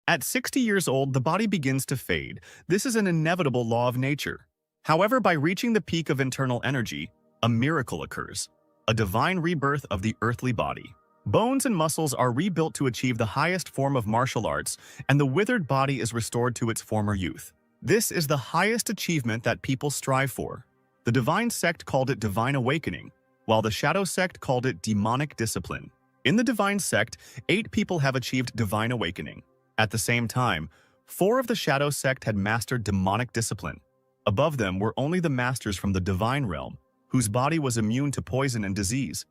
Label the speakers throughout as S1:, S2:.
S1: At 60 years old, the body begins to fade. This is an inevitable law of nature. However, by reaching the peak of internal energy, a miracle occurs, a divine rebirth of the earthly body. Bones and muscles are rebuilt to achieve the highest form of martial arts, and the withered body is restored to its former youth. This is the highest achievement that people strive for. The divine sect called it divine awakening, while the shadow sect called it demonic discipline. In the divine sect, 8 people have achieved divine awakening. At the same time, 4 of the shadow sect had mastered demonic discipline. Above them were only the masters from the divine realm, whose body was immune to poison and disease.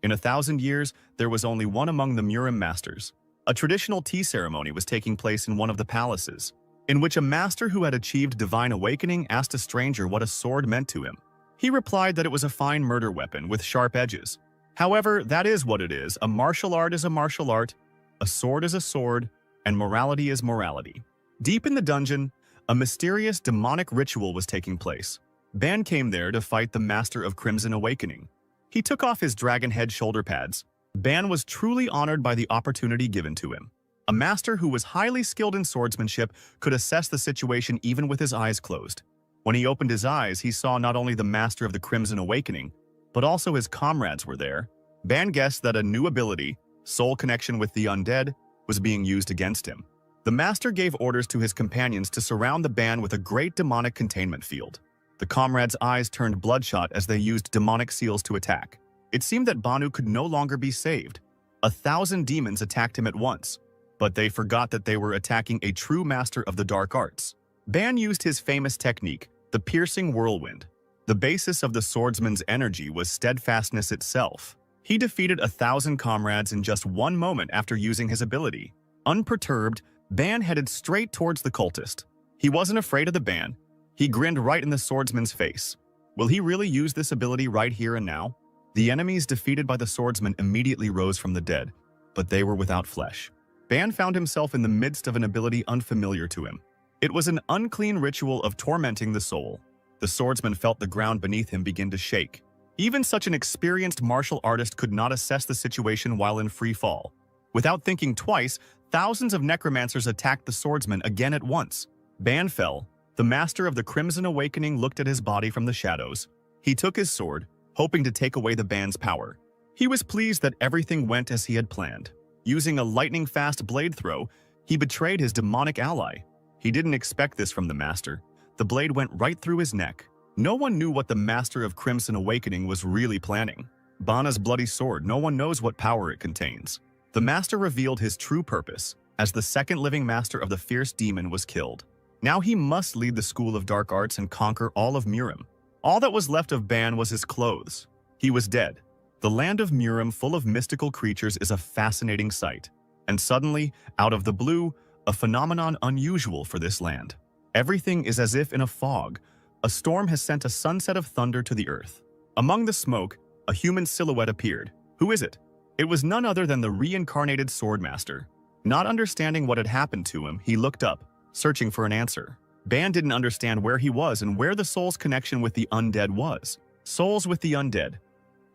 S1: In 1,000 years, there was only one among the Murim masters. A traditional tea ceremony was taking place in one of the palaces, in which a master who had achieved divine awakening asked a stranger what a sword meant to him. He replied that it was a fine murder weapon with sharp edges. However, that is what it is. A martial art is a martial art, a sword is a sword, and morality is morality. Deep in the dungeon, a mysterious demonic ritual was taking place. Ban came there to fight the master of Crimson Awakening. He took off his dragon head shoulder pads. Ban was truly honored by the opportunity given to him. A master who was highly skilled in swordsmanship could assess the situation even with his eyes closed. When he opened his eyes, he saw not only the master of the Crimson Awakening, but also his comrades were there. Ban guessed that a new ability, soul connection with the undead, was being used against him. The master gave orders to his companions to surround the Ban with a great demonic containment field. The comrades' eyes turned bloodshot as they used demonic seals to attack. It seemed that Banu could no longer be saved. 1,000 demons attacked him at once, but they forgot that they were attacking a true master of the dark arts. Ban used his famous technique, the piercing whirlwind. The basis of the swordsman's energy was steadfastness itself. He defeated 1,000 comrades in just one moment after using his ability. Unperturbed, Ban headed straight towards the cultist. He wasn't afraid of the Ban. He grinned right in the swordsman's face. Will he really use this ability right here and now? The enemies defeated by the swordsman immediately rose from the dead, but they were without flesh. Ban found himself in the midst of an ability unfamiliar to him. It was an unclean ritual of tormenting the soul. The swordsman felt the ground beneath him begin to shake. Even such an experienced martial artist could not assess the situation while in free fall. Without thinking twice, thousands of necromancers attacked the swordsman again at once. Ban fell. The master of the Crimson Awakening looked at his body from the shadows. He took his sword, hoping to take away the Ban's power. He was pleased that everything went as he had planned. Using a lightning-fast blade throw, he betrayed his demonic ally. He didn't expect this from the master. The blade went right through his neck. No one knew what the master of Crimson Awakening was really planning. Bana's bloody sword, no one knows what power it contains. The master revealed his true purpose, as the second living master of the fierce demon was killed. Now he must lead the school of dark arts and conquer all of Murim. All that was left of Ban was his clothes. He was dead. The land of Murim, full of mystical creatures, is a fascinating sight. And suddenly, out of the blue, a phenomenon unusual for this land. Everything is as if in a fog. A storm has sent a sunset of thunder to the earth. Among the smoke, a human silhouette appeared. Who is it? It was none other than the reincarnated swordmaster. Not understanding what had happened to him, he looked up, searching for an answer. Ban didn't understand where he was and where the soul's connection with the undead was. Souls with the undead.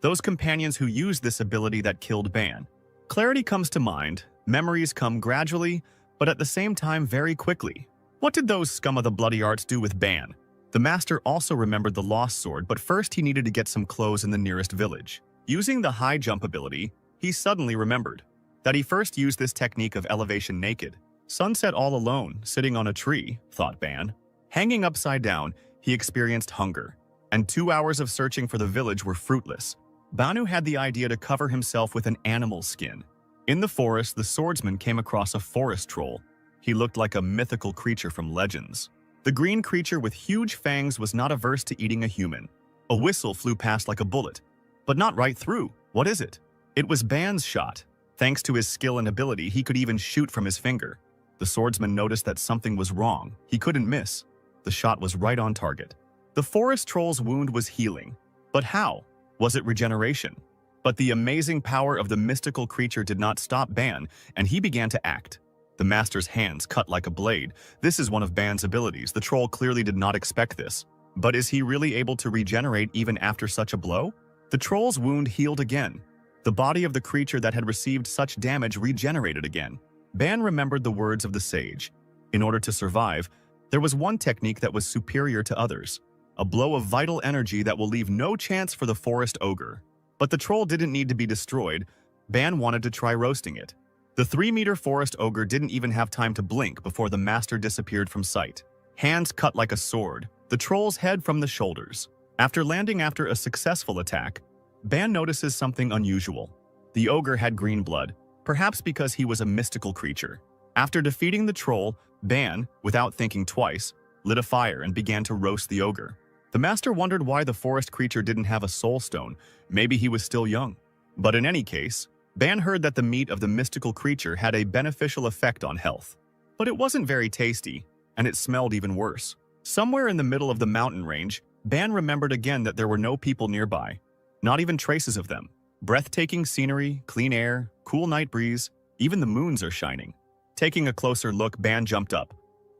S1: Those companions who used this ability that killed Ban. Clarity comes to mind, memories come gradually, but at the same time very quickly. What did those scum of the bloody arts do with Ban? The master also remembered the lost sword, but first he needed to get some clothes in the nearest village. Using the high jump ability, he suddenly remembered that he first used this technique of elevation naked. Sunset all alone, sitting on a tree, thought Ban. Hanging upside down, he experienced hunger, and 2 hours of searching for the village were fruitless. Banu had the idea to cover himself with an animal skin. In the forest, the swordsman came across a forest troll. He looked like a mythical creature from legends. The green creature with huge fangs was not averse to eating a human. A whistle flew past like a bullet, but not right through. What is it? It was Ban's shot. Thanks to his skill and ability, he could even shoot from his finger. The swordsman noticed that something was wrong. He couldn't miss. The shot was right on target. The forest troll's wound was healing. But how? Was it regeneration? But the amazing power of the mystical creature did not stop Ban, and he began to act. The master's hands cut like a blade. This is one of Ban's abilities. The troll clearly did not expect this. But is he really able to regenerate even after such a blow? The troll's wound healed again. The body of the creature that had received such damage regenerated again. Ban remembered the words of the sage. In order to survive, there was one technique that was superior to others. A blow of vital energy that will leave no chance for the forest ogre. But the troll didn't need to be destroyed. Ban wanted to try roasting it. The 3-meter forest ogre didn't even have time to blink before the master disappeared from sight. Hands cut like a sword, the troll's head from the shoulders. After landing after a successful attack, Ban notices something unusual. The ogre had green blood, perhaps because he was a mystical creature. After defeating the troll, Ban, without thinking twice, lit a fire and began to roast the ogre. The master wondered why the forest creature didn't have a soul stone. Maybe he was still young. But in any case, Ban heard that the meat of the mystical creature had a beneficial effect on health. But it wasn't very tasty, and it smelled even worse. Somewhere in the middle of the mountain range, Ban remembered again that there were no people nearby. Not even traces of them. Breathtaking scenery, clean air, cool night breeze, even the moons are shining. Taking a closer look, Ban jumped up.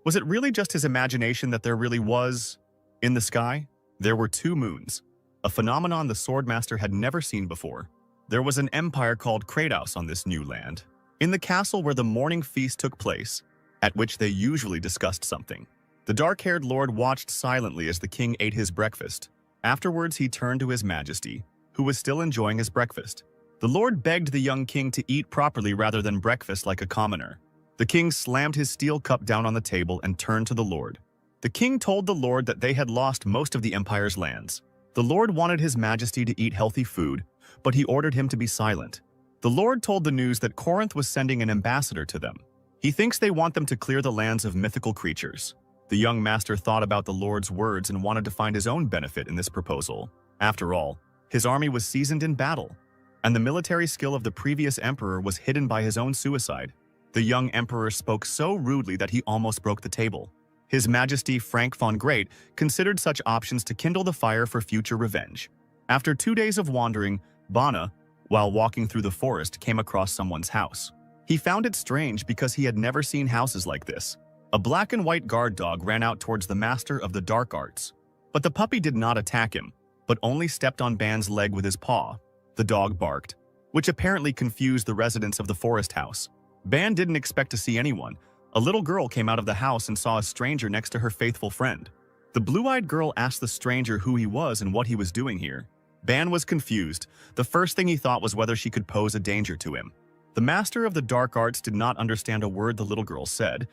S1: Was it really just his imagination that there really was? In the sky, there were 2 moons, a phenomenon the Swordmaster had never seen before. There was an empire called Kratos on this new land. In the castle where the morning feast took place, at which they usually discussed something. The dark-haired lord watched silently as the king ate his breakfast. Afterwards, he turned to his majesty, who was still enjoying his breakfast. The lord begged the young king to eat properly rather than breakfast like a commoner. The king slammed his steel cup down on the table and turned to the lord. The king told the lord that they had lost most of the empire's lands. The lord wanted his majesty to eat healthy food, but he ordered him to be silent. The lord told the news that Corinth was sending an ambassador to them. He thinks they want them to clear the lands of mythical creatures. The young master thought about the lord's words and wanted to find his own benefit in this proposal. After all, his army was seasoned in battle, and the military skill of the previous emperor was hidden by his own suicide. The young emperor spoke so rudely that he almost broke the table. His Majesty Frank von Great considered such options to kindle the fire for future revenge. After 2 days of wandering, Bana, while walking through the forest, came across someone's house. He found it strange because he had never seen houses like this. A black and white guard dog ran out towards the master of the dark arts. But the puppy did not attack him, but only stepped on Ban's leg with his paw. The dog barked, which apparently confused the residents of the forest house. Ban didn't expect to see anyone. A little girl came out of the house and saw a stranger next to her faithful friend. The blue-eyed girl asked the stranger who he was and what he was doing here. Ban was confused. The first thing he thought was whether she could pose a danger to him. The master of the dark arts did not understand a word the little girl said,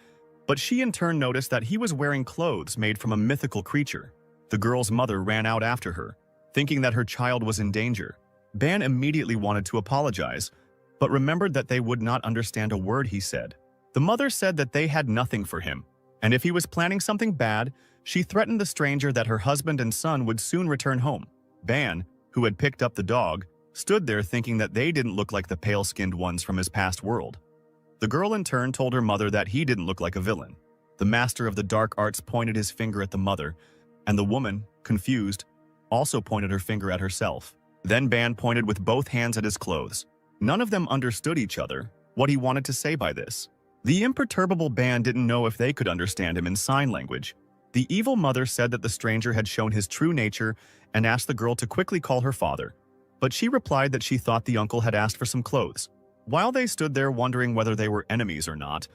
S1: but she in turn noticed that he was wearing clothes made from a mythical creature. The girl's mother ran out after her, thinking that her child was in danger. Ban immediately wanted to apologize, but remembered that they would not understand a word he said. The mother said that they had nothing for him, and if he was planning something bad, she threatened the stranger that her husband and son would soon return home. Ban, who had picked up the dog, stood there thinking that they didn't look like the pale-skinned ones from his past world. The girl in turn told her mother that he didn't look like a villain. The master of the dark arts pointed his finger at the mother, and the woman, confused, also pointed her finger at herself. Then Ban pointed with both hands at his clothes. None of them understood each other, what he wanted to say by this. The imperturbable Ban didn't know if they could understand him in sign language. The evil mother said that the stranger had shown his true nature and asked the girl to quickly call her father. But she replied that she thought the uncle had asked for some clothes. While they stood there wondering whether they were enemies or not,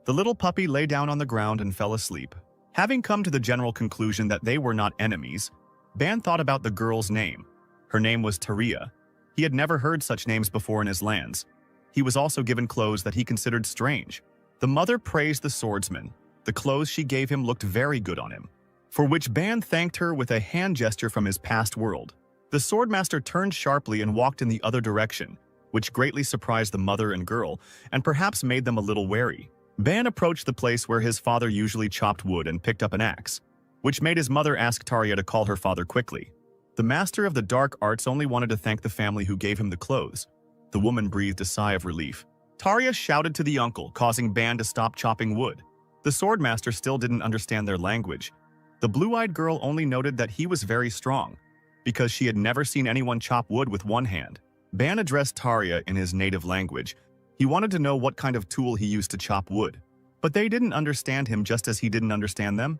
S1: the little puppy lay down on the ground and fell asleep. Having come to the general conclusion that they were not enemies, Ban thought about the girl's name. Her name was Taria. He had never heard such names before in his lands. He was also given clothes that he considered strange. The mother praised the swordsman. The clothes she gave him looked very good on him, for which Ban thanked her with a hand gesture from his past world. The swordmaster turned sharply and walked in the other direction, which greatly surprised the mother and girl, and perhaps made them a little wary. Ban approached the place where his father usually chopped wood and picked up an axe, which made his mother ask Taria to call her father quickly. The master of the dark arts only wanted to thank the family who gave him the clothes. The woman breathed a sigh of relief. Taria shouted to the uncle, causing Ban to stop chopping wood. The swordmaster still didn't understand their language. The blue-eyed girl only noted that he was very strong, because she had never seen anyone chop wood with one hand. Ban addressed Taria in his native language. He wanted to know what kind of tool he used to chop wood. But they didn't understand him just as he didn't understand them.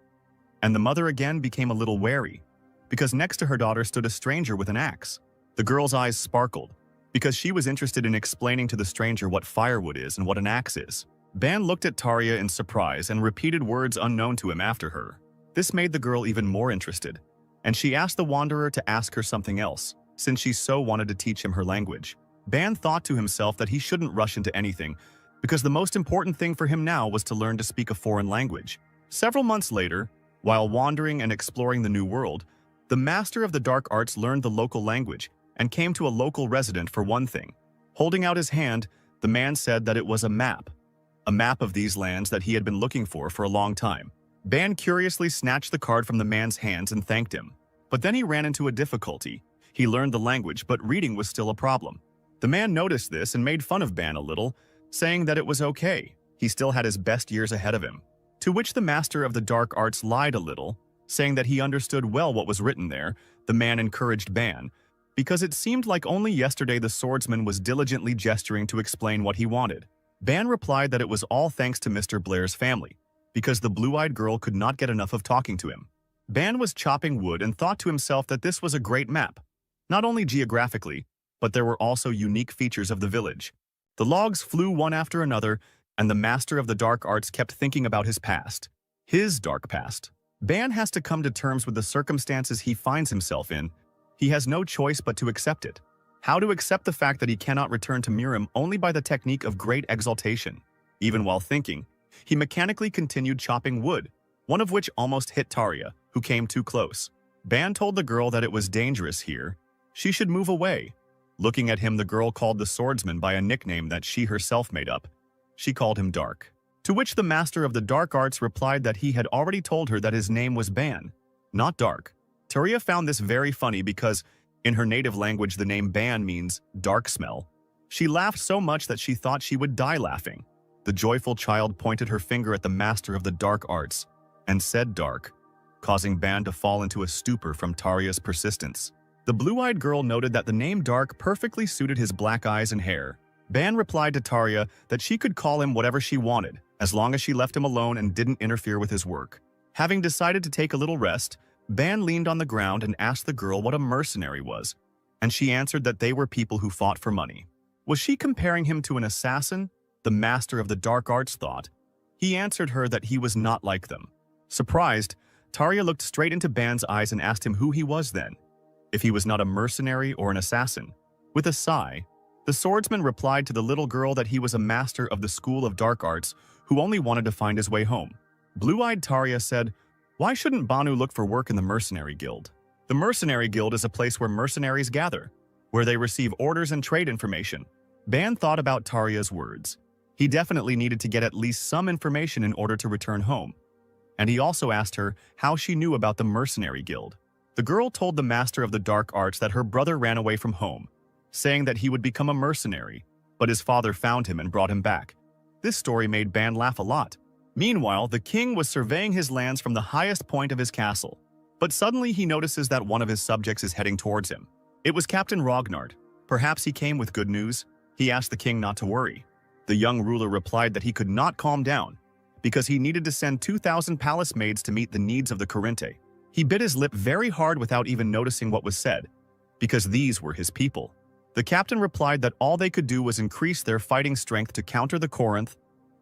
S1: And the mother again became a little wary, because next to her daughter stood a stranger with an axe. The girl's eyes sparkled, because she was interested in explaining to the stranger what firewood is and what an axe is. Ban looked at Tarja in surprise and repeated words unknown to him after her. This made the girl even more interested, and she asked the wanderer to ask her something else, since she so wanted to teach him her language. Ban thought to himself that he shouldn't rush into anything, because the most important thing for him now was to learn to speak a foreign language. Several months later, while wandering and exploring the new world, the master of the dark arts learned the local language and came to a local resident for one thing. Holding out his hand, the man said that it was a map of these lands that he had been looking for a long time. Ban curiously snatched the card from the man's hands and thanked him. But then he ran into a difficulty. He learned the language, but reading was still a problem. The man noticed this and made fun of Ban a little, saying that it was okay. He still had his best years ahead of him. To which the master of the dark arts lied a little, saying that he understood well what was written there. The man encouraged Ban, because it seemed like only yesterday the swordsman was diligently gesturing to explain what he wanted. Ban replied that it was all thanks to Mr. Blair's family, because the blue-eyed girl could not get enough of talking to him. Ban was chopping wood and thought to himself that this was a great map, not only geographically, but there were also unique features of the village. The logs flew one after another, and the master of the dark arts kept thinking about his past. His dark past. Ban has to come to terms with the circumstances he finds himself in. He has no choice but to accept it. How to accept the fact that he cannot return to Mirim only by the technique of great exaltation. Even while thinking, he mechanically continued chopping wood, one of which almost hit Tarja, who came too close. Ban told the girl that it was dangerous here. She should move away. Looking at him, the girl called the swordsman by a nickname that she herself made up. She called him Dark. To which the master of the dark arts replied that he had already told her that his name was Ban, not Dark. Tarja found this very funny because, in her native language, the name Ban means dark smell. She laughed so much that she thought she would die laughing. The joyful child pointed her finger at the master of the dark arts and said Dark, causing Ban to fall into a stupor from Tarja's persistence. The blue-eyed girl noted that the name Dark perfectly suited his black eyes and hair. Ban replied to Tarja that she could call him whatever she wanted, as long as she left him alone and didn't interfere with his work. Having decided to take a little rest, Ban leaned on the ground and asked the girl what a mercenary was, and she answered that they were people who fought for money. Was she comparing him to an assassin? The master of the dark arts thought. He answered her that he was not like them. Surprised, Tarja looked straight into Ban's eyes and asked him who he was then, if he was not a mercenary or an assassin. With a sigh, the swordsman replied to the little girl that he was a master of the school of dark arts who only wanted to find his way home. Blue-eyed Tarja said, "Why shouldn't Banu look for work in the mercenary guild? The mercenary guild is a place where mercenaries gather, where they receive orders and trade information." Ban thought about Tarja's words. He definitely needed to get at least some information in order to return home. And he also asked her how she knew about the mercenary guild. The girl told the master of the dark arts that her brother ran away from home, saying that he would become a mercenary, but his father found him and brought him back. This story made Ban laugh a lot. Meanwhile, the king was surveying his lands from the highest point of his castle, but suddenly he notices that one of his subjects is heading towards him. It was Captain Rognard. Perhaps he came with good news. He asked the king not to worry. The young ruler replied that he could not calm down, because he needed to send 2,000 palace maids to meet the needs of the Corinte. He bit his lip very hard without even noticing what was said, because these were his people. The captain replied that all they could do was increase their fighting strength to counter the Corinth,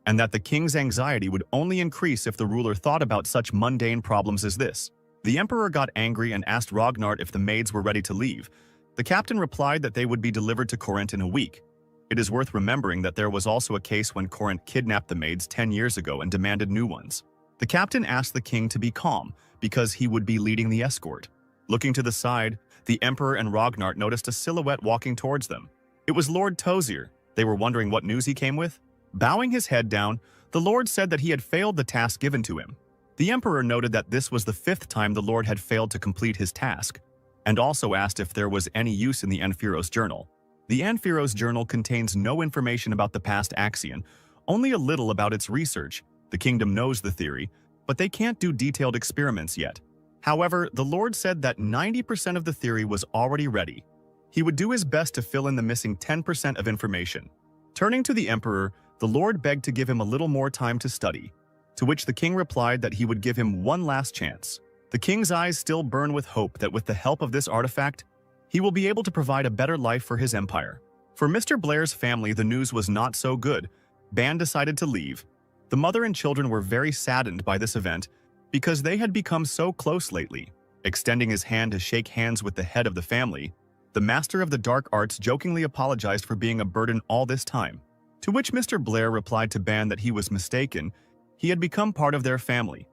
S1: and that the king's anxiety would only increase if the ruler thought about such mundane problems as this. The emperor got angry and asked Rognard if the maids were ready to leave. The captain replied that they would be delivered to Corinth in a week. It is worth remembering that there was also a case when Corinth kidnapped the maids 10 years ago and demanded new ones. The captain asked the king to be calm, because he would be leading the escort. Looking to the side, the emperor and Rognard noticed a silhouette walking towards them. It was Lord Tozier. They were wondering what news he came with. Bowing his head down, the lord said that he had failed the task given to him. The emperor noted that this was the 5th time the lord had failed to complete his task, and also asked if there was any use in the Anfiros journal. The Anfiros journal contains no information about the past Axion, only a little about its research. The kingdom knows the theory, but they can't do detailed experiments yet. However, the lord said that 90% of the theory was already ready. He would do his best to fill in the missing 10% of information. Turning to the emperor, the lord begged to give him a little more time to study, to which the king replied that he would give him one last chance. The king's eyes still burn with hope that with the help of this artifact, he will be able to provide a better life for his empire. For Mr. Blair's family, the news was not so good, Ban decided to leave. The mother and children were very saddened by this event because they had become so close lately. Extending his hand to shake hands with the head of the family, the master of the dark arts jokingly apologized for being a burden all this time, to which Mr. Blair replied to Ban that he was mistaken. He had become part of their family,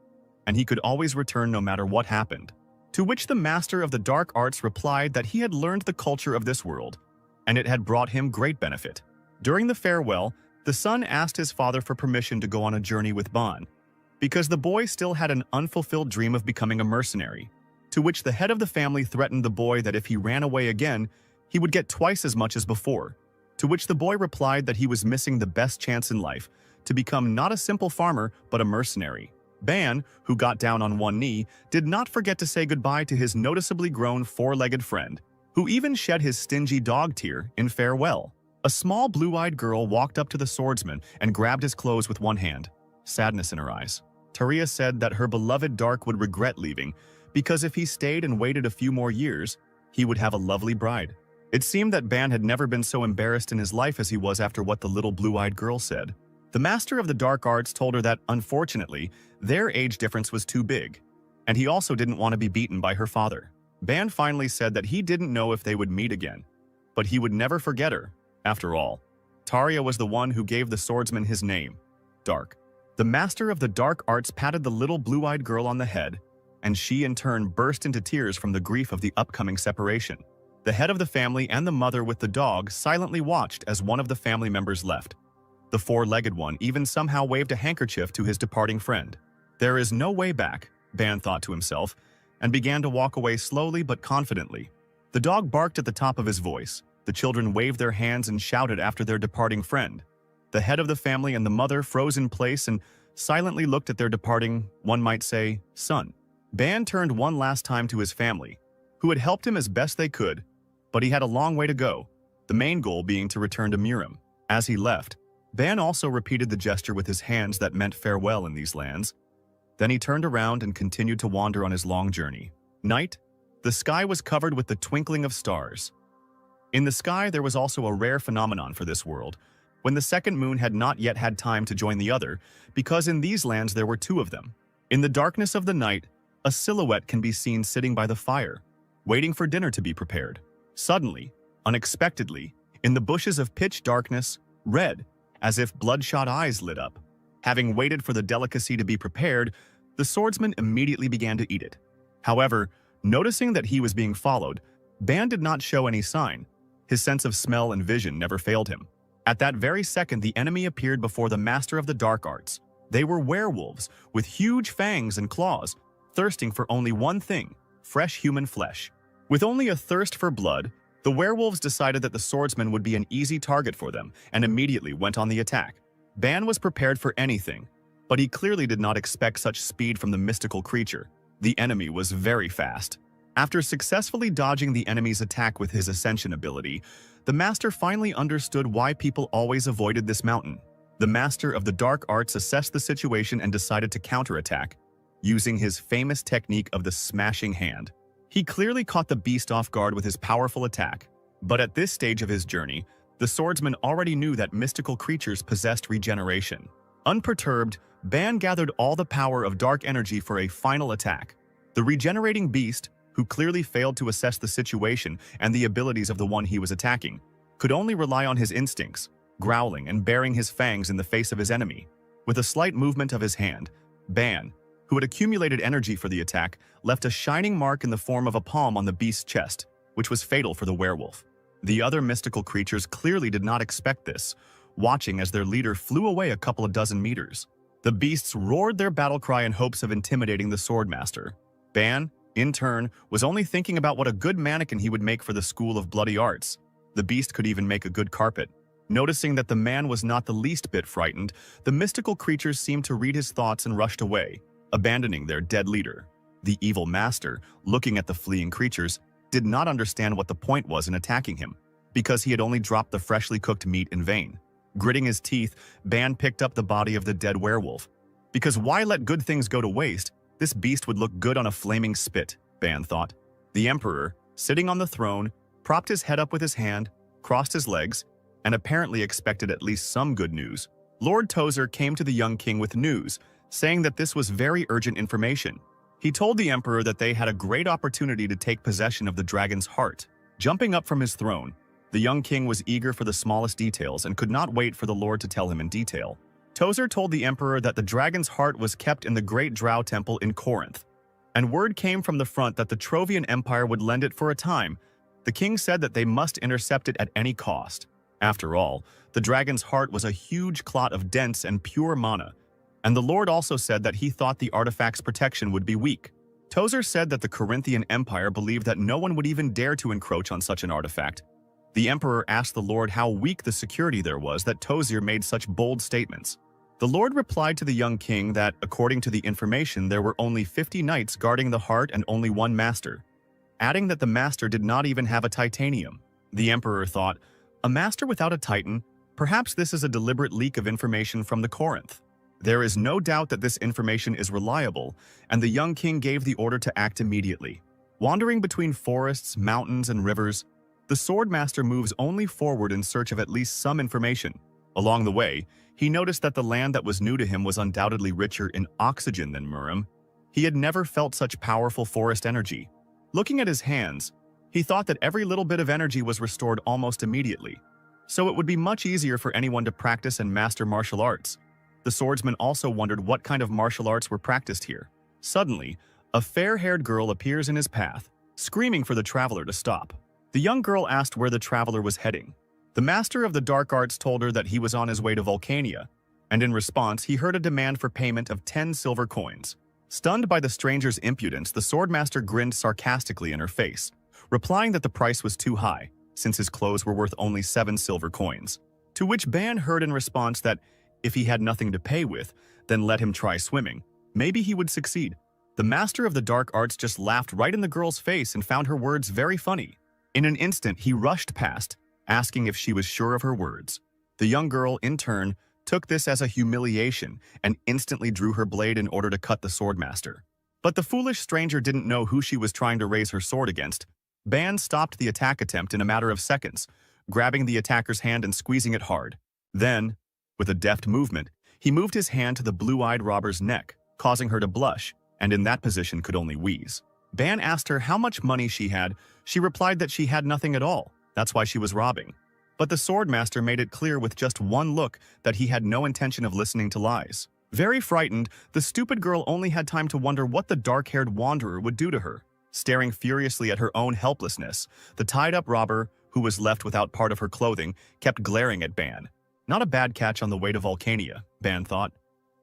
S1: and he could always return no matter what happened. To which the master of the dark arts replied that he had learned the culture of this world, and it had brought him great benefit. During the farewell, the son asked his father for permission to go on a journey with Ban, because the boy still had an unfulfilled dream of becoming a mercenary, to which the head of the family threatened the boy that if he ran away again, he would get twice as much as before, to which the boy replied that he was missing the best chance in life to become not a simple farmer but a mercenary. Ban, who got down on one knee, did not forget to say goodbye to his noticeably grown four-legged friend, who even shed his stingy dog tear in farewell. A small blue-eyed girl walked up to the swordsman and grabbed his clothes with one hand, sadness in her eyes. Taria said that her beloved Dark would regret leaving because if he stayed and waited a few more years, he would have a lovely bride. It seemed that Ban had never been so embarrassed in his life as he was after what the little blue-eyed girl said. The master of the dark arts told her that, unfortunately, their age difference was too big, and he also didn't want to be beaten by her father. Ban finally said that he didn't know if they would meet again, but he would never forget her. After all, Taria was the one who gave the swordsman his name, Dark. The master of the dark arts patted the little blue-eyed girl on the head, and she in turn burst into tears from the grief of the upcoming separation. The head of the family and the mother with the dog silently watched as one of the family members left. The four-legged one even somehow waved a handkerchief to his departing friend. There is no way back, Ban thought to himself, and began to walk away slowly but confidently. The dog barked at the top of his voice. The children waved their hands and shouted after their departing friend. The head of the family and the mother froze in place and silently looked at their departing, one might say, son. Ban turned one last time to his family, who had helped him as best they could, but he had a long way to go, the main goal being to return to Murim. As he left, Ban also repeated the gesture with his hands that meant farewell in these lands. Then he turned around and continued to wander on his long journey. Night, the sky was covered with the twinkling of stars. In the sky, there was also a rare phenomenon for this world, when the second moon had not yet had time to join the other, because in these lands there were two of them. In the darkness of the night, a silhouette can be seen sitting by the fire, waiting for dinner to be prepared. Suddenly, unexpectedly, in the bushes of pitch darkness, red, as if bloodshot eyes lit up. Having waited for the delicacy to be prepared, the swordsman immediately began to eat it. However, noticing that he was being followed, Ban did not show any sign. His sense of smell and vision never failed him. At that very second, the enemy appeared before the master of the dark arts. They were werewolves, with huge fangs and claws, thirsting for only one thing, fresh human flesh. With only a thirst for blood, the werewolves decided that the swordsman would be an easy target for them and immediately went on the attack. Ban was prepared for anything, but he clearly did not expect such speed from the mystical creature. The enemy was very fast. After successfully dodging the enemy's attack with his ascension ability, the master finally understood why people always avoided this mountain. The master of the dark arts assessed the situation and decided to counterattack, using his famous technique of the smashing hand. He clearly caught the beast off guard with his powerful attack, but at this stage of his journey, the swordsman already knew that mystical creatures possessed regeneration. Unperturbed, Ban gathered all the power of dark energy for a final attack. The regenerating beast, who clearly failed to assess the situation and the abilities of the one he was attacking, could only rely on his instincts, growling and baring his fangs in the face of his enemy. With a slight movement of his hand, Ban, who had accumulated energy for the attack, left a shining mark in the form of a palm on the beast's chest, which was fatal for the werewolf. The other mystical creatures clearly did not expect this, watching as their leader flew away a couple of dozen meters. The beasts roared their battle cry in hopes of intimidating the swordmaster. Ban, in turn, was only thinking about what a good mannequin he would make for the School of Bloody Arts. The beast could even make a good carpet. Noticing that the man was not the least bit frightened, the mystical creatures seemed to read his thoughts and rushed away, abandoning their dead leader. The evil master, looking at the fleeing creatures, did not understand what the point was in attacking him, because he had only dropped the freshly cooked meat in vain. Gritting his teeth, Ban picked up the body of the dead werewolf. Because why let good things go to waste? This beast would look good on a flaming spit, Ban thought. The emperor, sitting on the throne, propped his head up with his hand, crossed his legs, and apparently expected at least some good news. Lord Tozer came to the young king with news, saying that this was very urgent information. He told the emperor that they had a great opportunity to take possession of the dragon's heart. Jumping up from his throne, the young king was eager for the smallest details and could not wait for the lord to tell him in detail. Tozer told the emperor that the dragon's heart was kept in the great Drow temple in Corinth, and word came from the front that the Trovian Empire would lend it for a time. The king said that they must intercept it at any cost. After all, the dragon's heart was a huge clot of dense and pure mana, and the lord also said that he thought the artifact's protection would be weak. Tozer said that the Corinthian Empire believed that no one would even dare to encroach on such an artifact. The emperor asked the lord how weak the security there was that Tozer made such bold statements. The lord replied to the young king that, according to the information, there were only 50 knights guarding the heart and only one master, adding that the master did not even have a titanium. The emperor thought, a master without a titan? Perhaps this is a deliberate leak of information from the Corinth. There is no doubt that this information is reliable, and the young king gave the order to act immediately. Wandering between forests, mountains, and rivers, the swordmaster moves only forward in search of at least some information. Along the way, he noticed that the land that was new to him was undoubtedly richer in oxygen than Murim. He had never felt such powerful forest energy. Looking at his hands, he thought that every little bit of energy was restored almost immediately. So it would be much easier for anyone to practice and master martial arts. The swordsman also wondered what kind of martial arts were practiced here. Suddenly, a fair-haired girl appears in his path, screaming for the traveler to stop. The young girl asked where the traveler was heading. The master of the dark arts told her that he was on his way to Volcania, and in response, he heard a demand for payment of 10 silver coins. Stunned by the stranger's impudence, the swordmaster grinned sarcastically in her face, replying that the price was too high, since his clothes were worth only 7 silver coins. To which Ban heard in response that if he had nothing to pay with, then let him try swimming. Maybe he would succeed. The master of the dark arts just laughed right in the girl's face and found her words very funny. In an instant, he rushed past, asking if she was sure of her words. The young girl, in turn, took this as a humiliation and instantly drew her blade in order to cut the swordmaster. But the foolish stranger didn't know who she was trying to raise her sword against. Ban stopped the attack attempt in a matter of seconds, grabbing the attacker's hand and squeezing it hard. Then, with a deft movement, he moved his hand to the blue-eyed robber's neck, causing her to blush, and in that position could only wheeze. Ban asked her how much money she had. She replied that she had nothing at all. That's why she was robbing. But the swordmaster made it clear with just one look that he had no intention of listening to lies. Very frightened, the stupid girl only had time to wonder what the dark-haired wanderer would do to her. Staring furiously at her own helplessness, the tied-up robber, who was left without part of her clothing, kept glaring at Ban. Not a bad catch on the way to Volcania, Ban thought.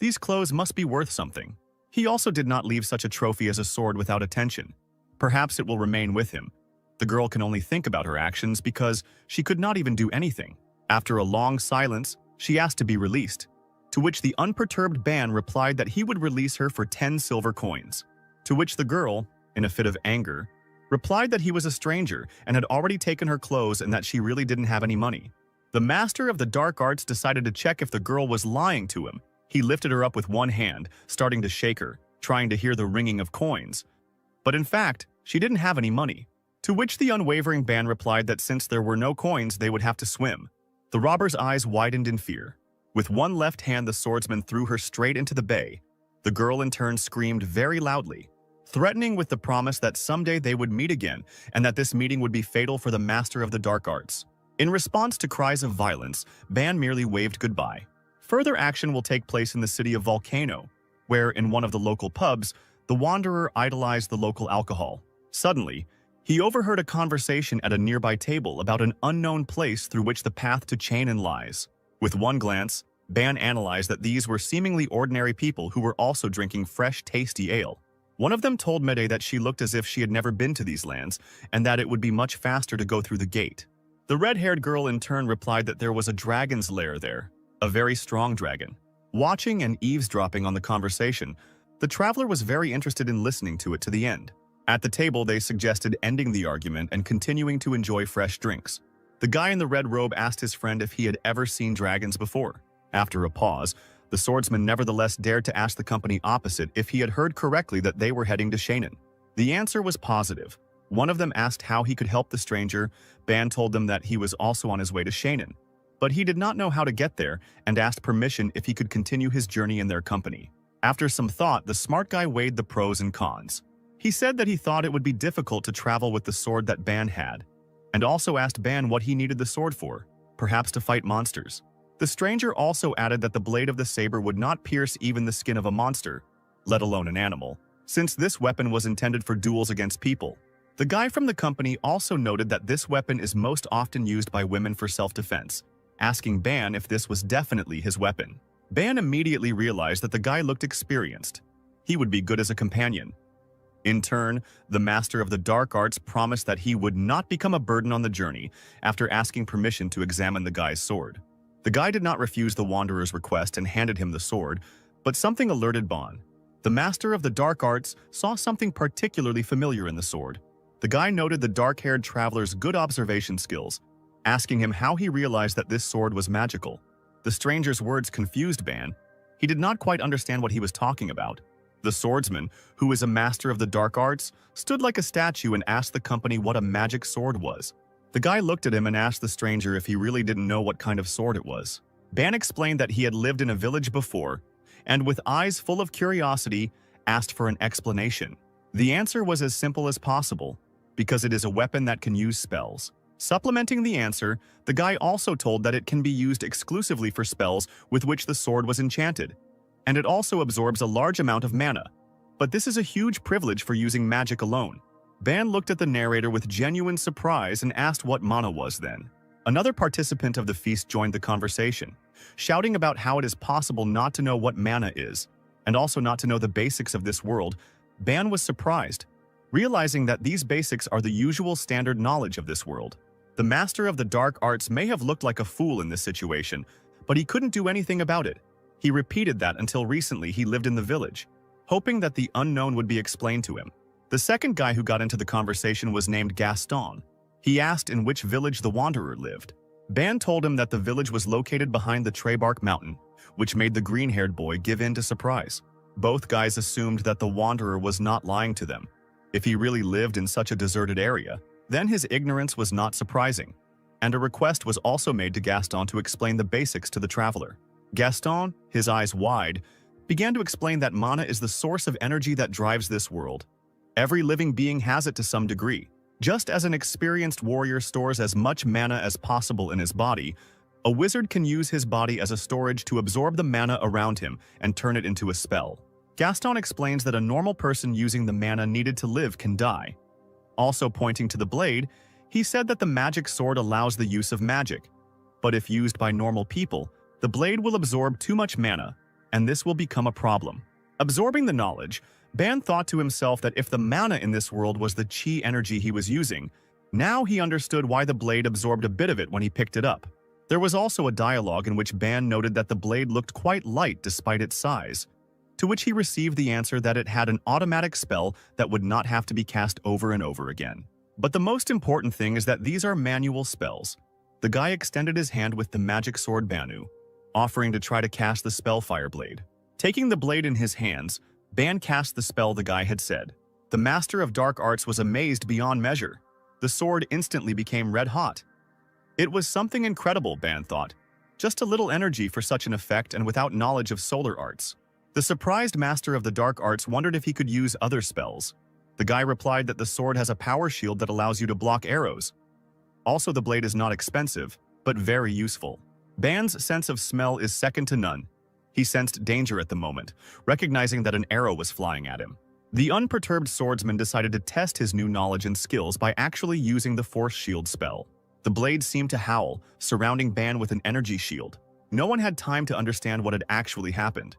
S1: These clothes must be worth something. He also did not leave such a trophy as a sword without attention. Perhaps it will remain with him. The girl can only think about her actions because she could not even do anything. After a long silence, she asked to be released, to which the unperturbed Ban replied that he would release her for 10 silver coins. To which the girl, in a fit of anger, replied that he was a stranger and had already taken her clothes and that she really didn't have any money. The master of the dark arts decided to check if the girl was lying to him. He lifted her up with one hand, starting to shake her, trying to hear the ringing of coins. But in fact, she didn't have any money. To which the unwavering Ban replied that since there were no coins, they would have to swim. The robber's eyes widened in fear. With one left hand, the swordsman threw her straight into the bay. The girl in turn screamed very loudly, threatening with the promise that someday they would meet again and that this meeting would be fatal for the master of the dark arts. In response to cries of violence, Ban merely waved goodbye. Further action will take place in the city of Volcano, where, in one of the local pubs, the wanderer idolized the local alcohol. Suddenly, he overheard a conversation at a nearby table about an unknown place through which the path to Shannon lies. With one glance, Ban analyzed that these were seemingly ordinary people who were also drinking fresh, tasty ale. One of them told Mede that she looked as if she had never been to these lands, and that it would be much faster to go through the gate. The red-haired girl in turn replied that there was a dragon's lair there, a very strong dragon. Watching and eavesdropping on the conversation, the traveler was very interested in listening to it to the end. At the table, they suggested ending the argument and continuing to enjoy fresh drinks. The guy in the red robe asked his friend if he had ever seen dragons before. After a pause, the swordsman nevertheless dared to ask the company opposite if he had heard correctly that they were heading to Shannon. The answer was positive. One of them asked how he could help the stranger. Ban told them that he was also on his way to Shannon. but he did not know how to get there and asked permission if he could continue his journey in their company. After some thought, the smart guy weighed the pros and cons. He said that he thought it would be difficult to travel with the sword that Ban had, and also asked Ban what he needed the sword for, perhaps to fight monsters. The stranger also added that the blade of the saber would not pierce even the skin of a monster, let alone an animal, since this weapon was intended for duels against people. The guy from the company also noted that this weapon is most often used by women for self-defense, asking Ban if this was definitely his weapon. Ban immediately realized that the guy looked experienced. He would be good as a companion. In turn, the master of the dark arts promised that he would not become a burden on the journey after asking permission to examine the guy's sword. The guy did not refuse the wanderer's request and handed him the sword, but something alerted Ban. The master of the dark arts saw something particularly familiar in the sword. The guy noted the dark-haired traveler's good observation skills, asking him how he realized that this sword was magical. The stranger's words confused Ban. He did not quite understand what he was talking about. The swordsman, who is a master of the dark arts, stood like a statue and asked the company what a magic sword was. The guy looked at him and asked the stranger if he really didn't know what kind of sword it was. Ban explained that he had lived in a village before, and with eyes full of curiosity, asked for an explanation. The answer was as simple as possible, because it is a weapon that can use spells. Supplementing the answer, the guy also told that it can be used exclusively for spells with which the sword was enchanted, and it also absorbs a large amount of mana. But this is a huge privilege for using magic alone. Ban looked at the narrator with genuine surprise and asked what mana was then. Another participant of the feast joined the conversation, shouting about how it is possible not to know what mana is, and also not to know the basics of this world. Ban was surprised, realizing that these basics are the usual standard knowledge of this world. The master of the dark arts may have looked like a fool in this situation, but he couldn't do anything about it. He repeated that until recently he lived in the village, hoping that the unknown would be explained to him. The second guy who got into the conversation was named Gaston. He asked in which village the wanderer lived. Ban told him that the village was located behind the Trebark Mountain, which made the green-haired boy give in to surprise. Both guys assumed that the wanderer was not lying to them. If he really lived in such a deserted area, then his ignorance was not surprising, and a request was also made to Gaston to explain the basics to the traveler. Gaston, his eyes wide, began to explain that mana is the source of energy that drives this world. Every living being has it to some degree. Just as an experienced warrior stores as much mana as possible in his body, a wizard can use his body as a storage to absorb the mana around him and turn it into a spell. Gaston explains that a normal person using the mana needed to live can die. Also pointing to the blade, he said that the magic sword allows the use of magic, but if used by normal people, the blade will absorb too much mana, and this will become a problem. Absorbing the knowledge, Ban thought to himself that if the mana in this world was the chi energy he was using, now he understood why the blade absorbed a bit of it when he picked it up. There was also a dialogue in which Ban noted that the blade looked quite light despite its size, to which he received the answer that it had an automatic spell that would not have to be cast over and over again. But the most important thing is that these are manual spells. The guy extended his hand with the magic sword Banu, offering to try to cast the spell Fire Blade. Taking the blade in his hands, Ban cast the spell the guy had said. The master of dark arts was amazed beyond measure. The sword instantly became red hot. It was something incredible, Ban thought. Just a little energy for such an effect and without knowledge of solar arts. The surprised master of the dark arts wondered if he could use other spells. The guy replied that the sword has a power shield that allows you to block arrows. Also, the blade is not expensive, but very useful. Ban's sense of smell is second to none. He sensed danger at the moment, recognizing that an arrow was flying at him. The unperturbed swordsman decided to test his new knowledge and skills by actually using the force shield spell. The blade seemed to howl, surrounding Ban with an energy shield. No one had time to understand what had actually happened.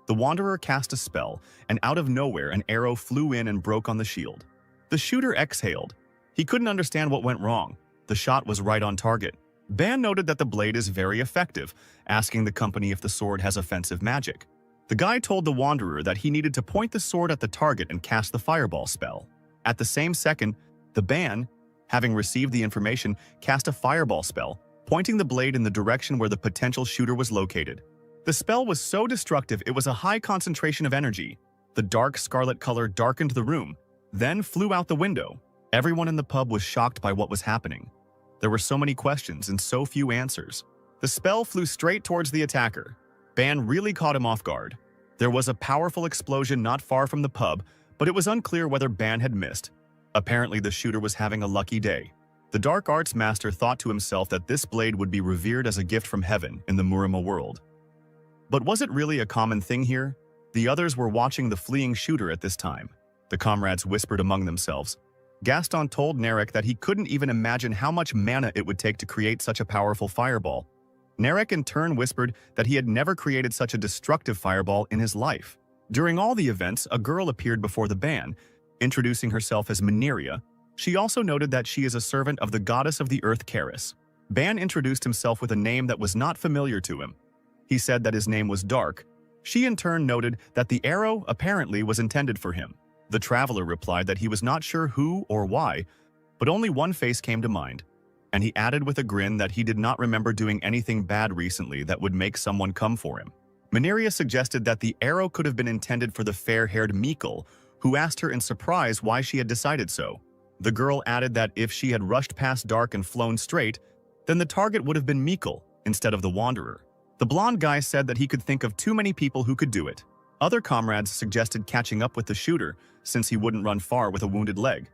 S1: The wanderer cast a spell, and out of nowhere an arrow flew in and broke on the shield. The shooter exhaled. He couldn't understand what went wrong. The shot was right on target. Ban noted that the blade is very effective, asking the company if the sword has offensive magic. The guy told the wanderer that he needed to point the sword at the target and cast the fireball spell. At the same second, the Ban, having received the information, cast a fireball spell, pointing the blade in the direction where the potential shooter was located. The spell was so destructive it was a high concentration of energy. The dark scarlet color darkened the room, then flew out the window. Everyone in the pub was shocked by what was happening. There were so many questions and so few answers. The spell flew straight towards the attacker. Ban really caught him off guard. There was a powerful explosion not far from the pub, but it was unclear whether Ban had missed. Apparently, the shooter was having a lucky day. The dark arts master thought to himself that this blade would be revered as a gift from heaven in the Murima world. But was it really a common thing here? The others were watching the fleeing shooter at this time. The comrades whispered among themselves. Gaston told Narek that he couldn't even imagine how much mana it would take to create such a powerful fireball. Narek in turn whispered that he had never created such a destructive fireball in his life. During all the events, a girl appeared before the ban, introducing herself as Mineria. She also noted that she is a servant of the goddess of the earth Karis. Ban introduced himself with a name that was not familiar to him. He said that his name was Dark. She in turn noted that the arrow apparently was intended for him. The traveler replied that he was not sure who or why, but only one face came to mind. And he added with a grin that he did not remember doing anything bad recently that would make someone come for him. Mineria suggested that the arrow could have been intended for the fair-haired Mikkel, who asked her in surprise why she had decided so. The girl added that if she had rushed past Dark and flown straight, then the target would have been Mikkel instead of the Wanderer. The blonde guy said that he could think of too many people who could do it. Other comrades suggested catching up with the shooter, since he wouldn't run far with a wounded leg.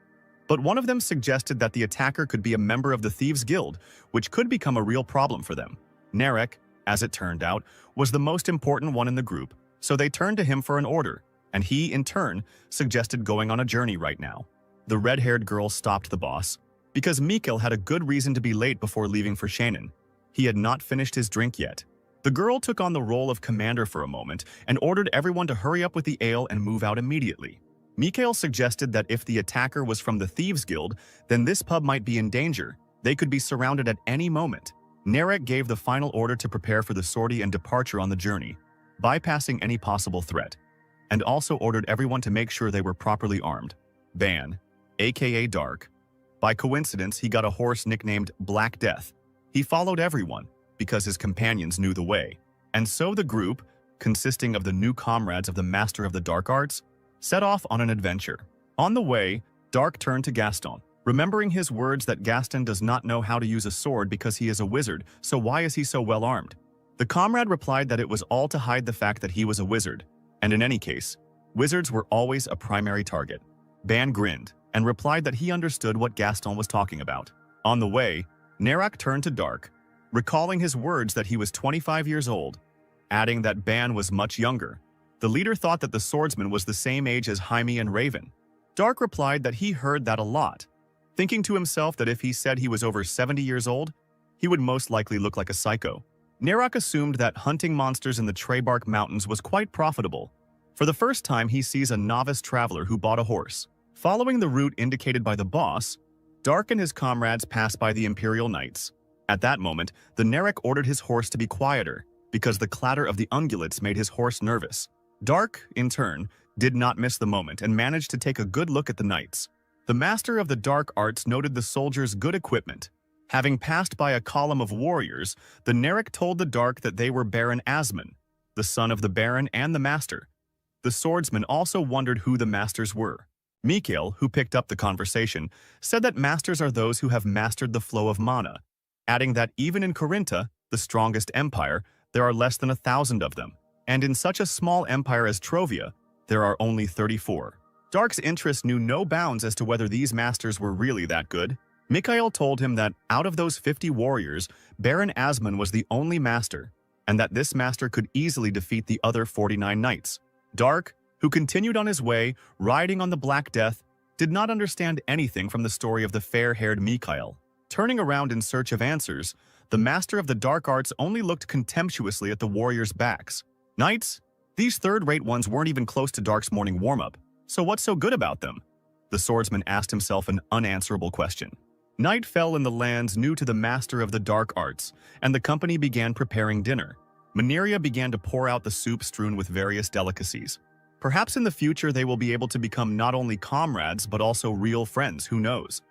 S1: But one of them suggested that the attacker could be a member of the Thieves' Guild, which could become a real problem for them. Narek, as it turned out, was the most important one in the group, so they turned to him for an order, and he, in turn, suggested going on a journey right now. The red-haired girl stopped the boss, because Mikkel had a good reason to be late before leaving for Shannon. He had not finished his drink yet. The girl took on the role of commander for a moment and ordered everyone to hurry up with the ale and move out immediately. Mikkel suggested that if the attacker was from the Thieves' Guild, then this pub might be in danger. They could be surrounded at any moment. Narek gave the final order to prepare for the sortie and departure on the journey, bypassing any possible threat, and also ordered everyone to make sure they were properly armed. Ban, aka Dark. By coincidence, he got a horse nicknamed Black Death. He followed everyone, because his companions knew the way. And so the group, consisting of the new comrades of the Master of the Dark Arts, set off on an adventure. On the way, Dark turned to Gaston, remembering his words that Gaston does not know how to use a sword because he is a wizard, so why is he so well armed? The comrade replied that it was all to hide the fact that he was a wizard, and in any case, wizards were always a primary target. Ban grinned and replied that he understood what Gaston was talking about. On the way, Narek turned to Dark, recalling his words that he was 25 years old, adding that Ban was much younger. The leader thought that the swordsman was the same age as Jaime and Raven. Dark replied that he heard that a lot, thinking to himself that if he said he was over 70 years old, he would most likely look like a psycho. Narek assumed that hunting monsters in the Treybark Mountains was quite profitable. For the first time, he sees a novice traveler who bought a horse. Following the route indicated by the boss, Dark and his comrades passed by the Imperial Knights. At that moment, the Narek ordered his horse to be quieter, because the clatter of the ungulates made his horse nervous. Dark, in turn, did not miss the moment and managed to take a good look at the knights. The Master of the Dark Arts noted the soldiers' good equipment. Having passed by a column of warriors, the Narek told the Dark that they were Baron Asmon, the son of the Baron and the Master. The swordsman also wondered who the Masters were. Mikkel, who picked up the conversation, said that Masters are those who have mastered the flow of mana, adding that even in Corinta, the strongest empire, there are less than 1,000 of them. And in such a small empire as Trovia, there are only 34. Dark's interest knew no bounds as to whether these masters were really that good. Mikhail told him that out of those 50 warriors, Baron Asmon was the only master, and that this master could easily defeat the other 49 knights. Dark, who continued on his way, riding on the Black Death, did not understand anything from the story of the fair-haired Mikhail. Turning around in search of answers, the Master of the Dark Arts only looked contemptuously at the warriors' backs. Knights? These third-rate ones weren't even close to Dark's morning warm-up, so what's so good about them? The swordsman asked himself an unanswerable question. Night fell in the lands new to the Master of the Dark Arts, and the company began preparing dinner. Mineria began to pour out the soup strewn with various delicacies. Perhaps in the future they will be able to become not only comrades but also real friends, who knows?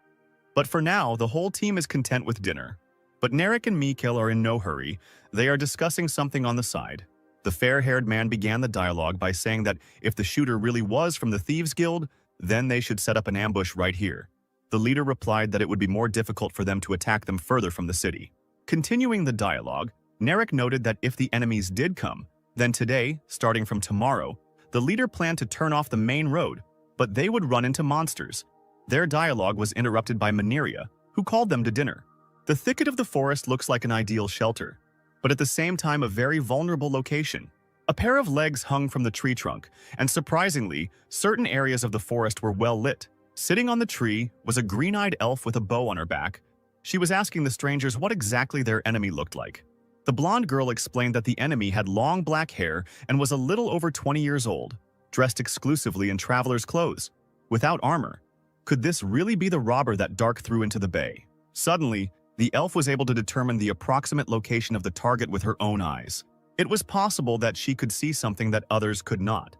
S1: But for now, the whole team is content with dinner. But Narek and Mikkel are in no hurry. They are discussing something on the side. The fair-haired man began the dialogue by saying that if the shooter really was from the Thieves' Guild, then they should set up an ambush right here. The leader replied that it would be more difficult for them to attack them further from the city. Continuing the dialogue, Narek noted that if the enemies did come, then today, starting from tomorrow, the leader planned to turn off the main road, but they would run into monsters. Their dialogue was interrupted by Mineria, who called them to dinner. The thicket of the forest looks like an ideal shelter, but at the same time a very vulnerable location. A pair of legs hung from the tree trunk, and surprisingly, certain areas of the forest were well lit. Sitting on the tree was a green-eyed elf with a bow on her back. She was asking the strangers what exactly their enemy looked like. The blonde girl explained that the enemy had long black hair and was a little over 20 years old, dressed exclusively in traveler's clothes, without armor. Could this really be the robber that Dark threw into the bay? Suddenly, the elf was able to determine the approximate location of the target with her own eyes. It was possible that she could see something that others could not.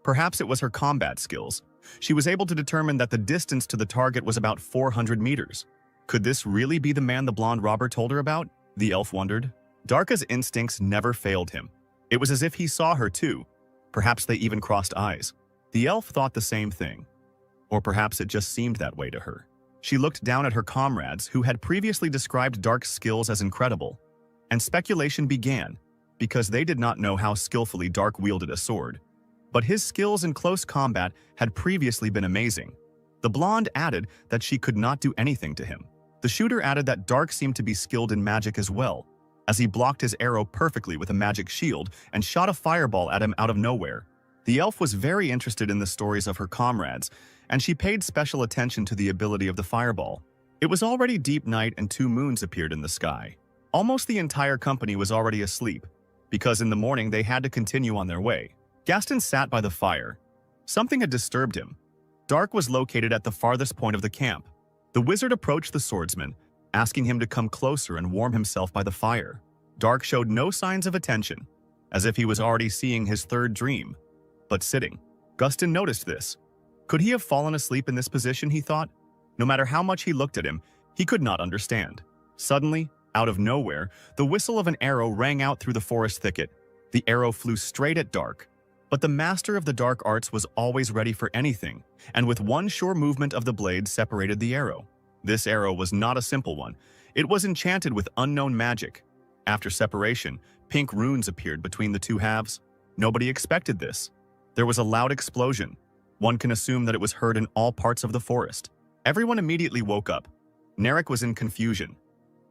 S1: Perhaps it was her combat skills. She was able to determine that the distance to the target was about 400 meters. Could this really be the man the blonde robber told her about? The elf wondered. Darka's instincts never failed him. It was as if he saw her too. Perhaps they even crossed eyes. The elf thought the same thing. Or perhaps it just seemed that way to her. She looked down at her comrades who had previously described Dark's skills as incredible. And speculation began, because they did not know how skillfully Dark wielded a sword. But his skills in close combat had previously been amazing. The blonde added that she could not do anything to him. The shooter added that Dark seemed to be skilled in magic as well, as he blocked his arrow perfectly with a magic shield and shot a fireball at him out of nowhere. The elf was very interested in the stories of her comrades, and she paid special attention to the ability of the fireball. It was already deep night and 2 moons appeared in the sky. Almost the entire company was already asleep, because in the morning they had to continue on their way. Gaston sat by the fire. Something had disturbed him. Dark was located at the farthest point of the camp. The wizard approached the swordsman, asking him to come closer and warm himself by the fire. Dark showed no signs of attention, as if he was already seeing his third dream, but sitting. Gaston noticed this. Could he have fallen asleep in this position, he thought? No matter how much he looked at him, he could not understand. Suddenly, out of nowhere, the whistle of an arrow rang out through the forest thicket. The arrow flew straight at Dark. But the master of the dark arts was always ready for anything, and with one sure movement of the blade separated the arrow. This arrow was not a simple one. It was enchanted with unknown magic. After separation, pink runes appeared between the 2 halves. Nobody expected this. There was a loud explosion. One can assume that it was heard in all parts of the forest. Everyone immediately woke up. Narek was in confusion.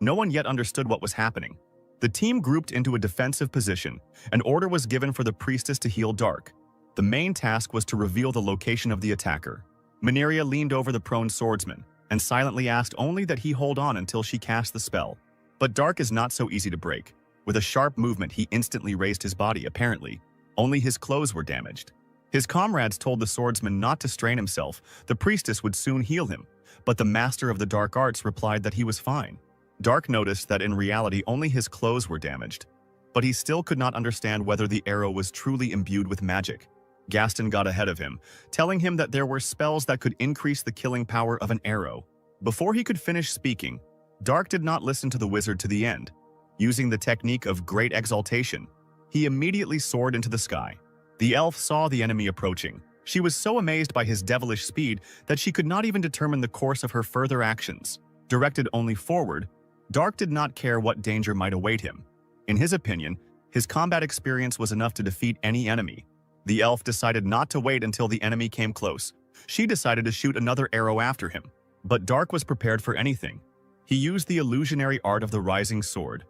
S1: No one yet understood what was happening. The team grouped into a defensive position. An order was given for the priestess to heal Dark. The main task was to reveal the location of the attacker. Mineria leaned over the prone swordsman and silently asked only that he hold on until she cast the spell. But Dark is not so easy to break. With a sharp movement, he instantly raised his body, apparently. Only his clothes were damaged. His comrades told the swordsman not to strain himself. The priestess would soon heal him. But the master of the dark arts replied that he was fine. Dark noticed that in reality only his clothes were damaged, but he still could not understand whether the arrow was truly imbued with magic. Gaston got ahead of him, telling him that there were spells that could increase the killing power of an arrow. Before he could finish speaking, Dark did not listen to the wizard to the end. Using the technique of great exaltation, he immediately soared into the sky. The elf saw the enemy approaching. She was so amazed by his devilish speed that she could not even determine the course of her further actions. Directed only forward, Dark did not care what danger might await him. In his opinion, his combat experience was enough to defeat any enemy. The elf decided not to wait until the enemy came close. She decided to shoot another arrow after him. But Dark was prepared for anything. He used the illusionary art of the rising sword.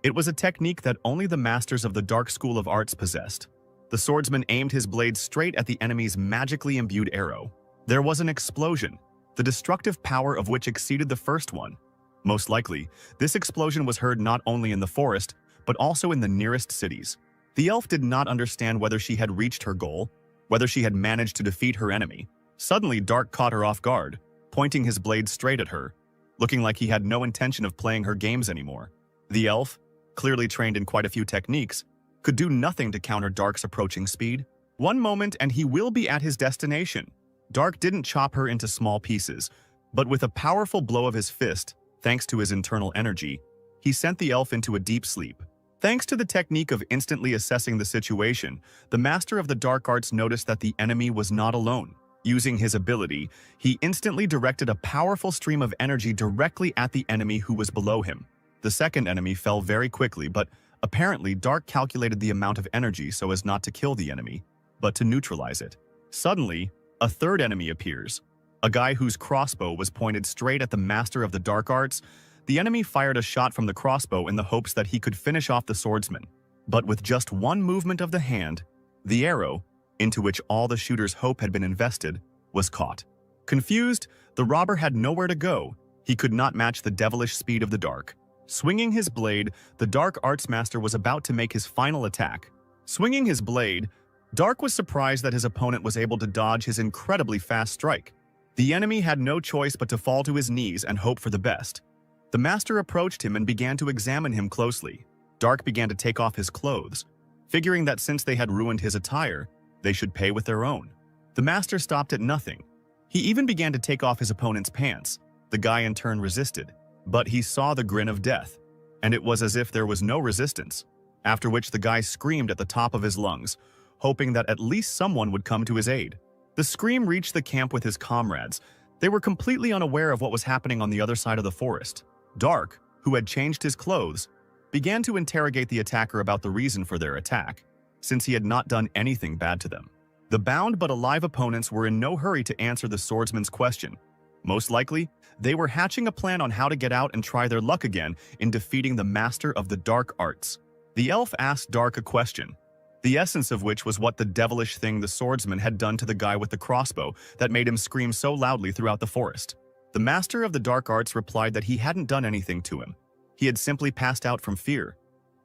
S1: It was a technique that only the masters of the dark school of arts possessed. The swordsman aimed his blade straight at the enemy's magically imbued arrow. There was an explosion, the destructive power of which exceeded the first one. Most likely, this explosion was heard not only in the forest, but also in the nearest cities. The elf did not understand whether she had reached her goal, whether she had managed to defeat her enemy. Suddenly, Dark caught her off guard, pointing his blade straight at her, looking like he had no intention of playing her games anymore. The elf, clearly trained in quite a few techniques, could do nothing to counter Dark's approaching speed. One moment and he will be at his destination. Dark didn't chop her into small pieces, but with a powerful blow of his fist, thanks to his internal energy, he sent the elf into a deep sleep. Thanks to the technique of instantly assessing the situation, the master of the dark arts noticed that the enemy was not alone. Using his ability, he instantly directed a powerful stream of energy directly at the enemy who was below him. The second enemy fell very quickly, but apparently Dark calculated the amount of energy so as not to kill the enemy, but to neutralize it. Suddenly, a third enemy appears. A guy whose crossbow was pointed straight at the master of the dark arts. The enemy fired a shot from the crossbow in the hopes that he could finish off the swordsman. But with just one movement of the hand, the arrow, into which all the shooter's hope had been invested, was caught. Confused, the robber had nowhere to go. He could not match the devilish speed of the Dark. Swinging his blade, the Dark Arts Master was about to make his final attack. Swinging his blade, Dark was surprised that his opponent was able to dodge his incredibly fast strike. The enemy had no choice but to fall to his knees and hope for the best. The Master approached him and began to examine him closely. Dark began to take off his clothes, figuring that since they had ruined his attire, they should pay with their own. The Master stopped at nothing. He even began to take off his opponent's pants. The guy in turn resisted, but he saw the grin of death, and it was as if there was no resistance, after which the guy screamed at the top of his lungs, hoping that at least someone would come to his aid. The scream reached the camp with his comrades. They were completely unaware of what was happening on the other side of the forest. Dark, who had changed his clothes, began to interrogate the attacker about the reason for their attack, since he had not done anything bad to them. The bound but alive opponents were in no hurry to answer the swordsman's question. Most likely, they were hatching a plan on how to get out and try their luck again in defeating the master of the dark arts. The elf asked Dark a question, the essence of which was what the devilish thing the swordsman had done to the guy with the crossbow that made him scream so loudly throughout the forest. The master of the dark arts replied that he hadn't done anything to him. He had simply passed out from fear.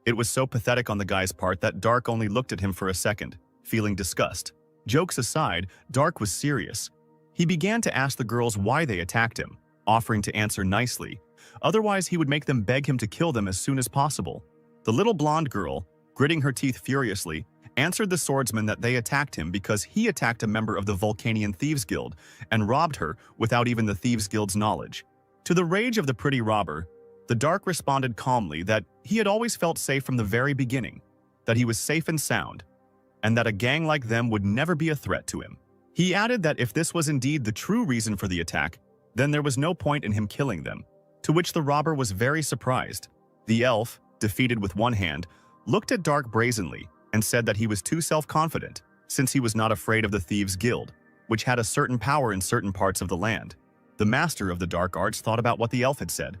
S1: It was so pathetic on the guy's part that Dark only looked at him for a second, feeling disgust. Jokes aside, Dark was serious. He began to ask the girls why they attacked him, offering to answer nicely. Otherwise, he would make them beg him to kill them as soon as possible. The little blonde girl, gritting her teeth furiously, answered the swordsman that they attacked him because he attacked a member of the Volcanian Thieves Guild and robbed her without even the Thieves Guild's knowledge. To the rage of the pretty robber, the Dark responded calmly that he had always felt safe from the very beginning, that he was safe and sound, and that a gang like them would never be a threat to him. He added that if this was indeed the true reason for the attack, then there was no point in him killing them, to which the robber was very surprised. The elf, defeated with one hand, looked at Dark brazenly and said that he was too self-confident, since he was not afraid of the Thieves Guild, which had a certain power in certain parts of the land. The master of the dark arts thought about what the elf had said.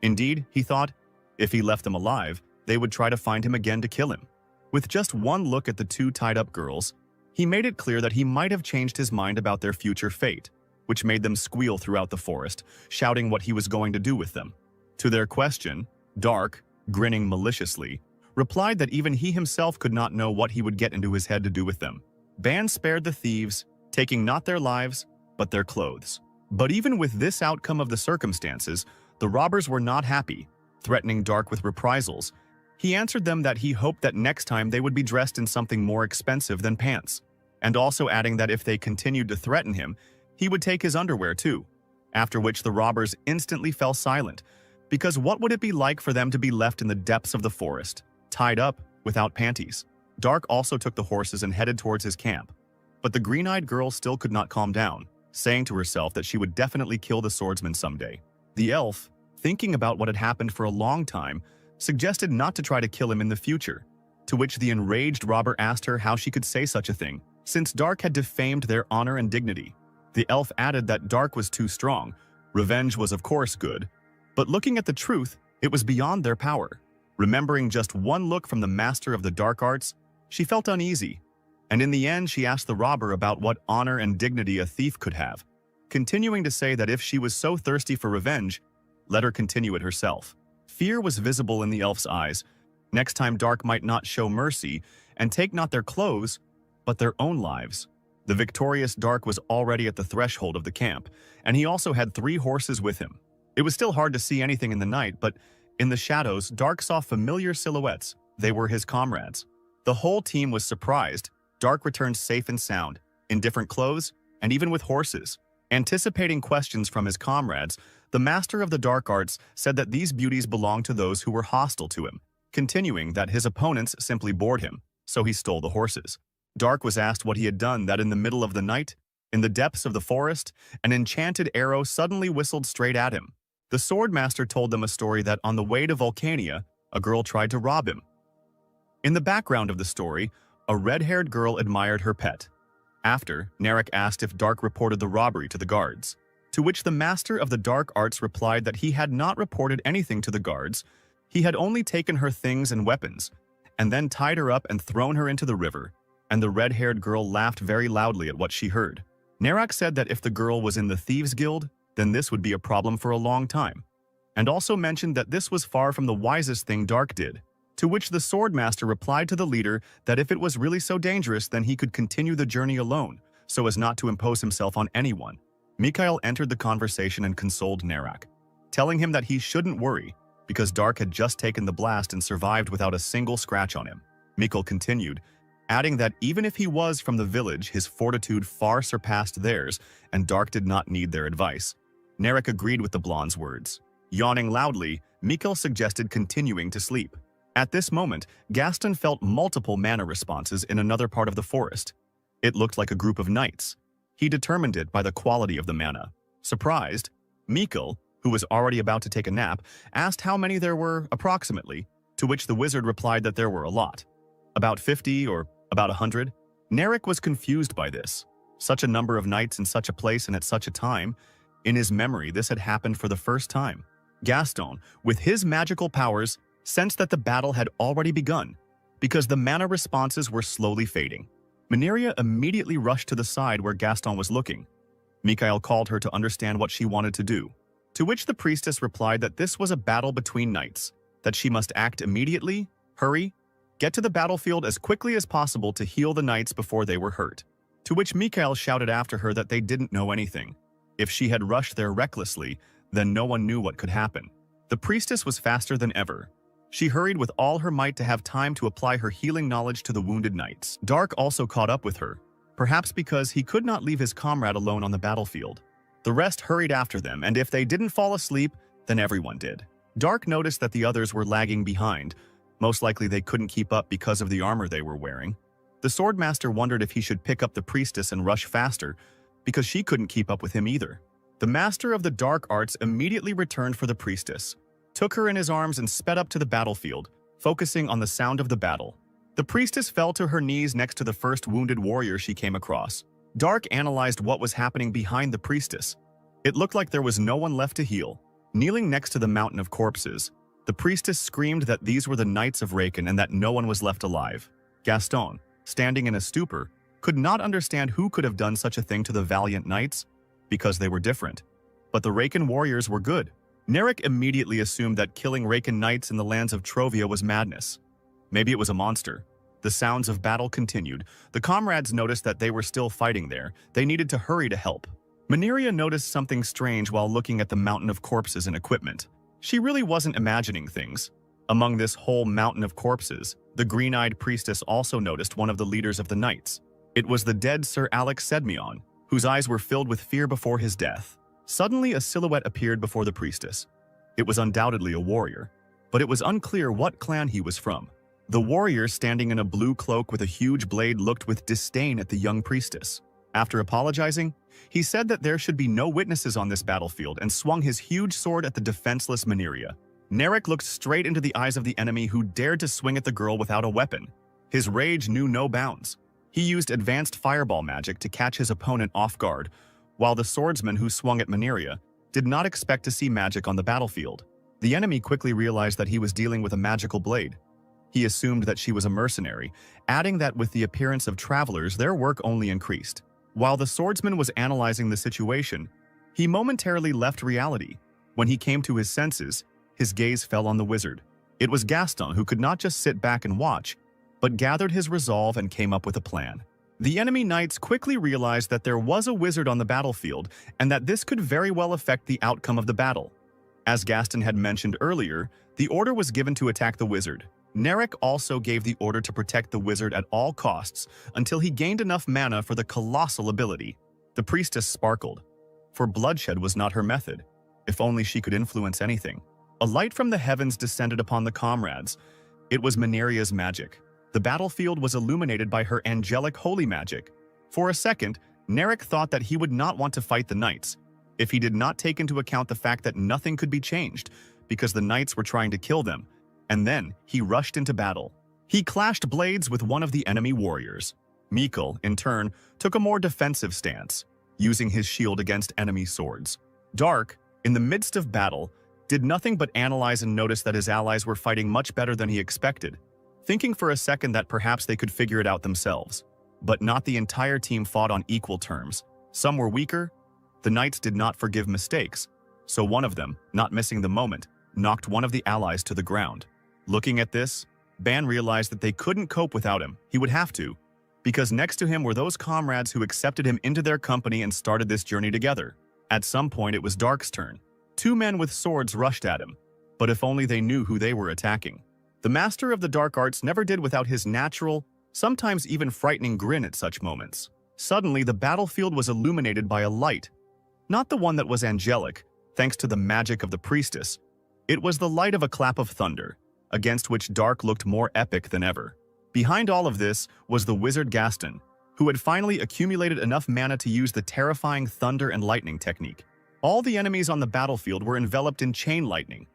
S1: Indeed, he thought, if he left them alive, they would try to find him again to kill him. With just one look at the two tied-up girls, he made it clear that he might have changed his mind about their future fate, which made them squeal throughout the forest, shouting what he was going to do with them. To their question, Dark, grinning maliciously, replied that even he himself could not know what he would get into his head to do with them. Ban spared the thieves, taking not their lives, but their clothes. But even with this outcome of the circumstances, the robbers were not happy, threatening Dark with reprisals. He answered them that he hoped that next time they would be dressed in something more expensive than pants, and also adding that if they continued to threaten him, he would take his underwear too, after which the robbers instantly fell silent, because what would it be like for them to be left in the depths of the forest, tied up, without panties? Dark also took the horses and headed towards his camp, but the green-eyed girl still could not calm down, saying to herself that she would definitely kill the swordsman someday. The elf, thinking about what had happened for a long time, suggested not to try to kill him in the future, to which the enraged robber asked her how she could say such a thing, since Dark had defamed their honor and dignity. The elf added that Dark was too strong. Revenge was of course good, but looking at the truth, it was beyond their power. Remembering just one look from the master of the dark arts, she felt uneasy, and in the end she asked the robber about what honor and dignity a thief could have, continuing to say that if she was so thirsty for revenge, let her continue it herself. Fear was visible in the elf's eyes. Next time Dark might not show mercy and take not their clothes, but their own lives. The victorious Dark was already at the threshold of the camp, and he also had 3 horses with him. It was still hard to see anything in the night, but in the shadows, Dark saw familiar silhouettes. They were his comrades. The whole team was surprised. Dark returned safe and sound, in different clothes, and even with horses. Anticipating questions from his comrades, the master of the dark arts said that these beauties belonged to those who were hostile to him, continuing that his opponents simply bored him, so he stole the horses. Dark was asked what he had done that in the middle of the night, in the depths of the forest, an enchanted arrow suddenly whistled straight at him. The swordmaster told them a story that on the way to Volcania, a girl tried to rob him. In the background of the story, a red-haired girl admired her pet. After, Narek asked if Dark reported the robbery to the guards, to which the master of the dark arts replied that he had not reported anything to the guards, he had only taken her things and weapons, and then tied her up and thrown her into the river, and the red-haired girl laughed very loudly at what she heard. Narek said that if the girl was in the Thieves' Guild, then this would be a problem for a long time, and also mentioned that this was far from the wisest thing Dark did, to which the swordmaster replied to the leader that if it was really so dangerous then he could continue the journey alone, so as not to impose himself on anyone. Mikhail entered the conversation and consoled Narek, telling him that he shouldn't worry, because Dark had just taken the blast and survived without a single scratch on him. Mikhail continued, adding that even if he was from the village, his fortitude far surpassed theirs, and Dark did not need their advice. Narek agreed with the blonde's words. Yawning loudly, Mikhail suggested continuing to sleep. At this moment, Gaston felt multiple mana responses in another part of the forest. It looked like a group of knights. He determined it by the quality of the mana. Surprised, Mikhail, who was already about to take a nap, asked how many there were approximately, to which the wizard replied that there were a lot. About 50 or about 100. Narek was confused by this. Such a number of knights in such a place and at such a time. In his memory, this had happened for the first time. Gaston, with his magical powers, sensed that the battle had already begun, because the mana responses were slowly fading. Mineria immediately rushed to the side where Gaston was looking. Mikhail called her to understand what she wanted to do, to which the priestess replied that this was a battle between knights, that she must act immediately, hurry, get to the battlefield as quickly as possible to heal the knights before they were hurt. To which Mikhail shouted after her that they didn't know anything. If she had rushed there recklessly, then no one knew what could happen. The priestess was faster than ever. She hurried with all her might to have time to apply her healing knowledge to the wounded knights. Dark also caught up with her, perhaps because he could not leave his comrade alone on the battlefield. The rest hurried after them, and if they didn't fall asleep, then everyone did. Dark noticed that the others were lagging behind. Most likely they couldn't keep up because of the armor they were wearing. The swordmaster wondered if he should pick up the priestess and rush faster, because she couldn't keep up with him either. The master of the dark arts immediately returned for the priestess, took her in his arms and sped up to the battlefield, focusing on the sound of the battle. The priestess fell to her knees next to the first wounded warrior she came across. Dark analyzed what was happening behind the priestess. It looked like there was no one left to heal. Kneeling next to the mountain of corpses, the priestess screamed that these were the knights of Raken and that no one was left alive. Gaston, standing in a stupor, could not understand who could have done such a thing to the valiant knights, because they were different. But the Raken warriors were good. Narek immediately assumed that killing Raken knights in the lands of Trovia was madness. Maybe it was a monster. The sounds of battle continued. The comrades noticed that they were still fighting there. They needed to hurry to help. Mineria noticed something strange while looking at the mountain of corpses and equipment. She really wasn't imagining things. Among this whole mountain of corpses, the green-eyed priestess also noticed one of the leaders of the knights. It was the dead Sir Alex Sedmion, whose eyes were filled with fear before his death. Suddenly, a silhouette appeared before the priestess. It was undoubtedly a warrior, but it was unclear what clan he was from. The warrior, standing in a blue cloak with a huge blade, looked with disdain at the young priestess. After apologizing, he said that there should be no witnesses on this battlefield and swung his huge sword at the defenseless Mineria. Narek looked straight into the eyes of the enemy who dared to swing at the girl without a weapon. His rage knew no bounds. He used advanced fireball magic to catch his opponent off guard, while the swordsman who swung at Mineria did not expect to see magic on the battlefield. The enemy quickly realized that he was dealing with a magical blade. He assumed that she was a mercenary, adding that with the appearance of travelers, their work only increased. While the swordsman was analyzing the situation, he momentarily left reality. When he came to his senses, his gaze fell on the wizard. It was Gaston who could not just sit back and watch, but gathered his resolve and came up with a plan. The enemy knights quickly realized that there was a wizard on the battlefield and that this could very well affect the outcome of the battle. As Gaston had mentioned earlier, the order was given to attack the wizard. Narek also gave the order to protect the wizard at all costs until he gained enough mana for the colossal ability. The priestess sparkled, for bloodshed was not her method. If only she could influence anything. A light from the heavens descended upon the comrades. It was Mineria's magic. The battlefield was illuminated by her angelic holy magic. For a second, Narek thought that he would not want to fight the knights. if he did not take into account the fact that nothing could be changed because the knights were trying to kill them, and then he rushed into battle. He clashed blades with one of the enemy warriors. Mikkel, in turn, took a more defensive stance, using his shield against enemy swords. Dark, in the midst of battle, did nothing but analyze and notice that his allies were fighting much better than he expected, thinking for a second that perhaps they could figure it out themselves. But not the entire team fought on equal terms. Some were weaker. The knights did not forgive mistakes, so one of them, not missing the moment, knocked one of the allies to the ground. Looking at this, Ban realized that they couldn't cope without him. He would have to, because next to him were those comrades who accepted him into their company and started this journey together. At some point, it was Dark's turn. Two men with swords rushed at him, but if only they knew who they were attacking. The master of the dark arts never did without his natural, sometimes even frightening grin at such moments. Suddenly, the battlefield was illuminated by a light. Not the one that was angelic, thanks to the magic of the priestess. It was the light of a clap of thunder, against which Dark looked more epic than ever. Behind all of this was the wizard Gaston, who had finally accumulated enough mana to use the terrifying thunder and lightning technique. All the enemies on the battlefield were enveloped in chain lightning.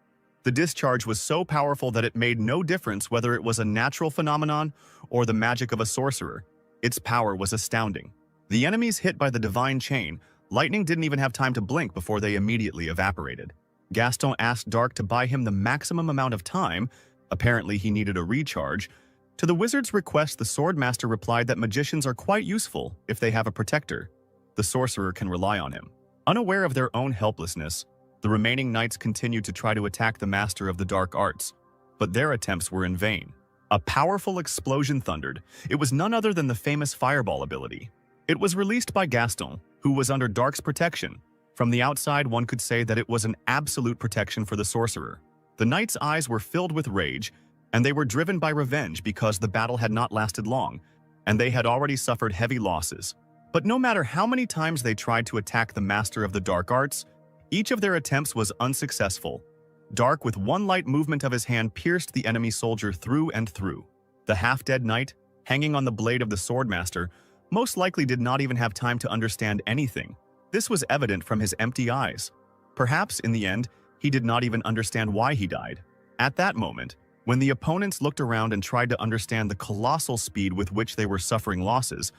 S1: The discharge was so powerful that it made no difference whether it was a natural phenomenon or the magic of a sorcerer. Its power was astounding. The enemies hit by the divine chain, lightning didn't even have time to blink before they immediately evaporated. Gaston asked Dark to buy him the maximum amount of time. Apparently he needed a recharge. To the wizard's request, the swordmaster replied that magicians are quite useful if they have a protector. The sorcerer can rely on him. Unaware of their own helplessness, the remaining knights continued to try to attack the master of the dark arts, but their attempts were in vain. A powerful explosion thundered. It was none other than the famous fireball ability. It was released by Gaston, who was under Dark's protection. From the outside, one could say that it was an absolute protection for the sorcerer. The knights' eyes were filled with rage, and they were driven by revenge because the battle had not lasted long, and they had already suffered heavy losses. But no matter how many times they tried to attack the master of the dark arts, each of their attempts was unsuccessful. Dark, with one light movement of his hand, pierced the enemy soldier through and through. The half-dead knight, hanging on the blade of the swordmaster, most likely did not even have time to understand anything. This was evident from his empty eyes. Perhaps, in the end, he did not even understand why he died. At that moment, when the opponents looked around and tried to understand the colossal speed with which they were suffering losses,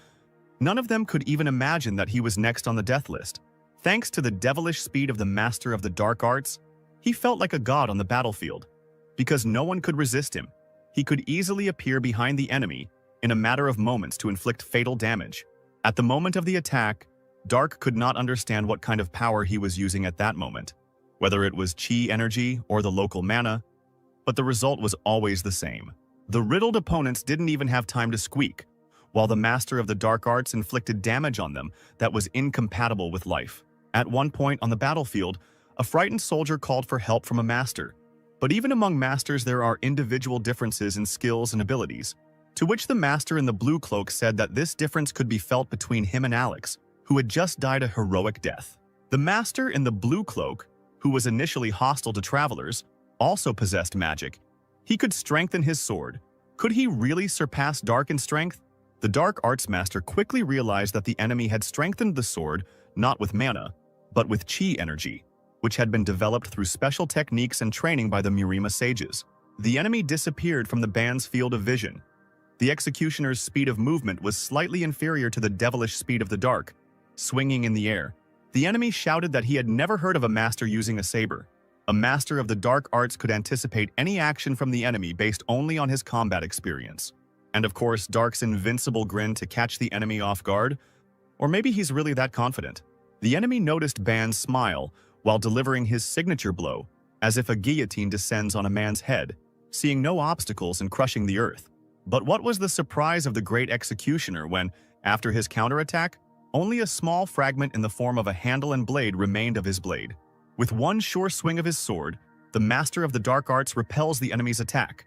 S1: none of them could even imagine that he was next on the death list. Thanks to the devilish speed of the master of the dark arts, he felt like a god on the battlefield. Because no one could resist him, he could easily appear behind the enemy in a matter of moments to inflict fatal damage. At the moment of the attack, Dark could not understand what kind of power he was using at that moment, whether it was chi energy or the local mana, but the result was always the same. The riddled opponents didn't even have time to squeak, while the master of the dark arts inflicted damage on them that was incompatible with life. At one point on the battlefield, a frightened soldier called for help from a master. But even among masters there are individual differences in skills and abilities, to which the master in the blue cloak said that this difference could be felt between him and Alex, who had just died a heroic death. The master in the blue cloak, who was initially hostile to travelers, also possessed magic. He could strengthen his sword. Could he really surpass Dark in strength? The Dark Arts Master quickly realized that the enemy had strengthened the sword not with mana, but with chi energy, which had been developed through special techniques and training by the Murima sages. The enemy disappeared from the band's field of vision. The executioner's speed of movement was slightly inferior to the devilish speed of the dark. Swinging in the air, the enemy shouted that he had never heard of a master using a saber. A master of the dark arts could anticipate any action from the enemy based only on his combat experience. And of course, Dark's invincible grin to catch the enemy off guard. Or maybe he's really that confident. The enemy noticed Ban's smile while delivering his signature blow, as if a guillotine descends on a man's head, seeing no obstacles and crushing the earth. But what was the surprise of the great executioner when, after his counterattack, only a small fragment in the form of a handle and blade remained of his blade. With one sure swing of his sword, the master of the dark arts repels the enemy's attack.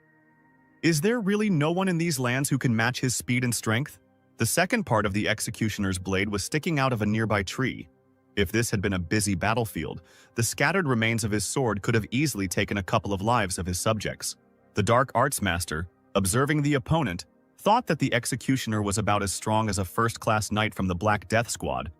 S1: Is there really no one in these lands who can match his speed and strength? The second part of the executioner's blade was sticking out of a nearby tree. If this had been a busy battlefield, the scattered remains of his sword could have easily taken a couple of lives of his subjects. The dark arts master, observing the opponent, thought that the executioner was about as strong as a first-class knight from the Black Death Squad.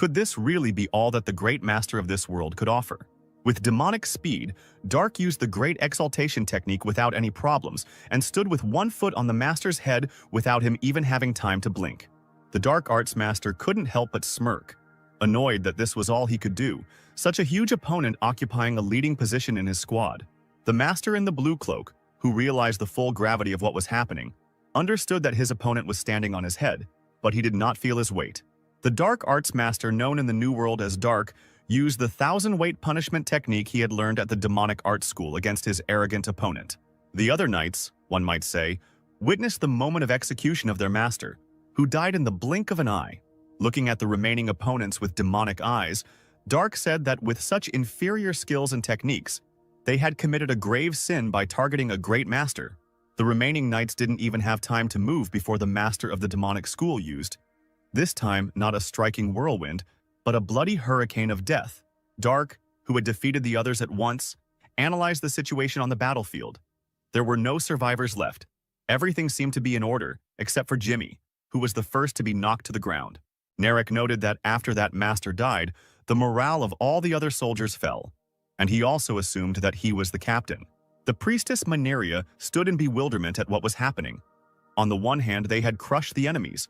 S1: Could this really be all that the great master of this world could offer? With demonic speed, Dark used the Great Exaltation technique without any problems and stood with one foot on the master's head without him even having time to blink. The Dark Arts master couldn't help but smirk, annoyed that this was all he could do, such a huge opponent occupying a leading position in his squad. The master in the blue cloak, who realized the full gravity of what was happening, understood that his opponent was standing on his head, but he did not feel his weight. The Dark Arts master, known in the New World as Dark, used the 1,000-weight punishment technique he had learned at the demonic art school against his arrogant opponent. The other knights, one might say, witnessed the moment of execution of their master, who died in the blink of an eye. Looking at the remaining opponents with demonic eyes, Dark said that with such inferior skills and techniques, they had committed a grave sin by targeting a great master. The remaining knights didn't even have time to move before the master of the demonic school used, this time not a striking whirlwind, but a bloody hurricane of death. Dark, who had defeated the others at once, analyzed the situation on the battlefield. There were no survivors left. Everything seemed to be in order, except for Jimmy, who was the first to be knocked to the ground. Narek noted that after that master died, the morale of all the other soldiers fell, and he also assumed that he was the captain. The priestess Manhwa stood in bewilderment at what was happening. On the one hand, they had crushed the enemies.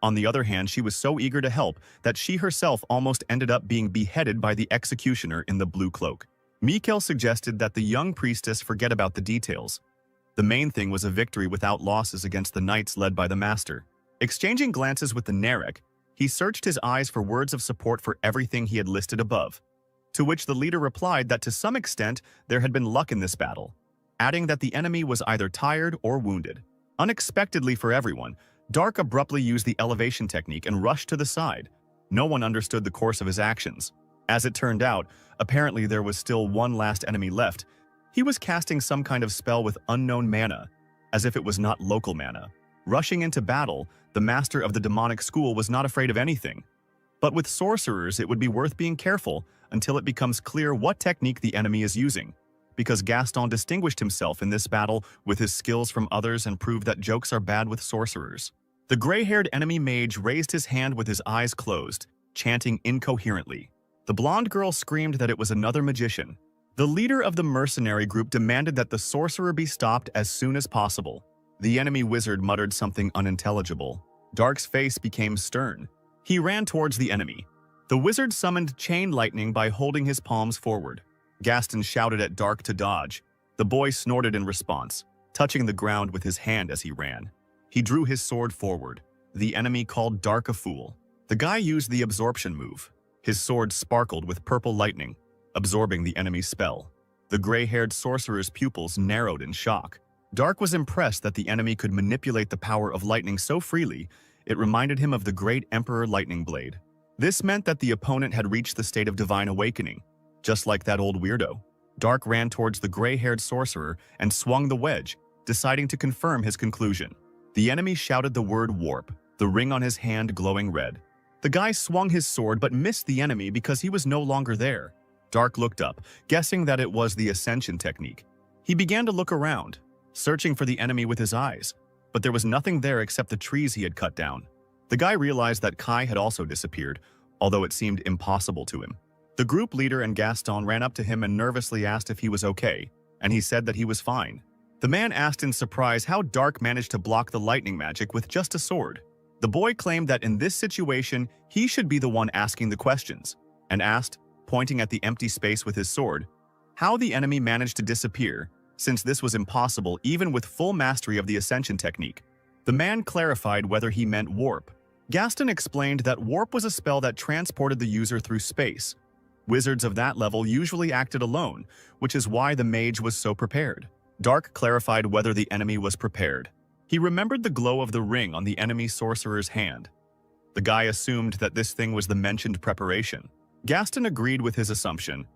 S1: On the other hand, she was so eager to help that she herself almost ended up being beheaded by the executioner in the blue cloak. Mikhail suggested that the young priestess forget about the details. The main thing was a victory without losses against the knights led by the master. Exchanging glances with the Narek, he searched his eyes for words of support for everything he had listed above, to which the leader replied that to some extent there had been luck in this battle, adding that the enemy was either tired or wounded. Unexpectedly for everyone, Dark abruptly used the elevation technique and rushed to the side. No one understood the course of his actions. As it turned out, apparently there was still one last enemy left. He was casting some kind of spell with unknown mana, as if it was not local mana. Rushing into battle, the master of the demonic school was not afraid of anything. But with sorcerers, it would be worth being careful until it becomes clear what technique the enemy is using, because Gaston distinguished himself in this battle with his skills from others and proved that jokes are bad with sorcerers. The gray-haired enemy mage raised his hand with his eyes closed, chanting incoherently. The blonde girl screamed that it was another magician. The leader of the mercenary group demanded that the sorcerer be stopped as soon as possible. The enemy wizard muttered something unintelligible. Dark's face became stern. He ran towards the enemy. The wizard summoned chain lightning by holding his palms forward. Gaston shouted at Dark to dodge. The boy snorted in response, touching the ground with his hand as he ran. He drew his sword forward. The enemy called Dark a fool. The guy used the absorption move. His sword sparkled with purple lightning, absorbing the enemy's spell. The gray-haired sorcerer's pupils narrowed in shock. Dark was impressed that the enemy could manipulate the power of lightning so freely, it reminded him of the great Emperor Lightning Blade. This meant that the opponent had reached the state of divine awakening. Just like that old weirdo, Dark ran towards the gray-haired sorcerer and swung the wedge, deciding to confirm his conclusion. The enemy shouted the word warp, the ring on his hand glowing red. The guy swung his sword but missed the enemy because he was no longer there. Dark looked up, guessing that it was the ascension technique. He began to look around, searching for the enemy with his eyes, but there was nothing there except the trees he had cut down. The guy realized that Kai had also disappeared, although it seemed impossible to him. The group leader and Gaston ran up to him and nervously asked if he was okay, and he said that he was fine. The man asked in surprise how Dark managed to block the lightning magic with just a sword. The boy claimed that in this situation, he should be the one asking the questions, and asked, pointing at the empty space with his sword, how the enemy managed to disappear, since this was impossible even with full mastery of the ascension technique. The man clarified whether he meant warp. Gaston explained that warp was a spell that transported the user through space. Wizards of that level usually acted alone, which is why the mage was so prepared. Dark clarified whether the enemy was prepared. He remembered the glow of the ring on the enemy sorcerer's hand. The guy assumed that this thing was the mentioned preparation. Gaston agreed with his assumption.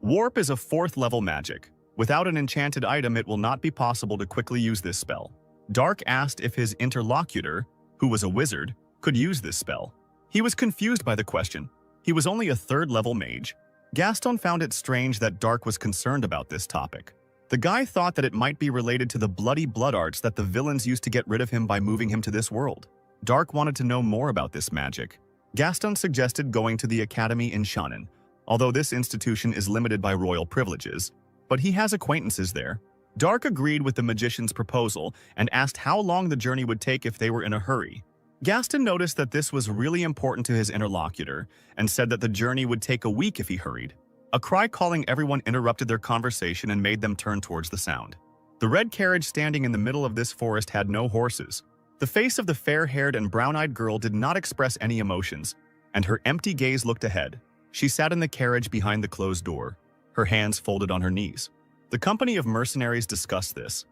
S1: Warp is a 4th-level magic. Without an enchanted item, it will not be possible to quickly use this spell. Dark asked if his interlocutor, who was a wizard, could use this spell. He was confused by the question. He was only a 3rd-level mage. Gaston found it strange that Dark was concerned about this topic. The guy thought that it might be related to the bloody blood arts that the villains used to get rid of him by moving him to this world. Dark wanted to know more about this magic. Gaston suggested going to the academy in Shannon, although this institution is limited by royal privileges, but he has acquaintances there. Dark agreed with the magician's proposal and asked how long the journey would take if they were in a hurry. Gaston noticed that this was really important to his interlocutor and said that the journey would take a week if he hurried. A cry calling everyone interrupted their conversation and made them turn towards the sound. The red carriage standing in the middle of this forest had no horses. The face of the fair-haired and brown-eyed girl did not express any emotions, and her empty gaze looked ahead. She sat in the carriage behind the closed door, her hands folded on her knees. The company of mercenaries discussed this.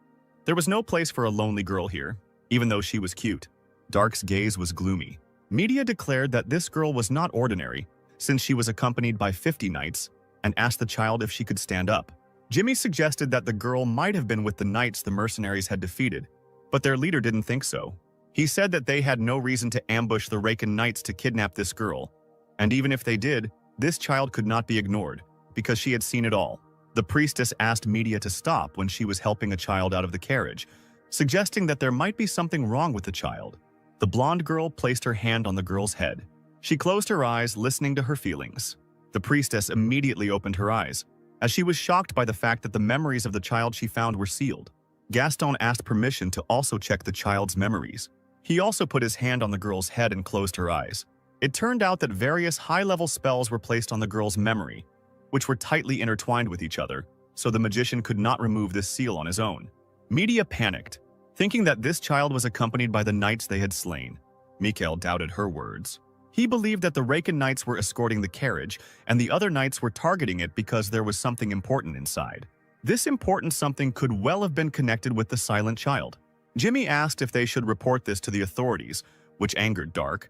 S1: There was no place for a lonely girl here, even though she was cute. Dark's gaze was gloomy. Media declared that this girl was not ordinary, since she was accompanied by 50 knights, and asked the child if she could stand up. Jimmy suggested that the girl might have been with the knights the mercenaries had defeated, but their leader didn't think so. He said that they had no reason to ambush the Rejoining knights to kidnap this girl, and even if they did, this child could not be ignored, because she had seen it all. The priestess asked Media to stop when she was helping a child out of the carriage, suggesting that there might be something wrong with the child. The blonde girl placed her hand on the girl's head. She closed her eyes, listening to her feelings. The priestess immediately opened her eyes, as she was shocked by the fact that the memories of the child she found were sealed. Gaston asked permission to also check the child's memories. He also put his hand on the girl's head and closed her eyes. It turned out that various high-level spells were placed on the girl's memory, which were tightly intertwined with each other, so the magician could not remove this seal on his own. Media panicked, thinking that this child was accompanied by the knights they had slain. Mikhail doubted her words. He believed that the Rejoining knights were escorting the carriage, and the other knights were targeting it because there was something important inside. This important something could well have been connected with the silent child. Jimmy asked if they should report this to the authorities, which angered Dark,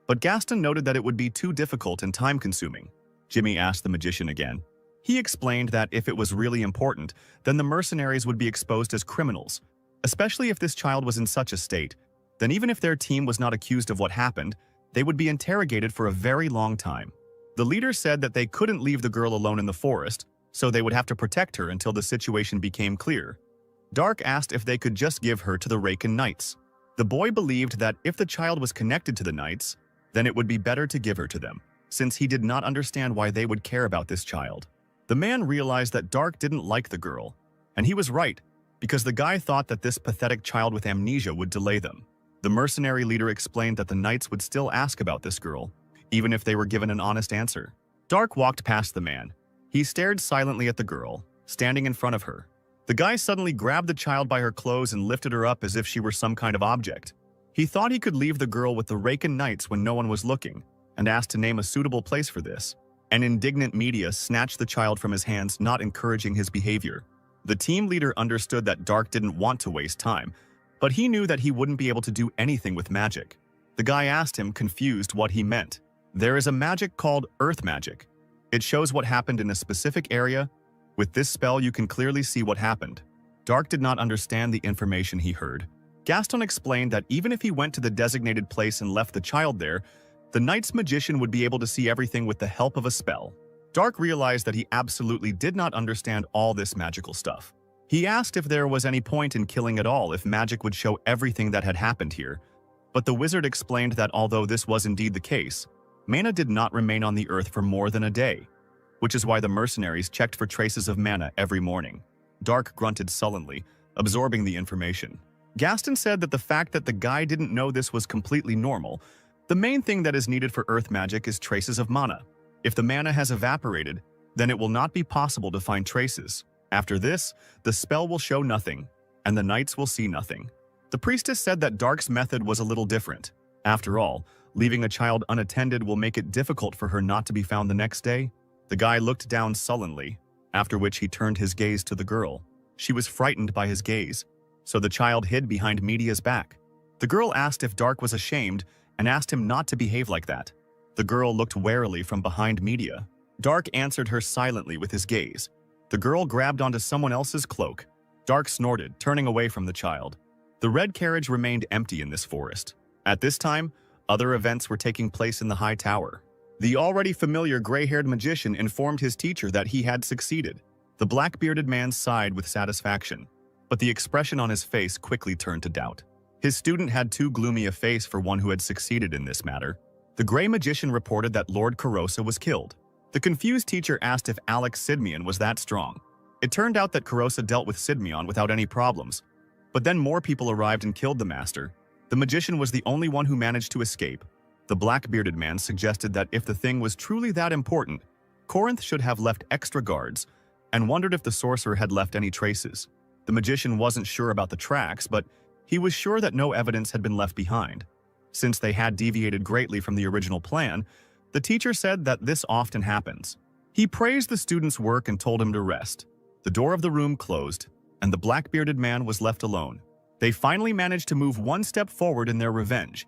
S1: but Gaston noted that it would be too difficult and time-consuming. Jimmy asked the magician again. He explained that if it was really important, then the mercenaries would be exposed as criminals, especially if this child was in such a state. Then even if their team was not accused of what happened, they would be interrogated for a very long time. The leader said that they couldn't leave the girl alone in the forest, so they would have to protect her until the situation became clear. Dark asked if they could just give her to the Rejoining knights. The boy believed that if the child was connected to the knights, then it would be better to give her to them, since he did not understand why they would care about this child. The man realized that Dark didn't like the girl, and he was right, because the guy thought that this pathetic child with amnesia would delay them. The mercenary leader explained that the knights would still ask about this girl, even if they were given an honest answer. Dark walked past the man. He stared silently at the girl, standing in front of her. The guy suddenly grabbed the child by her clothes and lifted her up as if she were some kind of object. He thought he could leave the girl with the Rejoining knights when no one was looking, and asked to name a suitable place for this. An indignant Media snatched the child from his hands, not encouraging his behavior. The team leader understood that Dark didn't want to waste time, but he knew that he wouldn't be able to do anything with magic. The guy asked him, confused, what he meant. There is a magic called Earth Magic. It shows what happened in a specific area. With this spell, you can clearly see what happened. Dark did not understand the information he heard. Gaston explained that even if he went to the designated place and left the child there, the knight's magician would be able to see everything with the help of a spell. Dark realized that he absolutely did not understand all this magical stuff. He asked if there was any point in killing at all if magic would show everything that had happened here, but the wizard explained that although this was indeed the case, mana did not remain on the earth for more than a day, which is why the mercenaries checked for traces of mana every morning. Dark grunted sullenly, absorbing the information. Gaston said that the fact that the guy didn't know this was completely normal. The main thing that is needed for earth magic is traces of mana. If the mana has evaporated, then it will not be possible to find traces. After this, the spell will show nothing, and the knights will see nothing. The priestess said that Dark's method was a little different. After all, leaving a child unattended will make it difficult for her not to be found the next day. The guy looked down sullenly, after which he turned his gaze to the girl. She was frightened by his gaze, so the child hid behind Media's back. The girl asked if Dark was ashamed and asked him not to behave like that. The girl looked warily from behind Media. Dark answered her silently with his gaze. The girl grabbed onto someone else's cloak. Dark snorted, turning away from the child. The red carriage remained empty in this forest. At this time, other events were taking place in the high tower. The already familiar gray-haired magician informed his teacher that he had succeeded. The black-bearded man sighed with satisfaction, but the expression on his face quickly turned to doubt. His student had too gloomy a face for one who had succeeded in this matter. The Grey Magician reported that Lord Karosa was killed. The confused teacher asked if Alex Sidmion was that strong. It turned out that Karosa dealt with Sidmion without any problems. But then more people arrived and killed the master. The magician was the only one who managed to escape. The black-bearded man suggested that if the thing was truly that important, Corinth should have left extra guards, and wondered if the sorcerer had left any traces. The magician wasn't sure about the tracks, but he was sure that no evidence had been left behind. Since they had deviated greatly from the original plan, the teacher said that this often happens. He praised the student's work and told him to rest. The door of the room closed, and the black-bearded man was left alone. They finally managed to move one step forward in their revenge,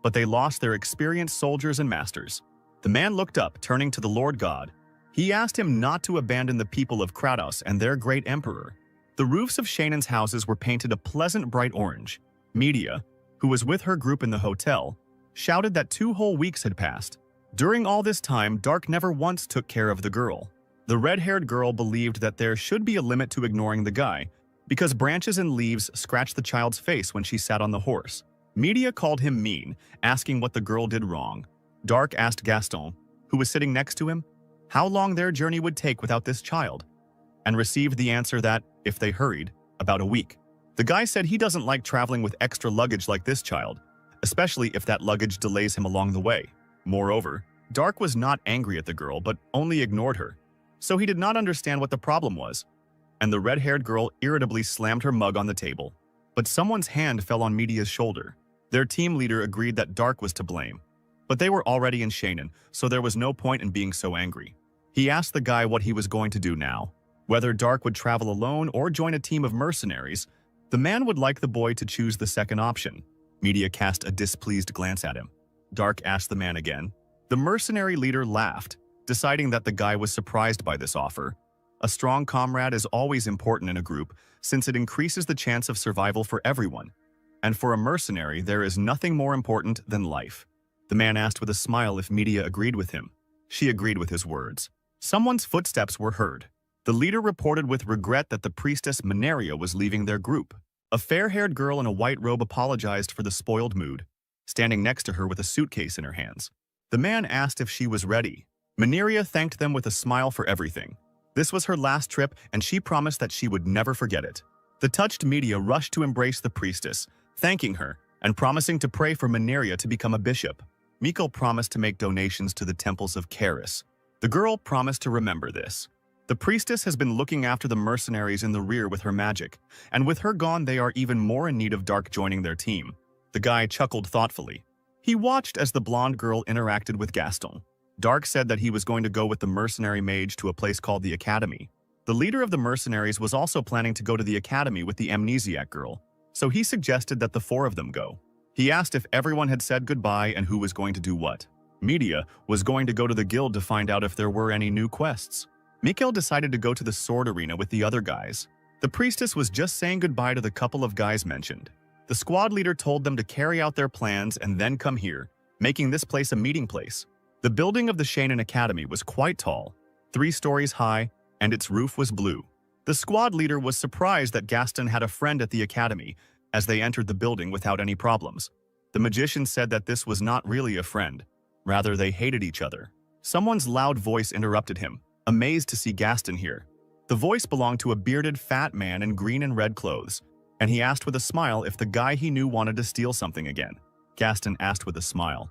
S1: but they lost their experienced soldiers and masters. The man looked up, turning to the Lord God. He asked him not to abandon the people of Kratos and their great emperor. The roofs of Shannon's houses were painted a pleasant bright orange. Media, who was with her group in the hotel, shouted that 2 whole weeks had passed. During all this time, Dark never once took care of the girl. The red-haired girl believed that there should be a limit to ignoring the guy, because branches and leaves scratched the child's face when she sat on the horse. Media called him mean, asking what the girl did wrong. Dark asked Gaston, who was sitting next to him, how long their journey would take without this child, and received the answer that, if they hurried, about a week. The guy said he doesn't like traveling with extra luggage like this child, especially if that luggage delays him along the way. Moreover, Dark was not angry at the girl but only ignored her, so he did not understand what the problem was, and the red-haired girl irritably slammed her mug on the table. But someone's hand fell on Media's shoulder. Their team leader agreed that Dark was to blame, but they were already in Shannon, so there was no point in being so angry. He asked the guy what he was going to do now. Whether Dark would travel alone or join a team of mercenaries, the man would like the boy to choose the second option. Media cast a displeased glance at him. Dark asked the man again. The mercenary leader laughed, deciding that the guy was surprised by this offer. A strong comrade is always important in a group, since it increases the chance of survival for everyone. And for a mercenary, there is nothing more important than life. The man asked with a smile if Media agreed with him. She agreed with his words. Someone's footsteps were heard. The leader reported with regret that the priestess Mineria was leaving their group. A fair-haired girl in a white robe apologized for the spoiled mood, standing next to her with a suitcase in her hands. The man asked if she was ready. Mineria thanked them with a smile for everything. This was her last trip, and she promised that she would never forget it. The touched Media rushed to embrace the priestess, thanking her and promising to pray for Mineria to become a bishop. Mikkel promised to make donations to the temples of Karis. The girl promised to remember this. The priestess has been looking after the mercenaries in the rear with her magic, and with her gone they are even more in need of Dark joining their team. The guy chuckled thoughtfully. He watched as the blonde girl interacted with Gaston. Dark said that he was going to go with the mercenary mage to a place called the Academy. The leader of the mercenaries was also planning to go to the Academy with the amnesiac girl, so he suggested that the 4 of them go. He asked if everyone had said goodbye and who was going to do what. Media was going to go to the guild to find out if there were any new quests. Mikkel decided to go to the sword arena with the other guys. The priestess was just saying goodbye to the couple of guys mentioned. The squad leader told them to carry out their plans and then come here, making this place a meeting place. The building of the Shannon Academy was quite tall, 3 stories high, and its roof was blue. The squad leader was surprised that Gaston had a friend at the academy as they entered the building without any problems. The magician said that this was not really a friend. Rather, they hated each other. Someone's loud voice interrupted him, amazed to see Gaston here. The voice belonged to a bearded, fat man in green and red clothes, and he asked with a smile if the guy he knew wanted to steal something again. Gaston asked with a smile,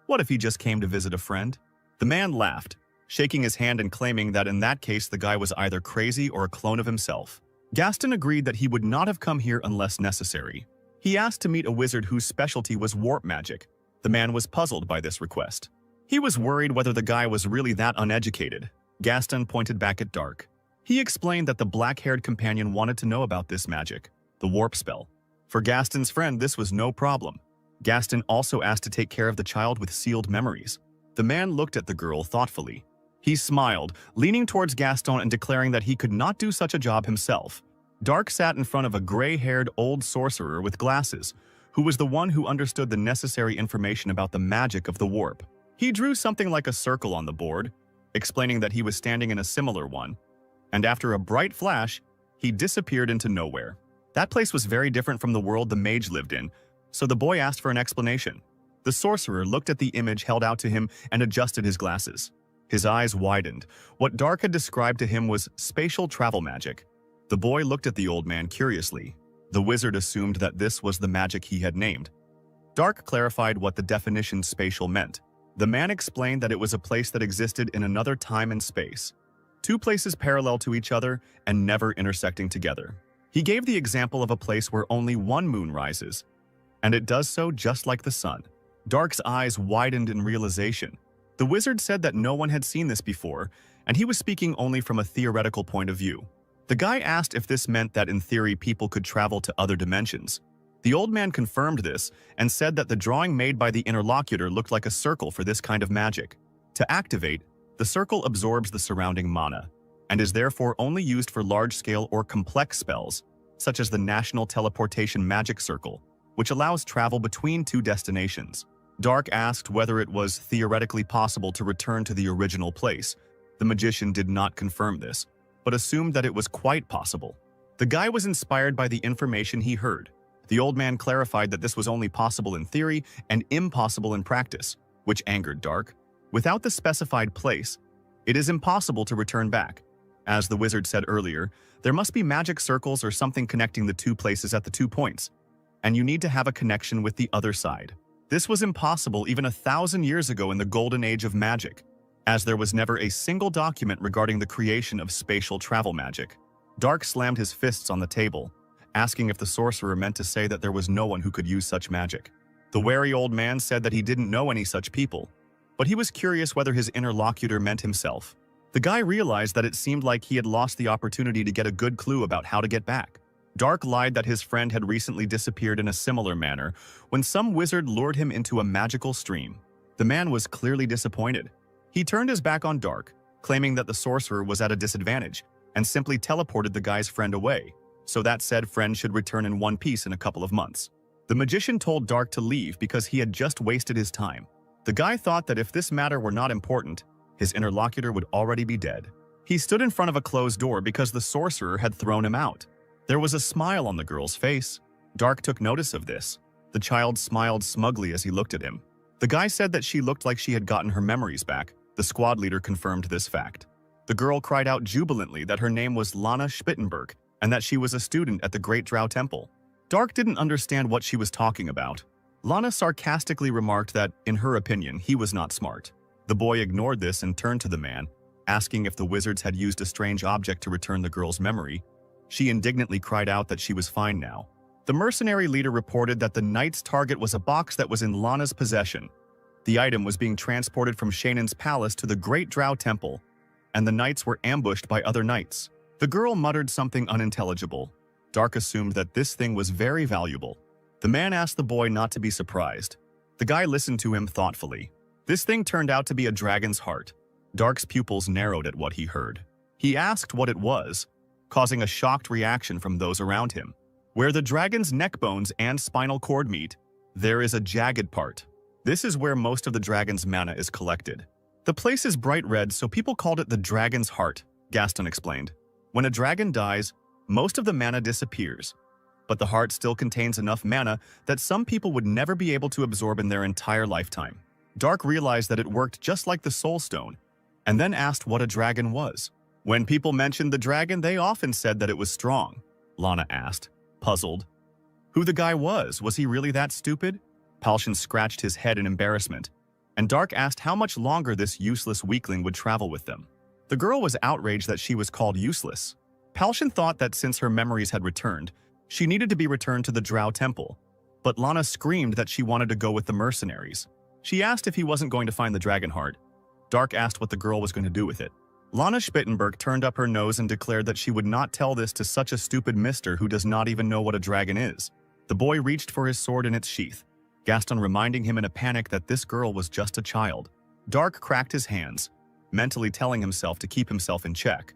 S1: "What if he just came to visit a friend?" The man laughed, shaking his hand and claiming that in that case the guy was either crazy or a clone of himself. Gaston agreed that he would not have come here unless necessary. He asked to meet a wizard whose specialty was warp magic. The man was puzzled by this request. He was worried whether the guy was really that uneducated. Gaston pointed back at Dark. He explained that the black-haired companion wanted to know about this magic, the warp spell. For Gaston's friend, this was no problem. Gaston also asked to take care of the child with sealed memories. The man looked at the girl thoughtfully. He smiled, leaning towards Gaston and declaring that he could not do such a job himself. Dark sat in front of a gray-haired old sorcerer with glasses, who was the one who understood the necessary information about the magic of the warp. He drew something like a circle on the board, explaining that he was standing in a similar one, and after a bright flash, he disappeared into nowhere. That place was very different from the world the mage lived in, so the boy asked for an explanation. The sorcerer looked at the image held out to him and adjusted his glasses. His eyes widened. What Dark had described to him was spatial travel magic. The boy looked at the old man curiously. The wizard assumed that this was the magic he had named. Dark clarified what the definition spatial meant. The man explained that it was a place that existed in another time and space. Two places parallel to each other and never intersecting together. He gave the example of a place where only one moon rises, and it does so just like the sun. Dark's eyes widened in realization. The wizard said that no one had seen this before, and he was speaking only from a theoretical point of view. The guy asked if this meant that in theory people could travel to other dimensions. The old man confirmed this and said that the drawing made by the interlocutor looked like a circle for this kind of magic. To activate, the circle absorbs the surrounding mana, and is therefore only used for large-scale or complex spells, such as the National Teleportation Magic Circle, which allows travel between two destinations. Dark asked whether it was theoretically possible to return to the original place. The magician did not confirm this, but assumed that it was quite possible. The guy was inspired by the information he heard. The old man clarified that this was only possible in theory and impossible in practice, which angered Dark. Without the specified place, it is impossible to return back. As the wizard said earlier, there must be magic circles or something connecting the two places at the 2 points, and you need to have a connection with the other side. This was impossible even 1,000 years ago in the golden age of magic, as there was never a single document regarding the creation of spatial travel magic. Dark slammed his fists on the table, asking if the sorcerer meant to say that there was no one who could use such magic. The wary old man said that he didn't know any such people, but he was curious whether his interlocutor meant himself. The guy realized that it seemed like he had lost the opportunity to get a good clue about how to get back. Dark lied that his friend had recently disappeared in a similar manner when some wizard lured him into a magical stream. The man was clearly disappointed. He turned his back on Dark, claiming that the sorcerer was at a disadvantage, and simply teleported the guy's friend away, so that said friend should return in one piece in a couple of months. The magician told Dark to leave because he had just wasted his time. The guy thought that if this matter were not important, his interlocutor would already be dead. He stood in front of a closed door because the sorcerer had thrown him out. There was a smile on the girl's face. Dark took notice of this. The child smiled smugly as he looked at him. The guy said that she looked like she had gotten her memories back. The squad leader confirmed this fact. The girl cried out jubilantly that her name was Lana Spittenberg and that she was a student at the Great Drow Temple. Dark didn't understand what she was talking about. Lana sarcastically remarked that, in her opinion, he was not smart. The boy ignored this and turned to the man, asking if the wizards had used a strange object to return the girl's memory. She indignantly cried out that she was fine now. The mercenary leader reported that the knight's target was a box that was in Lana's possession. The item was being transported from Shannon's palace to the Great Drow Temple, and the knights were ambushed by other knights. The girl muttered something unintelligible. Dark assumed that this thing was very valuable. The man asked the boy not to be surprised. The guy listened to him thoughtfully. This thing turned out to be a dragon's heart. Dark's pupils narrowed at what he heard. He asked what it was, causing a shocked reaction from those around him. Where the dragon's neck bones and spinal cord meet, there is a jagged part. This is where most of the dragon's mana is collected. The place is bright red, so people called it the dragon's heart, Gaston explained. When a dragon dies, most of the mana disappears, but the heart still contains enough mana that some people would never be able to absorb in their entire lifetime. Dark realized that it worked just like the soul stone, and then asked what a dragon was. When people mentioned the dragon, they often said that it was strong. Lana asked, puzzled. Who the guy was he really that stupid? Palshan scratched his head in embarrassment, and Dark asked how much longer this useless weakling would travel with them. The girl was outraged that she was called useless. Palshan thought that since her memories had returned, she needed to be returned to the Drow Temple, but Lana screamed that she wanted to go with the mercenaries. She asked if he wasn't going to find the dragon heart. Dark asked what the girl was going to do with it. Lana Spittenberg turned up her nose and declared that she would not tell this to such a stupid mister who does not even know what a dragon is. The boy reached for his sword in its sheath, Gaston reminding him in a panic that this girl was just a child. Dark cracked his hands, mentally telling himself to keep himself in check.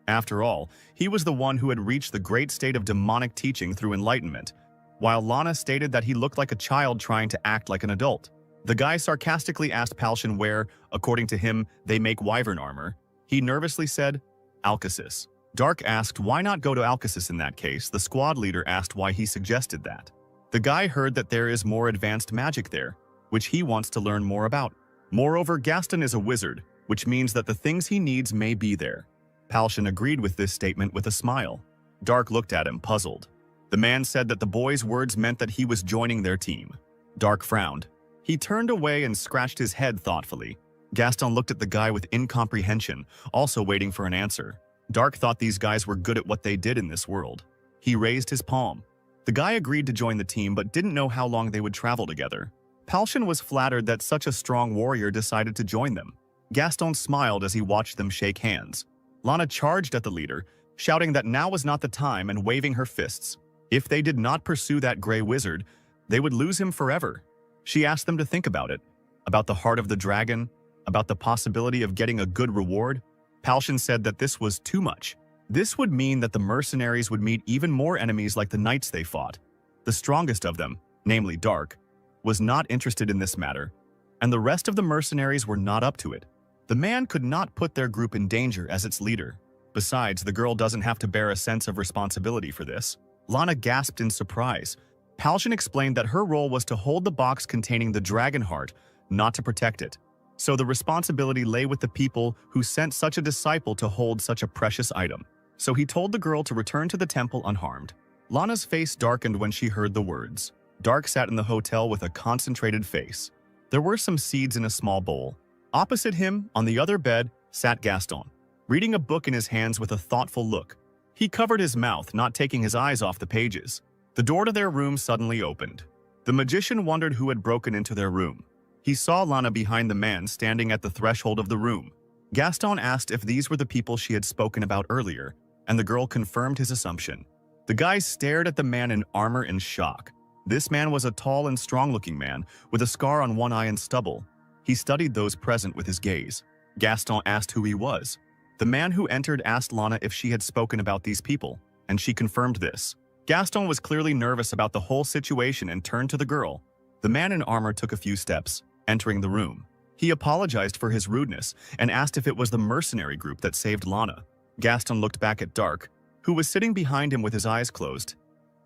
S1: After all, he was the one who had reached the great state of demonic teaching through enlightenment, while Lana stated that he looked like a child trying to act like an adult. The guy sarcastically asked Palshan where, according to him, they make wyvern armor. He nervously said, Alcasis. Dark asked why not go to Alcasis in that case. The squad leader asked why he suggested that. The guy heard that there is more advanced magic there. which he wants to learn more about. Moreover, Gaston is a wizard, which means that the things he needs may be there. Palshan agreed with this statement with a smile. Dark looked at him, puzzled. The man said that the boy's words meant that he was joining their team. Dark frowned. He turned away and scratched his head thoughtfully. Gaston looked at the guy with incomprehension, also waiting for an answer. Dark thought these guys were good at what they did in this world. He raised his palm. The guy agreed to join the team but didn't know how long they would travel together. Palshan was flattered that such a strong warrior decided to join them. Gaston smiled as he watched them shake hands. Lana charged at the leader, shouting that now was not the time and waving her fists. If they did not pursue that gray wizard, they would lose him forever. She asked them to think about it, about the heart of the dragon, about the possibility of getting a good reward. Palshan said that this was too much. This would mean that the mercenaries would meet even more enemies like the knights they fought. The strongest of them, namely Dark, was not interested in this matter, and the rest of the mercenaries were not up to it. The man could not put their group in danger as its leader. Besides, the girl doesn't have to bear a sense of responsibility for this. Lana gasped in surprise. Palshan explained that her role was to hold the box containing the dragon heart, not to protect it. So the responsibility lay with the people who sent such a disciple to hold such a precious item. So he told the girl to return to the temple unharmed. Lana's face darkened when she heard the words. Dark sat in the hotel with a concentrated face. There were some seeds in a small bowl. Opposite him, on the other bed, sat Gaston, reading a book in his hands with a thoughtful look. He covered his mouth, not taking his eyes off the pages. The door to their room suddenly opened. The magician wondered who had broken into their room. He saw Lana behind the man standing at the threshold of the room. Gaston asked if these were the people she had spoken about earlier, and the girl confirmed his assumption. The guys stared at the man in armor in shock. This man was a tall and strong-looking man, with a scar on one eye and stubble. He studied those present with his gaze. Gaston asked who he was. The man who entered asked Lana if she had spoken about these people, and she confirmed this. Gaston was clearly nervous about the whole situation and turned to the girl. The man in armor took a few steps, entering the room. He apologized for his rudeness and asked if it was the mercenary group that saved Lana. Gaston looked back at Dark, who was sitting behind him with his eyes closed,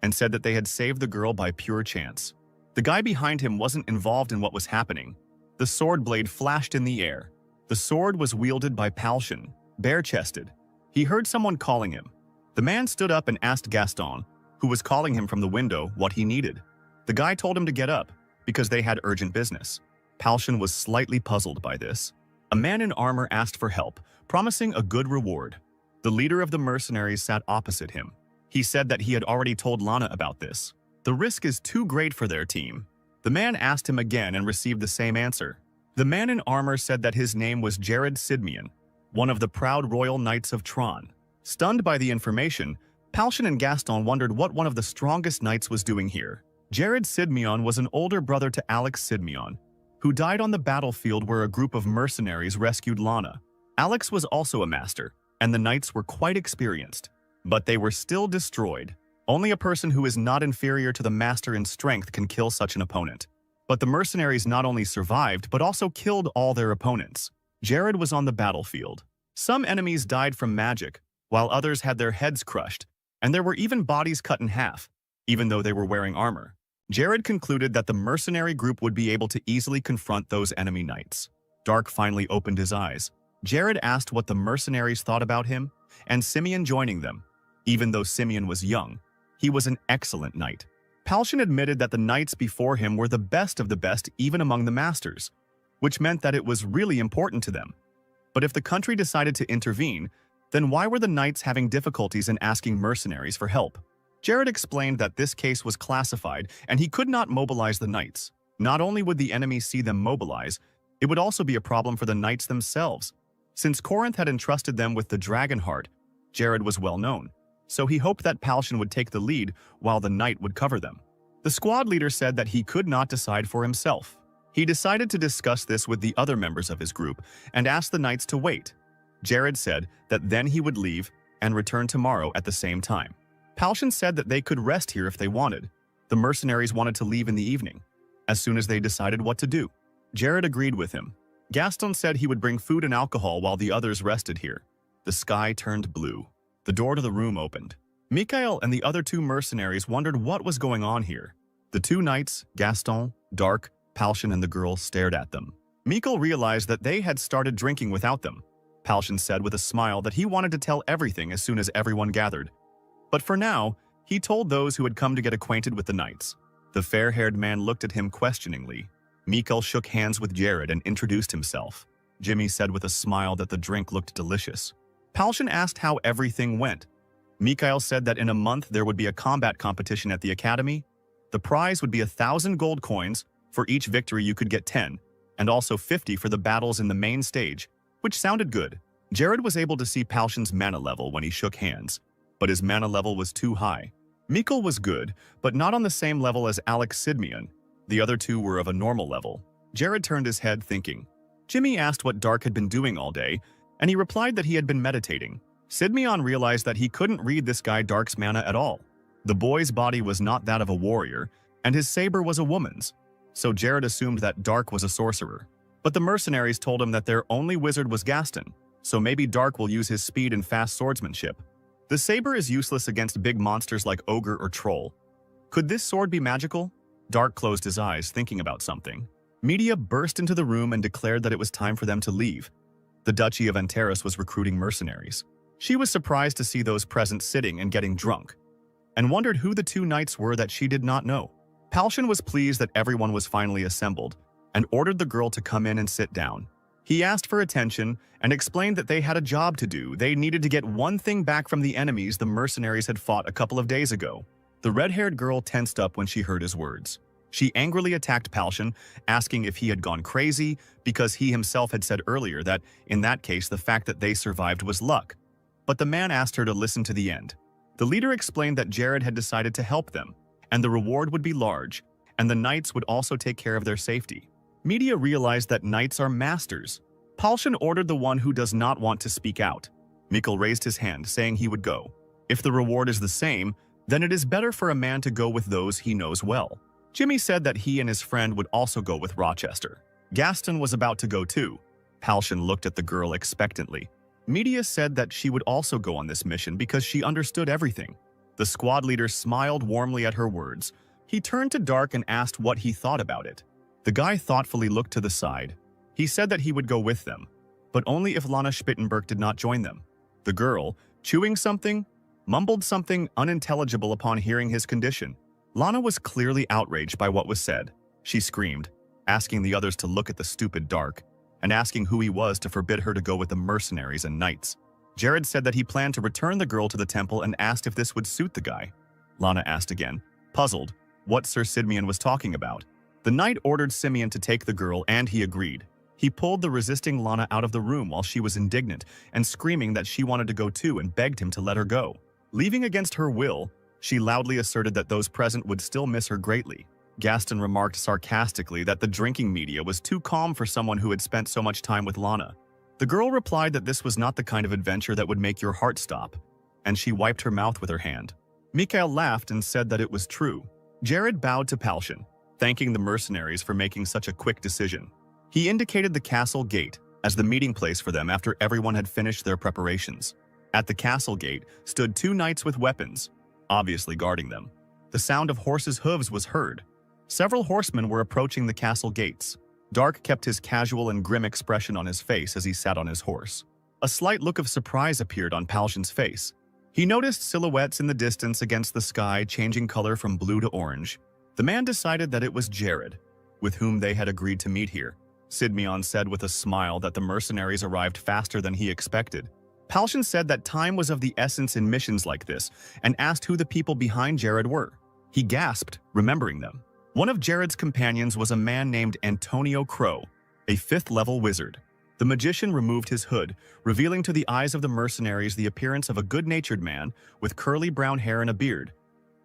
S1: and said that they had saved the girl by pure chance. The guy behind him wasn't involved in what was happening. The sword blade flashed in the air. The sword was wielded by Palshan, bare-chested. He heard someone calling him. The man stood up and asked Gaston, who was calling him from the window, what he needed. The guy told him to get up, because they had urgent business. Palshan was slightly puzzled by this. A man in armor asked for help, promising a good reward. The leader of the mercenaries sat opposite him. He said that he had already told Lana about this. The risk is too great for their team. The man asked him again and received the same answer. The man in armor said that his name was Jared Sidmian, one of the proud royal knights of Tron. Stunned by the information, Palshan and Gaston wondered what one of the strongest knights was doing here. Jared Sidmian was an older brother to Alex Sidmian, who died on the battlefield where a group of mercenaries rescued Lana. Alex was also a master, and the knights were quite experienced. But they were still destroyed. Only a person who is not inferior to the master in strength can kill such an opponent. But the mercenaries not only survived, but also killed all their opponents. Jared was on the battlefield. Some enemies died from magic, while others had their heads crushed, and there were even bodies cut in half, even though they were wearing armor. Jared concluded that the mercenary group would be able to easily confront those enemy knights. Dark finally opened his eyes. Jared asked what the mercenaries thought about him, and Simeon joining them. Even though Simeon was young, he was an excellent knight. Palshan admitted that the knights before him were the best of the best even among the masters, which meant that it was really important to them. But if the country decided to intervene, then why were the knights having difficulties in asking mercenaries for help? Jared explained that this case was classified and he could not mobilize the knights. Not only would the enemy see them mobilize, it would also be a problem for the knights themselves. Since Corinth had entrusted them with the dragon heart, Jared was well known. So he hoped that Palshan would take the lead while the knight would cover them. The squad leader said that he could not decide for himself. He decided to discuss this with the other members of his group and asked the knights to wait. Jared said that then he would leave and return tomorrow at the same time. Palshan said that they could rest here if they wanted. The mercenaries wanted to leave in the evening, as soon as they decided what to do. Jared agreed with him. Gaston said he would bring food and alcohol while the others rested here. The sky turned blue. The door to the room opened. Mikhail and the other two mercenaries wondered what was going on here. The two knights, Gaston, Dark, Palshan and the girl stared at them. Mikkel realized that they had started drinking without them. Palshan said with a smile that he wanted to tell everything as soon as everyone gathered. But for now, he told those who had come to get acquainted with the knights. The fair-haired man looked at him questioningly. Mikkel shook hands with Jared and introduced himself. Jimmy said with a smile that the drink looked delicious. Palshan asked how everything went. Mikhail said that in a month there would be a combat competition at the academy. The prize would be 1,000 gold coins. For each victory you could get 10, and also 50 for the battles in the main stage, which sounded good. Jared was able to see Palshan's mana level when he shook hands, but his mana level was too high. Mikkel was good, but not on the same level as Alex Sidmian. The other two were of a normal level. Jared turned his head thinking. Jimmy asked what Dark had been doing all day, and he replied that he had been meditating. Sidmian realized that he couldn't read this guy Dark's mana at all. The boy's body was not that of a warrior, and his saber was a woman's. So Jared assumed that Dark was a sorcerer. But the mercenaries told him that their only wizard was Gaston, so maybe Dark will use his speed and fast swordsmanship. The saber is useless against big monsters like ogre or troll. Could this sword be magical? Dark closed his eyes, thinking about something. Media burst into the room and declared that it was time for them to leave. The Duchy of Antares was recruiting mercenaries. She was surprised to see those present sitting and getting drunk, and wondered who the two knights were that she did not know. Palshan was pleased that everyone was finally assembled, and ordered the girl to come in and sit down. He asked for attention and explained that they had a job to do. They needed to get one thing back from the enemies the mercenaries had fought a couple of days ago. The red-haired girl tensed up when she heard his words. She angrily attacked Palshan, asking if he had gone crazy because he himself had said earlier that, in that case, the fact that they survived was luck. But the man asked her to listen to the end. The leader explained that Jared had decided to help them, and the reward would be large, and the knights would also take care of their safety. Media realized that knights are masters. Palshan ordered the one who does not want to speak out. Mikkel raised his hand, saying he would go. If the reward is the same, then it is better for a man to go with those he knows well. Jimmy said that he and his friend would also go with Rochester. Gaston was about to go too. Palshan looked at the girl expectantly. Media said that she would also go on this mission because she understood everything. The squad leader smiled warmly at her words. He turned to Dark and asked what he thought about it. The guy thoughtfully looked to the side. He said that he would go with them, but only if Lana Spittenberg did not join them. The girl, chewing something, mumbled something unintelligible upon hearing his condition. Lana was clearly outraged by what was said. She screamed, asking the others to look at the stupid Dark, and asking who he was to forbid her to go with the mercenaries and knights. Jared said that he planned to return the girl to the temple and asked if this would suit the guy. Lana asked again, puzzled, what Sir Sidmian was talking about. The knight ordered Simeon to take the girl, and he agreed. He pulled the resisting Lana out of the room while she was indignant and screaming that she wanted to go too and begged him to let her go. Leaving against her will, she loudly asserted that those present would still miss her greatly. Gaston remarked sarcastically that the drinking media was too calm for someone who had spent so much time with Lana. The girl replied that this was not the kind of adventure that would make your heart stop, and she wiped her mouth with her hand. Mikhail laughed and said that it was true. Jared bowed to Palshan, thanking the mercenaries for making such a quick decision. He indicated the castle gate as the meeting place for them after everyone had finished their preparations. At the castle gate stood two knights with weapons, obviously guarding them. The sound of horses' hooves was heard. Several horsemen were approaching the castle gates. Dark kept his casual and grim expression on his face as he sat on his horse. A slight look of surprise appeared on Palshan's face. He noticed silhouettes in the distance against the sky changing color from blue to orange. The man decided that it was Jared, with whom they had agreed to meet here. Sidmian said with a smile that the mercenaries arrived faster than he expected. Palshan said that time was of the essence in missions like this and asked who the people behind Jared were. He gasped, remembering them. One of Jared's companions was a man named Antonio Crow, a 5th-level wizard. The magician removed his hood, revealing to the eyes of the mercenaries the appearance of a good-natured man with curly brown hair and a beard.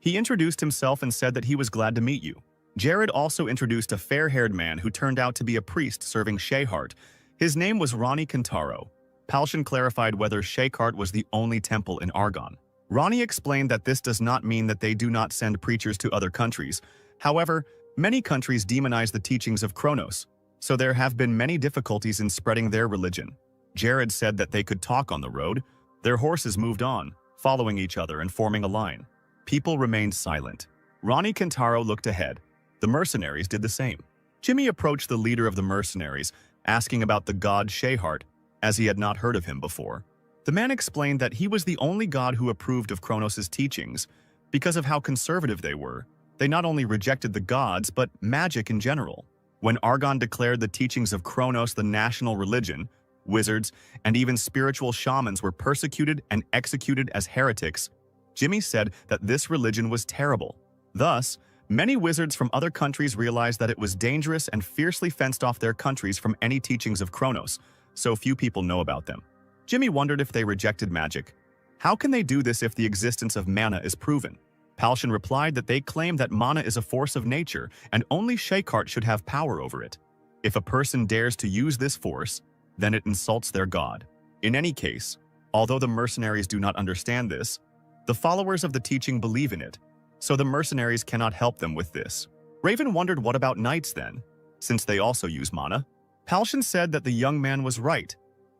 S1: He introduced himself and said that he was glad to meet you. Jared also introduced a fair-haired man who turned out to be a priest serving Shayhart. His name was Ronnie Kintaro. Palshan clarified whether Shayhart was the only temple in Argon. Ronnie explained that this does not mean that they do not send preachers to other countries. However, many countries demonize the teachings of Kronos, so there have been many difficulties in spreading their religion. Jared said that they could talk on the road. Their horses moved on, following each other and forming a line. People remained silent. Ronnie Kintaro looked ahead. The mercenaries did the same. Jimmy approached the leader of the mercenaries, asking about the god Shayhart, as he had not heard of him before. The man explained that he was the only god who approved of Kronos' teachings. Because of how conservative they were, they not only rejected the gods, but magic in general. When Argon declared the teachings of Kronos the national religion, wizards, and even spiritual shamans were persecuted and executed as heretics, Jimmy said that this religion was terrible. Thus, many wizards from other countries realized that it was dangerous and fiercely fenced off their countries from any teachings of Kronos, so few people know about them. Jimmy wondered if they rejected magic. How can they do this if the existence of mana is proven? Palshan replied that they claim that mana is a force of nature and only Shayhart should have power over it. If a person dares to use this force, then it insults their god. In any case, although the mercenaries do not understand this, the followers of the teaching believe in it, so the mercenaries cannot help them with this. Raven wondered what about knights then, since they also use mana? Palshan said that the young man was right,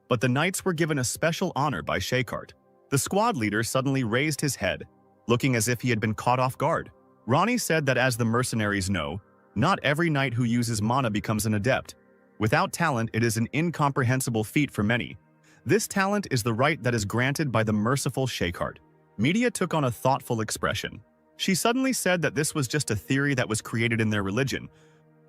S1: but the knights were given a special honor by Shayhart. The squad leader suddenly raised his head, looking as if he had been caught off guard. Ronnie said that as the mercenaries know, not every knight who uses mana becomes an adept. Without talent, it is an incomprehensible feat for many. This talent is the right that is granted by the merciful Shayhart. Media took on a thoughtful expression. She suddenly said that this was just a theory that was created in their religion.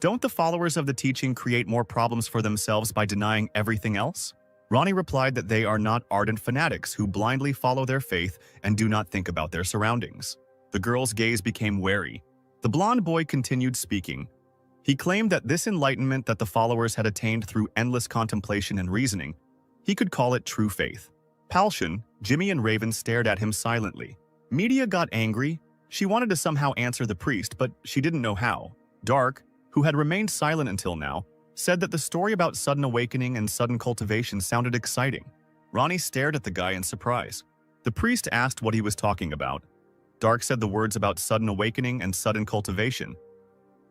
S1: Don't the followers of the teaching create more problems for themselves by denying everything else? Ronnie replied that they are not ardent fanatics who blindly follow their faith and do not think about their surroundings. The girl's gaze became wary. The blonde boy continued speaking. He claimed that this enlightenment that the followers had attained through endless contemplation and reasoning, he could call it true faith. Palshan, Jimmy and Raven stared at him silently. Media got angry. She wanted to somehow answer the priest, but she didn't know how. Dark, who had remained silent until now, said that the story about sudden awakening and sudden cultivation sounded exciting. Ronnie stared at the guy in surprise. The priest asked what he was talking about. Dark said the words about sudden awakening and sudden cultivation.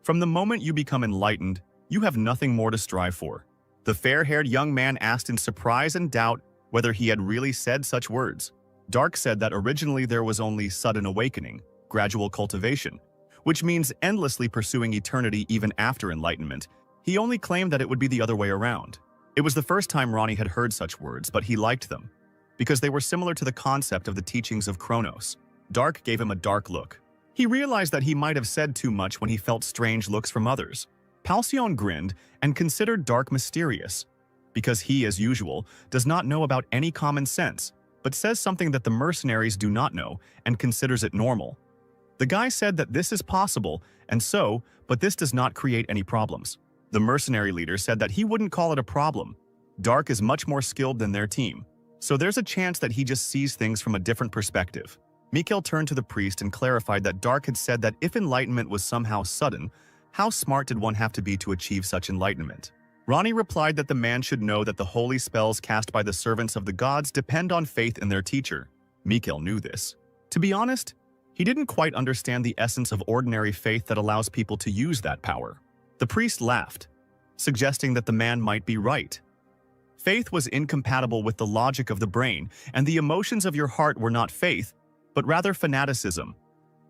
S1: From the moment you become enlightened, you have nothing more to strive for. The fair-haired young man asked in surprise and doubt whether he had really said such words. Dark said that originally there was only sudden awakening, gradual cultivation, which means endlessly pursuing eternity even after enlightenment. He only claimed that it would be the other way around. It was the first time Ronnie had heard such words, but he liked them, because they were similar to the concept of the teachings of Kronos. Dark gave him a dark look. He realized that he might have said too much when he felt strange looks from others. Palshan grinned and considered Dark mysterious, because he, as usual, does not know about any common sense, but says something that the mercenaries do not know and considers it normal. The guy said that this is possible, but this does not create any problems. The mercenary leader said that he wouldn't call it a problem. Dark is much more skilled than their team, so there's a chance that he just sees things from a different perspective. Mikhail turned to the priest and clarified that Dark had said that if enlightenment was somehow sudden, how smart did one have to be to achieve such enlightenment? Ronnie replied that the man should know that the holy spells cast by the servants of the gods depend on faith in their teacher. Mikhail knew this. To be honest, he didn't quite understand the essence of ordinary faith that allows people to use that power. The priest laughed, suggesting that the man might be right. Faith was incompatible with the logic of the brain, and the emotions of your heart were not faith, but rather fanaticism.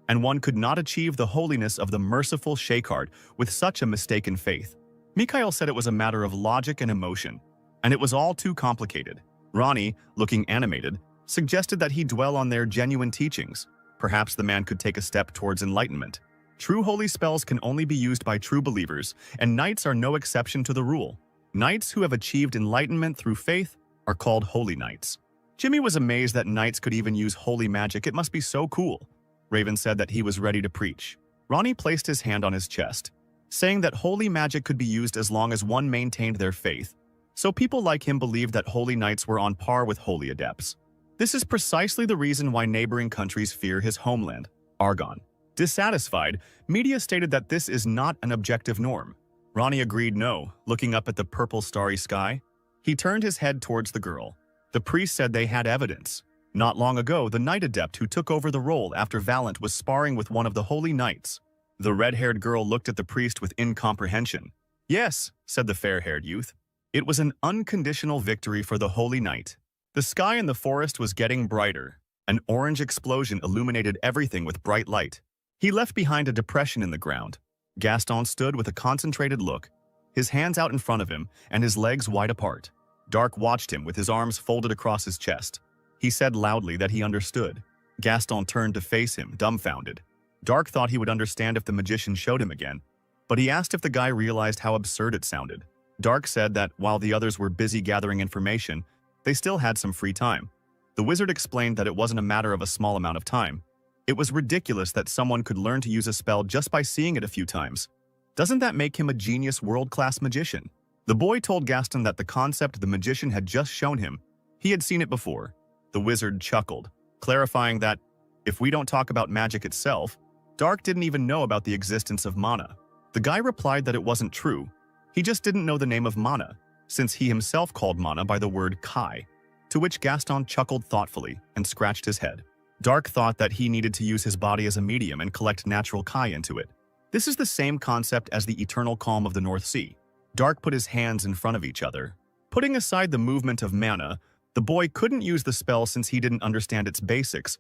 S1: And one could not achieve the holiness of the merciful Shayhart with such a mistaken faith. Mikhail said it was a matter of logic and emotion, and it was all too complicated. Ronnie, looking animated, suggested that he dwell on their genuine teachings. Perhaps the man could take a step towards enlightenment. True holy spells can only be used by true believers, and knights are no exception to the rule. Knights who have achieved enlightenment through faith are called holy knights. Jimmy was amazed that knights could even use holy magic. It must be so cool. Raven said that he was ready to preach. Ronnie placed his hand on his chest, saying that holy magic could be used as long as one maintained their faith. So people like him believed that holy knights were on par with holy adepts. This is precisely the reason why neighboring countries fear his homeland, Argon. Dissatisfied, media stated that this is not an objective norm. Ronnie agreed no, looking up at the purple starry sky. He turned his head towards the girl. The priest said they had evidence. Not long ago, the knight adept who took over the role after Valent was sparring with one of the holy knights. The red-haired girl looked at the priest with incomprehension. Yes, said the fair-haired youth. It was an unconditional victory for the holy knight. The sky in the forest was getting brighter. An orange explosion illuminated everything with bright light. He left behind a depression in the ground. Gaston stood with a concentrated look, his hands out in front of him and his legs wide apart. Dark watched him with his arms folded across his chest. He said loudly that he understood. Gaston turned to face him, dumbfounded. Dark thought he would understand if the magician showed him again, but he asked if the guy realized how absurd it sounded. Dark said that while the others were busy gathering information, they still had some free time. The wizard explained that it wasn't a matter of a small amount of time. It was ridiculous that someone could learn to use a spell just by seeing it a few times. Doesn't that make him a genius world-class magician? The boy told Gaston that the concept the magician had just shown him, he had seen it before. The wizard chuckled, clarifying that, if we don't talk about magic itself, Dark didn't even know about the existence of mana. The guy replied that it wasn't true. He just didn't know the name of mana, since he himself called mana by the word kai, to which Gaston chuckled thoughtfully and scratched his head. Dark thought that he needed to use his body as a medium and collect natural kai into it. This is the same concept as the eternal calm of the North Sea. Dark put his hands in front of each other. Putting aside the movement of mana, the boy couldn't use the spell since he didn't understand its basics.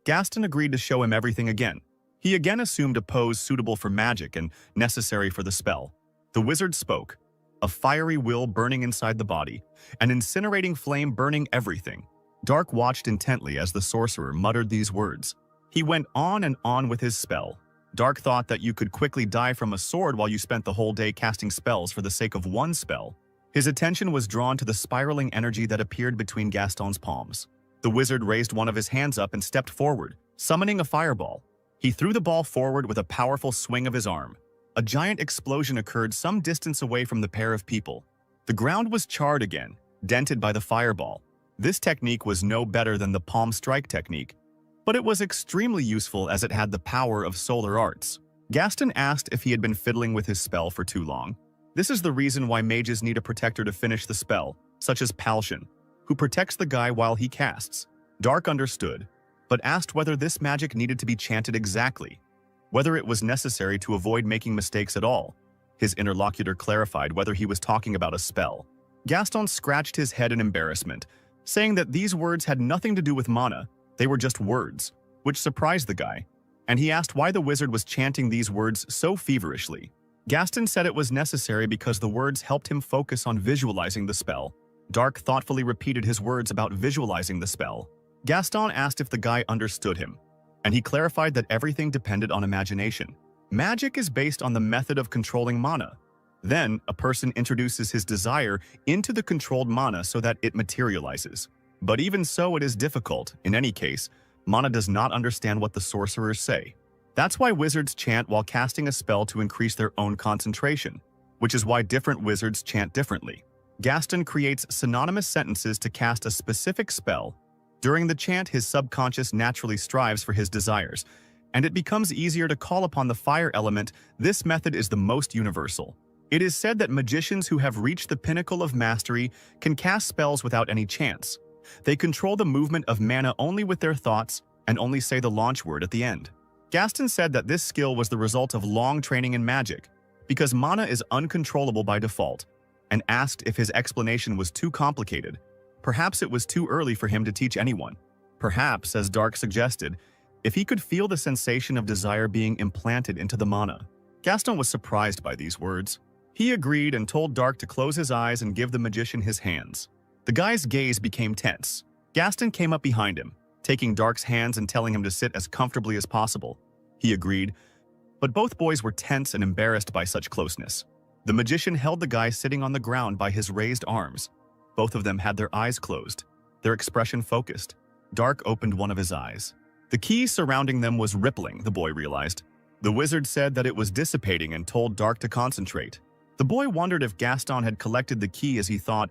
S1: Gaston agreed to show him everything again. He again assumed a pose suitable for magic and necessary for the spell. The wizard spoke, a fiery will burning inside the body, an incinerating flame burning everything. Dark watched intently as the sorcerer muttered these words. He went on and on with his spell. Dark thought that you could quickly die from a sword while you spent the whole day casting spells for the sake of one spell. His attention was drawn to the spiraling energy that appeared between Gaston's palms. The wizard raised one of his hands up and stepped forward, summoning a fireball. He threw the ball forward with a powerful swing of his arm. A giant explosion occurred some distance away from the pair of people. The ground was charred again, dented by the fireball. This technique was no better than the palm strike technique, but it was extremely useful as it had the power of solar arts. Gaston asked if he had been fiddling with his spell for too long. This is the reason why mages need a protector to finish the spell, such as Palshan, who protects the guy while he casts. Dark understood, but asked whether this magic needed to be chanted exactly, whether it was necessary to avoid making mistakes at all. His interlocutor clarified whether he was talking about a spell. Gaston scratched his head in embarrassment, saying that these words had nothing to do with mana, they were just words, which surprised the guy, and he asked why the wizard was chanting these words so feverishly. Gaston said it was necessary because the words helped him focus on visualizing the spell. Dark thoughtfully repeated his words about visualizing the spell. Gaston asked if the guy understood him, and he clarified that everything depended on imagination. Magic is based on the method of controlling mana. Then, a person introduces his desire into the controlled mana so that it materializes. But even so, it is difficult. In any case, mana does not understand what the sorcerers say. That's why wizards chant while casting a spell to increase their own concentration, which is why different wizards chant differently. Gaston creates synonymous sentences to cast a specific spell. During the chant, his subconscious naturally strives for his desires, and it becomes easier to call upon the fire element. This method is the most universal. It is said that magicians who have reached the pinnacle of mastery can cast spells without any chance. They control the movement of mana only with their thoughts and only say the launch word at the end. Gaston said that this skill was the result of long training in magic, because mana is uncontrollable by default, and asked if his explanation was too complicated. Perhaps it was too early for him to teach anyone. Perhaps, as Dark suggested, if he could feel the sensation of desire being implanted into the mana. Gaston was surprised by these words. He agreed and told Dark to close his eyes and give the magician his hands. The guy's gaze became tense. Gaston came up behind him, taking Dark's hands and telling him to sit as comfortably as possible. He agreed, but both boys were tense and embarrassed by such closeness. The magician held the guy sitting on the ground by his raised arms. Both of them had their eyes closed, their expression focused. Dark opened one of his eyes. The key surrounding them was rippling, the boy realized. The wizard said that it was dissipating and told Dark to concentrate. The boy wondered if Gaston had collected the key as he thought.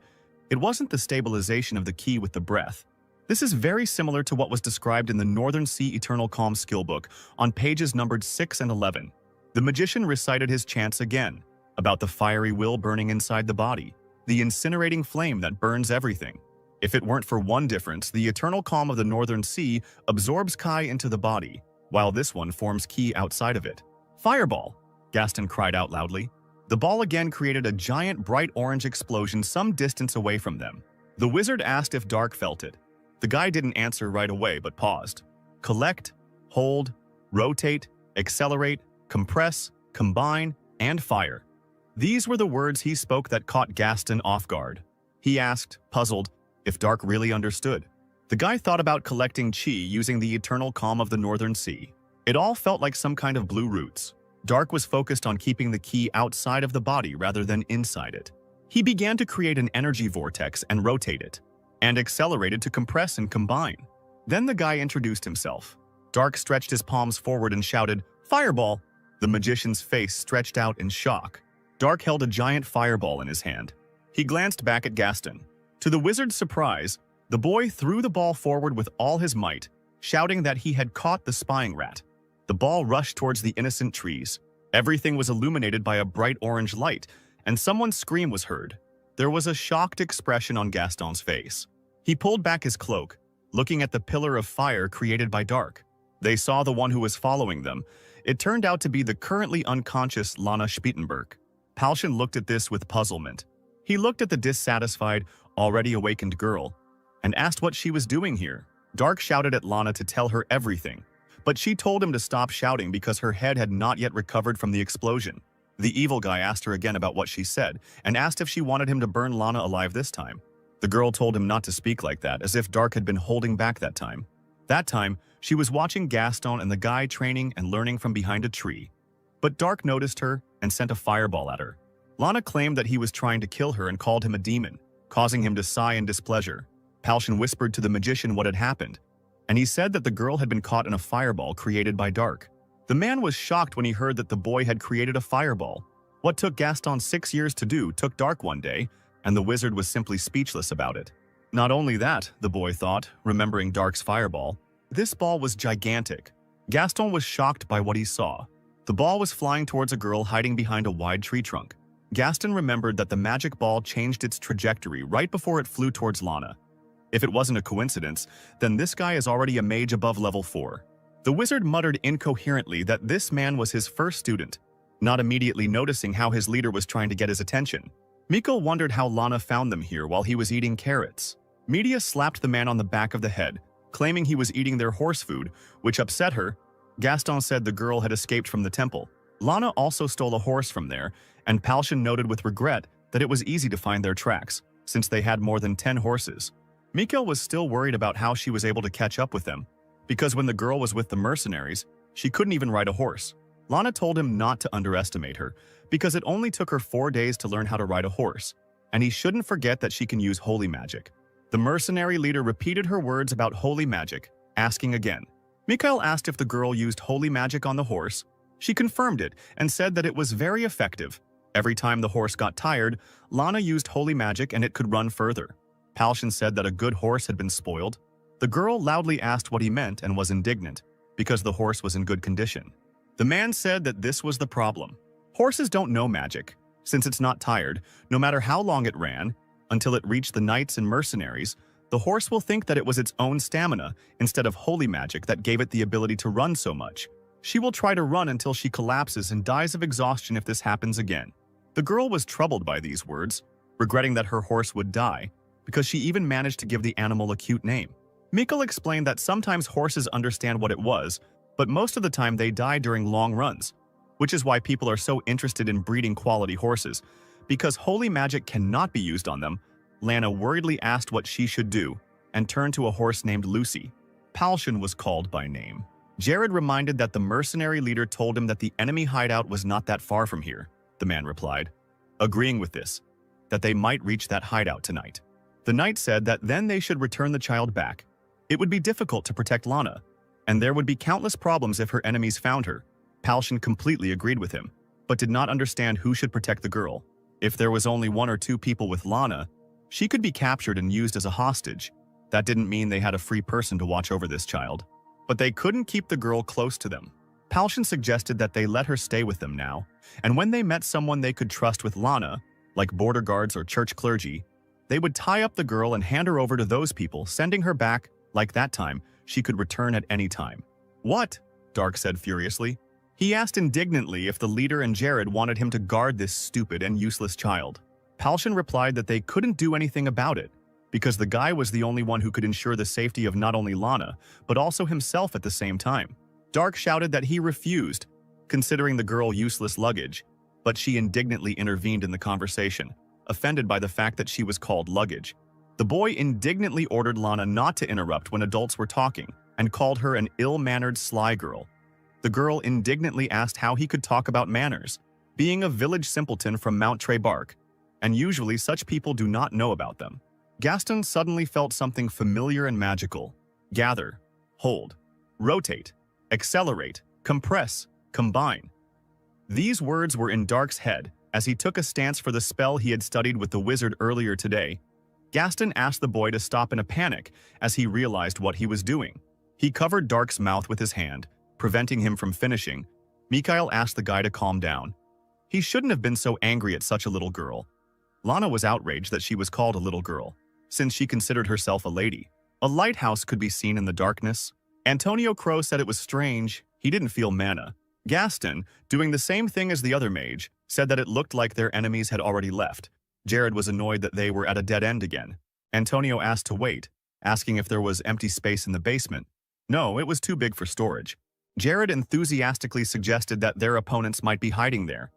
S1: It wasn't the stabilization of the key with the breath. This is very similar to what was described in the Northern Sea Eternal Calm skill book on pages numbered 6 and 11. The magician recited his chants again, about the fiery will burning inside the body, the incinerating flame that burns everything. If it weren't for one difference, the eternal calm of the Northern Sea absorbs Kai into the body, while this one forms Ki outside of it. Fireball! Gaston cried out loudly. The ball again created a giant bright orange explosion some distance away from them. The wizard asked if Dark felt it. The guy didn't answer right away but paused. Collect, hold, rotate, accelerate, compress, combine, and fire. These were the words he spoke that caught Gaston off guard. He asked, puzzled, if Dark really understood. The guy thought about collecting chi using the eternal calm of the Northern Sea. It all felt like some kind of blue roots. Dark was focused on keeping the ki outside of the body rather than inside it. He began to create an energy vortex and rotate it, and accelerated to compress and combine. Then the guy introduced himself. Dark stretched his palms forward and shouted, "Fireball!" The magician's face stretched out in shock. Dark held a giant fireball in his hand. He glanced back at Gaston. To the wizard's surprise, the boy threw the ball forward with all his might, shouting that he had caught the spying rat. The ball rushed towards the innocent trees. Everything was illuminated by a bright orange light, and someone's scream was heard. There was a shocked expression on Gaston's face. He pulled back his cloak, looking at the pillar of fire created by Dark. They saw the one who was following them. It turned out to be the currently unconscious Lana Spittenberg. Palshan looked at this with puzzlement. He looked at the dissatisfied, already awakened girl, and asked what she was doing here. Dark shouted at Lana to tell her everything, but she told him to stop shouting because her head had not yet recovered from the explosion. The evil guy asked her again about what she said, and asked if she wanted him to burn Lana alive this time. The girl told him not to speak like that, as if Dark had been holding back that time. That time, she was watching Gaston and the guy training and learning from behind a tree. But Dark noticed her and sent a fireball at her. Lana claimed that he was trying to kill her and called him a demon, causing him to sigh in displeasure. Palshan whispered to the magician what had happened, and he said that the girl had been caught in a fireball created by Dark. The man was shocked when he heard that the boy had created a fireball. What took Gaston 6 years to do took Dark one day, and the wizard was simply speechless about it. Not only that, the boy thought, remembering Dark's fireball, this ball was gigantic. Gaston was shocked by what he saw. The ball was flying towards a girl hiding behind a wide tree trunk. Gaston remembered that the magic ball changed its trajectory right before it flew towards Lana. If it wasn't a coincidence, then this guy is already a mage above level 4. The wizard muttered incoherently that this man was his first student, not immediately noticing how his leader was trying to get his attention. Miko wondered how Lana found them here while he was eating carrots. Media slapped the man on the back of the head, claiming he was eating their horse food, which upset her. Gaston said the girl had escaped from the temple. Lana also stole a horse from there, and Palshan noted with regret that it was easy to find their tracks, since they had more than 10 horses. Miko was still worried about how she was able to catch up with them, because when the girl was with the mercenaries, she couldn't even ride a horse. Lana told him not to underestimate her, because it only took her 4 days to learn how to ride a horse, and he shouldn't forget that she can use holy magic. The mercenary leader repeated her words about holy magic, asking again. Mikhail asked if the girl used holy magic on the horse. She confirmed it and said that it was very effective. Every time the horse got tired, Lana used holy magic and it could run further. Palshan said that a good horse had been spoiled. The girl loudly asked what he meant and was indignant, because the horse was in good condition. The man said that this was the problem. Horses don't know magic, since it's not tired, no matter how long it ran, until it reached the knights and mercenaries. The horse will think that it was its own stamina instead of holy magic that gave it the ability to run so much. She will try to run until she collapses and dies of exhaustion if this happens again. The girl was troubled by these words, regretting that her horse would die, because she even managed to give the animal a cute name. Mikkel explained that sometimes horses understand what it was, but most of the time they die during long runs, which is why people are so interested in breeding quality horses. Because holy magic cannot be used on them, Lana worriedly asked what she should do, and turned to a horse named Lucy. Palshan was called by name. Jared reminded that the mercenary leader told him that the enemy hideout was not that far from here, the man replied, agreeing with this, that they might reach that hideout tonight. The knight said that then they should return the child back. It would be difficult to protect Lana, and there would be countless problems if her enemies found her. Palshan completely agreed with him, but did not understand who should protect the girl. If there was only 1 or 2 people with Lana, she could be captured and used as a hostage. That didn't mean they had a free person to watch over this child. But they couldn't keep the girl close to them. Palshan suggested that they let her stay with them now, and when they met someone they could trust with Lana, like border guards or church clergy, they would tie up the girl and hand her over to those people, sending her back. Like that time, she could return at any time. What? Dark said furiously. He asked indignantly if the leader and Jared wanted him to guard this stupid and useless child. Palshan replied that they couldn't do anything about it, because the guy was the only one who could ensure the safety of not only Lana, but also himself at the same time. Dark shouted that he refused, considering the girl useless luggage, but she indignantly intervened in the conversation, offended by the fact that she was called luggage. The boy indignantly ordered Lana not to interrupt when adults were talking and called her an ill-mannered sly girl. The girl indignantly asked how he could talk about manners, being a village simpleton from Mount Trebark, and usually such people do not know about them. Gaston suddenly felt something familiar and magical. Gather, hold, rotate, accelerate, compress, combine. These words were in Dark's head as he took a stance for the spell he had studied with the wizard earlier today. Gaston asked the boy to stop in a panic as he realized what he was doing. He covered Dark's mouth with his hand, preventing him from finishing. Mikhail asked the guy to calm down. He shouldn't have been so angry at such a little girl. Lana was outraged that she was called a little girl, since she considered herself a lady. A lighthouse could be seen in the darkness. Antonio Crow said it was strange. He didn't feel mana. Gaston, doing the same thing as the other mage, said that it looked like their enemies had already left. Jared was annoyed that they were at a dead end again. Antonio asked to wait, asking if there was empty space in the basement. No, it was too big for storage. Jared enthusiastically suggested that their opponents might be hiding there.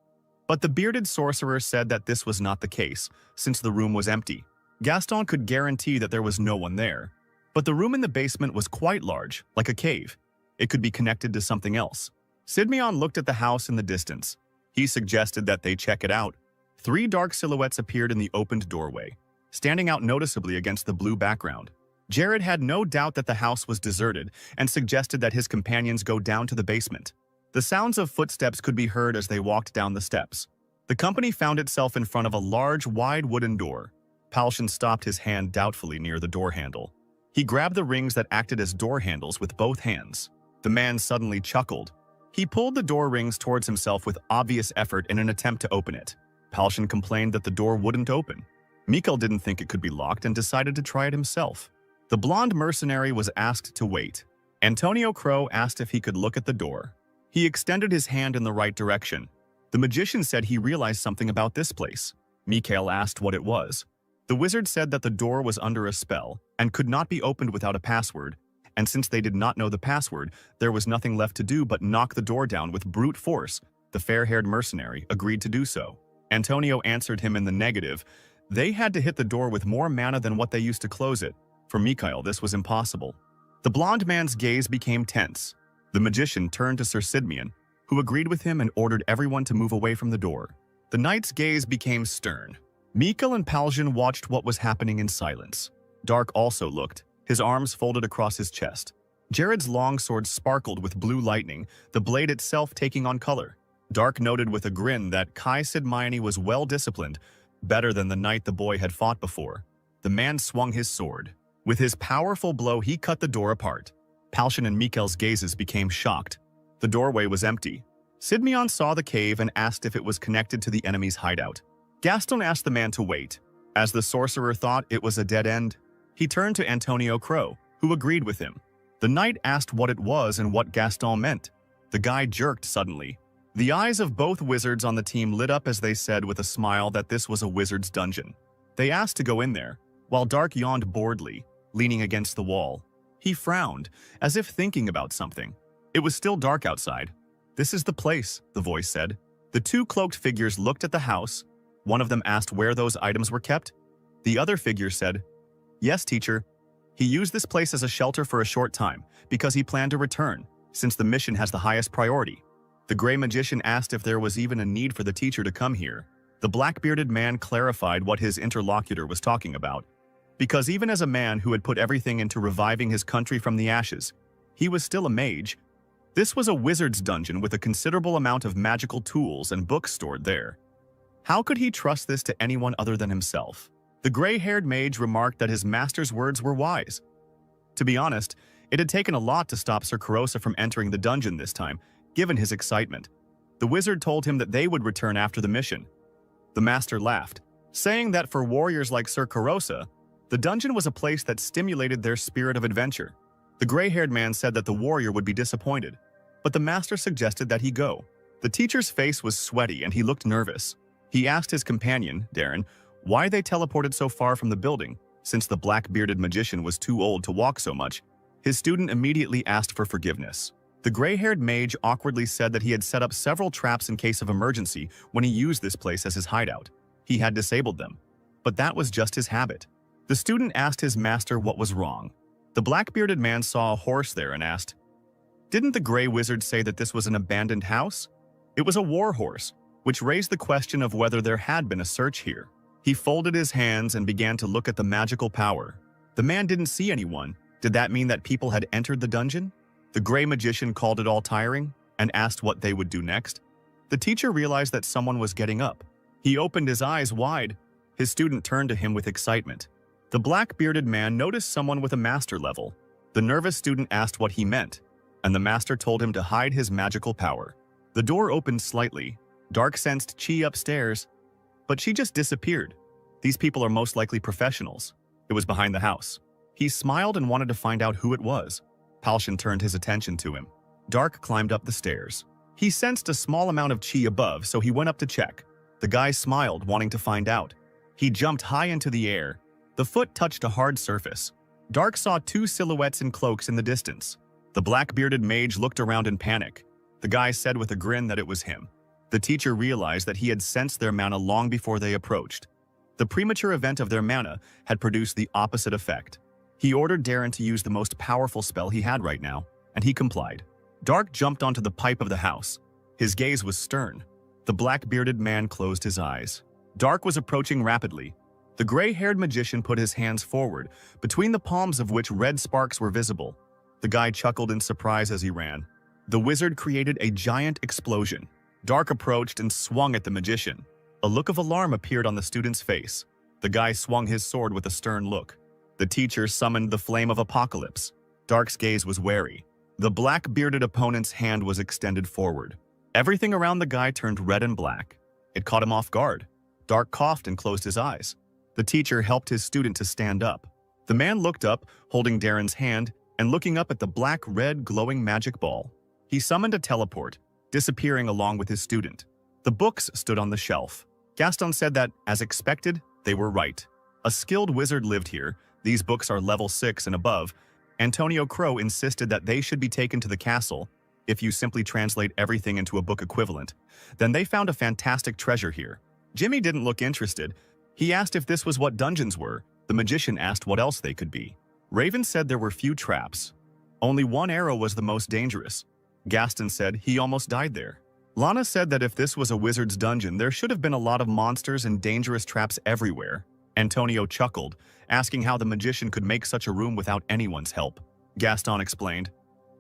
S1: But the bearded sorcerer said that this was not the case, since the room was empty. Gaston could guarantee that there was no one there. But the room in the basement was quite large, like a cave. It could be connected to something else. Sidmion looked at the house in the distance. He suggested that they check it out. 3 dark silhouettes appeared in the opened doorway, standing out noticeably against the blue background. Jared had no doubt that the house was deserted and suggested that his companions go down to the basement. The sounds of footsteps could be heard as they walked down the steps. The company found itself in front of a large, wide wooden door. Palshan stopped his hand doubtfully near the door handle. He grabbed the rings that acted as door handles with both hands. The man suddenly chuckled. He pulled the door rings towards himself with obvious effort in an attempt to open it. Palshan complained that the door wouldn't open. Mikhail didn't think it could be locked and decided to try it himself. The blonde mercenary was asked to wait. Antonio Crow asked if he could look at the door. He extended his hand in the right direction. The magician said he realized something about this place. Mikhail asked what it was. The wizard said that the door was under a spell and could not be opened without a password, and since they did not know the password, there was nothing left to do but knock the door down with brute force. The fair-haired mercenary agreed to do so. Antonio answered him in the negative. They had to hit the door with more mana than what they used to close it. For Mikhail, this was impossible. The blonde man's gaze became tense. The magician turned to Sir Sidmion, who agreed with him and ordered everyone to move away from the door. The knight's gaze became stern. Mikhail and Palshan watched what was happening in silence. Dark also looked, his arms folded across his chest. Jared's longsword sparkled with blue lightning, the blade itself taking on color. Dark noted with a grin that Kai Sidmione was well-disciplined, better than the knight the boy had fought before. The man swung his sword. With his powerful blow, he cut the door apart. Palshan and Mikhail's gazes became shocked. The doorway was empty. Sidmion saw the cave and asked if it was connected to the enemy's hideout. Gaston asked the man to wait. As the sorcerer thought it was a dead end, he turned to Antonio Crow, who agreed with him. The knight asked what it was and what Gaston meant. The guy jerked suddenly. The eyes of both wizards on the team lit up as they said with a smile that this was a wizard's dungeon. They asked to go in there, while Dark yawned boredly, leaning against the wall. He frowned, as if thinking about something. It was still dark outside. "This is the place," the voice said. The 2 cloaked figures looked at the house. One of them asked where those items were kept. The other figure said, "Yes, teacher. He used this place as a shelter for a short time, because he planned to return, since the mission has the highest priority." The gray magician asked if there was even a need for the teacher to come here. The black-bearded man clarified what his interlocutor was talking about. Because even as a man who had put everything into reviving his country from the ashes, he was still a mage. This was a wizard's dungeon with a considerable amount of magical tools and books stored there. How could he trust this to anyone other than himself? The gray-haired mage remarked that his master's words were wise. To be honest, it had taken a lot to stop Sir Karosa from entering the dungeon this time, given his excitement. The wizard told him that they would return after the mission. The master laughed, saying that for warriors like Sir Karosa, the dungeon was a place that stimulated their spirit of adventure. The gray-haired man said that the warrior would be disappointed, but the master suggested that he go. The teacher's face was sweaty and he looked nervous. He asked his companion, Darren, why they teleported so far from the building, since the black-bearded magician was too old to walk so much. His student immediately asked for forgiveness. The gray-haired mage awkwardly said that he had set up several traps in case of emergency when he used this place as his hideout. He had disabled them, but that was just his habit. The student asked his master what was wrong. The black-bearded man saw a horse there and asked, "Didn't the gray wizard say that this was an abandoned house?" It was a war horse, which raised the question of whether there had been a search here. He folded his hands and began to look at the magical power. The man didn't see anyone. Did that mean that people had entered the dungeon? The gray magician called it all tiring and asked what they would do next. The teacher realized that someone was getting up. He opened his eyes wide. His student turned to him with excitement. The black-bearded man noticed someone with a master level. The nervous student asked what he meant, and the master told him to hide his magical power. The door opened slightly. Dark sensed Chi upstairs, but she just disappeared. These people are most likely professionals. It was behind the house. He smiled and wanted to find out who it was. Palshan turned his attention to him. Dark climbed up the stairs. He sensed a small amount of Chi above, so he went up to check. The guy smiled, wanting to find out. He jumped high into the air. The foot touched a hard surface. Dark saw two silhouettes in cloaks in the distance. The black-bearded mage looked around in panic. The guy said with a grin that it was him. The teacher realized that he had sensed their mana long before they approached. The premature event of their mana had produced the opposite effect. He ordered Darren to use the most powerful spell he had right now, and he complied. Dark jumped onto the pipe of the house. His gaze was stern. The black-bearded man closed his eyes. Dark was approaching rapidly. The gray-haired magician put his hands forward, between the palms of which red sparks were visible. The guy chuckled in surprise as he ran. The wizard created a giant explosion. Dark approached and swung at the magician. A look of alarm appeared on the student's face. The guy swung his sword with a stern look. The teacher summoned the flame of apocalypse. Dark's gaze was wary. The black-bearded opponent's hand was extended forward. Everything around the guy turned red and black. It caught him off guard. Dark coughed and closed his eyes. The teacher helped his student to stand up. The man looked up, holding Darren's hand, and looking up at the black-red glowing magic ball. He summoned a teleport, disappearing along with his student. The books stood on the shelf. Gaston said that, as expected, they were right. A skilled wizard lived here. These books are level 6 and above. Antonio Crow insisted that they should be taken to the castle. If you simply translate everything into a book equivalent, then they found a fantastic treasure here. Jimmy didn't look interested. He asked if this was what dungeons were. The magician asked what else they could be. Raven said there were few traps. Only one arrow was the most dangerous. Gaston said he almost died there. Lana said that if this was a wizard's dungeon, there should have been a lot of monsters and dangerous traps everywhere. Antonio chuckled, asking how the magician could make such a room without anyone's help. Gaston explained,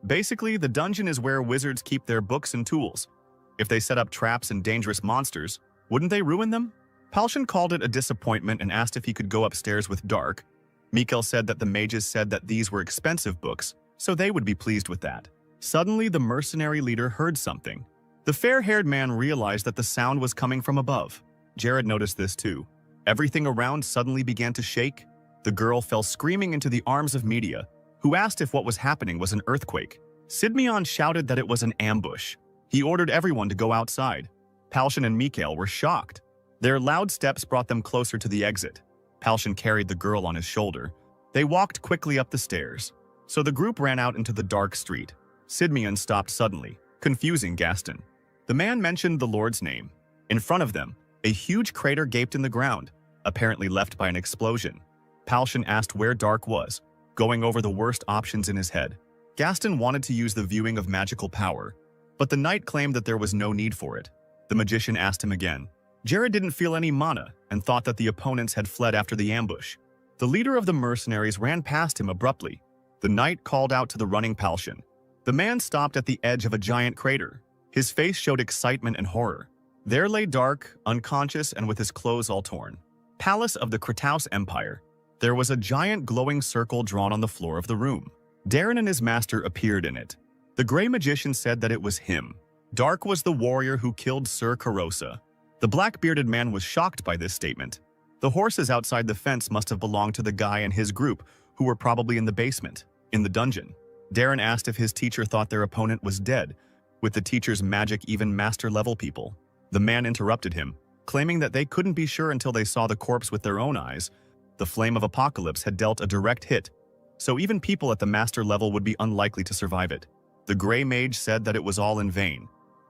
S1: "Basically, the dungeon is where wizards keep their books and tools. If they set up traps and dangerous monsters, wouldn't they ruin them?" Palshan called it a disappointment and asked if he could go upstairs with Dark. Mikkel said that the mages said that these were expensive books, so they would be pleased with that. Suddenly, the mercenary leader heard something. The fair-haired man realized that the sound was coming from above. Jared noticed this too. Everything around suddenly began to shake. The girl fell screaming into the arms of Media, who asked if what was happening was an earthquake. Sidmion shouted that it was an ambush. He ordered everyone to go outside. Palshan and Mikhail were shocked. Their loud steps brought them closer to the exit. Palshan carried the girl on his shoulder. They walked quickly up the stairs. So the group ran out into the dark street. Sidmion stopped suddenly, confusing Gaston. The man mentioned the Lord's name. In front of them, a huge crater gaped in the ground, apparently left by an explosion. Palshan asked where Dark was, going over the worst options in his head. Gaston wanted to use the viewing of magical power, but the knight claimed that there was no need for it. The magician asked him again. Jared didn't feel any mana and thought that the opponents had fled after the ambush. The leader of the mercenaries ran past him abruptly. The knight called out to the running Palshan. The man stopped at the edge of a giant crater. His face showed excitement and horror. There lay Dark, unconscious and with his clothes all torn. Palace of the Kratos Empire. There was a giant glowing circle drawn on the floor of the room. Darren and his master appeared in it. The gray magician said that it was him. Dark was the warrior who killed Sir Carosa. The black-bearded man was shocked by this statement. The horses outside the fence must have belonged to the guy and his group, who were probably in the basement, in the dungeon. Darren asked if his teacher thought their opponent was dead. With the teacher's magic, even master-level people. The man interrupted him, claiming that they couldn't be sure until they saw the corpse with their own eyes. The flame of apocalypse had dealt a direct hit, so even people at the master level would be unlikely to survive it. The gray mage said that it was all in vain,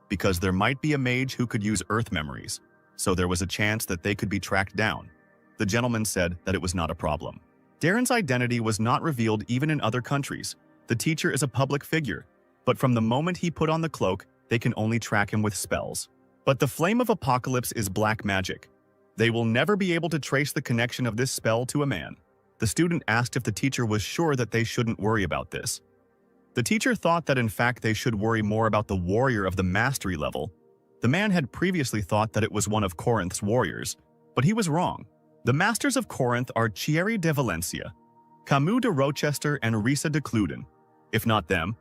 S1: because there might be a mage who could use earth memories, so there was a chance that they could be tracked down. The gentleman said that it was not a problem. Darren's identity was not revealed even in other countries. The teacher is a public figure, but from the moment he put on the cloak, they can only track him with spells. But the Flame of Apocalypse is black magic. They will never be able to trace the connection of this spell to a man. The student asked if the teacher was sure that they shouldn't worry about this. The teacher thought that in fact they should worry more about the warrior of the mastery level. The man had previously thought that it was one of Corinth's warriors, but he was wrong. The masters of Corinth are Thierry de Valencia, Camus de Rochester, and Risa de Cluden. If not them,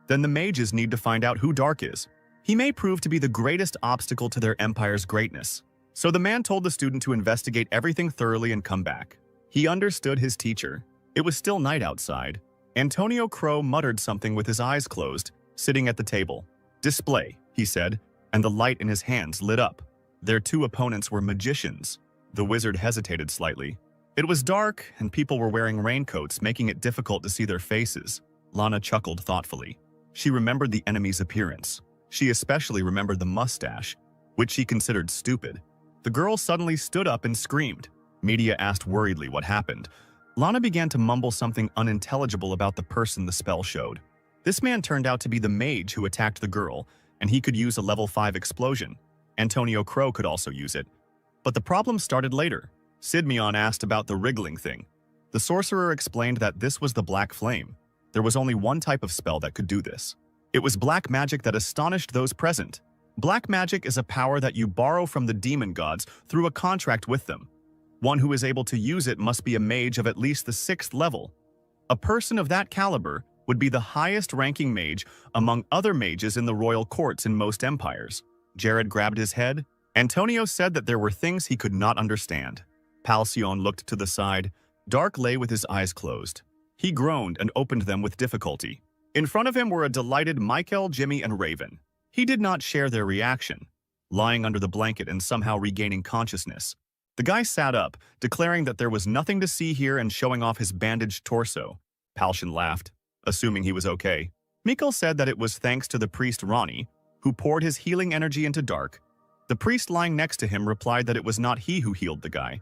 S1: then the mages need to find out who Dark is. He may prove to be the greatest obstacle to their empire's greatness. So the man told the student to investigate everything thoroughly and come back. He understood his teacher. It was still night outside. Antonio Crow muttered something with his eyes closed, sitting at the table. "Display," he said, and the light in his hands lit up. Their two opponents were magicians. The wizard hesitated slightly. It was dark, and people were wearing raincoats, making it difficult to see their faces. Lana chuckled thoughtfully. She remembered the enemy's appearance. She especially remembered the mustache, which she considered stupid. The girl suddenly stood up and screamed. Media asked worriedly what happened. Lana began to mumble something unintelligible about the person the spell showed. This man turned out to be the mage who attacked the girl, and he could use a level 5 explosion. Antonio Crow could also use it. But the problem started later. Sidmion asked about the wriggling thing. The sorcerer explained that this was the Black Flame. There was only one type of spell that could do this. It was black magic that astonished those present. Black magic is a power that you borrow from the demon gods through a contract with them. One who is able to use it must be a mage of at least the 6th level. A person of that caliber would be the highest-ranking mage among other mages in the royal courts in most empires. Jared grabbed his head. Antonio said that there were things he could not understand. Palcion looked to the side. Dark lay with his eyes closed. He groaned and opened them with difficulty. In front of him were a delighted Michael, Jimmy, and Raven. He did not share their reaction, lying under the blanket and somehow regaining consciousness. The guy sat up, declaring that there was nothing to see here and showing off his bandaged torso. Palcion laughed, assuming he was okay. Mikkel said that it was thanks to the priest Ronnie, who poured his healing energy into Dark. The priest lying next to him replied that it was not he who healed the guy.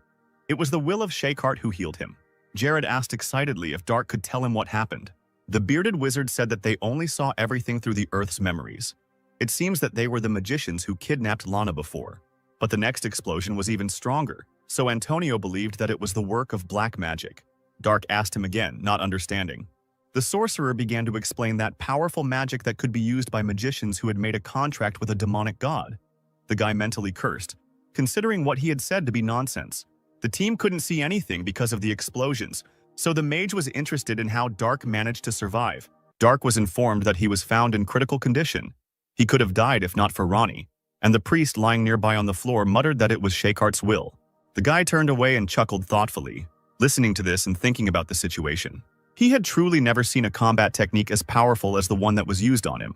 S1: It was the will of Shakehart who healed him. Jared asked excitedly if Dark could tell him what happened. The bearded wizard said that they only saw everything through the Earth's memories. It seems that they were the magicians who kidnapped Lana before. But the next explosion was even stronger, so Antonio believed that it was the work of black magic. Dark asked him again, not understanding. The sorcerer began to explain that powerful magic that could be used by magicians who had made a contract with a demonic god. The guy mentally cursed, considering what he had said to be nonsense. The team couldn't see anything because of the explosions, so the mage was interested in how Dark managed to survive. Dark was informed that he was found in critical condition. He could have died if not for Ronnie, and the priest lying nearby on the floor muttered that it was Shakehart's will. The guy turned away and chuckled thoughtfully, listening to this and thinking about the situation. He had truly never seen a combat technique as powerful as the one that was used on him.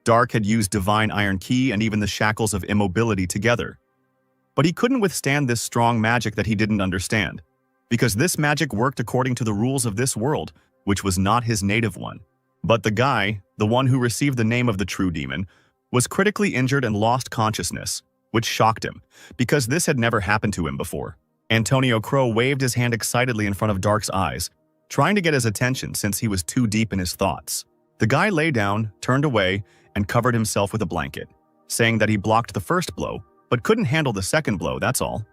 S1: Dark had used Divine Iron Key and even the Shackles of Immobility together. But he couldn't withstand this strong magic that he didn't understand, because this magic worked according to the rules of this world, which was not his native one. But the guy, the one who received the name of the true demon, was critically injured and lost consciousness, which shocked him, because this had never happened to him before. Antonio Crow waved his hand excitedly in front of Dark's eyes, trying to get his attention since he was too deep in his thoughts. The guy lay down, turned away, and covered himself with a blanket, saying that he blocked the first blow, but couldn't handle the second blow, that's all.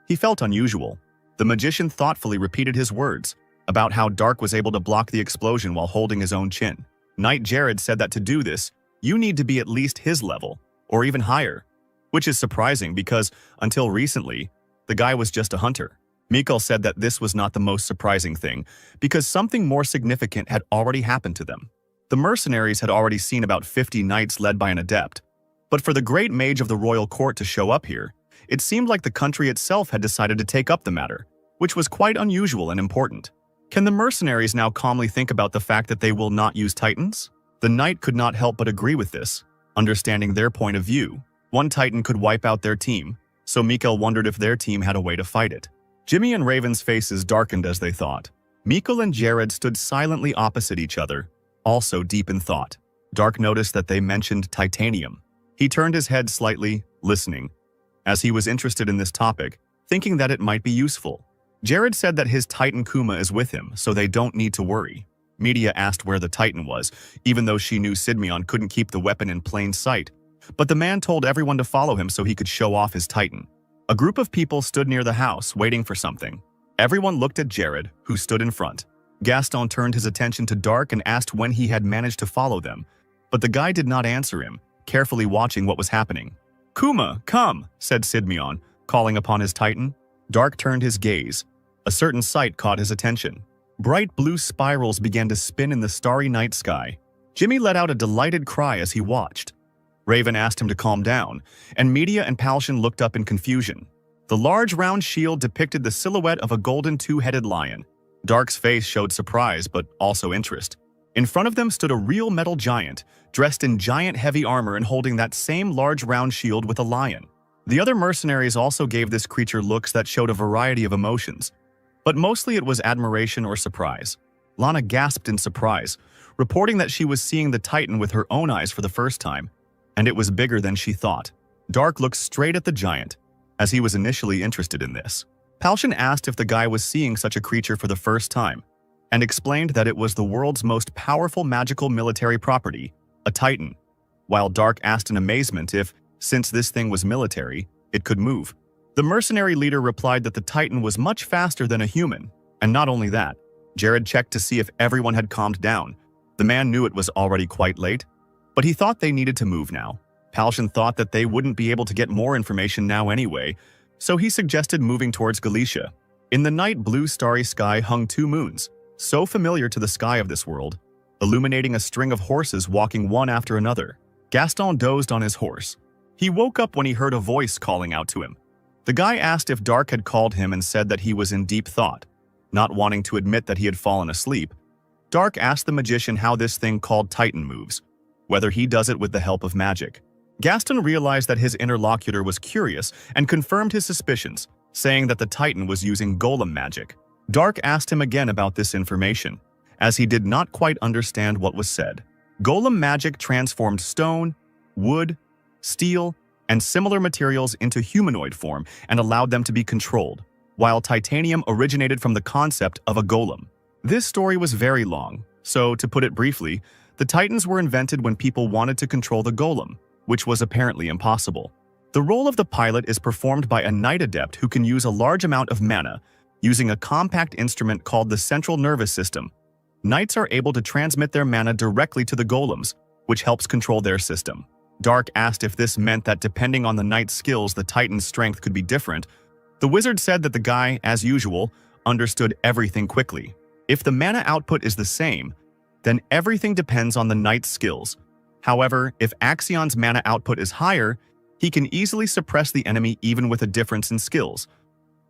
S1: He felt unusual. The magician thoughtfully repeated his words about how Dark was able to block the explosion while holding his own chin. Knight Jared said that to do this, you need to be at least his level, or even higher, which is surprising because, until recently, the guy was just a hunter. Mikkel said that this was not the most surprising thing, because something more significant had already happened to them. The mercenaries had already seen about 50 knights led by an adept, but for the great mage of the royal court to show up here, it seemed like the country itself had decided to take up the matter, which was quite unusual and important. Can the mercenaries now calmly think about the fact that they will not use titans? The knight could not help but agree with this, understanding their point of view. One titan could wipe out their team, so Mikkel wondered if their team had a way to fight it. Jimmy and Raven's faces darkened as they thought. Mikkel and Jared stood silently opposite each other, also deep in thought. Dark noticed that they mentioned titanium. He turned his head slightly, listening, as he was interested in this topic, thinking that it might be useful. Jared said that his Titan Kuma is with him, so they don't need to worry. Media asked where the Titan was, even though she knew Sidmeon couldn't keep the weapon in plain sight. But the man told everyone to follow him so he could show off his Titan. A group of people stood near the house, waiting for something. Everyone looked at Jared, who stood in front. Gaston turned his attention to Dark and asked when he had managed to follow them. But the guy did not answer him, carefully watching what was happening. "Kuma, come," said Sidmeon, calling upon his Titan. Dark turned his gaze. A certain sight caught his attention. Bright blue spirals began to spin in the starry night sky. Jimmy let out a delighted cry as he watched. Raven asked him to calm down, and Media and Palshan looked up in confusion. The large round shield depicted the silhouette of a golden two-headed lion. Dark's face showed surprise, but also interest. In front of them stood a real metal giant, dressed in giant heavy armor and holding that same large round shield with a lion. The other mercenaries also gave this creature looks that showed a variety of emotions, but mostly it was admiration or surprise. Lana gasped in surprise, reporting that she was seeing the Titan with her own eyes for the first time, and it was bigger than she thought. Dark looked straight at the giant, as he was initially interested in this. Palshan asked if the guy was seeing such a creature for the first time, and explained that it was the world's most powerful magical military property, a Titan, while Dark asked in amazement if, since this thing was military, it could move. The mercenary leader replied that the Titan was much faster than a human, and not only that, Jared checked to see if everyone had calmed down. The man knew it was already quite late, but he thought they needed to move now. Palshan thought that they wouldn't be able to get more information now anyway, so he suggested moving towards Galicia. In the night blue starry sky hung two moons, so familiar to the sky of this world, illuminating a string of horses walking one after another. Gaston dozed on his horse. He woke up when he heard a voice calling out to him. The guy asked if Dark had called him and said that he was in deep thought. Not wanting to admit that he had fallen asleep, Dark asked the magician how this thing called Titan moves, whether he does it with the help of magic. Gaston realized that his interlocutor was curious and confirmed his suspicions, saying that the Titan was using golem magic. Dark asked him again about this information, as he did not quite understand what was said. Golem magic transformed stone, wood, steel, and similar materials into humanoid form and allowed them to be controlled, while titanium originated from the concept of a golem. This story was very long, so to put it briefly, the Titans were invented when people wanted to control the golem, which was apparently impossible. The role of the pilot is performed by a knight adept who can use a large amount of mana, using a compact instrument called the central nervous system. Knights are able to transmit their mana directly to the golems, which helps control their system. Dark asked if this meant that depending on the knight's skills, the Titan's strength could be different. The wizard said that the guy, as usual, understood everything quickly. If the mana output is the same, then everything depends on the knight's skills. However, if Axion's mana output is higher, he can easily suppress the enemy even with a difference in skills.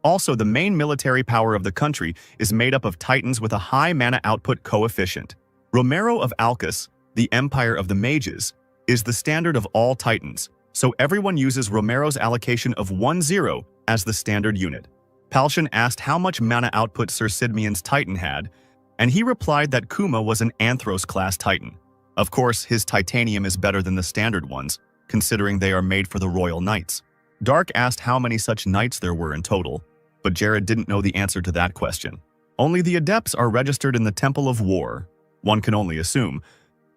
S1: Also, the main military power of the country is made up of Titans with a high mana output coefficient. Romero of Alcus, the Empire of the Mages, is the standard of all Titans, so everyone uses Romero's allocation of 1-0 as the standard unit. Palshan asked how much mana output Sir Sidmeon's Titan had, and he replied that Kuma was an Anthros-class Titan. Of course, his titanium is better than the standard ones, considering they are made for the Royal Knights. Dark asked how many such knights there were in total, but Jared didn't know the answer to that question. Only the adepts are registered in the Temple of War, one can only assume,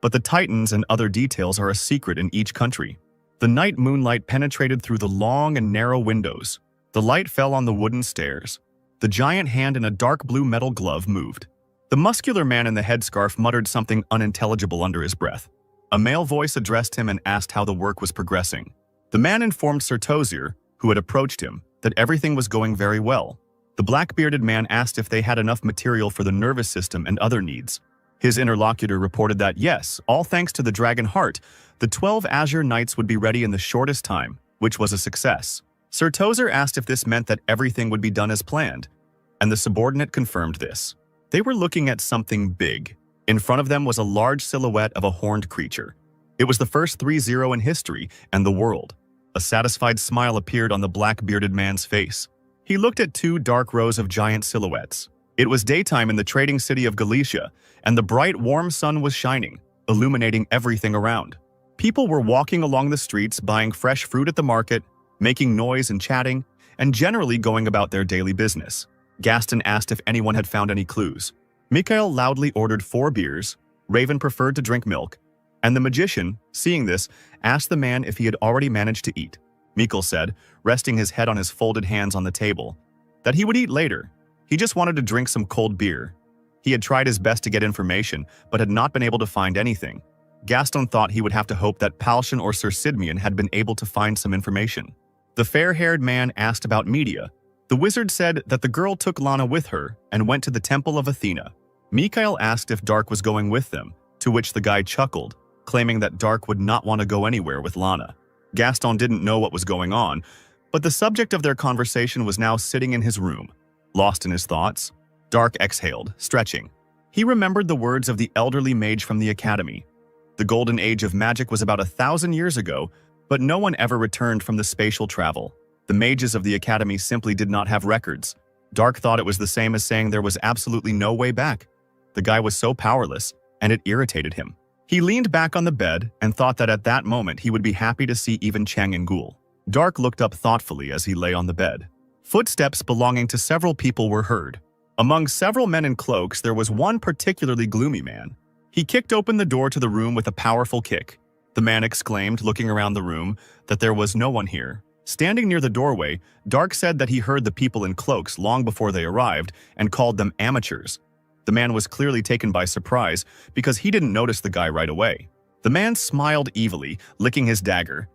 S1: but the Titans and other details are a secret in each country. The night moonlight penetrated through the long and narrow windows. The light fell on the wooden stairs. The giant hand in a dark blue metal glove moved. The muscular man in the headscarf muttered something unintelligible under his breath. A male voice addressed him and asked how the work was progressing. The man informed Sir Tozier, who had approached him, that everything was going very well. The black-bearded man asked if they had enough material for the nervous system and other needs. His interlocutor reported that yes, all thanks to the Dragon Heart, the 12 Azure Knights would be ready in the shortest time, which was a success. Sir Tozer asked if this meant that everything would be done as planned, and the subordinate confirmed this. They were looking at something big. In front of them was a large silhouette of a horned creature. It was the first 3-0 in history and the world. A satisfied smile appeared on the black-bearded man's face. He looked at two dark rows of giant silhouettes. It was daytime in the trading city of Galicia, and the bright, warm sun was shining. illuminating everything around. People were walking along the streets, buying fresh fruit at the market, making noise and chatting, and generally going about their daily business. Gaston asked if anyone had found any clues. Mikhail loudly ordered 4 beers, Raven preferred to drink milk, and the magician, seeing this, asked the man if he had already managed to eat. Mikhail said, resting his head on his folded hands on the table, that he would eat later. He just wanted to drink some cold beer. He had tried his best to get information, but had not been able to find anything. Gaston thought he would have to hope that Palshan or Sir Sidmian had been able to find some information. The fair-haired man asked about Media. The wizard said that the girl took Lana with her and went to the Temple of Athena. Mikhail asked if Dark was going with them, to which the guy chuckled, claiming that Dark would not want to go anywhere with Lana. Gaston didn't know what was going on, but the subject of their conversation was now sitting in his room. Lost in his thoughts, Dark exhaled, stretching. He remembered the words of the elderly mage from the academy. The golden age of magic was about 1,000 years ago, but no one ever returned from the spatial travel. The mages of the academy simply did not have records. Dark thought it was the same as saying there was absolutely no way back. The guy was so powerless, and it irritated him. He leaned back on the bed and thought that at that moment he would be happy to see even Chang and Ghoul. Dark looked up thoughtfully as he lay on the bed. Footsteps belonging to several people were heard. Among several men in cloaks, there was one particularly gloomy man. He kicked open the door to the room with a powerful kick. The man exclaimed, looking around the room, that there was no one here. Standing near the doorway, Dark said that he heard the people in cloaks long before they arrived and called them amateurs. The man was clearly taken by surprise because he didn't notice the guy right away. The man smiled evilly, licking his dagger.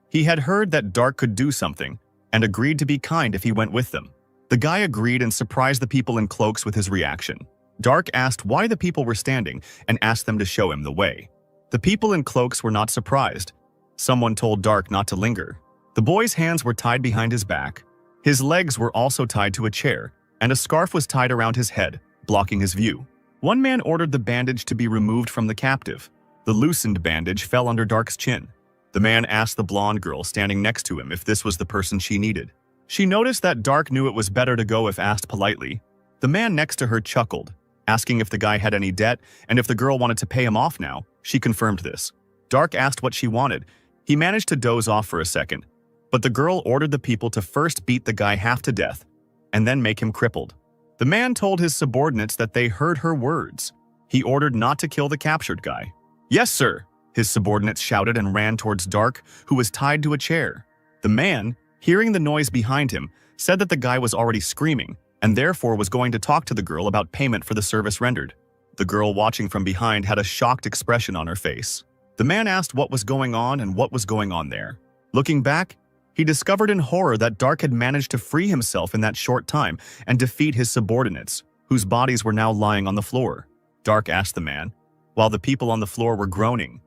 S1: He had heard that Dark could do something and agreed to be kind if he went with them. The guy agreed and surprised the people in cloaks with his reaction. Dark asked why the people were standing and asked them to show him the way. The people in cloaks were not surprised. Someone told Dark not to linger. The boy's hands were tied behind his back. His legs were also tied to a chair, and a scarf was tied around his head, blocking his view. One man ordered the bandage to be removed from the captive. The loosened bandage fell under Dark's chin. The man asked the blonde girl standing next to him if this was the person she needed. She noticed that Dark knew it was better to go if asked politely. The man next to her chuckled, asking if the guy had any debt and if the girl wanted to pay him off now. She confirmed this. Dark asked what she wanted. He managed to doze off for a second, but the girl ordered the people to first beat the guy half to death and then make him crippled. The man told his subordinates that they heard her words. He ordered not to kill the captured guy. "Yes, sir," his subordinates shouted and ran towards Dark, who was tied to a chair. The man, hearing the noise behind him, said that the guy was already screaming and therefore was going to talk to the girl about payment for the service rendered. The girl watching from behind had a shocked expression on her face. The man asked what was going on and what was going on there. Looking back, he discovered in horror that Dark had managed to free himself in that short time and defeat his subordinates, whose bodies were now lying on the floor. Dark asked the man, while the people on the floor were groaning,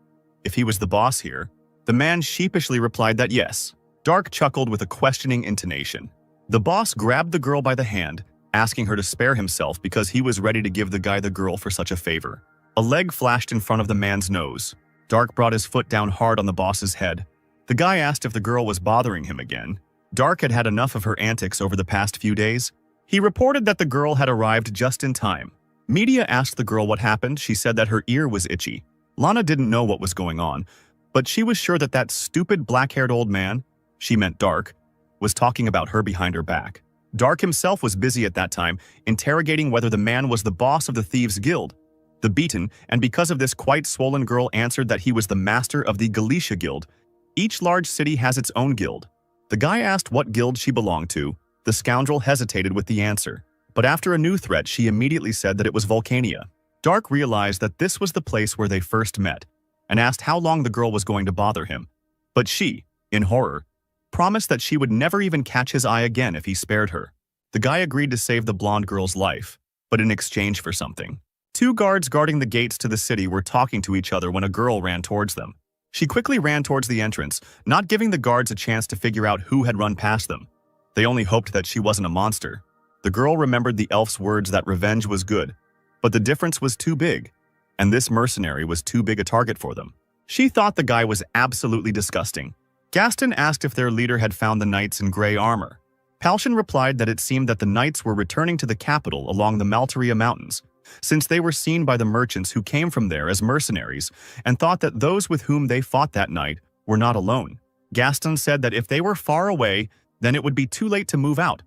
S1: if he was the boss here. The man sheepishly replied that yes. Dark chuckled with a questioning intonation. The boss grabbed the girl by the hand, asking her to spare himself because he was ready to give the guy the girl for such a favor. A leg flashed in front of the man's nose. Dark brought his foot down hard on the boss's head. The guy asked if the girl was bothering him again. Dark had had enough of her antics over the past few days. He reported that the girl had arrived just in time. Media asked the girl what happened. She said that her ear was itchy. Lana didn't know what was going on, but she was sure that that stupid black-haired old man, she meant Dark, was talking about her behind her back. Dark himself was busy at that time, interrogating whether the man was the boss of the Thieves' Guild. The beaten, and because of this quite swollen girl answered that he was the master of the Galicia Guild. Each large city has its own guild. The guy asked what guild she belonged to. The scoundrel hesitated with the answer, but after a new threat she immediately said that it was Volcania. Dark realized that this was the place where they first met, and asked how long the girl was going to bother him. But she, in horror, promised that she would never even catch his eye again if he spared her. The guy agreed to save the blonde girl's life, but in exchange for something. 2 guards guarding the gates to the city were talking to each other when a girl ran towards them. She quickly ran towards the entrance, not giving the guards a chance to figure out who had run past them. They only hoped that she wasn't a monster. The girl remembered the elf's words that revenge was good, but the difference was too big, and this mercenary was too big a target for them. She thought the guy was absolutely disgusting. Gaston asked if their leader had found the knights in gray armor. Palshan replied that it seemed that the knights were returning to the capital along the Maltaria Mountains, since they were seen by the merchants who came from there as mercenaries and thought that those with whom they fought that night were not alone. Gaston said that if they were far away, then it would be too late to move out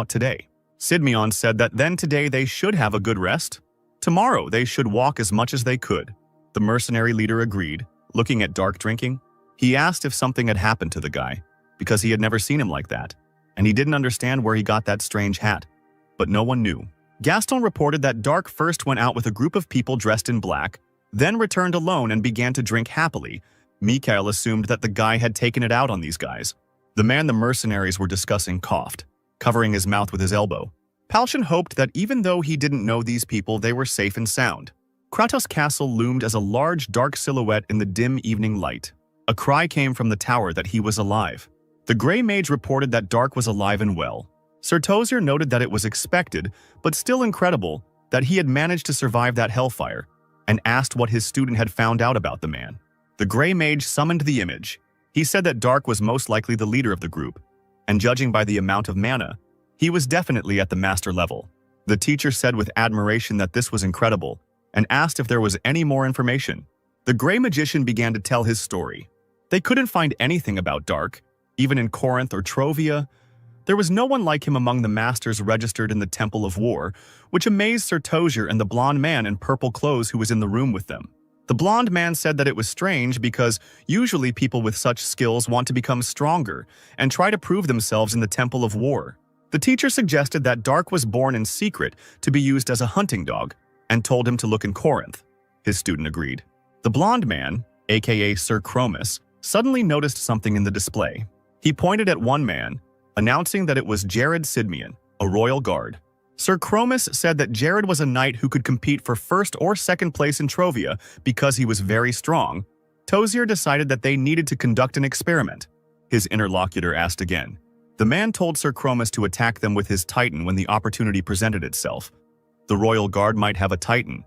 S1: today. Sidmion said that then today they should have a good rest. Tomorrow they should walk as much as they could. The mercenary leader agreed, looking at Dark drinking. He asked if something had happened to the guy, because he had never seen him like that, and he didn't understand where he got that strange hat. But no one knew. Gaston reported that Dark first went out with a group of people dressed in black, then returned alone and began to drink happily. Mikael assumed that the guy had taken it out on these guys. The man the mercenaries were discussing coughed, covering his mouth with his elbow. Palshan hoped that even though he didn't know these people, they were safe and sound. Kratos' castle loomed as a large dark silhouette in the dim evening light. A cry came from the tower that he was alive. The Grey Mage reported that Dark was alive and well. Sir Tozier noted that it was expected, but still incredible, that he had managed to survive that hellfire, and asked what his student had found out about the man. The Grey Mage summoned the image. He said that Dark was most likely the leader of the group, and judging by the amount of mana, he was definitely at the master level. The teacher said with admiration that this was incredible, and asked if there was any more information. The Grey Magician began to tell his story. They couldn't find anything about Dark, even in Corinth or Trovia. There was no one like him among the masters registered in the Temple of War, which amazed Sir Tozier and the blonde man in purple clothes who was in the room with them. The blonde man said that it was strange because usually people with such skills want to become stronger and try to prove themselves in the Temple of War. The teacher suggested that Dark was born in secret to be used as a hunting dog and told him to look in Corinth. His student agreed. The blonde man, aka Sir Chromis, suddenly noticed something in the display. He pointed at one man, announcing that it was Jared Sidmion, a royal guard. Sir Chromis said that Jared was a knight who could compete for first or second place in Trovia because he was very strong. Tozier decided that they needed to conduct an experiment. His interlocutor asked again. The man told Sir Chromis to attack them with his Titan when the opportunity presented itself. The royal guard might have a Titan,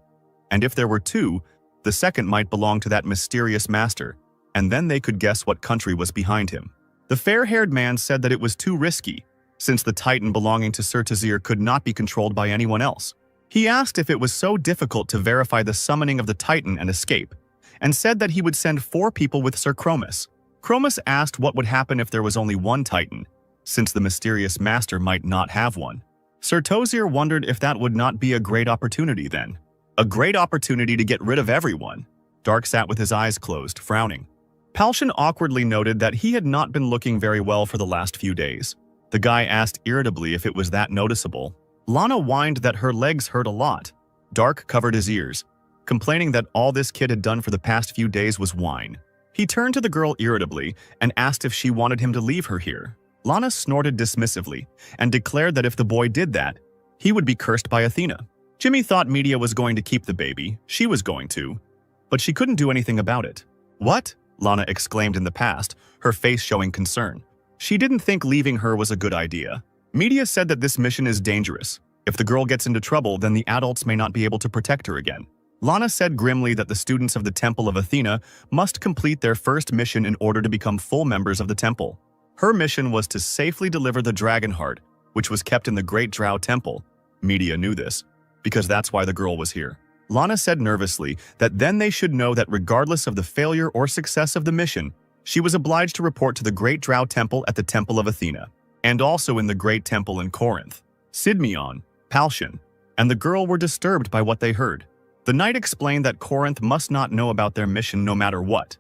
S1: and if there were two, the second might belong to that mysterious master, and then they could guess what country was behind him. The fair-haired man said that it was too risky, since the Titan belonging to Sir Tozier could not be controlled by anyone else. He asked if it was so difficult to verify the summoning of the Titan and escape, and said that he would send 4 people with Sir Chromis. Chromis asked what would happen if there was only one Titan, since the mysterious master might not have one. Sir Tozier wondered if that would not be a great opportunity then. A great opportunity to get rid of everyone. Dark sat with his eyes closed, frowning. Palshan awkwardly noted that he had not been looking very well for the last few days. The guy asked irritably if it was that noticeable. Lana whined that her legs hurt a lot. Dark covered his ears, complaining that all this kid had done for the past few days was whine. He turned to the girl irritably and asked if she wanted him to leave her here. Lana snorted dismissively and declared that if the boy did that, he would be cursed by Athena. Jimmy thought Media was going to keep the baby, she was going to, but she couldn't do anything about it. What? Lana exclaimed in the past, her face showing concern. She didn't think leaving her was a good idea. Media said that this mission is dangerous. If the girl gets into trouble, then the adults may not be able to protect her again. Lana said grimly that the students of the Temple of Athena must complete their first mission in order to become full members of the temple. Her mission was to safely deliver the dragon heart, which was kept in the Great Drow Temple. Media knew this, because that's why the girl was here. Lana said nervously that then they should know that regardless of the failure or success of the mission, she was obliged to report to the Great Drow Temple at the Temple of Athena, and also in the Great Temple in Corinth. Sidmion, Palshan, and the girl were disturbed by what they heard. The knight explained that Corinth must not know about their mission no matter what.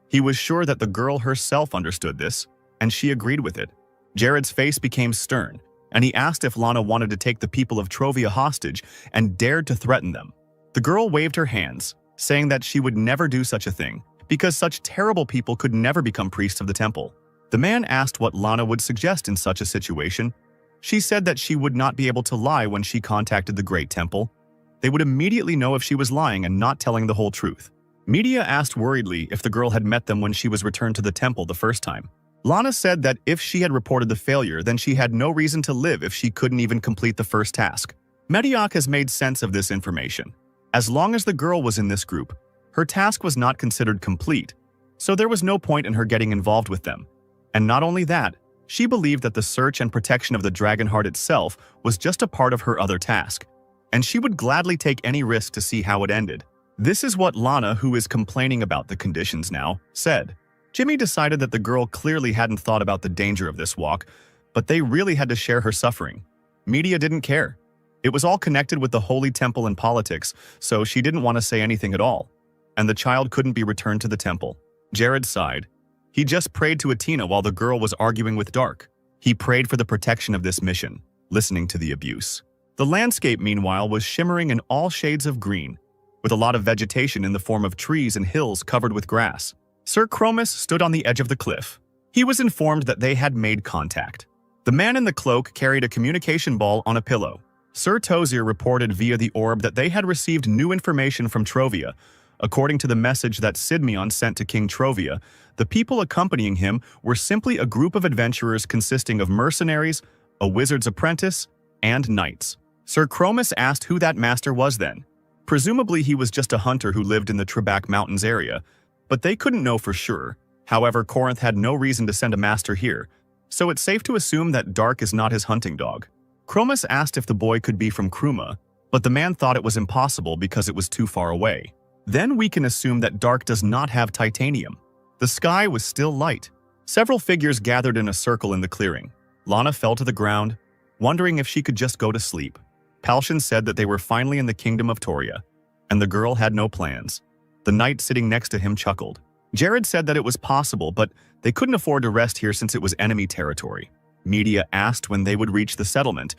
S1: He was sure that the girl herself understood this, and she agreed with it. Jared's face became stern, and he asked if Lana wanted to take the people of Trovia hostage and dared to threaten them. The girl waved her hands, saying that she would never do such a thing, because such terrible people could never become priests of the temple. The man asked what Lana would suggest in such a situation. She said that she would not be able to lie when she contacted the Great Temple. They would immediately know if she was lying and not telling the whole truth. Media asked worriedly if the girl had met them when she was returned to the temple the first time. Lana said that if she had reported the failure, then she had no reason to live if she couldn't even complete the first task. Mediac has made sense of this information. As long as the girl was in this group, her task was not considered complete, so there was no point in her getting involved with them. And not only that, she believed that the search and protection of the dragon heart itself was just a part of her other task. and she would gladly take any risk to see how it ended. This is what Lana, who is complaining about the conditions now, said. Jimmy decided that the girl clearly hadn't thought about the danger of this walk, but they really had to share her suffering. Media didn't care. It was all connected with the Holy Temple and politics, so she didn't want to say anything at all. And the child couldn't be returned to the temple. Jared sighed. He just prayed to Athena while the girl was arguing with Dark. He prayed for the protection of this mission, listening to the abuse. The landscape, meanwhile, was shimmering in all shades of green, with a lot of vegetation in the form of trees and hills covered with grass. Sir Chromis stood on the edge of the cliff. He was informed that they had made contact. The man in the cloak carried a communication ball on a pillow. Sir Tozier reported via the orb that they had received new information from Trovia. According to the message that Sidmeon sent to King Trovia, the people accompanying him were simply a group of adventurers consisting of mercenaries, a wizard's apprentice, and knights. Sir Chromis asked who that master was then. Presumably he was just a hunter who lived in the Trebak Mountains area, but they couldn't know for sure. However, Corinth had no reason to send a master here, so it's safe to assume that Dark is not his hunting dog. Chromis asked if the boy could be from Kruma, but the man thought it was impossible because it was too far away. Then we can assume that Dark does not have titanium. The sky was still light. Several figures gathered in a circle in the clearing. Lana fell to the ground, wondering if she could just go to sleep. Palshan said that they were finally in the kingdom of Toria, and the girl had no plans. The knight sitting next to him chuckled. Jared said that it was possible, but they couldn't afford to rest here since it was enemy territory. Media asked when they would reach the settlement.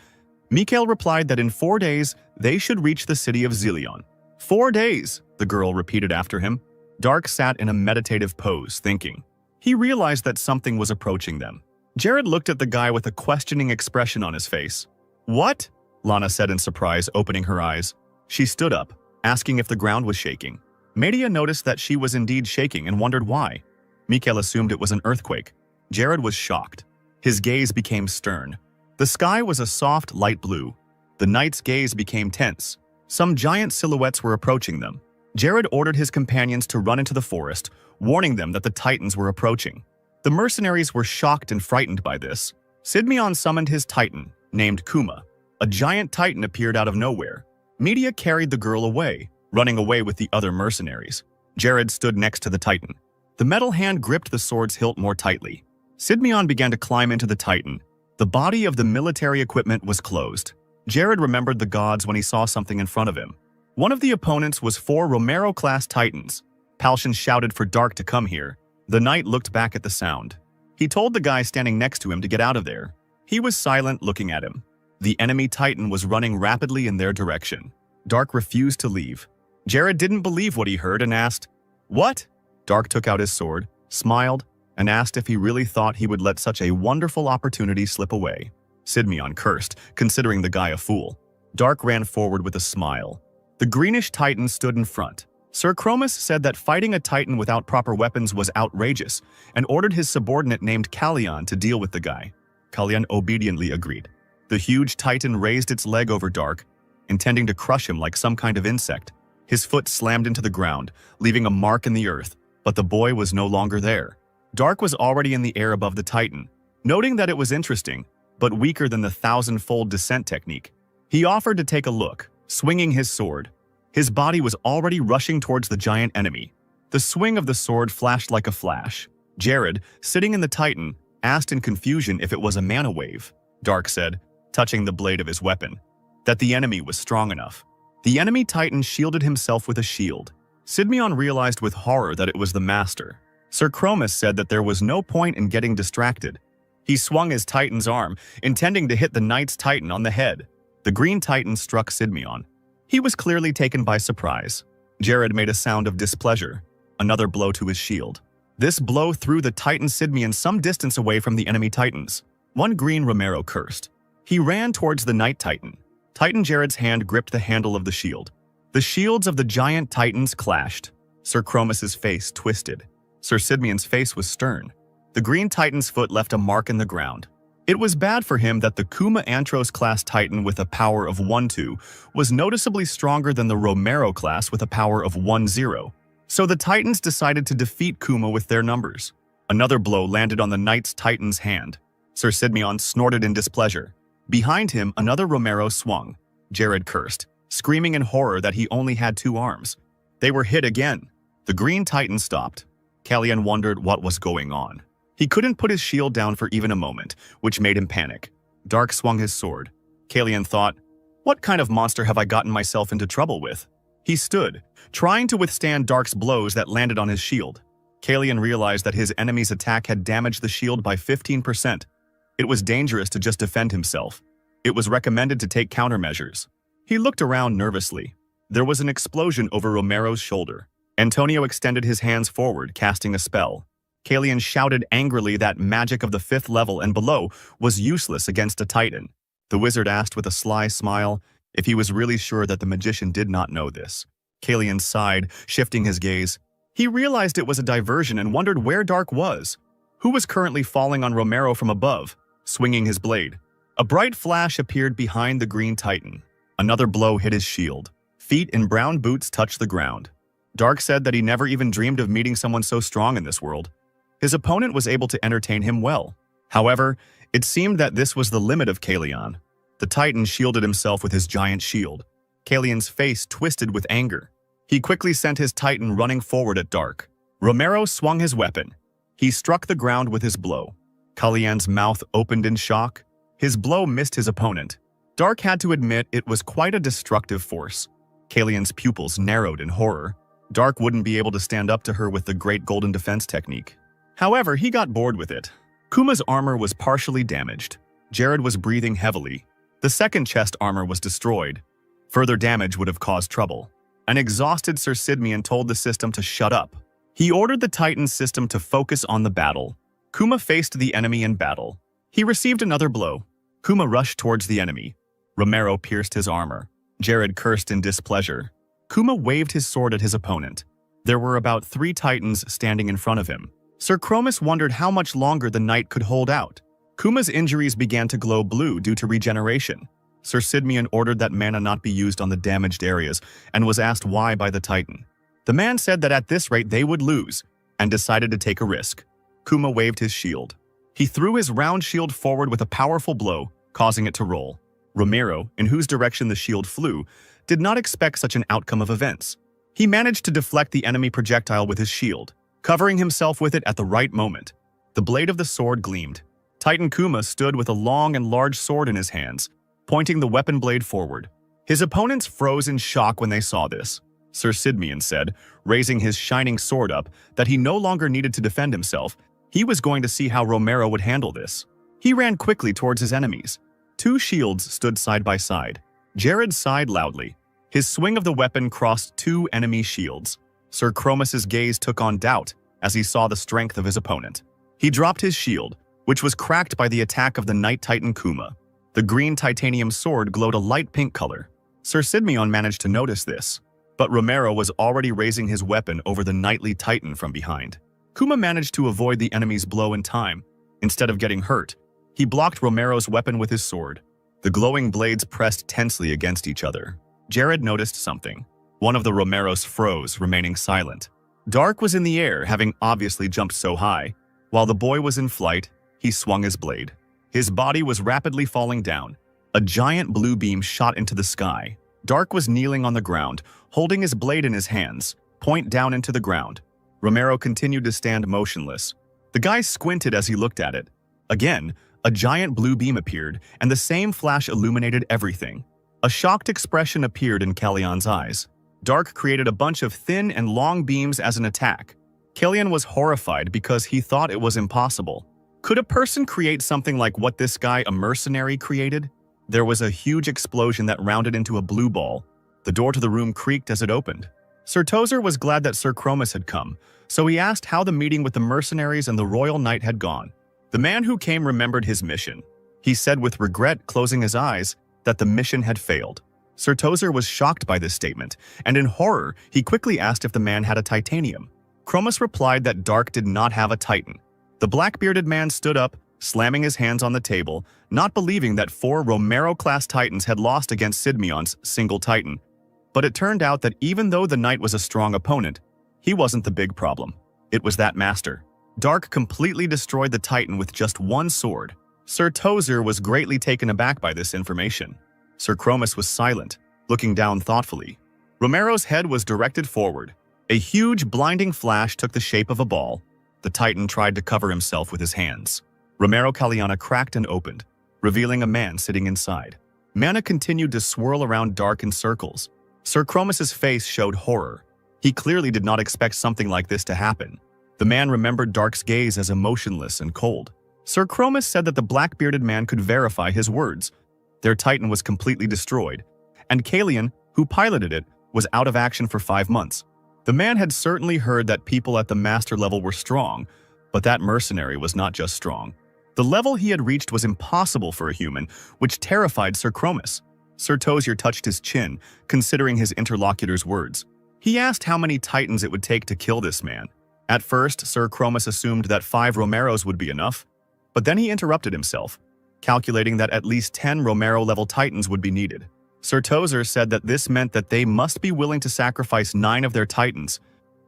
S1: Mikhail replied that in 4 days, they should reach the city of Zelion. 4 days, the girl repeated after him. Dark sat in a meditative pose, thinking. He realized that something was approaching them. Jared looked at the guy with a questioning expression on his face. What? Lana said in surprise, opening her eyes. She stood up, asking if the ground was shaking. Media noticed that she was indeed shaking and wondered why. Mikhail assumed it was an earthquake. Jared was shocked. His gaze became stern. The sky was a soft light blue. The knight's gaze became tense. Some giant silhouettes were approaching them. Jared ordered his companions to run into the forest, warning them that the Titans were approaching. The mercenaries were shocked and frightened by this. Sidmeon summoned his Titan, named Kuma. A giant Titan appeared out of nowhere. Media carried the girl away, running away with the other mercenaries. Jared stood next to the Titan. The metal hand gripped the sword's hilt more tightly. Sidmeon began to climb into the Titan. The body of the military equipment was closed. Jared remembered the gods when he saw something in front of him. One of the opponents was 4 Romero-class Titans. Palshan shouted for Dark to come here. The knight looked back at the sound. He told the guy standing next to him to get out of there. He was silent, looking at him. The enemy Titan was running rapidly in their direction. Dark refused to leave. Jared didn't believe what he heard and asked, "What?" Dark took out his sword, smiled, and asked if he really thought he would let such a wonderful opportunity slip away. Sidmeon cursed, considering the guy a fool. Dark ran forward with a smile. The greenish Titan stood in front. Sir Chromis said that fighting a Titan without proper weapons was outrageous and ordered his subordinate named Kalyan to deal with the guy. Kalyan obediently agreed. The huge Titan raised its leg over Dark, intending to crush him like some kind of insect. His foot slammed into the ground, leaving a mark in the earth, but the boy was no longer there. Dark was already in the air above the Titan, noting that it was interesting, but weaker than the 1,000-fold descent technique. He offered to take a look, swinging his sword. His body was already rushing towards the giant enemy. The swing of the sword flashed like a flash. Jared, sitting in the Titan, asked in confusion if it was a mana wave. Dark said, touching the blade of his weapon, that the enemy was strong enough. The enemy Titan shielded himself with a shield. Sidmeon realized with horror that it was the master. Sir Chromis said that there was no point in getting distracted. He swung his Titan's arm, intending to hit the knight's Titan on the head. The green Titan struck Sidmeon. He was clearly taken by surprise. Jared made a sound of displeasure, another blow to his shield. This blow threw the Titan Sidmeon some distance away from the enemy Titans. One green Romero cursed. He ran towards the Knight Titan. Titan Jared's hand gripped the handle of the shield. The shields of the giant Titans clashed. Sir Chromis's face twisted. Sir Sidmeon's face was stern. The green Titan's foot left a mark in the ground. It was bad for him that the Kuma Antros class Titan with a power of 1-2 was noticeably stronger than the Romero class with a power of 1-0. So the Titans decided to defeat Kuma with their numbers. Another blow landed on the Knight's Titan's hand. Sir Sidmeon snorted in displeasure. Behind him, another Romero swung. Jared cursed. screaming in horror that he only had 2 arms. They were hit again. The green titan stopped. Kalyan wondered what was going on. He couldn't put his shield down for even a moment, which made him panic. Dark swung his sword. Kalyan thought, "What kind of monster have I gotten myself into trouble with?" He stood, trying to withstand Dark's blows that landed on his shield. Kalyan realized that his enemy's attack had damaged the shield by 15%. It was dangerous to just defend himself. It was recommended to take countermeasures. He looked around nervously. There was an explosion over Romero's shoulder. Antonio extended his hands forward, casting a spell. Kalyan shouted angrily that magic of the 5th level and below was useless against a titan. The wizard asked with a sly smile if he was really sure that the magician did not know this. Kalyan sighed, shifting his gaze. He realized it was a diversion and wondered where Dark was. Who was currently falling on Romero from above, swinging his blade? A bright flash appeared behind the green titan. Another blow hit his shield. Feet in brown boots touched the ground. Dark said that he never even dreamed of meeting someone so strong in this world. His opponent was able to entertain him well. However, it seemed that this was the limit of Kalyan. The titan shielded himself with his giant shield. Kalyan's face twisted with anger. He quickly sent his titan running forward at Dark. Romero swung his weapon. He struck the ground with his blow. Kalyan's mouth opened in shock. His blow missed his opponent. Dark had to admit it was quite a destructive force. Kalyan's pupils narrowed in horror. Dark wouldn't be able to stand up to her with the Great Golden Defense technique. However, he got bored with it. Kuma's armor was partially damaged. Jared was breathing heavily. The second chest armor was destroyed. Further damage would have caused trouble. An exhausted Sir Sidmian told the system to shut up. He ordered the Titan system to focus on the battle. Kuma faced the enemy in battle. He received another blow. Kuma rushed towards the enemy. Romero pierced his armor. Jared cursed in displeasure. Kuma waved his sword at his opponent. There were about 3 Titans standing in front of him. Sir Chromis wondered how much longer the knight could hold out. Kuma's injuries began to glow blue due to regeneration. Sir Sidmian ordered that mana not be used on the damaged areas and was asked why by the Titan. The man said that at this rate they would lose and decided to take a risk. Kuma waved his shield. He threw his round shield forward with a powerful blow, causing it to roll. Romero, in whose direction the shield flew, did not expect such an outcome of events. He managed to deflect the enemy projectile with his shield, covering himself with it at the right moment. The blade of the sword gleamed. Titan Kuma stood with a long and large sword in his hands, pointing the weapon blade forward. His opponents froze in shock when they saw this. Sir Sidmian said, raising his shining sword up, that he no longer needed to defend himself. He was going to see how Romero would handle this. He ran quickly towards his enemies. 2 shields stood side by side. Jared sighed loudly. His swing of the weapon crossed 2 enemy shields. Sir Chromis's gaze took on doubt as he saw the strength of his opponent. He dropped his shield, which was cracked by the attack of the Knight Titan Kuma. The green titanium sword glowed a light pink color. Sir Sidmion managed to notice this, but Romero was already raising his weapon over the knightly titan from behind. Kuma managed to avoid the enemy's blow in time. Instead of getting hurt, he blocked Romero's weapon with his sword. The glowing blades pressed tensely against each other. Jared noticed something. One of the Romeros froze, remaining silent. Dark was in the air, having obviously jumped so high. While the boy was in flight, he swung his blade. His body was rapidly falling down. A giant blue beam shot into the sky. Dark was kneeling on the ground, holding his blade in his hands, point down into the ground. Romero continued to stand motionless. The guy squinted as he looked at it. Again, a giant blue beam appeared, and the same flash illuminated everything. A shocked expression appeared in Kalyan's eyes. Dark created a bunch of thin and long beams as an attack. Kalyan was horrified because he thought it was impossible. Could a person create something like what this guy, a mercenary, created? There was a huge explosion that rounded into a blue ball. The door to the room creaked as it opened. Sir Tozer was glad that Sir Chromis had come, so he asked how the meeting with the mercenaries and the royal knight had gone. The man who came remembered his mission. He said with regret, closing his eyes, that the mission had failed. Sir Tozer was shocked by this statement, and in horror, he quickly asked if the man had a titanium. Chromis replied that Dark did not have a titan. The black-bearded man stood up, slamming his hands on the table, not believing that 4 Romero-class titans had lost against Sidmion's single titan. But it turned out that even though the knight was a strong opponent, he wasn't the big problem. It was that master. Dark completely destroyed the titan with just 1 sword. Sir Tozer was greatly taken aback by this information. Sir Chromis was silent, looking down thoughtfully. Romero's head was directed forward. A huge, blinding flash took the shape of a ball. The Titan tried to cover himself with his hands. Romero Caliana cracked and opened, revealing a man sitting inside. Mana continued to swirl around Dark in circles. Sir Chromus's face showed horror. He clearly did not expect something like this to happen. The man remembered Dark's gaze as emotionless and cold. Sir Chromus said that the black-bearded man could verify his words. Their Titan was completely destroyed, and Kalian, who piloted it, was out of action for 5 months. The man had certainly heard that people at the master level were strong, but that mercenary was not just strong. The level he had reached was impossible for a human, which terrified Sir Chromus. Sir Tozier touched his chin, considering his interlocutor's words. He asked how many Titans it would take to kill this man. At first, Sir Chromus assumed that 5 Romeros would be enough, but then he interrupted himself, calculating that at least 10 Romero-level Titans would be needed. Sir Tozer said that this meant that they must be willing to sacrifice 9 of their Titans,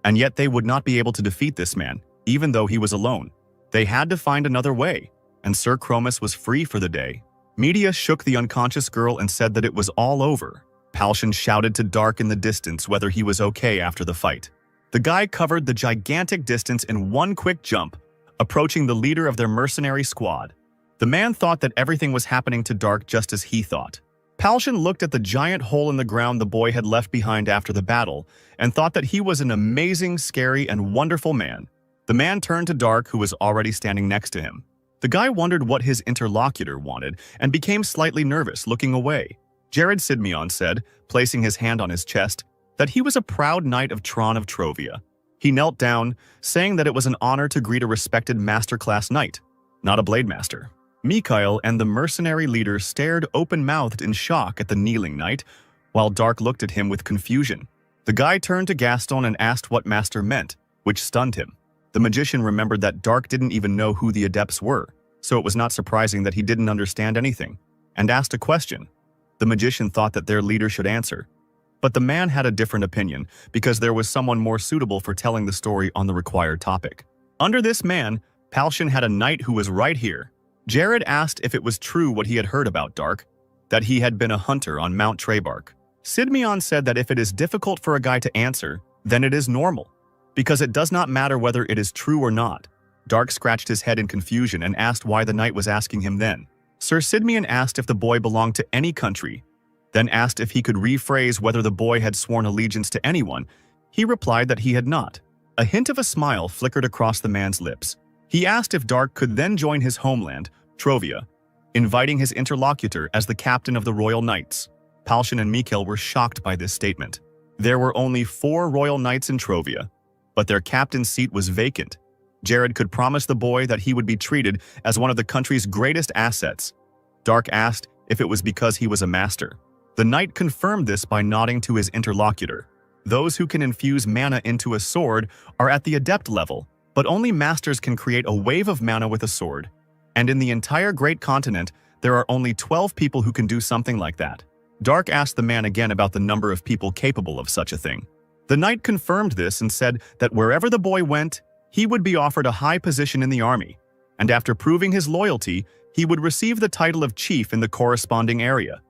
S1: and yet they would not be able to defeat this man, even though he was alone. They had to find another way, and Sir Chromus was free for the day. Media shook the unconscious girl and said that it was all over. Palshan shouted to Dark in the distance whether he was okay after the fight. The guy covered the gigantic distance in one quick jump, approaching the leader of their mercenary squad. The man thought that everything was happening to Dark just as he thought. Palshan looked at the giant hole in the ground the boy had left behind after the battle and thought that he was an amazing, scary, and wonderful man. The man turned to Dark, who was already standing next to him. The guy wondered what his interlocutor wanted and became slightly nervous, looking away. Jared Sidmion said, placing his hand on his chest, that he was a proud knight of Tron of Trovia. He knelt down, saying that it was an honor to greet a respected master-class knight, not a blade master. Mikhail and the mercenary leader stared open-mouthed in shock at the kneeling knight, while Dark looked at him with confusion. The guy turned to Gaston and asked what master meant, which stunned him. The magician remembered that Dark didn't even know who the adepts were, so it was not surprising that he didn't understand anything, and asked a question. The magician thought that their leader should answer. But the man had a different opinion, because there was someone more suitable for telling the story on the required topic. Under this man, Palshan had a knight who was right here. Jared asked if it was true what he had heard about Dark, that he had been a hunter on Mount Trebark. Sidmion said that if it is difficult for a guy to answer, then it is normal, because it does not matter whether it is true or not. Dark scratched his head in confusion and asked why the knight was asking him then. Sir Sidmion asked if the boy belonged to any country, then asked if he could rephrase whether the boy had sworn allegiance to anyone. He replied that he had not. A hint of a smile flickered across the man's lips. He asked if Dark could then join his homeland, Trovia, inviting his interlocutor as the captain of the Royal Knights. Palshan and Mikhail were shocked by this statement. There were only 4 Royal Knights in Trovia, but their captain's seat was vacant. Jared could promise the boy that he would be treated as one of the country's greatest assets. Dark asked if it was because he was a master. The knight confirmed this by nodding to his interlocutor. Those who can infuse mana into a sword are at the adept level, but only masters can create a wave of mana with a sword. And in the entire Great Continent, there are only 12 people who can do something like that. Dark asked the man again about the number of people capable of such a thing. The knight confirmed this and said that wherever the boy went, he would be offered a high position in the army, and after proving his loyalty, he would receive the title of chief in the corresponding area.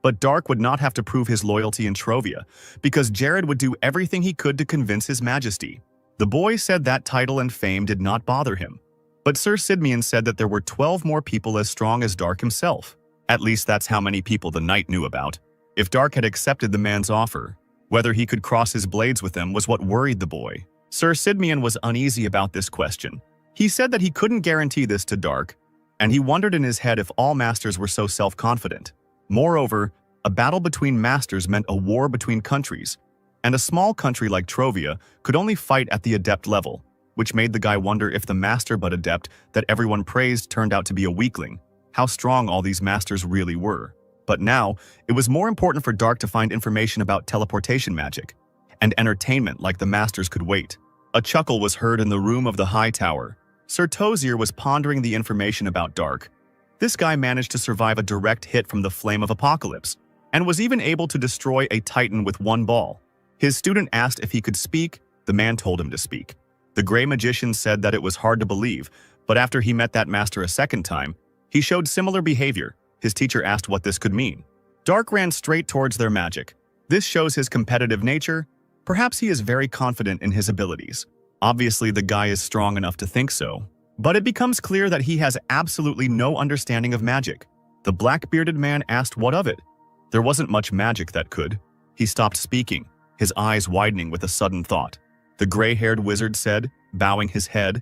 S1: But Dark would not have to prove his loyalty in Trovia, because Jared would do everything he could to convince his majesty. The boy said that title and fame did not bother him. But Sir Sidmion said that there were 12 more people as strong as Dark himself. At least that's how many people the knight knew about. If Dark had accepted the man's offer, whether he could cross his blades with them was what worried the boy. Sir Sidmion was uneasy about this question. He said that he couldn't guarantee this to Dark, and he wondered in his head if all masters were so self-confident. Moreover, a battle between masters meant a war between countries, and a small country like Trovia could only fight at the adept level, which made the guy wonder if the master but adept that everyone praised turned out to be a weakling, how strong all these masters really were. But now, it was more important for Dark to find information about teleportation magic, and entertainment like the masters could wait. A chuckle was heard in the room of the high tower. Sir Tozier was pondering the information about Dark. This guy managed to survive a direct hit from the Flame of Apocalypse, and was even able to destroy a Titan with one ball. His student asked if he could speak. The man told him to speak. The Grey Magician said that it was hard to believe, but after he met that master a second time, he showed similar behavior. His teacher asked what this could mean. Dark ran straight towards their magic, This shows his competitive nature. Perhaps he is very confident in his abilities. Obviously, the guy is strong enough to think so. But it becomes clear that he has absolutely no understanding of magic. The black-bearded man asked what of it. There wasn't much magic that could. He stopped speaking, his eyes widening with a sudden thought. The gray-haired wizard said, bowing his head,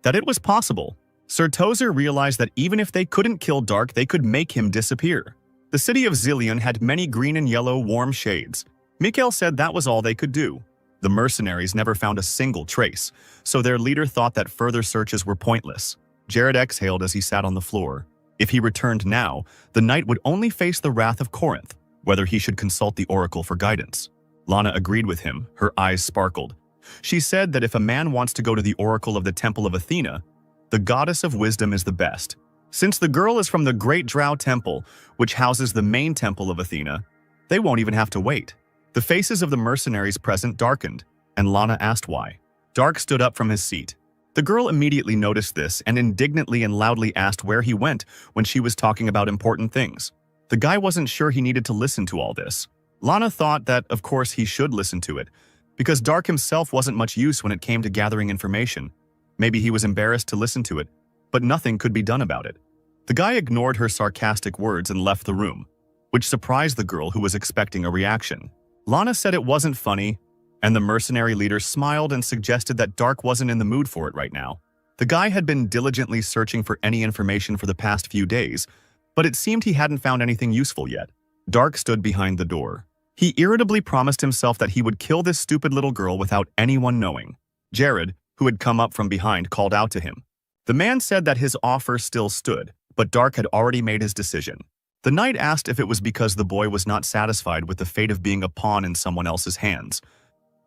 S1: that it was possible. Sir Tozer realized that even if they couldn't kill Dark, they could make him disappear. The city of Zillion had many green and yellow warm shades. Mikhail said that was all they could do. The mercenaries never found a single trace, so their leader thought that further searches were pointless. Jared exhaled as he sat on the floor. If he returned now, the knight would only face the wrath of Corinth, whether he should consult the oracle for guidance. Lana agreed with him, her eyes sparkled. She said that if a man wants to go to the oracle of the Temple of Athena, the goddess of wisdom is the best. Since the girl is from the Great Drow Temple, which houses the main temple of Athena, they won't even have to wait. The faces of the mercenaries present darkened, and Lana asked why. Dark stood up from his seat. The girl immediately noticed this and indignantly and loudly asked where he went when she was talking about important things. The guy wasn't sure he needed to listen to all this. Lana thought that, of course, he should listen to it, because Dark himself wasn't much use when it came to gathering information. Maybe he was embarrassed to listen to it, but nothing could be done about it. The guy ignored her sarcastic words and left the room, which surprised the girl who was expecting a reaction. Lana said it wasn't funny, and the mercenary leader smiled and suggested that Dark wasn't in the mood for it right now. The guy had been diligently searching for any information for the past few days, but it seemed he hadn't found anything useful yet. Dark stood behind the door. He irritably promised himself that he would kill this stupid little girl without anyone knowing. Jared, who had come up from behind, called out to him. The man said that his offer still stood, but Dark had already made his decision. The knight asked if it was because the boy was not satisfied with the fate of being a pawn in someone else's hands.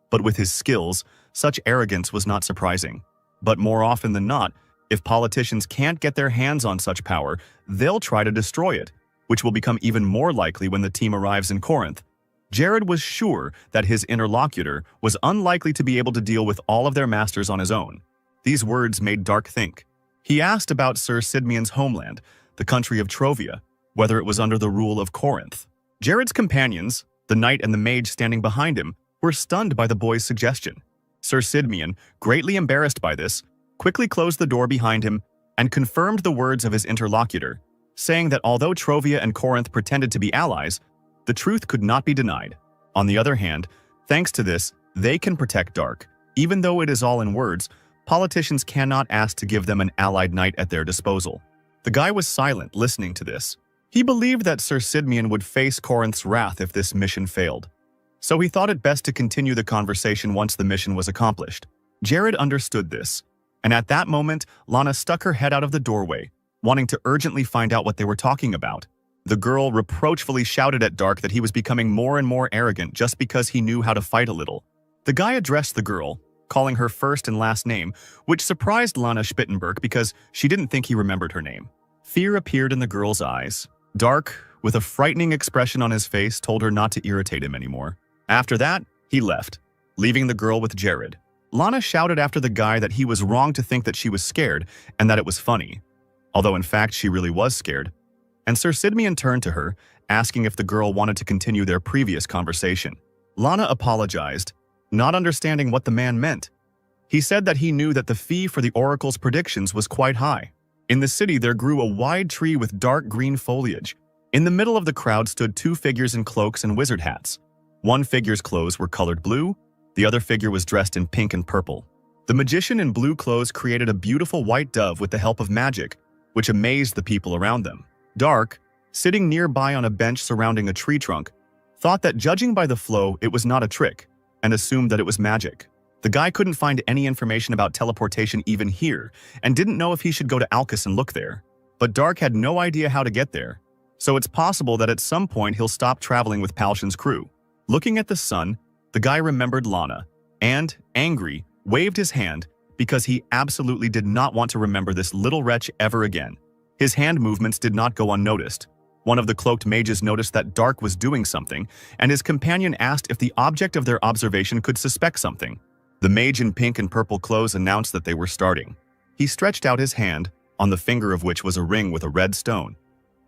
S1: But with his skills, such arrogance was not surprising. But more often than not, if politicians can't get their hands on such power, they'll try to destroy it, which will become even more likely when the team arrives in Corinth. Jared was sure that his interlocutor was unlikely to be able to deal with all of their masters on his own. These words made Dark think. He asked about Sir Sidmian's homeland, the country of Trovia, whether it was under the rule of Corinth. Jared's companions, the knight and the mage standing behind him, were stunned by the boy's suggestion. Sir Sidmian, greatly embarrassed by this, quickly closed the door behind him and confirmed the words of his interlocutor, saying that although Trovia and Corinth pretended to be allies, the truth could not be denied. On the other hand, thanks to this, they can protect Dark. Even though it is all in words, politicians cannot ask to give them an allied knight at their disposal. The guy was silent, listening to this. He believed that Sir Sidmian would face Corinth's wrath if this mission failed. So he thought it best to continue the conversation once the mission was accomplished. Jared understood this, and at that moment, Lana stuck her head out of the doorway, wanting to urgently find out what they were talking about. The girl reproachfully shouted at Dark that he was becoming more and more arrogant just because he knew how to fight a little. The guy addressed the girl, calling her first and last name, which surprised Lana Spittenberg because she didn't think he remembered her name. Fear appeared in the girl's eyes. Dark, with a frightening expression on his face, told her not to irritate him anymore. After that, he left, leaving the girl with Jared. Lana shouted after the guy that he was wrong to think that she was scared and that it was funny, although in fact she really was scared. And Sir Sidmian turned to her, asking if the girl wanted to continue their previous conversation. Lana apologized, not understanding what the man meant. He said that he knew that the fee for the oracle's predictions was quite high. In the city, there grew a wide tree with dark green foliage. In the middle of the crowd stood two figures in cloaks and wizard hats. One figure's clothes were colored blue, the other figure was dressed in pink and purple. The magician in blue clothes created a beautiful white dove with the help of magic, which amazed the people around them. Dark, sitting nearby on a bench surrounding a tree trunk, thought that judging by the flow, it was not a trick, and assumed that it was magic. The guy couldn't find any information about teleportation even here, and didn't know if he should go to Alcus and look there. But Dark had no idea how to get there, so it's possible that at some point he'll stop traveling with Palshan's crew. Looking at the sun, the guy remembered Lana, and, angry, waved his hand because he absolutely did not want to remember this little wretch ever again. His hand movements did not go unnoticed. One of the cloaked mages noticed that Dark was doing something, and his companion asked if the object of their observation could suspect something. The mage in pink and purple clothes announced that they were starting. He stretched out his hand, on the finger of which was a ring with a red stone.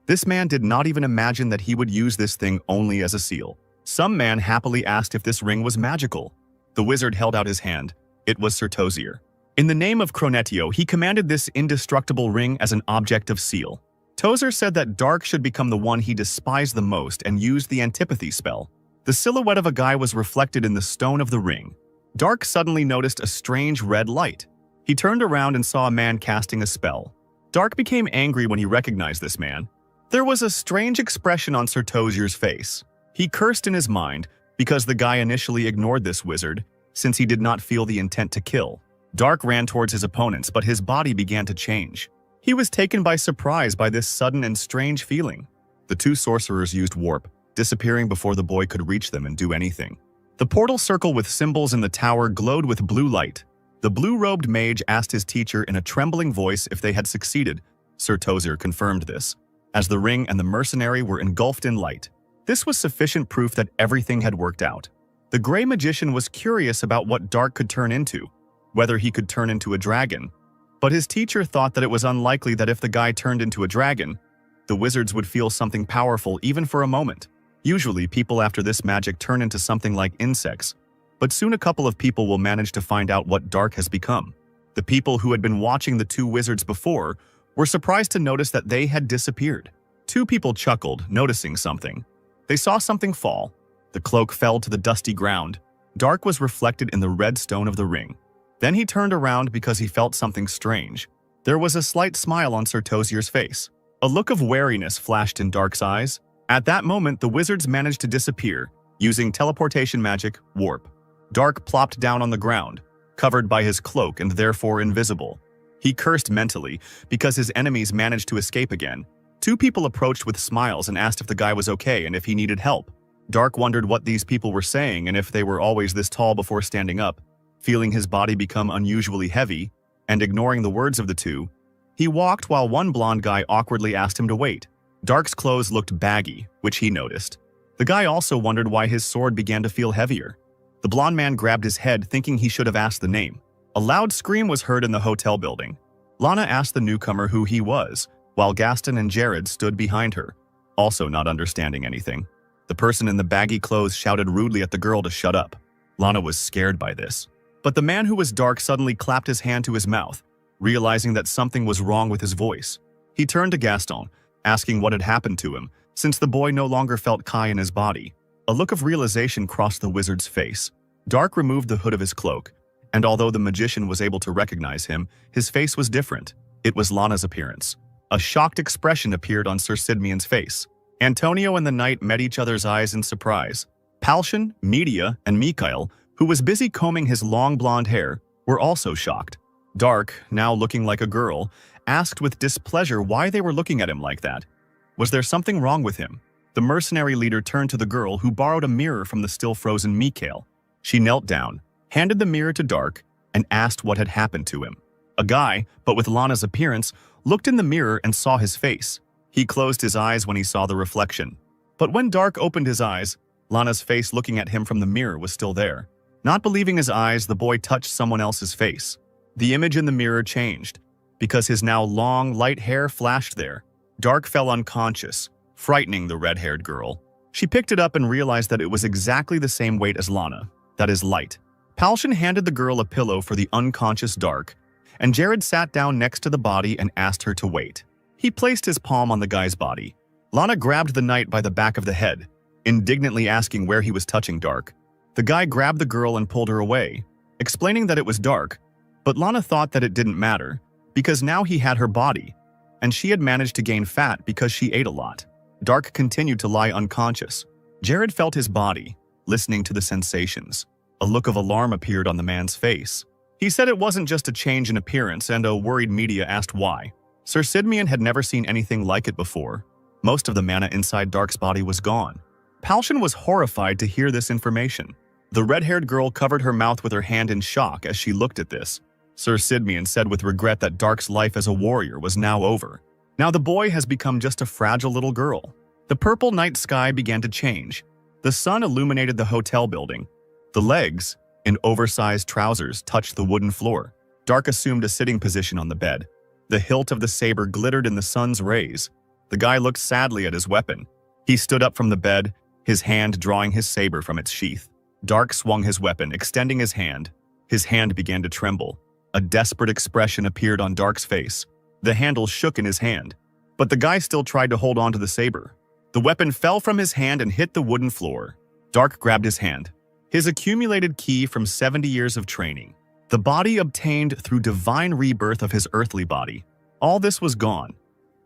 S1: This man did not even imagine that he would use this thing only as a seal. Some man happily asked if this ring was magical. The wizard held out his hand. It was Sir Tozier. In the name of Cronetio, he commanded this indestructible ring as an object of seal. Tozer said that Dark should become the one he despised the most and used the antipathy spell. The silhouette of a guy was reflected in the stone of the ring. Dark suddenly noticed a strange red light. He turned around and saw a man casting a spell. Dark became angry when he recognized this man. There was a strange expression on Sir Tozier's face. He cursed in his mind because the guy initially ignored this wizard, since he did not feel the intent to kill. Dark ran towards his opponents, but his body began to change. He was taken by surprise by this sudden and strange feeling. The two sorcerers used warp, disappearing before the boy could reach them and do anything. The portal circle with symbols in the tower glowed with blue light. The blue-robed mage asked his teacher in a trembling voice if they had succeeded. Sir Tozier confirmed this, as the ring and the mercenary were engulfed in light. This was sufficient proof that everything had worked out. The gray magician was curious about what Dark could turn into, whether he could turn into a dragon. But his teacher thought that it was unlikely that if the guy turned into a dragon, the wizards would feel something powerful even for a moment. Usually, people after this magic turn into something like insects, but soon a couple of people will manage to find out what Dark has become. The people who had been watching the two wizards before were surprised to notice that they had disappeared. Two people chuckled, noticing something. They saw something fall. The cloak fell to the dusty ground. Dark was reflected in the red stone of the ring. Then he turned around because he felt something strange. There was a slight smile on Sir Tozier's face. A look of wariness flashed in Dark's eyes. At that moment, the wizards managed to disappear, using teleportation magic, warp. Dark plopped down on the ground, covered by his cloak and therefore invisible. He cursed mentally because his enemies managed to escape again. Two people approached with smiles and asked if the guy was okay and if he needed help. Dark wondered what these people were saying and if they were always this tall before standing up. Feeling his body become unusually heavy, and ignoring the words of the two, he walked while one blonde guy awkwardly asked him to wait. Dark's clothes looked baggy, which he noticed. The guy also wondered why his sword began to feel heavier. The blonde man grabbed his head, thinking he should have asked the name. A loud scream was heard in the hotel building. Lana asked the newcomer who he was, while Gaston and Jared stood behind her, also not understanding anything. The person in the baggy clothes shouted rudely at the girl to shut up. Lana was scared by this. But the man who was Dark suddenly clapped his hand to his mouth, realizing that something was wrong with his voice. He turned to Gaston, asking what had happened to him, since the boy no longer felt Kai in his body. A look of realization crossed the wizard's face. Dark removed the hood of his cloak, and although the magician was able to recognize him, his face was different. It was Lana's appearance. A shocked expression appeared on Sir Sidmian's face. Antonio and the knight met each other's eyes in surprise. Palshan, Media, and Mikhail, who was busy combing his long blonde hair, were also shocked. Dark, now looking like a girl, asked with displeasure why they were looking at him like that. Was there something wrong with him? The mercenary leader turned to the girl who borrowed a mirror from the still-frozen Mikhail. She knelt down, handed the mirror to Dark, and asked what had happened to him. A guy, but with Lana's appearance, looked in the mirror and saw his face. He closed his eyes when he saw the reflection. But when Dark opened his eyes, Lana's face looking at him from the mirror was still there. Not believing his eyes, the boy touched someone else's face. The image in the mirror changed, because his now long, light hair flashed there. Dark fell unconscious, frightening the red-haired girl. She picked it up and realized that it was exactly the same weight as Lana, that is light. Palshan handed the girl a pillow for the unconscious Dark, and Jared sat down next to the body and asked her to wait. He placed his palm on the guy's body. Lana grabbed the knight by the back of the head, indignantly asking where he was touching Dark. The guy grabbed the girl and pulled her away, explaining that it was Dark, but Lana thought that it didn't matter, because now he had her body, and she had managed to gain fat because she ate a lot. Dark continued to lie unconscious. Jared felt his body, listening to the sensations. A look of alarm appeared on the man's face. He said it wasn't just a change in appearance, and a worried Media asked why. Sir Sidmian had never seen anything like it before. Most of the mana inside Dark's body was gone. Palshan was horrified to hear this information. The red-haired girl covered her mouth with her hand in shock as she looked at this. Sir Sidmian said with regret that Dark's life as a warrior was now over. Now the boy has become just a fragile little girl. The purple night sky began to change. The sun illuminated the hotel building. The legs, in oversized trousers, touched the wooden floor. Dark assumed a sitting position on the bed. The hilt of the saber glittered in the sun's rays. The guy looked sadly at his weapon. He stood up from the bed, his hand drawing his saber from its sheath. Dark swung his weapon, extending his hand. His hand began to tremble. A desperate expression appeared on Dark's face. The handle shook in his hand, but the guy still tried to hold on to the saber. The weapon fell from his hand and hit the wooden floor. Dark grabbed his hand. His accumulated ki from 70 years of training. The body obtained through divine rebirth of his earthly body. All this was gone.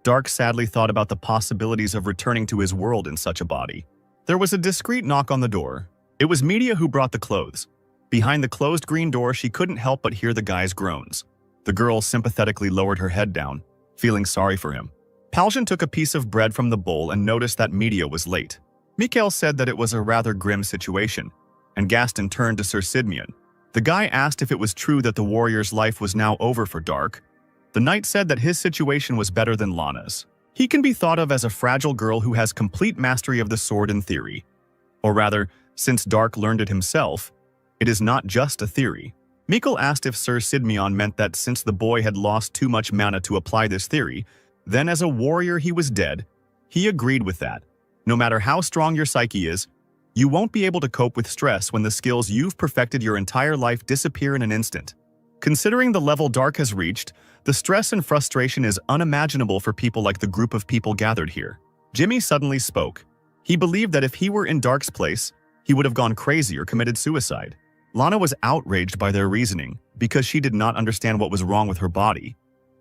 S1: Dark sadly thought about the possibilities of returning to his world in such a body. There was a discreet knock on the door. It was Media who brought the clothes. Behind the closed green door, she couldn't help but hear the guy's groans. The girl sympathetically lowered her head down, feeling sorry for him. Palshan took a piece of bread from the bowl and noticed that Media was late. Mikael said that it was a rather grim situation, and Gaston turned to Sir Sidmian. The guy asked if it was true that the warrior's life was now over for Dark. The knight said that his situation was better than Lana's. He can be thought of as a fragile girl who has complete mastery of the sword in theory. Or rather, since Dark learned it himself, it is not just a theory. Mikkel asked if Sir Sidmian meant that since the boy had lost too much mana to apply this theory, then as a warrior he was dead. He agreed with that. No matter how strong your psyche is, you won't be able to cope with stress when the skills you've perfected your entire life disappear in an instant. Considering the level Dark has reached, the stress and frustration is unimaginable for people like the group of people gathered here. Jimmy suddenly spoke. He believed that if he were in Dark's place, he would have gone crazy or committed suicide. Lana was outraged by their reasoning because she did not understand what was wrong with her body.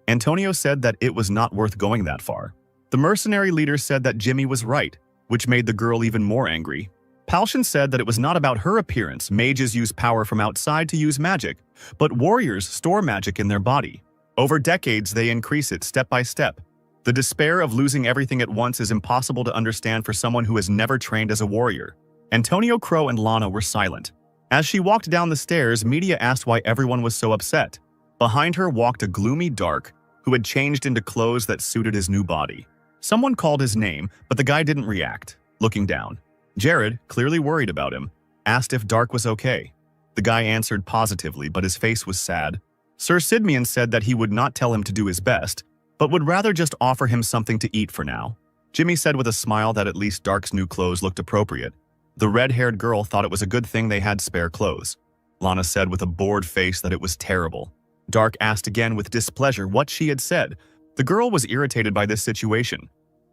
S1: Antonio said that it was not worth going that far. The mercenary leader said that Jimmy was right, which made the girl even more angry. Palshan said that it was not about her appearance. Mages use power from outside to use magic, but warriors store magic in their body. Over decades, they increase it step by step. The despair of losing everything at once is impossible to understand for someone who has never trained as a warrior. Antonio, Crow, and Lana were silent. As she walked down the stairs, Media asked why everyone was so upset. Behind her walked a gloomy Dark, who had changed into clothes that suited his new body. Someone called his name, but the guy didn't react, looking down. Jared, clearly worried about him, asked if Dark was okay. The guy answered positively, but his face was sad. Sir Sidmian said that he would not tell him to do his best, but would rather just offer him something to eat for now. Jimmy said with a smile that at least Dark's new clothes looked appropriate. The red-haired girl thought it was a good thing they had spare clothes. Lana said with a bored face that it was terrible. Dark asked again with displeasure what she had said. The girl was irritated by this situation.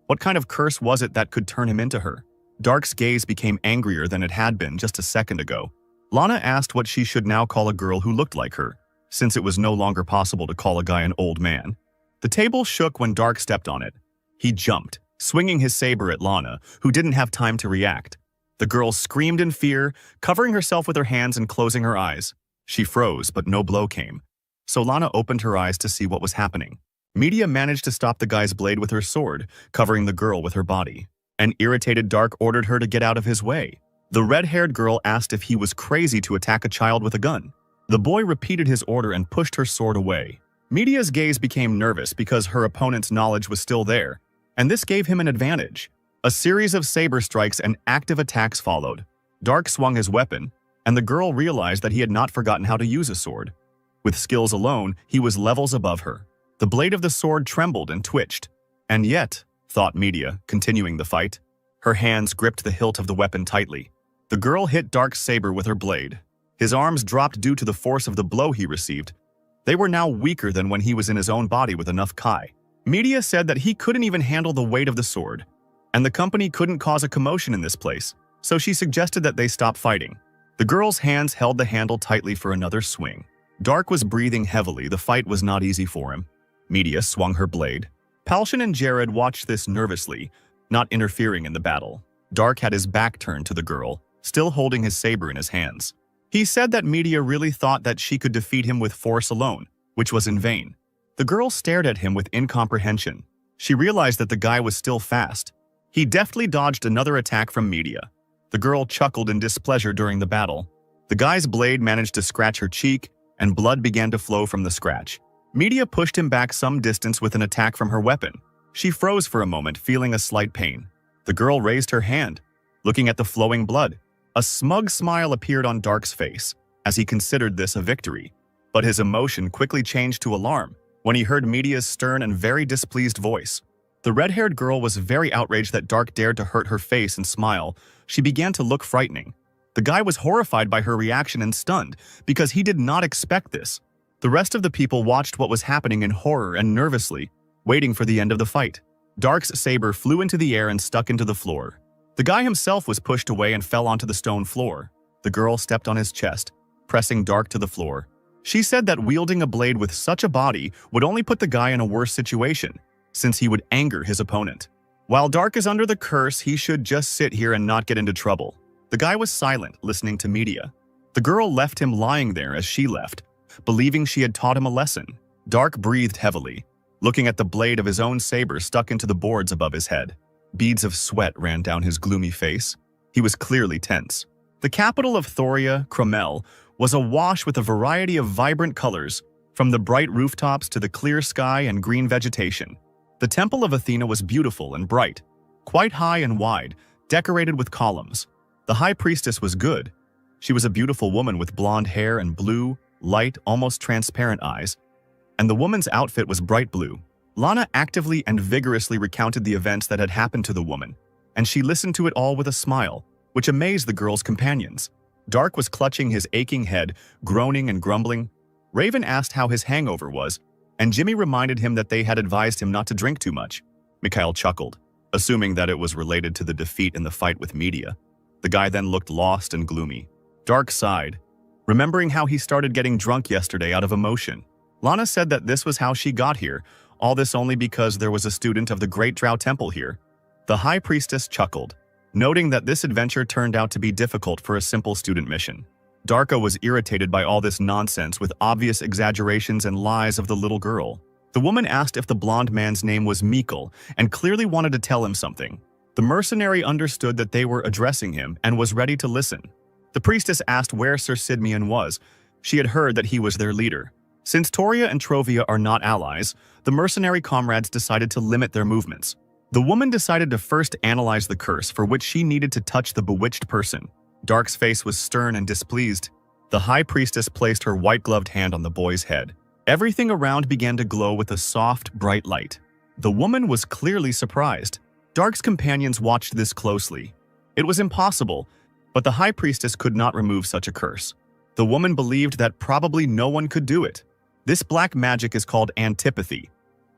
S1: What kind of curse was it that could turn him into her? Dark's gaze became angrier than it had been just a second ago. Lana asked what she should now call a girl who looked like her, since it was no longer possible to call a guy an old man. The table shook when Dark stepped on it. He jumped, swinging his saber at Lana, who didn't have time to react. The girl screamed in fear, covering herself with her hands and closing her eyes. She froze, but no blow came. So Lana opened her eyes to see what was happening. Media managed to stop the guy's blade with her sword, covering the girl with her body. An irritated Dark ordered her to get out of his way. The red-haired girl asked if he was crazy to attack a child with a gun. The boy repeated his order and pushed her sword away. Media's gaze became nervous because her opponent's knowledge was still there, and this gave him an advantage. A series of saber strikes and active attacks followed. Dark swung his weapon, and the girl realized that he had not forgotten how to use a sword. With skills alone, he was levels above her. The blade of the sword trembled and twitched. And yet, thought Media, continuing the fight, her hands gripped the hilt of the weapon tightly. The girl hit Dark's saber with her blade. His arms dropped due to the force of the blow he received. They were now weaker than when he was in his own body with enough Kai. Media said that he couldn't even handle the weight of the sword, and the company couldn't cause a commotion in this place, so she suggested that they stop fighting. The girl's hands held the handle tightly for another swing. Dark was breathing heavily. The fight was not easy for him. Media swung her blade. Palshan and Jared watched this nervously, not interfering in the battle. Dark had his back turned to the girl, still holding his saber in his hands. He said that Media really thought that she could defeat him with force alone, which was in vain. The girl stared at him with incomprehension. She realized that the guy was still fast. He deftly dodged another attack from Media. The girl chuckled in displeasure during the battle. The guy's blade managed to scratch her cheek, and blood began to flow from the scratch. Media pushed him back some distance with an attack from her weapon. She froze for a moment, feeling a slight pain. The girl raised her hand, looking at the flowing blood. A smug smile appeared on Dark's face as he considered this a victory, but his emotion quickly changed to alarm when he heard Media's stern and very displeased voice. The red-haired girl was very outraged that Dark dared to hurt her face and smile. She began to look frightening. The guy was horrified by her reaction and stunned, because he did not expect this. The rest of the people watched what was happening in horror and nervously, waiting for the end of the fight. Dark's saber flew into the air and stuck into the floor. The guy himself was pushed away and fell onto the stone floor. The girl stepped on his chest, pressing Dark to the floor. She said that wielding a blade with such a body would only put the guy in a worse situation, since he would anger his opponent. While Dark is under the curse, he should just sit here and not get into trouble. The guy was silent, listening to media. The girl left him lying there as she left, believing she had taught him a lesson. Dark breathed heavily, looking at the blade of his own saber stuck into the boards above his head. Beads of sweat ran down his gloomy face. He was clearly tense. The capital of Thoria, Cromel, was awash with a variety of vibrant colors, from the bright rooftops to the clear sky and green vegetation. The Temple of Athena was beautiful and bright, quite high and wide, decorated with columns. The High Priestess was good. She was a beautiful woman with blonde hair and blue, light, almost transparent eyes, and the woman's outfit was bright blue. Lana actively and vigorously recounted the events that had happened to the woman, and she listened to it all with a smile, which amazed the girl's companions. Dark was clutching his aching head, groaning and grumbling. Raven asked how his hangover was, and Jimmy reminded him that they had advised him not to drink too much. Mikhail chuckled, assuming that it was related to the defeat in the fight with media. The guy then looked lost and gloomy. Dark sighed, remembering how he started getting drunk yesterday out of emotion. Lana said that this was how she got here, all this only because there was a student of the Great Drow Temple here. The High Priestess chuckled, noting that this adventure turned out to be difficult for a simple student mission. Darko was irritated by all this nonsense with obvious exaggerations and lies of the little girl. The woman asked if the blonde man's name was Mikkel and clearly wanted to tell him something. The mercenary understood that they were addressing him and was ready to listen. The priestess asked where Sir Sidmian was. She had heard that he was their leader. Since Toria and Trovia are not allies, the mercenary comrades decided to limit their movements. The woman decided to first analyze the curse for which she needed to touch the bewitched person. Dark's face was stern and displeased. The High Priestess placed her white-gloved hand on the boy's head. Everything around began to glow with a soft, bright light. The woman was clearly surprised. Dark's companions watched this closely. It was impossible, but the High Priestess could not remove such a curse. The woman believed that probably no one could do it. This black magic is called antipathy,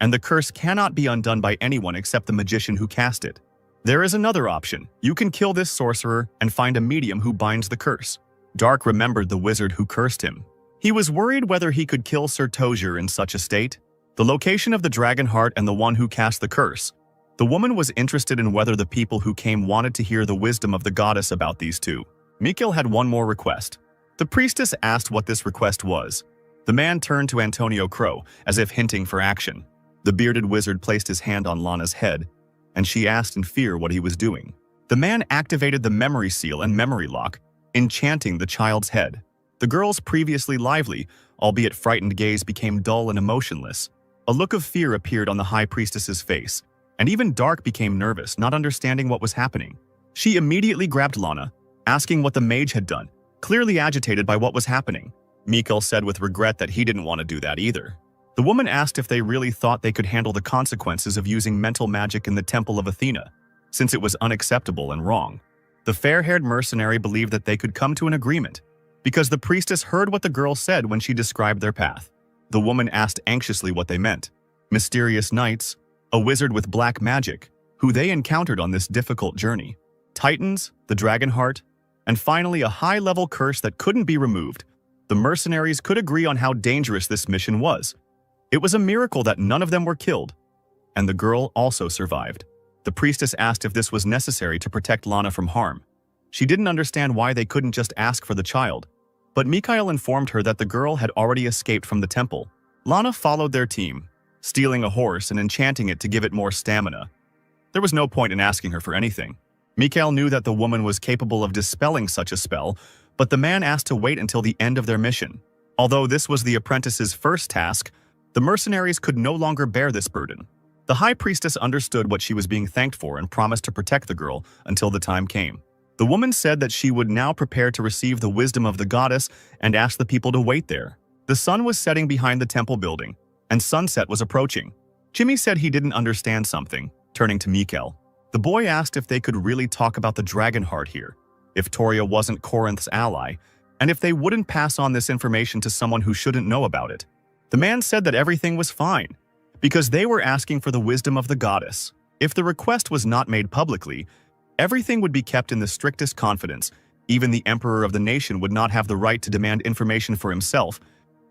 S1: and the curse cannot be undone by anyone except the magician who cast it. There is another option. You can kill this sorcerer and find a medium who binds the curse. Dark remembered the wizard who cursed him. He was worried whether he could kill Sir Tozier in such a state. The location of the dragon heart and the one who cast the curse. The woman was interested in whether the people who came wanted to hear the wisdom of the goddess about these two. Mikhail had one more request. The priestess asked what this request was. The man turned to Antonio Crow, as if hinting for action. The bearded wizard placed his hand on Lana's head, and she asked in fear what he was doing. The man activated the memory seal and memory lock, enchanting the child's head. The girl's previously lively, albeit frightened gaze became dull and emotionless. A look of fear appeared on the High Priestess's face, and even Dark became nervous, not understanding what was happening. She immediately grabbed Lana, asking what the mage had done, clearly agitated by what was happening. Mikhail said with regret that he didn't want to do that either. The woman asked if they really thought they could handle the consequences of using mental magic in the Temple of Athena, since it was unacceptable and wrong. The fair-haired mercenary believed that they could come to an agreement, because the priestess heard what the girl said when she described their path. The woman asked anxiously what they meant. Mysterious knights, a wizard with black magic, who they encountered on this difficult journey, titans, the dragon heart, and finally a high-level curse that couldn't be removed. The mercenaries could agree on how dangerous this mission was. It was a miracle that none of them were killed, and the girl also survived. The priestess asked if this was necessary to protect Lana from harm. She didn't understand why they couldn't just ask for the child, but Mikhail informed her that the girl had already escaped from the temple. Lana followed their team, stealing a horse and enchanting it to give it more stamina. There was no point in asking her for anything. Mikhail knew that the woman was capable of dispelling such a spell, but the man asked to wait until the end of their mission. Although this was the apprentice's first task, the mercenaries could no longer bear this burden. The High Priestess understood what she was being thanked for and promised to protect the girl until the time came. The woman said that she would now prepare to receive the wisdom of the goddess and asked the people to wait there. The sun was setting behind the temple building, and sunset was approaching. Jimmy said he didn't understand something, turning to Mikkel. The boy asked if they could really talk about the dragon heart here, if Toria wasn't Corinth's ally, and if they wouldn't pass on this information to someone who shouldn't know about it. The man said that everything was fine, because they were asking for the wisdom of the goddess. If the request was not made publicly, everything would be kept in the strictest confidence. Even the emperor of the nation would not have the right to demand information for himself.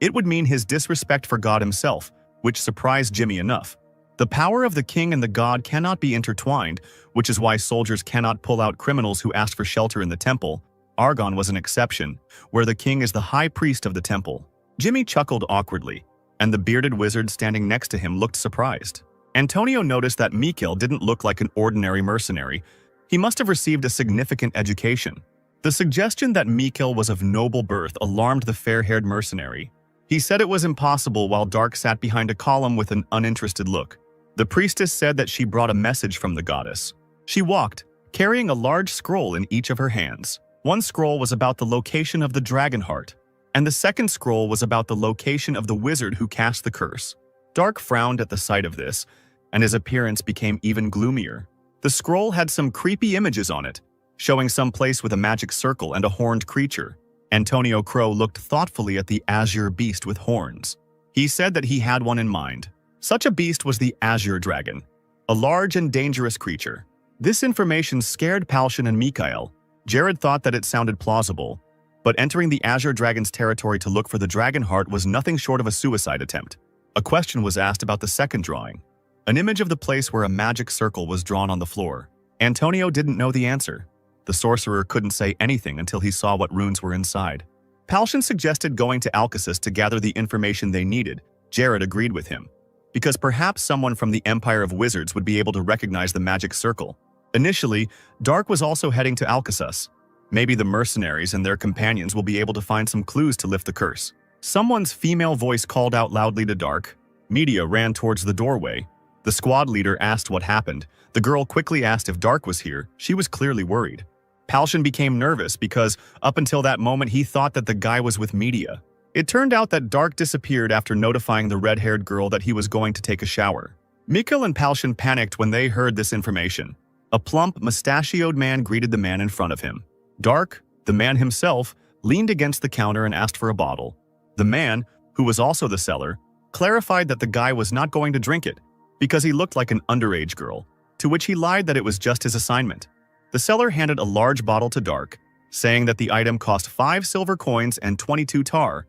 S1: It would mean his disrespect for God himself, which surprised Jimmy enough. The power of the king and the god cannot be intertwined, which is why soldiers cannot pull out criminals who ask for shelter in the temple. Argon was an exception, where the king is the high priest of the temple. Jimmy chuckled awkwardly, and the bearded wizard standing next to him looked surprised. Antonio noticed that Mikkel didn't look like an ordinary mercenary. He must have received a significant education. The suggestion that Mikkel was of noble birth alarmed the fair-haired mercenary. He said it was impossible while Dark sat behind a column with an uninterested look. The priestess said that she brought a message from the goddess. She walked, carrying a large scroll in each of her hands. One scroll was about the location of the dragon heart, and the second scroll was about the location of the wizard who cast the curse. Dark frowned at the sight of this, and his appearance became even gloomier. The scroll had some creepy images on it, showing some place with a magic circle and a horned creature. Antonio Crow looked thoughtfully at the azure beast with horns. He said that he had one in mind. Such a beast was the azure dragon, a large and dangerous creature. This information scared Palshan and Mikhail. Jared thought that it sounded plausible, but entering the azure dragon's territory to look for the dragon heart was nothing short of a suicide attempt. A question was asked about the second drawing. An image of the place where a magic circle was drawn on the floor. Antonio didn't know the answer. The sorcerer couldn't say anything until he saw what runes were inside. Palshan suggested going to Alcasis to gather the information they needed. Jared agreed with him, because perhaps someone from the Empire of Wizards would be able to recognize the magic circle. Initially, Dark was also heading to Alcasis. Maybe the mercenaries and their companions will be able to find some clues to lift the curse. Someone's female voice called out loudly to Dark. Media ran towards the doorway. The squad leader asked what happened. The girl quickly asked if Dark was here. She was clearly worried. Palshan became nervous because, up until that moment, he thought that the guy was with Media. It turned out that Dark disappeared after notifying the red-haired girl that he was going to take a shower. Mikkel and Palshan panicked when they heard this information. A plump, mustachioed man greeted the man in front of him. Dark, the man himself, leaned against the counter and asked for a bottle. The man, who was also the seller, clarified that the guy was not going to drink it because he looked like an underage girl, to which he lied that it was just his assignment. The seller handed a large bottle to Dark, saying that the item cost 5 silver coins and 22 tar,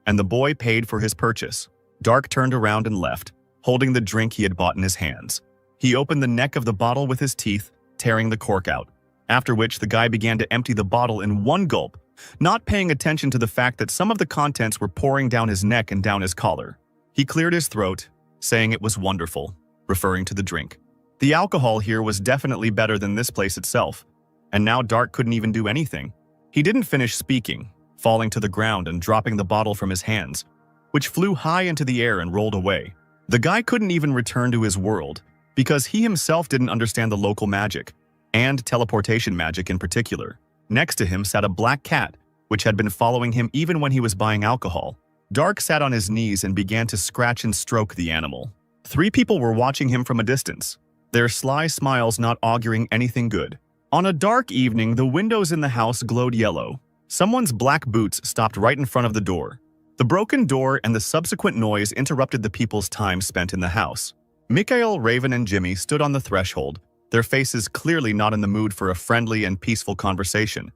S1: and the boy paid for his purchase. Dark turned around and left, holding the drink he had bought in his hands. He opened the neck of the bottle with his teeth, tearing the cork out, after which the guy began to empty the bottle in one gulp, not paying attention to the fact that some of the contents were pouring down his neck and down his collar. He cleared his throat, saying it was wonderful, referring to the drink. The alcohol here was definitely better than this place itself, and now Dark couldn't even do anything. He didn't finish speaking, falling to the ground and dropping the bottle from his hands, which flew high into the air and rolled away. The guy couldn't even return to his world, because he himself didn't understand the local magic, and teleportation magic in particular. Next to him sat a black cat, which had been following him even when he was buying alcohol. Dark sat on his knees and began to scratch and stroke the animal. 3 people were watching him from a distance, their sly smiles not auguring anything good. On a dark evening, the windows in the house glowed yellow. Someone's black boots stopped right in front of the door. The broken door and the subsequent noise interrupted the people's time spent in the house. Mikhail, Raven, and Jimmy stood on the threshold, their faces clearly not in the mood for a friendly and peaceful conversation.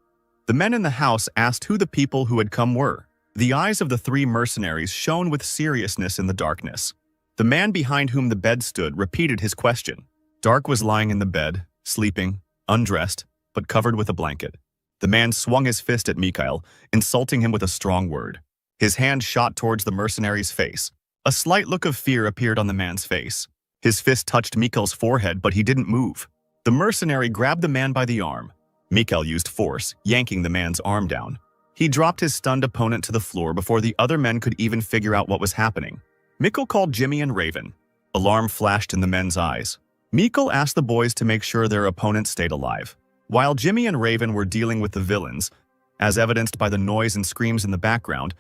S1: The men in the house asked who the people who had come were. The eyes of the 3 mercenaries shone with seriousness in the darkness. The man behind whom the bed stood repeated his question. Dark was lying in the bed, sleeping, undressed, but covered with a blanket. The man swung his fist at Mikhail, insulting him with a strong word. His hand shot towards the mercenary's face. A slight look of fear appeared on the man's face. His fist touched Mikhail's forehead, but he didn't move. The mercenary grabbed the man by the arm. Mikhail used force, yanking the man's arm down. He dropped his stunned opponent to the floor before the other men could even figure out what was happening. Mikhail called Jimmy and Raven. Alarm flashed in the men's eyes. Mikhail asked the boys to make sure their opponents stayed alive. While Jimmy and Raven were dealing with the villains, as evidenced by the noise and screams in the background,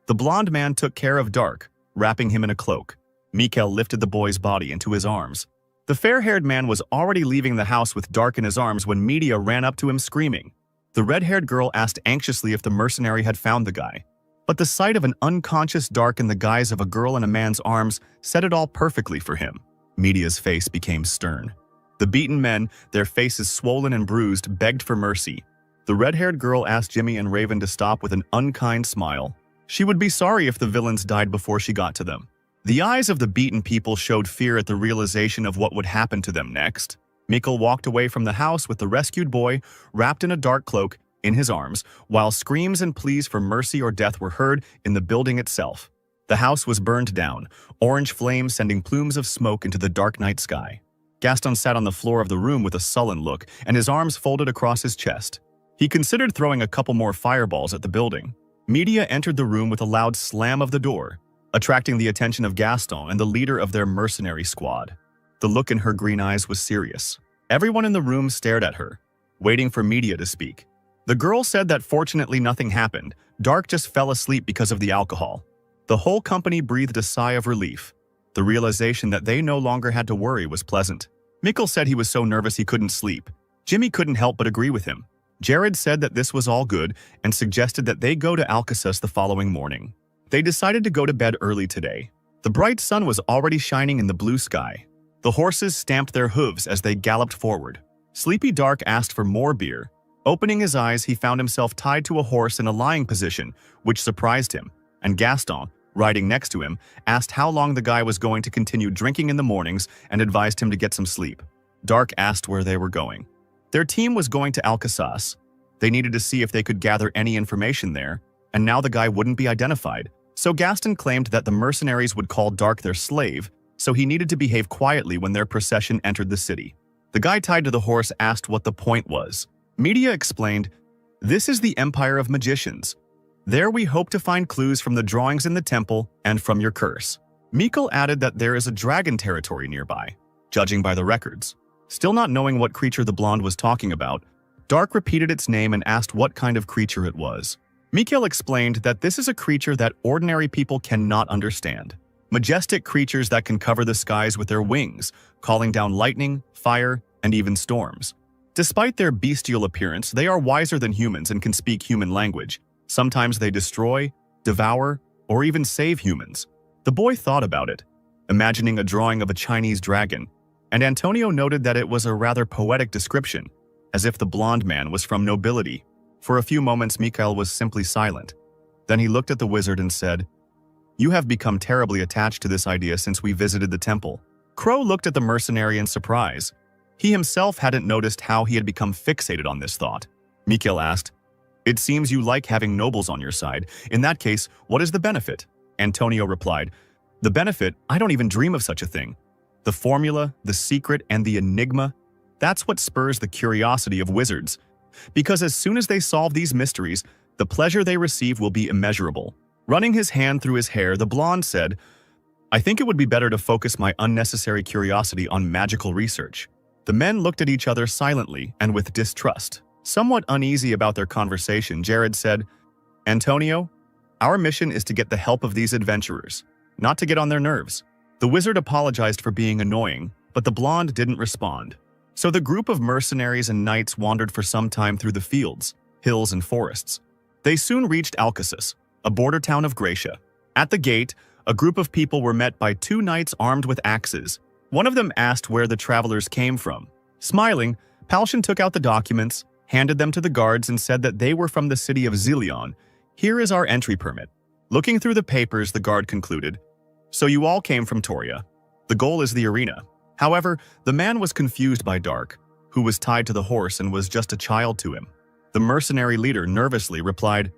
S1: the blonde man took care of Dark, wrapping him in a cloak. Mikhail lifted the boy's body into his arms. The fair-haired man was already leaving the house with Dark in his arms when Media ran up to him screaming. The red-haired girl asked anxiously if the mercenary had found the guy. But the sight of an unconscious Dark in the guise of a girl in a man's arms said it all perfectly for him. Media's face became stern. The beaten men, their faces swollen and bruised, begged for mercy. The red-haired girl asked Jimmy and Raven to stop with an unkind smile. She would be sorry if the villains died before she got to them. The eyes of the beaten people showed fear at the realization of what would happen to them next. Mikhail walked away from the house with the rescued boy, wrapped in a dark cloak, in his arms, while screams and pleas for mercy or death were heard in the building itself. The house was burned down, orange flames sending plumes of smoke into the dark night sky. Gaston sat on the floor of the room with a sullen look and his arms folded across his chest. He considered throwing a couple more fireballs at the building. Media entered the room with a loud slam of the door, attracting the attention of Gaston and the leader of their mercenary squad. The look in her green eyes was serious. Everyone in the room stared at her, waiting for Media to speak. The girl said that fortunately nothing happened. Dark just fell asleep because of the alcohol. The whole company breathed a sigh of relief. The realization that they no longer had to worry was pleasant. Mikhail said he was so nervous he couldn't sleep. Jimmy couldn't help but agree with him. Jared said that this was all good and suggested that they go to Alcasus the following morning. They decided to go to bed early today. The bright sun was already shining in the blue sky. The horses stamped their hooves as they galloped forward. Sleepy Dark asked for more beer. Opening his eyes, he found himself tied to a horse in a lying position, which surprised him, and Gaston, riding next to him, asked how long the guy was going to continue drinking in the mornings and advised him to get some sleep. Dark asked where they were going. Their team was going to Alcaças. They needed to see if they could gather any information there, and now the guy wouldn't be identified. So Gaston claimed that the mercenaries would call Dark their slave, so he needed to behave quietly when their procession entered the city. The guy tied to the horse asked what the point was. Media explained, "This is the Empire of Magicians. There we hope to find clues from the drawings in the temple and from your curse." Mikhail added that there is a dragon territory nearby, judging by the records. Still not knowing what creature the blonde was talking about, Dark repeated its name and asked what kind of creature it was. Mikhail explained that this is a creature that ordinary people cannot understand. Majestic creatures that can cover the skies with their wings, calling down lightning, fire, and even storms. Despite their bestial appearance, they are wiser than humans and can speak human language. Sometimes they destroy, devour, or even save humans. The boy thought about it, imagining a drawing of a Chinese dragon, and Antonio noted that it was a rather poetic description, as if the blonde man was from nobility. For a few moments, Mikhail was simply silent. Then he looked at the wizard and said, "You have become terribly attached to this idea since we visited the temple." Crow looked at the mercenary in surprise. He himself hadn't noticed how he had become fixated on this thought. Mikhail asked, "It seems you like having nobles on your side. In that case, what is the benefit?" Antonio replied, "The benefit? I don't even dream of such a thing. The formula, the secret, and the enigma, that's what spurs the curiosity of wizards. Because as soon as they solve these mysteries, the pleasure they receive will be immeasurable." Running his hand through his hair, the blonde said, "I think it would be better to focus my unnecessary curiosity on magical research." The men looked at each other silently and with distrust. Somewhat uneasy about their conversation, Jared said, "Antonio, our mission is to get the help of these adventurers, not to get on their nerves." The wizard apologized for being annoying, but the blonde didn't respond. So the group of mercenaries and knights wandered for some time through the fields, hills, and forests. They soon reached Alcasus, a border town of Gracia. At the gate, a group of people were met by two knights armed with axes. One of them asked where the travelers came from. Smiling, Palshan took out the documents, handed them to the guards, and said that they were from the city of Zilion. "Here is our entry permit." Looking through the papers, the guard concluded, "So you all came from Toria. The goal is the arena." However, the man was confused by Dark, who was tied to the horse and was just a child to him. The mercenary leader nervously replied,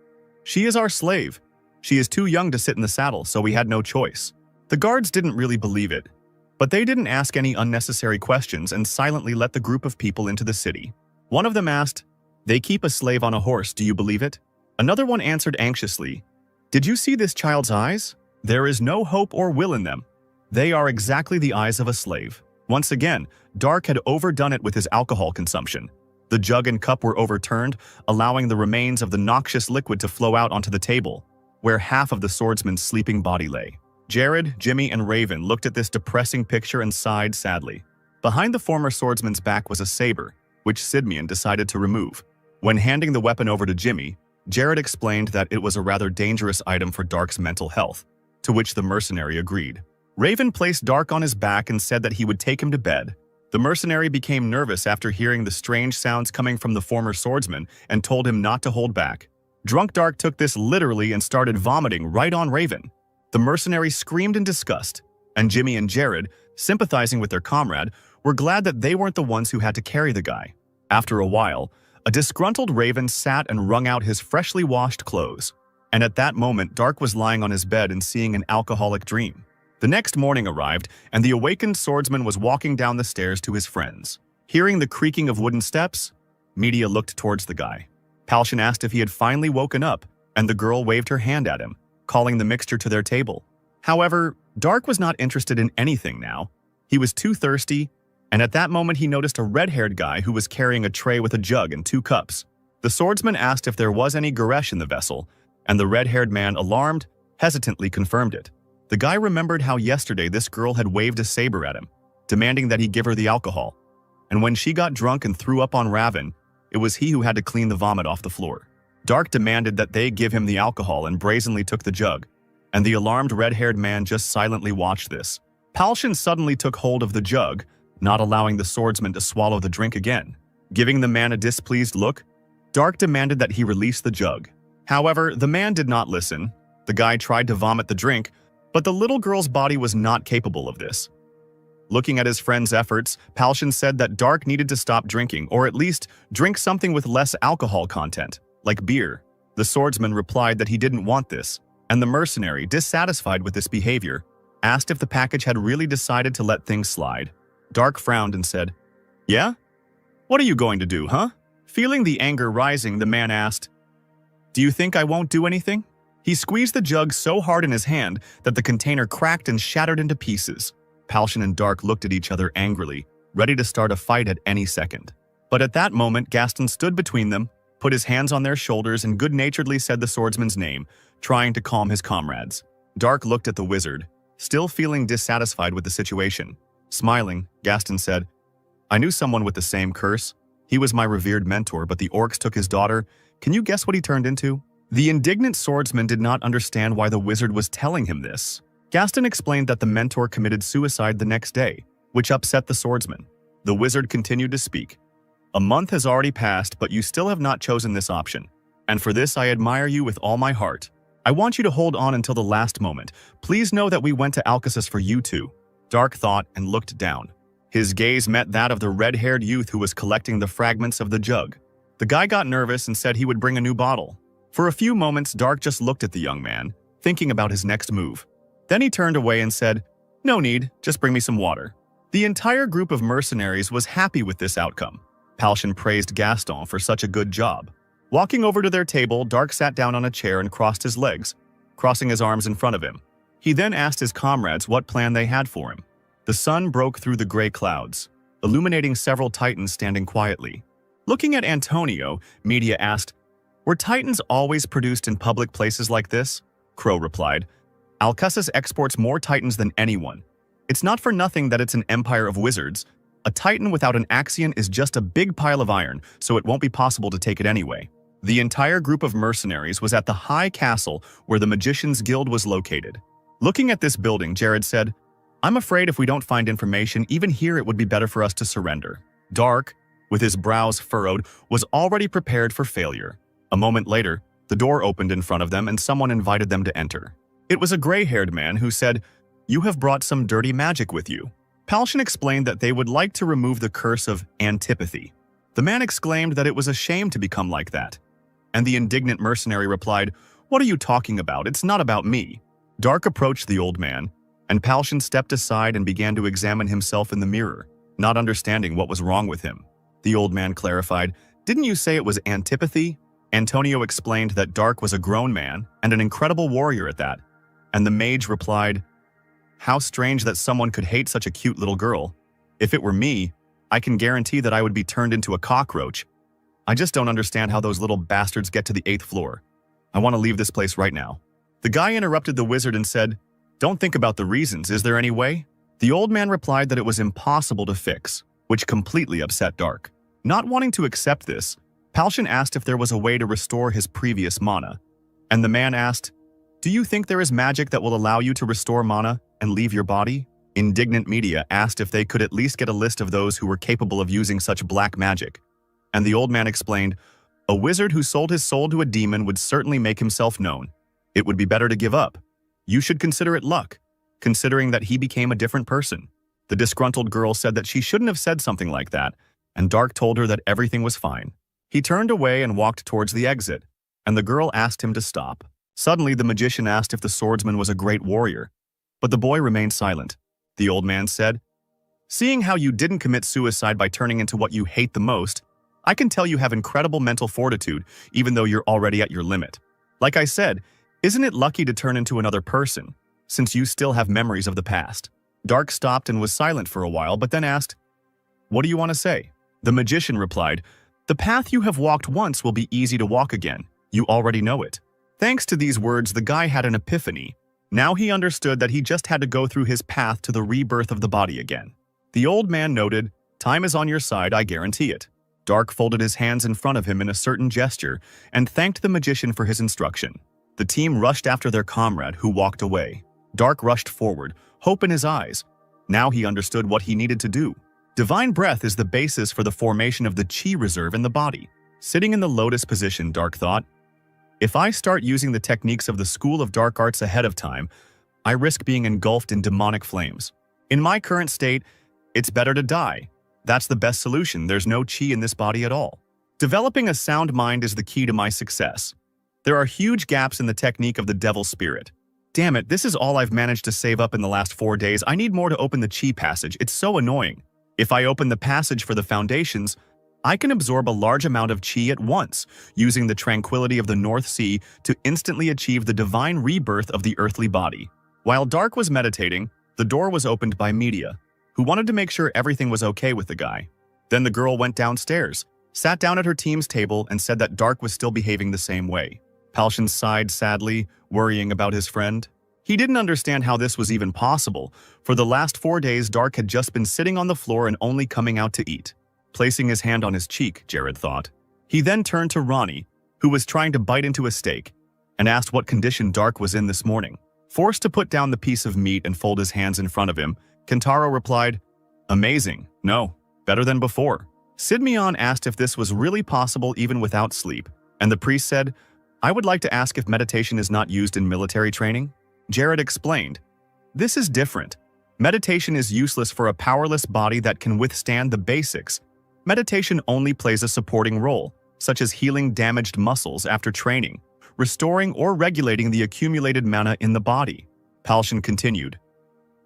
S1: "She is our slave. She is too young to sit in the saddle, so we had no choice." The guards didn't really believe it, but they didn't ask any unnecessary questions and silently let the group of people into the city. One of them asked, "They keep a slave on a horse, do you believe it?" Another one answered anxiously, "Did you see this child's eyes? There is no hope or will in them. They are exactly the eyes of a slave." Once again, Dark had overdone it with his alcohol consumption. The jug and cup were overturned, allowing the remains of the noxious liquid to flow out onto the table, where half of the swordsman's sleeping body lay. Jared, Jimmy, and Raven looked at this depressing picture and sighed sadly. Behind the former swordsman's back was a saber, which Sidmian decided to remove. When handing the weapon over to Jimmy, Jared explained that it was a rather dangerous item for Dark's mental health, to which the mercenary agreed. Raven placed Dark on his back and said that he would take him to bed. The mercenary became nervous after hearing the strange sounds coming from the former swordsman and told him not to hold back. Drunk Dark took this literally and started vomiting right on Raven. The mercenary screamed in disgust, and Jimmy and Jared, sympathizing with their comrade, were glad that they weren't the ones who had to carry the guy. After a while, a disgruntled Raven sat and wrung out his freshly washed clothes. And at that moment, Dark was lying on his bed and seeing an alcoholic dream. The next morning arrived, and the awakened swordsman was walking down the stairs to his friends. Hearing the creaking of wooden steps, Media looked towards the guy. Palshan asked if he had finally woken up, and the girl waved her hand at him, calling the mixture to their table. However, Dark was not interested in anything now. He was too thirsty, and at that moment he noticed a red-haired guy who was carrying a tray with a jug and 2 cups. The swordsman asked if there was any Goresh in the vessel, and the red-haired man, alarmed, hesitantly confirmed it. The guy remembered how yesterday this girl had waved a saber at him, demanding that he give her the alcohol. And when she got drunk and threw up on Raven, it was he who had to clean the vomit off the floor. Dark demanded that they give him the alcohol and brazenly took the jug, and the alarmed red-haired man just silently watched this. Palshan suddenly took hold of the jug, not allowing the swordsman to swallow the drink again. Giving the man a displeased look, Dark demanded that he release the jug. However, the man did not listen. The guy tried to vomit the drink, but the little girl's body was not capable of this. Looking at his friend's efforts, Palshan said that Dark needed to stop drinking, or at least drink something with less alcohol content, like beer. The swordsman replied that he didn't want this, and the mercenary, dissatisfied with this behavior, asked if the package had really decided to let things slide. Dark frowned and said, "Yeah? What are you going to do, huh?" Feeling the anger rising, the man asked, "Do you think I won't do anything?" He squeezed the jug so hard in his hand that the container cracked and shattered into pieces. Palshan and Dark looked at each other angrily, ready to start a fight at any second. But at that moment, Gaston stood between them, put his hands on their shoulders, and good-naturedly said the swordsman's name, trying to calm his comrades. Dark looked at the wizard, still feeling dissatisfied with the situation. Smiling, Gaston said, "I knew someone with the same curse. He was my revered mentor, but the orcs took his daughter. Can you guess what he turned into?" The indignant swordsman did not understand why the wizard was telling him this. Gaston explained that the mentor committed suicide the next day, which upset the swordsman. The wizard continued to speak. "A month has already passed, but you still have not chosen this option. And for this I admire you with all my heart. I want you to hold on until the last moment. Please know that we went to Alcasus for you two." Dark thought and looked down. His gaze met that of the red-haired youth who was collecting the fragments of the jug. The guy got nervous and said he would bring a new bottle. For a few moments, Dark just looked at the young man, thinking about his next move. Then he turned away and said, "No need, just bring me some water." The entire group of mercenaries was happy with this outcome. Palshan praised Gaston for such a good job. Walking over to their table, Dark sat down on a chair and crossed his legs, crossing his arms in front of him. He then asked his comrades what plan they had for him. The sun broke through the gray clouds, illuminating several titans standing quietly. Looking at Antonio, Media asked, "Were titans always produced in public places like this?" Crow replied, "Alcasus exports more titans than anyone. It's not for nothing that it's an empire of wizards. A titan without an axion is just a big pile of iron, so it won't be possible to take it anyway." The entire group of mercenaries was at the high castle where the Magician's Guild was located. Looking at this building, Jared said, "I'm afraid if we don't find information, even here it would be better for us to surrender." Dark, with his brows furrowed, was already prepared for failure. A moment later, the door opened in front of them and someone invited them to enter. It was a gray-haired man who said, "You have brought some dirty magic with you." Palshan explained that they would like to remove the curse of antipathy. The man exclaimed that it was a shame to become like that. And the indignant mercenary replied, "What are you talking about? It's not about me." Dark approached the old man, and Palshan stepped aside and began to examine himself in the mirror, not understanding what was wrong with him. The old man clarified, "Didn't you say it was antipathy?" Antonio explained that Dark was a grown man and an incredible warrior at that, and the mage replied, "How strange that someone could hate such a cute little girl. If it were me, I can guarantee that I would be turned into a cockroach. I just don't understand how those little bastards get to the 8th floor. I want to leave this place right now." The guy interrupted the wizard and said, Don't think about the reasons, is there any way? The old man replied that it was impossible to fix, which completely upset Dark. Not wanting to accept this, Palshan asked if there was a way to restore his previous mana. And the man asked, "Do you think there is magic that will allow you to restore mana and leave your body?" Indignant media asked if they could at least get a list of those who were capable of using such black magic. And the old man explained, "A wizard who sold his soul to a demon would certainly make himself known. It would be better to give up. You should consider it luck, considering that he became a different person." The disgruntled girl said that she shouldn't have said something like that, and Dark told her that everything was fine. He turned away and walked towards the exit, and the girl asked him to stop. Suddenly, the magician asked if the swordsman was a great warrior, but the boy remained silent. The old man said, "Seeing how you didn't commit suicide by turning into what you hate the most, I can tell you have incredible mental fortitude, even though you're already at your limit. Like I said, isn't it lucky to turn into another person, since you still have memories of the past?" Dark stopped and was silent for a while, but then asked, "What do you want to say?" The magician replied, "The path you have walked once will be easy to walk again. You already know it." Thanks to these words, the guy had an epiphany. Now he understood that he just had to go through his path to the rebirth of the body again. The old man noted, "Time is on your side, I guarantee it." Dark folded his hands in front of him in a certain gesture and thanked the magician for his instruction. The team rushed after their comrade, who walked away. Dark rushed forward, hope in his eyes. Now he understood what he needed to do. Divine breath is the basis for the formation of the chi reserve in the body. Sitting in the lotus position, Dark thought, "If I start using the techniques of the School of Dark Arts ahead of time, I risk being engulfed in demonic flames. In my current state, it's better to die. That's the best solution. There's no chi in this body at all. Developing a sound mind is the key to my success. There are huge gaps in the technique of the devil spirit. Damn it, this is all I've managed to save up in the last 4 days. I need more to open the chi passage. It's so annoying. If I open the passage for the foundations, I can absorb a large amount of chi at once, using the tranquility of the North Sea to instantly achieve the divine rebirth of the earthly body." While Dark was meditating, the door was opened by Media, who wanted to make sure everything was okay with the guy. Then the girl went downstairs, sat down at her team's table, and said that Dark was still behaving the same way. Palshan sighed sadly, worrying about his friend. He didn't understand how this was even possible. For the last 4 days, Dark had just been sitting on the floor and only coming out to eat. Placing his hand on his cheek, Jared thought. He then turned to Ronnie, who was trying to bite into a steak, and asked what condition Dark was in this morning. Forced to put down the piece of meat and fold his hands in front of him, Kentaro replied, "Amazing. No, better than before." Sidmion asked if this was really possible even without sleep, and the priest said, "I would like to ask if meditation is not used in military training." Jared explained, "This is different. Meditation is useless for a powerless body that can withstand the basics. Meditation only plays a supporting role, such as healing damaged muscles after training, restoring or regulating the accumulated mana in the body." Palshan continued,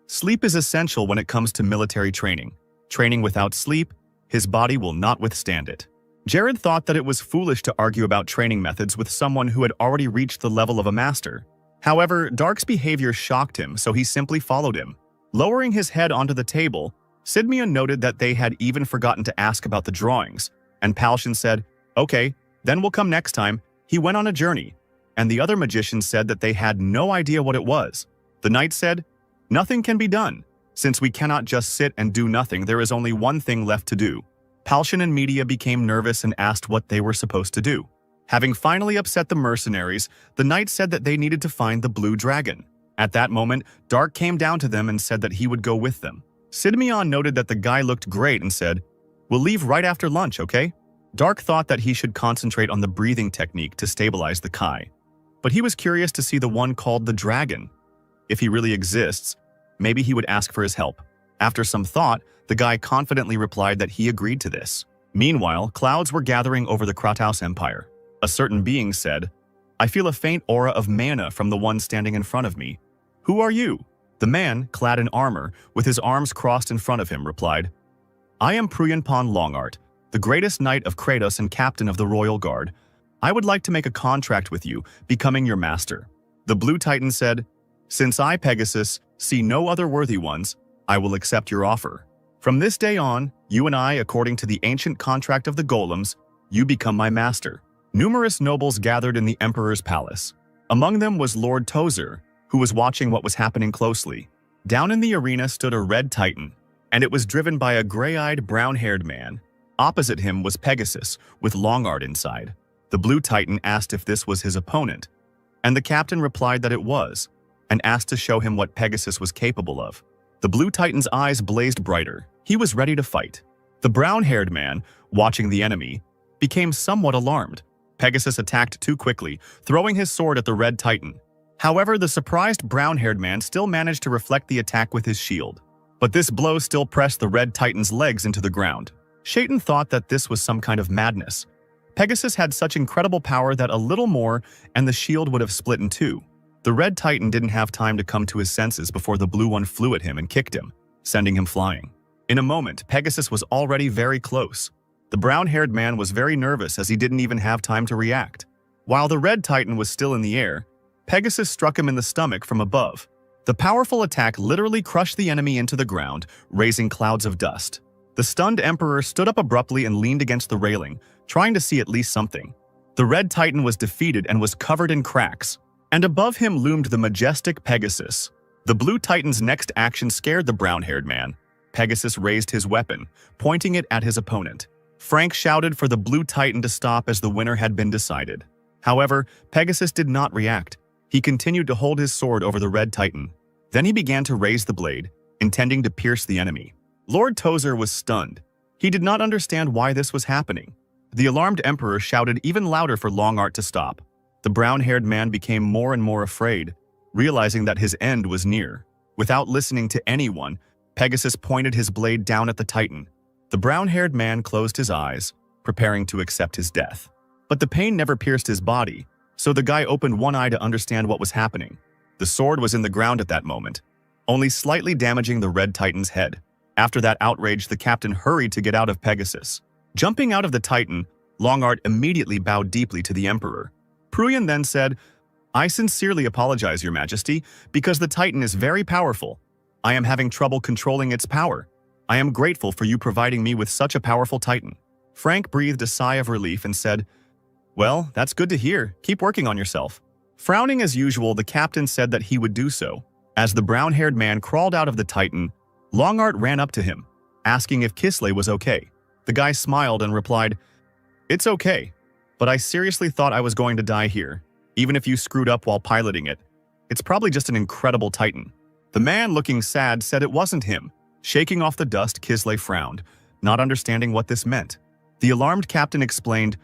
S1: "Sleep is essential when it comes to military training. Training without sleep, his body will not withstand it." Jared thought that it was foolish to argue about training methods with someone who had already reached the level of a master. However, Dark's behavior shocked him, so he simply followed him. Lowering his head onto the table, Sidmion noted that they had even forgotten to ask about the drawings, and Palshan said, "Okay, then we'll come next time." He went on a journey, and the other magicians said that they had no idea what it was. The knight said, "Nothing can be done. Since we cannot just sit and do nothing, there is only one thing left to do." Palshan and Media became nervous and asked what they were supposed to do. Having finally upset the mercenaries, the knight said that they needed to find the blue dragon. At that moment, Dark came down to them and said that he would go with them. Sidmion noted that the guy looked great and said, "We'll leave right after lunch, okay?" Dark thought that he should concentrate on the breathing technique to stabilize the Kai, but he was curious to see the one called the dragon. If he really exists, maybe he would ask for his help. After some thought, the guy confidently replied that he agreed to this. Meanwhile, clouds were gathering over the Kratos Empire. A certain being said, "I feel a faint aura of mana from the one standing in front of me. Who are you?" The man, clad in armor, with his arms crossed in front of him, replied, "I am Pruyunpan Longart, the greatest knight of Kratos and captain of the Royal Guard. I would like to make a contract with you, becoming your master." The Blue Titan said, "Since I, Pegasus, see no other worthy ones, I will accept your offer. From this day on, you and I, according to the ancient contract of the golems, you become my master." Numerous nobles gathered in the emperor's palace. Among them was Lord Tozer, who was watching what was happening closely. Down in the arena stood a red titan, and it was driven by a gray-eyed, brown-haired man. Opposite him was Pegasus, with long art inside. The blue titan asked if this was his opponent, and the captain replied that it was, and asked to show him what Pegasus was capable of. The blue titan's eyes blazed brighter. He was ready to fight. The brown-haired man, watching the enemy, became somewhat alarmed. Pegasus attacked too quickly, throwing his sword at the red titan. However, the surprised brown-haired man still managed to reflect the attack with his shield. But this blow still pressed the red titan's legs into the ground. Shannon thought that this was some kind of madness. Pegasus had such incredible power that a little more and the shield would have split in two. The red titan didn't have time to come to his senses before the blue one flew at him and kicked him, sending him flying. In a moment, Pegasus was already very close. The brown-haired man was very nervous as he didn't even have time to react. While the red titan was still in the air, Pegasus struck him in the stomach from above. The powerful attack literally crushed the enemy into the ground, raising clouds of dust. The stunned emperor stood up abruptly and leaned against the railing, trying to see at least something. The red titan was defeated and was covered in cracks, and above him loomed the majestic Pegasus. The blue titan's next action scared the brown-haired man. Pegasus raised his weapon, pointing it at his opponent. Frank shouted for the blue titan to stop as the winner had been decided. However, Pegasus did not react. He continued to hold his sword over the red titan. Then he began to raise the blade, intending to pierce the enemy. Lord Tozer was stunned. He did not understand why this was happening. The alarmed emperor shouted even louder for Longart to stop. The brown-haired man became more and more afraid, realizing that his end was near. Without listening to anyone, Pegasus pointed his blade down at the titan. The brown-haired man closed his eyes, preparing to accept his death. But the pain never pierced his body, so the guy opened one eye to understand what was happening. The sword was in the ground at that moment, only slightly damaging the red titan's head. After that outrage, the captain hurried to get out of Pegasus. Jumping out of the titan, Longart immediately bowed deeply to the emperor. Pruyan then said, "I sincerely apologize, Your Majesty, because the titan is very powerful. I am having trouble controlling its power. I am grateful for you providing me with such a powerful titan." Frank breathed a sigh of relief and said, "Well, that's good to hear. Keep working on yourself." Frowning as usual, the captain said that he would do so. As the brown-haired man crawled out of the titan, Longart ran up to him, asking if Kisley was okay. The guy smiled and replied, "It's okay, but I seriously thought I was going to die here, even if you screwed up while piloting it. It's probably just an incredible titan." The man, looking sad, said it wasn't him. Shaking off the dust, Kisley frowned, not understanding what this meant. The alarmed captain explained,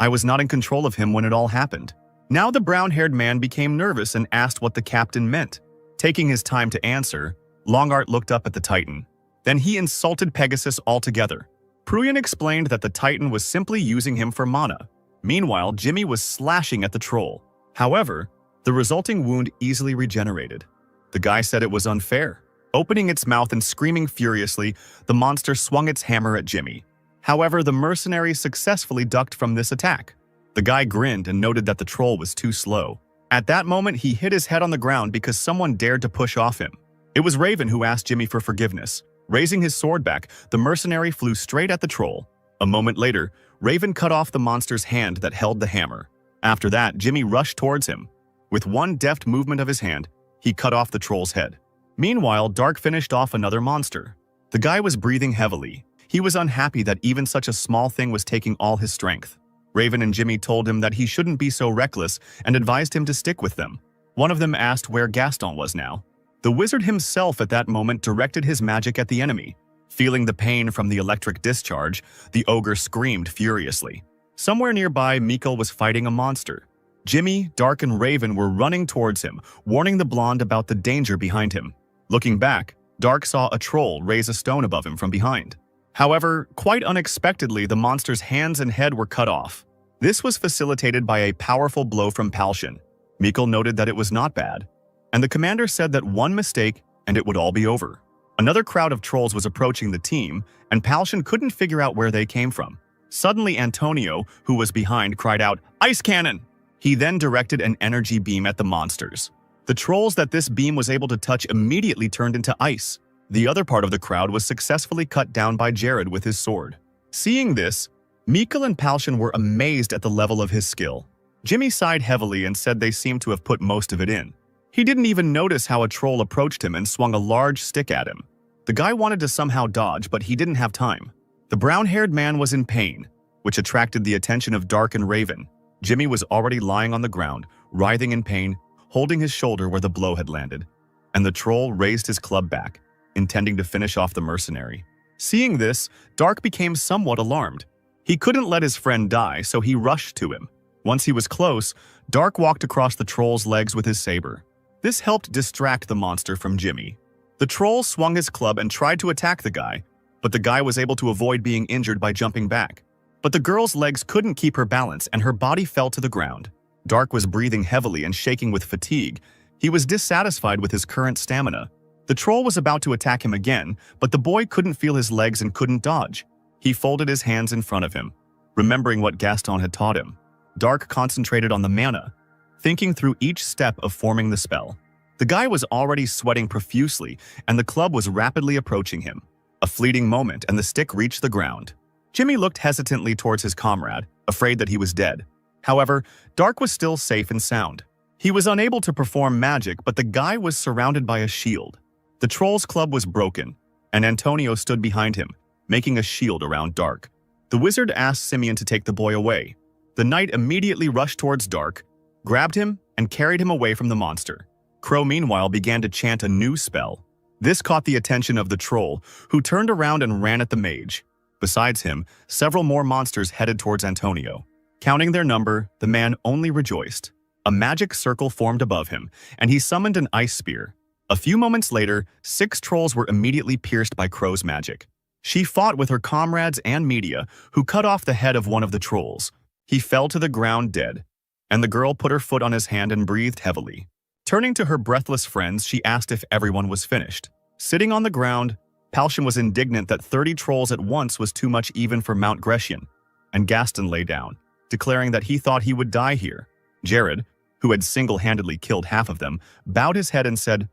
S1: "I was not in control of him when it all happened." Now the brown-haired man became nervous and asked what the captain meant. Taking his time to answer, Longart looked up at the titan. Then he insulted Pegasus altogether. Pruyan explained that the titan was simply using him for mana. Meanwhile, Jimmy was slashing at the troll. However, the resulting wound easily regenerated. The guy said it was unfair. Opening its mouth and screaming furiously, the monster swung its hammer at Jimmy. However, the mercenary successfully ducked from this attack. The guy grinned and noted that the troll was too slow. At that moment, he hit his head on the ground because someone dared to push off him. It was Raven who asked Jimmy for forgiveness. Raising his sword back, the mercenary flew straight at the troll. A moment later, Raven cut off the monster's hand that held the hammer. After that, Jimmy rushed towards him. With one deft movement of his hand, he cut off the troll's head. Meanwhile, Dark finished off another monster. The guy was breathing heavily. He was unhappy that even such a small thing was taking all his strength. Raven and Jimmy told him that he shouldn't be so reckless and advised him to stick with them. One of them asked where Gaston was now. The wizard himself at that moment directed his magic at the enemy. Feeling the pain from the electric discharge, the ogre screamed furiously. Somewhere nearby, Mikkel was fighting a monster. Jimmy, Dark, and Raven were running towards him, warning the blonde about the danger behind him. Looking back, Dark saw a troll raise a stone above him from behind. However, quite unexpectedly, the monster's hands and head were cut off. This was facilitated by a powerful blow from Palshan. Mikkel noted that it was not bad, and the commander said that one mistake and it would all be over. Another crowd of trolls was approaching the team, and Palshan couldn't figure out where they came from. Suddenly, Antonio, who was behind, cried out, "Ice cannon!" He then directed an energy beam at the monsters. The trolls that this beam was able to touch immediately turned into ice. The other part of the crowd was successfully cut down by Jared with his sword. Seeing this, Mikkel and Palshan were amazed at the level of his skill. Jimmy sighed heavily and said they seemed to have put most of it in. He didn't even notice how a troll approached him and swung a large stick at him. The guy wanted to somehow dodge, but he didn't have time. The brown-haired man was in pain, which attracted the attention of Dark and Raven. Jimmy was already lying on the ground, writhing in pain, holding his shoulder where the blow had landed. And the troll raised his club back, intending to finish off the mercenary. Seeing this, Dark became somewhat alarmed. He couldn't let his friend die, so he rushed to him. Once he was close, Dark walked across the troll's legs with his saber. This helped distract the monster from Jimmy. The troll swung his club and tried to attack the guy, but the guy was able to avoid being injured by jumping back. But the girl's legs couldn't keep her balance and her body fell to the ground. Dark was breathing heavily and shaking with fatigue. He was dissatisfied with his current stamina. The troll was about to attack him again, but the boy couldn't feel his legs and couldn't dodge. He folded his hands in front of him, remembering what Gaston had taught him. Dark concentrated on the mana, thinking through each step of forming the spell. The guy was already sweating profusely, and the club was rapidly approaching him. A fleeting moment, and the stick reached the ground. Jimmy looked hesitantly towards his comrade, afraid that he was dead. However, Dark was still safe and sound. He was unable to perform magic, but the guy was surrounded by a shield. The troll's club was broken, and Antonio stood behind him, making a shield around Dark. The wizard asked Simeon to take the boy away. The knight immediately rushed towards Dark, grabbed him, and carried him away from the monster. Crow meanwhile began to chant a new spell. This caught the attention of the troll, who turned around and ran at the mage. Besides him, several more monsters headed towards Antonio. Counting their number, the man only rejoiced. A magic circle formed above him, and he summoned an ice spear. A few moments later, 6 trolls were immediately pierced by Crow's magic. She fought with her comrades and Media, who cut off the head of one of the trolls. He fell to the ground dead, and the girl put her foot on his hand and breathed heavily. Turning to her breathless friends, she asked if everyone was finished. Sitting on the ground, Palshan was indignant that 30 trolls at once was too much even for Mount Grecian, and Gaston lay down, declaring that he thought he would die here. Jared, who had single-handedly killed half of them, bowed his head and said,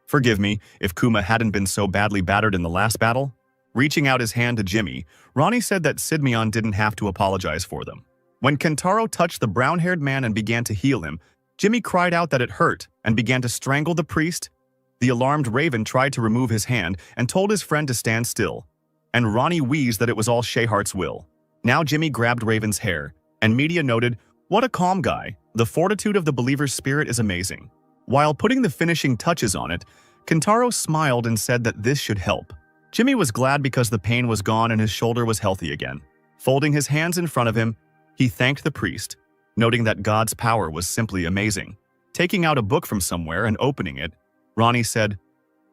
S1: "Forgive me if Kuma hadn't been so badly battered in the last battle." Reaching out his hand to Jimmy, Ronnie said that Sidmion didn't have to apologize for them. When Kentaro touched the brown-haired man and began to heal him, Jimmy cried out that it hurt and began to strangle the priest. The alarmed Raven tried to remove his hand and told his friend to stand still, and Ronnie wheezed that it was all Shayhart's will. Now Jimmy grabbed Raven's hair, and Media noted, "What a calm guy. The fortitude of the believer's spirit is amazing." While putting the finishing touches on it, Kentaro smiled and said that this should help. Jimmy was glad because the pain was gone and his shoulder was healthy again. Folding his hands in front of him, he thanked the priest, noting that God's power was simply amazing. Taking out a book from somewhere and opening it, Ronnie said,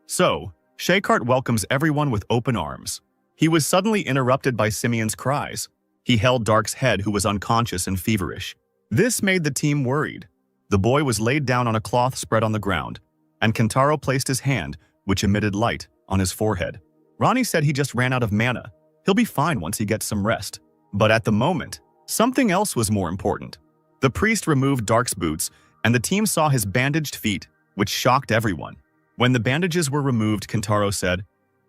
S1: "So, Shaykhart welcomes everyone with open arms." He was suddenly interrupted by Simeon's cries. He held Dark's head, who was unconscious and feverish. This made the team worried. The boy was laid down on a cloth spread on the ground, and Kentaro placed his hand, which emitted light, on his forehead. Ronnie said he just ran out of mana. He'll be fine once he gets some rest. But at the moment, something else was more important. The priest removed Dark's boots, and the team saw his bandaged feet, which shocked everyone. When the bandages were removed, Kentaro said,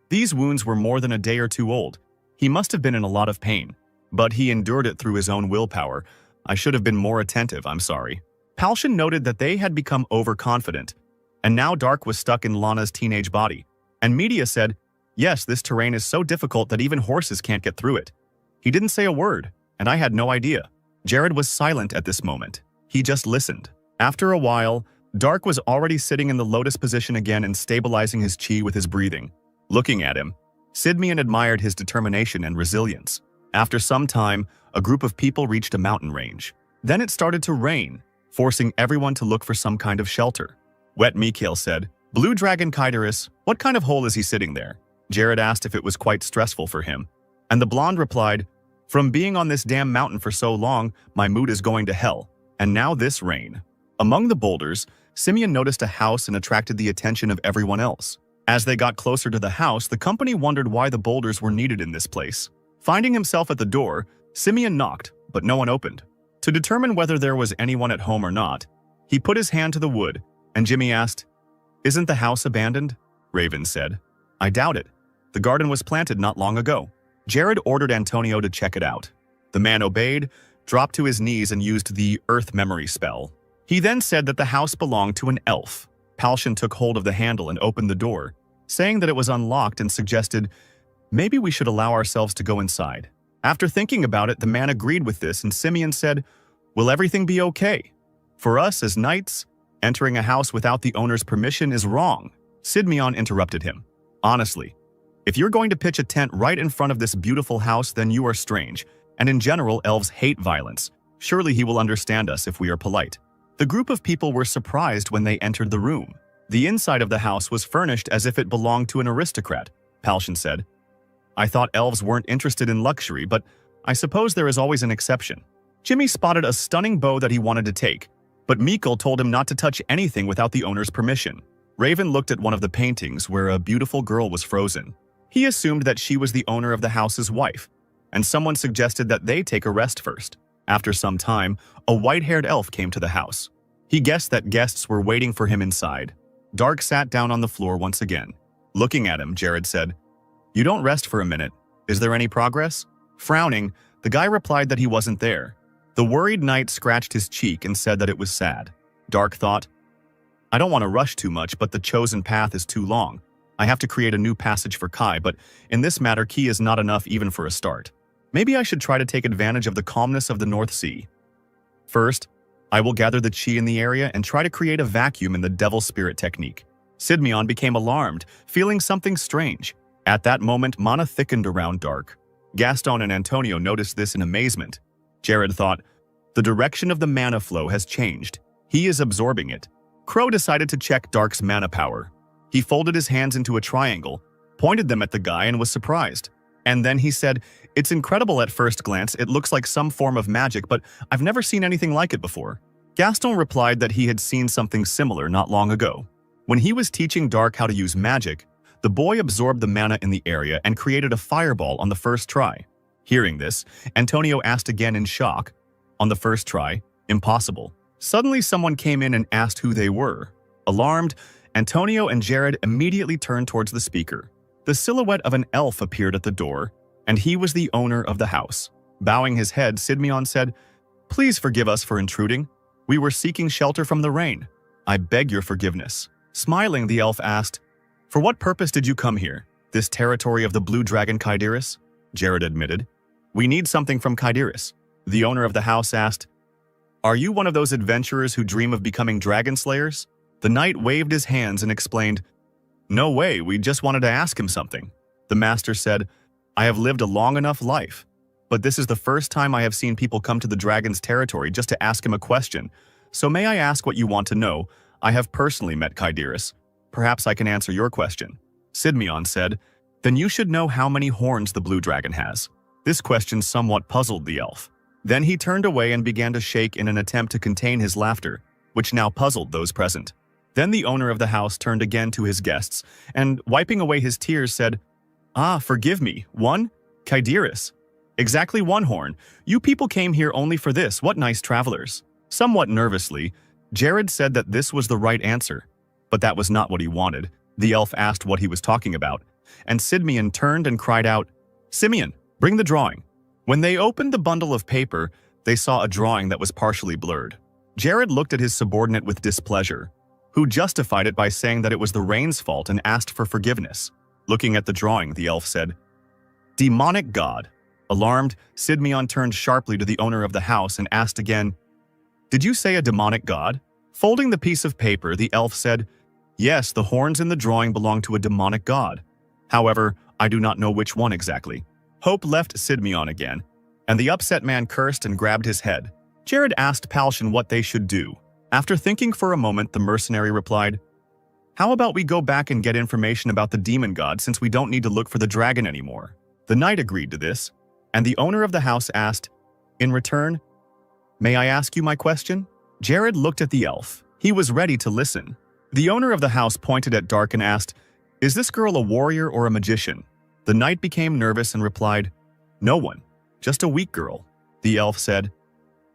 S1: "These wounds were more than a day or two old. He must have been in a lot of pain. But he endured it through his own willpower. I should have been more attentive, I'm sorry." Palshan noted that they had become overconfident, and now Dark was stuck in Lana's teenage body. And Media said, "Yes, this terrain is so difficult that even horses can't get through it." He didn't say a word, and I had no idea. Jared was silent at this moment. He just listened. After a while, Dark was already sitting in the lotus position again and stabilizing his chi with his breathing. Looking at him, Sidmian admired his determination and resilience. After some time, a group of people reached a mountain range. Then it started to rain, forcing everyone to look for some kind of shelter. Wet Mikhail said, "Blue Dragon Kaidaris, what kind of hole is he sitting there?" Jared asked if it was quite stressful for him, and the blonde replied, "From being on this damn mountain for so long, my mood is going to hell, and now this rain." Among the boulders, Simeon noticed a house and attracted the attention of everyone else. As they got closer to the house, the company wondered why the boulders were needed in this place. Finding himself at the door, Simeon knocked, but no one opened. To determine whether there was anyone at home or not, he put his hand to the wood, and Jimmy asked, "Isn't the house abandoned?" Raven said, "I doubt it. The garden was planted not long ago." Jared ordered Antonio to check it out. The man obeyed, dropped to his knees and used the Earth Memory spell. He then said that the house belonged to an elf. Palshan took hold of the handle and opened the door, saying that it was unlocked and suggested, maybe we should allow ourselves to go inside. After thinking about it, the man agreed with this and Simeon said, will everything be okay? For us as knights, entering a house without the owner's permission is wrong. Simeon interrupted him. Honestly, if you're going to pitch a tent right in front of this beautiful house, then you are strange, and in general, elves hate violence. Surely he will understand us if we are polite. The group of people were surprised when they entered the room. The inside of the house was furnished as if it belonged to an aristocrat, Palshan said. I thought elves weren't interested in luxury, but I suppose there is always an exception. Jimmy spotted a stunning bow that he wanted to take, but Mikkel told him not to touch anything without the owner's permission. Raven looked at one of the paintings where a beautiful girl was frozen. He assumed that she was the owner of the house's wife, and someone suggested that they take a rest first. After some time, a white-haired elf came to the house. He guessed that guests were waiting for him inside. Dark sat down on the floor once again. Looking at him, Jared said, "You don't rest for a minute. Is there any progress?" Frowning, the guy replied that he wasn't there. The worried knight scratched his cheek and said that it was sad. Dark thought, I don't want to rush too much, but the chosen path is too long. I have to create a new passage for Kai, but in this matter, Ki is not enough even for a start. Maybe I should try to take advantage of the calmness of the North Sea. First, I will gather the chi in the area and try to create a vacuum in the devil spirit technique. Simeon became alarmed, feeling something strange. At that moment, mana thickened around Dark. Gaston and Antonio noticed this in amazement. Jared thought, the direction of the mana flow has changed. He is absorbing it. Crow decided to check Dark's mana power. He folded his hands into a triangle, pointed them at the guy and was surprised. And then he said, it's incredible at first glance, it looks like some form of magic, but I've never seen anything like it before. Gaston replied that he had seen something similar not long ago. When he was teaching Dark how to use magic, the boy absorbed the mana in the area and created a fireball on the first try. Hearing this, Antonio asked again in shock. On the first try, impossible. Suddenly someone came in and asked who they were. Alarmed, Antonio and Jared immediately turned towards the speaker. The silhouette of an elf appeared at the door, and he was the owner of the house. Bowing his head, Simeon said, "Please forgive us for intruding. We were seeking shelter from the rain. I beg your forgiveness." Smiling, the elf asked, "For what purpose did you come here? This territory of the blue dragon Kaidiris?" Jared admitted, "We need something from Kaidiris." The owner of the house asked, "Are you one of those adventurers who dream of becoming dragon slayers?" The knight waved his hands and explained, "No way, we just wanted to ask him something." The master said, "I have lived a long enough life, but this is the first time I have seen people come to the dragon's territory just to ask him a question. So may I ask what you want to know? I have personally met Kaidiris. Perhaps I can answer your question." Simeon said, "Then you should know how many horns the blue dragon has." This question somewhat puzzled the elf. Then he turned away and began to shake in an attempt to contain his laughter, which now puzzled those present. Then the owner of the house turned again to his guests and, wiping away his tears, said, "Ah, forgive me. One? Kaidiris. Exactly one horn. You people came here only for this. What nice travelers." Somewhat nervously, Jared said that this was the right answer, but that was not what he wanted. The elf asked what he was talking about, and Simeon turned and cried out, "Simeon, bring the drawing." When they opened the bundle of paper, they saw a drawing that was partially blurred. Jared looked at his subordinate with displeasure, who justified it by saying that it was the rain's fault and asked for forgiveness. Looking at the drawing, the elf said, "Demonic god." Alarmed, Simeon turned sharply to the owner of the house and asked again, "Did you say a demonic god?" Folding the piece of paper, the elf said, "Yes, the horns in the drawing belong to a demonic god. However, I do not know which one exactly." Hope left Simeon again, and the upset man cursed and grabbed his head. Jared asked Palshan what they should do. After thinking for a moment, the mercenary replied, "How about we go back and get information about the demon god since we don't need to look for the dragon anymore?" The knight agreed to this, and the owner of the house asked, "In return, may I ask you my question?" Jared looked at the elf. He was ready to listen. The owner of the house pointed at Dark and asked, "Is this girl a warrior or a magician?" The knight became nervous and replied, "No one, just a weak girl." The elf said,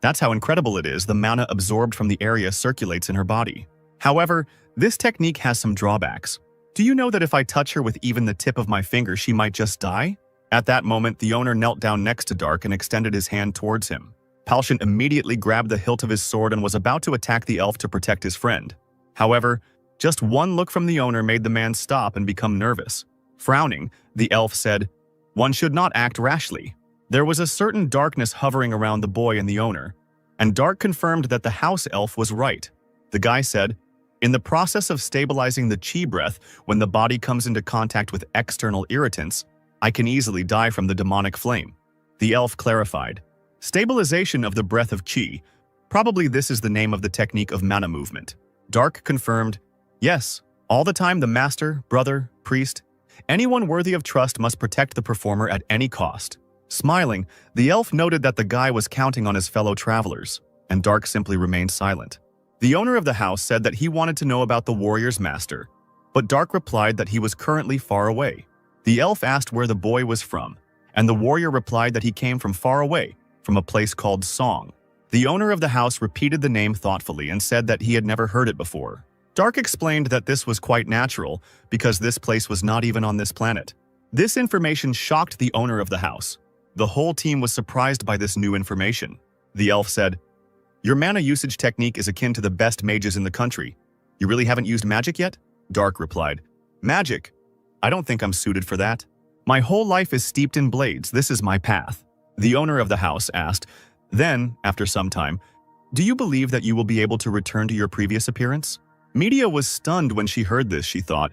S1: "That's how incredible it is. The mana absorbed from the area circulates in her body. However, this technique has some drawbacks. Do you know that if I touch her with even the tip of my finger, she might just die?" At that moment, the owner knelt down next to Dark and extended his hand towards him. Palshan immediately grabbed the hilt of his sword and was about to attack the elf to protect his friend. However, Just one look from the owner made the man stop and become nervous. Frowning, the elf said, "One should not act rashly." There was a certain darkness hovering around the boy and the owner, and Dark confirmed that the house elf was right. The guy said, "In the process of stabilizing the chi breath, when the body comes into contact with external irritants, I can easily die from the demonic flame." The elf clarified, "Stabilization of the breath of chi. Probably this is the name of the technique of mana movement." Dark confirmed, "Yes, all the time the master, brother, priest, anyone worthy of trust must protect the performer at any cost." Smiling, the elf noted that the guy was counting on his fellow travelers, and Dark simply remained silent. The owner of the house said that he wanted to know about the warrior's master, but Dark replied that he was currently far away. The elf asked where the boy was from, and the warrior replied that he came from far away, from a place called Song. The owner of the house repeated the name thoughtfully and said that he had never heard it before. Dark explained that this was quite natural because this place was not even on this planet. This information shocked the owner of the house. The whole team was surprised by this new information. The elf said, "Your mana usage technique is akin to the best mages in the country. You really haven't used magic yet?" Dark replied, "Magic? I don't think I'm suited for that. My whole life is steeped in blades. This is my path." The owner of the house asked, then, after some time, "Do you believe that you will be able to return to your previous appearance?" Media was stunned when she heard this. She thought,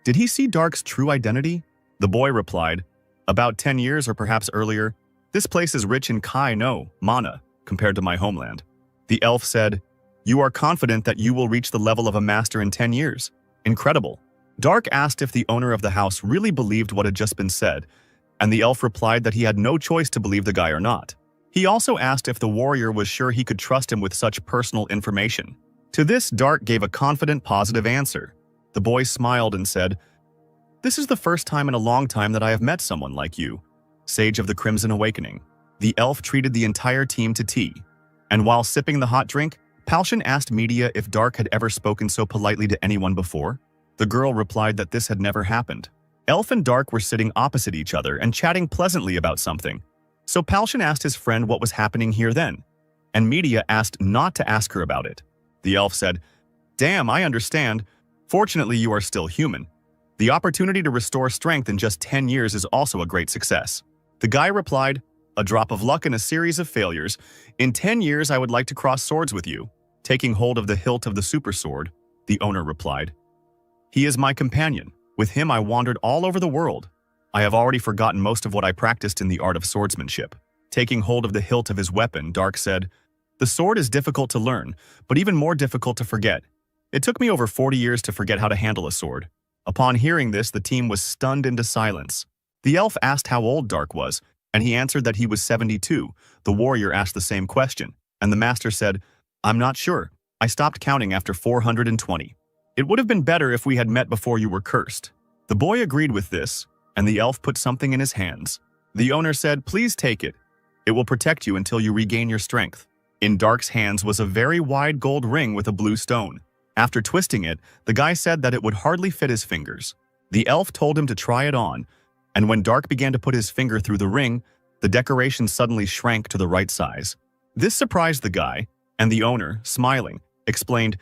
S1: "Did he see Dark's true identity?" The boy replied, "About 10 years or perhaps earlier. This place is rich in kai no, mana, compared to my homeland." The elf said, "You are confident that you will reach the level of a master in 10 years? Incredible." Dark asked if the owner of the house really believed what had just been said, and the elf replied that he had no choice to believe the guy or not. He also asked if the warrior was sure he could trust him with such personal information. To this, Dark gave a confident, positive answer. The boy smiled and said, "This is the first time in a long time that I have met someone like you, Sage of the Crimson Awakening." The elf treated the entire team to tea, and while sipping the hot drink, Palshan asked Media if Dark had ever spoken so politely to anyone before. The girl replied that this had never happened. Elf and Dark were sitting opposite each other and chatting pleasantly about something. So Palshan asked his friend what was happening here then, and Media asked not to ask her about it. The elf said, "Damn, I understand. Fortunately, you are still human. The opportunity to restore strength in just 10 years is also a great success." The guy replied, "A drop of luck and a series of failures. In 10 years, I would like to cross swords with you." Taking hold of the hilt of the super sword, the owner replied, "He is my companion. With him, I wandered all over the world. I have already forgotten most of what I practiced in the art of swordsmanship." Taking hold of the hilt of his weapon, Dark said, "The sword is difficult to learn, but even more difficult to forget. It took me over 40 years to forget how to handle a sword." Upon hearing this, the team was stunned into silence. The elf asked how old Dark was, and he answered that he was 72. The warrior asked the same question, and the master said, "I'm not sure. I stopped counting after 420. It would have been better if we had met before you were cursed." The boy agreed with this, and the elf put something in his hands. The owner said, "Please take it. It will protect you until you regain your strength." In Dark's hands was a very wide gold ring with a blue stone. After twisting it, the guy said that it would hardly fit his fingers. The elf told him to try it on, and when Dark began to put his finger through the ring, the decoration suddenly shrank to the right size. This surprised the guy, and the owner, smiling, explained,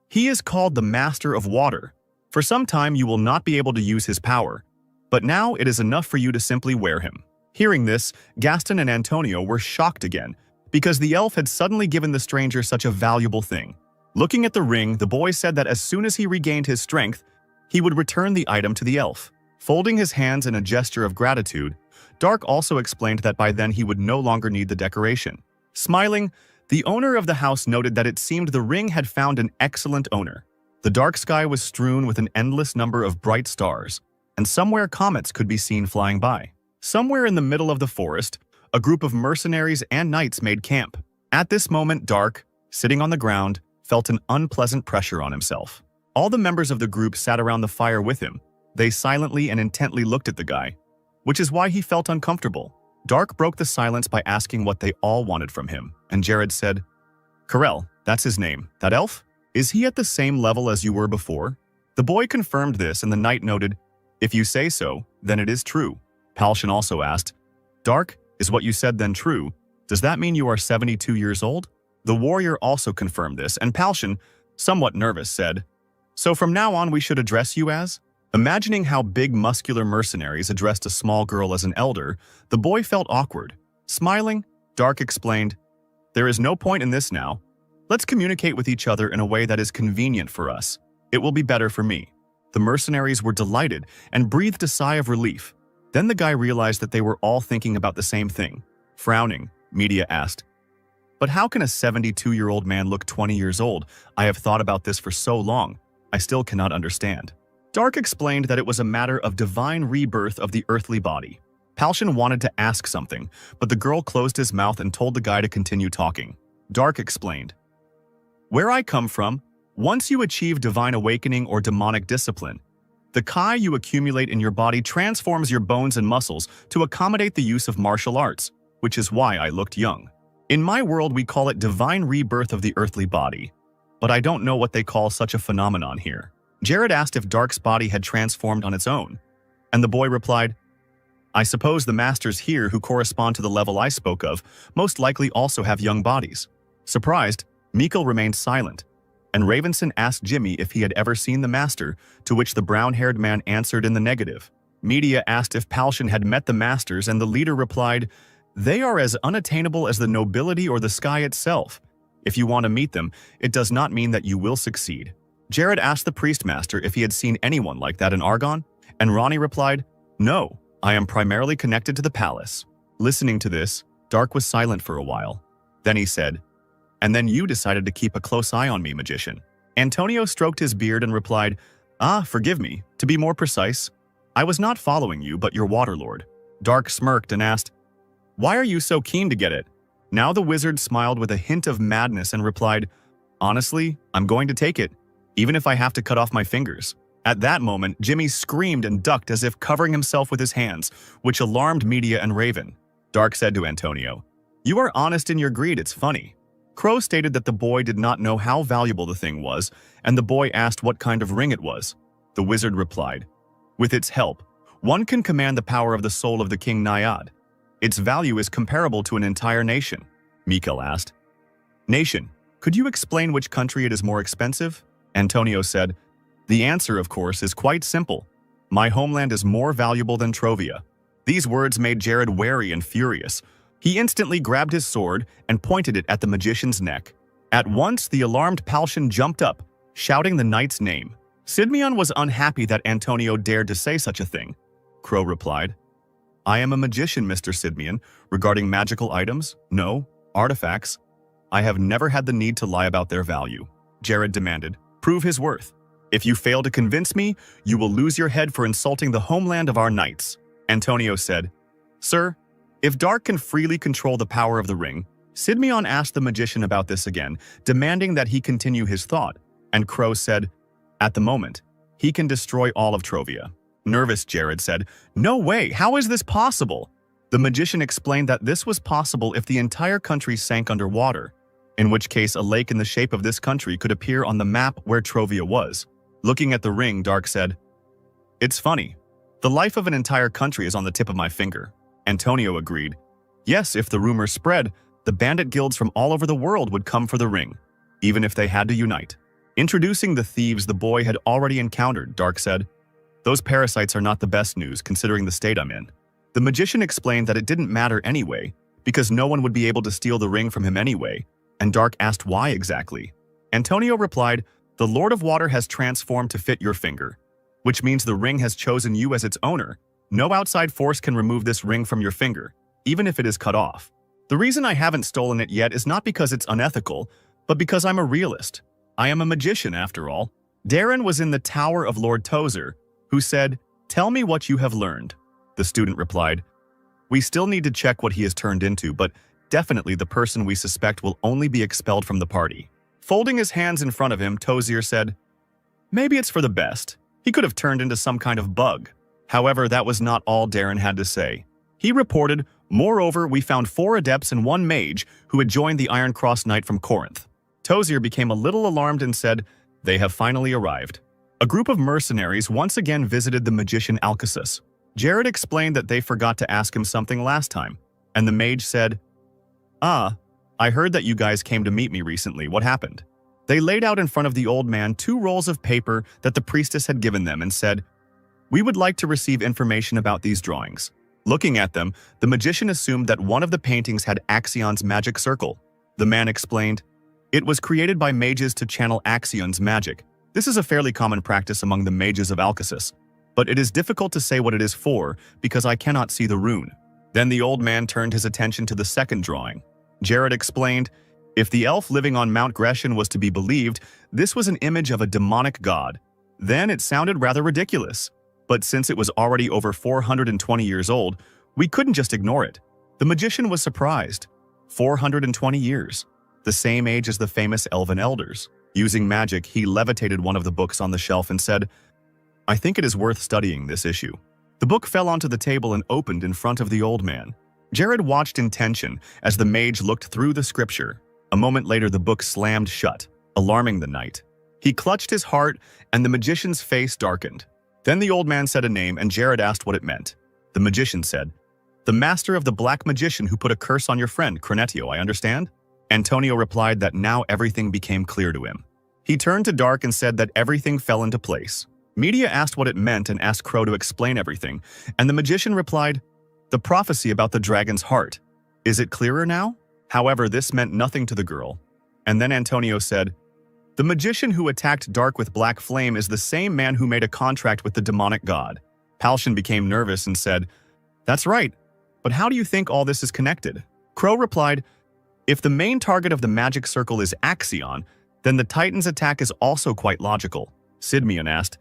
S1: "He is called the Master of Water. For some time you will not be able to use his power, but now it is enough for you to simply wear him." Hearing this, Gaston and Antonio were shocked again, because the elf had suddenly given the stranger such a valuable thing. Looking at the ring, the boy said that as soon as he regained his strength, he would return the item to the elf. Folding his hands in a gesture of gratitude, Dark also explained that by then he would no longer need the decoration. Smiling, the owner of the house noted that it seemed the ring had found an excellent owner. The dark sky was strewn with an endless number of bright stars, and somewhere comets could be seen flying by. Somewhere in the middle of the forest, a group of mercenaries and knights made camp. At this moment, Dark, sitting on the ground, felt an unpleasant pressure on himself. All the members of the group sat around the fire with him. They silently and intently looked at the guy, which is why he felt uncomfortable. Dark broke the silence by asking what they all wanted from him, and Jared said, "Karel, that's his name. That elf? Is he at the same level as you were before?" The boy confirmed this, and the knight noted, "If you say so, then it is true." Palshan also asked, "Dark, is what you said then true? Does that mean you are 72 years old?" The warrior also confirmed this, and Palshan, somewhat nervous, said, So from now on we should address you as? Imagining how big muscular mercenaries addressed a small girl as an elder, the boy felt awkward. Smiling, Dark explained, "There is no point in this now. Let's communicate with each other in a way that is convenient for us. It will be better for me." The mercenaries were delighted and breathed a sigh of relief. Then the guy realized that they were all thinking about the same thing. Frowning, Media asked, "But how can a 72-year-old man look 20 years old? I have thought about this for so long. I still cannot understand." Dark explained that it was a matter of divine rebirth of the earthly body. Palshan wanted to ask something, but the girl closed his mouth and told the guy to continue talking. Dark explained, "Where I come from, once you achieve divine awakening or demonic discipline, the Kai you accumulate in your body transforms your bones and muscles to accommodate the use of martial arts, which is why I looked young. In my world we call it divine rebirth of the earthly body, but I don't know what they call such a phenomenon here." Jared asked if Dark's body had transformed on its own, and the boy replied, "I suppose the masters here who correspond to the level I spoke of most likely also have young bodies." Surprised, Mikkel remained silent, and Ravenson asked Jimmy if he had ever seen the master, to which the brown-haired man answered in the negative. Media asked if Palshan had met the masters, and the leader replied, "They are as unattainable as the nobility or the sky itself. If you want to meet them, it does not mean that you will succeed." Jared asked the priestmaster if he had seen anyone like that in Argon, and Ronnie replied, "No, I am primarily connected to the palace." Listening to this, Dark was silent for a while. Then he said, "And then you decided to keep a close eye on me, magician." Antonio stroked his beard and replied, Forgive me. To be more precise, I was not following you, but your waterlord." Dark smirked and asked, "Why are you so keen to get it?" Now the wizard smiled with a hint of madness and replied, "Honestly, I'm going to take it, even if I have to cut off my fingers." At that moment, Jimmy screamed and ducked as if covering himself with his hands, which alarmed Media and Raven. Dark said to Antonio, "You are honest in your greed, it's funny." Crow stated that the boy did not know how valuable the thing was, and the boy asked what kind of ring it was. The wizard replied, "With its help, one can command the power of the soul of the king Naiad. Its value is comparable to an entire nation." Mikkel asked, "Nation, could you explain which country it is more expensive?" Antonio said, "The answer, of course, is quite simple. My homeland is more valuable than Trovia." These words made Jared wary and furious. He instantly grabbed his sword and pointed it at the magician's neck. At once, the alarmed Palshan jumped up, shouting the knight's name. Sidmion was unhappy that Antonio dared to say such a thing. Crow replied, "I am a magician, Mr. Sidmion. Regarding magical items, no, artifacts, I have never had the need to lie about their value." Jared demanded, "Prove his worth. If you fail to convince me, you will lose your head for insulting the homeland of our knights." Antonio said, "Sir, if Dark can freely control the power of the ring," Sidmion asked the magician about this again, demanding that he continue his thought, and Crow said, "At the moment, he can destroy all of Trovia." Nervous, Jared said, "No way, how is this possible?" The magician explained that this was possible if the entire country sank underwater, in which case a lake in the shape of this country could appear on the map where Trovia was. Looking at the ring, Dark said, "It's funny. The life of an entire country is on the tip of my finger." Antonio agreed. Yes, if the rumor spread, the bandit guilds from all over the world would come for the ring, even if they had to unite. Introducing the thieves the boy had already encountered, Dark said, "Those parasites are not the best news considering the state I'm in." The magician explained that it didn't matter anyway, because no one would be able to steal the ring from him anyway, and Dark asked why exactly. Antonio replied, "The Lord of Water has transformed to fit your finger, which means the ring has chosen you as its owner. No outside force can remove this ring from your finger, even if it is cut off. The reason I haven't stolen it yet is not because it's unethical, but because I'm a realist. I am a magician, after all." Darren was in the tower of Lord Tozer, who said, "Tell me what you have learned." The student replied, "We still need to check what he has turned into, but definitely the person we suspect will only be expelled from the party." Folding his hands in front of him, Tozier said, "Maybe it's for the best. He could have turned into some kind of bug." However, that was not all Darren had to say. He reported, "Moreover, we found 4 adepts and 1 mage who had joined the Iron Cross Knight from Corinth." Tozier became a little alarmed and said, "They have finally arrived." A group of mercenaries once again visited the magician Alcasus. Jared explained that they forgot to ask him something last time, and the mage said, I heard that you guys came to meet me recently. What happened?" They laid out in front of the old man 2 rolls of paper that the priestess had given them and said, "We would like to receive information about these drawings." Looking at them, the magician assumed that one of the paintings had Axion's magic circle. The man explained, "It was created by mages to channel Axion's magic. This is a fairly common practice among the mages of Alcasis, but it is difficult to say what it is for because I cannot see the rune." Then the old man turned his attention to the second drawing. Jared explained, if the elf living on Mount Grecian was to be believed, this was an image of a demonic god. Then it sounded rather ridiculous. But since it was already over 420 years old, we couldn't just ignore it. The magician was surprised. 420 years, the same age as the famous elven elders. Using magic, he levitated one of the books on the shelf and said, "I think it is worth studying this issue." The book fell onto the table and opened in front of the old man. Jared watched in tension as the mage looked through the scripture. A moment later, the book slammed shut, alarming the knight. He clutched his heart, and the magician's face darkened. Then the old man said a name, and Jared asked what it meant. The magician said, "The master of the black magician who put a curse on your friend, Cronetio, I understand?" Antonio replied that now everything became clear to him. He turned to Dark and said that everything fell into place. Media asked what it meant and asked Crow to explain everything, and the magician replied, "The prophecy about the dragon's heart. Is it clearer now?" However, this meant nothing to the girl. And then Antonio said, "The magician who attacked Dark with black flame is the same man who made a contract with the demonic god." Palshan became nervous and said, "That's right, but how do you think all this is connected?" Crow replied, "If the main target of the magic circle is Axion, then the Titan's attack is also quite logical." Sidmian asked,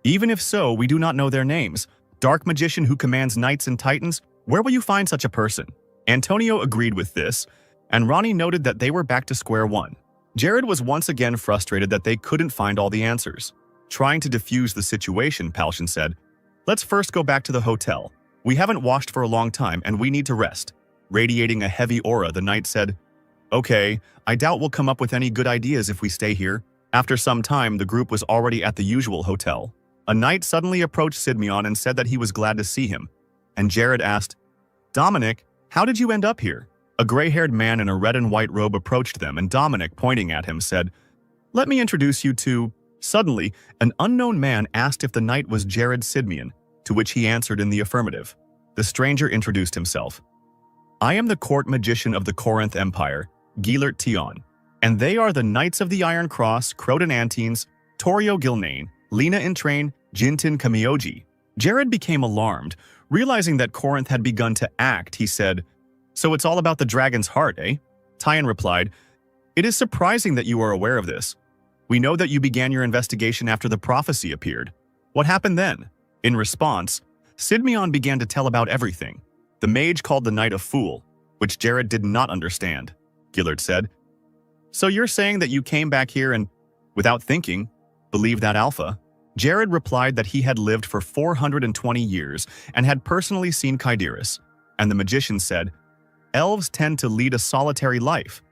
S1: "Even if so, we do not know their names. Dark magician who commands knights and titans, where will you find such a person?" Antonio agreed with this, and Ronnie noted that they were back to square one. Jared was once again frustrated that they couldn't find all the answers. Trying to defuse the situation, Palshan said, "Let's first go back to the hotel. We haven't washed for a long time and we need to rest." Radiating a heavy aura, the knight said, "Okay, I doubt we'll come up with any good ideas if we stay here." After some time, the group was already at the usual hotel. A knight suddenly approached Sidmion and said that he was glad to see him. And Jared asked, "Dominic, how did you end up here?" A gray-haired man in a red and white robe approached them, and Dominic, pointing at him, said, "Let me introduce you to..." Suddenly, an unknown man asked if the knight was Jared Sidmion, to which he answered in the affirmative. The stranger introduced himself. "I am the court magician of the Corinth Empire, Gilert Tion, and they are the Knights of the Iron Cross, Croton Antines, Torio Gilnane, Lena Intrain, Jintin Kamioji." Jared became alarmed. Realizing that Corinth had begun to act, he said, "So it's all about the dragon's heart, eh?" Tyon replied, "It is surprising that you are aware of this. We know that you began your investigation after the prophecy appeared. What happened then?" In response, Sidmion began to tell about everything. The mage called the knight a fool, which Jared did not understand. Gillard said, "So you're saying that you came back here and, without thinking, believed that alpha?" Jared replied that he had lived for 420 years and had personally seen Kaidiris, and the magician said, "Elves tend to lead a solitary life,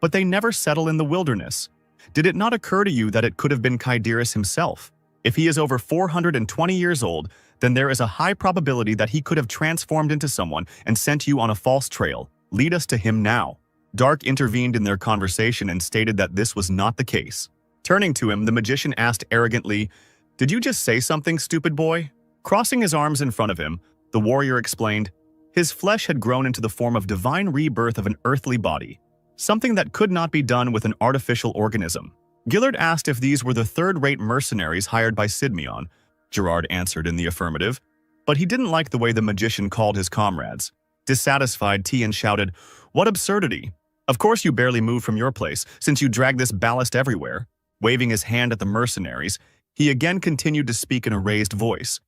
S1: but they never settle in the wilderness. Did it not occur to you that it could have been Kaidiris himself? If he is over 420 years old, then there is a high probability that he could have transformed into someone and sent you on a false trail. Lead us to him now." Dark intervened in their conversation and stated that this was not the case. Turning to him, the magician asked arrogantly, "Did you just say something, stupid boy?" Crossing his arms in front of him, the warrior explained, his flesh had grown into the form of divine rebirth of an earthly body, something that could not be done with an artificial organism. Gillard asked if these were the third-rate mercenaries hired by Sidmion. Gerard answered in the affirmative, but he didn't like the way the magician called his comrades. Dissatisfied, Tian shouted, "What absurdity! Of course you barely moved from your place, since you drag this ballast everywhere." Waving his hand at the mercenaries, he again continued to speak in a raised voice.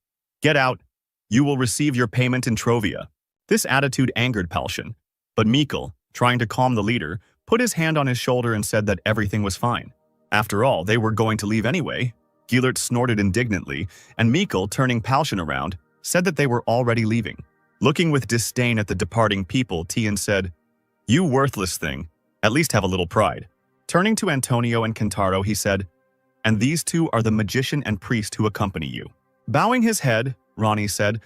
S1: "Get out. You will receive your payment in Trovia." This attitude angered Palshan, but Mikkel, trying to calm the leader, put his hand on his shoulder and said that everything was fine. After all, they were going to leave anyway. Gilert snorted indignantly, and Mikkel, turning Palshan around, said that they were already leaving. Looking with disdain at the departing people, Tian said, "You worthless thing, at least have a little pride." Turning to Antonio and Kentaro, he said, "And these two are the magician and priest who accompany you." Bowing his head, Ronnie said,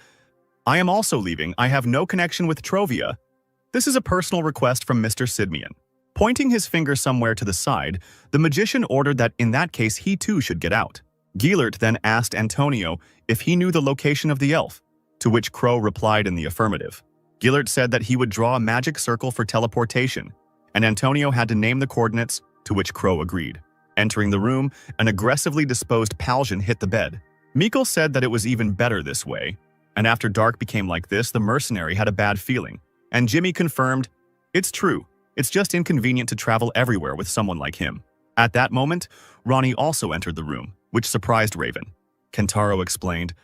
S1: "I am also leaving. I have no connection with Trovia. This is a personal request from Mr. Sidmion." Pointing his finger somewhere to the side, the magician ordered that in that case he too should get out. Gilert then asked Antonio if he knew the location of the elf, to which Crow replied in the affirmative. Gilert said that he would draw a magic circle for teleportation, and Antonio had to name the coordinates, to which Crow agreed. Entering the room, an aggressively disposed Palsian hit the bed. Mikkel said that it was even better this way, and after Dark became like this, the mercenary had a bad feeling, and Jimmy confirmed, "It's true. It's just inconvenient to travel everywhere with someone like him." At that moment, Ronnie also entered the room, which surprised Raven. Kentaro explained,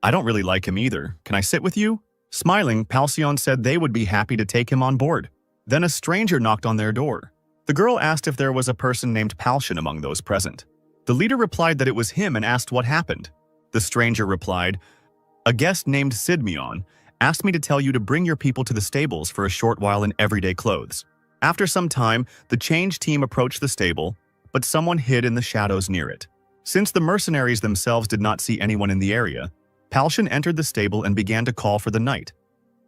S1: "I don't really like him either. Can I sit with you?" Smiling, Palsion said they would be happy to take him on board. Then a stranger knocked on their door. The girl asked if there was a person named Palsion among those present. The leader replied that it was him and asked what happened. The stranger replied, "A guest named Sidmion asked me to tell you to bring your people to the stables for a short while in everyday clothes." After some time, the change team approached the stable, but someone hid in the shadows near it. Since the mercenaries themselves did not see anyone in the area, Palsion entered the stable and began to call for the knight.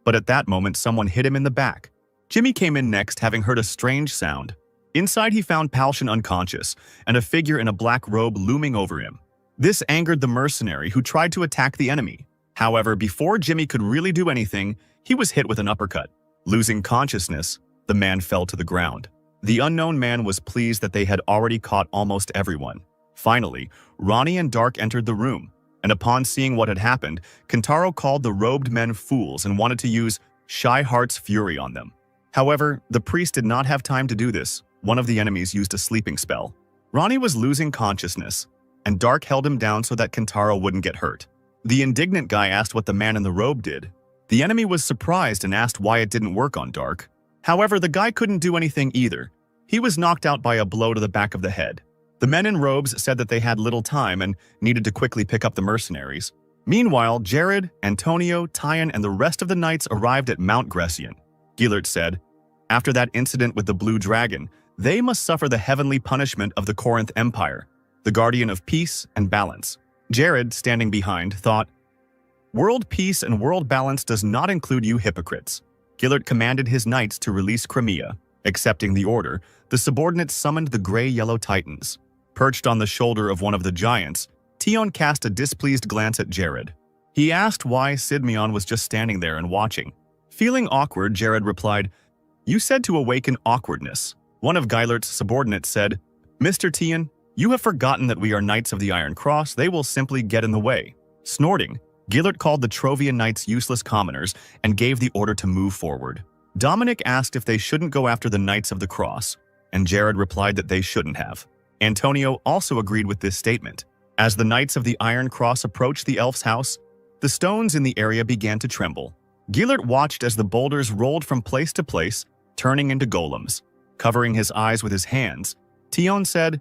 S1: But at that moment, someone hit him in the back. Jimmy came in next, having heard a strange sound. Inside, he found Palsion unconscious and a figure in a black robe looming over him. This angered the mercenary, who tried to attack the enemy. However, before Jimmy could really do anything, he was hit with an uppercut. Losing consciousness, the man fell to the ground. The unknown man was pleased that they had already caught almost everyone. Finally, Ronnie and Dark entered the room, and upon seeing what had happened, Kentaro called the robed men fools and wanted to use Shy Heart's fury on them. However, the priest did not have time to do this. One of the enemies used a sleeping spell. Ronnie was losing consciousness, and Dark held him down so that Kentaro wouldn't get hurt. The indignant guy asked what the man in the robe did. The enemy was surprised and asked why it didn't work on Dark. However, the guy couldn't do anything either. He was knocked out by a blow to the back of the head. The men in robes said that they had little time and needed to quickly pick up the mercenaries. Meanwhile, Jared, Antonio, Tyan, and the rest of the knights arrived at Mount Grecian. Gilert said, after that incident with the Blue Dragon, they must suffer the heavenly punishment of the Corinth Empire, the guardian of peace and balance. Jared, standing behind, thought, "World peace and world balance does not include you hypocrites." Gilert commanded his knights to release Crimea. Accepting the order, the subordinates summoned the gray-yellow titans. Perched on the shoulder of one of the giants, Tion cast a displeased glance at Jared. He asked why Sidmion was just standing there and watching. Feeling awkward, Jared replied, "You said to awaken awkwardness." One of Gilert's subordinates said, "Mr. Tion, you have forgotten that we are Knights of the Iron Cross. They will simply get in the way." Snorting, Gilert called the Trovian Knights useless commoners and gave the order to move forward. Dominic asked if they shouldn't go after the Knights of the Cross, and Jared replied that they shouldn't have. Antonio also agreed with this statement. As the Knights of the Iron Cross approached the elf's house, the stones in the area began to tremble. Gilert watched as the boulders rolled from place to place, turning into golems. Covering his eyes with his hands, Tion said,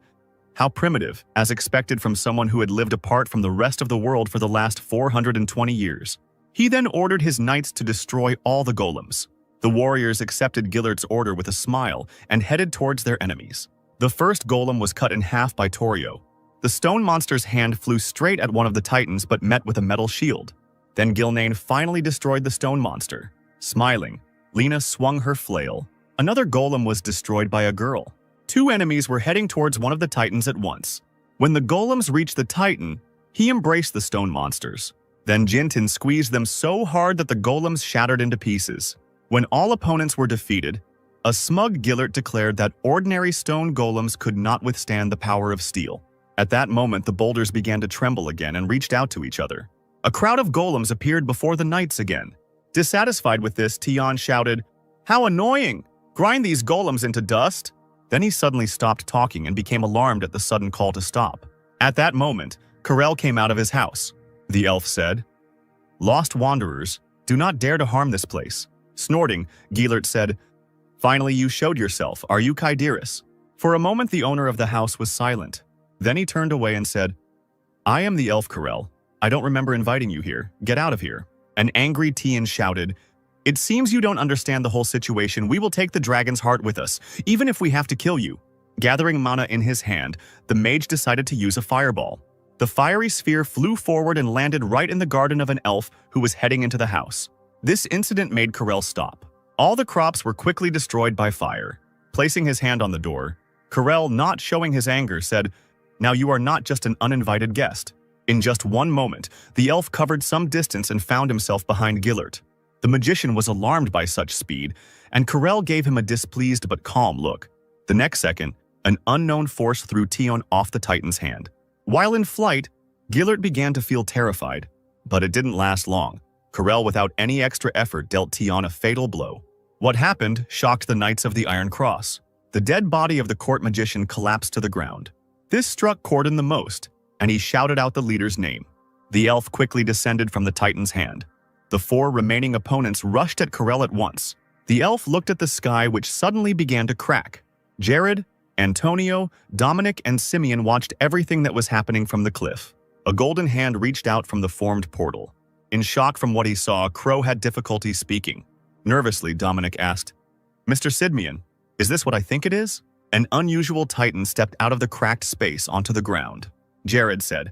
S1: "How primitive, as expected from someone who had lived apart from the rest of the world for the last 420 years. He then ordered his knights to destroy all the golems. The warriors accepted Gilert's order with a smile and headed towards their enemies. The first golem was cut in half by Torio. The stone monster's hand flew straight at one of the titans but met with a metal shield. Then Gilnane finally destroyed the stone monster. Smiling, Lena swung her flail. Another golem was destroyed by a girl. Two enemies were heading towards one of the titans at once. When the golems reached the titan, he embraced the stone monsters. Then Jintin squeezed them so hard that the golems shattered into pieces. When all opponents were defeated, a smug Gilert declared that ordinary stone golems could not withstand the power of steel. At that moment, the boulders began to tremble again and reached out to each other. A crowd of golems appeared before the knights again. Dissatisfied with this, Tion shouted, "How annoying! Grind these golems into dust!" Then he suddenly stopped talking and became alarmed at the sudden call to stop. At that moment, Karel came out of his house. The elf said, "Lost wanderers, do not dare to harm this place." Snorting, Gilert said, "Finally you showed yourself. Are you Kaidiris?" For a moment the owner of the house was silent. Then he turned away and said, "I am the elf Karel. I don't remember inviting you here. Get out of here." An angry Tian shouted, "It seems you don't understand the whole situation. We will take the dragon's heart with us, even if we have to kill you." Gathering mana in his hand, the mage decided to use a fireball. The fiery sphere flew forward and landed right in the garden of an elf who was heading into the house. This incident made Karel stop. All the crops were quickly destroyed by fire. Placing his hand on the door, Karel, not showing his anger, said, "Now you are not just an uninvited guest." In just one moment, the elf covered some distance and found himself behind Gillert. The magician was alarmed by such speed, and Karel gave him a displeased but calm look. The next second, an unknown force threw Tion off the Titan's hand. While in flight, Gillert began to feel terrified, but it didn't last long. Karel, without any extra effort, dealt Tion a fatal blow. What happened shocked the Knights of the Iron Cross. The dead body of the court magician collapsed to the ground. This struck Corden the most, and he shouted out the leader's name. The elf quickly descended from the Titan's hand. The 4 remaining opponents rushed at Karel at once. The elf looked at the sky, which suddenly began to crack. Jared, Antonio, Dominic, and Simeon watched everything that was happening from the cliff. A golden hand reached out from the formed portal. In shock from what he saw, Crow had difficulty speaking. Nervously, Dominic asked, "Mr. Simeon, is this what I think it is?" An unusual Titan stepped out of the cracked space onto the ground. Jared said,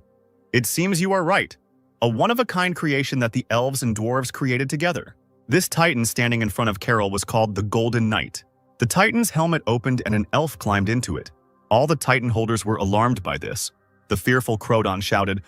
S1: "It seems you are right. A one-of-a-kind creation that the elves and dwarves created together." This Titan standing in front of Carol was called the Golden Knight. The Titan's helmet opened and an elf climbed into it. All the Titan holders were alarmed by this. The fearful Crodon shouted,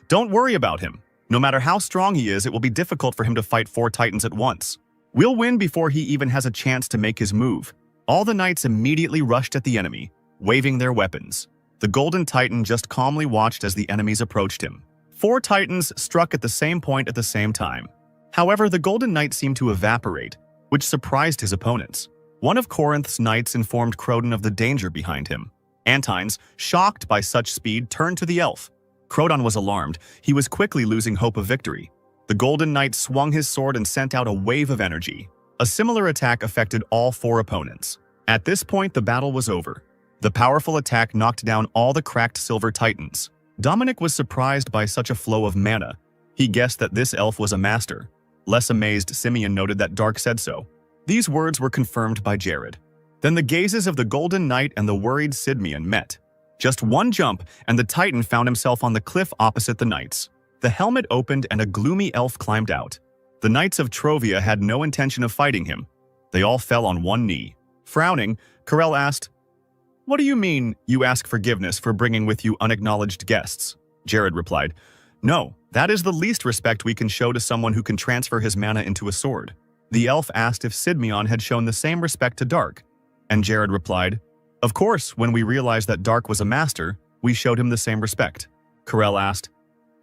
S1: "Don't worry about him. No matter how strong he is, it will be difficult for him to fight 4 Titans at once. We'll win before he even has a chance to make his move." All the knights immediately rushed at the enemy, waving their weapons. The Golden Titan just calmly watched as the enemies approached him. 4 Titans struck at the same point at the same time. However, the Golden Knight seemed to evaporate, which surprised his opponents. One of Corinth's knights informed Crodon of the danger behind him. Antines, shocked by such speed, turned to the elf. Crodon was alarmed. He was quickly losing hope of victory. The Golden Knight swung his sword and sent out a wave of energy. A similar attack affected all 4 opponents. At this point, the battle was over. The powerful attack knocked down all the cracked silver titans. Dominic was surprised by such a flow of mana. He guessed that this elf was a master. Less amazed, Simeon noted that Dark said so. These words were confirmed by Jared. Then the gazes of the Golden Knight and the worried Simeon met. Just one jump, and the Titan found himself on the cliff opposite the knights. The helmet opened and a gloomy elf climbed out. The Knights of Trovia had no intention of fighting him. They all fell on one knee. Frowning, Karel asked, "What do you mean, you ask forgiveness for bringing with you unacknowledged guests?" Jared replied, "No, that is the least respect we can show to someone who can transfer his mana into a sword." The elf asked if Simeon had shown the same respect to Dark, and Jared replied, "Of course, when we realized that Dark was a master, we showed him the same respect." Karel asked,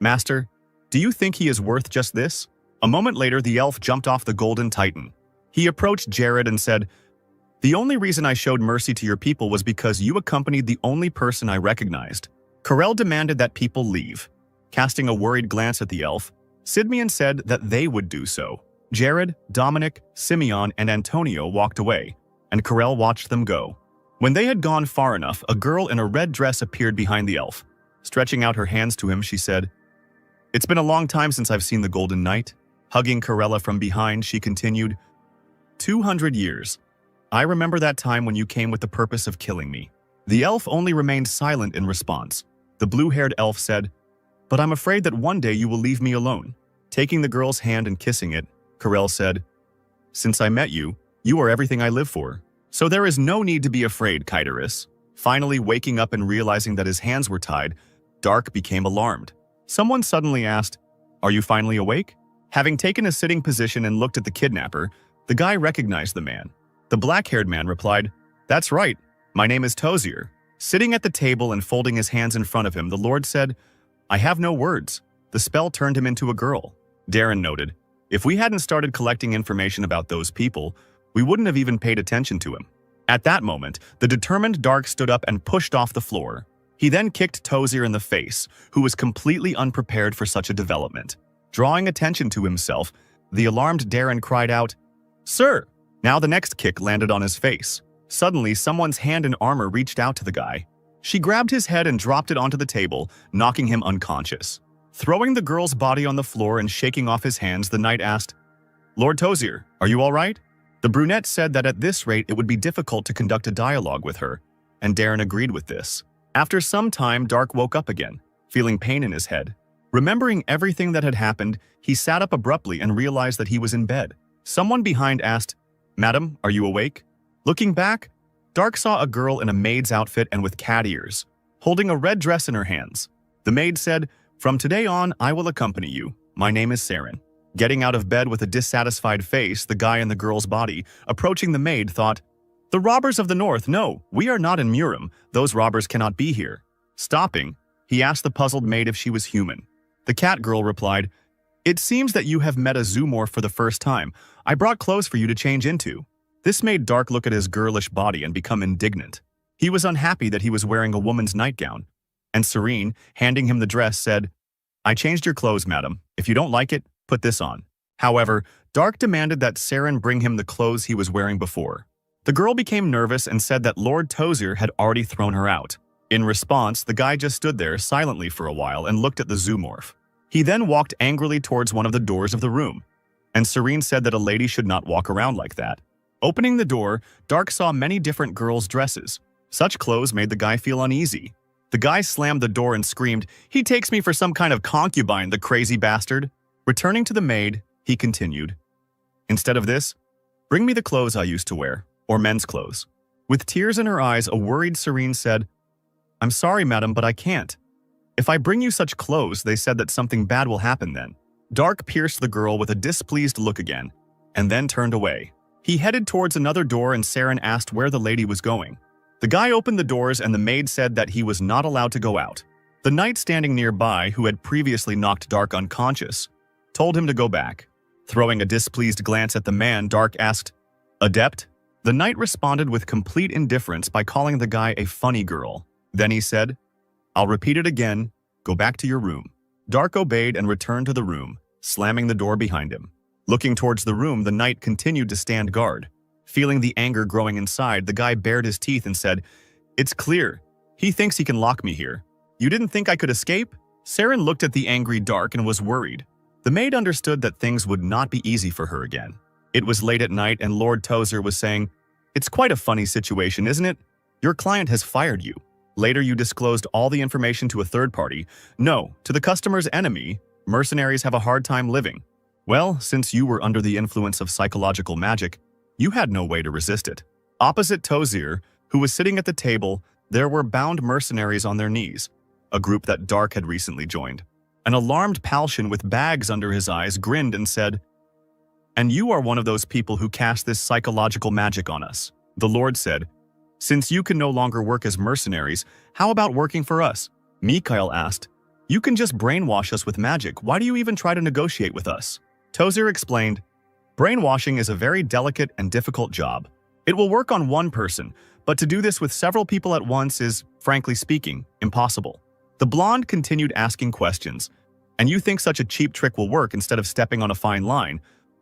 S1: "Master, do you think he is worth just this?" A moment later, the elf jumped off the Golden Titan. He approached Jared and said, "The only reason I showed mercy to your people was because you accompanied the only person I recognized." Karel demanded that people leave. Casting a worried glance at the elf, Simeon said that they would do so. Jared, Dominic, Simeon, and Antonio walked away, and Karel watched them go. When they had gone far enough, a girl in a red dress appeared behind the elf. Stretching out her hands to him, she said, "It's been a long time since I've seen the Golden Knight." Hugging Karela from behind, she continued, 200 years. I remember that time when you came with the purpose of killing me." The elf only remained silent in response. The blue-haired elf said, "But I'm afraid that one day you will leave me alone." Taking the girl's hand and kissing it, Karel said, "Since I met you, you are everything I live for. So there is no need to be afraid, Kyderis." Finally waking up and realizing that his hands were tied, Dark became alarmed. Someone suddenly asked, "Are you finally awake?" Having taken a sitting position and looked at the kidnapper, the guy recognized the man. The black-haired man replied, "That's right, my name is Tozier." Sitting at the table and folding his hands in front of him, the Lord said, "I have no words." The spell turned him into a girl. Darren noted, "If we hadn't started collecting information about those people, we wouldn't have even paid attention to him." At that moment, the determined Dark stood up and pushed off the floor. He then kicked Tozier in the face, who was completely unprepared for such a development. Drawing attention to himself, the alarmed Darren cried out, "Sir!" Now the next kick landed on his face. Suddenly, someone's hand in armor reached out to the guy. She grabbed his head and dropped it onto the table, knocking him unconscious. Throwing the girl's body on the floor and shaking off his hands, the knight asked, "Lord Tozier, are you all right?" The brunette said that at this rate it would be difficult to conduct a dialogue with her, and Darren agreed with this. After some time, Dark woke up again, feeling pain in his head. Remembering everything that had happened, he sat up abruptly and realized that he was in bed. Someone behind asked, "Madam, are you awake?" Looking back, Dark saw a girl in a maid's outfit and with cat ears, holding a red dress in her hands. The maid said, "From today on, I will accompany you. My name is Saren." Getting out of bed with a dissatisfied face, the guy in the girl's body, approaching the maid, thought, "The robbers of the north, no, we are not in Murim. Those robbers cannot be here." Stopping, he asked the puzzled maid if she was human. The cat girl replied, "It seems that you have met a zoomorph for the first time. I brought clothes for you to change into." This made Dark look at his girlish body and become indignant. He was unhappy that he was wearing a woman's nightgown, and Serene, handing him the dress, said, "I changed your clothes, madam. If you don't like it, put this on." However, Dark demanded that Saren bring him the clothes he was wearing before. The girl became nervous and said that Lord Tozier had already thrown her out. In response, the guy just stood there silently for a while and looked at the zoomorph. He then walked angrily towards one of the doors of the room, and Serene said that a lady should not walk around like that. Opening the door, Dark saw many different girls' dresses. Such clothes made the guy feel uneasy. The guy slammed the door and screamed, "He takes me for some kind of concubine, the crazy bastard." Returning to the maid, he continued, "Instead of this, bring me the clothes I used to wear, or men's clothes." With tears in her eyes, a worried Serene said, "I'm sorry, madam, but I can't. If I bring you such clothes, they said that something bad will happen then." Dark pierced the girl with a displeased look again, and then turned away. He headed towards another door and Saren asked where the lady was going. The guy opened the doors and the maid said that he was not allowed to go out. The knight standing nearby, who had previously knocked Dark unconscious, told him to go back. Throwing a displeased glance at the man, Dark asked, "Adept?" The knight responded with complete indifference by calling the guy a funny girl. Then he said, "I'll repeat it again. Go back to your room." Dark obeyed and returned to the room, slamming the door behind him. Looking towards the room, the knight continued to stand guard. Feeling the anger growing inside, the guy bared his teeth and said, "It's clear. He thinks he can lock me here. You didn't think I could escape?" Saren looked at the angry Dark and was worried. The maid understood that things would not be easy for her again. It was late at night and Lord Tozer was saying, "It's quite a funny situation, isn't it? Your client has fired you. Later you disclosed all the information to a third party. No, to the customer's enemy, mercenaries have a hard time living. Well, since you were under the influence of psychological magic, you had no way to resist it." Opposite Tozier, who was sitting at the table, there were bound mercenaries on their knees, a group that Dark had recently joined. An alarmed Palshan with bags under his eyes grinned and said, "And you are one of those people who cast this psychological magic on us." The Lord said, "Since you can no longer work as mercenaries, how about working for us?" Mikhail asked, "You can just brainwash us with magic. Why do you even try to negotiate with us?" Tozier explained, "Brainwashing is a very delicate and difficult job. It will work on one person, but to do this with several people at once is, frankly speaking, impossible." The blonde continued asking questions. "And you think such a cheap trick will work instead of stepping on a fine line?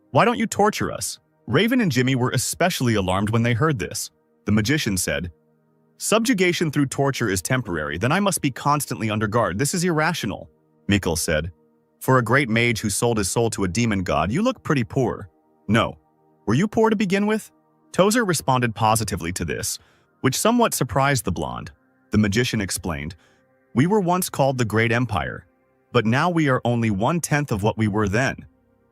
S1: Why don't you torture us?" Raven and Jimmy were especially alarmed when they heard this. The magician said, "Subjugation through torture is temporary, then I must be constantly under guard. This is irrational." Mikkel said, "For a great mage who sold his soul to a demon god, you look pretty poor." "No. Were you poor to begin with?" Tozer responded positively to this, which somewhat surprised the blonde. The magician explained, "We were once called the Great Empire, but now we are only 1/10 of what we were then.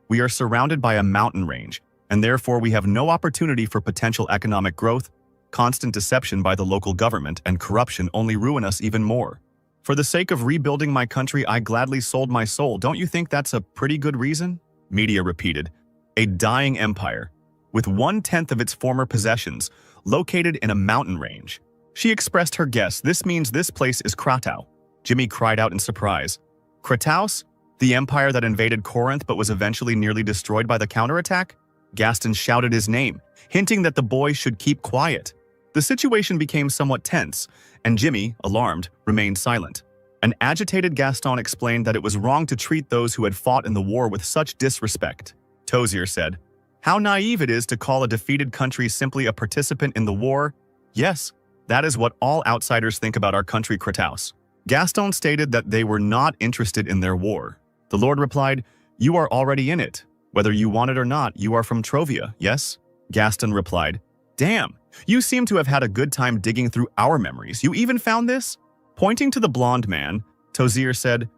S1: We are surrounded by a mountain range, and therefore we have no opportunity for potential economic growth. Constant deception by the local government and corruption only ruin us even more. For the sake of rebuilding my country, I gladly sold my soul. Don't you think that's a pretty good reason?" Media repeated, "A dying empire, with 1/10 of its former possessions, located in a mountain range." She expressed her guess. "This means this place is Kratos." Jimmy cried out in surprise. "Kratos? The empire that invaded Corinth but was eventually nearly destroyed by the counterattack?" Gaston shouted his name, hinting that the boy should keep quiet. The situation became somewhat tense, and Jimmy, alarmed, remained silent. An agitated Gaston explained that it was wrong to treat those who had fought in the war with such disrespect. Tozier said, "How naive it is to call a defeated country simply a participant in the war. Yes, that is what all outsiders think about our country, Kratos." Gaston stated that they were not interested in their war. The Lord replied, "You are already in it. Whether you want it or not, you are from Trovia, yes?" Gaston replied, "Damn, you seem to have had a good time digging through our memories. You even found this?" Pointing to the blonde man, Tozier said,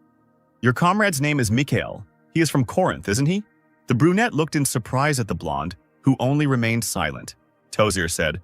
S1: "Your comrade's name is Mikhail. He is from Corinth, isn't he?" The brunette looked in surprise at the blonde, who only remained silent. Tozier said,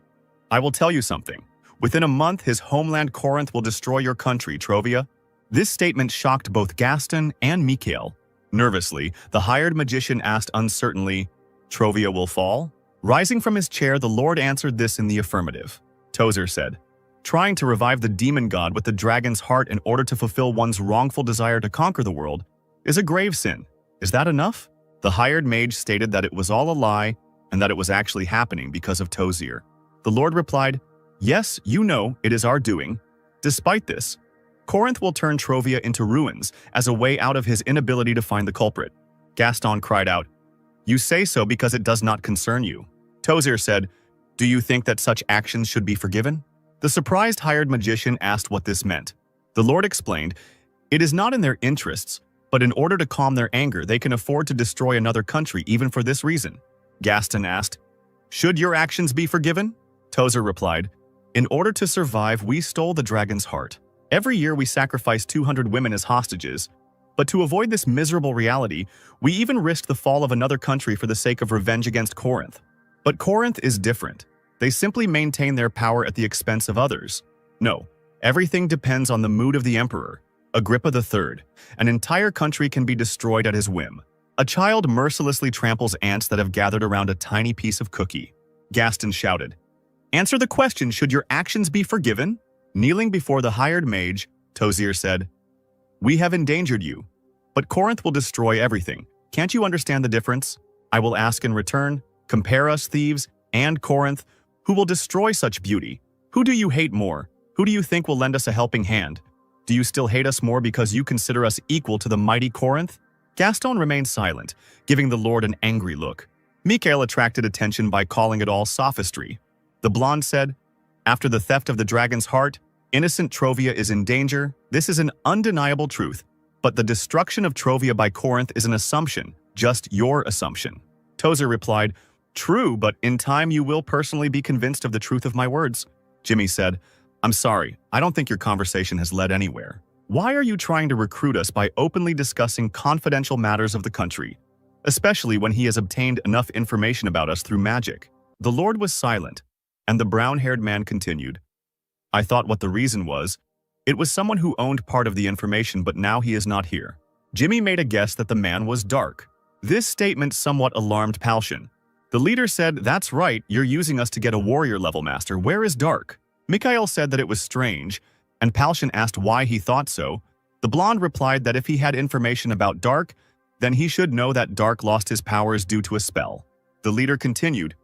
S1: I will tell you something. Within a month, his homeland Corinth will destroy your country, Trovia. This statement shocked both Gaston and Mikhail. Nervously, the hired magician asked uncertainly, Trovia will fall? Rising from his chair, the Lord answered this in the affirmative. Tozer said, trying to revive the demon god with the dragon's heart in order to fulfill one's wrongful desire to conquer the world is a grave sin. Is that enough? The hired mage stated that it was all a lie and that it was actually happening because of Tozer. The Lord replied, yes, you know, it is our doing. Despite this, Corinth will turn Trovia into ruins as a way out of his inability to find the culprit. Gaston cried out, you say so because it does not concern you. Tozer said, do you think that such actions should be forgiven? The surprised hired magician asked what this meant. The Lord explained, it is not in their interests, but in order to calm their anger, they can afford to destroy another country even for this reason. Gaston asked, should your actions be forgiven? Tozer replied, in order to survive, we stole the dragon's heart. Every year we sacrifice 200 women as hostages, but to avoid this miserable reality, we even risked the fall of another country for the sake of revenge against Corinth. But Corinth is different. They simply maintain their power at the expense of others. No, everything depends on the mood of the emperor, Agrippa III. An entire country can be destroyed at his whim. A child mercilessly tramples ants that have gathered around a tiny piece of cookie. Gaston shouted, answer the question, should your actions be forgiven? Kneeling before the hired mage, Tozer said, we have endangered you, but Corinth will destroy everything. Can't you understand the difference? I will ask in return, compare us, thieves, and Corinth, who will destroy such beauty? Who do you hate more? Who do you think will lend us a helping hand? Do you still hate us more because you consider us equal to the mighty Corinth? Gaston remained silent, giving the Lord an angry look. Mikhail attracted attention by calling it all sophistry. The blonde said, after the theft of the dragon's heart, innocent Trovia is in danger. This is an undeniable truth. But the destruction of Trovia by Corinth is an assumption, just your assumption. Tozer replied, true, but in time you will personally be convinced of the truth of my words. Jimmy said, I'm sorry, I don't think your conversation has led anywhere. Why are you trying to recruit us by openly discussing confidential matters of the country, especially when he has obtained enough information about us through magic? The Lord was silent, and the brown-haired man continued, I thought what the reason was. It was someone who owned part of the information, but now he is not here. Jimmy made a guess that the man was Dark. This statement somewhat alarmed Palshan. The leader said, that's right, you're using us to get a warrior-level master. Where is Dark? Mikhail said that it was strange, and Palshan asked why he thought so. The blonde replied that if he had information about Dark, then he should know that Dark lost his powers due to a spell. The leader continued,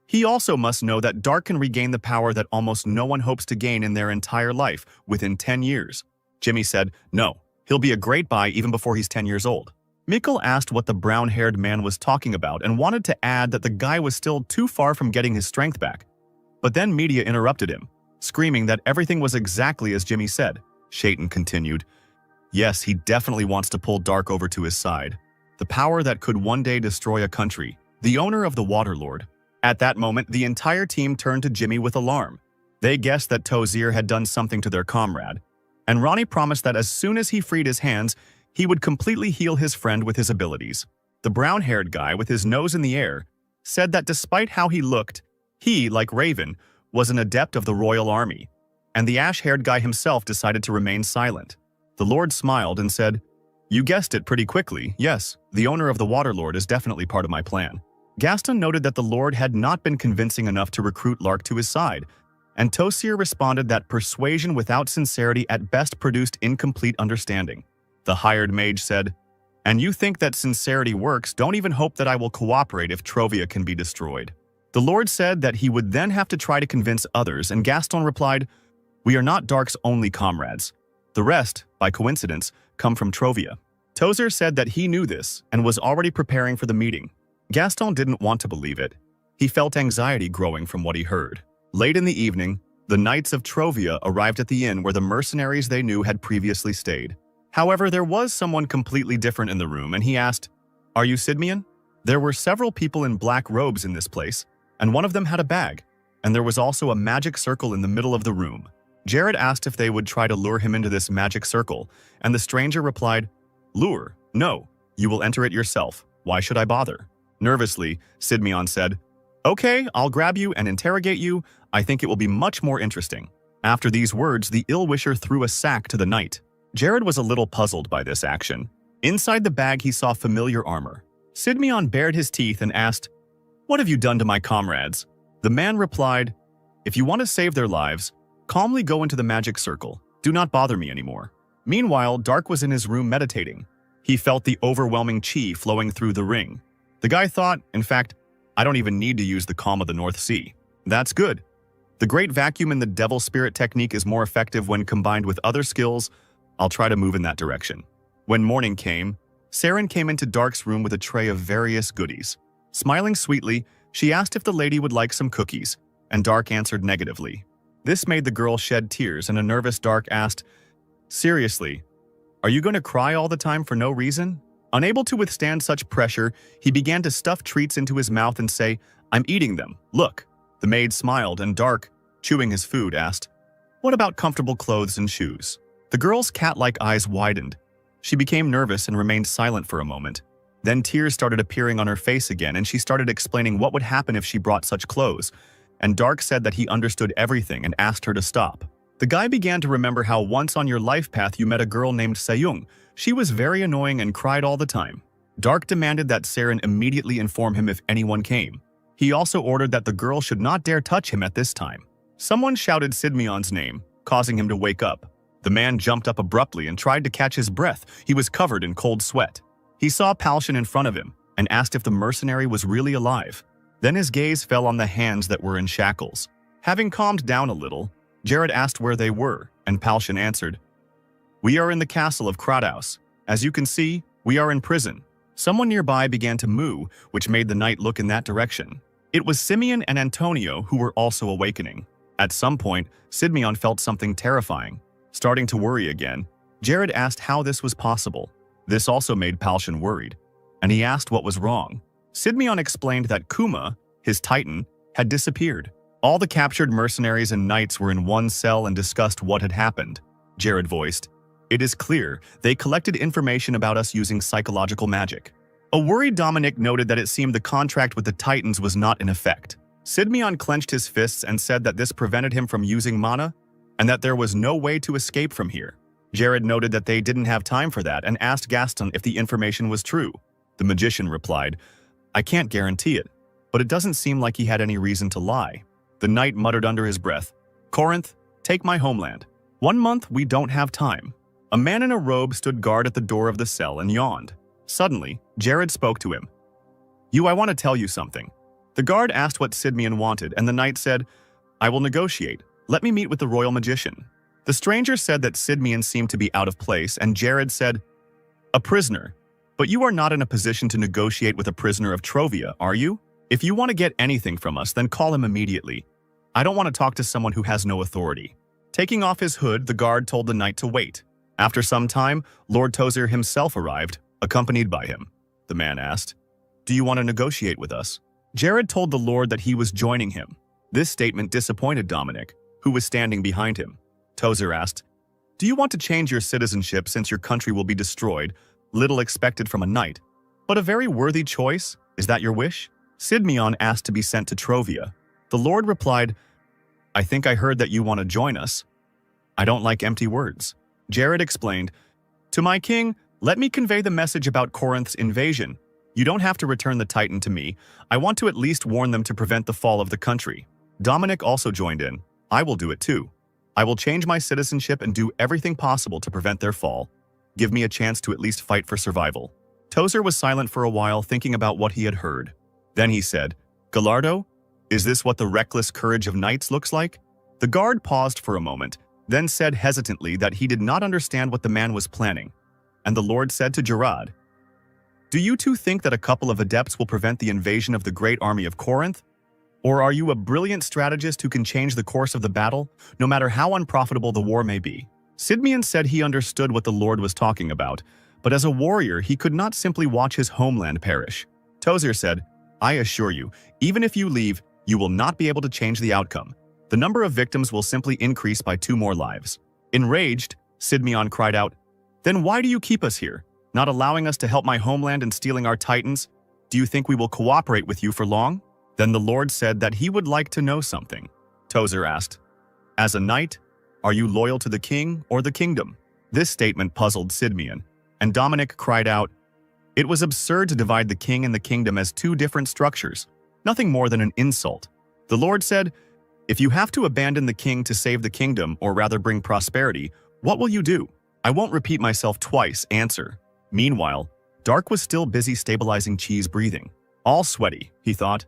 S1: he also must know that Dark can regain the power that almost no one hopes to gain in their entire life within 10 years. Jimmy said, no, he'll be a great buy even before he's 10 years old. Mikhail asked what the brown-haired man was talking about and wanted to add that the guy was still too far from getting his strength back. But then media interrupted him, screaming that everything was exactly as Jimmy said. Shannon continued, yes, he definitely wants to pull Dark over to his side. The power that could one day destroy a country, the owner of the Waterlord. At that moment, the entire team turned to Jimmy with alarm. They guessed that Tozer had done something to their comrade, and Ronnie promised that as soon as he freed his hands, he would completely heal his friend with his abilities. The brown-haired guy with his nose in the air said that despite how he looked, he, like Raven, was an adept of the royal army, and the ash-haired guy himself decided to remain silent. The Lord smiled and said, you guessed it pretty quickly. Yes, the owner of the Waterlord is definitely part of my plan. Gaston noted that the Lord had not been convincing enough to recruit Lark to his side, and Tozer responded that persuasion without sincerity at best produced incomplete understanding. The hired mage said, and you think that sincerity works, don't even hope that I will cooperate if Trovia can be destroyed. The Lord said that he would then have to try to convince others, and Gaston replied, we are not Dark's only comrades. The rest, by coincidence, come from Trovia. Tozer said that he knew this and was already preparing for the meeting. Gaston didn't want to believe it. He felt anxiety growing from what he heard. Late in the evening, the Knights of Trovia arrived at the inn where the mercenaries they knew had previously stayed. However, there was someone completely different in the room, and he asked, are you Sidmian? There were several people in black robes in this place, and one of them had a bag, and there was also a magic circle in the middle of the room. Jared asked if they would try to lure him into this magic circle, and the stranger replied, lure? No, you will enter it yourself. Why should I bother? Nervously, Sidmian said, Okay, I'll grab you and interrogate you. I think it will be much more interesting. After these words, the ill-wisher threw a sack to the knight. Jared was a little puzzled by this action. Inside the bag, he saw familiar armor. Sidmeon bared his teeth and asked, "What have you done to my comrades?" The man replied, "If you want to save their lives, calmly go into the magic circle. Do not bother me anymore." Meanwhile, Dark was in his room meditating. He felt the overwhelming chi flowing through the ring. The guy thought, in fact, I don't even need to use the calm of the North Sea. That's good. The Great Vacuum in the Devil Spirit technique is more effective when combined with other skills. I'll try to move in that direction. When morning came, Saren came into Dark's room with a tray of various goodies. Smiling sweetly, she asked if the lady would like some cookies, and Dark answered negatively. This made the girl shed tears, and a nervous Dark asked, "Seriously, are you going to cry all the time for no reason?" Unable to withstand such pressure, he began to stuff treats into his mouth and say, "I'm eating them, look." The maid smiled, and Dark, chewing his food, asked, "What about comfortable clothes and shoes?" The girl's cat-like eyes widened. She became nervous and remained silent for a moment. Then tears started appearing on her face again, and she started explaining what would happen if she brought such clothes. And Dark said that he understood everything and asked her to stop. The guy began to remember how once on your life path you met a girl named Seyung. She was very annoying and cried all the time. Dark demanded that Saren immediately inform him if anyone came. He also ordered that the girl should not dare touch him at this time. Someone shouted Sidmeon's name, causing him to wake up. The man jumped up abruptly and tried to catch his breath. He was covered in cold sweat. He saw Palshan in front of him and asked if the mercenary was really alive. Then his gaze fell on the hands that were in shackles. Having calmed down a little, Jared asked where they were, and Palshan answered, "We are in the castle of Kratos. As you can see, we are in prison." Someone nearby began to moo, which made the knight look in that direction. It was Simeon and Antonio who were also awakening. At some point, Sidmeon felt something terrifying. Starting to worry again, Jared asked how this was possible. This also made Palshan worried, and he asked what was wrong. Sidmeon explained that Kuma, his titan, had disappeared. All the captured mercenaries and knights were in one cell and discussed what had happened. Jared voiced, "It is clear they collected information about us using psychological magic." A worried Dominic noted that it seemed the contract with the Titans was not in effect. Sidmeon clenched his fists and said that this prevented him from using mana, and that there was no way to escape from here. Jared noted that they didn't have time for that and asked Gaston if the information was true. The magician replied, "I can't guarantee it, but it doesn't seem like he had any reason to lie." The knight muttered under his breath, "Corinth, take my homeland. 1 month, we don't have time." A man in a robe stood guard at the door of the cell and yawned. Suddenly, Jared spoke to him. I want to tell you something." The guard asked what Sidmeon wanted, and the knight said, "I will negotiate. Let me meet with the royal magician." The stranger said that Sidmeon seemed to be out of place, and Jared said, "A prisoner. But you are not in a position to negotiate with a prisoner of Trovia, are you? If you want to get anything from us, then call him immediately. I don't want to talk to someone who has no authority." Taking off his hood, the guard told the knight to wait. After some time, Lord Tozer himself arrived, accompanied by him. The man asked, "Do you want to negotiate with us?" Jared told the Lord that he was joining him. This statement disappointed Dominic, who was standing behind him. Tozer asked, "Do you want to change your citizenship since your country will be destroyed? Little expected from a knight, but a very worthy choice. Is that your wish?" Sidmeon asked to be sent to Trovia. The Lord replied, "I think I heard that you want to join us. I don't like empty words." Jared explained, "To my king, let me convey the message about Corinth's invasion. You don't have to return the Titan to me. I want to at least warn them to prevent the fall of the country." Dominic also joined in. "I will do it too. I will change my citizenship and do everything possible to prevent their fall. Give me a chance to at least fight for survival." Tozer was silent for a while, thinking about what he had heard. Then he said, "Gallardo, is this what the reckless courage of knights looks like?" The guard paused for a moment, then said hesitantly that he did not understand what the man was planning. And the Lord said to Gerard, "Do you two think that a couple of adepts will prevent the invasion of the great army of Corinth? Or are you a brilliant strategist who can change the course of the battle, no matter how unprofitable the war may be?" Sidmeon said he understood what the Lord was talking about, but as a warrior he could not simply watch his homeland perish. Tozer said, "I assure you, even if you leave, you will not be able to change the outcome. The number of victims will simply increase by 2 more lives." Enraged, Sidmeon cried out, "Then why do you keep us here, not allowing us to help my homeland and stealing our titans? Do you think we will cooperate with you for long?" Then the Lord said that he would like to know something. Tozer asked, "As a knight, are you loyal to the king or the kingdom?" This statement puzzled Sidmian, and Dominic cried out, "It was absurd to divide the king and the kingdom as two different structures, nothing more than an insult." The Lord said, "If you have to abandon the king to save the kingdom, or rather bring prosperity, what will you do?" "I won't repeat myself twice," answer. Meanwhile, Dark was still busy stabilizing Chi's breathing. All sweaty, he thought.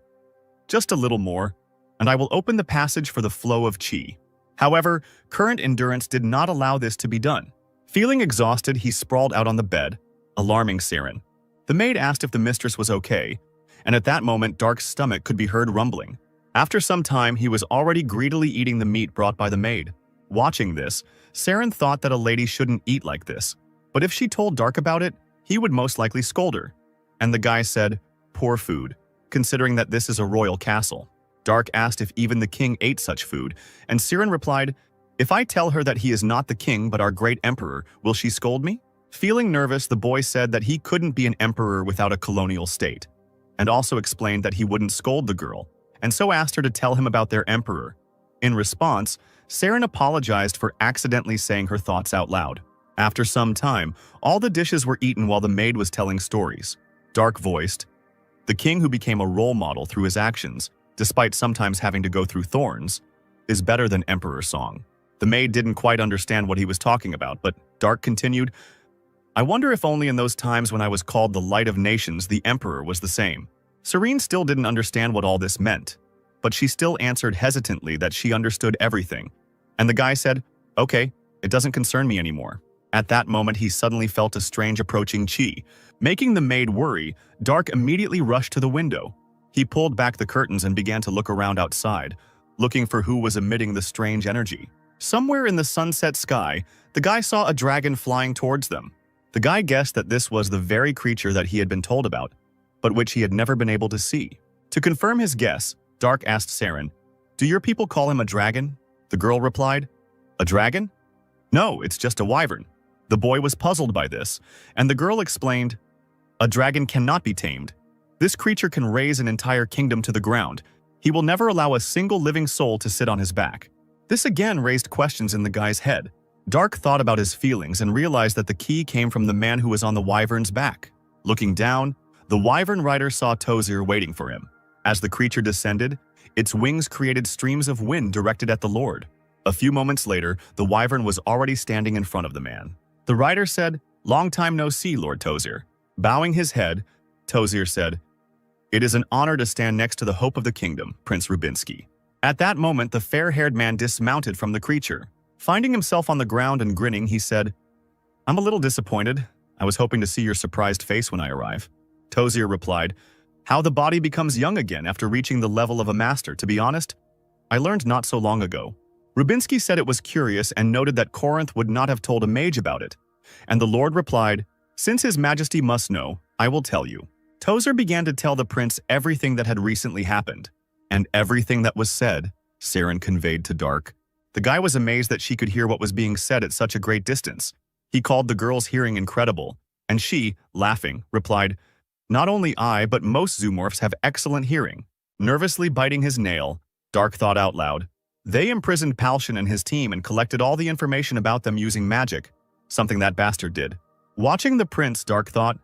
S1: Just a little more, and I will open the passage for the flow of Chi. However, current endurance did not allow this to be done. Feeling exhausted, he sprawled out on the bed, alarming Saren. The maid asked if the mistress was okay, and at that moment Dark's stomach could be heard rumbling. After some time, he was already greedily eating the meat brought by the maid. Watching this, Saren thought that a lady shouldn't eat like this, but if she told Dark about it, he would most likely scold her. And the guy said, "Poor food, considering that this is a royal castle." Dark asked if even the king ate such food, and Saren replied, "If I tell her that he is not the king but our great emperor, will she scold me?" Feeling nervous, the boy said that he couldn't be an emperor without a colonial state, and also explained that he wouldn't scold the girl, and so asked her to tell him about their emperor. In response, Saren apologized for accidentally saying her thoughts out loud. After some time, all the dishes were eaten while the maid was telling stories. Dark voiced, "The king who became a role model through his actions, despite sometimes having to go through thorns, is better than Emperor Song." The maid didn't quite understand what he was talking about, but Dark continued, "I wonder if only in those times when I was called the Light of Nations, the Emperor was the same." Serene still didn't understand what all this meant, but she still answered hesitantly that she understood everything. And the guy said, "Okay, it doesn't concern me anymore." At that moment, he suddenly felt a strange approaching Chi. Making the maid worry, Dark immediately rushed to the window. He pulled back the curtains and began to look around outside, looking for who was emitting the strange energy. Somewhere in the sunset sky, the guy saw a dragon flying towards them. The guy guessed that this was the very creature that he had been told about, but which he had never been able to see. To confirm his guess, Dark asked Saren, "Do your people call him a dragon?" The girl replied, "A dragon? No, it's just a wyvern." The boy was puzzled by this, and the girl explained, "A dragon cannot be tamed. This creature can raise an entire kingdom to the ground. He will never allow a single living soul to sit on his back." This again raised questions in the guy's head. Dark thought about his feelings and realized that the key came from the man who was on the wyvern's back. Looking down, the wyvern rider saw Tozer waiting for him. As the creature descended, its wings created streams of wind directed at the Lord. A few moments later, the wyvern was already standing in front of the man. The rider said, "Long time no see, Lord Tozer." Bowing his head, Tozer said, "It is an honor to stand next to the hope of the kingdom, Prince Rubinsky." At that moment, the fair-haired man dismounted from the creature. Finding himself on the ground and grinning, he said, "I'm a little disappointed. I was hoping to see your surprised face when I arrive." Tozer replied, "How the body becomes young again after reaching the level of a master, to be honest, I learned not so long ago." Rubinsky said it was curious and noted that Corinth would not have told a mage about it. And the Lord replied, "Since His Majesty must know, I will tell you." Tozer began to tell the prince everything that had recently happened. And everything that was said, Saren conveyed to Dark. The guy was amazed that she could hear what was being said at such a great distance. He called the girl's hearing incredible, and she, laughing, replied, "Not only I, but most zoomorphs have excellent hearing." Nervously biting his nail, Dark thought out loud, "They imprisoned Palshan and his team and collected all the information about them using magic, something that bastard did." Watching the prince, Dark thought,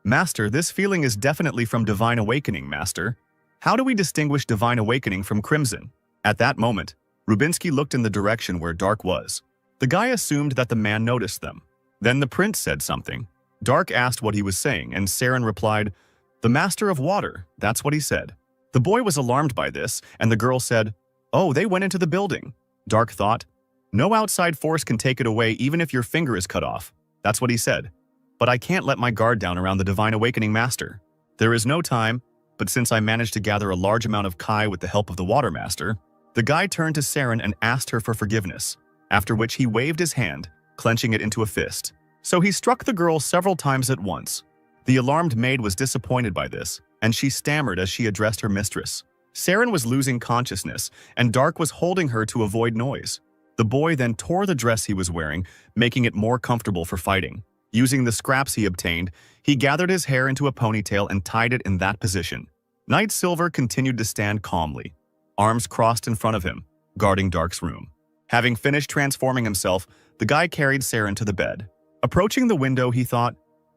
S1: "Master, this feeling is definitely from Divine Awakening, Master. How do we distinguish Divine Awakening from Crimson?" At that moment, Rubinsky looked in the direction where Dark was. The guy assumed that the man noticed them. Then the prince said something. Dark asked what he was saying, and Saren replied, "The Master of Water, that's what he said." The boy was alarmed by this, and the girl said, "Oh, they went into the building." Dark thought, "No outside force can take it away even if your finger is cut off." That's what he said. "But I can't let my guard down around the Divine Awakening Master. There is no time, but since I managed to gather a large amount of Kai with the help of the Water Master." The guy turned to Saren and asked her for forgiveness, after which he waved his hand, clenching it into a fist. So he struck the girl several times at once. The alarmed maid was disappointed by this, and she stammered as she addressed her mistress. Saren was losing consciousness, and Dark was holding her to avoid noise. The boy then tore the dress he was wearing, making it more comfortable for fighting. Using the scraps he obtained, he gathered his hair into a ponytail and tied it in that position. Knight Silver continued to stand calmly, arms crossed in front of him, guarding Dark's room. Having finished transforming himself, the guy carried Saren to the bed. Approaching the window, he thought,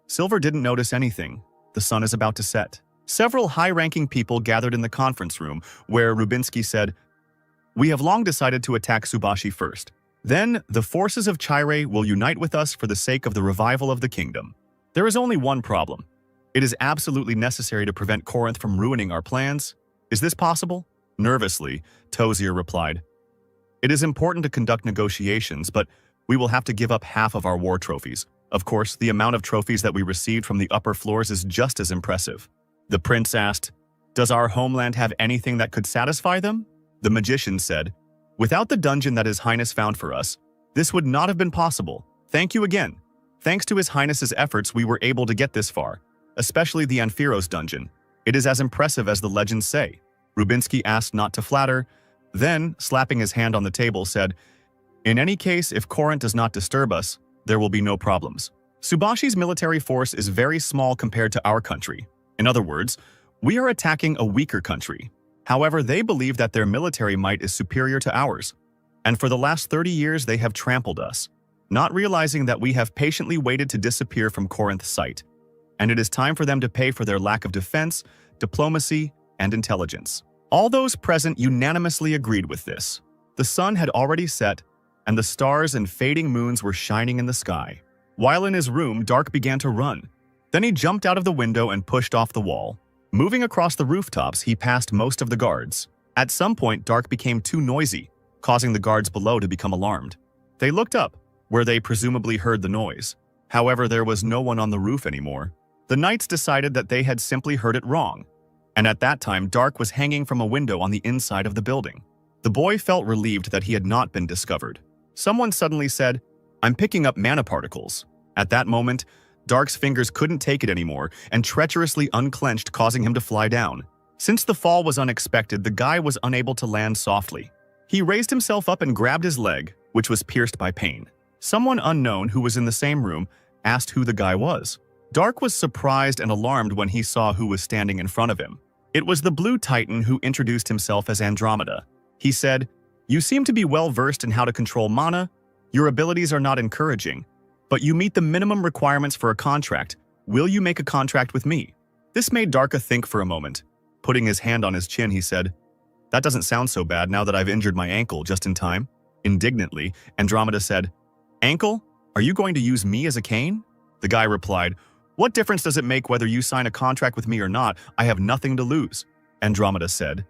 S1: Silver didn't notice anything. The sun is about to set. Several high-ranking people gathered in the conference room, where Rubinsky said, "We have long decided to attack Subashi first. Then, the forces of Chire will unite with us for the sake of the revival of the kingdom. There is only one problem. It is absolutely necessary to prevent Corinth from ruining our plans. Is this possible?" Nervously, Tozier replied, "It is important to conduct negotiations, but we will have to give up half of our war trophies. Of course, the amount of trophies that we received from the upper floors is just as impressive." The prince asked, "Does our homeland have anything that could satisfy them?" The magician said, "Without the dungeon that His Highness found for us, this would not have been possible. Thank you again. Thanks to His Highness's efforts, we were able to get this far, especially the Amphiros dungeon. It is as impressive as the legends say." Rubinsky asked not to flatter, then, slapping his hand on the table, said, "In any case, if Corinth does not disturb us, there will be no problems. Subashi's military force is very small compared to our country. In other words, we are attacking a weaker country. However, they believe that their military might is superior to ours, and for the last 30 years they have trampled us, not realizing that we have patiently waited to disappear from Corinth's sight, and it is time for them to pay for their lack of defense, diplomacy, and intelligence." All those present unanimously agreed with this. The sun had already set, and the stars and fading moons were shining in the sky. While in his room, Dark began to run. Then he jumped out of the window and pushed off the wall. Moving across the rooftops, he passed most of the guards. At some point, Dark became too noisy, causing the guards below to become alarmed. They looked up, where they presumably heard the noise. However, there was no one on the roof anymore. The knights decided that they had simply heard it wrong, and at that time, Dark was hanging from a window on the inside of the building. The boy felt relieved that he had not been discovered. Someone suddenly said, "I'm picking up mana particles." At that moment, Dark's fingers couldn't take it anymore and treacherously unclenched, causing him to fly down. Since the fall was unexpected, the guy was unable to land softly. He raised himself up and grabbed his leg, which was pierced by pain. Someone unknown who was in the same room asked who the guy was. Dark was surprised and alarmed when he saw who was standing in front of him. It was the Blue Titan who introduced himself as Andromeda. He said, "You seem to be well versed in how to control mana. Your abilities are not encouraging, but you meet the minimum requirements for a contract. Will you make a contract with me?" This made Darka think for a moment. Putting his hand on his chin, he said, "That doesn't sound so bad now that I've injured my ankle just in time." Indignantly, Andromeda said, "Ankle? Are you going to use me as a cane?" The guy replied, "What difference does it make whether you sign a contract with me or not? I have nothing to lose." Andromeda said,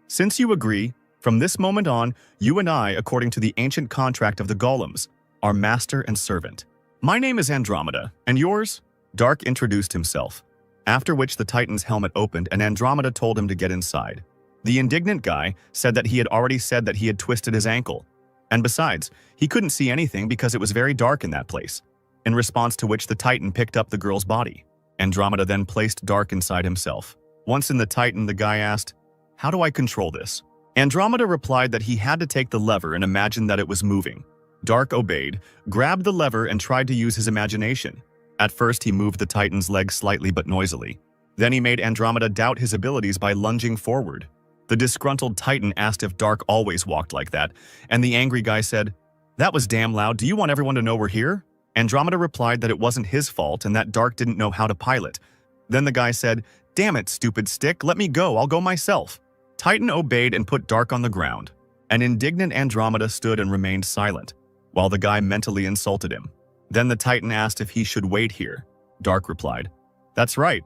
S1: "Since you agree, from this moment on, you and I, according to the ancient contract of the golems, are master and servant. My name is Andromeda, and yours?" Dark introduced himself, after which the Titan's helmet opened and Andromeda told him to get inside. The indignant guy said that he had already said that he had twisted his ankle, and besides, he couldn't see anything because it was very dark in that place, in response to which the Titan picked up the girl's body. Andromeda then placed Dark inside himself. Once in the Titan, the guy asked, "How do I control this?" Andromeda replied that he had to take the lever and imagine that it was moving. Dark obeyed, grabbed the lever, and tried to use his imagination. At first, he moved the Titan's legs slightly but noisily. Then he made Andromeda doubt his abilities by lunging forward. The disgruntled Titan asked if Dark always walked like that, and the angry guy said, "That was damn loud. Do you want everyone to know we're here?" Andromeda replied that it wasn't his fault and that Dark didn't know how to pilot. Then the guy said, "Damn it, stupid stick, let me go, I'll go myself." Titan obeyed and put Dark on the ground. An indignant Andromeda stood and remained silent, while the guy mentally insulted him. Then the Titan asked if he should wait here. Dark replied, "That's right.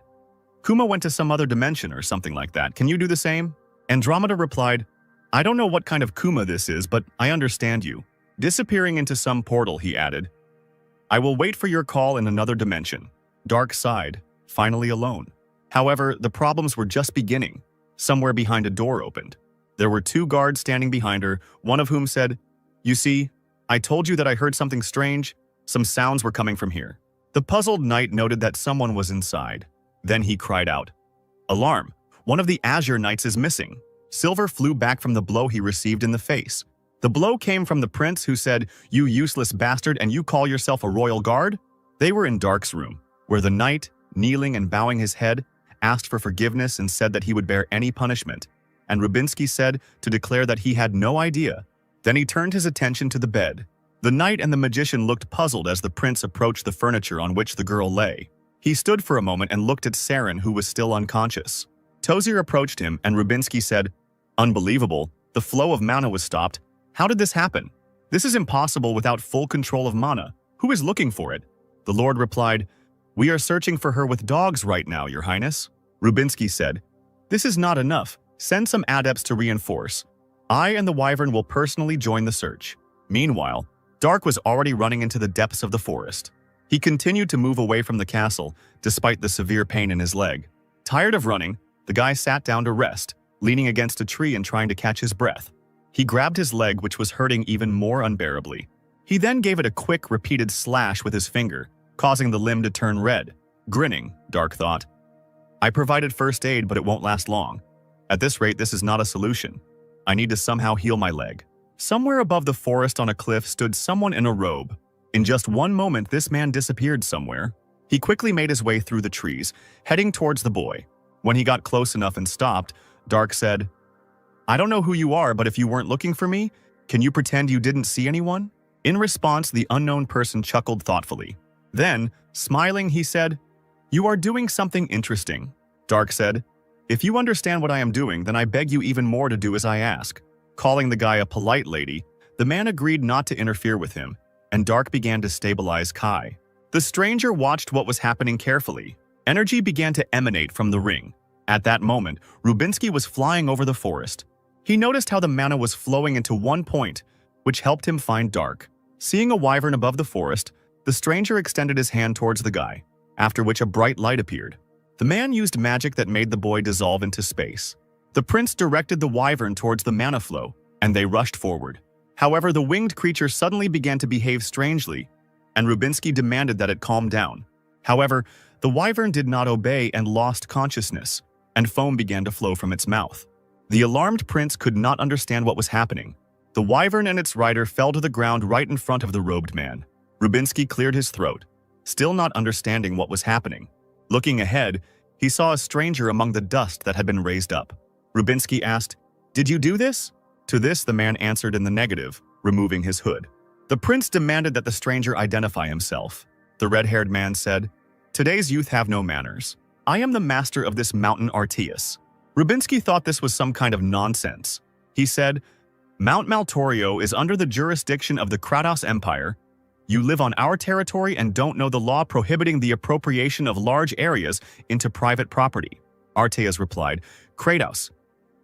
S1: Kuma went to some other dimension or something like that. Can you do the same?" Andromeda replied, "I don't know what kind of Kuma this is, but I understand you." Disappearing into some portal, he added, "I will wait for your call in another dimension." Dark sighed, finally alone. However, the problems were just beginning. Somewhere behind a door opened. There were two guards standing behind her, one of whom said, "You see, I told you that I heard something strange. Some sounds were coming from here." The puzzled knight noted that someone was inside. Then he cried out, "Alarm! One of the Azure Knights is missing." Silver flew back from the blow he received in the face. The blow came from the prince, who said, "You useless bastard, and you call yourself a royal guard?" They were in Dark's room, where the knight, kneeling and bowing his head, asked for forgiveness and said that he would bear any punishment, and Rubinsky said to declare that he had no idea. Then he turned his attention to the bed. The knight and the magician looked puzzled as the prince approached the furniture on which the girl lay. He stood for a moment and looked at Saren, who was still unconscious. Tozier approached him, and Rubinsky said, "Unbelievable, the flow of mana was stopped. How did this happen? This is impossible without full control of mana. Who is looking for it?" The lord replied, "We are searching for her with dogs right now, your highness." Rubinsky said, "This is not enough. Send some adepts to reinforce. I and the wyvern will personally join the search." Meanwhile, Dark was already running into the depths of the forest. He continued to move away from the castle, despite the severe pain in his leg. Tired of running, the guy sat down to rest, leaning against a tree and trying to catch his breath. He grabbed his leg, which was hurting even more unbearably. He then gave it a quick, repeated slash with his finger, causing the limb to turn red. Grinning, Dark thought, "I provided first aid, but it won't last long. At this rate, this is not a solution. I need to somehow heal my leg." Somewhere above the forest on a cliff stood someone in a robe. In just one moment, this man disappeared somewhere. He quickly made his way through the trees, heading towards the boy. When he got close enough and stopped, Dark said, "I don't know who you are, but if you weren't looking for me, can you pretend you didn't see anyone?" In response, the unknown person chuckled thoughtfully. Then, smiling, he said, "You are doing something interesting." Dark said, "If you understand what I am doing, then I beg you even more to do as I ask." Calling the guy a polite lady, the man agreed not to interfere with him, and Dark began to stabilize Kai. The stranger watched what was happening carefully. Energy began to emanate from the ring. At that moment, Rubinsky was flying over the forest. He noticed how the mana was flowing into one point, which helped him find Dark. Seeing a wyvern above the forest, the stranger extended his hand towards the guy, after which a bright light appeared. The man used magic that made the boy dissolve into space. The prince directed the wyvern towards the mana flow, and they rushed forward. However, the winged creature suddenly began to behave strangely, and Rubinsky demanded that it calm down. However, the wyvern did not obey and lost consciousness, and foam began to flow from its mouth. The alarmed prince could not understand what was happening. The wyvern and its rider fell to the ground right in front of the robed man. Rubinsky cleared his throat, still not understanding what was happening. Looking ahead, he saw a stranger among the dust that had been raised up. Rubinsky asked, "Did you do this?" To this, the man answered in the negative, removing his hood. The prince demanded that the stranger identify himself. The red-haired man said, "Today's youth have no manners. I am the master of this mountain Artias." Rubinsky thought this was some kind of nonsense. He said, "Mount Maltorio is under the jurisdiction of the Kratos Empire. You live on our territory and don't know the law prohibiting the appropriation of large areas into private property." Artias replied, "Kratos,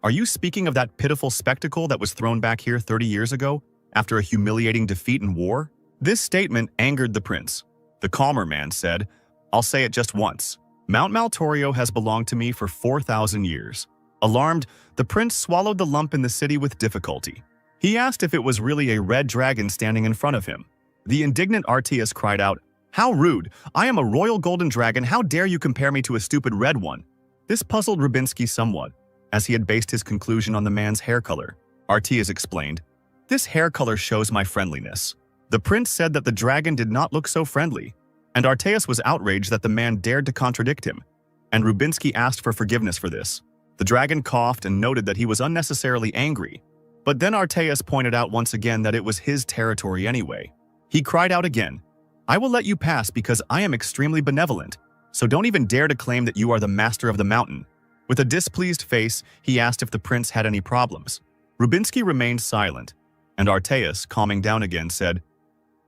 S1: are you speaking of that pitiful spectacle that was thrown back here 30 years ago after a humiliating defeat in war?" This statement angered the prince. The calmer man said, "I'll say it just once. Mount Maltorio has belonged to me for 4,000 years. Alarmed, the prince swallowed the lump in the city with difficulty. He asked if it was really a red dragon standing in front of him. The indignant Artias cried out, "How rude! I am a royal golden dragon. How dare you compare me to a stupid red one?" This puzzled Rubinsky somewhat, as he had based his conclusion on the man's hair color. Artias explained, "This hair color shows my friendliness." The prince said that the dragon did not look so friendly, and Artias was outraged that the man dared to contradict him, and Rubinsky asked for forgiveness for this. The dragon coughed and noted that he was unnecessarily angry, but then Artias pointed out once again that it was his territory anyway. He cried out again, "I will let you pass because I am extremely benevolent, so don't even dare to claim that you are the master of the mountain." With a displeased face, he asked if the prince had any problems. Rubinsky remained silent, and Artias, calming down again, said,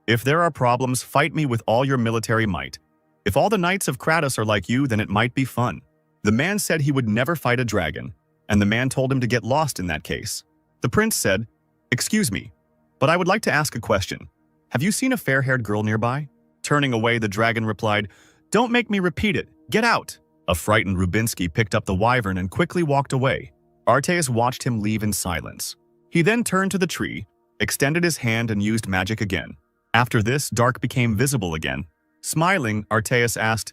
S1: "If there are problems, fight me with all your military might. If all the knights of Kratos are like you, then it might be fun." The man said he would never fight a dragon, and the man told him to get lost in that case. The prince said, "Excuse me, but I would like to ask a question. Have you seen a fair-haired girl nearby?" Turning away, the dragon replied, "Don't make me repeat it. Get out." A frightened Rubinsky picked up the wyvern and quickly walked away. Artias watched him leave in silence. He then turned to the tree, extended his hand and used magic again. After this, Dark became visible again. Smiling, Artias asked,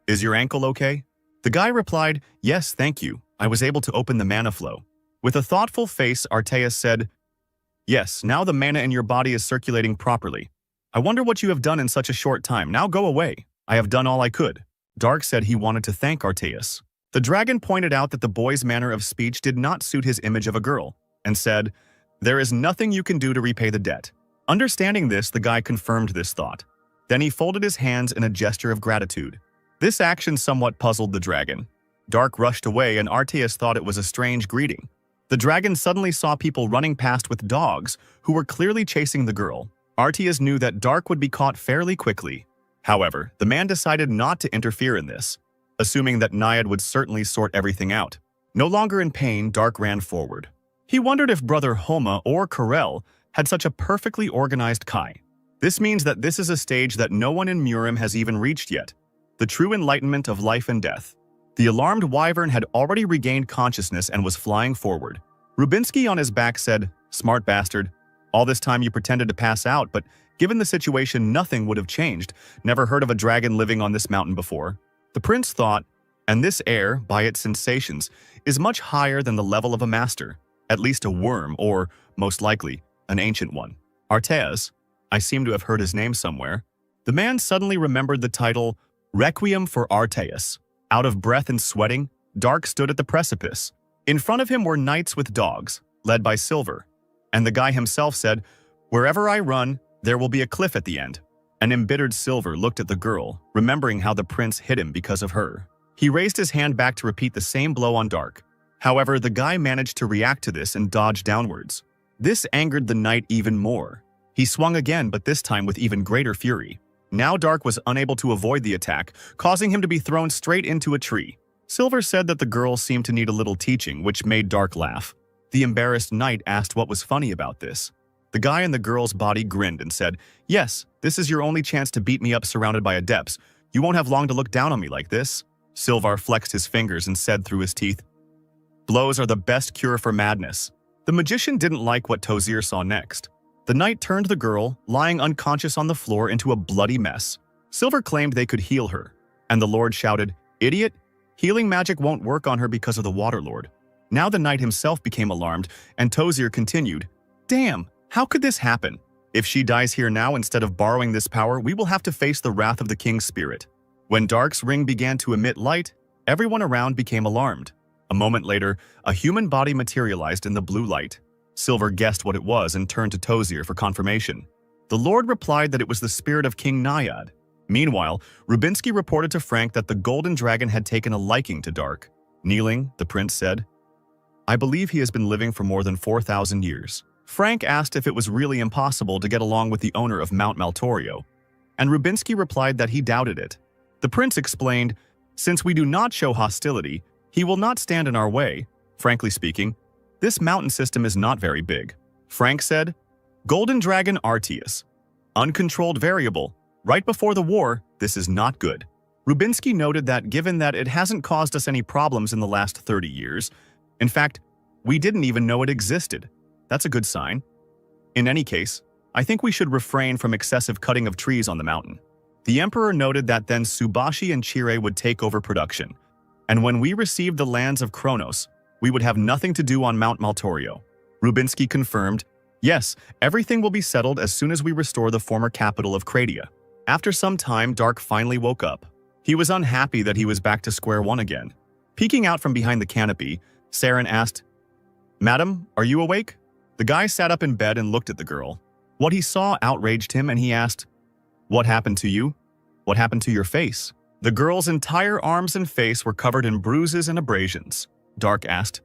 S1: "Is your ankle okay?" The guy replied, "Yes, thank you. I was able to open the mana flow." With a thoughtful face, Artias said, "Yes, now the mana in your body is circulating properly. I wonder what you have done in such a short time. Now go away. I have done all I could." Dark said he wanted to thank Artias. The dragon pointed out that the boy's manner of speech did not suit his image of a girl, and said, "There is nothing you can do to repay the debt." Understanding this, the guy confirmed this thought. Then he folded his hands in a gesture of gratitude. This action somewhat puzzled the dragon. Dark rushed away, and Arteus thought it was a strange greeting. The dragon suddenly saw people running past with dogs who were clearly chasing the girl. Arteus knew that Dark would be caught fairly quickly. However, the man decided not to interfere in this, assuming that Naiad would certainly sort everything out. No longer in pain, Dark ran forward. He wondered if Brother Homa or Karel had such a perfectly organized Kai. This means that this is a stage that no one in Murim has even reached yet, the true enlightenment of life and death. The alarmed wyvern had already regained consciousness and was flying forward. Rubinsky on his back said, "Smart bastard. All this time you pretended to pass out, but given the situation, nothing would have changed. Never heard of a dragon living on this mountain before." The prince thought, "And this air, by its sensations, is much higher than the level of a master, at least a worm, or, most likely, an ancient one. Arteas, I seem to have heard his name somewhere." The man suddenly remembered the title, Requiem for Arteas. Out of breath and sweating, Dark stood at the precipice. In front of him were knights with dogs, led by Silver. And the guy himself said, "Wherever I run, there will be a cliff at the end." An embittered Silver looked at the girl, remembering how the prince hit him because of her. He raised his hand back to repeat the same blow on Dark. However, the guy managed to react to this and dodge downwards. This angered the knight even more. He swung again, but this time with even greater fury. Now Dark was unable to avoid the attack, causing him to be thrown straight into a tree. Silver said that the girl seemed to need a little teaching, which made Dark laugh. The embarrassed knight asked what was funny about this. The guy in the girl's body grinned and said, "Yes, this is your only chance to beat me up surrounded by adepts. You won't have long to look down on me like this." Silvar flexed his fingers and said through his teeth, "Blows are the best cure for madness." The magician didn't like what Tozir saw next. The knight turned the girl, lying unconscious on the floor, into a bloody mess. Silver claimed they could heal her, and the lord shouted, "Idiot! Healing magic won't work on her because of the Water Lord." Now the knight himself became alarmed, and Tozir continued, "Damn, how could this happen? If she dies here now instead of borrowing this power, we will have to face the wrath of the king's spirit." When Dark's ring began to emit light, everyone around became alarmed. A moment later, a human body materialized in the blue light. Silver guessed what it was and turned to Tozir for confirmation. The lord replied that it was the spirit of King Naiad. Meanwhile, Rubinsky reported to Frank that the golden dragon had taken a liking to Dark. Kneeling, the prince said, "I believe he has been living for more than 4,000 years. Frank asked if it was really impossible to get along with the owner of Mount Maltorio, and Rubinsky replied that he doubted it. The prince explained, "Since we do not show hostility, he will not stand in our way. Frankly speaking, this mountain system is not very big." Frank said, "Golden Dragon Arteus. Uncontrolled variable. Right before the war, this is not good." Rubinsky noted that given that it hasn't caused us any problems in the last 30 years, in fact, we didn't even know it existed. That's a good sign. In any case, I think we should refrain from excessive cutting of trees on the mountain. The emperor noted that then Subashi and Chire would take over production, and when we received the lands of Kronos, we would have nothing to do on Mount Maltorio. Rubinsky confirmed, "Yes, everything will be settled as soon as we restore the former capital of Kratia." After some time, Dark finally woke up. He was unhappy that he was back to square one again. Peeking out from behind the canopy, Saren asked, "Madam, are you awake?" The guy sat up in bed and looked at the girl. What he saw outraged him, and he asked, "What happened to you? What happened to your face?" The girl's entire arms and face were covered in bruises and abrasions. Dark asked,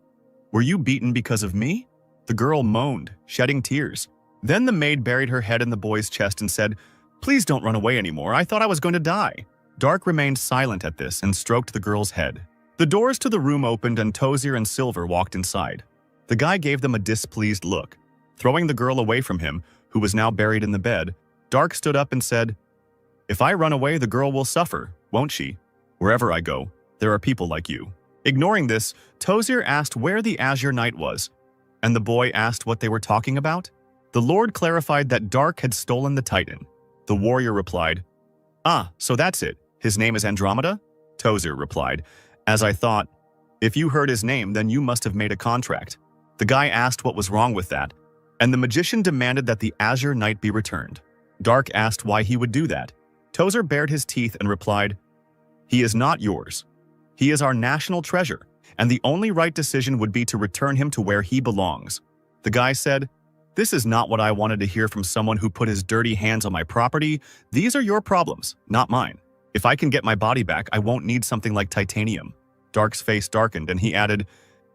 S1: "Were you beaten because of me?" The girl moaned, shedding tears. Then the maid buried her head in the boy's chest and said, "Please don't run away anymore. I thought I was going to die." Dark remained silent at this and stroked the girl's head. The doors to the room opened and Tozir and Silver walked inside. The guy gave them a displeased look. Throwing the girl away from him, who was now buried in the bed, Dark stood up and said, "If I run away, the girl will suffer, won't she? Wherever I go, there are people like you." Ignoring this, Tozir asked where the Azure Knight was, and the boy asked what they were talking about. The Lord clarified that Dark had stolen the Titan. The warrior replied, "Ah, so that's it. His name is Andromeda?" Tozir replied, "As I thought. If you heard his name, then you must have made a contract." The guy asked what was wrong with that, and the magician demanded that the Azure Knight be returned. Dark asked why he would do that. Tozir bared his teeth and replied, "He is not yours. He is our national treasure, and the only right decision would be to return him to where he belongs." The guy said, "This is not what I wanted to hear from someone who put his dirty hands on my property. These are your problems, not mine. If I can get my body back, I won't need something like titanium." Dark's face darkened, and he added,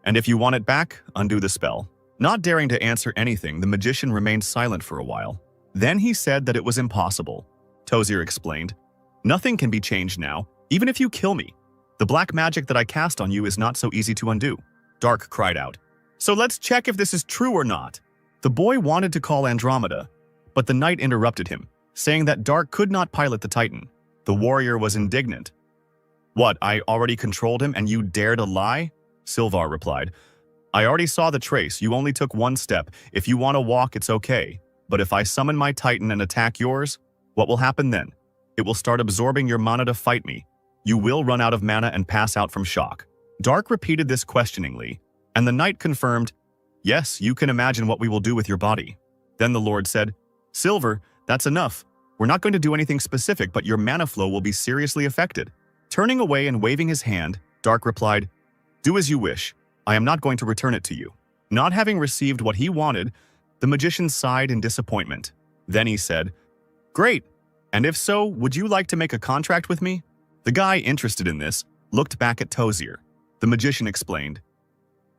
S1: "And if you want it back, undo the spell." Not daring to answer anything, the magician remained silent for a while. Then he said that it was impossible. Tozier explained, "Nothing can be changed now, even if you kill me. The black magic that I cast on you is not so easy to undo." Dark cried out, "So let's check if this is true or not." The boy wanted to call Andromeda, but the knight interrupted him, saying that Dark could not pilot the Titan. The warrior was indignant. "What, I already controlled him and you dare to lie?" Silvar replied, "I already saw the trace, you only took one step. If you want to walk, it's okay. But if I summon my Titan and attack yours, what will happen then? It will start absorbing your mana to fight me. You will run out of mana and pass out from shock." Dark repeated this questioningly, and the knight confirmed, "Yes, you can imagine what we will do with your body." Then the Lord said, "Silver, that's enough. We're not going to do anything specific, but your mana flow will be seriously affected." Turning away and waving his hand, Dark replied, "Do as you wish. I am not going to return it to you." Not having received what he wanted, the magician sighed in disappointment. Then he said, "Great. And if so, would you like to make a contract with me?" The guy, interested in this, looked back at Tozier. The magician explained,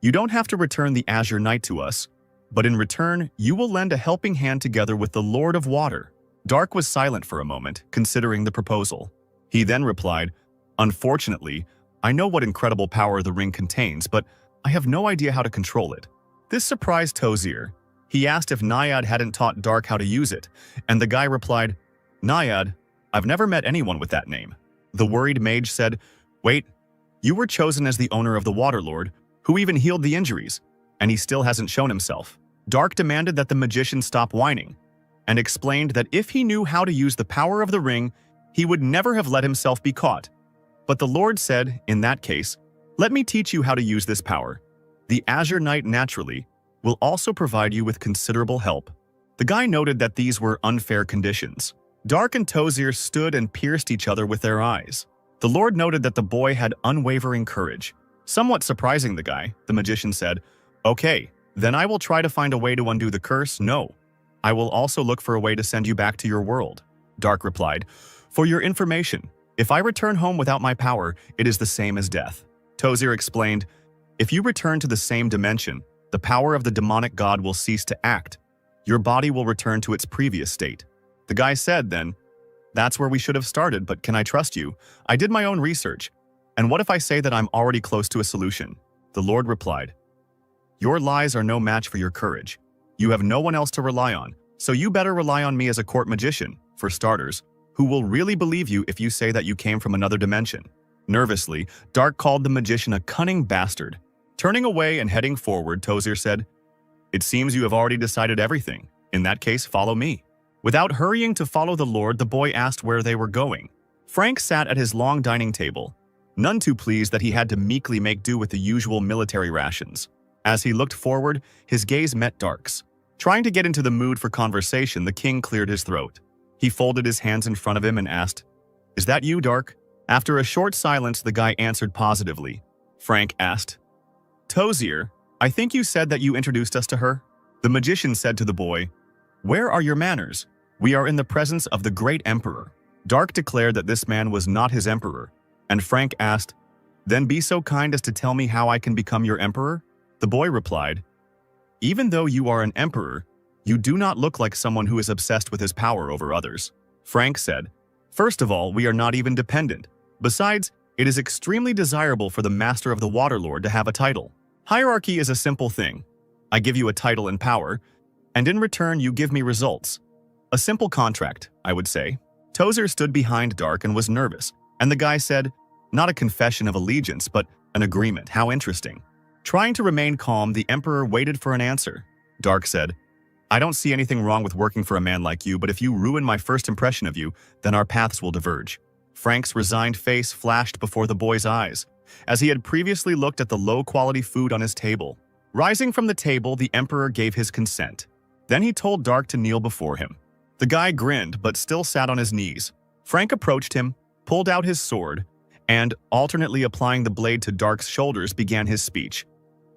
S1: "You don't have to return the Azure Knight to us, but in return, you will lend a helping hand together with the Lord of Water." Dark was silent for a moment, considering the proposal. He then replied, "Unfortunately, I know what incredible power the ring contains, but I have no idea how to control it." This surprised Tozier. He asked if Naiad hadn't taught Dark how to use it, and the guy replied, "Naiad, I've never met anyone with that name." The worried mage said, "Wait, you were chosen as the owner of the Waterlord, who even healed the injuries, and he still hasn't shown himself." Dark demanded that the magician stop whining, and explained that if he knew how to use the power of the ring, he would never have let himself be caught. But the Lord said, "In that case, let me teach you how to use this power. The Azure Knight naturally will also provide you with considerable help." The guy noted that these were unfair conditions. Dark and Tozier stood and pierced each other with their eyes. The Lord noted that the boy had unwavering courage. Somewhat surprising the guy, the magician said, "Okay, then I will try to find a way to undo the curse. No, I will also look for a way to send you back to your world." Dark replied, "For your information, if I return home without my power, it is the same as death." Tozier explained, "If you return to the same dimension, the power of the demonic god will cease to act. Your body will return to its previous state." The guy said then, "That's where we should have started, but can I trust you? I did my own research. And what if I say that I'm already close to a solution?" The Lord replied, "Your lies are no match for your courage. You have no one else to rely on, so you better rely on me as a court magician, for starters, who will really believe you if you say that you came from another dimension." Nervously, Dark called the magician a cunning bastard. Turning away and heading forward, Tozier said, "It seems you have already decided everything. In that case, follow me." Without hurrying to follow the Lord, the boy asked where they were going. Frank sat at his long dining table, none too pleased that he had to meekly make do with the usual military rations. As he looked forward, his gaze met Dark's. Trying to get into the mood for conversation, the king cleared his throat. He folded his hands in front of him and asked, "Is that you, Dark?" After a short silence, the guy answered positively. Frank asked, "Tozier, I think you said that you introduced us to her?" The magician said to the boy, "Where are your manners? We are in the presence of the great emperor." Dark declared that this man was not his emperor, and Frank asked, "Then be so kind as to tell me how I can become your emperor?" The boy replied, "Even though you are an emperor, you do not look like someone who is obsessed with his power over others." Frank said, "First of all, we are not even dependent. Besides, it is extremely desirable for the Master of the Waterlord to have a title. Hierarchy is a simple thing. I give you a title and power, and in return you give me results. A simple contract, I would say." Tozier stood behind Dark and was nervous, and the guy said, "Not a confession of allegiance, but an agreement. How interesting." Trying to remain calm, the Emperor waited for an answer. Dark said, "I don't see anything wrong with working for a man like you, but if you ruin my first impression of you, then our paths will diverge." Frank's resigned face flashed before the boy's eyes, as he had previously looked at the low-quality food on his table. Rising from the table, the Emperor gave his consent. Then he told Dark to kneel before him. The guy grinned, but still sat on his knees. Frank approached him, pulled out his sword, and, alternately applying the blade to Dark's shoulders, began his speech.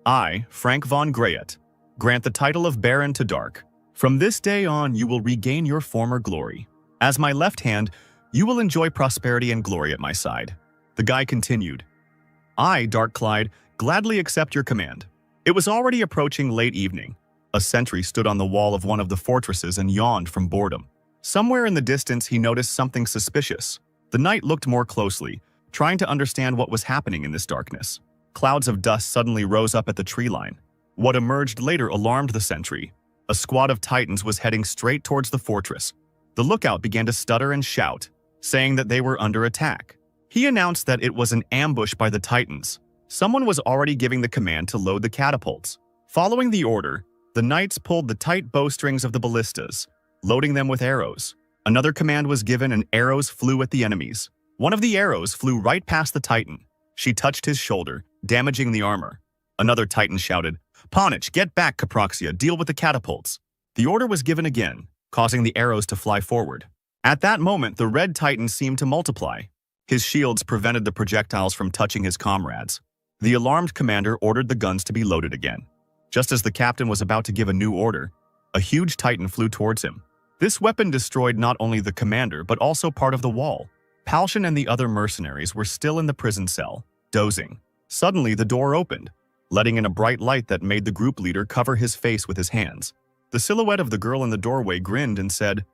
S1: I, Frank von Greyet, grant the title of Baron to Dark. From this day on, you will regain your former glory. As my left hand, you will enjoy prosperity and glory at my side. The guy continued. I, Dark Clyde, gladly accept your command. It was already approaching late evening. A sentry stood on the wall of one of the fortresses and yawned from boredom. Somewhere in the distance, he noticed something suspicious. The knight looked more closely, trying to understand what was happening in this darkness. Clouds of dust suddenly rose up at the tree line. What emerged later alarmed the sentry. A squad of titans was heading straight towards the fortress. The lookout began to stutter and shout, saying that they were under attack. He announced that it was an ambush by the titans. Someone was already giving the command to load the catapults. Following the order, the knights pulled the tight bowstrings of the ballistas, loading them with arrows. Another command was given and arrows flew at the enemies. One of the arrows flew right past the titan. She touched his shoulder, damaging the armor. Another titan shouted, "Ponich, get back, Caproxia, deal with the catapults." The order was given again, causing the arrows to fly forward. At that moment, the red titan seemed to multiply. His shields prevented the projectiles from touching his comrades. The alarmed commander ordered the guns to be loaded again. Just as the captain was about to give a new order, a huge titan flew towards him. This weapon destroyed not only the commander but also part of the wall. Palshan and the other mercenaries were still in the prison cell, dozing. Suddenly, the door opened, letting in a bright light that made the group leader cover his face with his hands. The silhouette of the girl in the doorway grinned and said,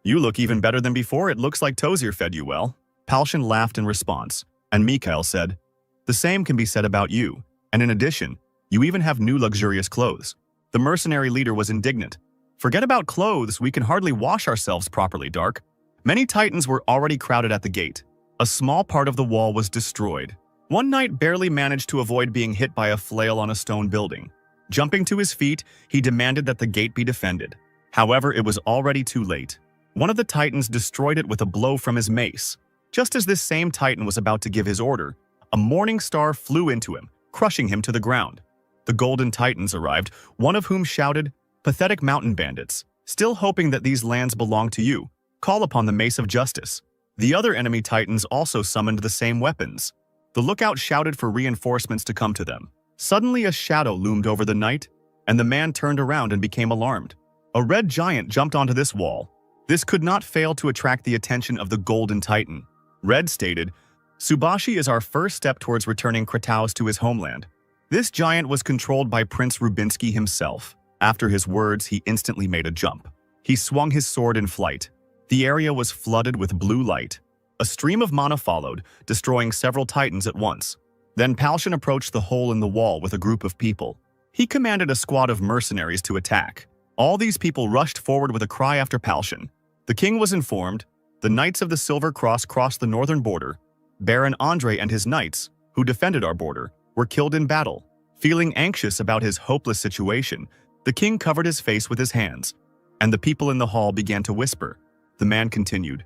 S1: "You look even better than before. It looks like Tozier fed you well." Palshan laughed in response, and Mikhail said, "The same can be said about you, and in addition, you even have new luxurious clothes." The mercenary leader was indignant. "Forget about clothes, we can hardly wash ourselves properly, Dark." Many titans were already crowded at the gate. A small part of the wall was destroyed. One knight barely managed to avoid being hit by a flail on a stone building. Jumping to his feet, he demanded that the gate be defended. However, it was already too late. One of the titans destroyed it with a blow from his mace. Just as this same titan was about to give his order, a morning star flew into him, crushing him to the ground. The golden titans arrived, one of whom shouted, "Pathetic mountain bandits, still hoping that these lands belong to you, call upon the mace of justice." The other enemy titans also summoned the same weapons. The lookout shouted for reinforcements to come to them. Suddenly a shadow loomed over the knight, and the man turned around and became alarmed. A red giant jumped onto this wall. This could not fail to attract the attention of the golden titan. Red stated, "Subashi is our first step towards returning Kratos to his homeland." This giant was controlled by Prince Rubinsky himself. After his words, he instantly made a jump. He swung his sword in flight. The area was flooded with blue light. A stream of mana followed, destroying several titans at once. Then Palshan approached the hole in the wall with a group of people. He commanded a squad of mercenaries to attack. All these people rushed forward with a cry after Palshan. The king was informed. The Knights of the Silver Cross crossed the northern border. Baron Andre and his knights, who defended our border, were killed in battle. Feeling anxious about his hopeless situation, the king covered his face with his hands, and the people in the hall began to whisper. The man continued,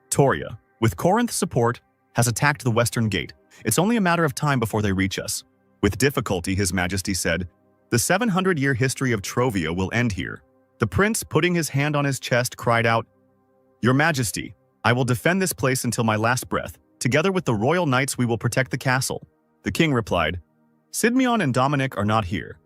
S1: "Toria, with Corinth's support, has attacked the western gate. It's only a matter of time before they reach us." With difficulty, His Majesty said, "The 700-year history of Trovia will end here." The prince, putting his hand on his chest, cried out, "Your Majesty, I will defend this place until my last breath. Together with the royal knights, we will protect the castle." The king replied, "Sidmion and Dominic are not here.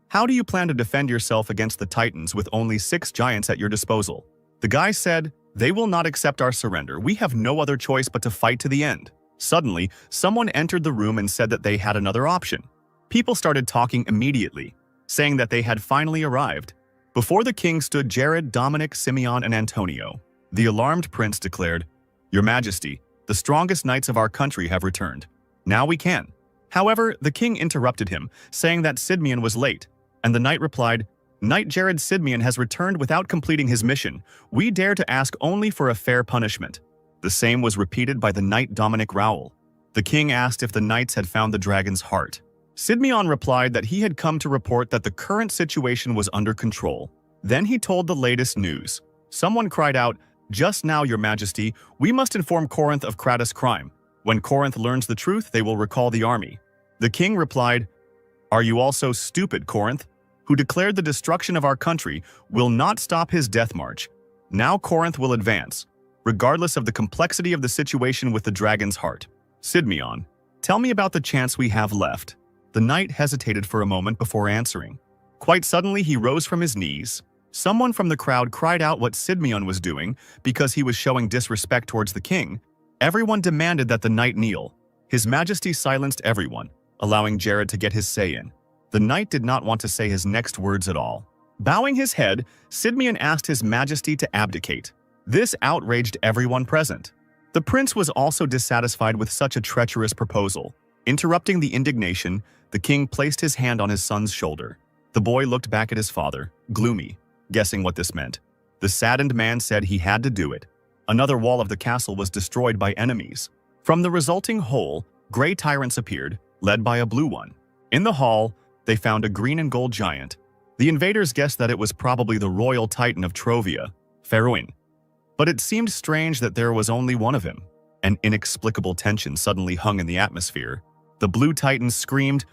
S1: How do you plan to defend yourself against the titans with only 6 giants at your disposal?" The guy said, "They will not accept our surrender. We have no other choice but to fight to the end." Suddenly, someone entered the room and said that they had another option. People started talking immediately, saying that they had finally arrived. Before the king stood Jared, Dominic, Simeon, and Antonio. The alarmed prince declared, "Your Majesty, the strongest knights of our country have returned. Now we can." However, the king interrupted him, saying that Sidmion was late, and the knight replied, "Knight Jared Sidmion has returned without completing his mission. We dare to ask only for a fair punishment." The same was repeated by the knight Dominic Rowell. The king asked if the knights had found the dragon's heart. Sidmion replied that he had come to report that the current situation was under control. Then he told the latest news. Someone cried out, "Just now, Your Majesty, we must inform Corinth of Kratos' crime. When Corinth learns the truth, they will recall the army." The king replied, "Are you also stupid, Corinth, who declared the destruction of our country, will not stop his death march? Now Corinth will advance, regardless of the complexity of the situation with the dragon's heart." Sidmeon, tell me about the chance we have left. The knight hesitated for a moment before answering. Quite suddenly, he rose from his knees. Someone from the crowd cried out what Sidmeon was doing because he was showing disrespect towards the king. Everyone demanded that the knight kneel. His Majesty silenced everyone, allowing Jared to get his say in. The knight did not want to say his next words at all. Bowing his head, Sidmeon asked His Majesty to abdicate. This outraged everyone present. The prince was also dissatisfied with such a treacherous proposal. Interrupting the indignation, the king placed his hand on his son's shoulder. The boy looked back at his father, gloomy, guessing what this meant. The saddened man said he had to do it. Another wall of the castle was destroyed by enemies. From the resulting hole, gray tyrants appeared, led by a blue one. In the hall, they found a green and gold giant. The invaders guessed that it was probably the royal titan of Trovia, Feruin. But it seemed strange that there was only one of him. An inexplicable tension suddenly hung in the atmosphere. The blue titan screamed,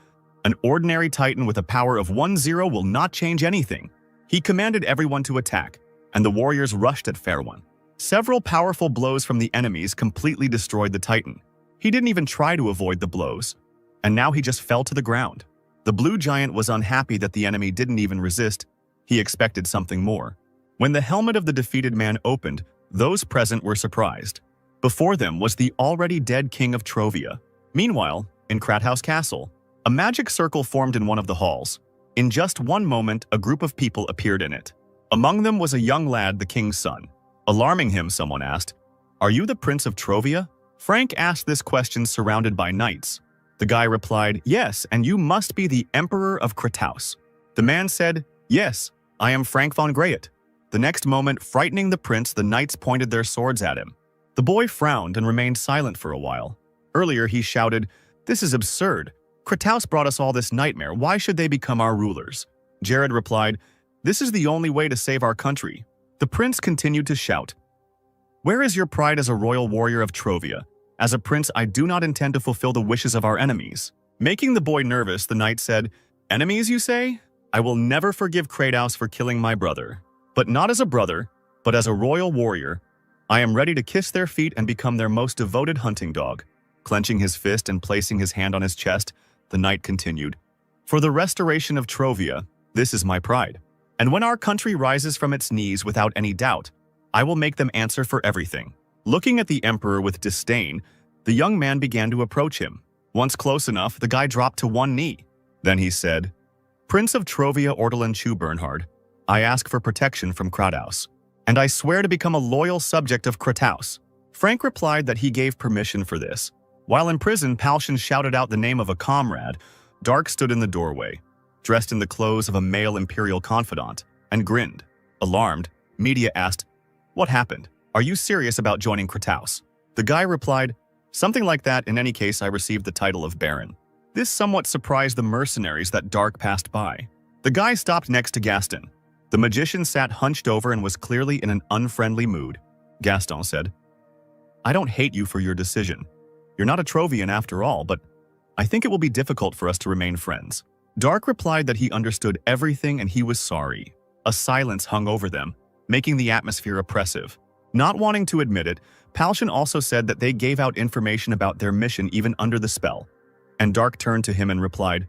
S1: "An ordinary titan with a power of 1-0 will not change anything." He commanded everyone to attack, and the warriors rushed at Feruin. Several powerful blows from the enemies completely destroyed the titan. He didn't even try to avoid the blows, and now he just fell to the ground. The blue giant was unhappy that the enemy didn't even resist. He expected something more. When the helmet of the defeated man opened, those present were surprised. Before them was the already dead king of Trovia. Meanwhile, in Kratos Castle, a magic circle formed in one of the halls. In just one moment, a group of people appeared in it. Among them was a young lad, the king's son. Alarming him, someone asked, "Are you the prince of Trovia?" Frank asked this question surrounded by knights. The guy replied, "Yes, and you must be the Emperor of Kratos." The man said, "Yes, I am Frank von Greyet." The next moment, frightening the prince, the knights pointed their swords at him. The boy frowned and remained silent for a while. Earlier, he shouted, "This is absurd. Kratos brought us all this nightmare. Why should they become our rulers?" Jared replied, "This is the only way to save our country." The prince continued to shout, "Where is your pride as a royal warrior of Trovia? As a prince, I do not intend to fulfill the wishes of our enemies." Making the boy nervous, the knight said, "Enemies, you say? I will never forgive Kratos for killing my brother. But not as a brother, but as a royal warrior. I am ready to kiss their feet and become their most devoted hunting dog." Clenching his fist and placing his hand on his chest, the knight continued, "For the restoration of Trovia, this is my pride. And when our country rises from its knees without any doubt, I will make them answer for everything." Looking at the emperor with disdain, the young man began to approach him. Once close enough, the guy dropped to one knee. Then he said, "Prince of Trovia Ortolan Chu Bernhard, I ask for protection from Kratos, and I swear to become a loyal subject of Kratos." Frank replied that he gave permission for this. While in prison, Palshan shouted out the name of a comrade. Dark stood in the doorway, dressed in the clothes of a male imperial confidant, and grinned. Alarmed, Media asked, "What happened? Are you serious about joining Kratos?" The guy replied, "Something like that. In any case, I received the title of Baron." This somewhat surprised the mercenaries that Dark passed by. The guy stopped next to Gaston. The magician sat hunched over and was clearly in an unfriendly mood. Gaston said, "I don't hate you for your decision. You're not a Trovian after all, but I think it will be difficult for us to remain friends." Dark replied that he understood everything and he was sorry. A silence hung over them, making the atmosphere oppressive. Not wanting to admit it, Palshan also said that they gave out information about their mission even under the spell. And Dark turned to him and replied,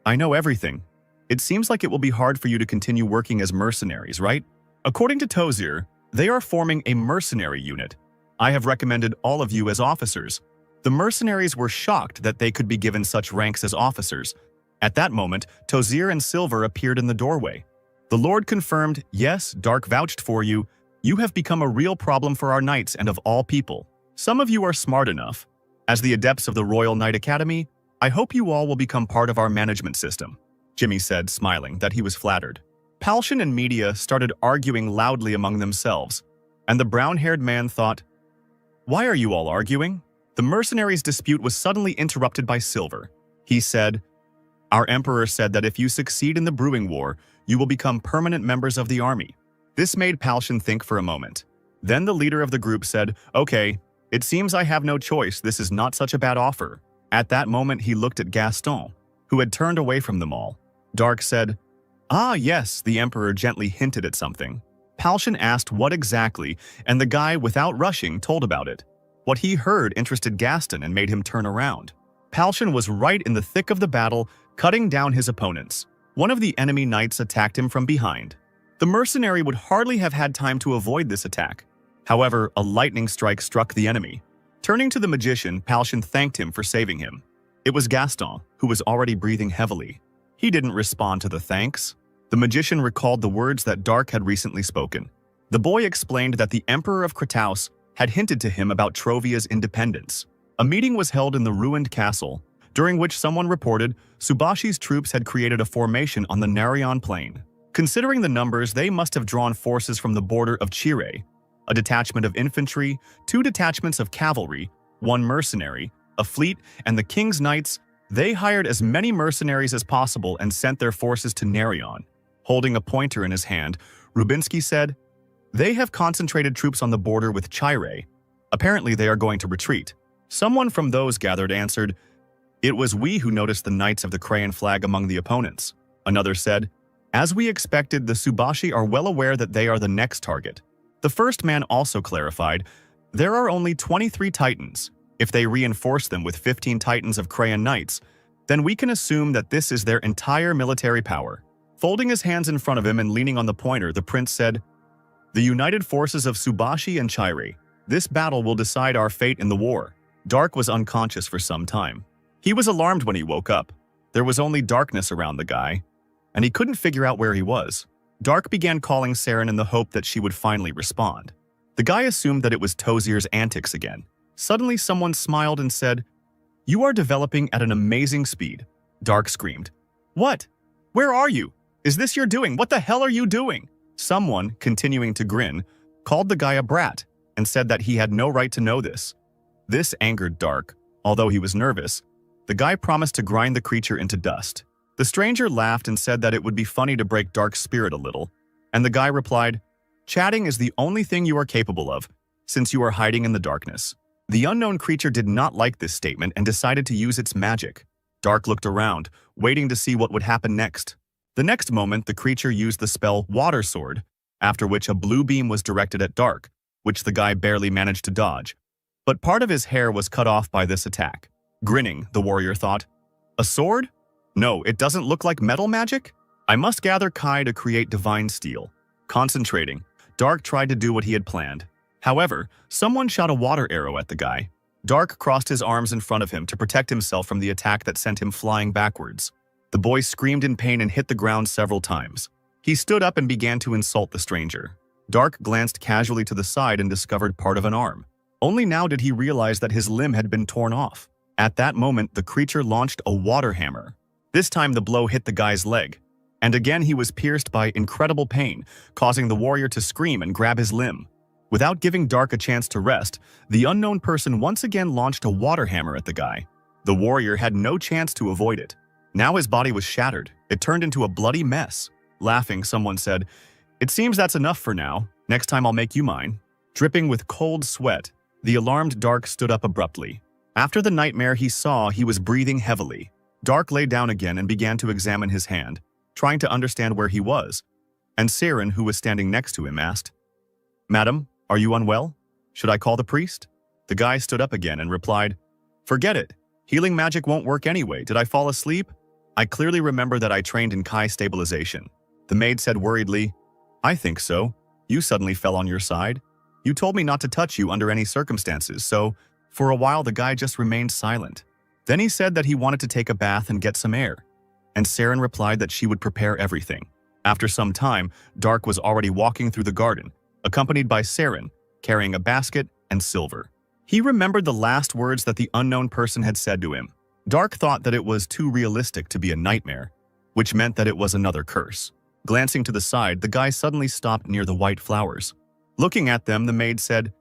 S1: "I know everything. It seems like it will be hard for you to continue working as mercenaries, right? According to Tozier, they are forming a mercenary unit. I have recommended all of you as officers." The mercenaries were shocked that they could be given such ranks as officers. At that moment, Tozier and Silver appeared in the doorway. The Lord confirmed, "Yes, Dark vouched for you. You have become a real problem for our knights and of all people. Some of you are smart enough. As the adepts of the Royal Knight Academy, I hope you all will become part of our management system." Jimmy said, smiling, that he was flattered. Palshan and Media started arguing loudly among themselves, and the brown-haired man thought, "Why are you all arguing?" The mercenaries' dispute was suddenly interrupted by Silver. He said, "Our emperor said that if you succeed in the brewing war, you will become permanent members of the army." This made Palshan think for a moment. Then the leader of the group said, "Okay, it seems I have no choice. This is not such a bad offer." At that moment, he looked at Gaston, who had turned away from them all. Dark said, "Ah, yes," the emperor gently hinted at something. Palshan asked what exactly, and the guy, without rushing, told about it. What he heard interested Gaston and made him turn around. Palshan was right in the thick of the battle, cutting down his opponents. One of the enemy knights attacked him from behind. The mercenary would hardly have had time to avoid this attack. However, a lightning strike struck the enemy. Turning to the magician, Palshan thanked him for saving him. It was Gaston, who was already breathing heavily. He didn't respond to the thanks. The magician recalled the words that Dark had recently spoken. The boy explained that the Emperor of Kratos had hinted to him about Trovia's independence. A meeting was held in the ruined castle, during which someone reported Subashi's troops had created a formation on the Narion plain. Considering the numbers, they must have drawn forces from the border of Chire, a detachment of infantry, 2 detachments of cavalry, 1 mercenary, a fleet, and the king's knights. They hired as many mercenaries as possible and sent their forces to Narion. Holding a pointer in his hand, Rubinsky said, "They have concentrated troops on the border with Chire. Apparently they are going to retreat." Someone from those gathered answered, "It was we who noticed the Knights of the Crayon flag among the opponents." Another said, "As we expected, the Subashi are well aware that they are the next target." The first man also clarified, "There are only 23 Titans. If they reinforce them with 15 Titans of Crayon Knights, then we can assume that this is their entire military power." Folding his hands in front of him and leaning on the pointer, the prince said, "The united forces of Subashi and Chire. This battle will decide our fate in the war." Dark was unconscious for some time. He was alarmed when he woke up. There was only darkness around the guy, and he couldn't figure out where he was. Dark began calling Saren in the hope that she would finally respond. The guy assumed that it was Tozier's antics again. Suddenly someone smiled and said, "You are developing at an amazing speed." Dark screamed, "What? Where are you? Is this your doing? What the hell are you doing?" Someone, continuing to grin, called the guy a brat and said that he had no right to know this. This angered Dark. Although he was nervous, the guy promised to grind the creature into dust. The stranger laughed and said that it would be funny to break Dark's spirit a little, and the guy replied, "Chatting is the only thing you are capable of, since you are hiding in the darkness." The unknown creature did not like this statement and decided to use its magic. Dark looked around, waiting to see what would happen next. The next moment, the creature used the spell Water Sword, after which a blue beam was directed at Dark, which the guy barely managed to dodge. But part of his hair was cut off by this attack. Grinning, the warrior thought, "A sword? No, it doesn't look like metal magic? I must gather Kai to create divine steel." Concentrating, Dark tried to do what he had planned. However, someone shot a water arrow at the guy. Dark crossed his arms in front of him to protect himself from the attack that sent him flying backwards. The boy screamed in pain and hit the ground several times. He stood up and began to insult the stranger. Dark glanced casually to the side and discovered part of an arm. Only now did he realize that his limb had been torn off. At that moment, the creature launched a water hammer. This time the blow hit the guy's leg, and again he was pierced by incredible pain, causing the warrior to scream and grab his limb. Without giving Dark a chance to rest, the unknown person once again launched a water hammer at the guy. The warrior had no chance to avoid it. Now his body was shattered. It turned into a bloody mess. Laughing, someone said, "It seems that's enough for now. Next time I'll make you mine." Dripping with cold sweat, the alarmed Dark stood up abruptly. After the nightmare he saw, he was breathing heavily. Dark lay down again and began to examine his hand, trying to understand where he was. And Saren, who was standing next to him, asked, "Madam, are you unwell? Should I call the priest?" The guy stood up again and replied, "Forget it. Healing magic won't work anyway. Did I fall asleep? I clearly remember that I trained in Kai stabilization." The maid said worriedly, "I think so. You suddenly fell on your side. You told me not to touch you under any circumstances, so..." For a while the guy just remained silent. Then he said that he wanted to take a bath and get some air, and Saren replied that she would prepare everything. After some time, Dark was already walking through the garden, accompanied by Saren, carrying a basket and silver. He remembered the last words that the unknown person had said to him. Dark thought that it was too realistic to be a nightmare, which meant that it was another curse. Glancing to the side, the guy suddenly stopped near the white flowers. Looking at them, the maid said,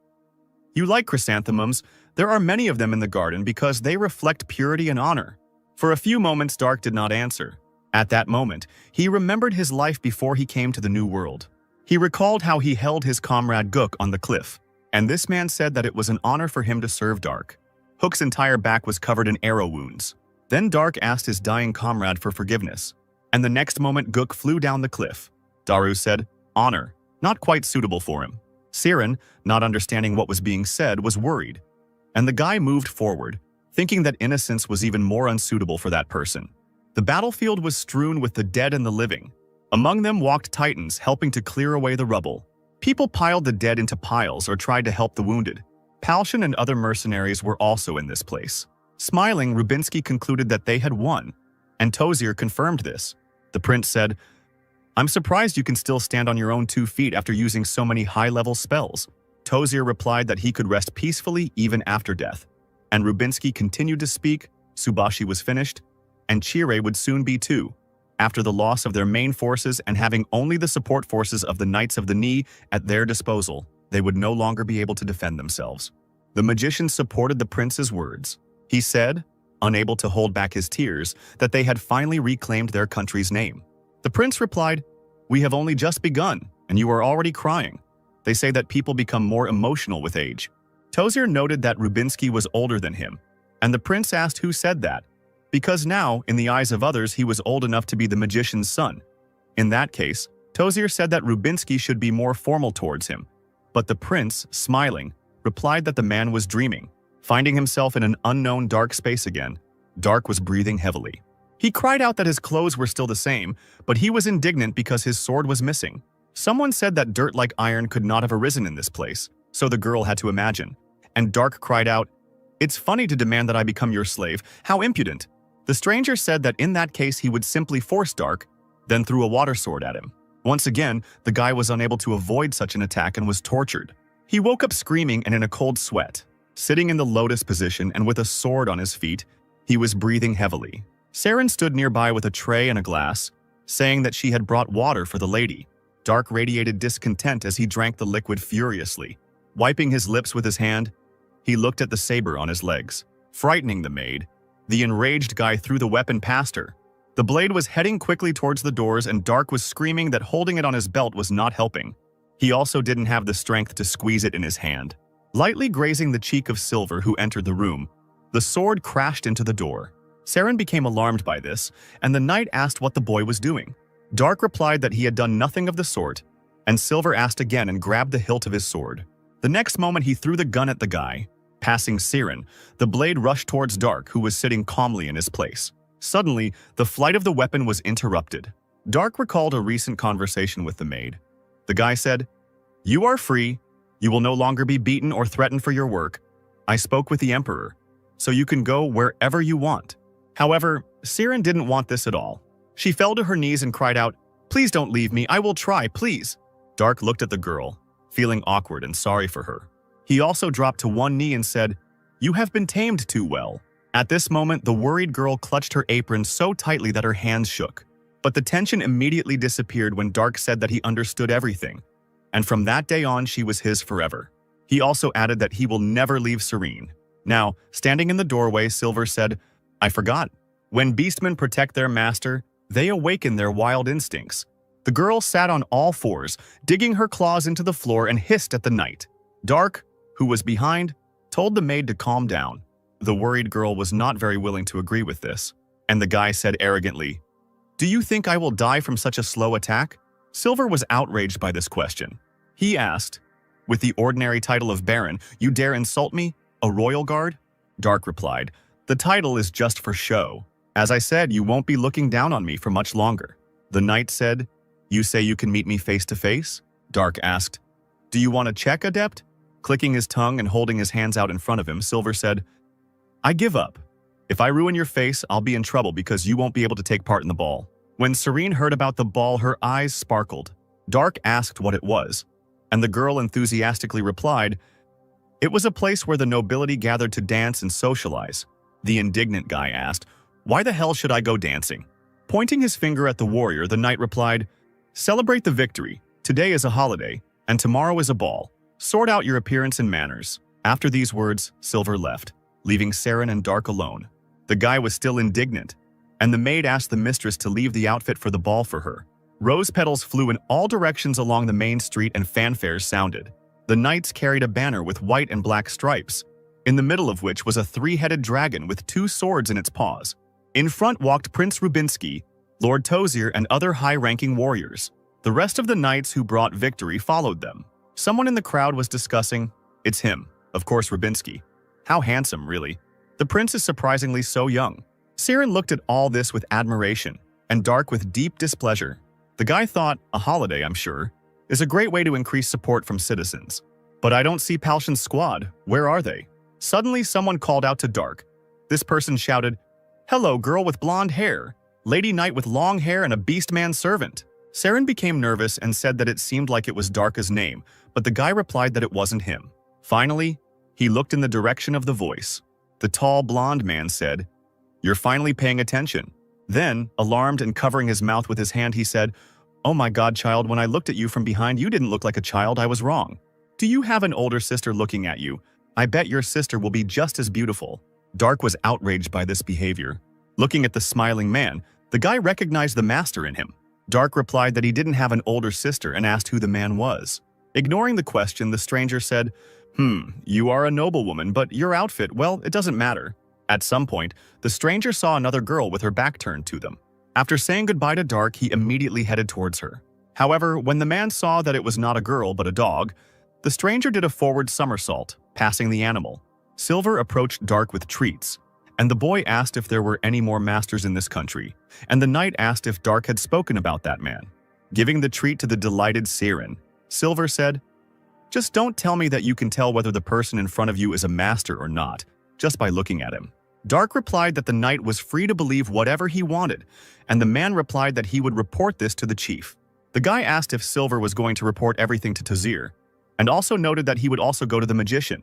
S1: "You like chrysanthemums. There are many of them in the garden because they reflect purity and honor." For a few moments, Dark did not answer. At that moment, he remembered his life before he came to the new world. He recalled how he held his comrade Gook on the cliff, and this man said that it was an honor for him to serve Dark. Hook's entire back was covered in arrow wounds. Then Dark asked his dying comrade for forgiveness, and the next moment Gook flew down the cliff. Daru said, "Honor, not quite suitable for him." Saren, not understanding what was being said, was worried. and the guy moved forward, thinking that innocence was even more unsuitable for that person. The battlefield was strewn with the dead and the living. Among them walked titans, helping to clear away the rubble. People piled the dead into piles or tried to help the wounded. Palshan and other mercenaries were also in this place. Smiling, Rubinsky concluded that they had won, and Tozier confirmed this. The prince said, "I'm surprised you can still stand on your own 2 feet after using so many high-level spells." Tozier replied that he could rest peacefully even after death. And Rubinsky continued to speak, Subashi was finished, and Chire would soon be too. After the loss of their main forces and having only the support forces of the Knights of the Knee at their disposal, they would no longer be able to defend themselves. The magician supported the prince's words. He said, unable to hold back his tears, that they had finally reclaimed their country's name. The prince replied, "We have only just begun, and you are already crying. They say that people become more emotional with age." Tozier noted that Rubinsky was older than him, and the prince asked who said that, because now, in the eyes of others, he was old enough to be the magician's son. In that case, Tozier said that Rubinsky should be more formal towards him, but the prince, smiling, replied that the man was dreaming, finding himself in an unknown dark space again. Dark was breathing heavily. He cried out that his clothes were still the same, but he was indignant because his sword was missing. Someone said that dirt like iron could not have arisen in this place, so the girl had to imagine. And Dark cried out, "It's funny to demand that I become your slave. How impudent." The stranger said that in that case he would simply force Dark, then threw a water sword at him. Once again, the guy was unable to avoid such an attack and was tortured. He woke up screaming and in a cold sweat. Sitting in the lotus position and with a sword on his feet, he was breathing heavily. Saren stood nearby with a tray and a glass, saying that she had brought water for the lady. Dark radiated discontent as he drank the liquid furiously. Wiping his lips with his hand, he looked at the saber on his legs. Frightening the maid, the enraged guy threw the weapon past her. The blade was heading quickly towards the doors and Dark was screaming that holding it on his belt was not helping. He also didn't have the strength to squeeze it in his hand. Lightly grazing the cheek of Silver, who entered the room, the sword crashed into the door. Saren became alarmed by this, and the knight asked what the boy was doing. Dark replied that he had done nothing of the sort, and Silver asked again and grabbed the hilt of his sword. The next moment he threw the gun at the guy. Passing Saren, the blade rushed towards Dark, who was sitting calmly in his place. Suddenly, the flight of the weapon was interrupted. Dark recalled a recent conversation with the maid. The guy said, "You are free. You will no longer be beaten or threatened for your work. I spoke with the Emperor, so you can go wherever you want." However, Saren didn't want this at all. She fell to her knees and cried out, "Please don't leave me. I will try, please." Dark looked at the girl, feeling awkward and sorry for her. He also dropped to one knee and said, "You have been tamed too well." At this moment, the worried girl clutched her apron so tightly that her hands shook. But the tension immediately disappeared when Dark said that he understood everything. And from that day on, she was his forever. He also added that he will never leave Serene. Now, standing in the doorway, Silver said, "I forgot. When beastmen protect their master, they awaken their wild instincts." The girl sat on all fours, digging her claws into the floor and hissed at the knight. Dark, who was behind, told the maid to calm down. The worried girl was not very willing to agree with this, and the guy said arrogantly, "Do you think I will die from such a slow attack?" Silver was outraged by this question. He asked, "With the ordinary title of Baron, you dare insult me? A royal guard?" Dark replied, "The title is just for show. As I said, you won't be looking down on me for much longer." The knight said, "You say you can meet me face to face?" Dark asked, "Do you want to check, Adept?" Clicking his tongue and holding his hands out in front of him, Silver said, "I give up. If I ruin your face, I'll be in trouble because you won't be able to take part in the ball." When Serene heard about the ball, her eyes sparkled. Dark asked what it was, and the girl enthusiastically replied, "It was a place where the nobility gathered to dance and socialize." The indignant guy asked, "Why the hell should I go dancing?" Pointing his finger at the warrior, the knight replied, "Celebrate the victory. Today is a holiday, and tomorrow is a ball. Sort out your appearance and manners." After these words, Silver left, leaving Saren and Dark alone. The guy was still indignant, and the maid asked the mistress to leave the outfit for the ball for her. Rose petals flew in all directions along the main street and fanfares sounded. The knights carried a banner with white and black stripes, in the middle of which was a three-headed dragon with two swords in its paws. In front walked Prince Rubinsky, Lord Tozier, and other high-ranking warriors. The rest of the knights who brought victory followed them. Someone in the crowd was discussing, "It's him, of course, Rubinsky. How handsome, really. The prince is surprisingly so young. Siren looked at all this with admiration, and Dark with deep displeasure. The guy thought, a holiday, I'm sure, is a great way to increase support from citizens. But I don't see Palshan's squad. Where are they? Suddenly, someone called out to Dark. This person shouted, "Hello, girl with blonde hair. Lady knight with long hair and a beastman servant." Siren became nervous and said that it seemed like it was Darka's name, but the guy replied that it wasn't him. Finally, he looked in the direction of the voice. The tall blonde man said, "You're finally paying attention." Then, alarmed and covering his mouth with his hand, he said, "Oh my god, child, when I looked at you from behind, you didn't look like a child. I was wrong. Do you have an older sister looking at you? I bet your sister will be just as beautiful." Dark was outraged by this behavior. Looking at the smiling man, the guy recognized the master in him. Dark replied that he didn't have an older sister and asked who the man was. Ignoring the question, the stranger said, "You are a noblewoman, but your outfit, well, it doesn't matter." At some point, the stranger saw another girl with her back turned to them. After saying goodbye to Dark, he immediately headed towards her. However, when the man saw that it was not a girl but a dog, the stranger did a forward somersault, passing the animal. Silver approached Dark with treats, and the boy asked if there were any more masters in this country, and the knight asked if Dark had spoken about that man. Giving the treat to the delighted Siren, Silver said, "Just don't tell me that you can tell whether the person in front of you is a master or not, just by looking at him." Dark replied that the knight was free to believe whatever he wanted, and the man replied that he would report this to the chief. The guy asked if Silver was going to report everything to Tazir, and also noted that he would also go to the magician.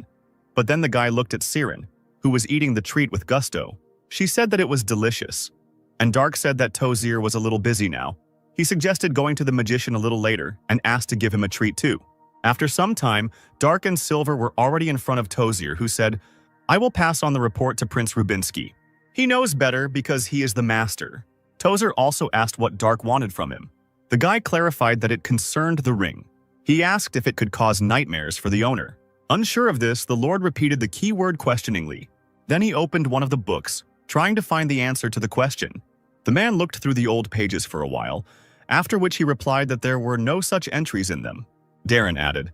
S1: But then the guy looked at Siren, who was eating the treat with gusto. She said that it was delicious, and Dark said that Tozir was a little busy now. He suggested going to the magician a little later and asked to give him a treat too. After some time, Dark and Silver were already in front of Tozir, who said, "I will pass on the report to Prince Rubinsky. He knows better because he is the master." Tozir also asked what Dark wanted from him. The guy clarified that it concerned the ring. He asked if it could cause nightmares for the owner. Unsure of this, the Lord repeated the key word questioningly. Then he opened one of the books, trying to find the answer to the question. The man looked through the old pages for a while, after which he replied that there were no such entries in them. Darren added,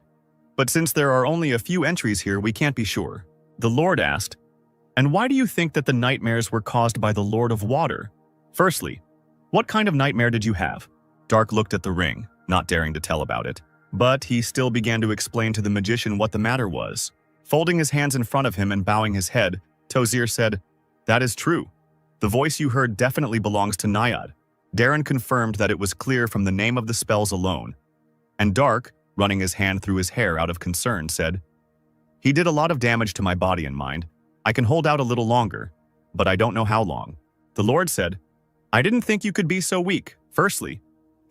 S1: "But since there are only a few entries here, we can't be sure." The Lord asked, "And why do you think that the nightmares were caused by the Lord of Water? Firstly, what kind of nightmare did you have?" Dark looked at the ring, not daring to tell about it. But he still began to explain to the magician what the matter was. Folding his hands in front of him and bowing his head, Tozir said, "That is true. The voice you heard definitely belongs to Naiad." Darren confirmed that it was clear from the name of the spells alone. And Dark, running his hand through his hair out of concern, said, "He did a lot of damage to my body and mind. I can hold out a little longer, but I don't know how long." The Lord said, "I didn't think you could be so weak. Firstly,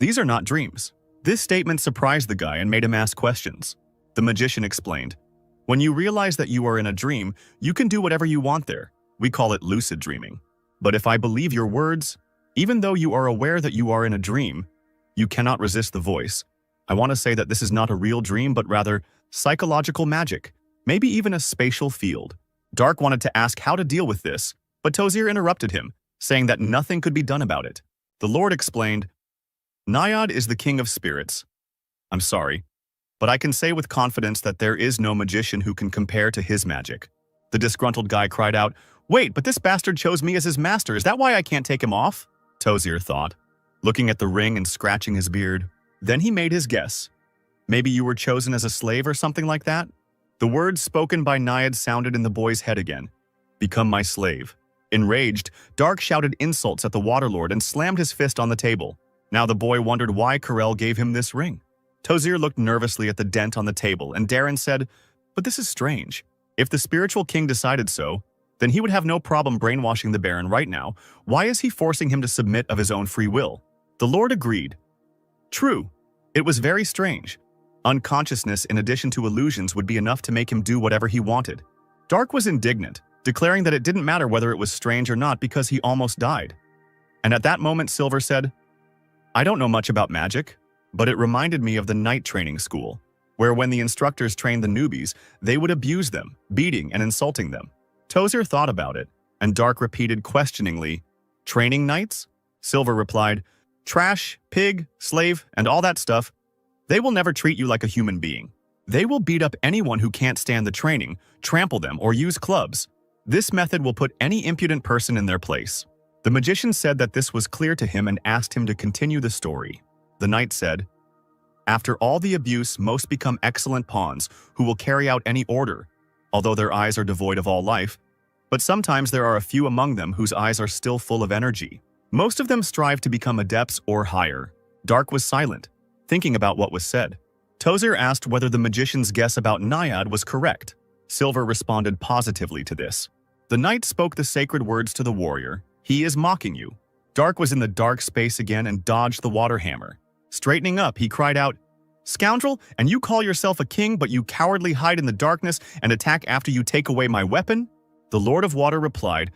S1: these are not dreams." This statement surprised the guy and made him ask questions. The magician explained, "When you realize that you are in a dream, you can do whatever you want there. We call it lucid dreaming. But if I believe your words, even though you are aware that you are in a dream, you cannot resist the voice. I want to say that this is not a real dream, but rather psychological magic, maybe even a spatial field." Dark wanted to ask how to deal with this, but Tozir interrupted him, saying that nothing could be done about it. The Lord explained, "Naiad is the king of spirits. I'm sorry, but I can say with confidence that there is no magician who can compare to his magic." The disgruntled guy cried out, "Wait, but this bastard chose me as his master. Is that why I can't take him off?" Tozir thought, looking at the ring and scratching his beard. Then he made his guess. "Maybe you were chosen as a slave or something like that?" The words spoken by Naiad sounded in the boy's head again. "Become my slave." Enraged, Dark shouted insults at the Waterlord and slammed his fist on the table. Now the boy wondered why Karel gave him this ring. Tozir looked nervously at the dent on the table, and Darren said, "But this is strange. If the spiritual king decided so, then he would have no problem brainwashing the Baron right now. Why is he forcing him to submit of his own free will?" The Lord agreed. True, it was very strange. Unconsciousness in addition to illusions would be enough to make him do whatever he wanted. Dark was indignant, declaring that it didn't matter whether it was strange or not because he almost died. And at that moment Silver said, "I don't know much about magic, but it reminded me of the night training school, where when the instructors trained the newbies, they would abuse them, beating and insulting them." Tozir thought about it, and Dark repeated questioningly, "Training knights?" Silver replied, "Trash, pig, slave, and all that stuff. They will never treat you like a human being. They will beat up anyone who can't stand the training, trample them, or use clubs. This method will put any impudent person in their place. The magician said that this was clear to him and asked him to continue the story. The knight said, "After all the abuse, most become excellent pawns who will carry out any order, although their eyes are devoid of all life. But sometimes there are a few among them whose eyes are still full of energy. Most of them strive to become adepts or higher." Dark was silent, thinking about what was said. Tozer asked whether the magician's guess about Naiad was correct. Silver responded positively to this. The knight spoke the sacred words to the warrior. "He is mocking you." Dark was in the dark space again and dodged the water hammer. Straightening up, he cried out, "Scoundrel, and you call yourself a king, but you cowardly hide in the darkness and attack after you take away my weapon?" The Lord of Water replied,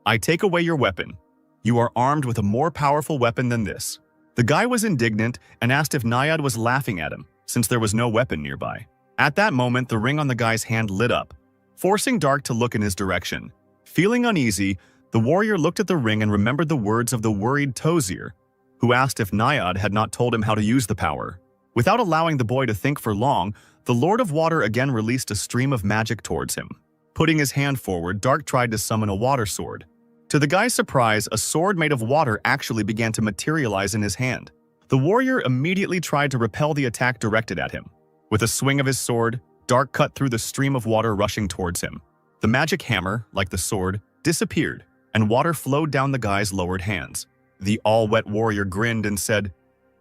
S1: "I take away your weapon. You are armed with a more powerful weapon than this." The guy was indignant and asked if Naiad was laughing at him, since there was no weapon nearby. At that moment, the ring on the guy's hand lit up, forcing Dark to look in his direction. Feeling uneasy, the warrior looked at the ring and remembered the words of the worried Tozier, who asked if Naiad had not told him how to use the power. Without allowing the boy to think for long, the Lord of Water again released a stream of magic towards him. Putting his hand forward, Dark tried to summon a water sword. To the guy's surprise, a sword made of water actually began to materialize in his hand. The warrior immediately tried to repel the attack directed at him. With a swing of his sword, Dark cut through the stream of water rushing towards him. The magic hammer, like the sword, disappeared, and water flowed down the guy's lowered hands. The all-wet warrior grinned and said,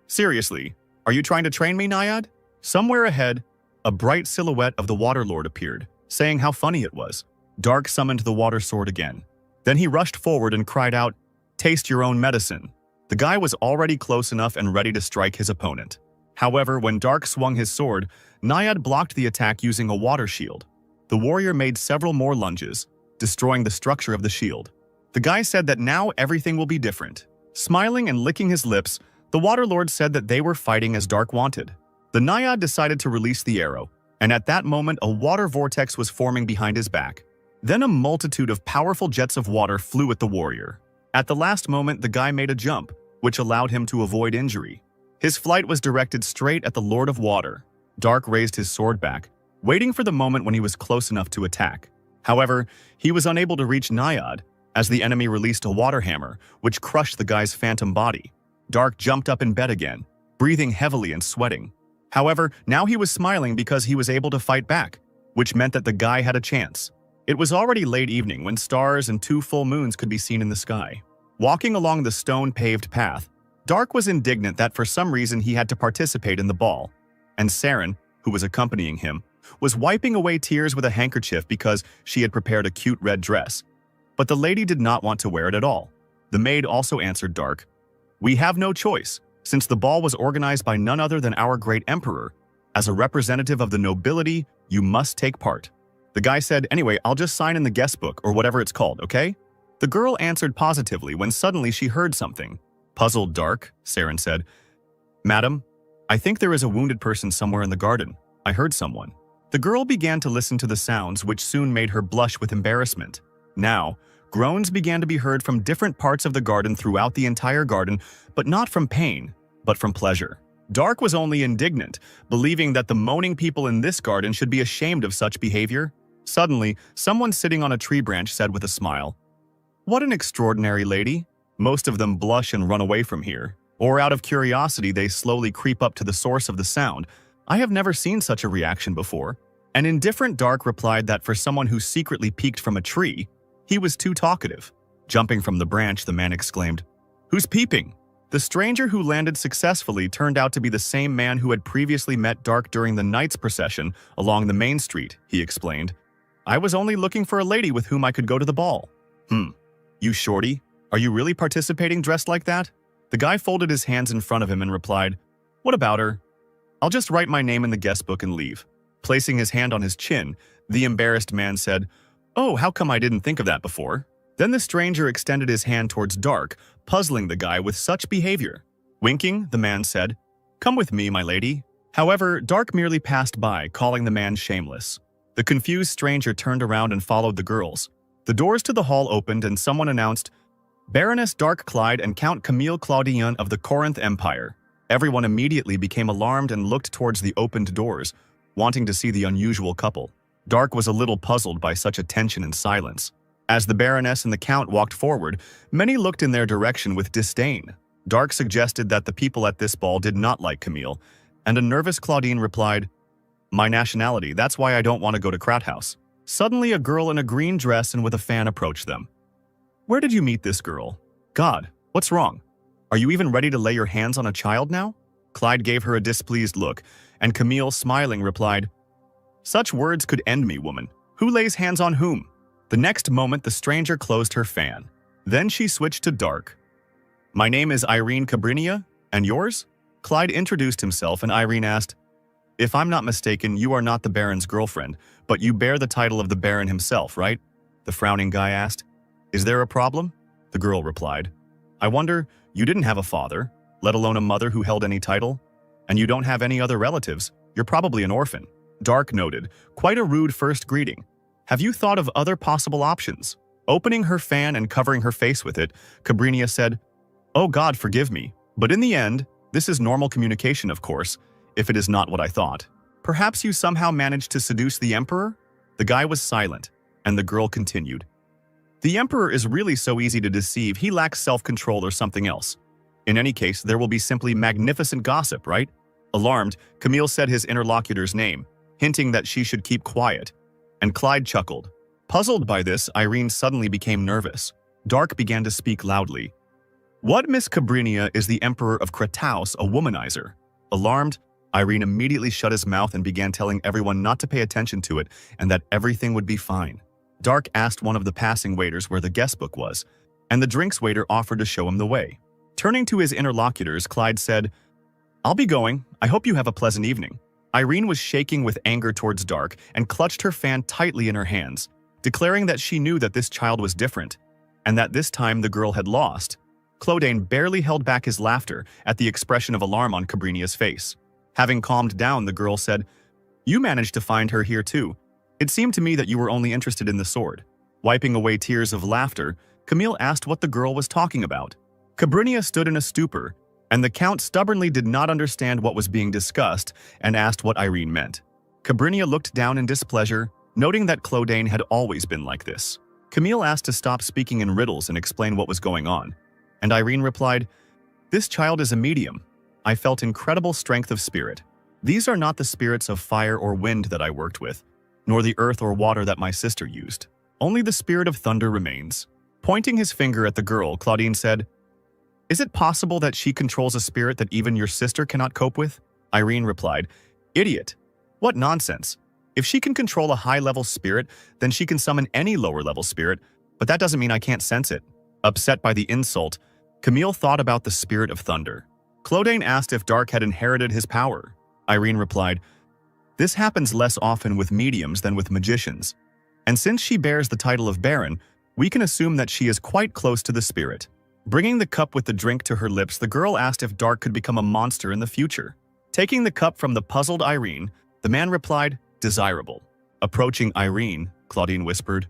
S1: "Seriously, are you trying to train me, Naiad?" Somewhere ahead, a bright silhouette of the Water Lord appeared, saying how funny it was. Dark summoned the water sword again. Then he rushed forward and cried out, "Taste your own medicine." The guy was already close enough and ready to strike his opponent. However, when Dark swung his sword, Naiad blocked the attack using a water shield. The warrior made several more lunges, destroying the structure of the shield. The guy said that now everything will be different. Smiling and licking his lips, the Water Lord said that they were fighting as Dark wanted. The Naiad decided to release the arrow, and at that moment a water vortex was forming behind his back. Then a multitude of powerful jets of water flew at the warrior. At the last moment, the guy made a jump, which allowed him to avoid injury. His flight was directed straight at the Lord of Water. Dark raised his sword back, waiting for the moment when he was close enough to attack. However, he was unable to reach Naiad, as the enemy released a water hammer, which crushed the guy's phantom body. Dark jumped up in bed again, breathing heavily and sweating. However, now he was smiling because he was able to fight back, which meant that the guy had a chance. It was already late evening when stars and 2 full moons could be seen in the sky. Walking along the stone-paved path, Dark was indignant that for some reason he had to participate in the ball, and Saren, who was accompanying him, was wiping away tears with a handkerchief because she had prepared a cute red dress. But the lady did not want to wear it at all. The maid also answered Dark, "We have no choice, since the ball was organized by none other than our great emperor. As a representative of the nobility, you must take part." The guy said, "Anyway, I'll just sign in the guest book or whatever it's called, okay?" The girl answered positively when suddenly she heard something. Puzzled Dark, Saren said, "Madam, I think there is a wounded person somewhere in the garden. I heard someone." The girl began to listen to the sounds, which soon made her blush with embarrassment. Now, groans began to be heard from different parts of the garden throughout the entire garden, but not from pain, but from pleasure. Dark was only indignant, believing that the moaning people in this garden should be ashamed of such behavior. Suddenly, someone sitting on a tree branch said with a smile, "What an extraordinary lady." Most of them blush and run away from here, or out of curiosity they slowly creep up to the source of the sound. I have never seen such a reaction before. An indifferent Dark replied that for someone who secretly peeked from a tree, he was too talkative. Jumping from the branch, the man exclaimed, "Who's peeping?" The stranger who landed successfully turned out to be the same man who had previously met Dark during the knight's procession along the main street, he explained. "I was only looking for a lady with whom I could go to the ball." You shorty? Are you really participating dressed like that?" The guy folded his hands in front of him and replied, "What about her? I'll just write my name in the guest book and leave." Placing his hand on his chin, the embarrassed man said, "Oh, how come I didn't think of that before?" Then the stranger extended his hand towards Dark, puzzling the guy with such behavior. Winking, the man said, "Come with me, my lady." However, Dark merely passed by, calling the man shameless. The confused stranger turned around and followed the girls. The doors to the hall opened and someone announced, "Baroness Dark Clyde and Count Camille Claudian of the Corinth Empire." Everyone immediately became alarmed and looked towards the opened doors. wanting to see the unusual couple. Dark was a little puzzled by such attention and silence. As the Baroness and the Count walked forward, many looked in their direction with disdain. Dark suggested that the people at this ball did not like Camille, and a nervous Claudine replied, "My nationality, that's why I don't want to go to Kratos." Suddenly, a girl in a green dress and with a fan approached them. "Where did you meet this girl? God, what's wrong? Are you even ready to lay your hands on a child now?" Clyde gave her a displeased look, and Camille, smiling, replied, "Such words could end me, woman. Who lays hands on whom?" The next moment, the stranger closed her fan. Then she switched to Dark. "My name is Irene Cabrinia, and yours?" Clyde introduced himself, and Irene asked, "If I'm not mistaken, you are not the Baron's girlfriend, but you bear the title of the Baron himself, right?" The frowning guy asked. "Is there a problem?" The girl replied, "I wonder, you didn't have a father, let alone a mother who held any title? And you don't have any other relatives. You're probably an orphan." Dark noted, "Quite a rude first greeting. Have you thought of other possible options?" Opening her fan and covering her face with it, Cabrinia said, "Oh God, forgive me. But in the end, this is normal communication, of course, if it is not what I thought. Perhaps you somehow managed to seduce the Emperor?" The guy was silent, and the girl continued. "The Emperor is really so easy to deceive, he lacks self-control or something else. In any case, there will be simply magnificent gossip, right?" Alarmed, Camille said his interlocutor's name, hinting that she should keep quiet, and Clyde chuckled. Puzzled by this, Irene suddenly became nervous. Dark began to speak loudly. "What, Miss Cabrinia, is the Emperor of Kratos a womanizer?" Alarmed, Irene immediately shut his mouth and began telling everyone not to pay attention to it and that everything would be fine. Dark asked one of the passing waiters where the guest book was, and the drinks waiter offered to show him the way. Turning to his interlocutors, Clyde said, "I'll be going. I hope you have a pleasant evening." Irene was shaking with anger towards Dark and clutched her fan tightly in her hands, declaring that she knew that this child was different, and that this time the girl had lost. Claudine barely held back his laughter at the expression of alarm on Cabrinia's face. Having calmed down, the girl said, "You managed to find her here too. It seemed to me that you were only interested in the sword." Wiping away tears of laughter, Camille asked what the girl was talking about. Cabrinia stood in a stupor, and the Count stubbornly did not understand what was being discussed and asked what Irene meant. Cabrinia looked down in displeasure, noting that Claudine had always been like this. Camille asked to stop speaking in riddles and explain what was going on, and Irene replied, "This child is a medium. I felt incredible strength of spirit. These are not the spirits of fire or wind that I worked with, nor the earth or water that my sister used. Only the spirit of thunder remains." Pointing his finger at the girl, Claudine said, "Is it possible that she controls a spirit that even your sister cannot cope with?" Irene replied, "Idiot. What nonsense. If she can control a high-level spirit, then she can summon any lower-level spirit, but that doesn't mean I can't sense it." Upset by the insult, Camille thought about the spirit of thunder. Claudine asked if Dark had inherited his power. Irene replied, "This happens less often with mediums than with magicians, and since she bears the title of Baron, we can assume that she is quite close to the spirit." Bringing the cup with the drink to her lips, the girl asked if Dark could become a monster in the future. Taking the cup from the puzzled Irene, the man replied, "Desirable." Approaching Irene, Claudine whispered,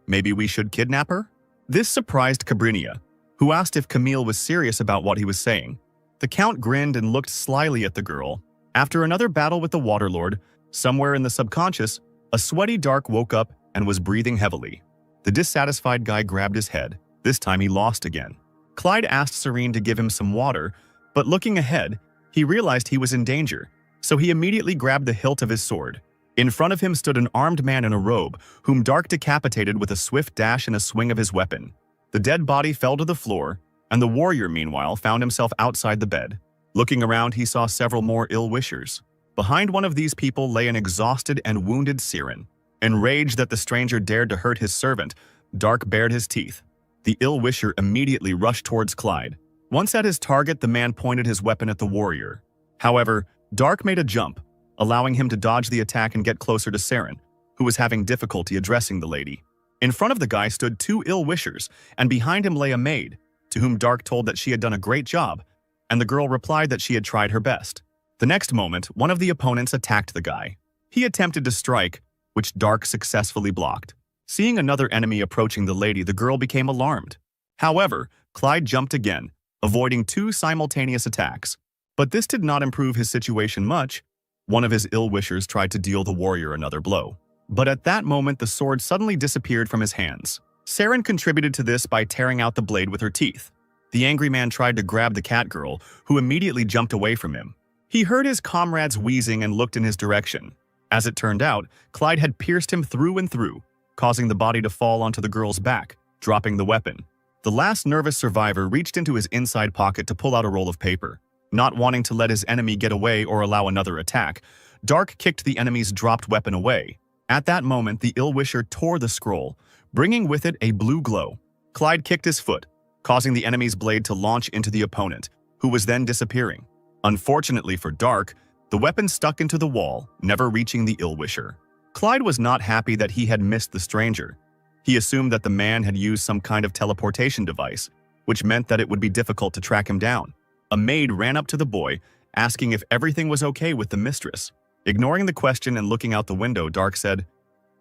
S1: "Maybe we should kidnap her?" This surprised Cabrinia, who asked if Camille was serious about what he was saying. The Count grinned and looked slyly at the girl. After another battle with the Waterlord, somewhere in the subconscious, a sweaty Dark woke up and was breathing heavily. The dissatisfied guy grabbed his head. This time he lost again. Clyde asked Serene to give him some water, but looking ahead, he realized he was in danger, so he immediately grabbed the hilt of his sword. In front of him stood an armed man in a robe, whom Dark decapitated with a swift dash and a swing of his weapon. The dead body fell to the floor, and the warrior, meanwhile, found himself outside the bed. Looking around, he saw several more ill-wishers. Behind one of these people lay an exhausted and wounded Siren. Enraged that the stranger dared to hurt his servant, Dark bared his teeth. The ill-wisher immediately rushed towards Clyde. Once at his target, the man pointed his weapon at the warrior. However, Dark made a jump, allowing him to dodge the attack and get closer to Siren, who was having difficulty addressing the lady. In front of the guy stood two ill-wishers, and behind him lay a maid, to whom Dark told that she had done a great job, and the girl replied that she had tried her best. The next moment, one of the opponents attacked the guy. He attempted to strike, which Dark successfully blocked. Seeing another enemy approaching the lady, the girl became alarmed. However, Clyde jumped again, avoiding two simultaneous attacks. But this did not improve his situation much. One of his ill-wishers tried to deal the warrior another blow. But at that moment, the sword suddenly disappeared from his hands. Saren contributed to this by tearing out the blade with her teeth. The angry man tried to grab the cat girl, who immediately jumped away from him. He heard his comrades wheezing and looked in his direction. As it turned out, Clyde had pierced him through and through, causing the body to fall onto the girl's back, dropping the weapon. The last nervous survivor reached into his inside pocket to pull out a roll of paper. Not wanting to let his enemy get away or allow another attack, Dark kicked the enemy's dropped weapon away. At that moment, the ill-wisher tore the scroll, bringing with it a blue glow. Clyde kicked his foot, causing the enemy's blade to launch into the opponent, who was then disappearing. Unfortunately for Dark, the weapon stuck into the wall, never reaching the ill-wisher. Clyde was not happy that he had missed the stranger. He assumed that the man had used some kind of teleportation device, which meant that it would be difficult to track him down. A maid ran up to the boy, asking if everything was okay with the mistress. Ignoring the question and looking out the window, Dark said,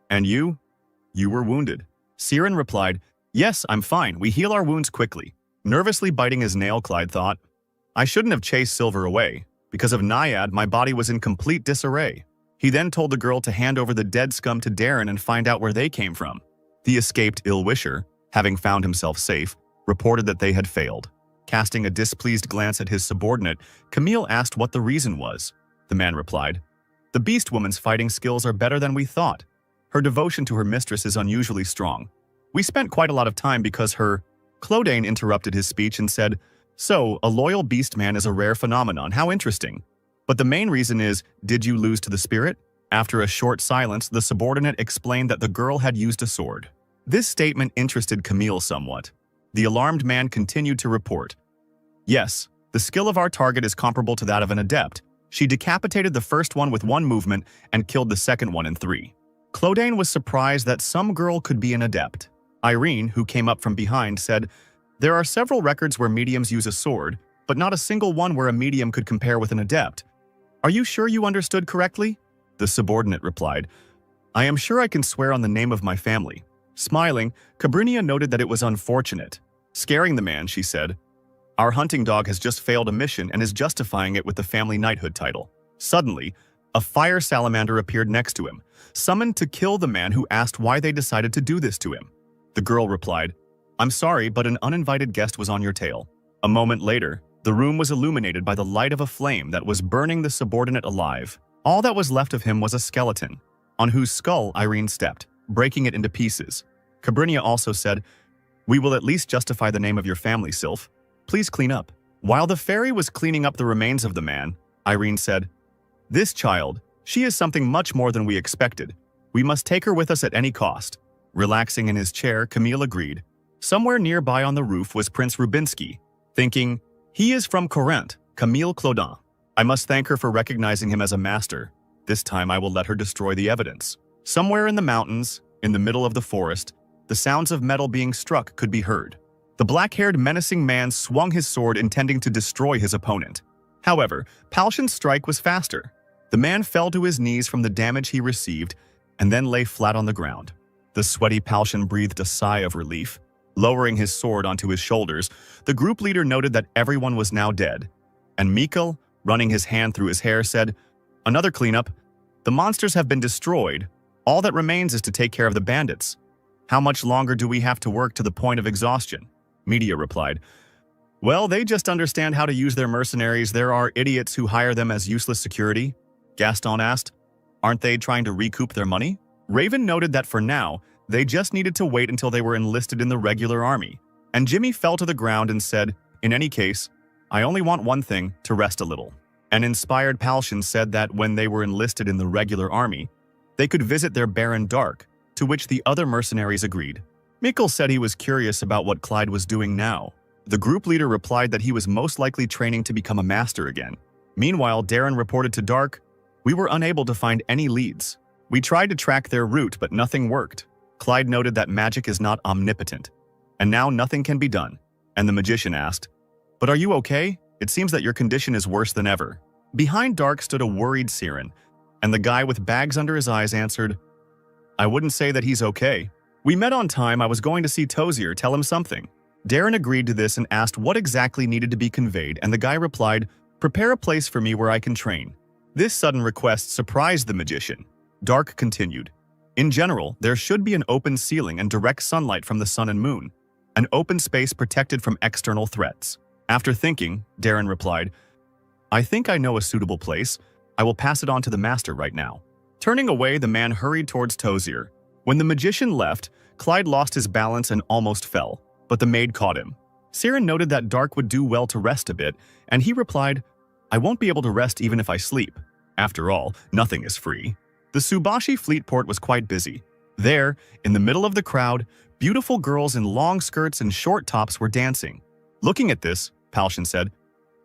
S1: "And you? You were wounded." Siren replied, "Yes, I'm fine. We heal our wounds quickly." Nervously biting his nail, Clyde thought, "I shouldn't have chased Silver away. Because of Naiad, my body was in complete disarray." He then told the girl to hand over the dead scum to Darren and find out where they came from. The escaped ill-wisher, having found himself safe, reported that they had failed. Casting a displeased glance at his subordinate, Camille asked what the reason was. The man replied, "The beast woman's fighting skills are better than we thought. Her devotion to her mistress is unusually strong. We spent quite a lot of time because her—" Clodane interrupted his speech and said, "So, a loyal beast man is a rare phenomenon. How interesting. But the main reason is, did you lose to the spirit?" After a short silence, the subordinate explained that the girl had used a sword. This statement interested Camille somewhat. The alarmed man continued to report, "Yes, the skill of our target is comparable to that of an adept. She decapitated the first one with one movement and killed the second one in 3. Clodane was surprised that some girl could be an adept. Irene, who came up from behind, said, "There are several records where mediums use a sword, but not a single one where a medium could compare with an adept. Are you sure you understood correctly?" The subordinate replied, "I am sure I can swear on the name of my family." Smiling, Cabrinia noted that it was unfortunate. Scaring the man, she said, "Our hunting dog has just failed a mission and is justifying it with the family knighthood title." Suddenly, a fire salamander appeared next to him, summoned to kill the man who asked why they decided to do this to him. The girl replied, "I'm sorry, but an uninvited guest was on your tail." A moment later, the room was illuminated by the light of a flame that was burning the subordinate alive. All that was left of him was a skeleton, on whose skull Irene stepped, breaking it into pieces. Cabrinia also said, "We will at least justify the name of your family, Sylph. Please clean up." While the fairy was cleaning up the remains of the man, Irene said, "This child, she is something much more than we expected. We must take her with us at any cost." Relaxing in his chair, Camille agreed. Somewhere nearby on the roof was Prince Rubinsky, thinking, "He is from Corinth, Camille Clodin. I must thank her for recognizing him as a master. This time I will let her destroy the evidence." Somewhere in the mountains, in the middle of the forest, the sounds of metal being struck could be heard. The black-haired menacing man swung his sword intending to destroy his opponent. However, Palshan's strike was faster. The man fell to his knees from the damage he received and then lay flat on the ground. The sweaty Palshan breathed a sigh of relief. Lowering his sword onto his shoulders, the group leader noted that everyone was now dead. And Mikkel, running his hand through his hair, said, "Another cleanup. The monsters have been destroyed. All that remains is to take care of the bandits. How much longer do we have to work to the point of exhaustion?" Media replied, "Well, they just understand how to use their mercenaries. There are idiots who hire them as useless security." Gaston asked, "Aren't they trying to recoup their money?" Raven noted that for now, they just needed to wait until they were enlisted in the regular army. And Jimmy fell to the ground and said, "In any case, I only want one thing, to rest a little." An inspired Palshan said that when they were enlisted in the regular army, they could visit their Baron Dark, to which the other mercenaries agreed. Mikkel said he was curious about what Clyde was doing now. The group leader replied that he was most likely training to become a master again. Meanwhile, Darren reported to Dark, "We were unable to find any leads. We tried to track their route, but nothing worked." Clyde noted that magic is not omnipotent, and now nothing can be done. And the magician asked, "But are you okay? It seems that your condition is worse than ever." Behind Dark stood a worried Siren, and the guy with bags under his eyes answered, "I wouldn't say that he's okay. We met on time. I was going to see Tozier, tell him something." Darren agreed to this and asked what exactly needed to be conveyed, and the guy replied, "Prepare a place for me where I can train. This sudden request surprised the magician. Dark continued. In general, there should be an open ceiling and direct sunlight from the sun and moon. An open space protected from external threats. After thinking, Darren replied, I think I know a suitable place. I will pass it on to the master right now. Turning away, the man hurried towards Tozier. When the magician left, Clyde lost his balance and almost fell, but the maid caught him. Siren noted that Dark would do well to rest a bit, and he replied, I won't be able to rest even if I sleep. After all, nothing is free. The Subashi fleet port was quite busy. There, in the middle of the crowd, beautiful girls in long skirts and short tops were dancing. Looking at this, Palshan said,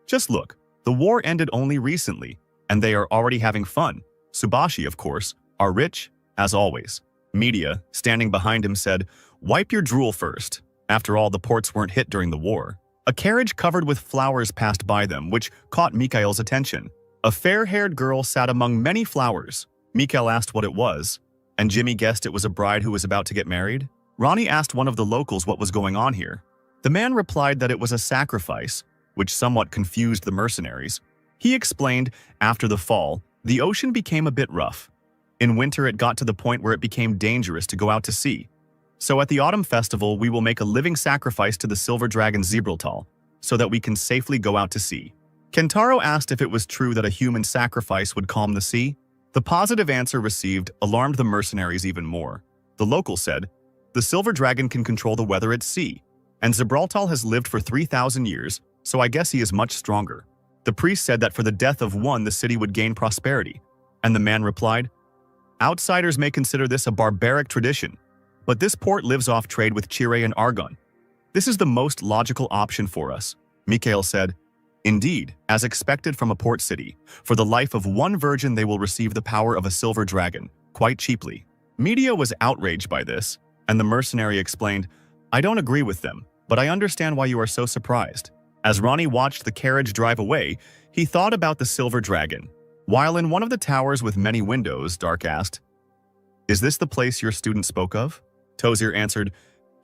S1: Just look, the war ended only recently, and they are already having fun. Subashi, of course, are rich, as always. Media, standing behind him, said, Wipe your drool first. After all, the ports weren't hit during the war. A carriage covered with flowers passed by them, which caught Mikhail's attention. A fair-haired girl sat among many flowers. Mikhail asked what it was, and Jimmy guessed it was a bride who was about to get married. Ronnie asked one of the locals what was going on here. The man replied that it was a sacrifice, which somewhat confused the mercenaries. He explained, after the fall, the ocean became a bit rough. In winter, it got to the point where it became dangerous to go out to sea. So at the autumn festival, we will make a living sacrifice to the silver dragon Gibraltar, so that we can safely go out to sea. Kentaro asked if it was true that a human sacrifice would calm the sea. The positive answer received alarmed the mercenaries even more. The local said, The silver dragon can control the weather at sea, and Gibraltar has lived for 3,000 years, so I guess he is much stronger. The priest said that for the death of one, the city would gain prosperity, and the man replied, Outsiders may consider this a barbaric tradition, but this port lives off trade with Chire and Argon. This is the most logical option for us. Mikhail said, Indeed, as expected from a port city, for the life of one virgin they will receive the power of a silver dragon, quite cheaply. Media was outraged by this, and the mercenary explained, I don't agree with them, but I understand why you are so surprised. As Ronnie watched the carriage drive away, he thought about the silver dragon. While in one of the towers with many windows, Dark asked, Is this the place your student spoke of? Tozier answered,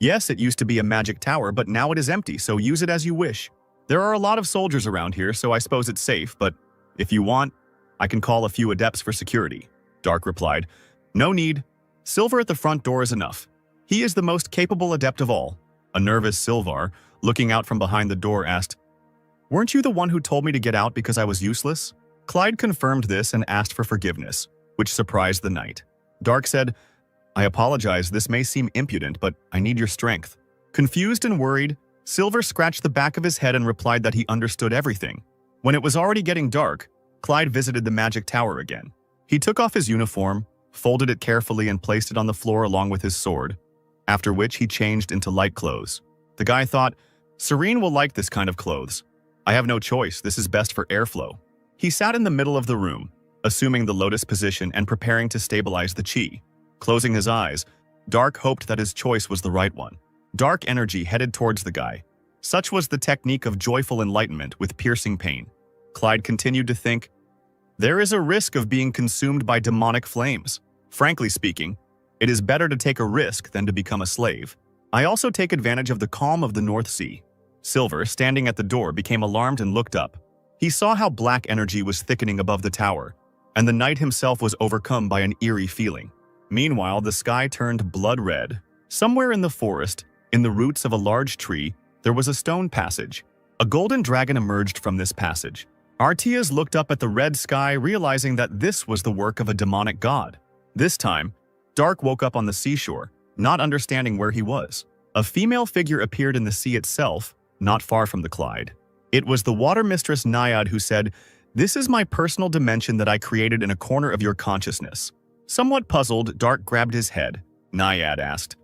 S1: Yes, it used to be a magic tower, but now it is empty, so use it as you wish. There are a lot of soldiers around here, so I suppose it's safe, but if you want, I can call a few adepts for security. Dark replied, No need. Silver at the front door is enough. He is the most capable adept of all. A nervous Silvar, looking out from behind the door, asked, Weren't you the one who told me to get out because I was useless? Clyde confirmed this and asked for forgiveness, which surprised the knight. Dark said, I apologize, this may seem impudent, but I need your strength. Confused and worried, Silver scratched the back of his head and replied that he understood everything. When it was already getting dark, Clyde visited the magic tower again. He took off his uniform, folded it carefully and placed it on the floor along with his sword, after which he changed into light clothes. The guy thought, Serene will like this kind of clothes. I have no choice, this is best for airflow. He sat in the middle of the room, assuming the lotus position and preparing to stabilize the chi. Closing his eyes, Dark hoped that his choice was the right one. Dark energy headed towards the guy. Such was the technique of joyful enlightenment with piercing pain. Clyde continued to think, There is a risk of being consumed by demonic flames. Frankly speaking, it is better to take a risk than to become a slave. I also take advantage of the calm of the North Sea. Silver, standing at the door, became alarmed and looked up. He saw how black energy was thickening above the tower, and the knight himself was overcome by an eerie feeling. Meanwhile, the sky turned blood red. Somewhere in the forest, in the roots of a large tree, there was a stone passage. A golden dragon emerged from this passage. Artias looked up at the red sky, realizing that this was the work of a demonic god. This time, Dark woke up on the seashore, not understanding where he was. A female figure appeared in the sea itself, not far from the Clyde. It was the water mistress Naiad who said, This is my personal dimension that I created in a corner of your consciousness. Somewhat puzzled, Dark grabbed his head. Naiad asked,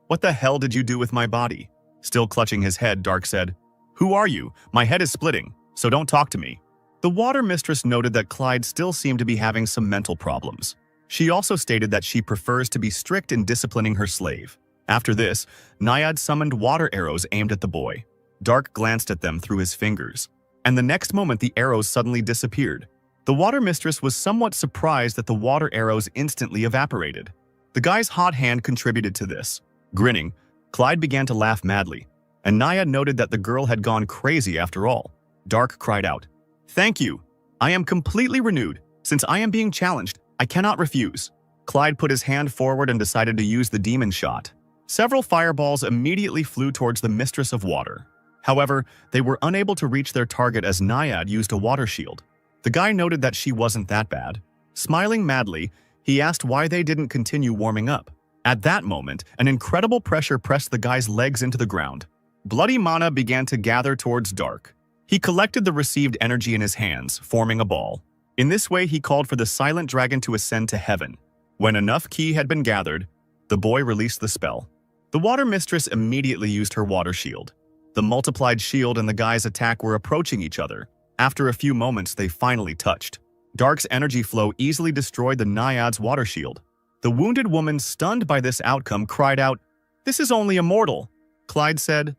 S1: What the hell did you do with my body? Still clutching his head, Dark said, Who are you? My head is splitting, so don't talk to me. The water mistress noted that Clyde still seemed to be having some mental problems. She also stated that she prefers to be strict in disciplining her slave. After this, Naiad summoned water arrows aimed at the boy. Dark glanced at them through his fingers, and the next moment the arrows suddenly disappeared. The water mistress was somewhat surprised that the water arrows instantly evaporated. The guy's hot hand contributed to this. Grinning, Clyde began to laugh madly, and Naiad noted that the girl had gone crazy after all. Dark cried out, Thank you! I am completely renewed. Since I am being challenged, I cannot refuse. Clyde put his hand forward and decided to use the demon shot. Several fireballs immediately flew towards the Mistress of Water. However, they were unable to reach their target as Naiad used a water shield. The guy noted that she wasn't that bad. Smiling madly, he asked why they didn't continue warming up. At that moment, an incredible pressure pressed the guy's legs into the ground. Bloody mana began to gather towards Dark. He collected the received energy in his hands, forming a ball. In this way, he called for the silent dragon to ascend to heaven. When enough ki had been gathered, the boy released the spell. The water mistress immediately used her water shield. The multiplied shield and the guy's attack were approaching each other. After a few moments, they finally touched. Dark's energy flow easily destroyed the Naiad's water shield. The wounded woman, stunned by this outcome, cried out, "This is only a mortal." Clyde said,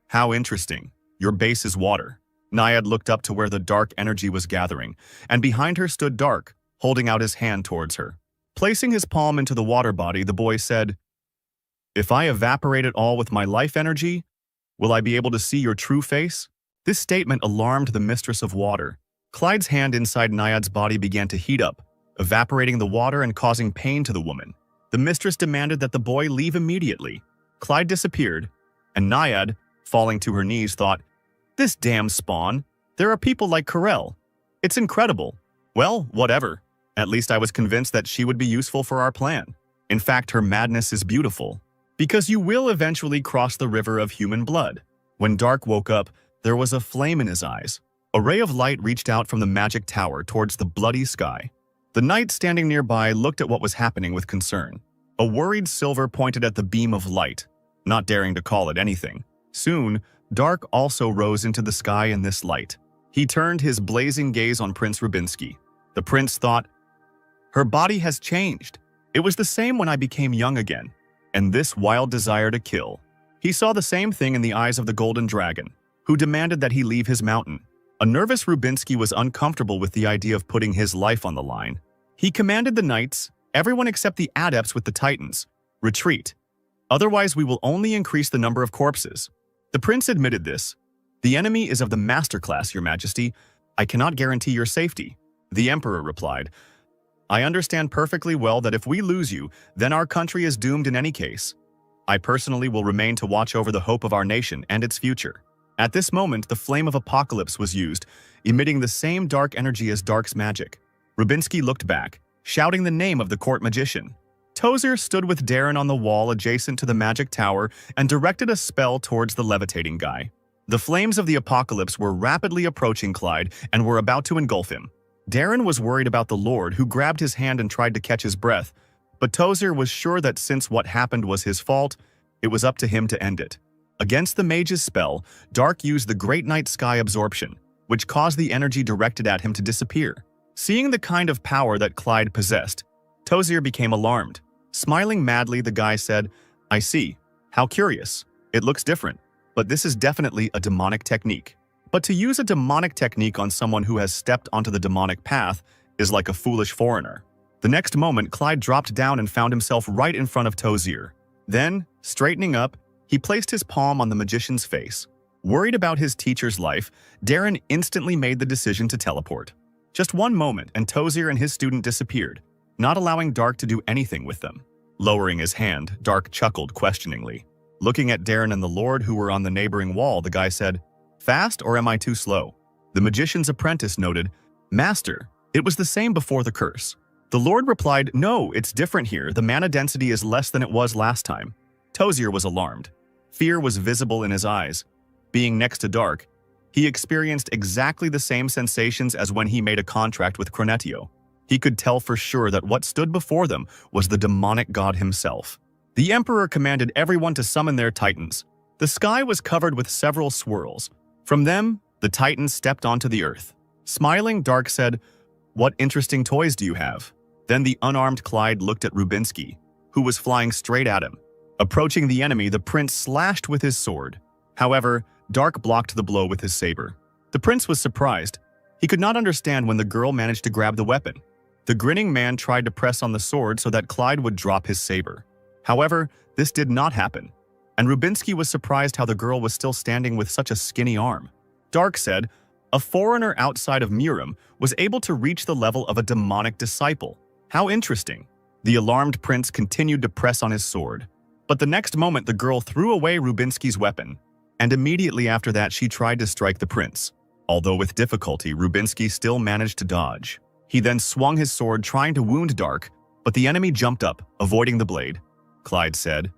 S1: "How interesting. Your base is water." Naiad looked up to where the dark energy was gathering, and behind her stood Dark, holding out his hand towards her. Placing his palm into the water body, the boy said, "If I evaporate it all with my life energy, will I be able to see your true face?" This statement alarmed the Mistress of Water. Clyde's hand inside Naiad's body began to heat up, evaporating the water and causing pain to the woman. The mistress demanded that the boy leave immediately. Clyde disappeared, and Naiad, falling to her knees, thought, "This damn spawn. There are people like Karel. It's incredible. Well, whatever. At least I was convinced that she would be useful for our plan. In fact, her madness is beautiful. Because you will eventually cross the river of human blood." When Dark woke up, there was a flame in his eyes. A ray of light reached out from the magic tower towards the bloody sky. The knight standing nearby looked at what was happening with concern. A worried Silver pointed at the beam of light, not daring to call it anything. Soon, Dark also rose into the sky in this light. He turned his blazing gaze on Prince Rubinsky. The prince thought, "Her body has changed. It was the same when I became young again, and this wild desire to kill." He saw the same thing in the eyes of the Golden Dragon, who demanded that he leave his mountain. A nervous Rubinsky was uncomfortable with the idea of putting his life on the line. He commanded the knights, everyone except the adepts with the titans, retreat. Otherwise, we will only increase the number of corpses. The prince admitted this. "The enemy is of the master class, Your Majesty. I cannot guarantee your safety." The emperor replied, "I understand perfectly well that if we lose you, then our country is doomed in any case. I personally will remain to watch over the hope of our nation and its future." At this moment, the flame of apocalypse was used, emitting the same dark energy as Dark's magic. Rubinsky looked back, shouting the name of the court magician. Tozer stood with Darren on the wall adjacent to the magic tower and directed a spell towards the levitating guy. The flames of the apocalypse were rapidly approaching Clyde and were about to engulf him. Darren was worried about the Lord, who grabbed his hand and tried to catch his breath, but Tozer was sure that since what happened was his fault, it was up to him to end it. Against the mage's spell, Dark used the Great Night Sky Absorption, which caused the energy directed at him to disappear. Seeing the kind of power that Clyde possessed, Tozer became alarmed. Smiling madly, the guy said, "I see. How curious. It looks different, but this is definitely a demonic technique." But to use a demonic technique on someone who has stepped onto the demonic path is like a foolish foreigner. The next moment, Clyde dropped down and found himself right in front of Tozer. Then, straightening up, he placed his palm on the magician's face. Worried about his teacher's life, Darren instantly made the decision to teleport. Just one moment, and Tozer and his student disappeared, not allowing Dark to do anything with them. Lowering his hand, Dark chuckled questioningly. Looking at Darren and the Lord, who were on the neighboring wall, the guy said, "Fast, or am I too slow?" The magician's apprentice noted, "Master, it was the same before the curse." The Lord replied, "No, it's different here. The mana density is less than it was last time." Tozer was alarmed. Fear was visible in his eyes. Being next to Dark, he experienced exactly the same sensations as when he made a contract with Cronetio. He could tell for sure that what stood before them was the demonic god himself. The Emperor commanded everyone to summon their titans. The sky was covered with several swirls. From them, the titans stepped onto the earth. Smiling, Dark said, "What interesting toys do you have?" Then the unarmed Clyde looked at Rubinsky, who was flying straight at him. Approaching the enemy, the prince slashed with his sword. However, Dark blocked the blow with his saber. The prince was surprised. He could not understand when the girl managed to grab the weapon. The grinning man tried to press on the sword so that Clyde would drop his saber. However, this did not happen, and Rubinsky was surprised how the girl was still standing with such a skinny arm. Dark said, A foreigner outside of Murim was able to reach the level of a demonic disciple. How interesting. The alarmed prince continued to press on his sword. But the next moment the girl threw away Rubinsky's weapon, and immediately after that she tried to strike the prince. Although with difficulty, Rubinsky still managed to dodge. He then swung his sword trying to wound Dark, but the enemy jumped up, avoiding the blade. Clyde said,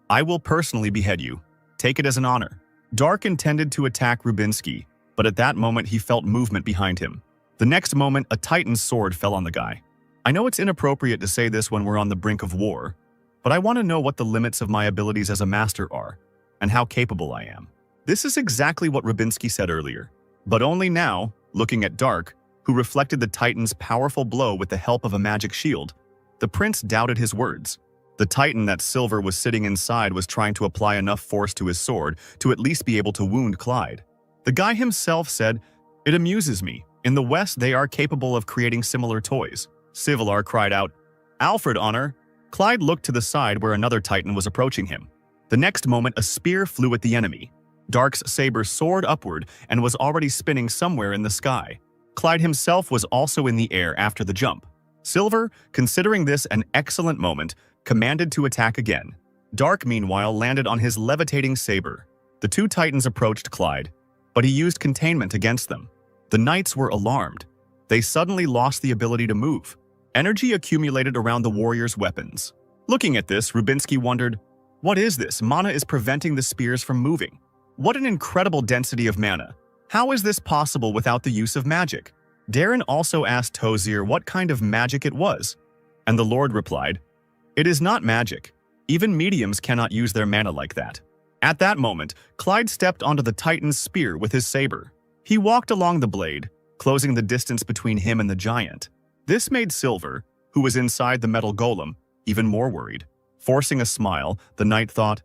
S1: "I will personally behead you. Take it as an honor." Dark intended to attack Rubinsky, but at that moment he felt movement behind him. The next moment, a Titan's sword fell on the guy. I know it's inappropriate to say this when we're on the brink of war, but I want to know what the limits of my abilities as a master are, and how capable I am. This is exactly what Rubinsky said earlier, but only now, looking at Dark, who reflected the Titan's powerful blow with the help of a magic shield, the prince doubted his words. The Titan that Silver was sitting inside was trying to apply enough force to his sword to at least be able to wound Clyde. The guy himself said, "It amuses me. In the West, they are capable of creating similar toys." Sivalar cried out, "Alfred, honor!" Clyde looked to the side where another Titan was approaching him. The next moment, a spear flew at the enemy. Dark's saber soared upward and was already spinning somewhere in the sky. Clyde himself was also in the air after the jump. Silver, considering this an excellent moment, commanded to attack again. Dark, meanwhile, landed on his levitating saber. The two Titans approached Clyde, but he used containment against them. The knights were alarmed. They suddenly lost the ability to move. Energy accumulated around the warriors' weapons. Looking at this, Rubinsky wondered, "What is this? Mana is preventing the spears from moving. What an incredible density of mana. How is this possible without the use of magic?" Darren also asked Tozier what kind of magic it was, and the Lord replied, "It is not magic. Even mediums cannot use their mana like that." At that moment, Clyde stepped onto the Titan's spear with his saber. He walked along the blade, closing the distance between him and the giant. This made Silver, who was inside the metal golem, even more worried. Forcing a smile, the knight thought,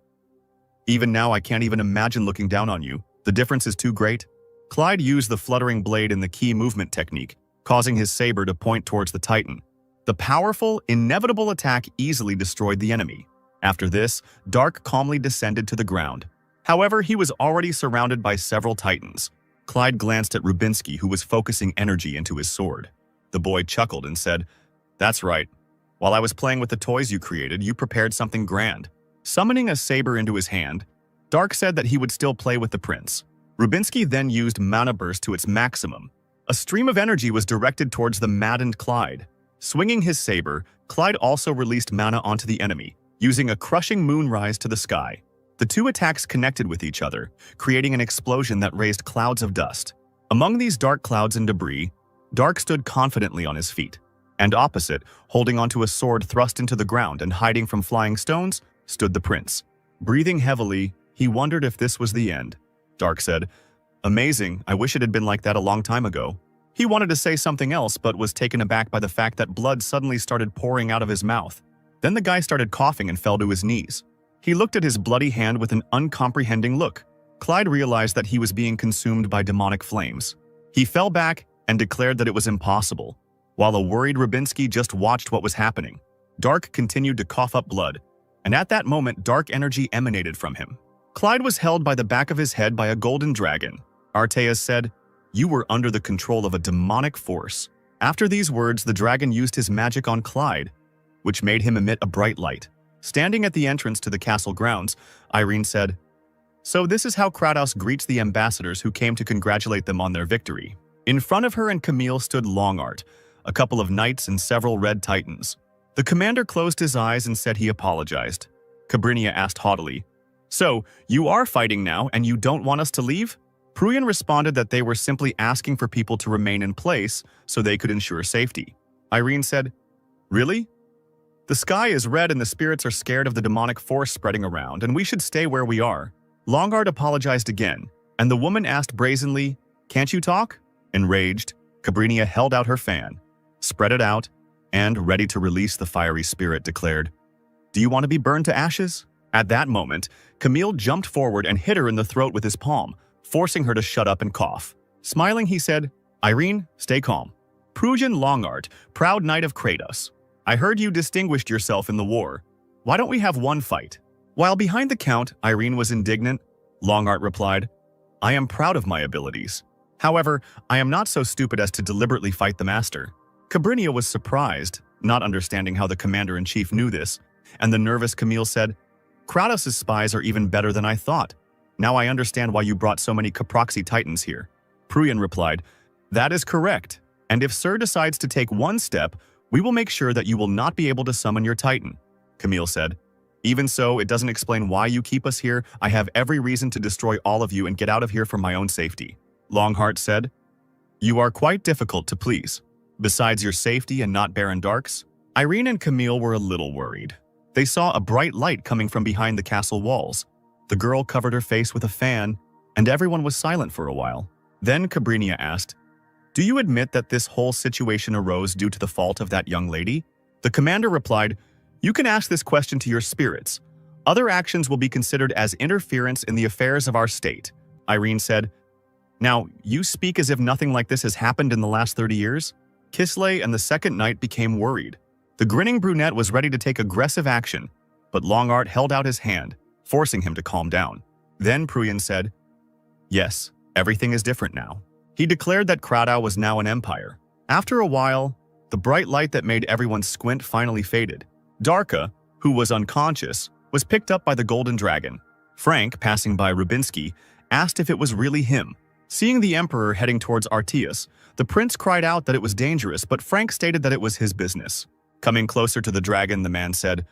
S1: "Even now I can't even imagine looking down on you. The difference is too great." Clyde used the fluttering blade in the key movement technique, causing his saber to point towards the Titan. The powerful, inevitable attack easily destroyed the enemy. After this, Dark calmly descended to the ground. However, he was already surrounded by several Titans. Clyde glanced at Rubinsky, who was focusing energy into his sword. The boy chuckled and said, "That's right. While I was playing with the toys you created, you prepared something grand." Summoning a saber into his hand, Dark said that he would still play with the prince. Rubinsky then used Mana Burst to its maximum. A stream of energy was directed towards the maddened Clyde. Swinging his saber, Clyde also released mana onto the enemy, using a crushing moonrise to the sky. The two attacks connected with each other, creating an explosion that raised clouds of dust. Among these dark clouds and debris, Dark stood confidently on his feet. And opposite, holding onto a sword thrust into the ground and hiding from flying stones, stood the prince. Breathing heavily, he wondered if this was the end. Dark said, "Amazing, I wish it had been like that a long time ago." He wanted to say something else but was taken aback by the fact that blood suddenly started pouring out of his mouth. Then the guy started coughing and fell to his knees. He looked at his bloody hand with an uncomprehending look. Clyde realized that he was being consumed by demonic flames. He fell back and declared that it was impossible, while a worried Rubinsky just watched what was happening. Dark continued to cough up blood, and at that moment dark energy emanated from him. Clyde was held by the back of his head by a golden dragon. Arteas said, "You were under the control of a demonic force." After these words, the dragon used his magic on Clyde, which made him emit a bright light. Standing at the entrance to the castle grounds, Irene said, "So this is how Kratos greets the ambassadors who came to congratulate them on their victory." In front of her and Camille stood Longart, a couple of knights and several red titans. The commander closed his eyes and said he apologized. Cabrinia asked haughtily, "So, you are fighting now and you don't want us to leave?" Pruyan responded that they were simply asking for people to remain in place so they could ensure safety. Irene said, "Really? The sky is red and the spirits are scared of the demonic force spreading around, and we should stay where we are." Longard apologized again, and the woman asked brazenly, "Can't you talk?" Enraged, Cabrinia held out her fan, spread it out, and, ready to release the fiery spirit, declared, "Do you want to be burned to ashes?" At that moment, Camille jumped forward and hit her in the throat with his palm, forcing her to shut up and cough. Smiling, he said, "Irene, stay calm. Prujan Longart, proud knight of Kratos. I heard you distinguished yourself in the war. Why don't we have one fight?" While behind the count, Irene was indignant. Longart replied, "I am proud of my abilities. However, I am not so stupid as to deliberately fight the master. Cabrinia was surprised, not understanding how the commander-in-chief knew this, and the nervous Camille said, Kratos' spies are even better than I thought. Now I understand why you brought so many Caproxy Titans here. Pruyan replied, That is correct, and if Sir decides to take one step, we will make sure that you will not be able to summon your Titan. Camille said, Even so, it doesn't explain why you keep us here. I have every reason to destroy all of you and get out of here for my own safety. Longheart said, You are quite difficult to please. Besides your safety and not Baron Dark's, Irene and Camille were a little worried. They saw a bright light coming from behind the castle walls. The girl covered her face with a fan, and everyone was silent for a while. Then Cabrinia asked, Do you admit that this whole situation arose due to the fault of that young lady? The commander replied, You can ask this question to your spirits. Other actions will be considered as interference in the affairs of our state. Irene said, Now, you speak as if nothing like this has happened in the last 30 years? Kisley and the second knight became worried. The grinning brunette was ready to take aggressive action, but Longheart held out his hand, forcing him to calm down. Then Pruyan said, Yes, everything is different now. He declared that Kratos was now an empire. After a while, the bright light that made everyone squint finally faded. Darka, who was unconscious, was picked up by the Golden Dragon. Frank, passing by Rubinsky, asked if it was really him. Seeing the Emperor heading towards Artias, the prince cried out that it was dangerous, but Frank stated that it was his business. Coming closer to the dragon, the man said,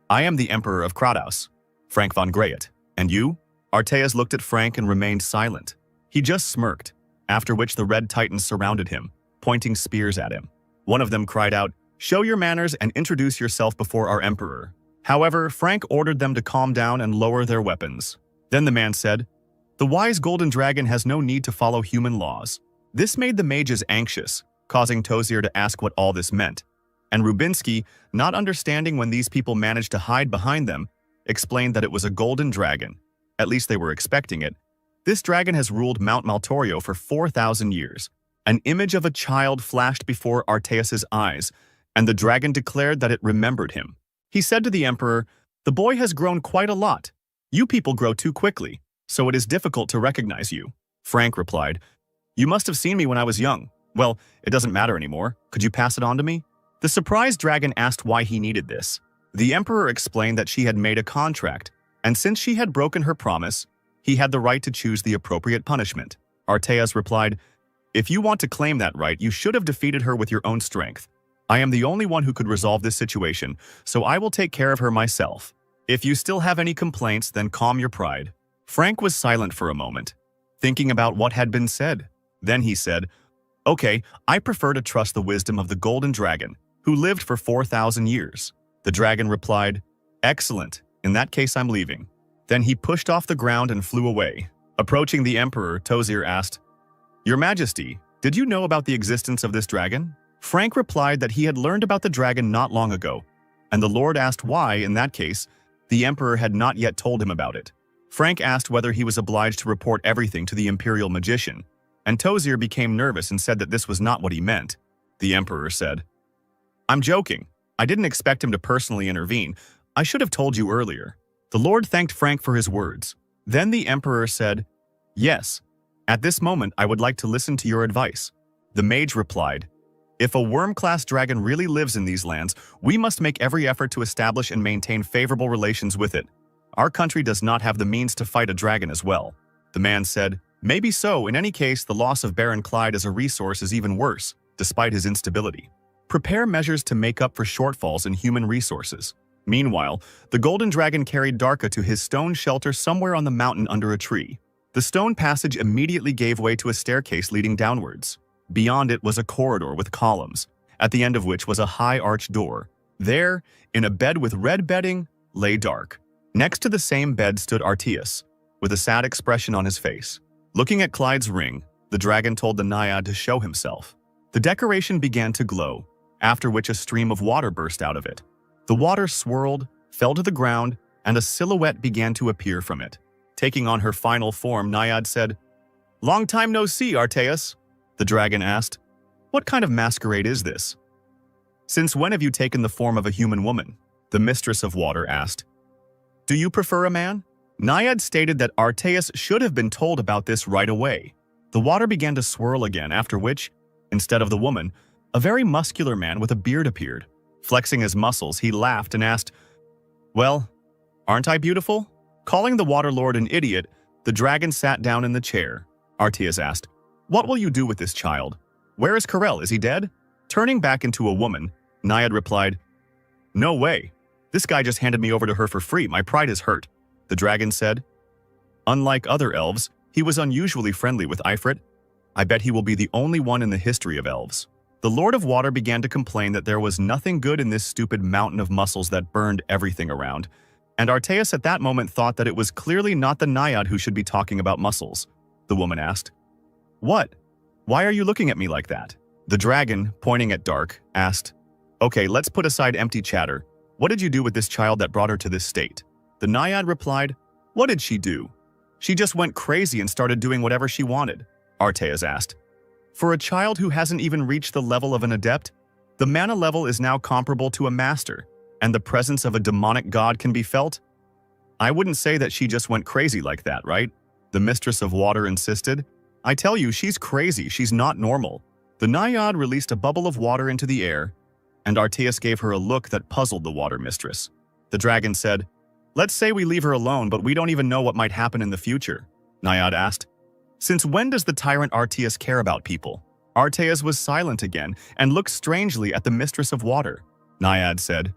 S1: I am the Emperor of Kratos, Frank von Greyet. And you? Artias looked at Frank and remained silent. He just smirked, after which the Red Titans surrounded him, pointing spears at him. One of them cried out, Show your manners and introduce yourself before our Emperor. However, Frank ordered them to calm down and lower their weapons. Then the man said, The wise Golden Dragon has no need to follow human laws. This made the mages anxious, causing Tozier to ask what all this meant. And Rubinsky, not understanding when these people managed to hide behind them, explained that it was a golden dragon. At least they were expecting it. This dragon has ruled Mount Maltorio for 4,000 years. An image of a child flashed before Artias's eyes, and the dragon declared that it remembered him. He said to the Emperor, The boy has grown quite a lot. You people grow too quickly, so it is difficult to recognize you. Frank replied, You must have seen me when I was young. Well, it doesn't matter anymore. Could you pass it on to me? The surprised dragon asked why he needed this. The Emperor explained that she had made a contract, and since she had broken her promise, he had the right to choose the appropriate punishment. Artias replied, If you want to claim that right, you should have defeated her with your own strength. I am the only one who could resolve this situation, so I will take care of her myself. If you still have any complaints, then calm your pride. Frank was silent for a moment, thinking about what had been said. Then he said, Okay, I prefer to trust the wisdom of the Golden Dragon, who lived for 4,000 years. The dragon replied, Excellent, in that case I'm leaving. Then he pushed off the ground and flew away. Approaching the Emperor, Tozier asked, Your Majesty, did you know about the existence of this dragon? Frank replied that he had learned about the dragon not long ago, and the Lord asked why, in that case, the Emperor had not yet told him about it. Frank asked whether he was obliged to report everything to the Imperial Magician, and Tozier became nervous and said that this was not what he meant. The Emperor said, I'm joking. I didn't expect him to personally intervene. I should have told you earlier. The Lord thanked Frank for his words. Then the Emperor said, Yes, at this moment I would like to listen to your advice. The mage replied, If a worm-class dragon really lives in these lands, we must make every effort to establish and maintain favorable relations with it. Our country does not have the means to fight a dragon as well. The man said, Maybe so. In any case, the loss of Baron Clyde as a resource is even worse, despite his instability. Prepare measures to make up for shortfalls in human resources. Meanwhile, the Golden Dragon carried Darka to his stone shelter somewhere on the mountain under a tree. The stone passage immediately gave way to a staircase leading downwards. Beyond it was a corridor with columns, at the end of which was a high arched door. There, in a bed with red bedding, lay Dark. Next to the same bed stood Artias, with a sad expression on his face. Looking at Clyde's ring, the dragon told the naiad to show himself. The decoration began to glow, after which a stream of water burst out of it. The water swirled, fell to the ground, and a silhouette began to appear from it. Taking on her final form, Naiad said, "Long time no see, Arteas." The dragon asked, "What kind of masquerade is this? Since when have you taken the form of a human woman?" The mistress of water asked, "Do you prefer a man?" Naiad stated that Arteas should have been told about this right away. The water began to swirl again, after which, instead of the woman, a very muscular man with a beard appeared. Flexing his muscles, he laughed and asked, "Well, aren't I beautiful?" Calling the water lord an idiot, the dragon sat down in the chair. Arteas asked, "What will you do with this child? Where is Karel? Is he dead?" Turning back into a woman, Naiad replied, "No way. This guy just handed me over to her for free. My pride is hurt." The dragon said, "Unlike other elves, he was unusually friendly with Ifrit. I bet he will be the only one in the history of elves." The Lord of Water began to complain that there was nothing good in this stupid mountain of muscles that burned everything around, and Arteas at that moment thought that it was clearly not the Naiad who should be talking about muscles. The woman asked, "What? Why are you looking at me like that?" The dragon, pointing at Dark, asked, "Okay, let's put aside empty chatter. What did you do with this child that brought her to this state?" The Naiad replied, "What did she do? She just went crazy and started doing whatever she wanted." Arteas asked, "For a child who hasn't even reached the level of an adept, the mana level is now comparable to a master, and the presence of a demonic god can be felt? I wouldn't say that she just went crazy like that, right?" The Mistress of Water insisted. "I tell you, she's crazy. She's not normal." The Naiad released a bubble of water into the air, and Arteas gave her a look that puzzled the water mistress. The dragon said, "Let's say we leave her alone, but we don't even know what might happen in the future." Naiad asked, "Since when does the tyrant Arteas care about people?" Arteas was silent again and looked strangely at the Mistress of Water. Naiad said,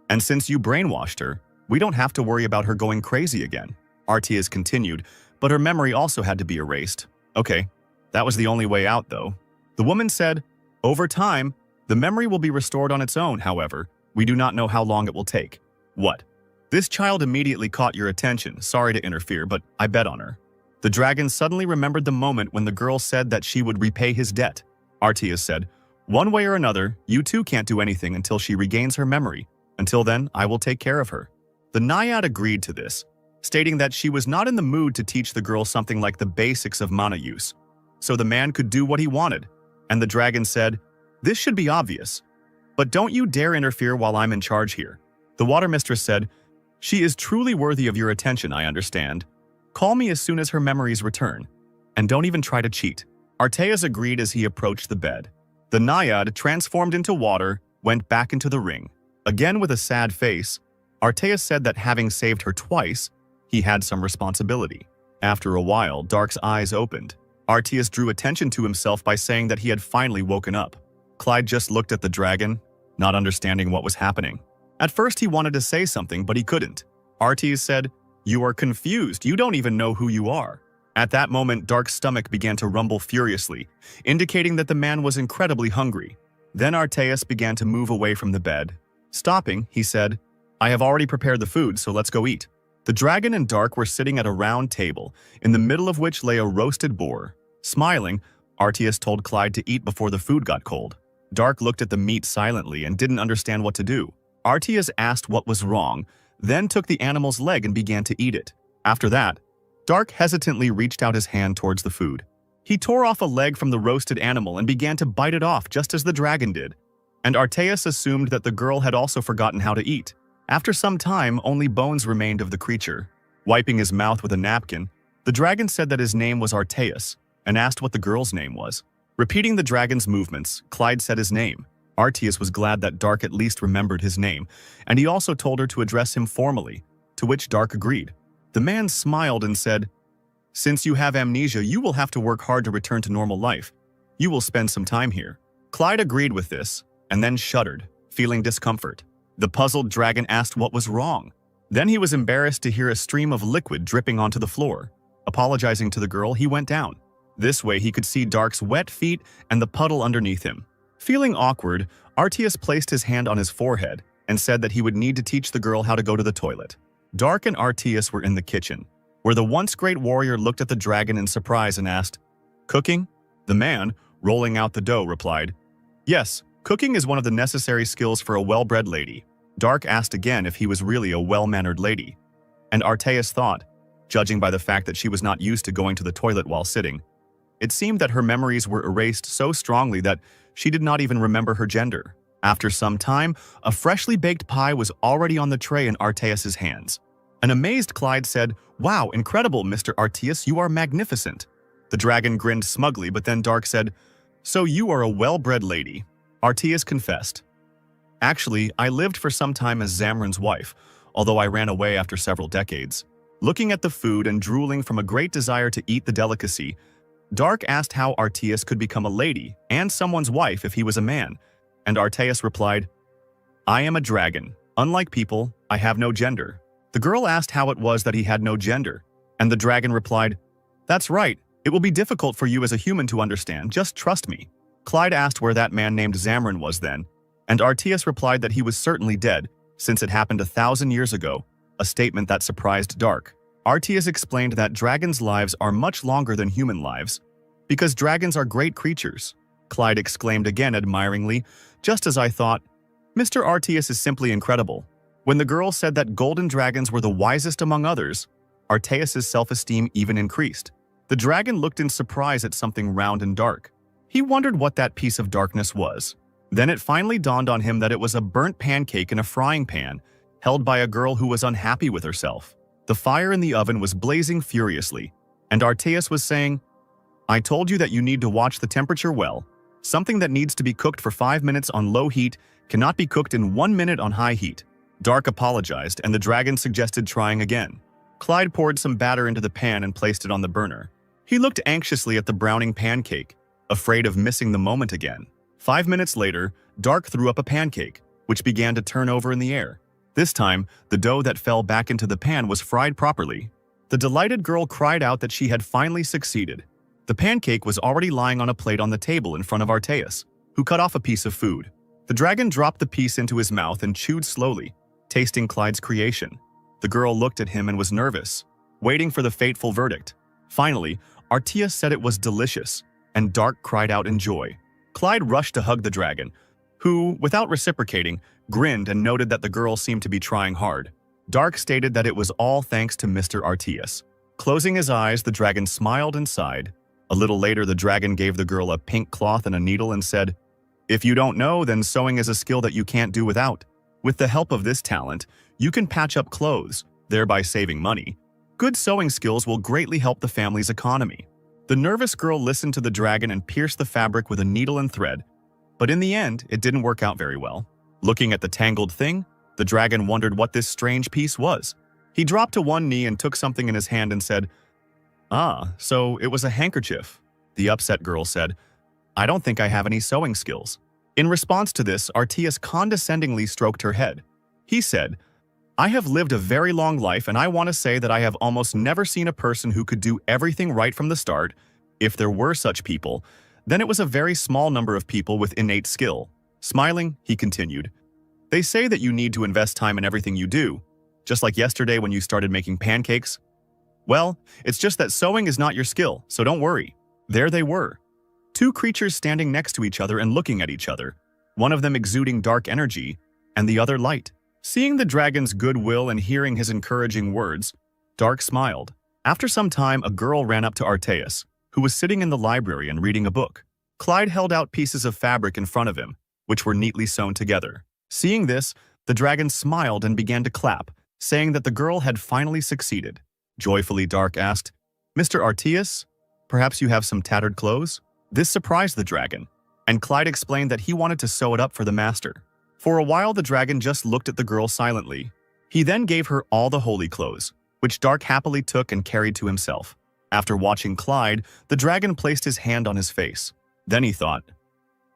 S1: "And since you brainwashed her, we don't have to worry about her going crazy again." Arteas continued, but her memory also had to be erased. "Okay, that was the only way out, though." The woman said, "Over time, the memory will be restored on its own, however. We do not know how long it will take." "What? This child immediately caught your attention. Sorry to interfere, but I bet on her." The dragon suddenly remembered the moment when the girl said that she would repay his debt. Arteas said, "One way or another, you too can't do anything until she regains her memory. Until then, I will take care of her." The Naiad agreed to this, stating that she was not in the mood to teach the girl something like the basics of mana use, so the man could do what he wanted. And the dragon said, "This should be obvious. But don't you dare interfere while I'm in charge here." The water mistress said, "She is truly worthy of your attention, I understand. Call me as soon as her memories return. And don't even try to cheat." Arteas agreed as he approached the bed. The Naiad, transformed into water, went back into the ring. Again with a sad face, Arteas said that having saved her twice, he had some responsibility. After a while, Dark's eyes opened. Arteas drew attention to himself by saying that he had finally woken up. Clyde just looked at the dragon, not understanding what was happening. At first he wanted to say something, but he couldn't. Arteas said, "You are confused. You don't even know who you are." At that moment, Dark's stomach began to rumble furiously, indicating that the man was incredibly hungry. Then Arteas began to move away from the bed. Stopping, he said, "I have already prepared the food, so let's go eat." The dragon and Dark were sitting at a round table, in the middle of which lay a roasted boar. Smiling, Arteas told Clyde to eat before the food got cold. Dark looked at the meat silently and didn't understand what to do. Arteas asked what was wrong, then took the animal's leg and began to eat it. After that, Dark hesitantly reached out his hand towards the food. He tore off a leg from the roasted animal and began to bite it off just as the dragon did. And Arteas assumed that the girl had also forgotten how to eat. After some time, only bones remained of the creature. Wiping his mouth with a napkin, the dragon said that his name was Arteas, and asked what the girl's name was. Repeating the dragon's movements, Clyde said his name. Arteas was glad that Dark at least remembered his name, and he also told her to address him formally, to which Dark agreed. The man smiled and said, "Since you have amnesia, you will have to work hard to return to normal life. You will spend some time here." Clyde agreed with this, and then shuddered, feeling discomfort. The puzzled dragon asked what was wrong. Then he was embarrassed to hear a stream of liquid dripping onto the floor. Apologizing to the girl, he went down. This way he could see Dark's wet feet and the puddle underneath him. Feeling awkward, Arteas placed his hand on his forehead and said that he would need to teach the girl how to go to the toilet. Dark and Arteas were in the kitchen, where the once great warrior looked at the dragon in surprise and asked, "Cooking?" The man, rolling out the dough, replied, "Yes, cooking is one of the necessary skills for a well-bred lady." Dark asked again if he was really a well-mannered lady, and Arteas thought, judging by the fact that she was not used to going to the toilet while sitting, it seemed that her memories were erased so strongly that she did not even remember her gender. After some time, a freshly baked pie was already on the tray in Arteas's hands. An amazed Clyde said, "Wow, incredible, Mr. Arteas, you are magnificent." The dragon grinned smugly, but then Dark said, "So you are a well-bred lady." Arteas confessed, "Actually, I lived for some time as Zamran's wife, although I ran away after several decades." Looking at the food and drooling from a great desire to eat the delicacy, Dark asked how Arteas could become a lady and someone's wife if he was a man, and Arteas replied, "I am a dragon. Unlike people, I have no gender." The girl asked how it was that he had no gender, and the dragon replied, "That's right. It will be difficult for you as a human to understand. Just trust me." Clyde asked where that man named Zamran was then, and Arteas replied that he was certainly dead, since it happened 1,000 years ago, a statement that surprised Dark. Arteas explained that dragons' lives are much longer than human lives, because dragons are great creatures. Clyde exclaimed again admiringly, "Just as I thought. Mr. Arteas is simply incredible." When the girl said that golden dragons were the wisest among others, Arteas' self-esteem even increased. The dragon looked in surprise at something round and dark. He wondered what that piece of darkness was. Then it finally dawned on him that it was a burnt pancake in a frying pan, held by a girl who was unhappy with herself. The fire in the oven was blazing furiously, and Arteas was saying, "I told you that you need to watch the temperature well. Something that needs to be cooked for 5 minutes on low heat cannot be cooked in 1 minute on high heat." Dark apologized, and the dragon suggested trying again. Clyde poured some batter into the pan and placed it on the burner. He looked anxiously at the browning pancake, afraid of missing the moment again. 5 minutes later, Dark threw up a pancake, which began to turn over in the air. This time, the dough that fell back into the pan was fried properly. The delighted girl cried out that she had finally succeeded. The pancake was already lying on a plate on the table in front of Arteas, who cut off a piece of food. The dragon dropped the piece into his mouth and chewed slowly, tasting Clyde's creation. The girl looked at him and was nervous, waiting for the fateful verdict. Finally, Arteas said it was delicious, and Dark cried out in joy. Clyde rushed to hug the dragon, who, without reciprocating, grinned and noted that the girl seemed to be trying hard. Dark stated that it was all thanks to Mr. Arteas. Closing his eyes, the dragon smiled and sighed. A little later, the dragon gave the girl a pink cloth and a needle and said, "If you don't know, then sewing is a skill that you can't do without. With the help of this talent, you can patch up clothes, thereby saving money. Good sewing skills will greatly help the family's economy." The nervous girl listened to the dragon and pierced the fabric with a needle and thread, but in the end, it didn't work out very well. Looking at the tangled thing, the dragon wondered what this strange piece was. He dropped to one knee and took something in his hand and said, "Ah, so it was a handkerchief." The upset girl said, "I don't think I have any sewing skills." In response to this, Arteas condescendingly stroked her head. He said, "I have lived a very long life, and I want to say that I have almost never seen a person who could do everything right from the start. If there were such people, then it was a very small number of people with innate skill." Smiling, he continued, "They say that you need to invest time in everything you do, just like yesterday when you started making pancakes. Well, it's just that sewing is not your skill, so don't worry." There they were, two creatures standing next to each other and looking at each other, one of them exuding dark energy and the other light. Seeing the dragon's goodwill and hearing his encouraging words, Dark smiled. After some time, a girl ran up to Arteas, who was sitting in the library and reading a book. Clyde held out pieces of fabric in front of him, which were neatly sewn together. Seeing this, the dragon smiled and began to clap, saying that the girl had finally succeeded. Joyfully, Dark asked, "Mr. Arteas, perhaps you have some tattered clothes?" This surprised the dragon, and Clyde explained that he wanted to sew it up for the master. For a while, the dragon just looked at the girl silently. He then gave her all the holy clothes, which Dark happily took and carried to himself. After watching Clyde, the dragon placed his hand on his face. Then he thought,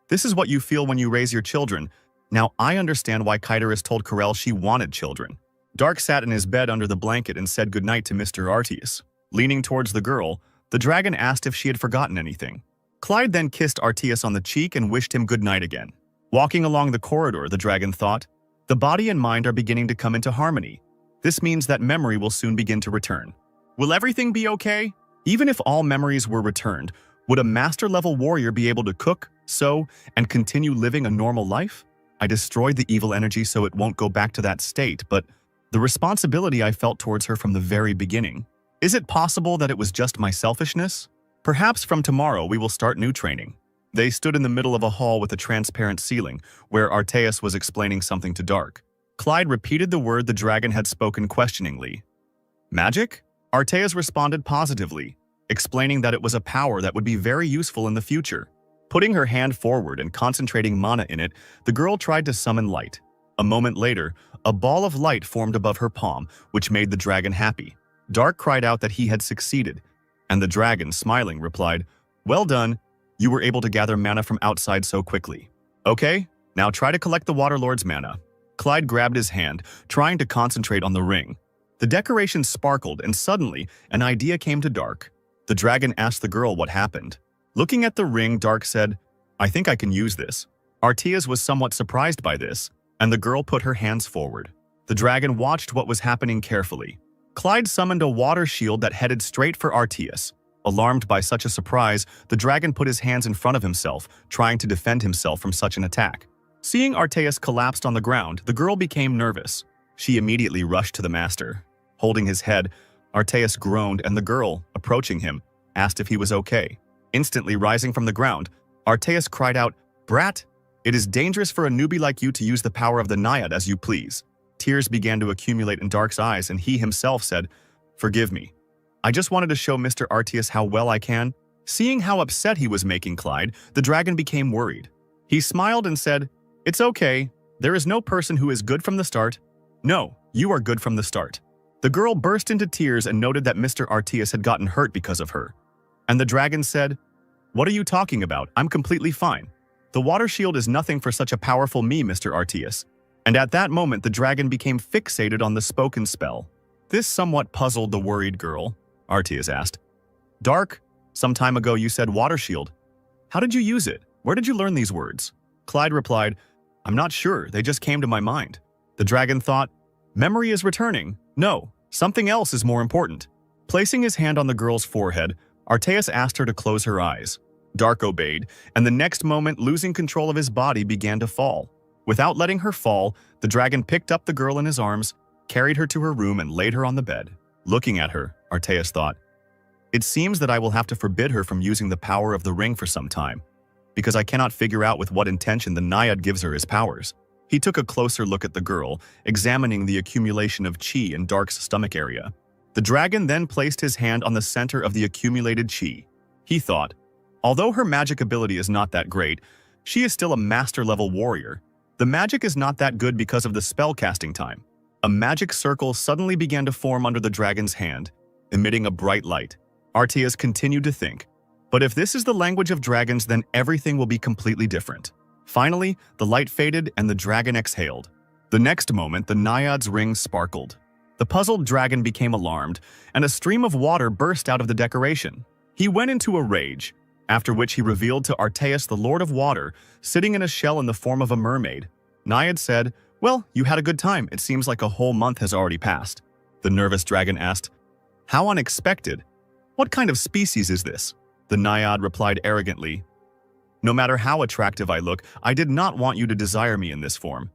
S1: "This is what you feel when you raise your children. Now I understand why Kyderis told Karel she wanted children." Dark sat in his bed under the blanket and said goodnight to Mr. Arteas. Leaning towards the girl, the dragon asked if she had forgotten anything. Clyde then kissed Arteas on the cheek and wished him goodnight again. Walking along the corridor, the dragon thought, "The body and mind are beginning to come into harmony. This means that memory will soon begin to return. Will everything be okay? Even if all memories were returned, would a master-level warrior be able to cook, sew, and continue living a normal life? I destroyed the evil energy so it won't go back to that state, but the responsibility I felt towards her from the very beginning. Is it possible that it was just my selfishness? Perhaps from tomorrow we will start new training." They stood in the middle of a hall with a transparent ceiling, where Arteas was explaining something to Dark. Clyde repeated the word the dragon had spoken questioningly. "Magic?" Arteas responded positively, explaining that it was a power that would be very useful in the future. Putting her hand forward and concentrating mana in it, the girl tried to summon light. A moment later, a ball of light formed above her palm, which made the dragon happy. Dark cried out that he had succeeded, and the dragon, smiling, replied, "Well done, you were able to gather mana from outside so quickly. Okay, now try to collect the Waterlord's mana." Clyde grabbed his hand, trying to concentrate on the ring. The decoration sparkled, and suddenly, an idea came to Dark. The dragon asked the girl what happened. Looking at the ring, Dark said, "I think I can use this." Arteas was somewhat surprised by this, and the girl put her hands forward. The dragon watched what was happening carefully. Clyde summoned a water shield that headed straight for Arteas. Alarmed by such a surprise, the dragon put his hands in front of himself, trying to defend himself from such an attack. Seeing Arteas collapsed on the ground, the girl became nervous. She immediately rushed to the master. Holding his head, Arteas groaned, and the girl, approaching him, asked if he was okay. Instantly rising from the ground, Arteas cried out, "Brat, it is dangerous for a newbie like you to use the power of the Naiad as you please." Tears began to accumulate in Dark's eyes, and he himself said, "Forgive me. I just wanted to show Mr. Arteas how well I can." Seeing how upset he was making Clyde, the dragon became worried. He smiled and said, "It's okay. There is no person who is good from the start. No, you are good from the start." The girl burst into tears and noted that Mr. Arteas had gotten hurt because of her. And the dragon said, "What are you talking about? I'm completely fine. The water shield is nothing for such a powerful me, Mr. Arteas." And at that moment, the dragon became fixated on the spoken spell. This somewhat puzzled the worried girl. Arteas asked, "Dark, some time ago you said water shield. How did you use it? Where did you learn these words?" Clyde replied, "I'm not sure, they just came to my mind." The dragon thought, "Memory is returning. No, something else is more important." Placing his hand on the girl's forehead, Arteas asked her to close her eyes. Dark obeyed, and the next moment, losing control of his body, began to fall. Without letting her fall, the dragon picked up the girl in his arms, carried her to her room, and laid her on the bed. Looking at her, Arteas thought, "It seems that I will have to forbid her from using the power of the ring for some time, because I cannot figure out with what intention the Naiad gives her his powers." He took a closer look at the girl, examining the accumulation of chi in Dark's stomach area. The dragon then placed his hand on the center of the accumulated chi. He thought, although her magic ability is not that great, she is still a master-level warrior. The magic is not that good because of the spell-casting time. A magic circle suddenly began to form under the dragon's hand, emitting a bright light. Arteas continued to think, but if this is the language of dragons, then everything will be completely different. Finally, the light faded and the dragon exhaled. The next moment, the Naiad's ring sparkled. The puzzled dragon became alarmed, and a stream of water burst out of the decoration. He went into a rage, after which he revealed to Arteas the Lord of Water, sitting in a shell in the form of a mermaid. Naiad said, "Well, you had a good time. It seems like a whole month has already passed." The nervous dragon asked, "How unexpected. What kind of species is this?" The Naiad replied arrogantly, "No matter how attractive I look, I did not want you to desire me in this form.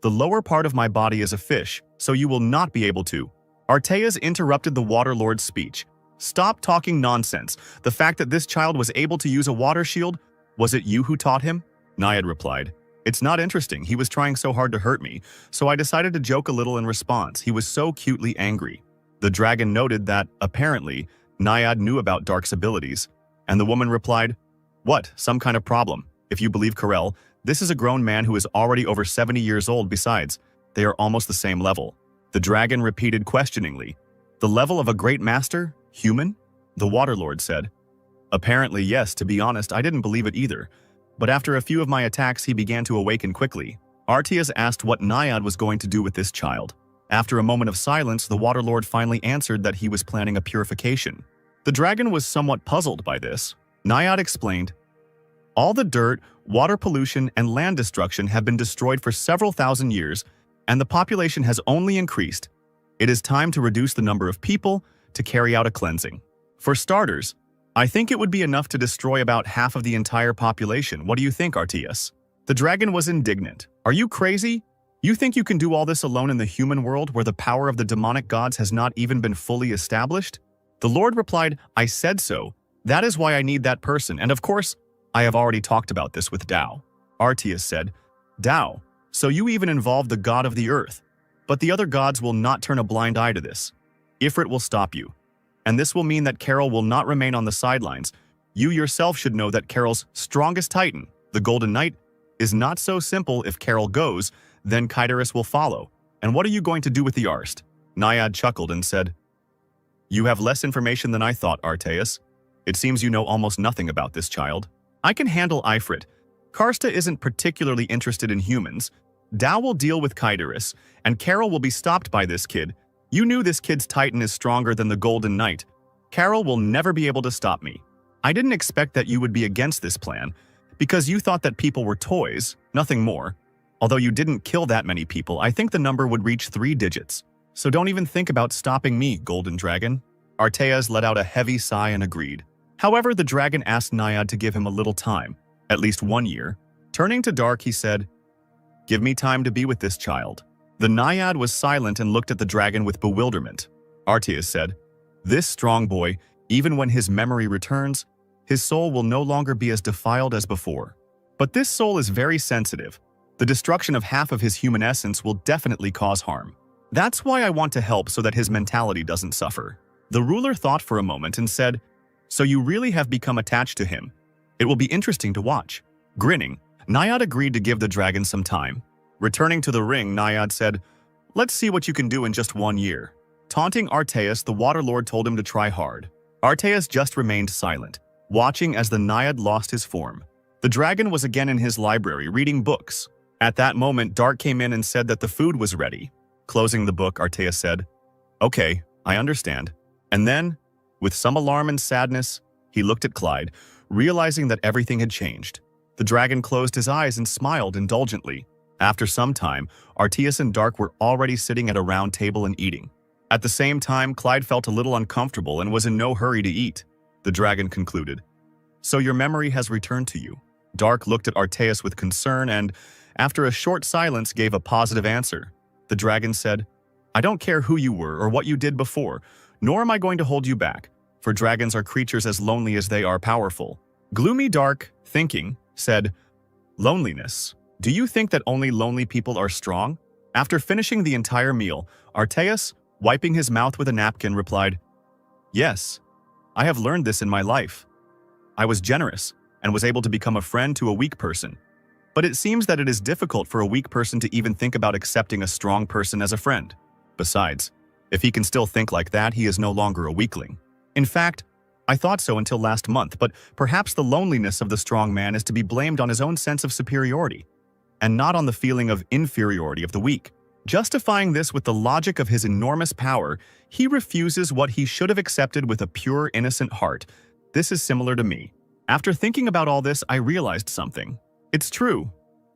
S1: The lower part of my body is a fish, so you will not be able to." Arteas interrupted the Water Lord's speech. "Stop talking nonsense. The fact that this child was able to use a water shield, was it you who taught him?" Naiad replied, "It's not interesting. He was trying so hard to hurt me, so I decided to joke a little in response. He was so cutely angry." The dragon noted that, apparently, Naiad knew about Dark's abilities, and the woman replied, "What, some kind of problem? If you believe Karel, this is a grown man who is already over 70 years old. Besides, they are almost the same level." The dragon repeated questioningly, "The level of a great master? Human?" The Waterlord said, "Apparently yes, to be honest, I didn't believe it either. But after a few of my attacks, he began to awaken quickly." Arteas asked what Naiad was going to do with this child. After a moment of silence, the Waterlord finally answered that he was planning a purification. The dragon was somewhat puzzled by this. Naiad explained, "All the dirt, water pollution, and land destruction have been destroyed for several thousand years, and the population has only increased. It is time to reduce the number of people to carry out a cleansing. For starters, I think it would be enough to destroy about half of the entire population. What do you think, Arteas?" The dragon was indignant. "Are you crazy? You think you can do all this alone in the human world where the power of the demonic gods has not even been fully established?" The Lord replied, "I said so. That is why I need that person, and of course, I have already talked about this with Tao." Arteas said, "Tao, so you even involved the god of the earth. But the other gods will not turn a blind eye to this. Ifrit will stop you. and this will mean that Carol will not remain on the sidelines. You yourself should know that Carol's strongest titan, the Golden Knight, is not so simple. If Carol goes, then Kyderis will follow. And what are you going to do with the Arst? Naiad chuckled and said, You have less information than I thought, Arteus. It seems you know almost nothing about this child. I can handle Ifrit. Karsta isn't particularly interested in humans. Dao will deal with Kyderis, and Carol will be stopped by this kid. You knew this kid's titan is stronger than the Golden Knight. Carol will never be able to stop me. I didn't expect that you would be against this plan, because you thought that people were toys, nothing more. Although you didn't kill that many people, I think the number would reach 3 digits. So don't even think about stopping me, Golden Dragon. Arteas let out a heavy sigh and agreed. However, the dragon asked Naiad to give him a little time, at least 1 year. Turning to Dark, he said, Give me time to be with this child. The Naiad was silent and looked at the dragon with bewilderment. Arteas said, This strong boy, even when his memory returns, his soul will no longer be as defiled as before. But this soul is very sensitive. The destruction of half of his human essence will definitely cause harm. That's why I want to help so that his mentality doesn't suffer. The ruler thought for a moment and said, So you really have become attached to him. It will be interesting to watch. Grinning, Naiad agreed to give the dragon some time. Returning to the ring, Naiad said, Let's see what you can do in just 1 year. Taunting Arteas, the Water Lord told him to try hard. Arteas just remained silent, watching as the Naiad lost his form. The dragon was again in his library, reading books. At that moment, Dark came in and said that the food was ready. Closing the book, Arteas said, Okay, I understand. And then, with some alarm and sadness, he looked at Clyde, realizing that everything had changed. The dragon closed his eyes and smiled indulgently. After some time, Arteas and Dark were already sitting at a round table and eating. At the same time, Clyde felt a little uncomfortable and was in no hurry to eat. The dragon concluded, So your memory has returned to you. Dark looked at Arteas with concern and, after a short silence, gave a positive answer. The dragon said, I don't care who you were or what you did before, nor am I going to hold you back, for dragons are creatures as lonely as they are powerful. Gloomy Dark, thinking, said, Loneliness. Do you think that only lonely people are strong? After finishing the entire meal, Arteas, wiping his mouth with a napkin, replied, Yes, I have learned this in my life. I was generous and was able to become a friend to a weak person. But it seems that it is difficult for a weak person to even think about accepting a strong person as a friend. Besides, if he can still think like that, he is no longer a weakling. In fact, I thought so until last month, but perhaps the loneliness of the strong man is to be blamed on his own sense of superiority, and not on the feeling of inferiority of the weak. Justifying this with the logic of his enormous power, he refuses what he should have accepted with a pure, innocent heart. This is similar to me. After thinking about all this, I realized something. It's true.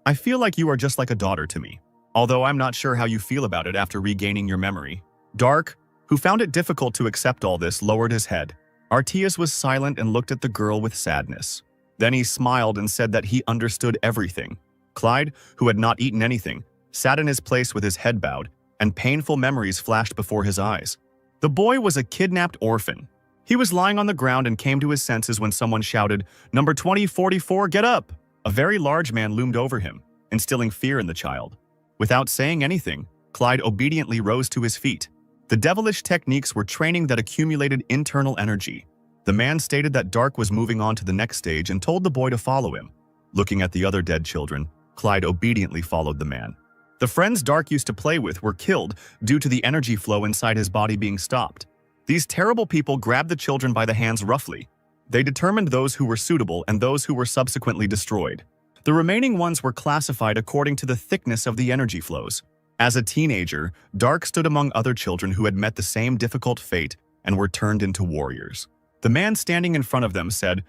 S1: I feel like you are just like a daughter to me, although I'm not sure how you feel about it after regaining your memory. Dark, who found it difficult to accept all this, lowered his head. Arteas was silent and looked at the girl with sadness. Then he smiled and said that he understood everything. Clyde, who had not eaten anything, sat in his place with his head bowed, and painful memories flashed before his eyes. The boy was a kidnapped orphan. He was lying on the ground and came to his senses when someone shouted, Number 2044, get up! A very large man loomed over him, instilling fear in the child. Without saying anything, Clyde obediently rose to his feet. The devilish techniques were training that accumulated internal energy. The man stated that Dark was moving on to the next stage and told the boy to follow him. Looking at the other dead children, Clyde obediently followed the man. The friends Dark used to play with were killed due to the energy flow inside his body being stopped. These terrible people grabbed the children by the hands roughly. They determined those who were suitable and those who were subsequently destroyed. The remaining ones were classified according to the thickness of the energy flows. As a teenager, Dark stood among other children who had met the same difficult fate and were turned into warriors. The man standing in front of them said,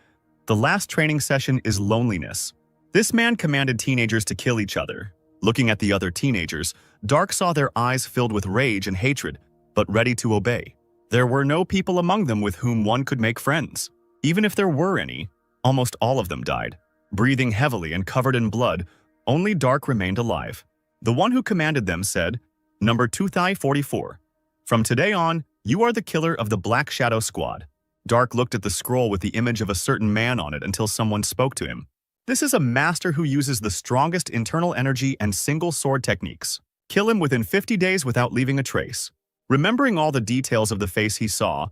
S1: The last training session is loneliness. This man commanded teenagers to kill each other. Looking at the other teenagers, Dark saw their eyes filled with rage and hatred, but ready to obey. There were no people among them with whom one could make friends. Even if there were any, almost all of them died. Breathing heavily and covered in blood, only Dark remained alive. The one who commanded them said, Number 2044. From today on, you are the killer of the Black Shadow Squad. Dark looked at the scroll with the image of a certain man on it until someone spoke to him. This is a master who uses the strongest internal energy and single sword techniques. Kill him within 50 days without leaving a trace. Remembering all the details of the face he saw,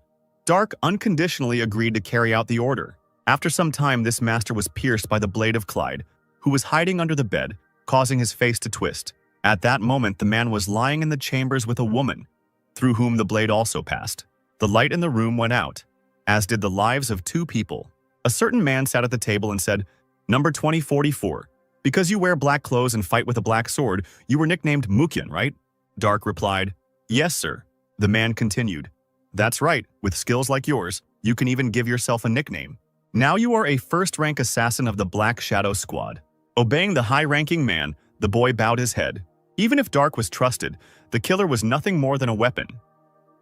S1: Dark unconditionally agreed to carry out the order. After some time, this master was pierced by the blade of Clyde, who was hiding under the bed, causing his face to twist. At that moment, the man was lying in the chambers with a woman, through whom the blade also passed. The light in the room went out, as did the lives of two people. A certain man sat at the table and said, "Number 2044, because you wear black clothes and fight with a black sword, you were nicknamed Mukyan, right?" Dark replied, "Yes, sir." The man continued, "That's right, with skills like yours, you can even give yourself a nickname. Now you are a first-rank assassin of the Black Shadow Squad." Obeying the high-ranking man, the boy bowed his head. Even if Dark was trusted, the killer was nothing more than a weapon.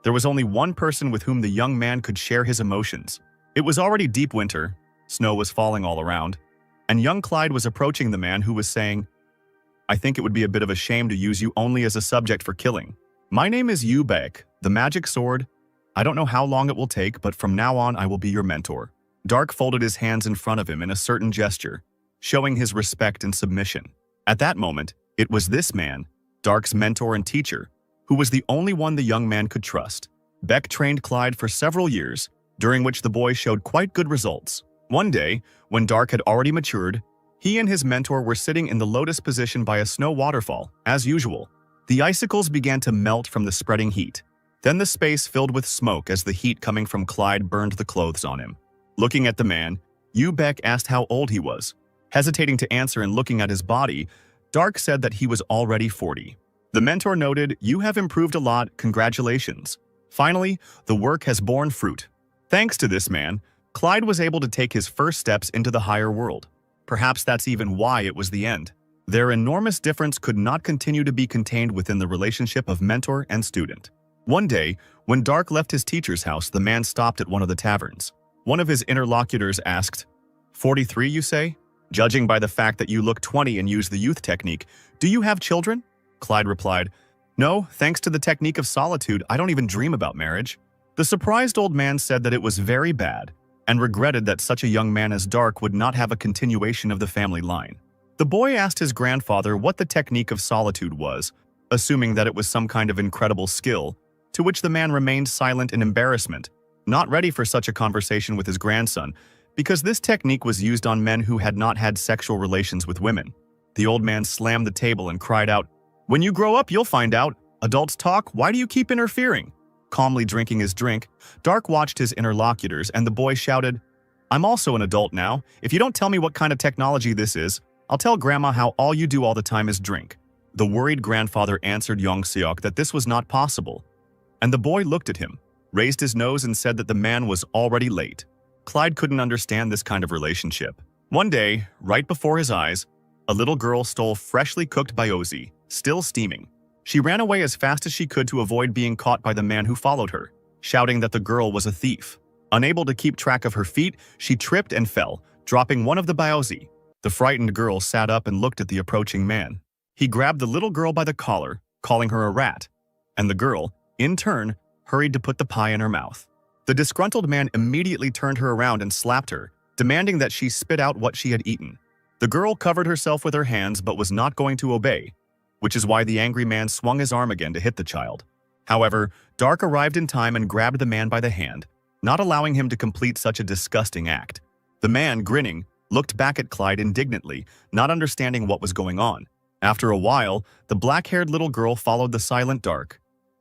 S1: There was only one person with whom the young man could share his emotions. It was already deep winter, snow was falling all around, and young Clyde was approaching the man who was saying, "I think it would be a bit of a shame to use you only as a subject for killing. My name is Yubek, the magic sword. I don't know how long it will take, but from now on I will be your mentor." Dark folded his hands in front of him in a certain gesture, showing his respect and submission. At that moment, it was this man, Dark's mentor and teacher, who was the only one the young man could trust. Beck trained Clyde for several years, during which the boy showed quite good results. One day, when Dark had already matured, he and his mentor were sitting in the lotus position by a snow waterfall, as usual. The icicles began to melt from the spreading heat. Then the space filled with smoke as the heat coming from Clyde burned the clothes on him. Looking at the man, Beck asked how old he was. Hesitating to answer and looking at his body, Dark said that he was already 40. The mentor noted, "You have improved a lot, congratulations. Finally, the work has borne fruit." Thanks to this man, Clyde was able to take his first steps into the higher world. Perhaps that's even why it was the end. Their enormous difference could not continue to be contained within the relationship of mentor and student. One day, when Dark left his teacher's house, the man stopped at one of the taverns. One of his interlocutors asked, 43, you say? Judging by the fact that you look 20 and use the youth technique, do you have children?" Clyde replied, "No, thanks to the technique of solitude, I don't even dream about marriage." The surprised old man said that it was very bad, and regretted that such a young man as Dark would not have a continuation of the family line. The boy asked his grandfather what the technique of solitude was, assuming that it was some kind of incredible skill, to which the man remained silent in embarrassment, not ready for such a conversation with his grandson, because this technique was used on men who had not had sexual relations with women. The old man slammed the table and cried out, "When you grow up, you'll find out. Adults talk, why do you keep interfering?" Calmly drinking his drink, Dark watched his interlocutors and the boy shouted, "I'm also an adult now. If you don't tell me what kind of technology this is, I'll tell Grandma how all you do all the time is drink." The worried grandfather answered Yongseok that this was not possible, and the boy looked at him, raised his nose and said that the man was already late. Clyde couldn't understand this kind of relationship. One day, right before his eyes, a little girl stole freshly cooked byozi, still steaming. She ran away as fast as she could to avoid being caught by the man who followed her, shouting that the girl was a thief. Unable to keep track of her feet, she tripped and fell, dropping one of the byozi. The frightened girl sat up and looked at the approaching man. He grabbed the little girl by the collar, calling her a rat, and the girl, in turn, hurried to put the pie in her mouth. The disgruntled man immediately turned her around and slapped her, demanding that she spit out what she had eaten. The girl covered herself with her hands but was not going to obey, which is why the angry man swung his arm again to hit the child. However, Dark arrived in time and grabbed the man by the hand, not allowing him to complete such a disgusting act. The man, grinning, looked back at Clyde indignantly, not understanding what was going on. After a while, the black-haired little girl followed the silent Dark,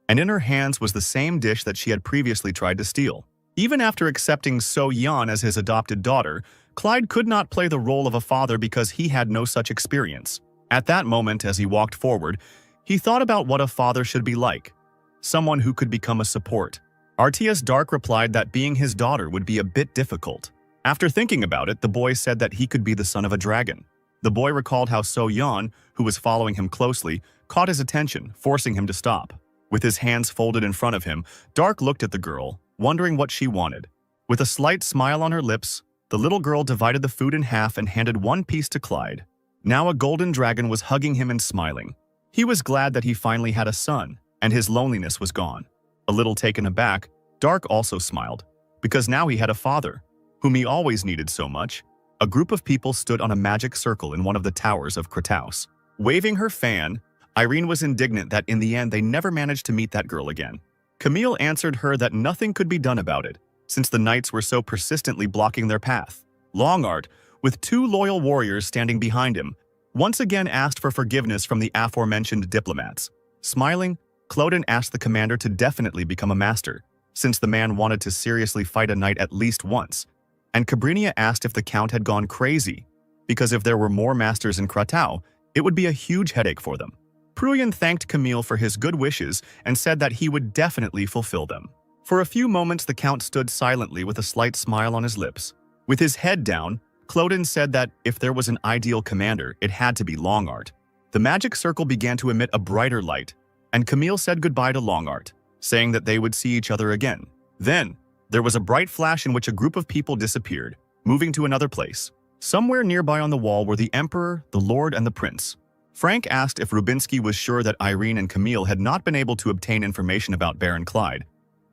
S1: and in her hands was the same dish that she had previously tried to steal. Even after accepting So Yeon as his adopted daughter, Clyde could not play the role of a father because he had no such experience. At that moment, as he walked forward, he thought about what a father should be like, someone who could become a support. RTS Dark replied that being his daughter would be a bit difficult. After thinking about it, the boy said that he could be the son of a dragon. The boy recalled how So Yeon, who was following him closely, caught his attention, forcing him to stop. With his hands folded in front of him, Dark looked at the girl, wondering what she wanted. With a slight smile on her lips, the little girl divided the food in half and handed one piece to Clyde. Now a golden dragon was hugging him and smiling. He was glad that he finally had a son, and his loneliness was gone. A little taken aback, Dark also smiled, because now he had a father, whom he always needed so much. A group of people stood on a magic circle in one of the towers of Kratos. Waving her fan, Irene was indignant that in the end they never managed to meet that girl again. Camille answered her that nothing could be done about it, since the knights were so persistently blocking their path. Longart, with two loyal warriors standing behind him, once again asked for forgiveness from the aforementioned diplomats. Smiling, Clodin asked the commander to definitely become a master, since the man wanted to seriously fight a knight at least once, and Cabrinia asked if the count had gone crazy, because if there were more masters in Kratos, it would be a huge headache for them. Pruyan thanked Camille for his good wishes and said that he would definitely fulfill them. For a few moments the count stood silently with a slight smile on his lips. With his head down, Clodin said that if there was an ideal commander, it had to be Longart. The magic circle began to emit a brighter light, and Camille said goodbye to Longart, saying that they would see each other again. Then, there was a bright flash in which a group of people disappeared, moving to another place. Somewhere nearby on the wall were the Emperor, the Lord, and the Prince. Frank asked if Rubinsky was sure that Irene and Camille had not been able to obtain information about Baron Clyde,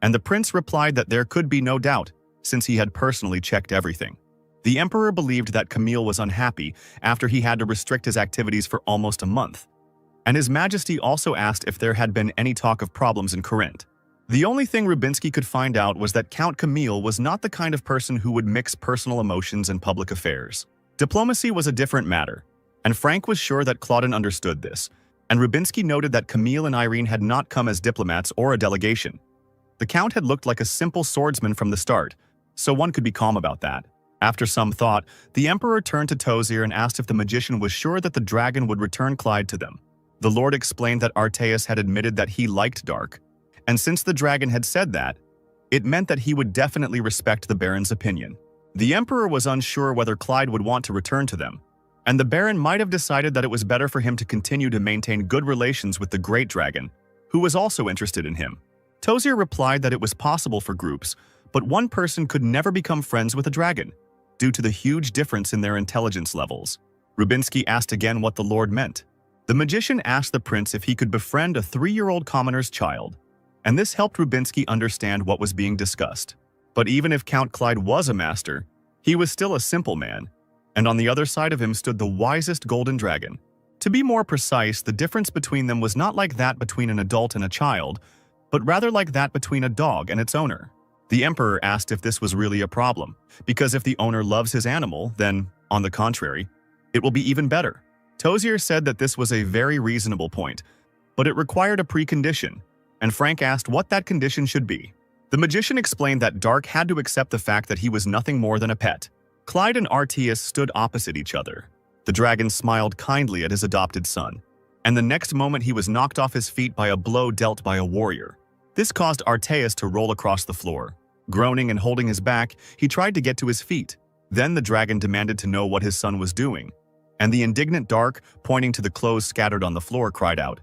S1: and the Prince replied that there could be no doubt, since he had personally checked everything. The Emperor believed that Camille was unhappy after he had to restrict his activities for almost a month, and His Majesty also asked if there had been any talk of problems in Corinth. The only thing Rubinsky could find out was that Count Camille was not the kind of person who would mix personal emotions and public affairs. Diplomacy was a different matter, and Frank was sure that Clodin understood this, and Rubinsky noted that Camille and Irene had not come as diplomats or a delegation. The Count had looked like a simple swordsman from the start, so one could be calm about that. After some thought, the Emperor turned to Tozier and asked if the magician was sure that the dragon would return Clyde to them. The Lord explained that Arteus had admitted that he liked Dark, and since the dragon had said that, it meant that he would definitely respect the Baron's opinion. The Emperor was unsure whether Clyde would want to return to them, and the Baron might have decided that it was better for him to continue to maintain good relations with the Great Dragon, who was also interested in him. Tozier replied that it was possible for groups, but one person could never become friends with a dragon, due to the huge difference in their intelligence levels. Rubinsky asked again what the Lord meant. The magician asked the prince if he could befriend a 3-year-old commoner's child, and this helped Rubinsky understand what was being discussed. But even if Count Clyde was a master, he was still a simple man, and on the other side of him stood the wisest golden dragon. To be more precise, the difference between them was not like that between an adult and a child, but rather like that between a dog and its owner. The Emperor asked if this was really a problem, because if the owner loves his animal, then, on the contrary, it will be even better. Tozier said that this was a very reasonable point, but it required a precondition, and Frank asked what that condition should be. The magician explained that Dark had to accept the fact that he was nothing more than a pet. Clyde and Arteus stood opposite each other. The dragon smiled kindly at his adopted son, and the next moment he was knocked off his feet by a blow dealt by a warrior. This caused Arteus to roll across the floor. Groaning and holding his back, he tried to get to his feet. Then the dragon demanded to know what his son was doing, and the indignant Dark, pointing to the clothes scattered on the floor, cried out,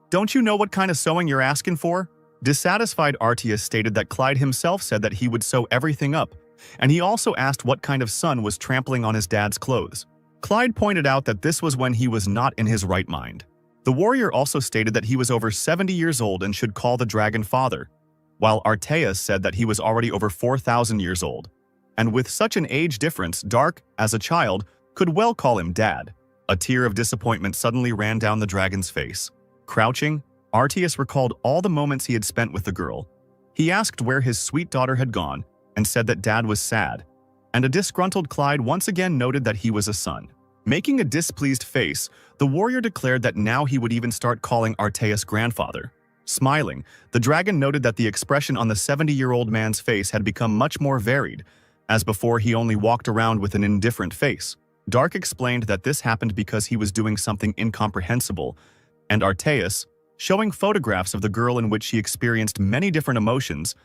S1: "Don't you know what kind of sewing you're asking for?" Dissatisfied, Arteus stated that Clyde himself said that he would sew everything up, and he also asked what kind of son was trampling on his dad's clothes. Clyde pointed out that this was when he was not in his right mind. The warrior also stated that he was over 70 years old and should call the dragon father, while Arteus said that he was already over 4,000 years old. And with such an age difference, Dark, as a child, could well call him dad. A tear of disappointment suddenly ran down the dragon's face. Crouching, Arteus recalled all the moments he had spent with the girl. He asked where his sweet daughter had gone and said that dad was sad, and a disgruntled Clyde once again noted that he was a son. Making a displeased face, the warrior declared that now he would even start calling Arteus grandfather. Smiling, the dragon noted that the expression on the 70-year-old man's face had become much more varied, as before he only walked around with an indifferent face. Dark explained that this happened because he was doing something incomprehensible, and Arteus, showing photographs of the girl in which she experienced many different emotions,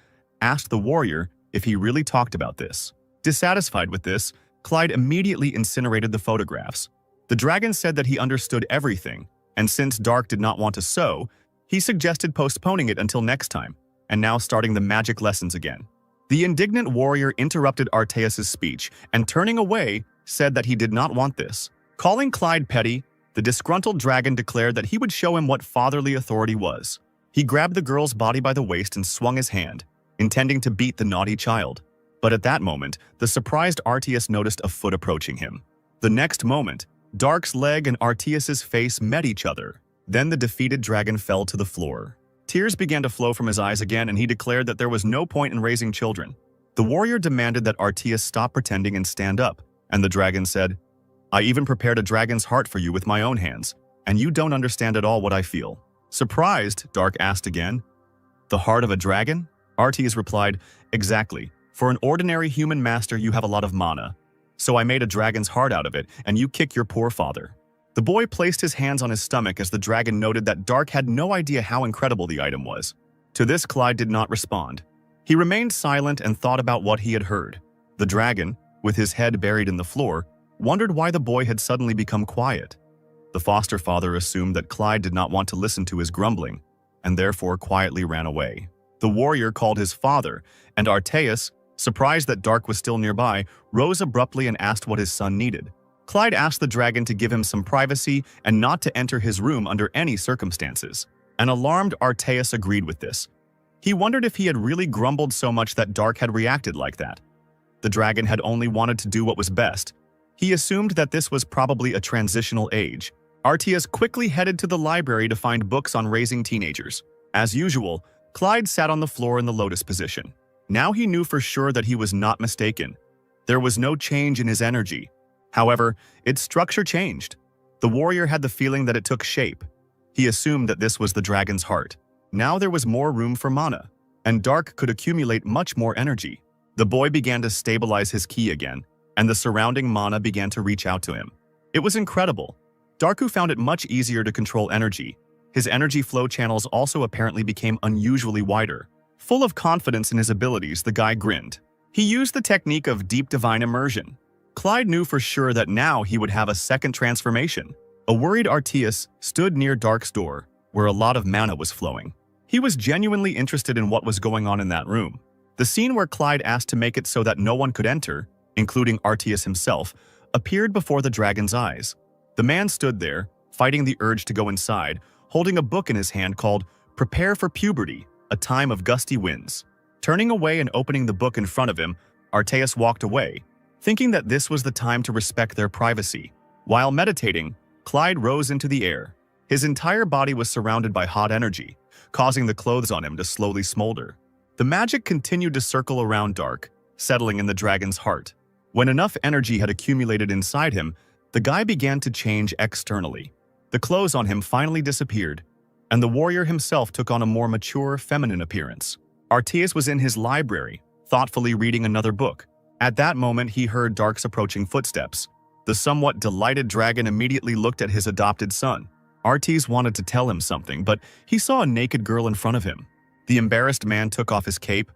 S1: asked the warrior if he really talked about this. Dissatisfied with this, Clyde immediately incinerated the photographs. The dragon said that he understood everything, and since Dark did not want to sew, he suggested postponing it until next time, and now starting the magic lessons again. The indignant warrior interrupted Arteus's speech and, turning away, said that he did not want this. Calling Clyde petty, the disgruntled dragon declared that he would show him what fatherly authority was. He grabbed the girl's body by the waist and swung his hand, intending to beat the naughty child. But at that moment, the surprised Arteus noticed a foot approaching him. The next moment, Dark's leg and Arteus's face met each other. Then the defeated dragon fell to the floor. Tears began to flow from his eyes again, and he declared that there was no point in raising children. The warrior demanded that Arteus stop pretending and stand up, and the dragon said, "I even prepared a dragon's heart for you with my own hands, and you don't understand at all what I feel." Surprised, Dark asked again, "The heart of a dragon?" Arteus replied, "Exactly. For an ordinary human master, you have a lot of mana. So I made a dragon's heart out of it, and you kick your poor father." The boy placed his hands on his stomach as the dragon noted that Dark had no idea how incredible the item was. To this, Clyde did not respond. He remained silent and thought about what he had heard. The dragon, with his head buried in the floor, wondered why the boy had suddenly become quiet. The foster father assumed that Clyde did not want to listen to his grumbling, and therefore quietly ran away. The warrior called his father, and Arteus, surprised that Dark was still nearby, rose abruptly and asked what his son needed. Clyde asked the dragon to give him some privacy and not to enter his room under any circumstances. An alarmed Arteus agreed with this. He wondered if he had really grumbled so much that Dark had reacted like that. The dragon had only wanted to do what was best. He assumed that this was probably a transitional age. Arteus quickly headed to the library to find books on raising teenagers. As usual, Clyde sat on the floor in the lotus position. Now he knew for sure that he was not mistaken. There was no change in his energy. However, its structure changed. The warrior had the feeling that it took shape. He assumed that this was the dragon's heart. Now there was more room for mana, and Dark could accumulate much more energy. The boy began to stabilize his ki again, and the surrounding mana began to reach out to him. It was incredible. Darku found it much easier to control energy. His energy flow channels also apparently became unusually wider. Full of confidence in his abilities, the guy grinned. He used the technique of deep divine immersion. Clyde knew for sure that now he would have a second transformation. A worried Arteus stood near Dark's door, where a lot of mana was flowing. He was genuinely interested in what was going on in that room. The scene where Clyde asked to make it so that no one could enter, including Arteus himself, appeared before the dragon's eyes. The man stood there, fighting the urge to go inside, holding a book in his hand called Prepare for Puberty, A Time of Gusty Winds. Turning away and opening the book in front of him, Arteus walked away, thinking that this was the time to respect their privacy. While meditating, Clyde rose into the air. His entire body was surrounded by hot energy, causing the clothes on him to slowly smolder. The magic continued to circle around Dark, settling in the dragon's heart. When enough energy had accumulated inside him, the guy began to change externally. The clothes on him finally disappeared, and the warrior himself took on a more mature, feminine appearance. Arteus was in his library, thoughtfully reading another book. At that moment, he heard Dark's approaching footsteps. The somewhat delighted dragon immediately looked at his adopted son. Arteus wanted to tell him something, but he saw a naked girl in front of him. The embarrassed man took off his cape,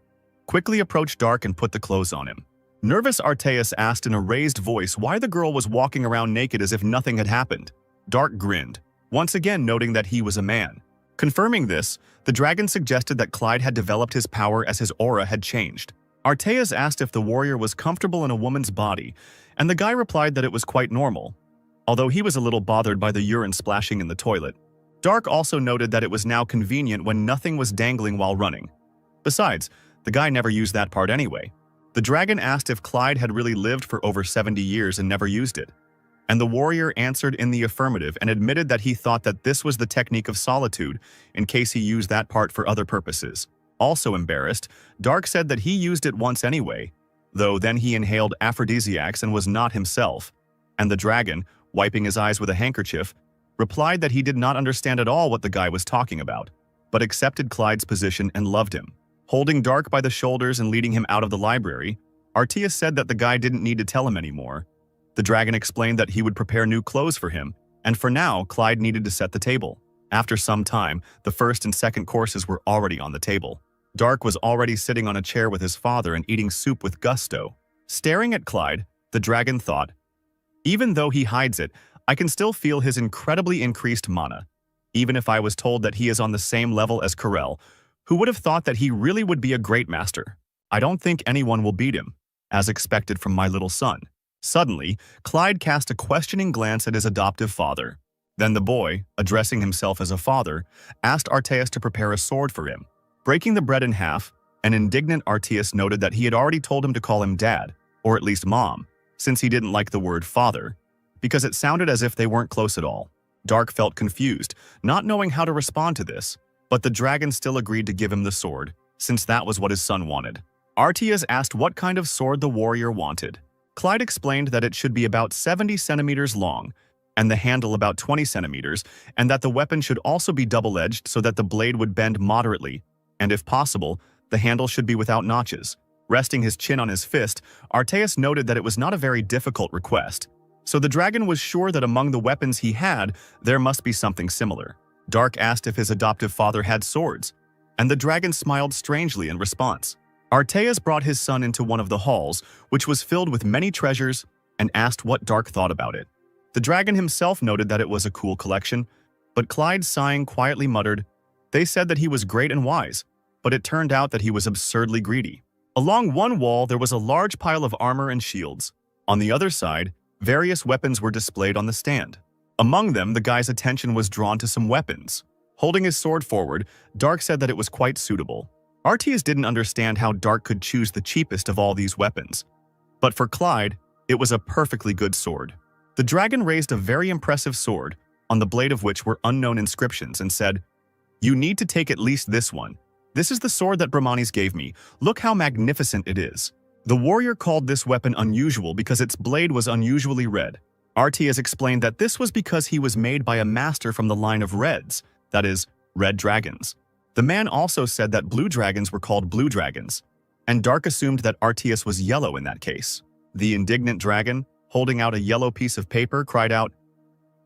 S1: quickly approached Dark and put the clothes on him. Nervous Arteus asked in a raised voice why the girl was walking around naked as if nothing had happened. Dark grinned, once again noting that he was a man. Confirming this, the dragon suggested that Clyde had developed his power as his aura had changed. Arteus asked if the warrior was comfortable in a woman's body, and the guy replied that it was quite normal, although he was a little bothered by the urine splashing in the toilet. Dark also noted that it was now convenient when nothing was dangling while running. Besides, the guy never used that part anyway. The dragon asked if Clyde had really lived for over 70 years and never used it, and the warrior answered in the affirmative and admitted that he thought that this was the technique of solitude in case he used that part for other purposes. Also embarrassed, Dark said that he used it once anyway, though then he inhaled aphrodisiacs and was not himself, and the dragon, wiping his eyes with a handkerchief, replied that he did not understand at all what the guy was talking about, but accepted Clyde's position and loved him. Holding Dark by the shoulders and leading him out of the library, Arteus said that the guy didn't need to tell him anymore. The dragon explained that he would prepare new clothes for him, and for now, Clyde needed to set the table. After some time, the first and second courses were already on the table. Dark was already sitting on a chair with his father and eating soup with gusto. Staring at Clyde, the dragon thought, "Even though he hides it, I can still feel his incredibly increased mana. Even if I was told that he is on the same level as Karel, who would have thought that he really would be a great master? I don't think anyone will beat him, as expected from my little son." Suddenly, Clyde cast a questioning glance at his adoptive father. Then the boy, addressing himself as a father, asked Arteus to prepare a sword for him. Breaking the bread in half, an indignant Arteus noted that he had already told him to call him dad, or at least mom, since he didn't like the word father, because it sounded as if they weren't close at all. Dark felt confused, not knowing how to respond to this, but the dragon still agreed to give him the sword, since that was what his son wanted. Artias asked what kind of sword the warrior wanted. Clyde explained that it should be about 70 centimeters long, and the handle about 20 centimeters, and that the weapon should also be double-edged so that the blade would bend moderately, and if possible, the handle should be without notches. Resting his chin on his fist, Artias noted that it was not a very difficult request, so the dragon was sure that among the weapons he had, there must be something similar. Dark asked if his adoptive father had swords, and the dragon smiled strangely in response. Artias brought his son into one of the halls, which was filled with many treasures, and asked what Dark thought about it. The dragon himself noted that it was a cool collection, but Clyde, sighing, quietly muttered, "They said that he was great and wise, but it turned out that he was absurdly greedy." Along one wall, there was a large pile of armor and shields. On the other side, various weapons were displayed on the stand. Among them, the guy's attention was drawn to some weapons. Holding his sword forward, Dark said that it was quite suitable. Artias didn't understand how Dark could choose the cheapest of all these weapons. But for Clyde, it was a perfectly good sword. The dragon raised a very impressive sword, on the blade of which were unknown inscriptions, and said, "You need to take at least this one. This is the sword that Brahmanes gave me. Look how magnificent it is." The warrior called this weapon unusual because its blade was unusually red. Artias explained that this was because he was made by a master from the line of Reds, that is, red dragons. The man also said that blue dragons were called blue dragons, and Dark assumed that Artias was yellow in that case. The indignant dragon, holding out a yellow piece of paper, cried out,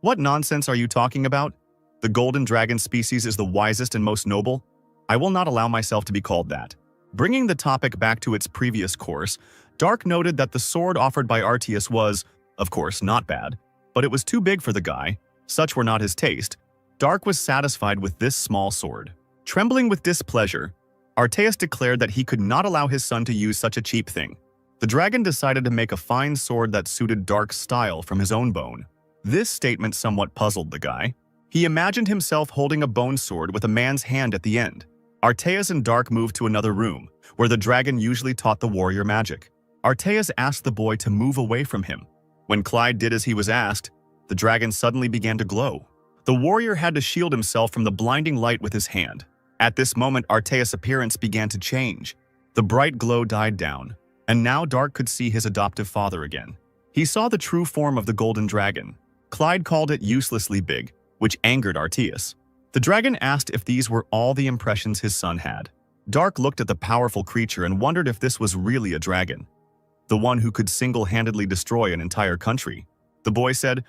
S1: "What nonsense are you talking about? The golden dragon species is the wisest and most noble. I will not allow myself to be called that." Bringing the topic back to its previous course, Dark noted that the sword offered by Artias was, of course, not bad, but it was too big for the guy. Such were not his taste. Dark was satisfied with this small sword. Trembling with displeasure, Artias declared that he could not allow his son to use such a cheap thing. The dragon decided to make a fine sword that suited Dark's style from his own bone. This statement somewhat puzzled the guy. He imagined himself holding a bone sword with a man's hand at the end. Artias and Dark moved to another room, where the dragon usually taught the warrior magic. Artias asked the boy to move away from him. When Clyde did as he was asked, the dragon suddenly began to glow. The warrior had to shield himself from the blinding light with his hand. At this moment, Artias' appearance began to change. The bright glow died down, and now Dark could see his adoptive father again. He saw the true form of the golden dragon. Clyde called it uselessly big, which angered Artias. The dragon asked if these were all the impressions his son had. Dark looked at the powerful creature and wondered if this was really a dragon, the one who could single-handedly destroy an entire country. The boy said,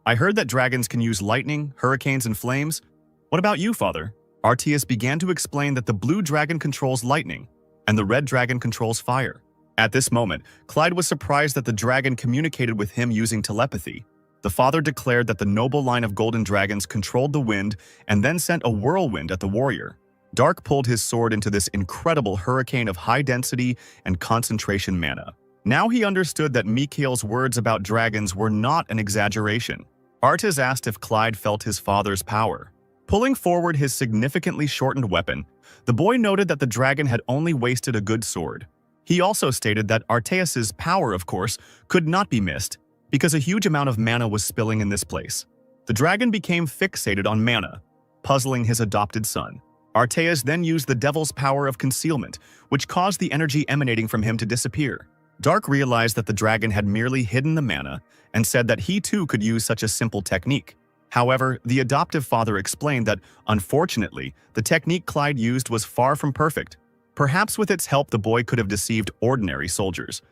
S1: "I heard that dragons can use lightning, hurricanes, and flames. What about you, father?" Artias began to explain that the blue dragon controls lightning, and the red dragon controls fire. At this moment, Clyde was surprised that the dragon communicated with him using telepathy. The father declared that the noble line of golden dragons controlled the wind and then sent a whirlwind at the warrior. Dark pulled his sword into this incredible hurricane of high density and concentration mana. Now he understood that Mikhail's words about dragons were not an exaggeration. Artias asked if Clyde felt his father's power. Pulling forward his significantly shortened weapon, the boy noted that the dragon had only wasted a good sword. He also stated that Artias's power, of course, could not be missed, because a huge amount of mana was spilling in this place. The dragon became fixated on mana, puzzling his adopted son. Artias then used the devil's power of concealment, which caused the energy emanating from him to disappear. Dark realized that the dragon had merely hidden the mana and said that he too could use such a simple technique. However, the adoptive father explained that, unfortunately, the technique Clyde used was far from perfect. Perhaps with its help the boy could have deceived ordinary soldiers.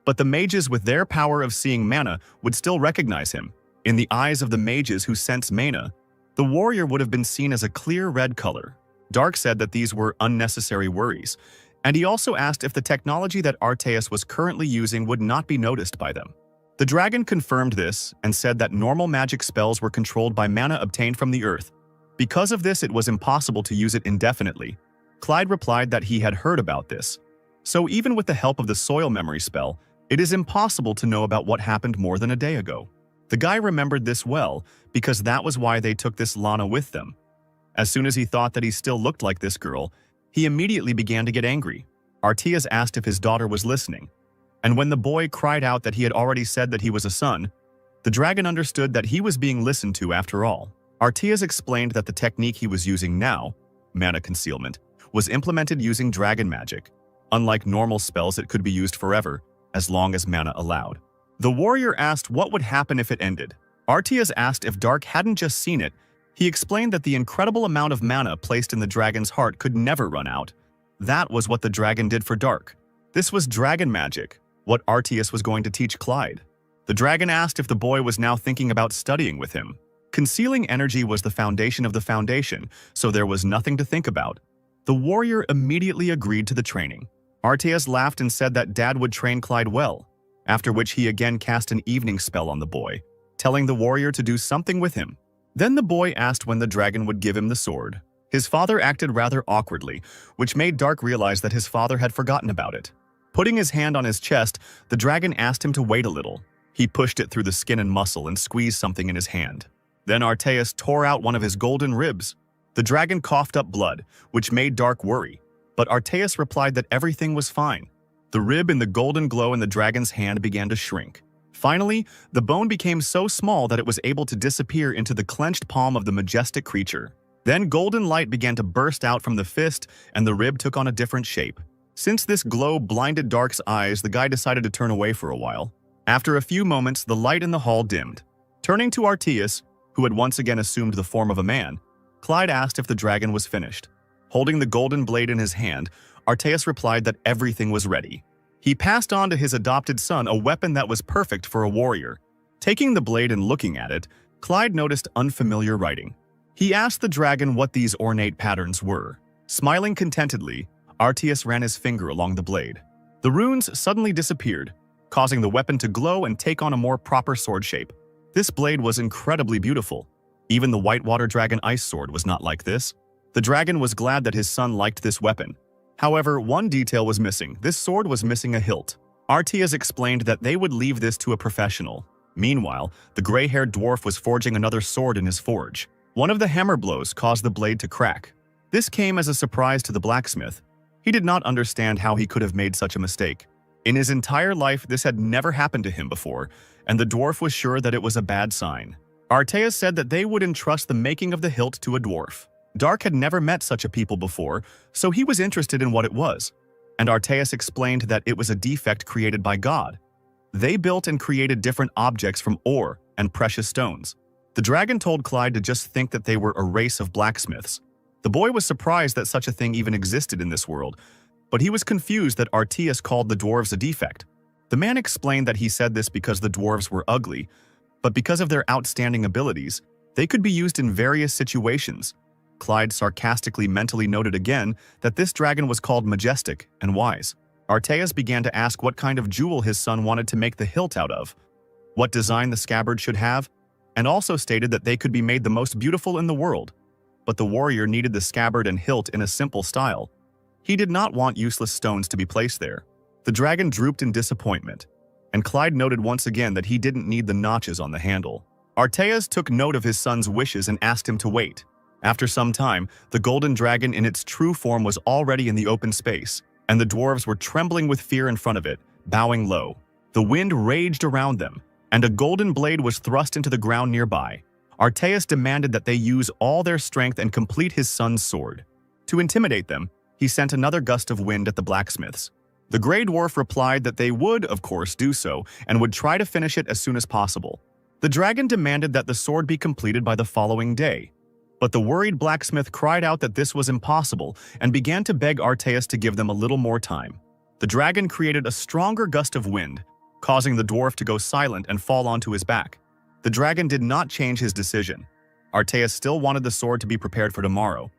S1: But the mages with their power of seeing mana would still recognize him. In the eyes of the mages who sense mana, the warrior would have been seen as a clear red color. Dark said that these were unnecessary worries, and he also asked if the technology that Artias was currently using would not be noticed by them. The dragon confirmed this and said that normal magic spells were controlled by mana obtained from the earth. Because of this, it was impossible to use it indefinitely. Clyde replied that he had heard about this. So even with the help of the soil memory spell, it is impossible to know about what happened more than a day ago. The guy remembered this well because that was why they took this Lana with them. As soon as he thought that he still looked like this girl, he immediately began to get angry. Artias asked if his daughter was listening, and when the boy cried out that he had already said that he was a son, the dragon understood that he was being listened to after all. Artias explained that the technique he was using now, mana concealment, was implemented using dragon magic. Unlike normal spells, it could be used forever, as long as mana allowed. The warrior asked what would happen if it ended. Arteas asked if Dark hadn't just seen it. He explained that the incredible amount of mana placed in the dragon's heart could never run out. That was what the dragon did for Dark. This was dragon magic, what Arteas was going to teach Clyde. The dragon asked if the boy was now thinking about studying with him. Concealing energy was the foundation of the foundation, so there was nothing to think about. The warrior immediately agreed to the training. Arteas laughed and said that Dad would train Clyde well, after which he again cast an evening spell on the boy, telling the warrior to do something with him. Then the boy asked when the dragon would give him the sword. His father acted rather awkwardly, which made Dark realize that his father had forgotten about it. Putting his hand on his chest, the dragon asked him to wait a little. He pushed it through the skin and muscle and squeezed something in his hand. Then Arteas tore out one of his golden ribs. The dragon coughed up blood, which made Dark worry, but Arteas replied that everything was fine. The rib in the golden glow in the dragon's hand began to shrink. Finally, the bone became so small that it was able to disappear into the clenched palm of the majestic creature. Then golden light began to burst out from the fist, and the rib took on a different shape. Since this glow blinded Dark's eyes, the guy decided to turn away for a while. After a few moments, the light in the hall dimmed. Turning to Arteas, who had once again assumed the form of a man, Clyde asked if the dragon was finished. Holding the golden blade in his hand, Arteas replied that everything was ready. He passed on to his adopted son a weapon that was perfect for a warrior. Taking the blade and looking at it, Clyde noticed unfamiliar writing. He asked the dragon what these ornate patterns were. Smiling contentedly, Arteas ran his finger along the blade. The runes suddenly disappeared, causing the weapon to glow and take on a more proper sword shape. This blade was incredibly beautiful. Even the Whitewater Dragon Ice Sword was not like this. The dragon was glad that his son liked this weapon. However, one detail was missing. This sword was missing a hilt. Arteas explained that they would leave this to a professional. Meanwhile, the gray-haired dwarf was forging another sword in his forge. One of the hammer blows caused the blade to crack. This came as a surprise to the blacksmith. He did not understand how he could have made such a mistake. In his entire life, this had never happened to him before, and the dwarf was sure that it was a bad sign. Arteas said that they would entrust the making of the hilt to a dwarf. Dark had never met such a people before, so he was interested in what it was, and Arteas explained that it was a defect created by God. They built and created different objects from ore and precious stones. The dragon told Clyde to just think that they were a race of blacksmiths. The boy was surprised that such a thing even existed in this world, but he was confused that Arteas called the dwarves a defect. The man explained that he said this because the dwarves were ugly, but because of their outstanding abilities, they could be used in various situations. Clyde sarcastically mentally noted again that this dragon was called majestic and wise. Arteas began to ask what kind of jewel his son wanted to make the hilt out of, what design the scabbard should have, and also stated that they could be made the most beautiful in the world. But the warrior needed the scabbard and hilt in a simple style. He did not want useless stones to be placed there. The dragon drooped in disappointment, and Clyde noted once again that he didn't need the notches on the handle. Arteas took note of his son's wishes and asked him to wait. After some time, the golden dragon in its true form was already in the open space, and the dwarves were trembling with fear in front of it, bowing low. The wind raged around them, and a golden blade was thrust into the ground nearby. Arteas demanded that they use all their strength and complete his son's sword. To intimidate them, he sent another gust of wind at the blacksmiths. The gray dwarf replied that they would, of course, do so, and would try to finish it as soon as possible. The dragon demanded that the sword be completed by the following day. But the worried blacksmith cried out that this was impossible and began to beg Arteas to give them a little more time. The dragon created a stronger gust of wind, causing the dwarf to go silent and fall onto his back. The dragon did not change his decision. Arteas still wanted the sword to be prepared for tomorrow,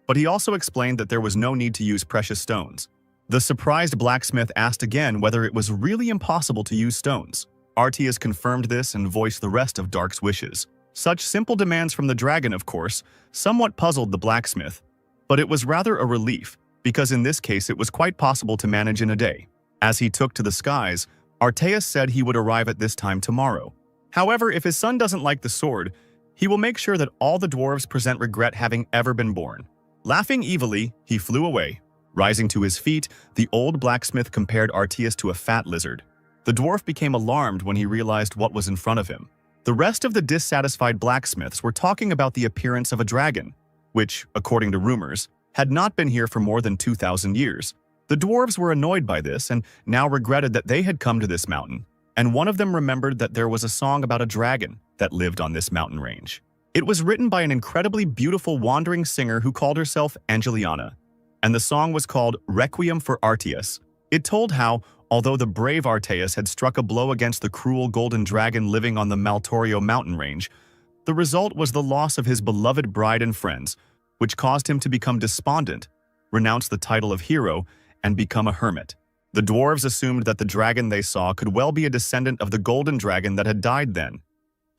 S1: but he also explained that there was no need to use precious stones. The surprised blacksmith asked again whether it was really impossible to use stones. Arteas confirmed this and voiced the rest of Dark's wishes. Such simple demands from the dragon, of course, somewhat puzzled the blacksmith, but it was rather a relief, because in this case it was quite possible to manage in a day. As he took to the skies, Arteas said he would arrive at this time tomorrow. However, if his son doesn't like the sword, he will make sure that all the dwarves present regret having ever been born. Laughing evilly, he flew away. Rising to his feet, the old blacksmith compared Arteas to a fat lizard. The dwarf became alarmed when he realized what was in front of him. The rest of the dissatisfied blacksmiths were talking about the appearance of a dragon, which, according to rumors, had not been here for more than 2,000 years. The dwarves were annoyed by this and now regretted that they had come to this mountain, and one of them remembered that there was a song about a dragon that lived on this mountain range. It was written by an incredibly beautiful wandering singer who called herself Angeliana, and the song was called Requiem for Arteus. It told how, although the brave Arteus had struck a blow against the cruel golden dragon living on the Maltorio mountain range, the result was the loss of his beloved bride and friends, which caused him to become despondent, renounce the title of hero, and become a hermit. The dwarves assumed that the dragon they saw could well be a descendant of the golden dragon that had died then.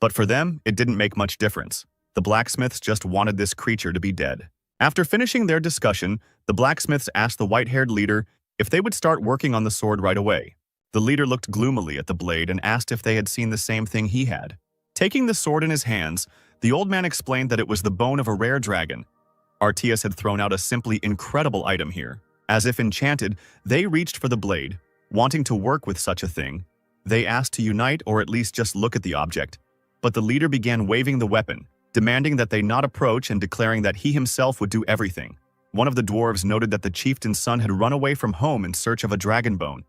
S1: But for them, it didn't make much difference. The blacksmiths just wanted this creature to be dead. After finishing their discussion, the blacksmiths asked the white-haired leader if they would start working on the sword right away. The leader looked gloomily at the blade and asked if they had seen the same thing he had. Taking the sword in his hands, the old man explained that it was the bone of a rare dragon. Arteus had thrown out a simply incredible item here. As if enchanted, they reached for the blade, wanting to work with such a thing. They asked to unite or at least just look at the object, but the leader began waving the weapon, demanding that they not approach and declaring that he himself would do everything. One of the dwarves noted that the chieftain's son had run away from home in search of a dragon bone,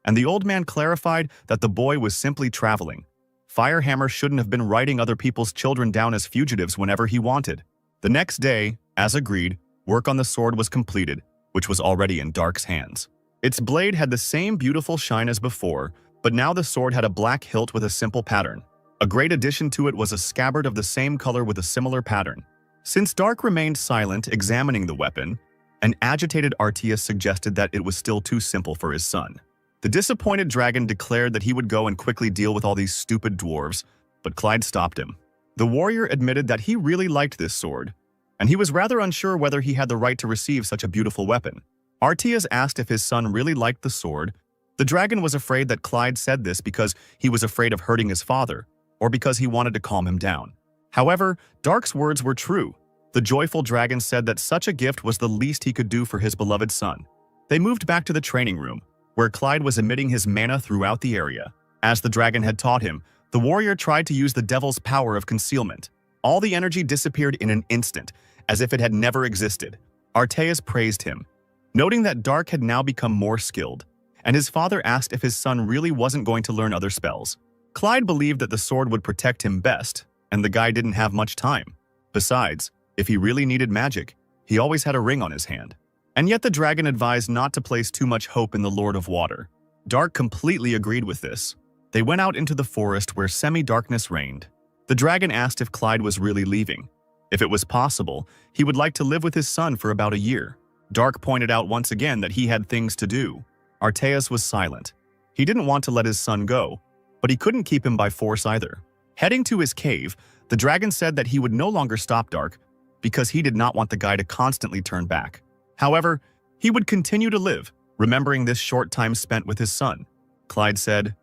S1: and the old man clarified that the boy was simply traveling. Firehammer shouldn't have been writing other people's children down as fugitives whenever he wanted. The next day, as agreed, work on the sword was completed, which was already in Dark's hands. Its blade had the same beautiful shine as before, but now the sword had a black hilt with a simple pattern. A great addition to it was a scabbard of the same color with a similar pattern. Since Dark remained silent, examining the weapon, an agitated Arteus suggested that it was still too simple for his son. The disappointed dragon declared that he would go and quickly deal with all these stupid dwarves, but Clyde stopped him. The warrior admitted that he really liked this sword, and he was rather unsure whether he had the right to receive such a beautiful weapon. Arteus asked if his son really liked the sword. The dragon was afraid that Clyde said this because he was afraid of hurting his father, or because he wanted to calm him down. However, Dark's words were true. The joyful dragon said that such a gift was the least he could do for his beloved son. They moved back to the training room, where Clyde was emitting his mana throughout the area. As the dragon had taught him, the warrior tried to use the devil's power of concealment. All the energy disappeared in an instant, as if it had never existed. Arteus praised him, noting that Dark had now become more skilled, and his father asked if his son really wasn't going to learn other spells. Clyde believed that the sword would protect him best, and the guy didn't have much time. Besides, if he really needed magic, he always had a ring on his hand. And yet the dragon advised not to place too much hope in the Lord of Water. Dark completely agreed with this. They went out into the forest where semi-darkness reigned. The dragon asked if Clyde was really leaving. If it was possible, he would like to live with his son for about a year. Dark pointed out once again that he had things to do. Arteus was silent. He didn't want to let his son go, but he couldn't keep him by force either. Heading to his cave, the dragon said that he would no longer stop Dark because he did not want the guy to constantly turn back. However, he would continue to live, remembering this short time spent with his son. Clyde said,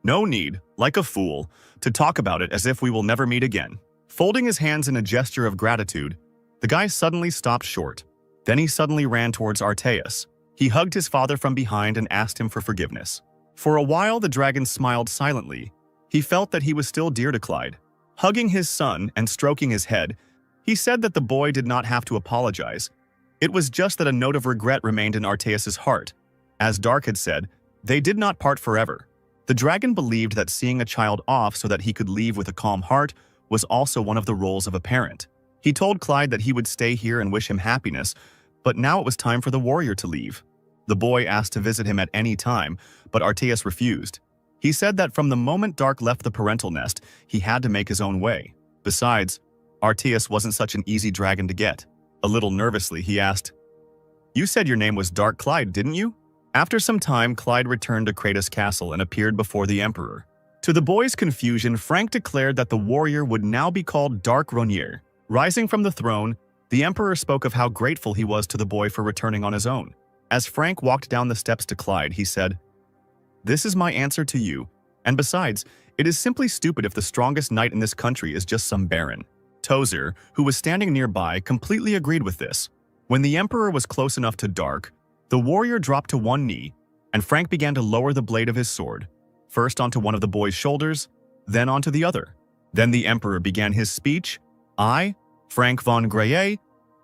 S1: "No need, like a fool, to talk about it as if we will never meet again." Folding his hands in a gesture of gratitude, the guy suddenly stopped short. Then he suddenly ran towards Arteus. He hugged his father from behind and asked him for forgiveness. For a while, the dragon smiled silently. He felt that he was still dear to Clyde. Hugging his son and stroking his head, he said that the boy did not have to apologize. It was just that a note of regret remained in Arteus's heart. As Dark had said, they did not part forever. The dragon believed that seeing a child off so that he could leave with a calm heart was also one of the roles of a parent. He told Clyde that he would stay here and wish him happiness, but now it was time for the warrior to leave. The boy asked to visit him at any time, but Arteus refused. He said that from the moment Dark left the parental nest, he had to make his own way. Besides, Arteus wasn't such an easy dragon to get. A little nervously, he asked, "You said your name was Dark Clyde, didn't you?" After some time, Clyde returned to Kratos' castle and appeared before the Emperor. To the boy's confusion, Frank declared that the warrior would now be called Dark Ronier. Rising from the throne, the Emperor spoke of how grateful he was to the boy for returning on his own. As Frank walked down the steps to Clyde, he said, "This is my answer to you, and besides, it is simply stupid if the strongest knight in this country is just some baron." Tozer, who was standing nearby, completely agreed with this. When the Emperor was close enough to Dark, the warrior dropped to one knee, and Frank began to lower the blade of his sword, first onto one of the boy's shoulders, then onto the other. Then the Emperor began his speech. "I, Frank von Greye,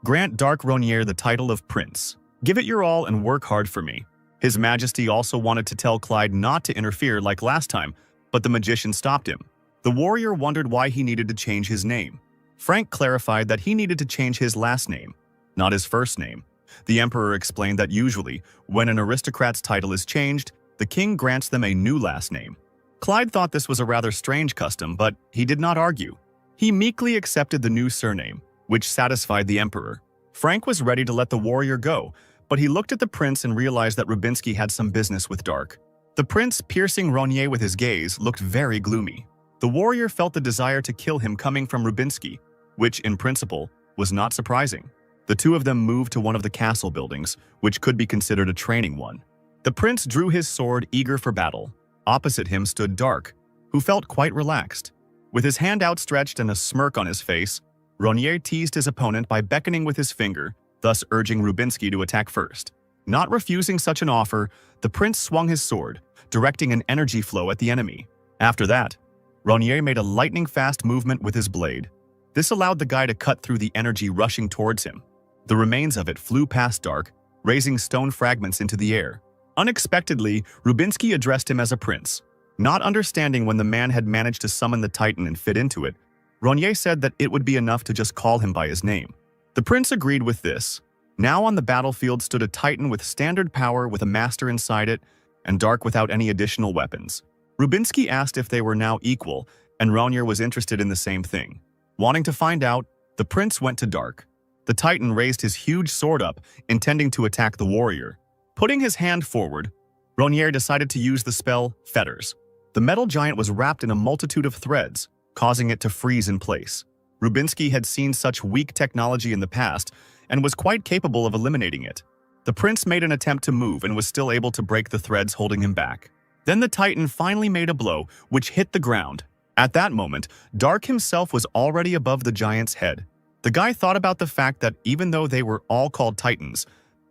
S1: grant Dark Ronier the title of Prince." Give it your all and work hard for me. His Majesty also wanted to tell Clyde not to interfere like last time, but the magician stopped him. The warrior wondered why he needed to change his name. Frank clarified that he needed to change his last name, not his first name. The emperor explained that usually, when an aristocrat's title is changed, the king grants them a new last name. Clyde thought this was a rather strange custom, but he did not argue. He meekly accepted the new surname, which satisfied the emperor. Frank was ready to let the warrior go, but he looked at the prince and realized that Rubinsky had some business with Dark. The prince, piercing Ronier with his gaze, looked very gloomy. The warrior felt the desire to kill him coming from Rubinsky, which, in principle, was not surprising. The two of them moved to one of the castle buildings, which could be considered a training one. The prince drew his sword, eager for battle. Opposite him stood Dark, who felt quite relaxed. With his hand outstretched and a smirk on his face, Ronier teased his opponent by beckoning with his finger, thus urging Rubinsky to attack first. Not refusing such an offer, the prince swung his sword, directing an energy flow at the enemy. After that, Ronier made a lightning-fast movement with his blade. This allowed the guy to cut through the energy rushing towards him. The remains of it flew past Dark, raising stone fragments into the air. Unexpectedly, Rubinsky addressed him as a prince. Not understanding when the man had managed to summon the Titan and fit into it, Ronier said that it would be enough to just call him by his name. The prince agreed with this. Now on the battlefield stood a Titan with standard power with a master inside it, and Dark without any additional weapons. Rubinsky asked if they were now equal, and Ronier was interested in the same thing. Wanting to find out, the prince went to Dark. The Titan raised his huge sword up, intending to attack the warrior. Putting his hand forward, Ronier decided to use the spell Fetters. The metal giant was wrapped in a multitude of threads, causing it to freeze in place. Rubinsky had seen such weak technology in the past and was quite capable of eliminating it. The prince made an attempt to move and was still able to break the threads holding him back. Then the Titan finally made a blow, which hit the ground. At that moment, Dark himself was already above the giant's head. The guy thought about the fact that even though they were all called Titans,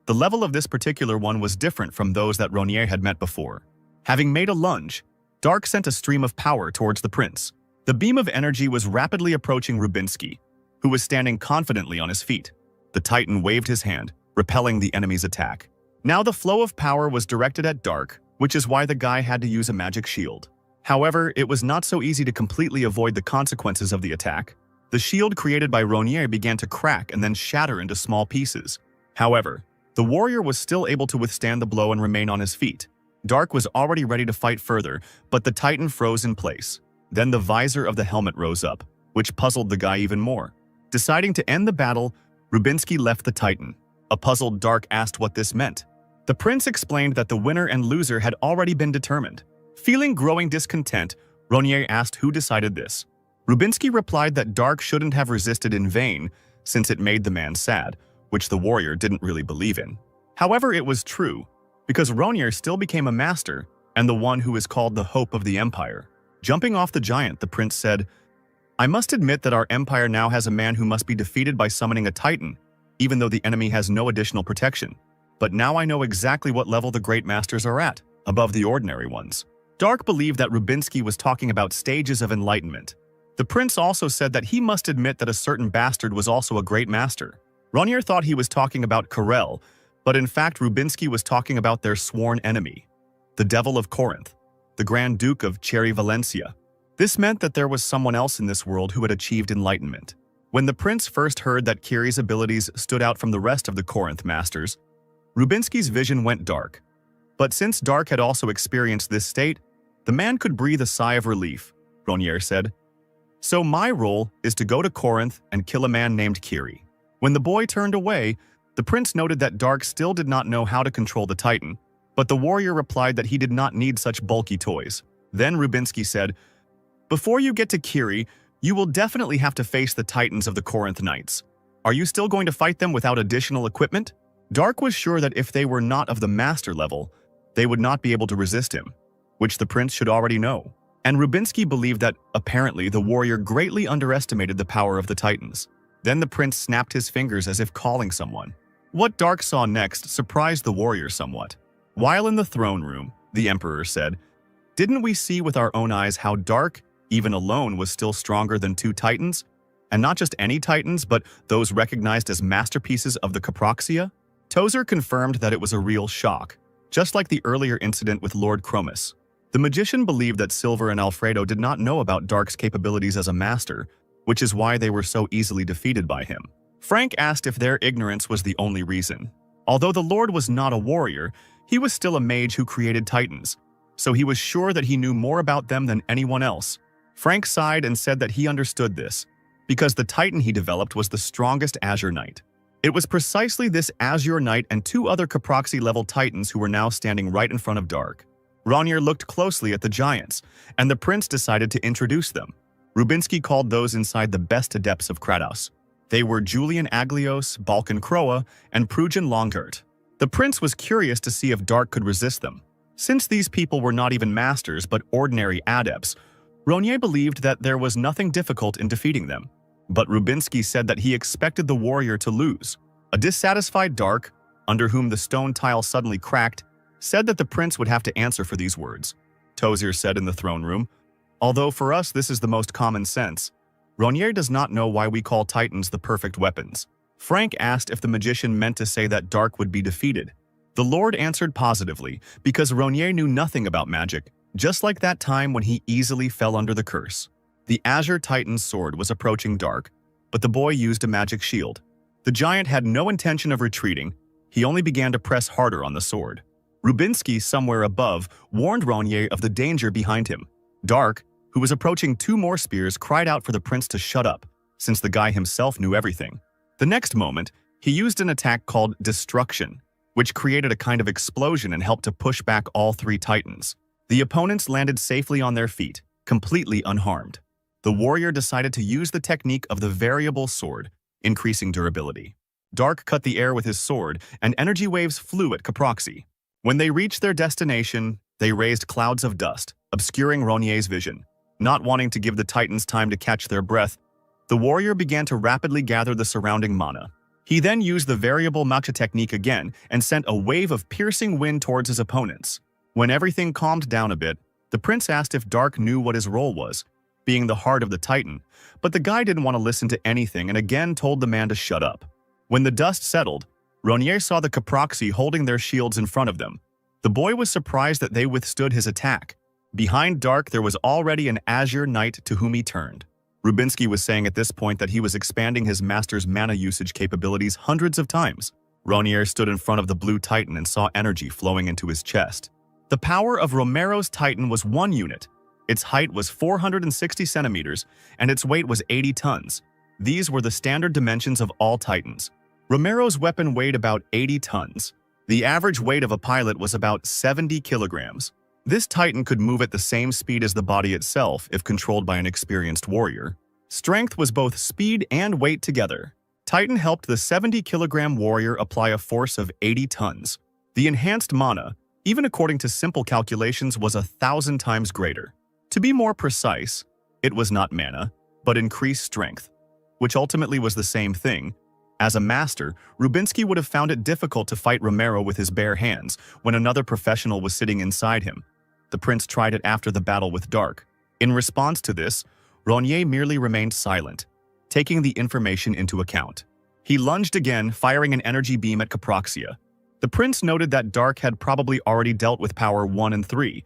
S1: the level of this particular one was different from those that Ronier had met before. Having made a lunge, Dark sent a stream of power towards the prince. The beam of energy was rapidly approaching Rubinsky, who was standing confidently on his feet. The Titan waved his hand, repelling the enemy's attack. Now the flow of power was directed at Dark, which is why the guy had to use a magic shield. However, it was not so easy to completely avoid the consequences of the attack. The shield created by Ronier began to crack and then shatter into small pieces. However, the warrior was still able to withstand the blow and remain on his feet. Dark was already ready to fight further, but the Titan froze in place. Then the visor of the helmet rose up, which puzzled the guy even more. Deciding to end the battle, Rubinsky left the Titan. A puzzled Dark asked what this meant. The prince explained that the winner and loser had already been determined. Feeling growing discontent, Ronier asked who decided this. Rubinsky replied that Dark shouldn't have resisted in vain, since it made the man sad, which the warrior didn't really believe in. However, it was true, because Ronier still became a master and the one who is called the hope of the empire. Jumping off the giant, the prince said, "I must admit that our empire now has a man who must be defeated by summoning a Titan, even though the enemy has no additional protection. But now I know exactly what level the great masters are at, above the ordinary ones." Dark believed that Rubinsky was talking about stages of enlightenment. The prince also said that he must admit that a certain bastard was also a great master. Ronier thought he was talking about Karel, but in fact Rubinsky was talking about their sworn enemy, the Devil of Corinth, the Grand Duke of Cherry Valencia. This meant that there was someone else in this world who had achieved enlightenment. When the prince first heard that Kiri's abilities stood out from the rest of the Corinth masters, Rubinsky's vision went dark. But since Dark had also experienced this state, the man could breathe a sigh of relief. Ronier said, "So my role is to go to Corinth and kill a man named Kiri." When the boy turned away, the prince noted that Dark still did not know how to control the Titan, but the warrior replied that he did not need such bulky toys. Then Rubinsky said, "Before you get to Kiri, you will definitely have to face the Titans of the Corinth Knights. Are you still going to fight them without additional equipment?" Dark was sure that if they were not of the master level, they would not be able to resist him, which the prince should already know. And Rubinsky believed that, apparently, the warrior greatly underestimated the power of the Titans. Then the prince snapped his fingers as if calling someone. What Dark saw next surprised the warrior somewhat. While in the throne room, the emperor said, "Didn't we see with our own eyes how Dark, even alone, was still stronger than two Titans? And not just any Titans, but those recognized as masterpieces of the Caproxia?" Tozer confirmed that it was a real shock, just like the earlier incident with Lord Chromis. The magician believed that Silver and Alfredo did not know about Dark's capabilities as a master, which is why they were so easily defeated by him. Frank asked if their ignorance was the only reason. Although the Lord was not a warrior, he was still a mage who created titans, so he was sure that he knew more about them than anyone else. Frank sighed and said that he understood this, because the titan he developed was the strongest Azure Knight. It was precisely this Azure Knight and two other Caproxy-level titans who were now standing right in front of Dark. Rainier looked closely at the giants, and the prince decided to introduce them. Rubinsky called those inside the best adepts of Kratos. They were Julian Aglios, Balkan Kroa, and Prujan Longert. The prince was curious to see if Dark could resist them. Since these people were not even masters but ordinary adepts, Rainier believed that there was nothing difficult in defeating them. But Rubinsky said that he expected the warrior to lose. A dissatisfied Dark, under whom the stone tile suddenly cracked, said that the prince would have to answer for these words. Tozer said in the throne room, "Although for us this is the most common sense, Rainier does not know why we call titans the perfect weapons." Frank asked if the magician meant to say that Dark would be defeated. The Lord answered positively, because Rainier knew nothing about magic, just like that time when he easily fell under the curse. The Azure Titan's sword was approaching Dark, but the boy used a magic shield. The giant had no intention of retreating, he only began to press harder on the sword. Rubinsky, somewhere above, warned Rainier of the danger behind him. Dark, who was approaching two more spears, cried out for the prince to shut up, since the guy himself knew everything. The next moment, he used an attack called Destruction, which created a kind of explosion and helped to push back all three titans. The opponents landed safely on their feet, completely unharmed. The warrior decided to use the technique of the variable sword, increasing durability. Dark cut the air with his sword, and energy waves flew at Caproxy. When they reached their destination, they raised clouds of dust, obscuring Rainier's vision. Not wanting to give the titans time to catch their breath, the warrior began to rapidly gather the surrounding mana. He then used the variable matcha technique again and sent a wave of piercing wind towards his opponents. When everything calmed down a bit, the prince asked if Dark knew what his role was, being the heart of the titan, but the guy didn't want to listen to anything and again told the man to shut up. When the dust settled, Rainier saw the Caproxy holding their shields in front of them. The boy was surprised that they withstood his attack. Behind Dark, there was already an Azure Knight to whom he turned. Rubinsky was saying at this point that he was expanding his master's mana usage capabilities hundreds of times. Rainier stood in front of the blue titan and saw energy flowing into his chest. The power of Romero's titan was 1 unit. Its height was 460 centimeters, and its weight was 80 tons. These were the standard dimensions of all titans. Romero's weapon weighed about 80 tons. The average weight of a pilot was about 70 kilograms. This titan could move at the same speed as the body itself if controlled by an experienced warrior. Strength was both speed and weight together. Titan helped the 70-kilogram warrior apply a force of 80 tons. The enhanced mana, even according to simple calculations, was 1,000 times greater. To be more precise, it was not mana, but increased strength, which ultimately was the same thing. As a master, Rubinsky would have found it difficult to fight Romero with his bare hands when another professional was sitting inside him. The prince tried it after the battle with Dark. In response to this, Rainier merely remained silent, taking the information into account. He lunged again, firing an energy beam at Caproxia. The prince noted that Dark had probably already dealt with power 1 and 3,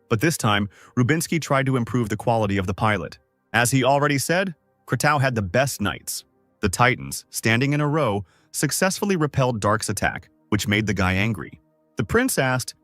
S1: but this time, Rubinsky tried to improve the quality of the pilot. As he already said, Kratos had the best knights. The titans, standing in a row, successfully repelled Dark's attack, which made the guy angry. The prince asked,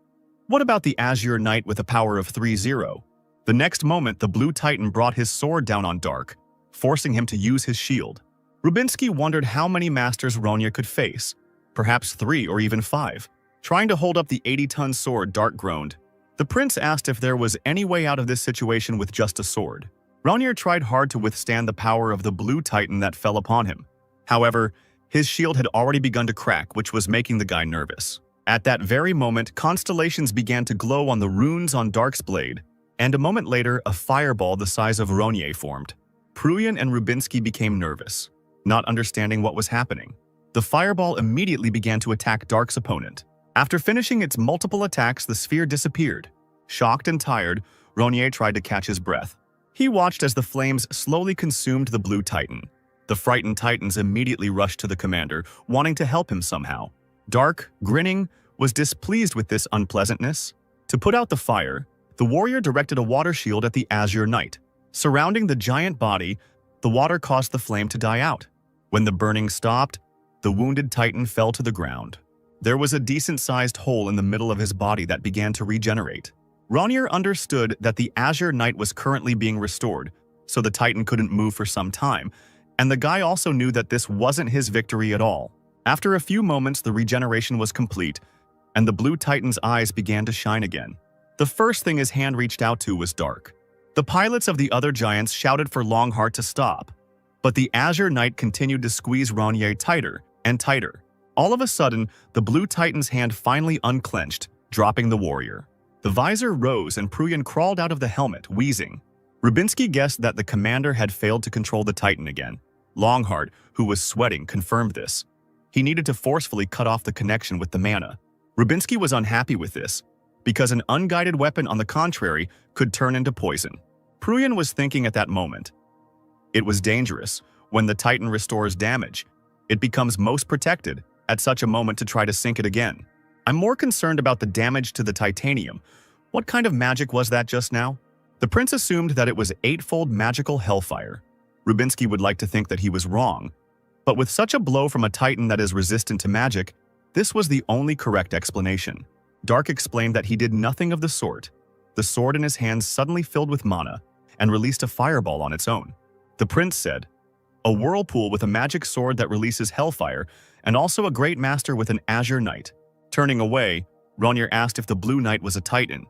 S1: "What about the Azure Knight with a power of 3-0? The next moment, the blue titan brought his sword down on Dark, forcing him to use his shield. Rubinsky wondered how many masters Rainier could face, perhaps 3 or even 5. Trying to hold up the 80-ton sword, Dark groaned. The prince asked if there was any way out of this situation with just a sword. Rainier tried hard to withstand the power of the blue titan that fell upon him. However, his shield had already begun to crack, which was making the guy nervous. At that very moment, constellations began to glow on the runes on Dark's blade, and a moment later, a fireball the size of Rainier formed. Prujan and Rubinsky became nervous, not understanding what was happening. The fireball immediately began to attack Dark's opponent. After finishing its multiple attacks, the sphere disappeared. Shocked and tired, Rainier tried to catch his breath. He watched as the flames slowly consumed the blue titan. The frightened titans immediately rushed to the commander, wanting to help him somehow. Dark, grinning, was displeased with this unpleasantness. To put out the fire, the warrior directed a water shield at the Azure Knight. Surrounding the giant body, the water caused the flame to die out. When the burning stopped, the wounded Titan fell to the ground. There was a decent-sized hole in the middle of his body that began to regenerate. Ronir understood that the Azure Knight was currently being restored, so the Titan couldn't move for some time, and the guy also knew that this wasn't his victory at all. After a few moments, the regeneration was complete, and the blue Titan's eyes began to shine again. The first thing his hand reached out to was Dark. The pilots of the other giants shouted for Longheart to stop, but the Azure Knight continued to squeeze Ronir tighter and tighter. All of a sudden, the blue Titan's hand finally unclenched, dropping the warrior. The visor rose and Pruyan crawled out of the helmet, wheezing. Rubinsky guessed that the commander had failed to control the Titan again. Longheart, who was sweating, confirmed this. He needed to forcefully cut off the connection with the mana. Rubinsky was unhappy with this, because an unguided weapon, on the contrary, could turn into poison. Pruyan was thinking at that moment. It was dangerous. When the Titan restores damage, it becomes most protected at such a moment to try to sink it again. I'm more concerned about the damage to the titanium. What kind of magic was that just now? The prince assumed that it was eightfold magical hellfire. Rubinsky would like to think that he was wrong, but with such a blow from a Titan that is resistant to magic, this was the only correct explanation. Dark explained that he did nothing of the sort. The sword in his hands suddenly filled with mana and released a fireball on its own. The prince said, "A whirlpool with a magic sword that releases hellfire, and also a great master with an Azure Knight." Turning away, Ronir asked if the Blue Knight was a Titan,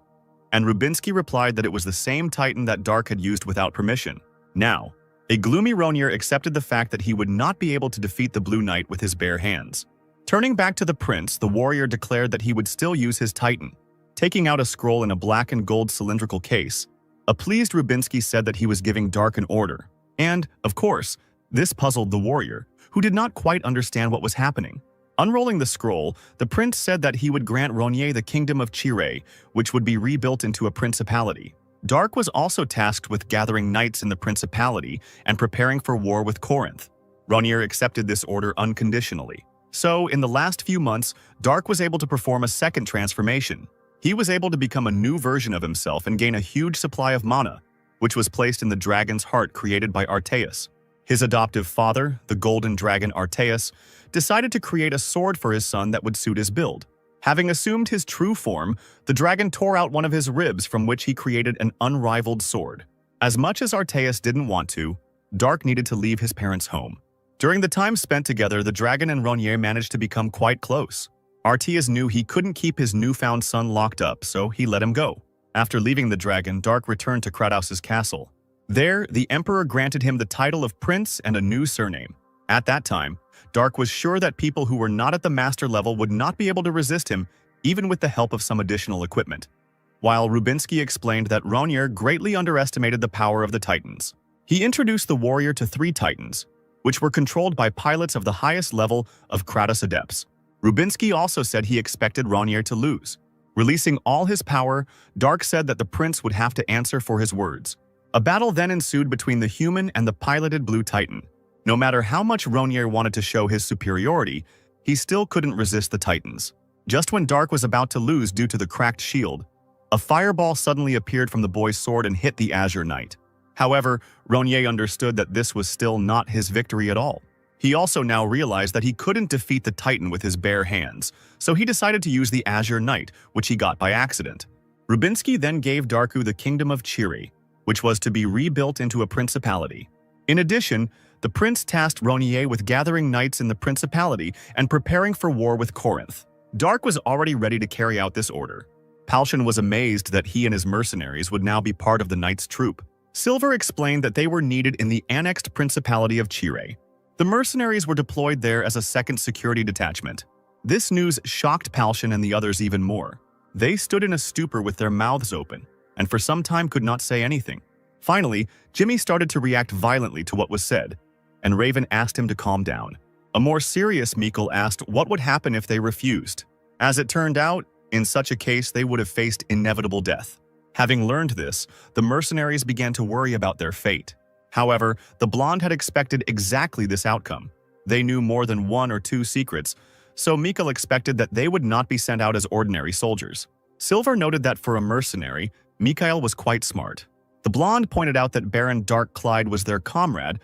S1: and Rubinsky replied that it was the same Titan that Dark had used without permission. Now, a gloomy Ronir accepted the fact that he would not be able to defeat the Blue Knight with his bare hands. Turning back to the prince, the warrior declared that he would still use his Titan. Taking out a scroll in a black and gold cylindrical case, a pleased Rubinsky said that he was giving Dark an order. And, of course, this puzzled the warrior, who did not quite understand what was happening. Unrolling the scroll, the prince said that he would grant Ronir the kingdom of Chire, which would be rebuilt into a principality. Dark was also tasked with gathering knights in the principality and preparing for war with Corinth. Ronir accepted this order unconditionally. So, in the last few months, Dark was able to perform a second transformation. He was able to become a new version of himself and gain a huge supply of mana, which was placed in the dragon's heart created by Arteus. His adoptive father, the golden dragon Arteus, decided to create a sword for his son that would suit his build. Having assumed his true form, the dragon tore out one of his ribs, from which he created an unrivaled sword. As much as Arteus didn't want to, Dark needed to leave his parents' home. During the time spent together, the dragon and Ronir managed to become quite close. Arteus knew he couldn't keep his newfound son locked up, so he let him go. After leaving the dragon, Dark returned to Kratos' castle. There, the emperor granted him the title of prince and a new surname. At that time, Dark was sure that people who were not at the master level would not be able to resist him, even with the help of some additional equipment. While Rubinsky explained that Ronir greatly underestimated the power of the Titans. He introduced the warrior to 3 Titans, which were controlled by pilots of the highest level of Kratos adepts. Rubinsky also said he expected Ronir to lose. Releasing all his power, Dark said that the prince would have to answer for his words. A battle then ensued between the human and the piloted Blue Titan. No matter how much Ronir wanted to show his superiority, he still couldn't resist the Titans. Just when Dark was about to lose due to the cracked shield, a fireball suddenly appeared from the boy's sword and hit the Azure Knight. However, Ronir understood that this was still not his victory at all. He also now realized that he couldn't defeat the Titan with his bare hands, so he decided to use the Azure Knight, which he got by accident. Rubinsky then gave Darku the kingdom of Chiri, which was to be rebuilt into a principality. In addition, the prince tasked Ronir with gathering knights in the principality and preparing for war with Corinth. Dark was already ready to carry out this order. Palshan was amazed that he and his mercenaries would now be part of the knights' troop. Silver explained that they were needed in the annexed principality of Chire. The mercenaries were deployed there as a second security detachment. This news shocked Palshan and the others even more. They stood in a stupor with their mouths open, and for some time could not say anything. Finally, Jimmy started to react violently to what was said, and Raven asked him to calm down. A more serious Mikkel asked what would happen if they refused. As it turned out, in such a case they would have faced inevitable death. Having learned this, the mercenaries began to worry about their fate. However, the blonde had expected exactly this outcome. They knew more than 1 or 2 secrets, so Mikkel expected that they would not be sent out as ordinary soldiers. Silver noted that for a mercenary, Mikhail was quite smart. The blonde pointed out that Baron Dark Clyde was their comrade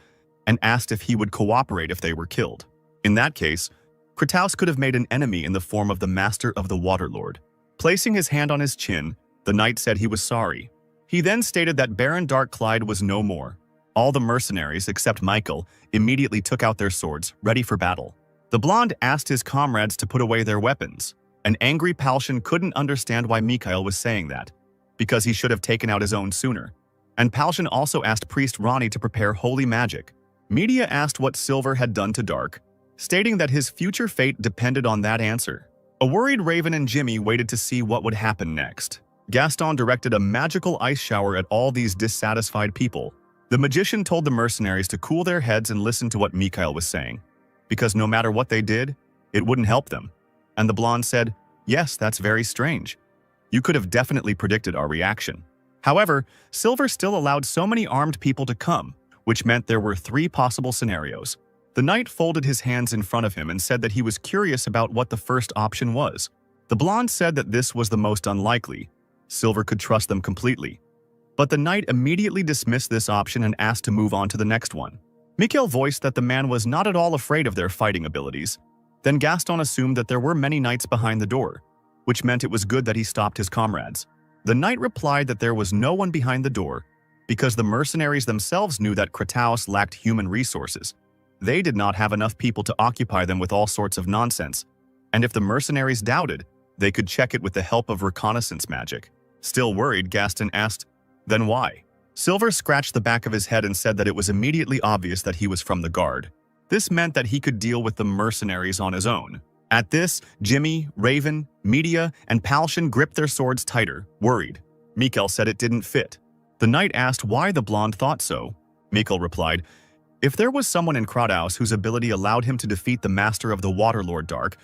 S1: and asked if he would cooperate if they were killed. In that case, Kratos could have made an enemy in the form of the Master of the Waterlord. Placing his hand on his chin, the knight said he was sorry. He then stated that Baron Dark Clyde was no more. All the mercenaries, except Michael, immediately took out their swords, ready for battle. The blonde asked his comrades to put away their weapons. An angry Palshan couldn't understand why Mikhail was saying that, because he should have taken out his own sooner. And Palshan also asked Priest Ronnie to prepare holy magic. Media asked what Silver had done to Dark, stating that his future fate depended on that answer. A worried Raven and Jimmy waited to see what would happen next. Gaston directed a magical ice shower at all these dissatisfied people. The magician told the mercenaries to cool their heads and listen to what Mikhail was saying, because no matter what they did, it wouldn't help them. And the blonde said, "Yes, that's very strange. You could have definitely predicted our reaction." However, Silver still allowed so many armed people to come, which meant there were 3 possible scenarios. The knight folded his hands in front of him and said that he was curious about what the first option was. The blonde said that this was the most unlikely. Silver could trust them completely. But the knight immediately dismissed this option and asked to move on to the next one. Mikhail voiced that the man was not at all afraid of their fighting abilities. Then Gaston assumed that there were many knights behind the door, which meant it was good that he stopped his comrades. The knight replied that there was no one behind the door, because the mercenaries themselves knew that Kratos lacked human resources. They did not have enough people to occupy them with all sorts of nonsense, and if the mercenaries doubted, they could check it with the help of reconnaissance magic. Still worried, Gaston asked, "Then why?" Silver scratched the back of his head and said that it was immediately obvious that he was from the guard. This meant that he could deal with the mercenaries on his own. At this, Jimmy, Raven, Media, and Palshan gripped their swords tighter, worried. Mikhail said it didn't fit. The knight asked why the blonde thought so. Mikhail replied, "If there was someone in Kratos whose ability allowed him to defeat the Master of the Waterlord Dark,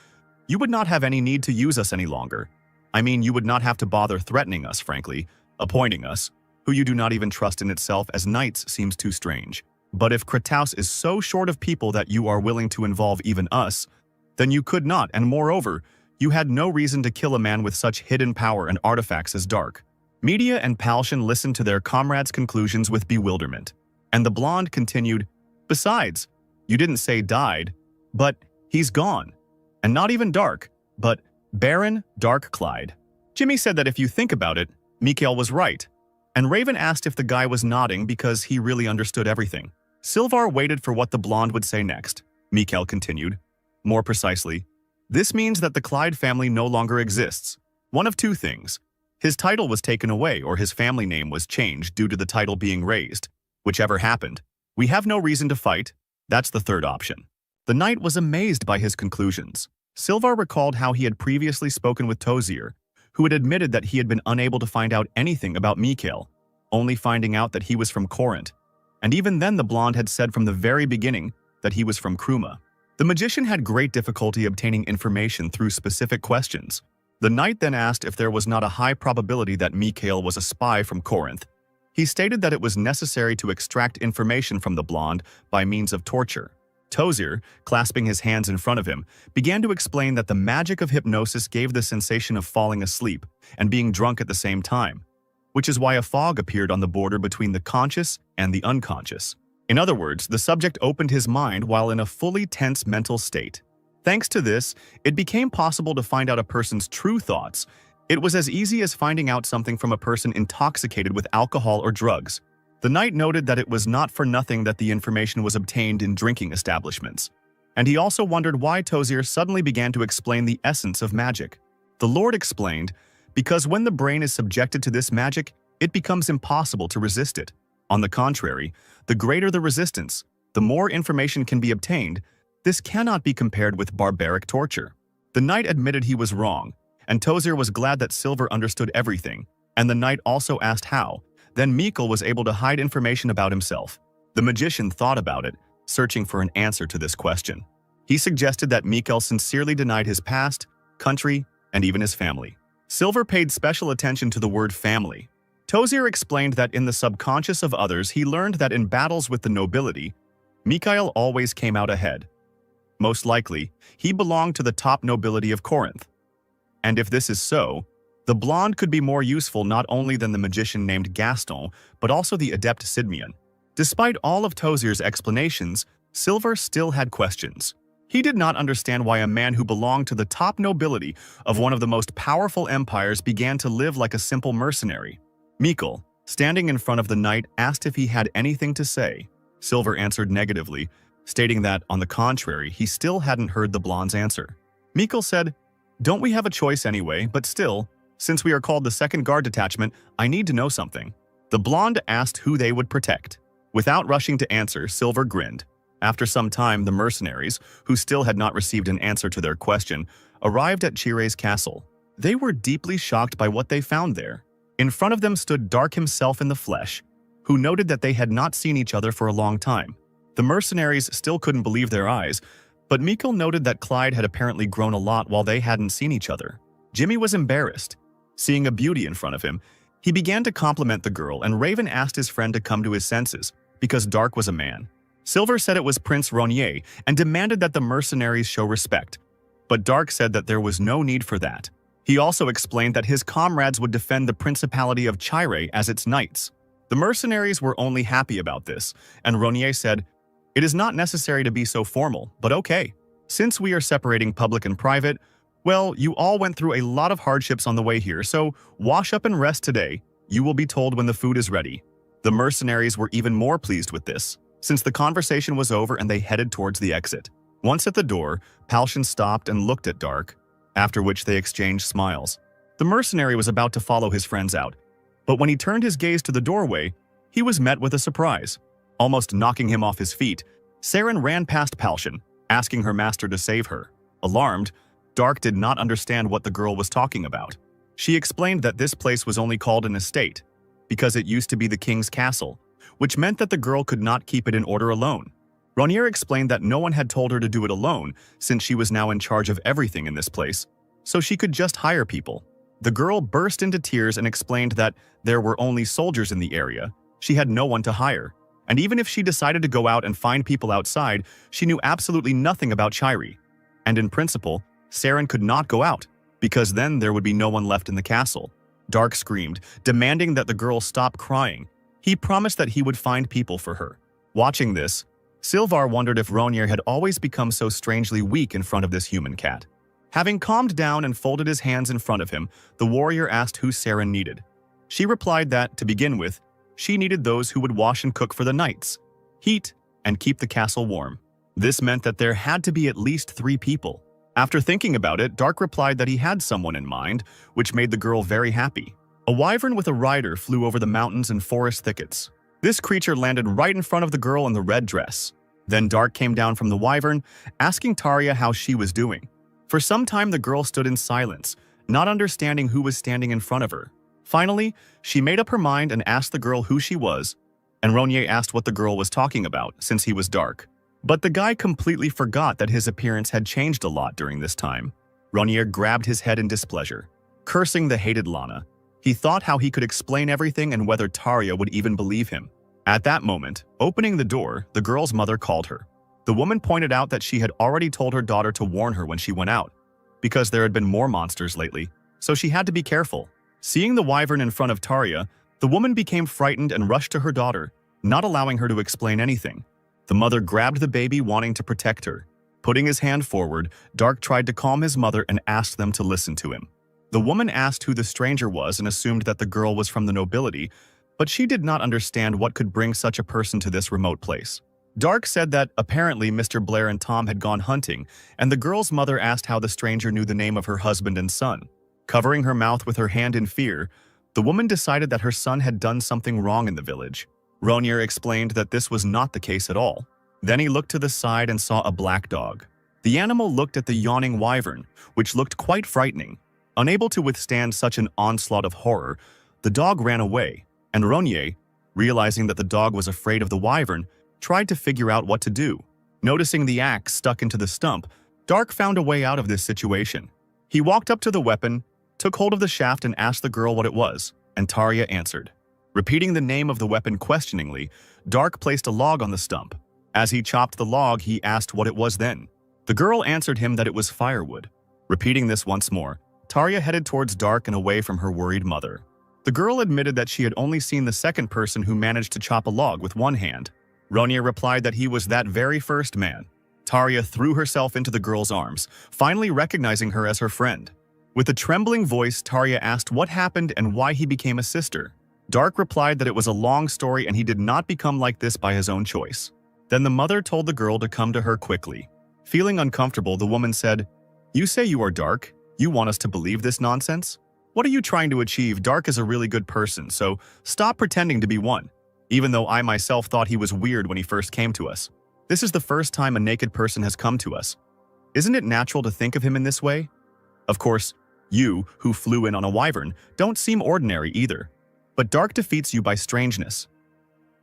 S1: you would not have any need to use us any longer. I mean, you would not have to bother threatening us, frankly, appointing us, who you do not even trust in itself as knights seems too strange. But if Kratos is so short of people that you are willing to involve even us, then you could not, and moreover, you had no reason to kill a man with such hidden power and artifacts as Dark." Media and Palshan listened to their comrades' conclusions with bewilderment. And the blonde continued, "Besides, you didn't say died, but he's gone. And not even Dark, but Baron Dark Clyde." Jimmy said that if you think about it, Mikhail was right. And Raven asked if the guy was nodding because he really understood everything. Silvar waited for what the blonde would say next. Mikhail continued, "More precisely, this means that the Clyde family no longer exists. One of 2 things. His title was taken away or his family name was changed due to the title being raised. Whichever happened, we have no reason to fight. That's the 3rd option." The knight was amazed by his conclusions. Silvar recalled how he had previously spoken with Tozier, who had admitted that he had been unable to find out anything about Mikhail, only finding out that he was from Corinth. And even then the blonde had said from the very beginning that he was from Kruma. The magician had great difficulty obtaining information through specific questions. The knight then asked if there was not a high probability that Mikhail was a spy from Corinth. He stated that it was necessary to extract information from the blonde by means of torture. Tozier, clasping his hands in front of him, began to explain that the magic of hypnosis gave the sensation of falling asleep and being drunk at the same time, which is why a fog appeared on the border between the conscious and the unconscious. In other words, the subject opened his mind while in a fully tense mental state. Thanks to this, it became possible to find out a person's true thoughts. It was as easy as finding out something from a person intoxicated with alcohol or drugs. The knight noted that it was not for nothing that the information was obtained in drinking establishments. And he also wondered why Tozier suddenly began to explain the essence of magic. The Lord explained, because when the brain is subjected to this magic, it becomes impossible to resist it. On the contrary, the greater the resistance, the more information can be obtained. This cannot be compared with barbaric torture. The knight admitted he was wrong, and Tozier was glad that Silver understood everything, and the knight also asked how. Then Mikhail was able to hide information about himself. The magician thought about it, searching for an answer to this question. He suggested that Mikhail sincerely denied his past, country, and even his family. Silver paid special attention to the word family. Tozier explained that in the subconscious of others he learned that in battles with the nobility, Mikhail always came out ahead. Most likely, he belonged to the top nobility of Corinth. And if this is so, the blonde could be more useful not only than the magician named Gaston, but also the adept Sidmian. Despite all of Tozier's explanations, Silver still had questions. He did not understand why a man who belonged to the top nobility of one of the most powerful empires began to live like a simple mercenary. Mikkel, standing in front of the knight, asked if he had anything to say. Silver answered negatively, stating that, on the contrary, he still hadn't heard the blonde's answer. Mikkel said, "Don't we have a choice anyway, but still, since we are called the second guard detachment, I need to know something." The blonde asked who they would protect. Without rushing to answer, Silver grinned. After some time, the mercenaries, who still had not received an answer to their question, arrived at Chire's castle. They were deeply shocked by what they found there. In front of them stood Dark himself in the flesh, who noted that they had not seen each other for a long time. The mercenaries still couldn't believe their eyes, but Mikkel noted that Clyde had apparently grown a lot while they hadn't seen each other. Jimmy was embarrassed. Seeing a beauty in front of him, he began to compliment the girl, and Raven asked his friend to come to his senses, because Dark was a man. Silver said it was Prince Ronier and demanded that the mercenaries show respect, but Dark said that there was no need for that. He also explained that his comrades would defend the Principality of Chire as its knights. The mercenaries were only happy about this, and Ronier said, "It is not necessary to be so formal, but okay. Since we are separating public and private, well, you all went through a lot of hardships on the way here, so wash up and rest today. You will be told when the food is ready." The mercenaries were even more pleased with this, since the conversation was over and they headed towards the exit. Once at the door, Palshan stopped and looked at Dark, after which they exchanged smiles. The mercenary was about to follow his friends out, but when he turned his gaze to the doorway, he was met with a surprise. Almost knocking him off his feet, Saren ran past Palshan, asking her master to save her. Alarmed, Dark did not understand what the girl was talking about. She explained that this place was only called an estate, because it used to be the king's castle, which meant that the girl could not keep it in order alone. Ronier explained that no one had told her to do it alone, since she was now in charge of everything in this place, so she could just hire people. The girl burst into tears and explained that there were only soldiers in the area. She had no one to hire, and even if she decided to go out and find people outside, she knew absolutely nothing about Chire. And in principle, Saren could not go out, because then there would be no one left in the castle. Dark screamed, demanding that the girl stop crying. He promised that he would find people for her. Watching this, Silvar wondered if Ronier had always become so strangely weak in front of this human cat. Having calmed down and folded his hands in front of him, the warrior asked who Saren needed. She replied that, to begin with, she needed those who would wash and cook for the knights, heat, and keep the castle warm. This meant that there had to be at least 3 people. After thinking about it, Dark replied that he had someone in mind, which made the girl very happy. A wyvern with a rider flew over the mountains and forest thickets. This creature landed right in front of the girl in the red dress. Then Dark came down from the wyvern, asking Taria how she was doing. For some time the girl stood in silence, not understanding who was standing in front of her. Finally, she made up her mind and asked the girl who she was, and Ronier asked what the girl was talking about, since he was Dark. But the guy completely forgot that his appearance had changed a lot during this time. Ronier grabbed his head in displeasure, cursing the hated Lana. He thought how he could explain everything and whether Taria would even believe him. At that moment, opening the door, the girl's mother called her. The woman pointed out that she had already told her daughter to warn her when she went out, because there had been more monsters lately, so she had to be careful. Seeing the wyvern in front of Taria, the woman became frightened and rushed to her daughter, not allowing her to explain anything. The mother grabbed the baby, wanting to protect her. Putting his hand forward, Dark tried to calm his mother and asked them to listen to him. The woman asked who the stranger was and assumed that the girl was from the nobility, but she did not understand what could bring such a person to this remote place. Dark said that apparently Mr. Blair and Tom had gone hunting, and the girl's mother asked how the stranger knew the name of her husband and son. Covering her mouth with her hand in fear, the woman decided that her son had done something wrong in the village. Ronier explained that this was not the case at all. Then he looked to the side and saw a black dog. The animal looked at the yawning wyvern, which looked quite frightening. Unable to withstand such an onslaught of horror, the dog ran away, and Ronier, realizing that the dog was afraid of the wyvern, tried to figure out what to do. Noticing the axe stuck into the stump, Dark found a way out of this situation. He walked up to the weapon, took hold of the shaft and asked the girl what it was, and Taria answered. Repeating the name of the weapon questioningly, Dark placed a log on the stump. As he chopped the log, he asked what it was then. The girl answered him that it was firewood. Repeating this once more, Tarja headed towards Dark and away from her worried mother. The girl admitted that she had only seen the second person who managed to chop a log with one hand. Ronja replied that he was that very first man. Tarja threw herself into the girl's arms, finally recognizing her as her friend. With a trembling voice, Tarja asked what happened and why he became a sister. Dark replied that it was a long story and he did not become like this by his own choice. Then the mother told the girl to come to her quickly. Feeling uncomfortable, the woman said, "You say you are Dark? You want us to believe this nonsense? What are you trying to achieve? Dark is a really good person, so stop pretending to be one. Even though I myself thought he was weird when he first came to us. This is the first time a naked person has come to us. Isn't it natural to think of him in this way? Of course, you, who flew in on a wyvern, don't seem ordinary either. But Dark defeats you by strangeness.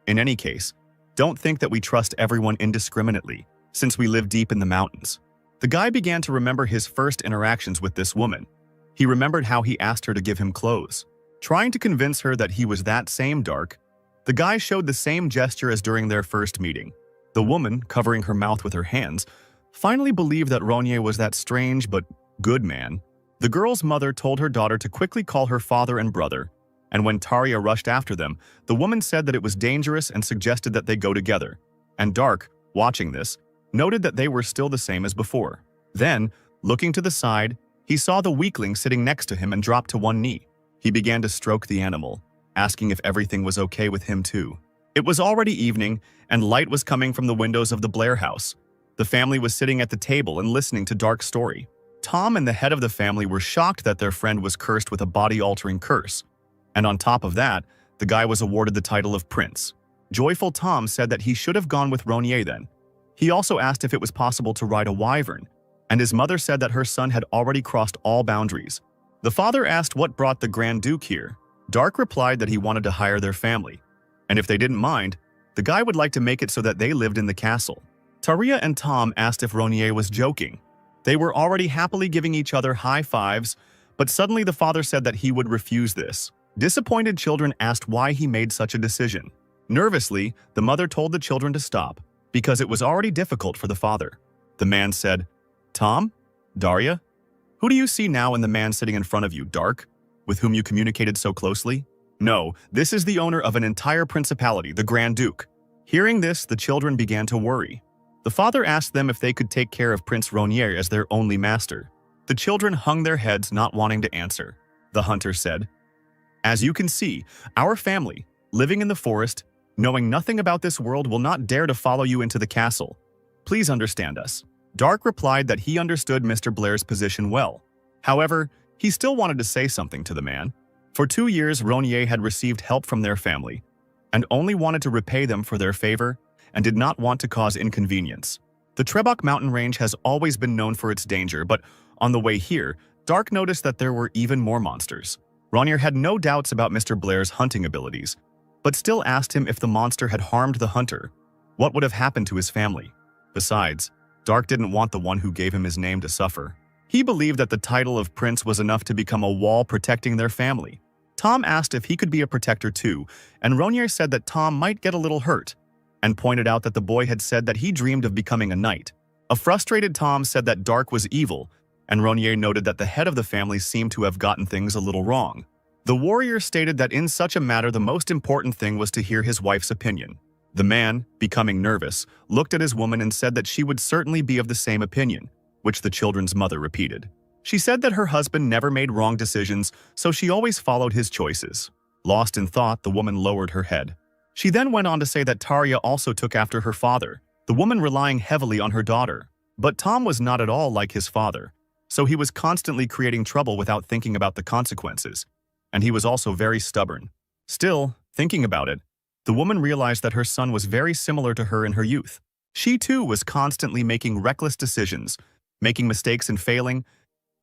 S1: In any case, don't think that we trust everyone indiscriminately, since we live deep in the mountains." The guy began to remember his first interactions with this woman. He remembered how he asked her to give him clothes. Trying to convince her that he was that same Dark, the guy showed the same gesture as during their first meeting. The woman, covering her mouth with her hands, finally believed that Ronja was that strange but good man. The girl's mother told her daughter to quickly call her father and brother, and when Tarja rushed after them, the woman said that it was dangerous and suggested that they go together. And Dark, watching this, noted that they were still the same as before. Then, looking to the side, he saw the weakling sitting next to him and dropped to one knee. He began to stroke the animal, asking if everything was okay with him too. It was already evening, and light was coming from the windows of the Blair house. The family was sitting at the table and listening to Dark's story. Tom and the head of the family were shocked that their friend was cursed with a body-altering curse. And on top of that, the guy was awarded the title of Prince. Joyful Tom said that he should have gone with Ronja then. He also asked if it was possible to ride a wyvern, and his mother said that her son had already crossed all boundaries. The father asked what brought the Grand Duke here. Dark replied that he wanted to hire their family, and if they didn't mind, the guy would like to make it so that they lived in the castle. Tarja and Tom asked if Ronja was joking. They were already happily giving each other high fives, but suddenly the father said that he would refuse this. Disappointed children asked why he made such a decision. Nervously, the mother told the children to stop, because it was already difficult for the father. The man said, "Tom? Darja? Who do you see now in the man sitting in front of you, Dark, with whom you communicated so closely? No, this is the owner of an entire principality, the Grand Duke." Hearing this, the children began to worry. The father asked them if they could take care of Prince Ronja as their only master. The children hung their heads, not wanting to answer. The hunter said, "As you can see, our family, living in the forest, knowing nothing about this world, will not dare to follow you into the castle. Please understand us." Dark replied that he understood Mr. Blair's position well. However, he still wanted to say something to the man. For 2 years, Ronja had received help from their family, and only wanted to repay them for their favor, and did not want to cause inconvenience. The Trebok mountain range has always been known for its danger, but on the way here, Dark noticed that there were even more monsters. Ronja had no doubts about Mr. Blair's hunting abilities, but still asked him if the monster had harmed the hunter, what would have happened to his family. Besides, Dark didn't want the one who gave him his name to suffer. He believed that the title of prince was enough to become a wall protecting their family. Tom asked if he could be a protector too, and Ronja said that Tom might get a little hurt, and pointed out that the boy had said that he dreamed of becoming a knight. A frustrated Tom said that Dark was evil, and Ronja noted that the head of the family seemed to have gotten things a little wrong. The warrior stated that in such a matter the most important thing was to hear his wife's opinion. The man, becoming nervous, looked at his woman and said that she would certainly be of the same opinion, which the children's mother repeated. She said that her husband never made wrong decisions, so she always followed his choices. Lost in thought, the woman lowered her head. She then went on to say that Tarja also took after her father, the woman relying heavily on her daughter. But Tom was not at all like his father, so he was constantly creating trouble without thinking about the consequences, and he was also very stubborn. Still, thinking about it, the woman realized that her son was very similar to her in her youth. She too was constantly making reckless decisions, making mistakes and failing,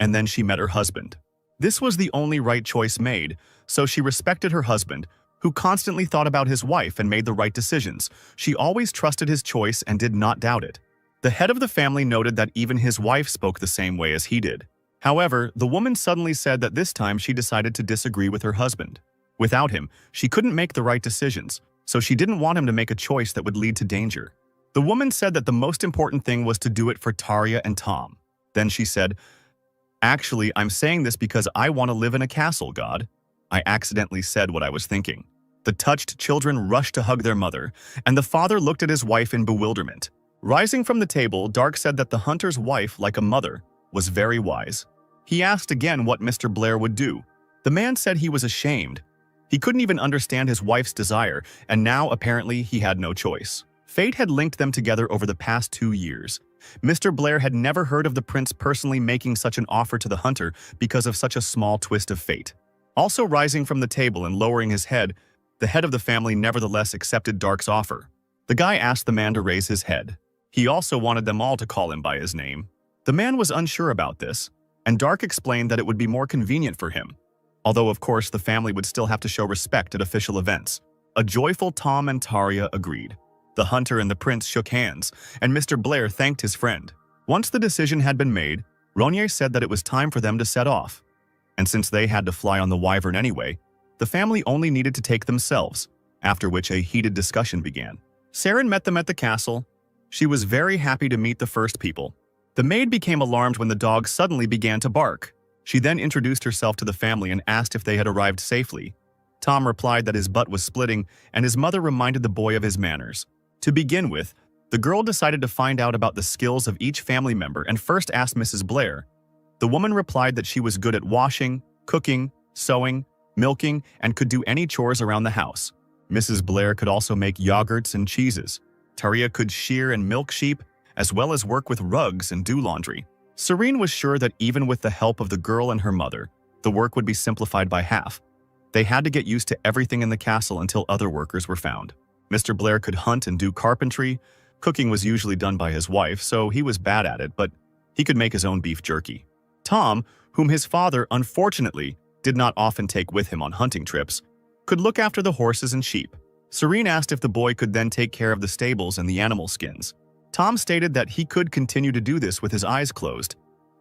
S1: and then she met her husband. This was the only right choice made, so she respected her husband, who constantly thought about his wife and made the right decisions. She always trusted his choice and did not doubt it. The head of the family noted that even his wife spoke the same way as he did. However, the woman suddenly said that this time she decided to disagree with her husband. Without him, she couldn't make the right decisions, so she didn't want him to make a choice that would lead to danger. The woman said that the most important thing was to do it for Tarja and Tom. Then she said, "Actually, I'm saying this because I want to live in a castle, God." I accidentally said what I was thinking. The touched children rushed to hug their mother, and the father looked at his wife in bewilderment. Rising from the table, Dark said that the hunter's wife, like a mother, was very wise. He asked again what Mr. Blair would do. The man said he was ashamed. He couldn't even understand his wife's desire, and now apparently he had no choice. Fate had linked them together over the past 2 years. Mr. Blair had never heard of the prince personally making such an offer to the hunter because of such a small twist of fate. Also rising from the table and lowering his head, the head of the family nevertheless accepted Dark's offer. The guy asked the man to raise his head. He also wanted them all to call him by his name. The man was unsure about this, and Dark explained that it would be more convenient for him. Although, of course, the family would still have to show respect at official events. A joyful Tom and Tarja agreed. The hunter and the prince shook hands, and Mr. Blair thanked his friend. Once the decision had been made, Ronier said that it was time for them to set off. And since they had to fly on the Wyvern anyway, the family only needed to take themselves, after which a heated discussion began. Saren met them at the castle. She was very happy to meet the first people. The maid became alarmed when the dog suddenly began to bark. She then introduced herself to the family and asked if they had arrived safely. Tom replied that his butt was splitting, and his mother reminded the boy of his manners. To begin with, the girl decided to find out about the skills of each family member and first asked Mrs. Blair. The woman replied that she was good at washing, cooking, sewing, milking, and could do any chores around the house. Mrs. Blair could also make yogurts and cheeses. Tarja could shear and milk sheep, as well as work with rugs and do laundry. Serene was sure that even with the help of the girl and her mother, the work would be simplified by half. They had to get used to everything in the castle until other workers were found. Mr. Blair could hunt and do carpentry. Cooking was usually done by his wife, so he was bad at it, but he could make his own beef jerky. Tom, whom his father, unfortunately, did not often take with him on hunting trips, could look after the horses and sheep. Serene asked if the boy could then take care of the stables and the animal skins. Tom stated that he could continue to do this with his eyes closed,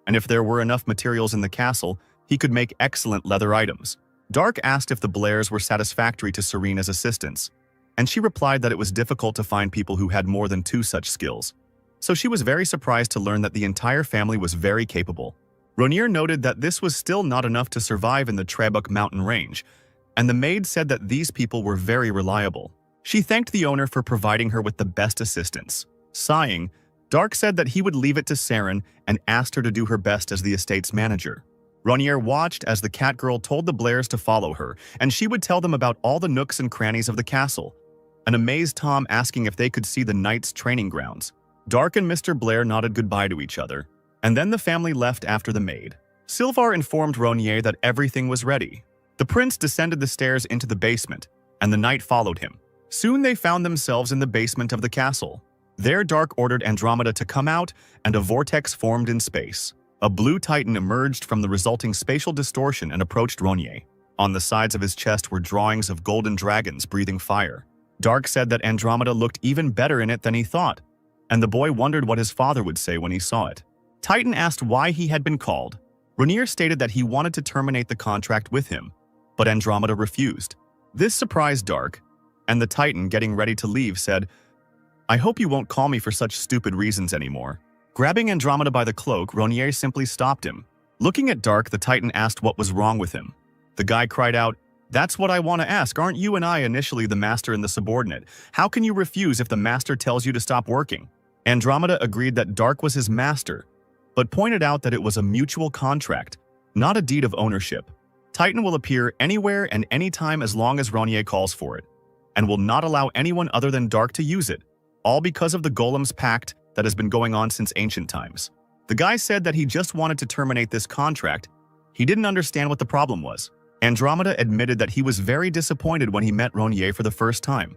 S1: and if there were enough materials in the castle, he could make excellent leather items. Dark asked if the Blairs were satisfactory to Serene as assistants, and she replied that it was difficult to find people who had more than 2 such skills. So she was very surprised to learn that the entire family was very capable. Ronier noted that this was still not enough to survive in the Trebuk mountain range, and the maid said that these people were very reliable. She thanked the owner for providing her with the best assistance. Sighing, Dark said that he would leave it to Saren and asked her to do her best as the estate's manager. Ronier watched as the cat girl told the Blairs to follow her, and she would tell them about all the nooks and crannies of the castle. An amazed Tom asking if they could see the knights' training grounds. Dark and Mr. Blair nodded goodbye to each other, and then the family left after the maid. Sylvar informed Ronier that everything was ready. The prince descended the stairs into the basement, and the knight followed him. Soon they found themselves in the basement of the castle. There, Dark ordered Andromeda to come out, and a vortex formed in space. A blue titan emerged from the resulting spatial distortion and approached Ronier. On the sides of his chest were drawings of golden dragons breathing fire. Dark said that Andromeda looked even better in it than he thought, and the boy wondered what his father would say when he saw it. Titan asked why he had been called. Ronier stated that he wanted to terminate the contract with him, but Andromeda refused. This surprised Dark, and the Titan, getting ready to leave, said, "I hope you won't call me for such stupid reasons anymore." Grabbing Andromeda by the cloak, Ronier simply stopped him. Looking at Dark, the Titan asked what was wrong with him. The guy cried out, "That's what I want to ask. Aren't you and I initially the master and the subordinate? How can you refuse if the master tells you to stop working?" Andromeda agreed that Dark was his master, but pointed out that it was a mutual contract, not a deed of ownership. Titan will appear anywhere and anytime as long as Ronier calls for it, and will not allow anyone other than Dark to use it, all because of the Golem's pact that has been going on since ancient times. The guy said that he just wanted to terminate this contract. He didn't understand what the problem was. Andromeda admitted that he was very disappointed when he met Ronier for the first time.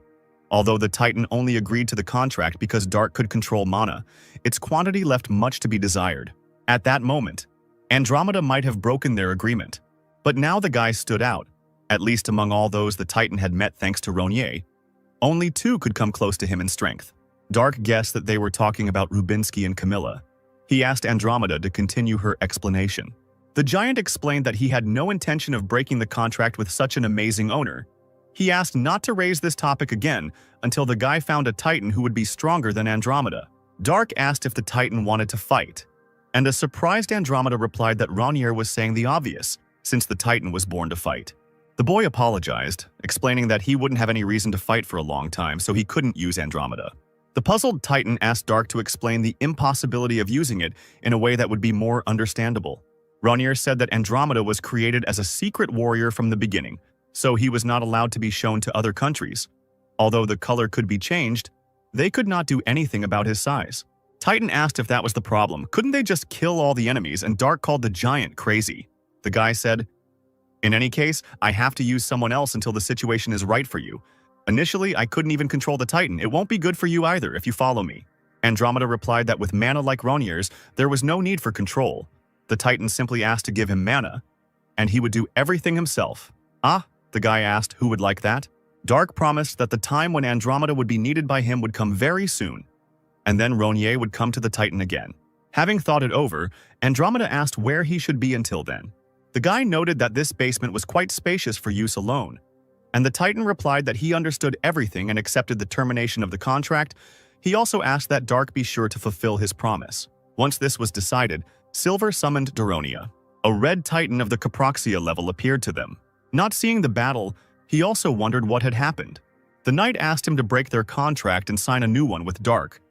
S1: Although the Titan only agreed to the contract because Dark could control mana, its quantity left much to be desired. At that moment, Andromeda might have broken their agreement. But now the guy stood out, at least among all those the Titan had met thanks to Ronier. Only 2 could come close to him in strength. Dark guessed that they were talking about Rubinsky and Camilla. He asked Andromeda to continue her explanation. The giant explained that he had no intention of breaking the contract with such an amazing owner. He asked not to raise this topic again until the guy found a Titan who would be stronger than Andromeda. Dark asked if the Titan wanted to fight, and a surprised Andromeda replied that Rainier was saying the obvious, since the Titan was born to fight. The boy apologized, explaining that he wouldn't have any reason to fight for a long time, so he couldn't use Andromeda. The puzzled Titan asked Dark to explain the impossibility of using it in a way that would be more understandable. Rainier said that Andromeda was created as a secret warrior from the beginning, so he was not allowed to be shown to other countries. Although the color could be changed, they could not do anything about his size. Titan asked if that was the problem. Couldn't they just kill all the enemies? And Dark called the giant crazy. The guy said, "In any case, I have to use someone else until the situation is right for you. Initially, I couldn't even control the Titan. It won't be good for you either if you follow me." Andromeda replied that with mana like Rainier's, there was no need for control. The Titan simply asked to give him mana, and he would do everything himself. "Ah?" the guy asked, who would like that? Dark promised that the time when Andromeda would be needed by him would come very soon, and then Rainier would come to the Titan again. Having thought it over, Andromeda asked where he should be until then. The guy noted that this basement was quite spacious for use alone, and the Titan replied that he understood everything and accepted the termination of the contract. He also asked that Dark be sure to fulfill his promise. Once this was decided, Silver summoned Daronia. A red Titan of the Caproxia level appeared to them. Not seeing the battle, he also wondered what had happened. The knight asked him to break their contract and sign a new one with Dark,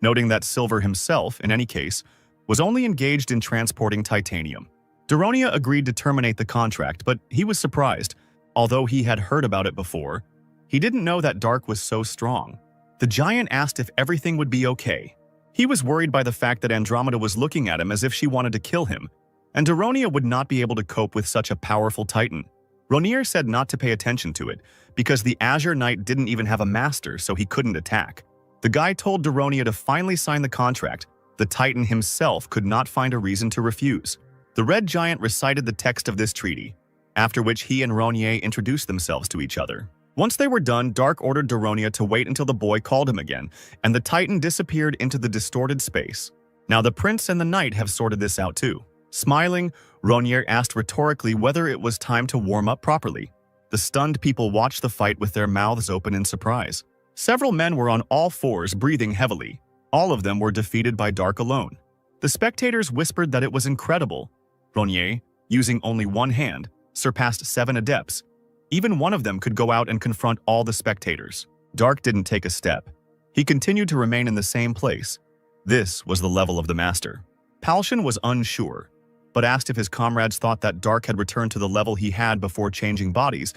S1: noting that Silver himself, in any case, was only engaged in transporting titanium. Daronia agreed to terminate the contract, but he was surprised. Although he had heard about it before, he didn't know that Dark was so strong. The giant asked if everything would be okay. He was worried by the fact that Andromeda was looking at him as if she wanted to kill him, and Daronia would not be able to cope with such a powerful Titan. Rainier said not to pay attention to it, because the Azure Knight didn't even have a master, so he couldn't attack. The guy told Daronia to finally sign the contract. The Titan himself could not find a reason to refuse. The Red Giant recited the text of this treaty, after which he and Rainier introduced themselves to each other. Once they were done, Dark ordered Daronia to wait until the boy called him again, and the Titan disappeared into the distorted space. Now the prince and the knight have sorted this out too. Smiling, Rainier asked rhetorically whether it was time to warm up properly. The stunned people watched the fight with their mouths open in surprise. Several men were on all fours, breathing heavily. All of them were defeated by Dark alone. The spectators whispered that it was incredible. Rainier, using only one hand, surpassed 7 adepts. Even one of them could go out and confront all the spectators. Dark didn't take a step. He continued to remain in the same place. This was the level of the master. Palshan was unsure, but asked if his comrades thought that Dark had returned to the level he had before changing bodies.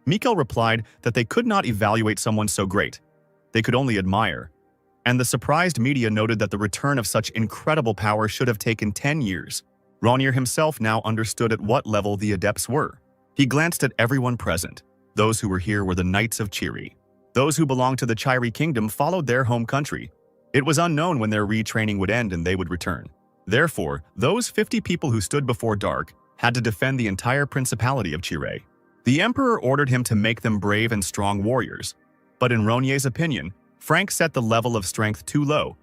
S1: Mikkel replied that they could not evaluate someone so great. They could only admire. And the surprised media noted that the return of such incredible power should have taken 10 years. Rainier himself now understood at what level the adepts were. He glanced at everyone present. Those who were here were the Knights of Chiri. Those who belonged to the Chiri kingdom followed their home country. It was unknown when their retraining would end and they would return. Therefore, those 50 people who stood before Dark had to defend the entire principality of Chire. The Emperor ordered him to make them brave and strong warriors. But in Rainier's opinion, Frank set the level of strength too low.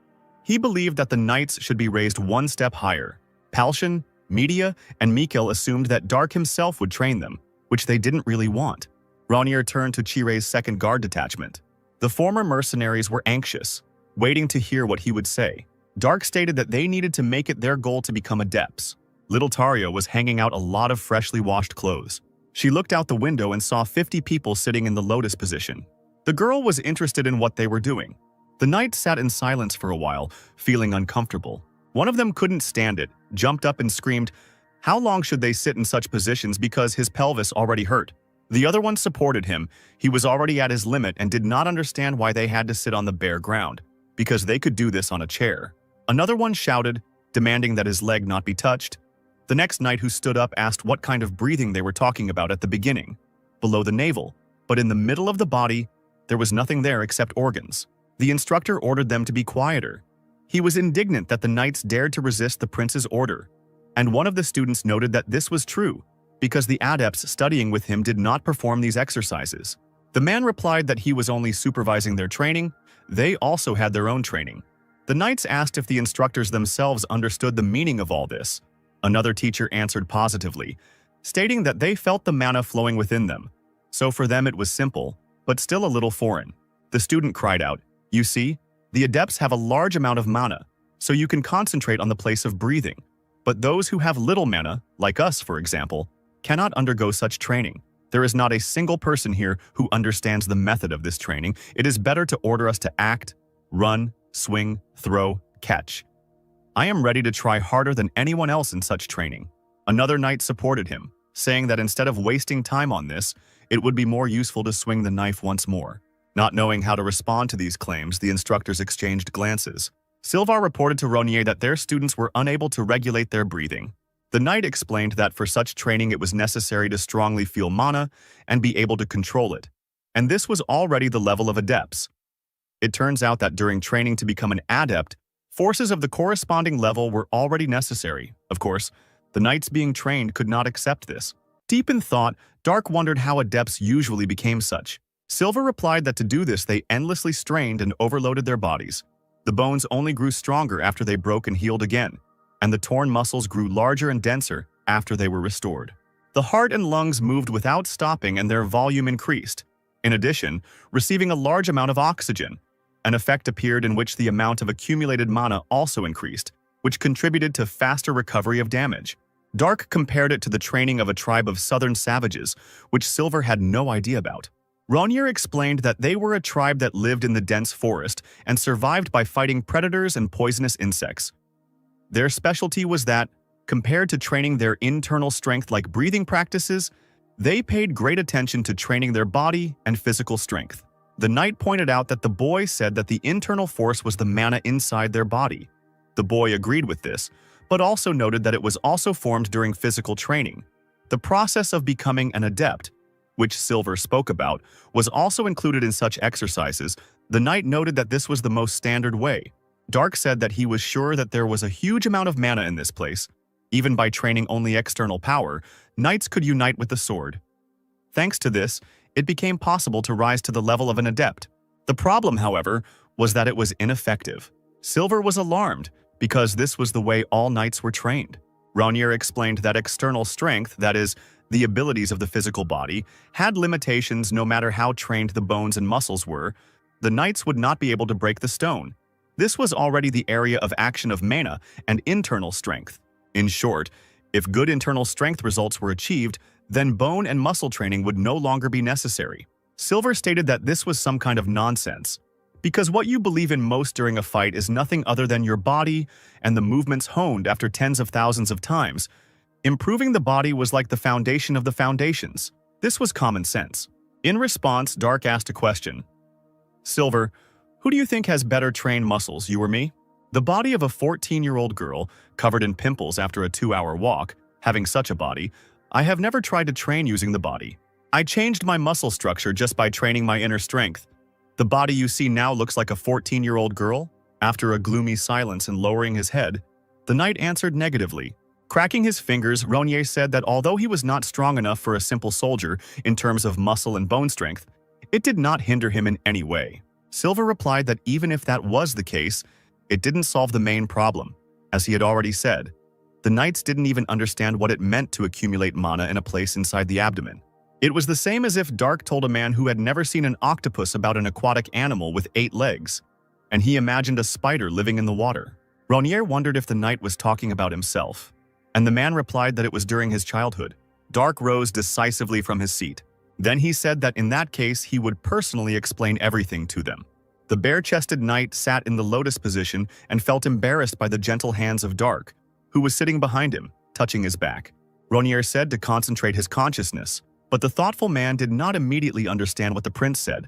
S1: He believed that the knights should be raised one step higher. Palshan, Media, and Mikkel assumed that Dark himself would train them, which they didn't really want. Rainier turned to Chire's second guard detachment. The former mercenaries were anxious, waiting to hear what he would say. Dark stated that they needed to make it their goal to become adepts. Little Taria was hanging out a lot of freshly washed clothes. She looked out the window and saw 50 people sitting in the lotus position. The girl was interested in what they were doing. The knight sat in silence for a while, feeling uncomfortable. One of them couldn't stand it, jumped up and screamed, "How long should they sit in such positions because his pelvis already hurt?" The other one supported him. He was already at his limit and did not understand why they had to sit on the bare ground, because they could do this on a chair. Another one shouted, demanding that his leg not be touched. The next knight who stood up asked what kind of breathing they were talking about at the beginning. Below the navel, but in the middle of the body, there was nothing there except organs. The instructor ordered them to be quieter. He was indignant that the knights dared to resist the prince's order, and one of the students noted that this was true, because the adepts studying with him did not perform these exercises. The man replied that he was only supervising their training. They also had their own training. The knights asked if the instructors themselves understood the meaning of all this. Another teacher answered positively, stating that they felt the mana flowing within them. So for them it was simple, but still a little foreign. The student cried out, "You see, the adepts have a large amount of mana, so you can concentrate on the place of breathing. But those who have little mana, like us for example, cannot undergo such training. There is not a single person here who understands the method of this training. It is better to order us to act, run, swing, throw, catch. I am ready to try harder than anyone else in such training." Another knight supported him, saying that instead of wasting time on this, it would be more useful to swing the knife once more. Not knowing how to respond to these claims, the instructors exchanged glances. Silvar reported to Ronier that their students were unable to regulate their breathing. The knight explained that for such training it was necessary to strongly feel mana and be able to control it, and this was already the level of adepts. It turns out that during training to become an adept, forces of the corresponding level were already necessary. Of course, the knights being trained could not accept this. Deep in thought, Dark wondered how adepts usually became such. Silver replied that to do this they endlessly strained and overloaded their bodies. The bones only grew stronger after they broke and healed again, and the torn muscles grew larger and denser after they were restored. The heart and lungs moved without stopping and their volume increased. In addition, receiving a large amount of oxygen, an effect appeared in which the amount of accumulated mana also increased, which contributed to faster recovery of damage. Dark compared it to the training of a tribe of southern savages, which Silver had no idea about. Ronier explained that they were a tribe that lived in the dense forest and survived by fighting predators and poisonous insects. Their specialty was that, compared to training their internal strength like breathing practices, they paid great attention to training their body and physical strength. The knight pointed out that the boy said that the internal force was the mana inside their body. The boy agreed with this, but also noted that it was also formed during physical training. The process of becoming an adept, which Silver spoke about, was also included in such exercises. The knight noted that this was the most standard way. Dark said that he was sure that there was a huge amount of mana in this place. Even by training only external power, knights could unite with the sword. Thanks to this, it became possible to rise to the level of an adept. The problem, however, was that it was ineffective. Silver was alarmed, because this was the way all knights were trained. Ronier explained that external strength, that is, the abilities of the physical body, had limitations no matter how trained the bones and muscles were. The knights would not be able to break the stone. This was already the area of action of mana and internal strength. In short, if good internal strength results were achieved, then bone and muscle training would no longer be necessary. Silver stated that this was some kind of nonsense, because what you believe in most during a fight is nothing other than your body and the movements honed after tens of thousands of times. Improving the body was like the foundation of the foundations. This was common sense. In response, Dark asked a question. Silver, who do you think has better trained muscles, you or me? The body of a 14-year-old girl, covered in pimples after a 2-hour walk, having such a body, I have never tried to train using the body. I changed my muscle structure just by training my inner strength. The body you see now looks like a 14-year-old girl? After a gloomy silence and lowering his head, the knight answered negatively. Cracking his fingers, Ronier said that although he was not strong enough for a simple soldier in terms of muscle and bone strength, it did not hinder him in any way. Silver replied that even if that was the case, it didn't solve the main problem. As he had already said, the knights didn't even understand what it meant to accumulate mana in a place inside the abdomen. It was the same as if Dark told a man who had never seen an octopus about an aquatic animal with 8 legs, and he imagined a spider living in the water. Ronier wondered if the knight was talking about himself, and the man replied that it was during his childhood. Dark rose decisively from his seat. Then he said that in that case he would personally explain everything to them. The bare-chested knight sat in the lotus position and felt embarrassed by the gentle hands of Dark, who was sitting behind him, touching his back. Ronier said to concentrate his consciousness, but the thoughtful man did not immediately understand what the prince said,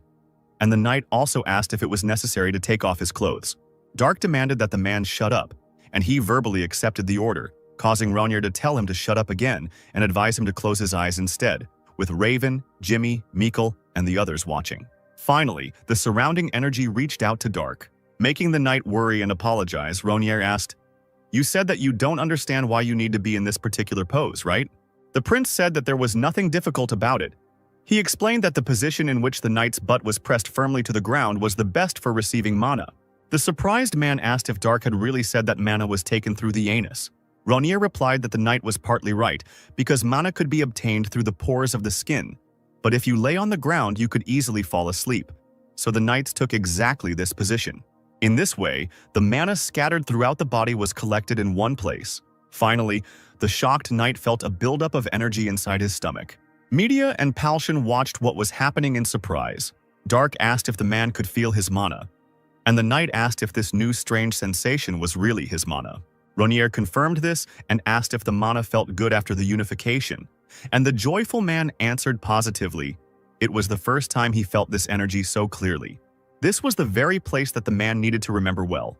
S1: and the knight also asked if it was necessary to take off his clothes. Dark demanded that the man shut up, and he verbally accepted the order, causing Ronier to tell him to shut up again and advise him to close his eyes instead, with Raven, Jimmy, Meekle, and the others watching. Finally, the surrounding energy reached out to Dark. Making the knight worry and apologize, Ronier asked, "You said that you don't understand why you need to be in this particular pose, right?" The prince said that there was nothing difficult about it. He explained that the position in which the knight's butt was pressed firmly to the ground was the best for receiving mana. The surprised man asked if Dark had really said that mana was taken through the anus. Ronier replied that the knight was partly right, because mana could be obtained through the pores of the skin. but if you lay on the ground, you could easily fall asleep. So the knights took exactly this position. In this way, the mana scattered throughout the body was collected in one place. Finally, the shocked knight felt a buildup of energy inside his stomach. Media and Palshan watched what was happening in surprise. Dark asked if the man could feel his mana, and the knight asked if this new strange sensation was really his mana. Ronier confirmed this and asked if the mana felt good after the unification, and the joyful man answered positively. It was the first time he felt this energy so clearly. This was the very place that the man needed to remember well.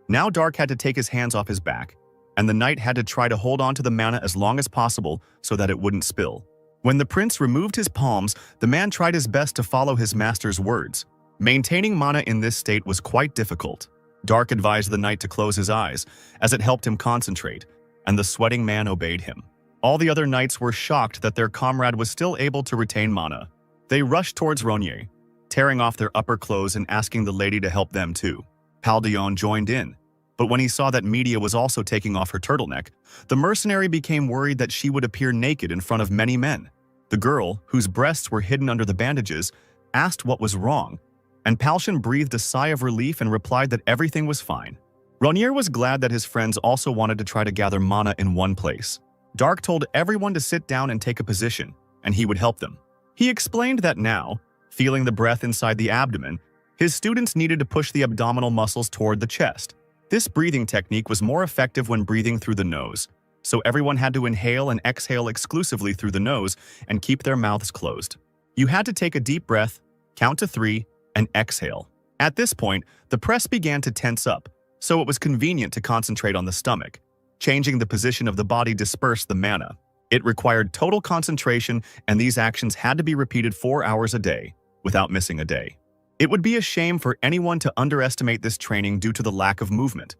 S1: Now Dark had to take his hands off his back, and the knight had to try to hold on to the mana as long as possible so that it wouldn't spill. When the prince removed his palms, the man tried his best to follow his master's words. Maintaining mana in this state was quite difficult. Dark advised the knight to close his eyes, as it helped him concentrate, and the sweating man obeyed him. All the other knights were shocked that their comrade was still able to retain mana. They rushed towards Ronier, tearing off their upper clothes and asking the lady to help them too. Paldion joined in, but when he saw that Media was also taking off her turtleneck, the mercenary became worried that she would appear naked in front of many men. The girl, whose breasts were hidden under the bandages, asked what was wrong, and Palshan breathed a sigh of relief and replied that everything was fine. Ronier was glad that his friends also wanted to try to gather mana in one place. Dark told everyone to sit down and take a position, and he would help them. He explained that now, feeling the breath inside the abdomen, his students needed to push the abdominal muscles toward the chest. This breathing technique was more effective when breathing through the nose, so everyone had to inhale and exhale exclusively through the nose and keep their mouths closed. You had to take a deep breath, count to 3, and exhale. At this point, the press began to tense up, so it was convenient to concentrate on the stomach. Changing the position of the body dispersed the mana. It required total concentration, and these actions had to be repeated 4 hours a day, without missing a day. It would be a shame for anyone to underestimate this training due to the lack of movement.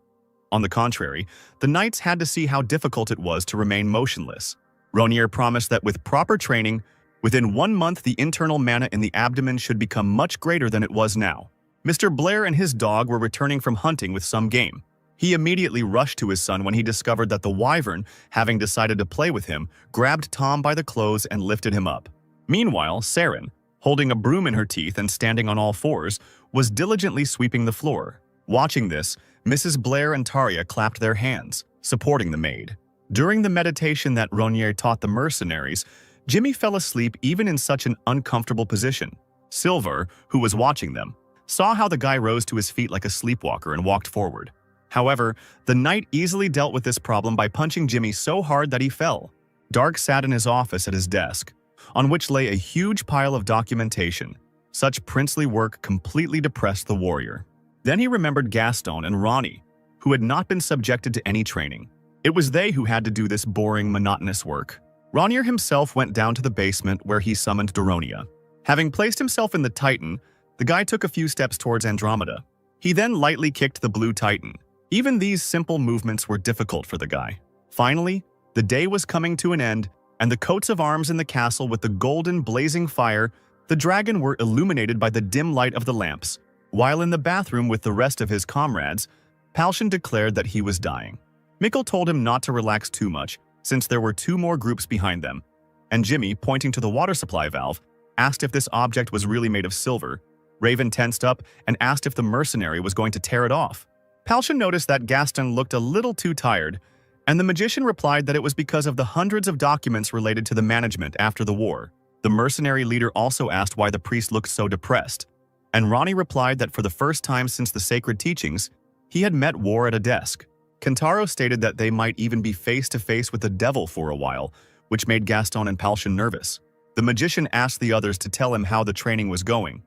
S1: On the contrary, the knights had to see how difficult it was to remain motionless. Ronier promised that with proper training, within 1 month the internal mana in the abdomen should become much greater than it was now. Mr. Blair and his dog were returning from hunting with some game. He immediately rushed to his son when he discovered that the wyvern, having decided to play with him, grabbed Tom by the clothes and lifted him up. Meanwhile, Saren, holding a broom in her teeth and standing on all fours, was diligently sweeping the floor. Watching this, Mrs. Blair and Tarja clapped their hands, supporting the maid. During the meditation that Ronier taught the mercenaries, Jimmy fell asleep even in such an uncomfortable position. Silver, who was watching them, saw how the guy rose to his feet like a sleepwalker and walked forward. However, the knight easily dealt with this problem by punching Jimmy so hard that he fell. Dark sat in his office at his desk, on which lay a huge pile of documentation. Such princely work completely depressed the warrior. Then he remembered Gaston and Ronnie, who had not been subjected to any training. It was they who had to do this boring, monotonous work. Ronier himself went down to the basement where he summoned Doronia. Having placed himself in the Titan, the guy took a few steps towards Andromeda. He then lightly kicked the blue Titan. Even these simple movements were difficult for the guy. Finally, the day was coming to an end, and the coats of arms in the castle with the golden blazing fire, the dragon were illuminated by the dim light of the lamps. While in the bathroom with the rest of his comrades, Palshan declared that he was dying. Mikkel told him not to relax too much, since there were 2 more groups behind them, and Jimmy, pointing to the water supply valve, asked if this object was really made of silver. Raven tensed up and asked if the mercenary was going to tear it off. Palshan noticed that Gaston looked a little too tired, and the magician replied that it was because of the hundreds of documents related to the management after the war. The mercenary leader also asked why the priest looked so depressed, and Ronnie replied that for the first time since the sacred teachings, he had met war at a desk. Kentaro stated that they might even be face-to-face with the devil for a while, which made Gaston and Palshan nervous. The magician asked the others to tell him how the training was going.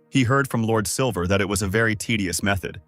S1: He heard from Lord Silver that it was a very tedious method,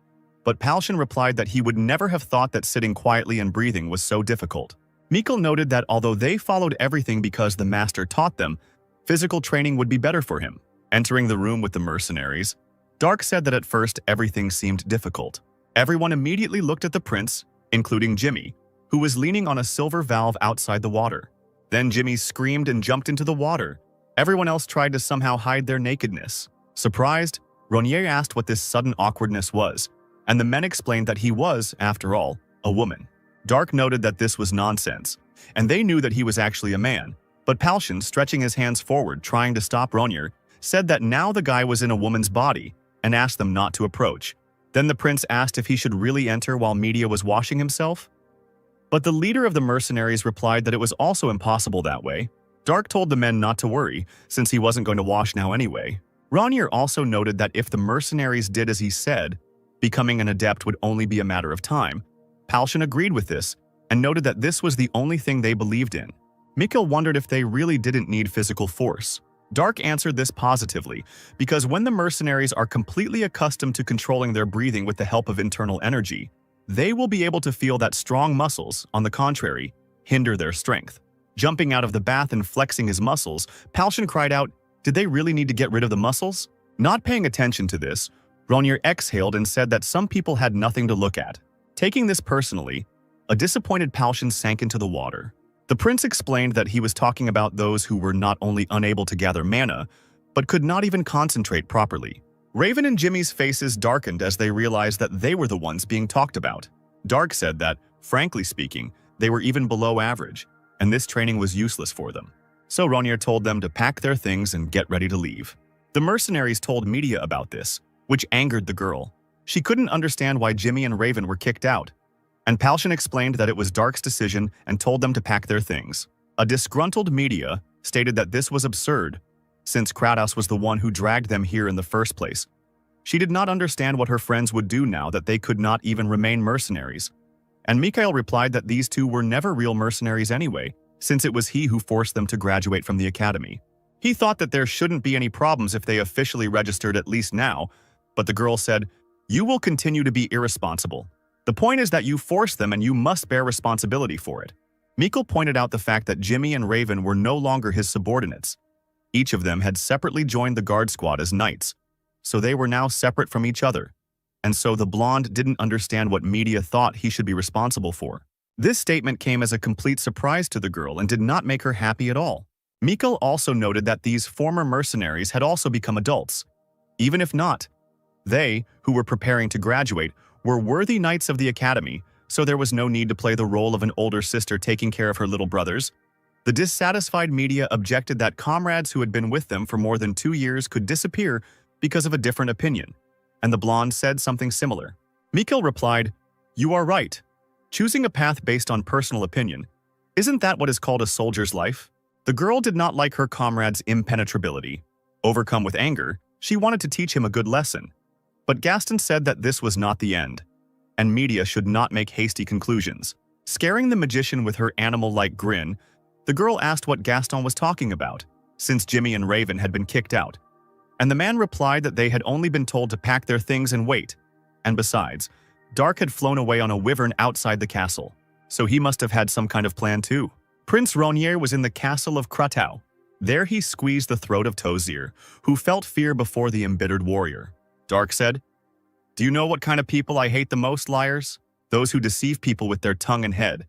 S1: but Palshan replied that he would never have thought that sitting quietly and breathing was so difficult. Mikkel noted that although they followed everything because the master taught them, physical training would be better for him. Entering the room with the mercenaries, Dark said that at first everything seemed difficult. Everyone immediately looked at the prince, including Jimmy, who was leaning on a silver valve outside the water. Then Jimmy screamed and jumped into the water. Everyone else tried to somehow hide their nakedness. Surprised, Ronier asked what this sudden awkwardness was, and the men explained that he was, after all, a woman. Dark noted that this was nonsense, and they knew that he was actually a man. But Palshan, stretching his hands forward trying to stop Ronir, said that now the guy was in a woman's body and asked them not to approach. Then the prince asked if he should really enter while Media was washing himself. But the leader of the mercenaries replied that it was also impossible that way. Dark told the men not to worry, since he wasn't going to wash now anyway. Ronir also noted that if the mercenaries did as he said, becoming an adept would only be a matter of time. Palshan agreed with this, and noted that this was the only thing they believed in. Mikhail wondered if they really didn't need physical force. Dark answered this positively, because when the mercenaries are completely accustomed to controlling their breathing with the help of internal energy, they will be able to feel that strong muscles, on the contrary, hinder their strength. Jumping out of the bath and flexing his muscles, Palshan cried out, "Did they really need to get rid of the muscles?" Not paying attention to this, Ronir exhaled and said that some people had nothing to look at. Taking this personally, a disappointed Palshan sank into the water. The prince explained that he was talking about those who were not only unable to gather mana, but could not even concentrate properly. Raven and Jimmy's faces darkened as they realized that they were the ones being talked about. Dark said that, frankly speaking, they were even below average, and this training was useless for them. So Ronir told them to pack their things and get ready to leave. The mercenaries told Media about this, which angered the girl. She couldn't understand why Jimmy and Raven were kicked out, and Palshan explained that it was Dark's decision and told them to pack their things. A disgruntled Media stated that this was absurd, since Kratos was the one who dragged them here in the first place. She did not understand what her friends would do now that they could not even remain mercenaries. And Mikhail replied that these two were never real mercenaries anyway, since it was he who forced them to graduate from the academy. He thought that there shouldn't be any problems if they officially registered at least now, but the girl said, "You will continue to be irresponsible. The point is that you forced them and you must bear responsibility for it." Mikhail pointed out the fact that Jimmy and Raven were no longer his subordinates. Each of them had separately joined the guard squad as knights, so they were now separate from each other. And so the blonde didn't understand what Media thought he should be responsible for. This statement came as a complete surprise to the girl and did not make her happy at all. Mikhail also noted that these former mercenaries had also become adults. Even if not, they, who were preparing to graduate, were worthy knights of the academy, so there was no need to play the role of an older sister taking care of her little brothers. The dissatisfied Media objected that comrades who had been with them for more than 2 years could disappear because of a different opinion, and the blonde said something similar. Mikhail replied, "You are right. Choosing a path based on personal opinion, isn't that what is called a soldier's life?" The girl did not like her comrade's impenetrability. Overcome with anger, she wanted to teach him a good lesson. But Gaston said that this was not the end, and Media should not make hasty conclusions. Scaring the magician with her animal-like grin, the girl asked what Gaston was talking about, since Jimmy and Raven had been kicked out. And the man replied that they had only been told to pack their things and wait. And besides, Dark had flown away on a wyvern outside the castle, so he must have had some kind of plan too. Prince Ronir was in the castle of Kratos. There he squeezed the throat of Tozir, who felt fear before the embittered warrior. Dark said, "Do you know what kind of people I hate the most, liars? Those who deceive people with their tongue and head.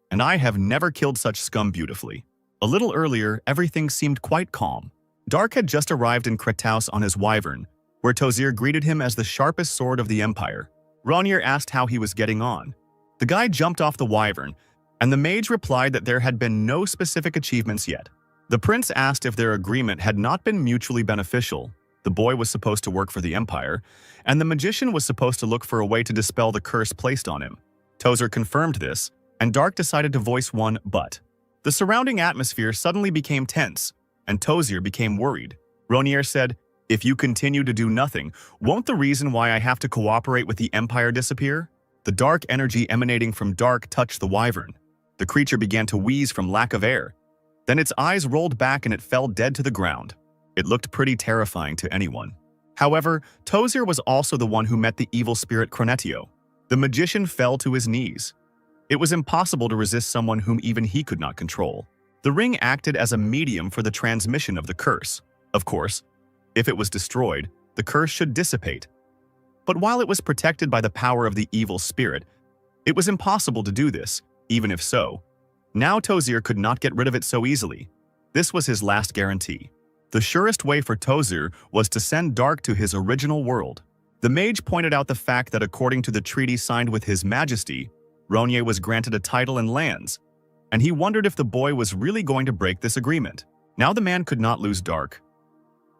S1: And I have never killed such scum beautifully." A little earlier, everything seemed quite calm. Dark had just arrived in Kratos on his wyvern, where Tozir greeted him as the sharpest sword of the Empire. Ronir asked how he was getting on. The guy jumped off the wyvern, and the mage replied that there had been no specific achievements yet. The prince asked if their agreement had not been mutually beneficial. The boy was supposed to work for the Empire, and the magician was supposed to look for a way to dispel the curse placed on him. Tozir confirmed this, and Dark decided to voice one but. The surrounding atmosphere suddenly became tense, and Tozir became worried. Ronir said, "If you continue to do nothing, won't the reason why I have to cooperate with the Empire disappear?" The dark energy emanating from Dark touched the wyvern. The creature began to wheeze from lack of air. Then its eyes rolled back and it fell dead to the ground. It looked pretty terrifying to anyone. However, Tozir was also the one who met the evil spirit Kronetio. The magician fell to his knees. It was impossible to resist someone whom even he could not control. The ring acted as a medium for the transmission of the curse. Of course, if it was destroyed, the curse should dissipate. But while it was protected by the power of the evil spirit, it was impossible to do this, even if so. Now Tozir could not get rid of it so easily. This was his last guarantee. The surest way for Tozir was to send Dark to his original world. The mage pointed out the fact that according to the treaty signed with His Majesty, Ronir was granted a title and lands, and he wondered if the boy was really going to break this agreement. Now the man could not lose Dark.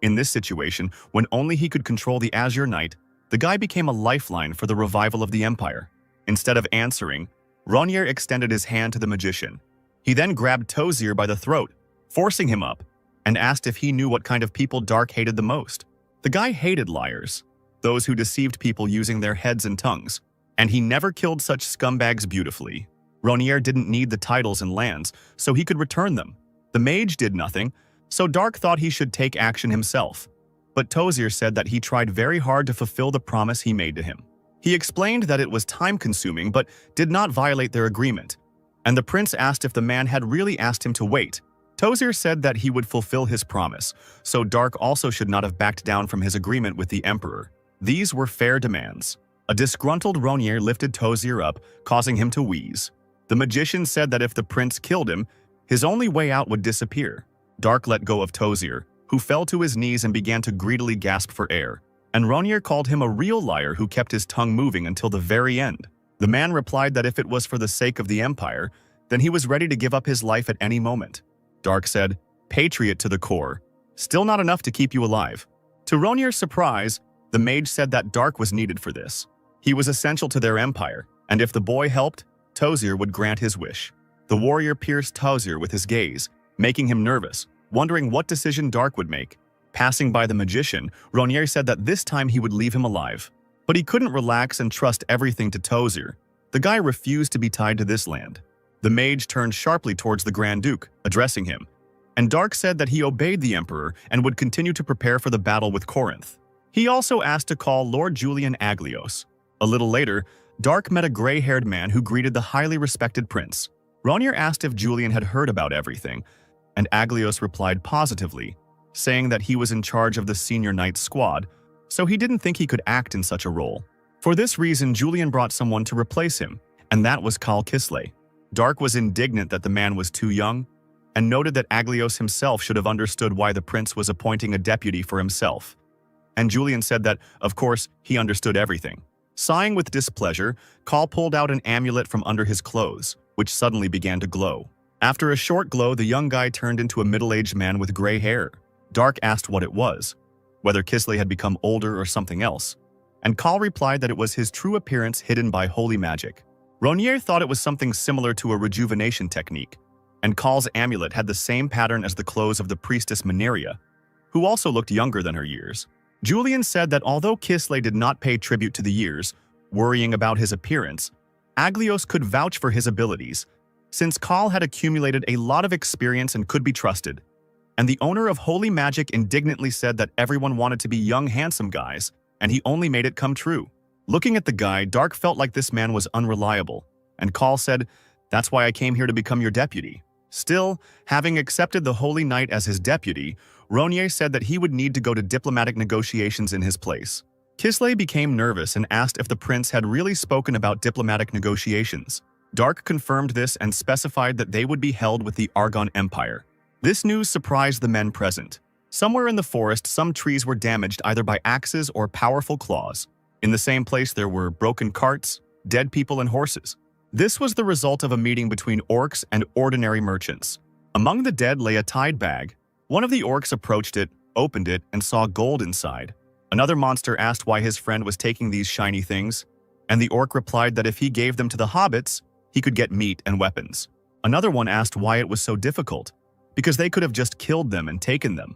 S1: In this situation, when only he could control the Azure Knight, the guy became a lifeline for the revival of the Empire. Instead of answering, Ronnier extended his hand to the magician. He then grabbed Tozier by the throat, forcing him up, and asked if he knew what kind of people Dark hated the most. The guy hated liars, those who deceived people using their heads and tongues, and he never killed such scumbags beautifully. Ronnier didn't need the titles and lands, so he could return them. The mage did nothing, so Dark thought he should take action himself. But Tozier said that he tried very hard to fulfill the promise he made to him. He explained that it was time-consuming but did not violate their agreement, and the prince asked if the man had really asked him to wait. Tozier said that he would fulfill his promise, so Dark also should not have backed down from his agreement with the Emperor. These were fair demands. A disgruntled Ronnier lifted Tozier up, causing him to wheeze. The magician said that if the prince killed him, his only way out would disappear. Dark let go of Tozier, who fell to his knees and began to greedily gasp for air, and Ronnier called him a real liar who kept his tongue moving until the very end. The man replied that if it was for the sake of the Empire, then he was ready to give up his life at any moment. Dark said, "Patriot to the core. Still not enough to keep you alive." To Ronier's surprise, the mage said that Dark was needed for this. He was essential to their empire, and if the boy helped, Tozier would grant his wish. The warrior pierced Tozier with his gaze, making him nervous, wondering what decision Dark would make. Passing by the magician, Ronnier said that this time he would leave him alive. But he couldn't relax and trust everything to Tozier. The guy refused to be tied to this land. The mage turned sharply towards the Grand Duke, addressing him, and Dark said that he obeyed the Emperor and would continue to prepare for the battle with Corinth. He also asked to call Lord Julian Aglios. A little later, Dark met a gray-haired man who greeted the highly respected prince. Ronnier asked if Julian had heard about everything, and Aglios replied positively, saying that he was in charge of the senior knight's squad, so he didn't think he could act in such a role. For this reason, Julian brought someone to replace him, and that was Khal Kisley. Dark was indignant that the man was too young, and noted that Aglios himself should have understood why the prince was appointing a deputy for himself. And Julian said that, of course, he understood everything. Sighing with displeasure, Khal pulled out an amulet from under his clothes, which suddenly began to glow. After a short glow, the young guy turned into a middle-aged man with gray hair. Dark asked what it was, whether Kisley had become older or something else, and Khal replied that it was his true appearance hidden by holy magic. Ronnier thought it was something similar to a rejuvenation technique, and Khal's amulet had the same pattern as the clothes of the priestess Mineria, who also looked younger than her years. Julian said that although Kisley did not pay tribute to the years, worrying about his appearance, Aglios could vouch for his abilities, since Khal had accumulated a lot of experience and could be trusted. And the owner of Holy Magic indignantly said that everyone wanted to be young, handsome guys, and he only made it come true. Looking at the guy, Dark felt like this man was unreliable, and Khal said, "That's why I came here to become your deputy." Still, having accepted the Holy Knight as his deputy, Ronnier said that he would need to go to diplomatic negotiations in his place. Kisley became nervous and asked if the prince had really spoken about diplomatic negotiations. Dark confirmed this and specified that they would be held with the Argon Empire. This news surprised the men present. Somewhere in the forest, some trees were damaged either by axes or powerful claws. In the same place, there were broken carts, dead people, and horses. This was the result of a meeting between orcs and ordinary merchants. Among the dead lay a tied bag. One of the orcs approached it, opened it, and saw gold inside. Another monster asked why his friend was taking these shiny things, and the orc replied that if he gave them to the hobbits, he could get meat and weapons. Another one asked why it was so difficult, because they could have just killed them and taken them.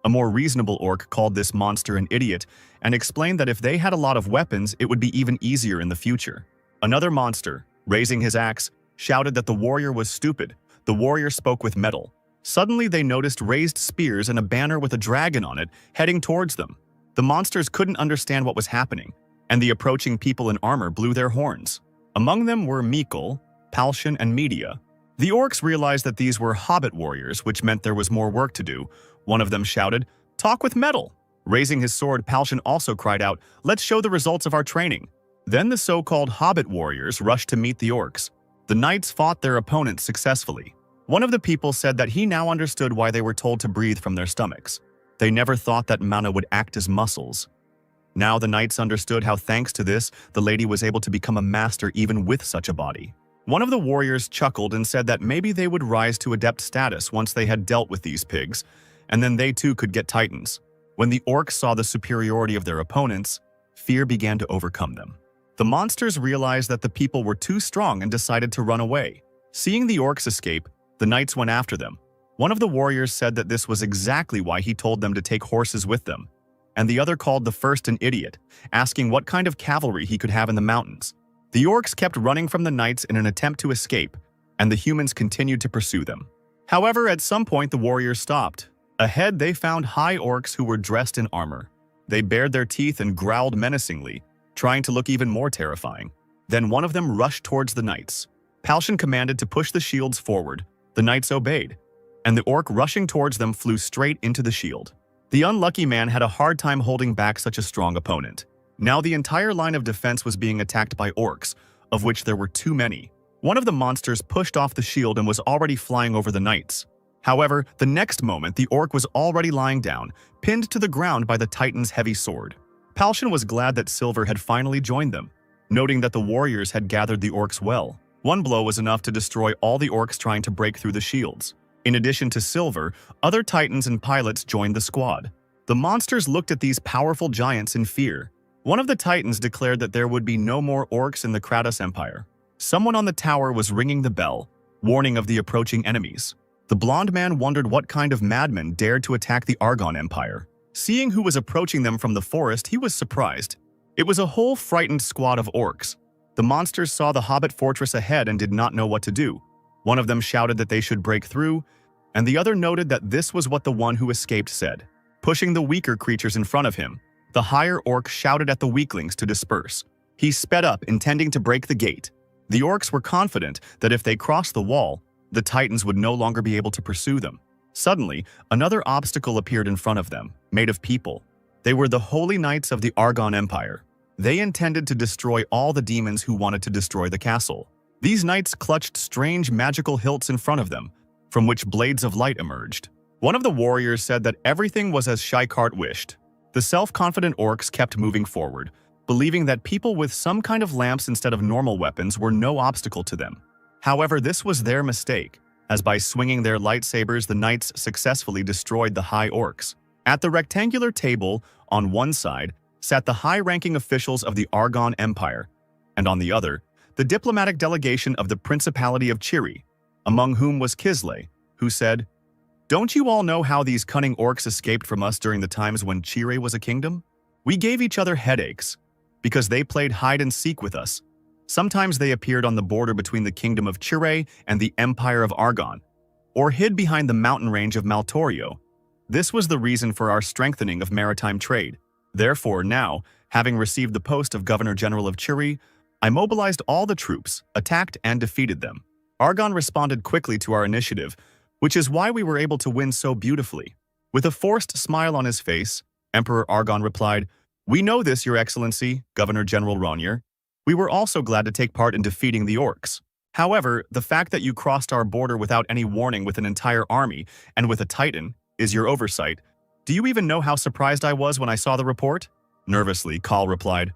S1: A more reasonable orc called this monster an idiot and explained that if they had a lot of weapons, it would be even easier in the future. Another monster, raising his axe, shouted that the warrior was stupid. The warrior spoke with metal. Suddenly, they noticed raised spears and a banner with a dragon on it heading towards them. The monsters couldn't understand what was happening, and the approaching people in armor blew their horns. Among them were Mikkel, Palshan, and Media. The orcs realized that these were hobbit warriors, which meant there was more work to do. One of them shouted, "Talk with metal!" Raising his sword, Palshan also cried out, "Let's show the results of our training." Then the so-called hobbit warriors rushed to meet the orcs. The knights fought their opponents successfully. One of the people said that he now understood why they were told to breathe from their stomachs. They never thought that mana would act as muscles. Now the knights understood how, thanks to this, the lady was able to become a master even with such a body. One of the warriors chuckled and said that maybe they would rise to adept status once they had dealt with these pigs, and then they too could get titans. When the orcs saw the superiority of their opponents, fear began to overcome them. The monsters realized that the people were too strong and decided to run away. Seeing the orcs escape, the knights went after them. One of the warriors said that this was exactly why he told them to take horses with them, and the other called the first an idiot, asking what kind of cavalry he could have in the mountains. The orcs kept running from the knights in an attempt to escape, and the humans continued to pursue them. However, at some point the warriors stopped. Ahead they found high orcs who were dressed in armor. They bared their teeth and growled menacingly, trying to look even more terrifying. Then one of them rushed towards the knights. Palshan commanded to push the shields forward. The knights obeyed, and the orc rushing towards them flew straight into the shield. The unlucky man had a hard time holding back such a strong opponent. Now the entire line of defense was being attacked by orcs, of which there were too many. One of the monsters pushed off the shield and was already flying over the knights. However, the next moment the orc was already lying down, pinned to the ground by the titan's heavy sword. Palshan was glad that Silver had finally joined them, noting that the warriors had gathered the orcs well. One blow was enough to destroy all the orcs trying to break through the shields. In addition to Silver, other titans and pilots joined the squad. The monsters looked at these powerful giants in fear. One of the titans declared that there would be no more orcs in the Kratos Empire. Someone on the tower was ringing the bell, warning of the approaching enemies. The blonde man wondered what kind of madman dared to attack the Argon Empire. Seeing who was approaching them from the forest, he was surprised. It was a whole frightened squad of orcs. The monsters saw the Hobbit fortress ahead and did not know what to do. One of them shouted that they should break through, and the other noted that this was what the one who escaped said. Pushing the weaker creatures in front of him, the higher orc shouted at the weaklings to disperse. He sped up, intending to break the gate. The orcs were confident that if they crossed the wall, the titans would no longer be able to pursue them. Suddenly, another obstacle appeared in front of them, made of people. They were the holy knights of the Argon Empire. They intended to destroy all the demons who wanted to destroy the castle. These knights clutched strange magical hilts in front of them, from which blades of light emerged. One of the warriors said that everything was as Shikart wished. The self-confident orcs kept moving forward, believing that people with some kind of lamps instead of normal weapons were no obstacle to them. However, this was their mistake, as by swinging their lightsabers the knights successfully destroyed the high orcs. At the rectangular table, on one side, sat the high-ranking officials of the Argon Empire, and on the other, the diplomatic delegation of the Principality of Chiri, among whom was Kislev, who said, "Don't you all know how these cunning orcs escaped from us during the times when Chiri was a kingdom? We gave each other headaches, because they played hide-and-seek with us. Sometimes they appeared on the border between the kingdom of Chiri and the Empire of Argon, or hid behind the mountain range of Maltorio. This was the reason for our strengthening of maritime trade. Therefore, now, having received the post of Governor-General of Chiri, I mobilized all the troops, attacked and defeated them. Argon responded quickly to our initiative, which is why we were able to win so beautifully." With a forced smile on his face, Emperor Argon replied, "We know this, Your Excellency, Governor-General Ronir. We were also glad to take part in defeating the orcs. However, the fact that you crossed our border without any warning with an entire army and with a titan is your oversight. Do you even know how surprised I was when I saw the report?" Nervously, Kal replied,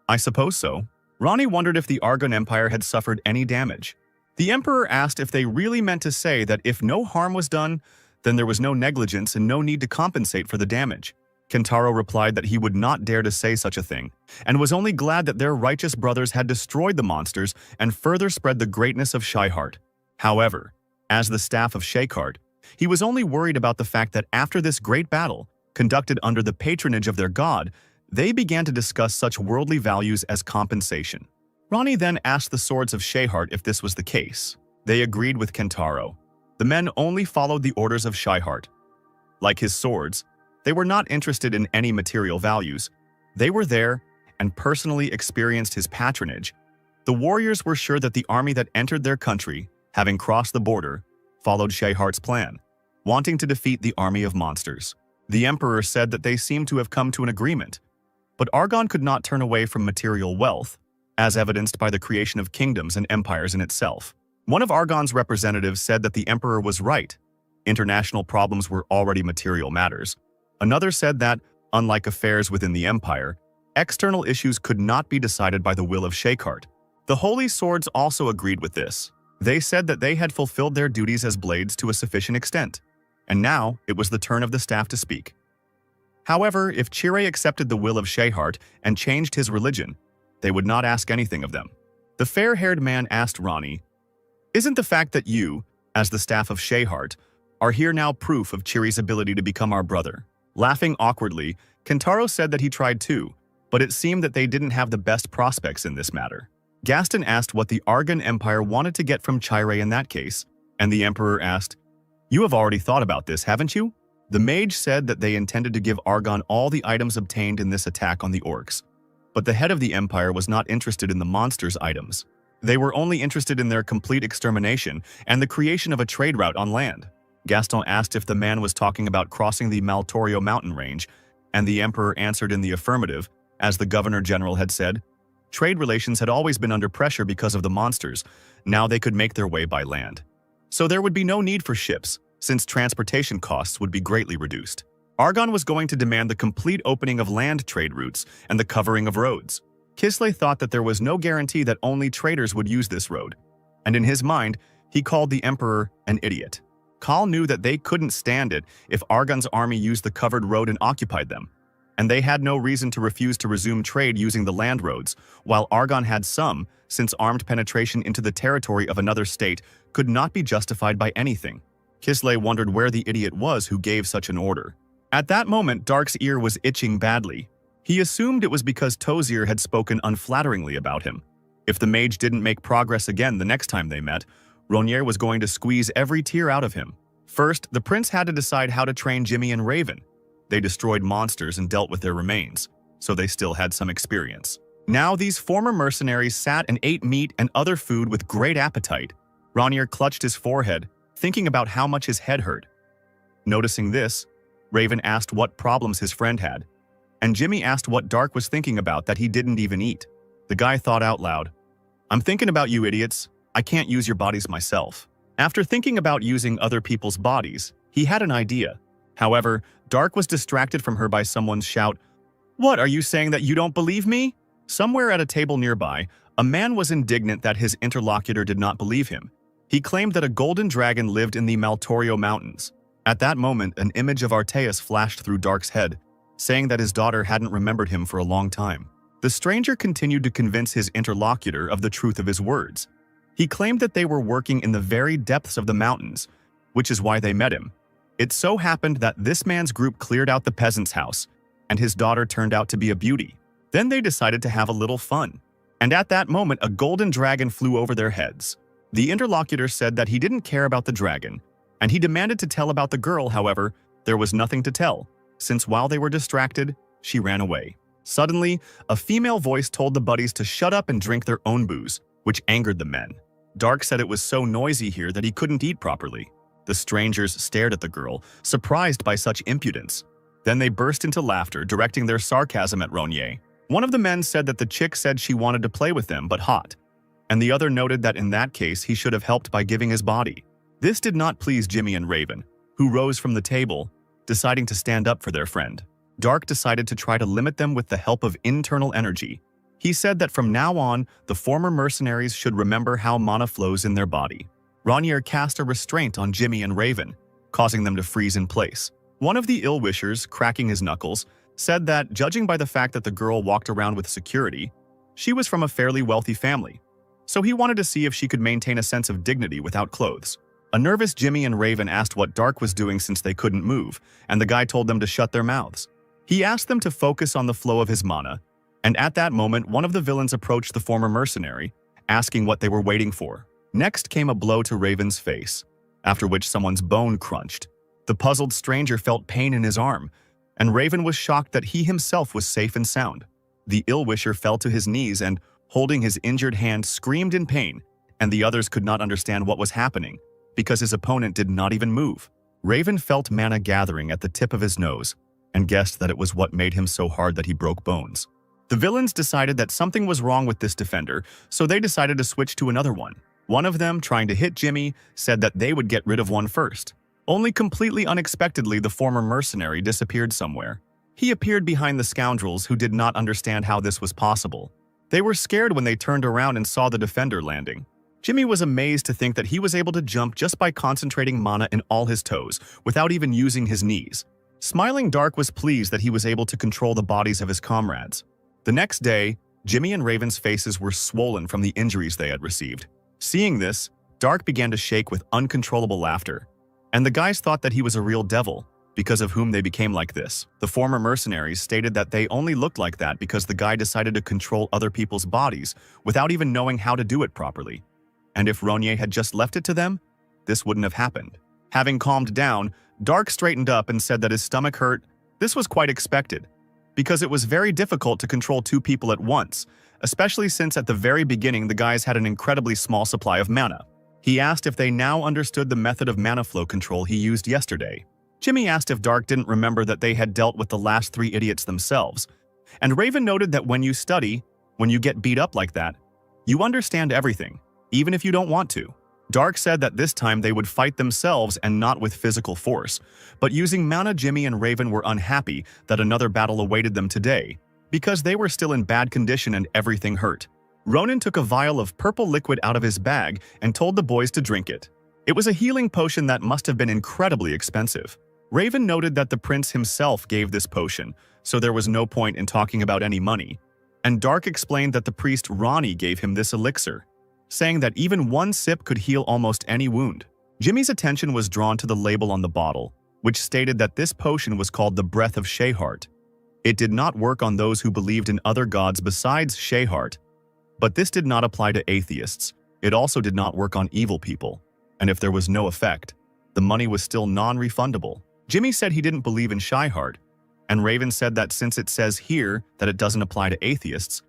S1: "I suppose so." Ronnie wondered if the Argon Empire had suffered any damage. The Emperor asked if they really meant to say that if no harm was done, then there was no negligence and no need to compensate for the damage. Kentaro replied that he would not dare to say such a thing, and was only glad that their righteous brothers had destroyed the monsters and further spread the greatness of Shihart. However, as the staff of Shakart, he was only worried about the fact that after this great battle, conducted under the patronage of their god, they began to discuss such worldly values as compensation. Ronnie then asked the swords of Shayhart if this was the case. They agreed with Kentaro. The men only followed the orders of Shayhart. Like his swords, they were not interested in any material values. They were there and personally experienced his patronage. The warriors were sure that the army that entered their country, having crossed the border, followed Shayhart's plan, wanting to defeat the army of monsters. The Emperor said that they seemed to have come to an agreement, but Argon could not turn away from material wealth, as evidenced by the creation of kingdoms and empires in itself. One of Argon's representatives said that the Emperor was right. International problems were already material matters. Another said that, unlike affairs within the empire, external issues could not be decided by the will of Shakart. The Holy Swords also agreed with this. They said that they had fulfilled their duties as blades to a sufficient extent, and now it was the turn of the staff to speak. However, if Chire accepted the will of Shehart and changed his religion, they would not ask anything of them. The fair-haired man asked Ronnie, "Isn't the fact that you, as the staff of Shehart, are here now proof of Chire's ability to become our brother?" Laughing awkwardly, Kentaro said that he tried too, but it seemed that they didn't have the best prospects in this matter. Gaston asked what the Argan Empire wanted to get from Chire in that case, and the Emperor asked, "You have already thought about this, haven't you?" The mage said that they intended to give Argon all the items obtained in this attack on the orcs, but the head of the Empire was not interested in the monsters' items. They were only interested in their complete extermination and the creation of a trade route on land. Gaston asked if the man was talking about crossing the Maltorio mountain range, and the Emperor answered in the affirmative, as the Governor-General had said. Trade relations had always been under pressure because of the monsters. Now they could make their way by land. So there would be no need for ships, since transportation costs would be greatly reduced. Argon was going to demand the complete opening of land trade routes and the covering of roads. Kisley thought that there was no guarantee that only traders would use this road, and in his mind, he called the Emperor an idiot. Khal knew that they couldn't stand it if Argon's army used the covered road and occupied them, and they had no reason to refuse to resume trade using the land roads, while Argon had some, since armed penetration into the territory of another state could not be justified by anything. Kisley wondered where the idiot was who gave such an order. At that moment, Dark's ear was itching badly. He assumed it was because Tozier had spoken unflatteringly about him. If the mage didn't make progress again the next time they met, Ronier was going to squeeze every tear out of him. First, the prince had to decide how to train Jimmy and Raven. They destroyed monsters and dealt with their remains, so they still had some experience. Now these former mercenaries sat and ate meat and other food with great appetite. Ronier clutched his forehead, thinking about how much his head hurt. Noticing this, Raven asked what problems his friend had, and Jimmy asked what Dark was thinking about that he didn't even eat. The guy thought out loud, "I'm thinking about you idiots. I can't use your bodies myself." After thinking about using other people's bodies, he had an idea. However, Dark was distracted from her by someone's shout, "What, are you saying that you don't believe me?" Somewhere at a table nearby, a man was indignant that his interlocutor did not believe him. He claimed that a golden dragon lived in the Maltorio Mountains. At that moment, an image of Arteus flashed through Dark's head, saying that his daughter hadn't remembered him for a long time. The stranger continued to convince his interlocutor of the truth of his words. He claimed that they were working in the very depths of the mountains, which is why they met him. It so happened that this man's group cleared out the peasant's house, and his daughter turned out to be a beauty. Then they decided to have a little fun. And at that moment, a golden dragon flew over their heads. The interlocutor said that he didn't care about the dragon, and he demanded to tell about the girl. However, there was nothing to tell, since while they were distracted, she ran away. Suddenly, a female voice told the buddies to shut up and drink their own booze, which angered the men. Dark said it was so noisy here that he couldn't eat properly. The strangers stared at the girl, surprised by such impudence. Then they burst into laughter, directing their sarcasm at Ronier. One of the men said that the chick said she wanted to play with them, but hot, and the other noted that in that case he should have helped by giving his body. This did not please Jimmy and Raven, who rose from the table, deciding to stand up for their friend. Dark decided to try to limit them with the help of internal energy. He said that from now on, the former mercenaries should remember how mana flows in their body. Ronier cast a restraint on Jimmy and Raven, causing them to freeze in place. One of the ill-wishers, cracking his knuckles, said that, judging by the fact that the girl walked around with security, she was from a fairly wealthy family, so he wanted to see if she could maintain a sense of dignity without clothes. A nervous Jimmy and Raven asked what Dark was doing since they couldn't move, and the guy told them to shut their mouths. He asked them to focus on the flow of his mana, and at that moment one of the villains approached the former mercenary, asking what they were waiting for. Next came a blow to Raven's face, after which someone's bone crunched. The puzzled stranger felt pain in his arm, and Raven was shocked that he himself was safe and sound. The ill-wisher fell to his knees and, holding his injured hand, screamed in pain, and the others could not understand what was happening, because his opponent did not even move. Raven felt mana gathering at the tip of his nose, and guessed that it was what made him so hard that he broke bones. The villains decided that something was wrong with this defender, so they decided to switch to another one. One of them, trying to hit Jimmy, said that they would get rid of one first. Only completely unexpectedly, the former mercenary disappeared somewhere. He appeared behind the scoundrels who did not understand how this was possible. They were scared when they turned around and saw the defender landing. Jimmy was amazed to think that he was able to jump just by concentrating mana in all his toes, without even using his knees. Smiling, Dark was pleased that he was able to control the bodies of his comrades. The next day, Jimmy and Raven's faces were swollen from the injuries they had received. Seeing this, Dark began to shake with uncontrollable laughter. And the guys thought that he was a real devil, because of whom they became like this. The former mercenaries stated that they only looked like that because the guy decided to control other people's bodies without even knowing how to do it properly. And if Ronye had just left it to them, this wouldn't have happened. Having calmed down, Dark straightened up and said that his stomach hurt. This was quite expected, because it was very difficult to control two people at once, especially since at the very beginning the guys had an incredibly small supply of mana. He asked if they now understood the method of mana flow control he used yesterday. Jimmy asked if Dark didn't remember that they had dealt with the last three idiots themselves, and Raven noted that when you study, when you get beat up like that, you understand everything, even if you don't want to. Dark said that this time they would fight themselves and not with physical force, but using mana. Jimmy and Raven were unhappy that another battle awaited them today, because they were still in bad condition and everything hurt. Ronan took a vial of purple liquid out of his bag and told the boys to drink it. It was a healing potion that must have been incredibly expensive. Raven noted that the prince himself gave this potion, so there was no point in talking about any money. And Dark explained that the priest Ronnie gave him this elixir, saying that even one sip could heal almost any wound. Jimmy's attention was drawn to the label on the bottle, which stated that this potion was called the Breath of Shehart. It did not work on those who believed in other gods besides Shehart, but this did not apply to atheists. It also did not work on evil people, and if there was no effect, the money was still non-refundable. Jimmy said he didn't believe in Shehart, and Raven said that since it says here that it doesn't apply to atheists,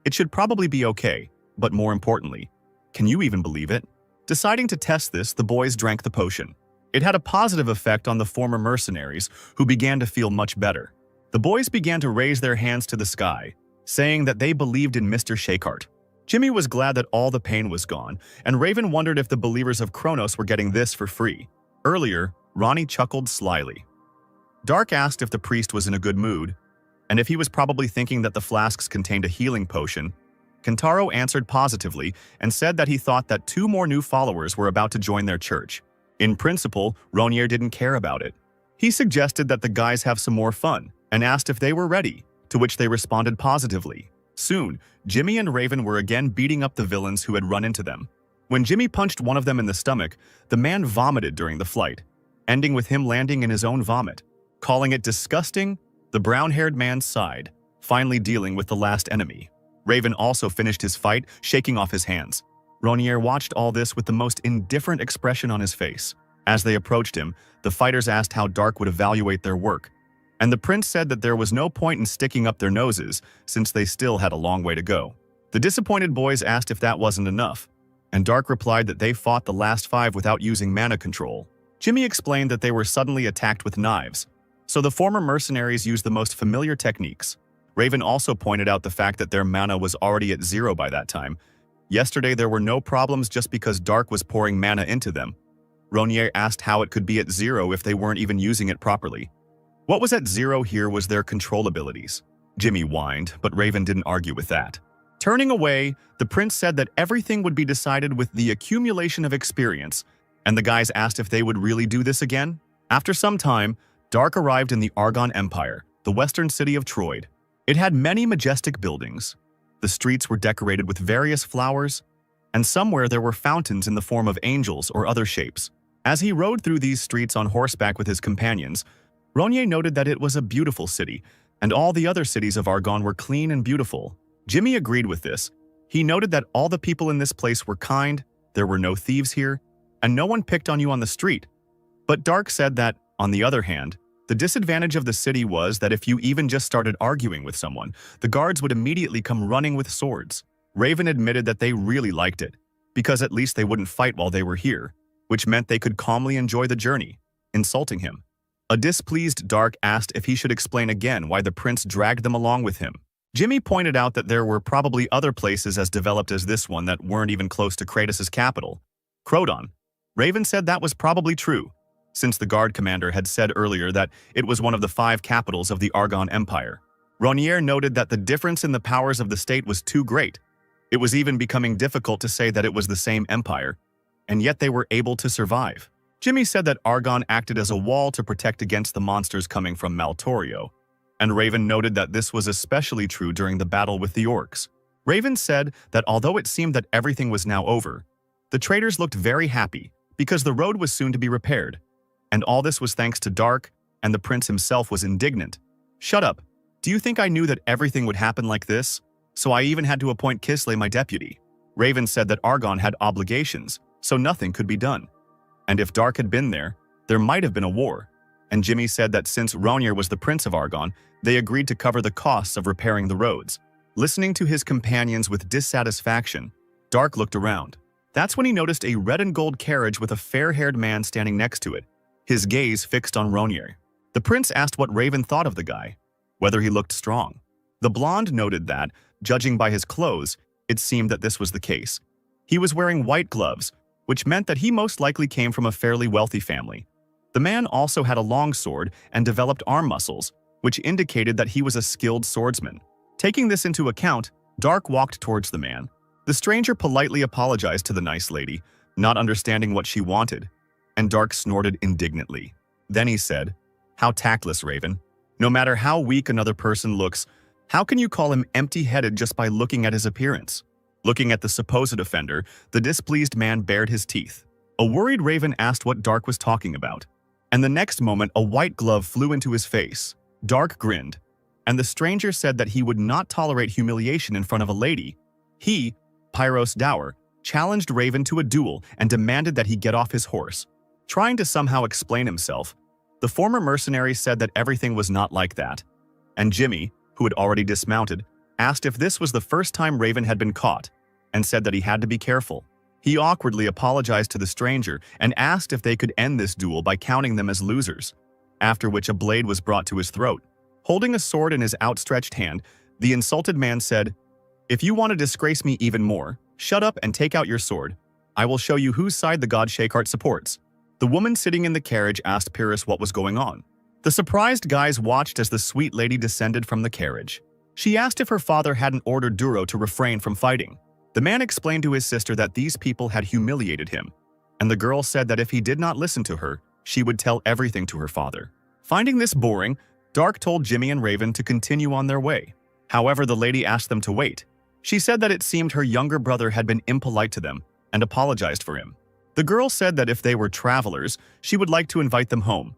S1: it should probably be okay, but more importantly, can you even believe it? Deciding to test this, the boys drank the potion. It had a positive effect on the former mercenaries, who began to feel much better. The boys began to raise their hands to the sky, saying that they believed in Mr. Shehart. Jimmy was glad that all the pain was gone, and Raven wondered if the believers of Kronos were getting this for free. Earlier, Ronnie chuckled slyly. Dark asked if the priest was in a good mood, and if he was probably thinking that the flasks contained a healing potion. Kentaro answered positively and said that he thought that 2 more new followers were about to join their church. In principle, Ronier didn't care about it. He suggested that the guys have some more fun and asked if they were ready, to which they responded positively. Soon, Jimmy and Raven were again beating up the villains who had run into them. When Jimmy punched one of them in the stomach, the man vomited during the flight, ending with him landing in his own vomit. Calling it disgusting, the brown-haired man sighed, finally dealing with the last enemy. Raven also finished his fight, shaking off his hands. Ronier watched all this with the most indifferent expression on his face. As they approached him, the fighters asked how Dark would evaluate their work, and the prince said that there was no point in sticking up their noses since they still had a long way to go. The disappointed boys asked if that wasn't enough, and Dark replied that they fought the last 5 without using mana control. Jimmy explained that they were suddenly attacked with knives, so the former mercenaries used the most familiar techniques. Raven also pointed out the fact that their mana was already at 0 by that time. Yesterday there were no problems just because Dark was pouring mana into them. Ronier asked how it could be at 0 if they weren't even using it properly. What was at 0 here was their control abilities. Jimmy whined, but Raven didn't argue with that. Turning away, the prince said that everything would be decided with the accumulation of experience, and the guys asked if they would really do this again. After some time, Dark arrived in the Argon Empire, the western city of Troy. It had many majestic buildings. The streets were decorated with various flowers, and somewhere there were fountains in the form of angels or other shapes. As he rode through these streets on horseback with his companions, Ronier noted that it was a beautiful city, and all the other cities of Argon were clean and beautiful. Jimmy agreed with this. He noted that all the people in this place were kind, there were no thieves here, and no one picked on you on the street. But Dark said that, on the other hand, the disadvantage of the city was that if you even just started arguing with someone, the guards would immediately come running with swords. Raven admitted that they really liked it, because at least they wouldn't fight while they were here, which meant they could calmly enjoy the journey, insulting him. A displeased Dark asked if he should explain again why the prince dragged them along with him. Jimmy pointed out that there were probably other places as developed as this one that weren't even close to Kratos' capital, Croton. Raven said that was probably true, since the guard commander had said earlier that it was one of the 5 capitals of the Argon Empire. Ronier noted that the difference in the powers of the state was too great. It was even becoming difficult to say that it was the same empire, and yet they were able to survive. Jimmy said that Argon acted as a wall to protect against the monsters coming from Maltorio, and Raven noted that this was especially true during the battle with the orcs. Raven said that although it seemed that everything was now over, the traders looked very happy because the road was soon to be repaired, and all this was thanks to Dark, and the prince himself was indignant. "Shut up. Do you think I knew that everything would happen like this? So I even had to appoint Kisley my deputy." Raven said that Argon had obligations, so nothing could be done. And if Dark had been there might have been a war. And Jimmy said that since Ronier was the prince of Argon, they agreed to cover the costs of repairing the roads. Listening to his companions with dissatisfaction, Dark looked around. That's when he noticed a red and gold carriage with a fair-haired man standing next to it, his gaze fixed on Ronier. The prince asked what Raven thought of the guy, whether he looked strong. The blonde noted that, judging by his clothes, it seemed that this was the case. He was wearing white gloves, which meant that he most likely came from a fairly wealthy family. The man also had a long sword and developed arm muscles, which indicated that he was a skilled swordsman. Taking this into account, Dark walked towards the man. The stranger politely apologized to the nice lady, not understanding what she wanted, and Dark snorted indignantly. Then he said, "How tactless, Raven. No matter how weak another person looks, how can you call him empty-headed just by looking at his appearance?" Looking at the supposed offender, the displeased man bared his teeth. A worried Raven asked what Dark was talking about, and the next moment a white glove flew into his face. Dark grinned, and the stranger said that he would not tolerate humiliation in front of a lady. He, Pyros Dower, challenged Raven to a duel and demanded that he get off his horse. Trying to somehow explain himself, the former mercenary said that everything was not like that, and Jimmy, who had already dismounted, asked if this was the first time Raven had been caught, and said that he had to be careful. He awkwardly apologized to the stranger and asked if they could end this duel by counting them as losers, after which a blade was brought to his throat. Holding a sword in his outstretched hand, the insulted man said, "If you want to disgrace me even more, shut up and take out your sword. I will show you whose side the god Shakart supports." The woman sitting in the carriage asked Pyrrhus what was going on. The surprised guys watched as the sweet lady descended from the carriage. She asked if her father hadn't ordered Duro to refrain from fighting. The man explained to his sister that these people had humiliated him, and the girl said that if he did not listen to her, she would tell everything to her father. Finding this boring, Dark told Jimmy and Raven to continue on their way. However, the lady asked them to wait. She said that it seemed her younger brother had been impolite to them and apologized for him. The girl said that if they were travelers, she would like to invite them home.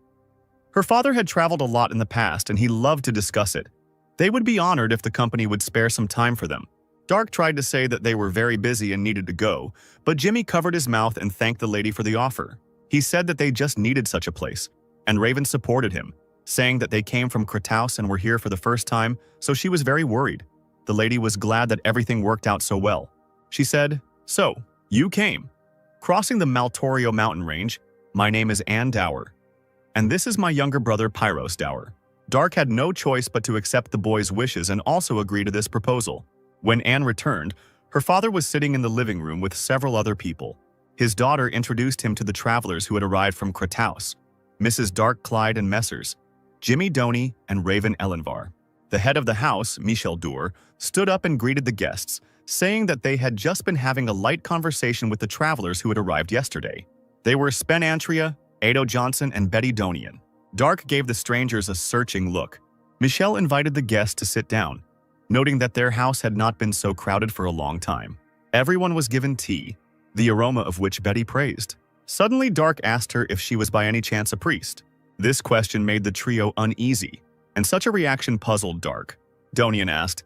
S1: Her father had traveled a lot in the past and he loved to discuss it. They would be honored if the company would spare some time for them. Dark tried to say that they were very busy and needed to go, but Jimmy covered his mouth and thanked the lady for the offer. He said that they just needed such a place, and Raven supported him, saying that they came from Kratos and were here for the first time, so she was very worried. The lady was glad that everything worked out so well. She said, "So, you came. Crossing the Maltorio mountain range, my name is Anne Dower, and this is my younger brother Pyros Dower." Dark had no choice but to accept the boy's wishes and also agree to this proposal. When Anne returned, her father was sitting in the living room with several other people. His daughter introduced him to the travelers who had arrived from Kratos, Mrs. Dark Clyde and Messrs, Jimmy Doney and Raven Ellenvar. The head of the house, Michel Dour, stood up and greeted the guests, saying that they had just been having a light conversation with the travelers who had arrived yesterday. They were Spen Antria, Ado Johnson, and Betty Donian. Dark gave the strangers a searching look. Michelle invited the guests to sit down, noting that their house had not been so crowded for a long time. Everyone was given tea, the aroma of which Betty praised. Suddenly, Dark asked her if she was by any chance a priest. This question made the trio uneasy, and such a reaction puzzled Dark. Donian asked,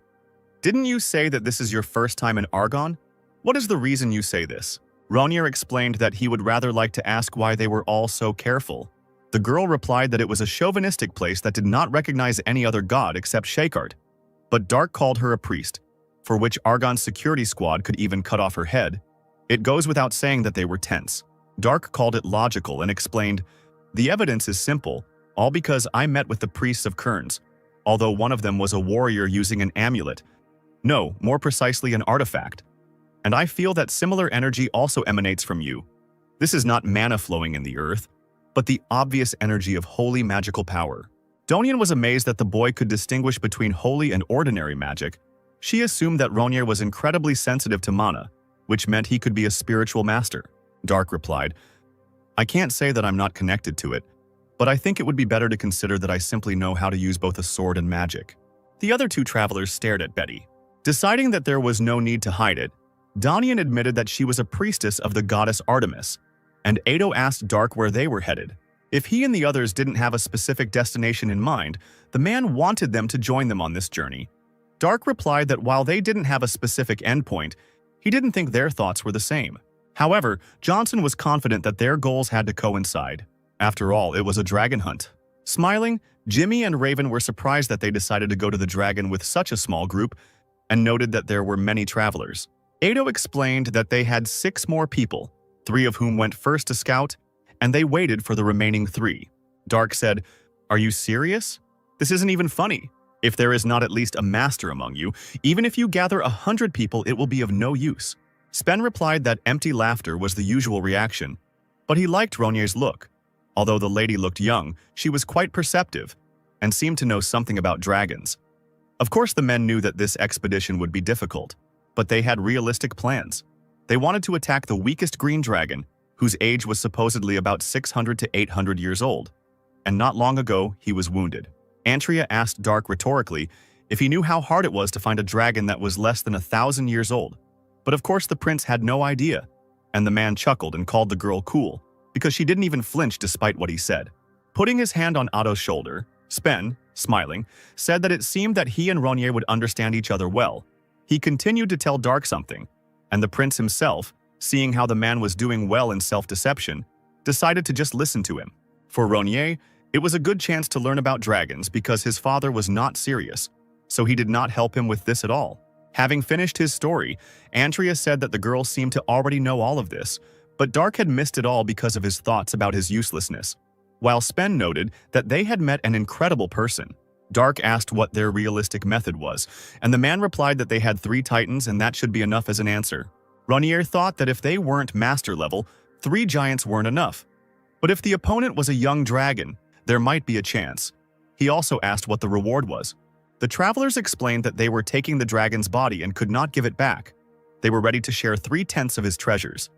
S1: "Didn't you say that this is your first time in Argon? What is the reason you say this?" Ronier explained that he would rather like to ask why they were all so careful. The girl replied that it was a chauvinistic place that did not recognize any other god except Shakart. But Dark called her a priest, for which Argon's security squad could even cut off her head. It goes without saying that they were tense. Dark called it logical and explained, "The evidence is simple, all because I met with the priests of Kerns, although one of them was a warrior using an amulet. No, more precisely an artifact. And I feel that similar energy also emanates from you. This is not mana flowing in the earth, but the obvious energy of holy magical power." Donian was amazed that the boy could distinguish between holy and ordinary magic. She assumed that Ronye was incredibly sensitive to mana, which meant he could be a spiritual master. Dark replied, I can't say that I'm not connected to it, but I think it would be better to consider that I simply know how to use both a sword and magic. The other two travelers stared at Betty. Deciding that there was no need to hide it, Donian admitted that she was a priestess of the goddess Artemis, and Ado asked Dark where they were headed. If he and the others didn't have a specific destination in mind, the man wanted them to join them on this journey. Dark replied that while they didn't have a specific endpoint, he didn't think their thoughts were the same. However, Johnson was confident that their goals had to coincide. After all, it was a dragon hunt. Smiling, Jimmy and Raven were surprised that they decided to go to the dragon with such a small group and noted that there were many travelers. Ado explained that they had 6 more people, 3 of whom went first to scout, and they waited for the remaining 3. Dark said, Are you serious? This isn't even funny. If there is not at least a master among you, even if you gather 100 people, it will be of no use. Spen replied that empty laughter was the usual reaction, but he liked Ronye's look. Although the lady looked young, she was quite perceptive and seemed to know something about dragons. Of course, the men knew that this expedition would be difficult, but they had realistic plans. They wanted to attack the weakest green dragon, whose age was supposedly about 600 to 800 years old, and not long ago he was wounded. Antria asked Dark rhetorically if he knew how hard it was to find a dragon that was less than 1,000 years old. But of course the prince had no idea, and the man chuckled and called the girl cool, because she didn't even flinch despite what he said. Putting his hand on Otto's shoulder, Spen, smiling, said that it seemed that he and Ronye would understand each other well. He continued to tell Dark something, and the prince himself, seeing how the man was doing well in self-deception, decided to just listen to him. For Ronye, it was a good chance to learn about dragons because his father was not serious, so he did not help him with this at all. Having finished his story, Antria said that the girl seemed to already know all of this, but Dark had missed it all because of his thoughts about his uselessness. While Spen noted that they had met an incredible person, Dark asked what their realistic method was, and the man replied that they had 3 titans and that should be enough as an answer. Ronye thought that if they weren't master level, 3 giants weren't enough. But if the opponent was a young dragon, there might be a chance. He also asked what the reward was. The travelers explained that they were taking the dragon's body and could not give it back. They were ready to share 3/10 of his treasures.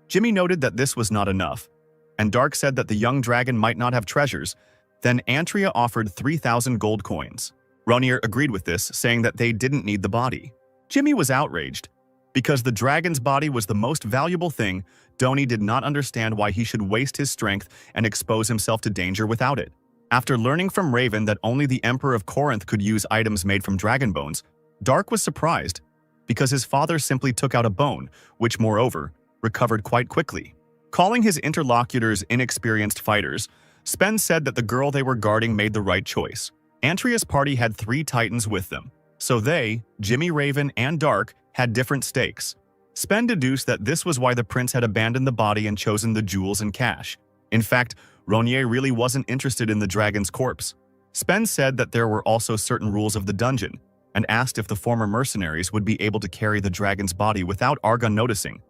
S1: Jimmy noted that this was not enough, and Dark said that the young dragon might not have treasures. Then Antria offered 3,000 gold coins. Ronye agreed with this, saying that they didn't need the body. Jimmy was outraged. Because the dragon's body was the most valuable thing, Doni did not understand why he should waste his strength and expose himself to danger without it. After learning from Raven that only the Emperor of Corinth could use items made from dragon bones, Dark was surprised, because his father simply took out a bone, which moreover, recovered quite quickly. Calling his interlocutors inexperienced fighters, Spen said that the girl they were guarding made the right choice. Antria's party had 3 titans with them, so they, Jimmy, Raven, and Dark, had different stakes. Spen deduced that this was why the prince had abandoned the body and chosen the jewels and cash. In fact, Ronye really wasn't interested in the dragon's corpse. Spen said that there were also certain rules of the dungeon, and asked if the former mercenaries would be able to carry the dragon's body without Argon noticing.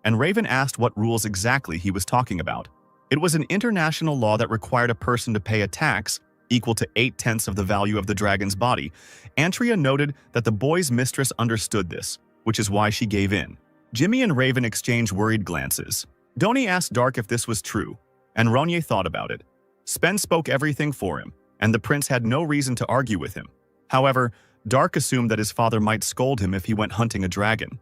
S1: And Raven asked what rules exactly he was talking about. It was an international law that required a person to pay a tax equal to 8/10 of the value of the dragon's body. Antria noted that the boy's mistress understood this, which is why she gave in. Jimmy and Raven exchanged worried glances. Doni asked Dark if this was true, and Ronye thought about it. Spen spoke everything for him, and the prince had no reason to argue with him. However, Dark assumed that his father might scold him if he went hunting a dragon.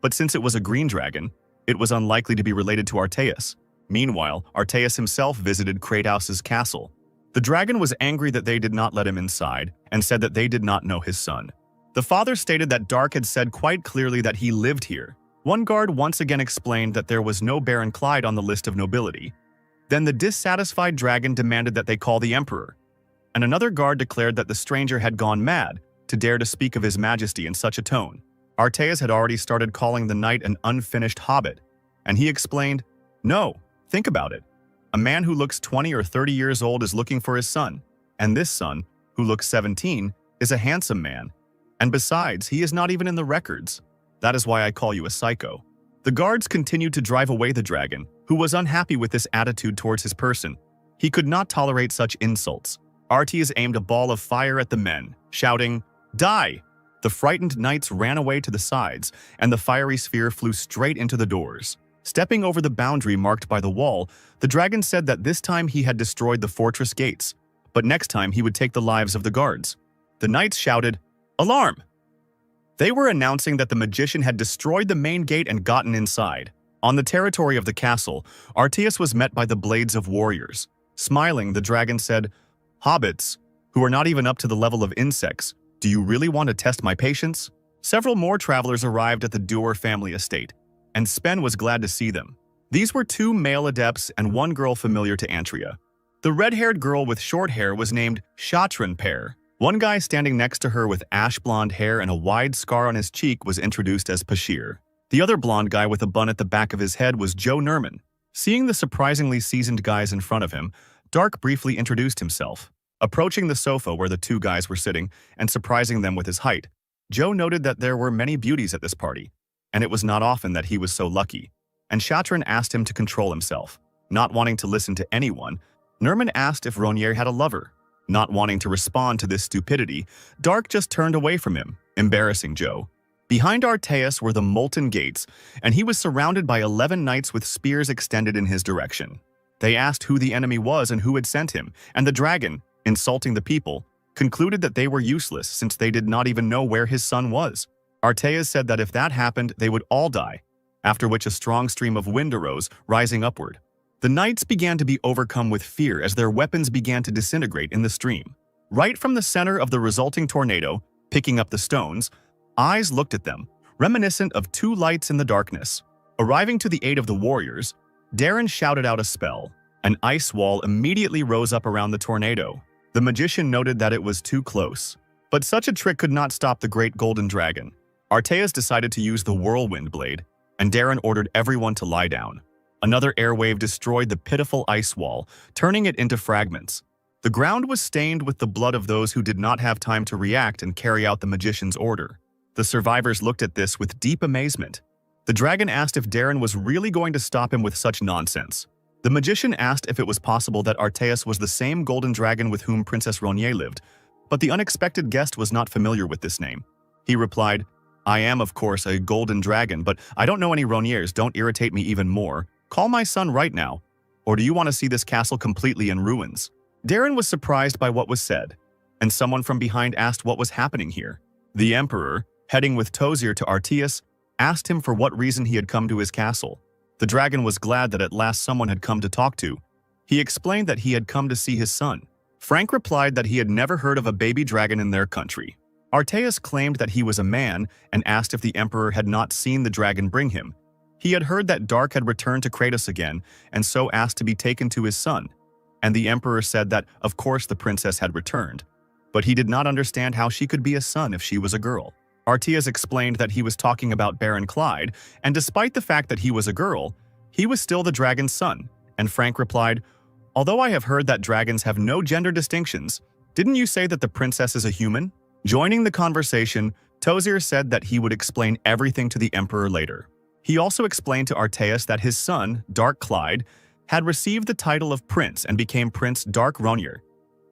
S1: But since it was a green dragon, it was unlikely to be related to Arteus. Meanwhile, Arteus himself visited Kratos' castle. The dragon was angry that they did not let him inside, and said that they did not know his son. The father stated that Dark had said quite clearly that he lived here. One guard once again explained that there was no Baron Clyde on the list of nobility. Then the dissatisfied dragon demanded that they call the emperor, and another guard declared that the stranger had gone mad to dare to speak of his majesty in such a tone. Arteus had already started calling the knight an unfinished hobbit, and he explained, "No, think about it. A man who looks 20 or 30 years old is looking for his son, and this son, who looks 17, is a handsome man. And besides, he is not even in the records. That is why I call you a psycho." The guards continued to drive away the dragon, who was unhappy with this attitude towards his person. He could not tolerate such insults. Arteas aimed a ball of fire at the men, shouting, "Die!" The frightened knights ran away to the sides, and the fiery sphere flew straight into the doors. Stepping over the boundary marked by the wall, the dragon said that this time he had destroyed the fortress gates, but next time he would take the lives of the guards. The knights shouted, "Alarm!" They were announcing that the magician had destroyed the main gate and gotten inside. On the territory of the castle, Arteas was met by the blades of warriors. Smiling, the dragon said, "Hobbits, who are not even up to the level of insects, do you really want to test my patience?" Several more travelers arrived at the Duer family estate, and Spen was glad to see them. These were 2 male adepts and 1 girl familiar to Antria. The red-haired girl with short hair was named Shatran Pear. One guy standing next to her with ash-blonde hair and a wide scar on his cheek was introduced as Pashir. The other blonde guy with a bun at the back of his head was Joe Nerman. Seeing the surprisingly seasoned guys in front of him, Dark briefly introduced himself. Approaching the sofa where the 2 guys were sitting and surprising them with his height, Joe noted that there were many beauties at this party, and it was not often that he was so lucky. And Shatran asked him to control himself. Not wanting to listen to anyone, Nerman asked if Ronier had a lover. Not wanting to respond to this stupidity, Dark just turned away from him, embarrassing Joe. Behind Arteas were the Molten Gates, and he was surrounded by 11 knights with spears extended in his direction. They asked who the enemy was and who had sent him, and the dragon, insulting the people, concluded that they were useless since they did not even know where his son was. Arteas said that if that happened, they would all die, after which a strong stream of wind arose, rising upward. The knights began to be overcome with fear as their weapons began to disintegrate in the stream. Right from the center of the resulting tornado, picking up the stones, eyes looked at them, reminiscent of 2 lights in the darkness. Arriving to the aid of the warriors, Darren shouted out a spell. An ice wall immediately rose up around the tornado. The magician noted that it was too close. But such a trick could not stop the great golden dragon. Arteas decided to use the whirlwind blade, and Darren ordered everyone to lie down. Another airwave destroyed the pitiful ice wall, turning it into fragments. The ground was stained with the blood of those who did not have time to react and carry out the magician's order. The survivors looked at this with deep amazement. The dragon asked if Darren was really going to stop him with such nonsense. The magician asked if it was possible that Arteas was the same golden dragon with whom Princess Ronier lived, but the unexpected guest was not familiar with this name. He replied, "I am, of course, a golden dragon, but I don't know any Roniers. Don't irritate me even more. Call my son right now. Or do you want to see this castle completely in ruins?" Darren was surprised by what was said, and someone from behind asked what was happening here. The Emperor, heading with Tozir to Arteas, asked him for what reason he had come to his castle. The dragon was glad that at last someone had come to talk to. He explained that he had come to see his son. Frank replied that he had never heard of a baby dragon in their country. Arteas claimed that he was a man and asked if the Emperor had not seen the dragon bring him. He had heard that Dark had returned to Kratos again and so asked to be taken to his son. And the Emperor said that, of course, the princess had returned. But he did not understand how she could be a son if she was a girl. Arteas explained that he was talking about Baron Clyde, and despite the fact that he was a girl, he was still the dragon's son. And Frank replied, "Although I have heard that dragons have no gender distinctions, didn't you say that the princess is a human?" Joining the conversation, Tozir said that he would explain everything to the Emperor later. He also explained to Arteas that his son, Dark Clyde, had received the title of prince and became Prince Dark Ronier,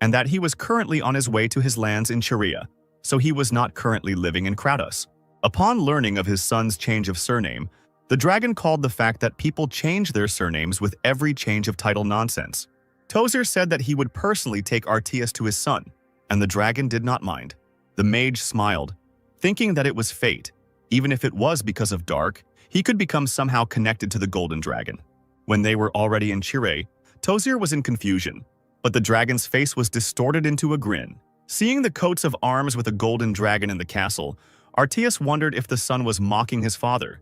S1: and that he was currently on his way to his lands in Cheria, so he was not currently living in Kratos. Upon learning of his son's change of surname, the dragon called the fact that people change their surnames with every change of title nonsense. Tozir said that he would personally take Arteas to his son, and the dragon did not mind. The mage smiled, thinking that it was fate. Even if it was because of Dark, he could become somehow connected to the golden dragon. When they were already in Chire, Tozir was in confusion, but the dragon's face was distorted into a grin. Seeing the coats of arms with a golden dragon in the castle, Arteas wondered if the son was mocking his father,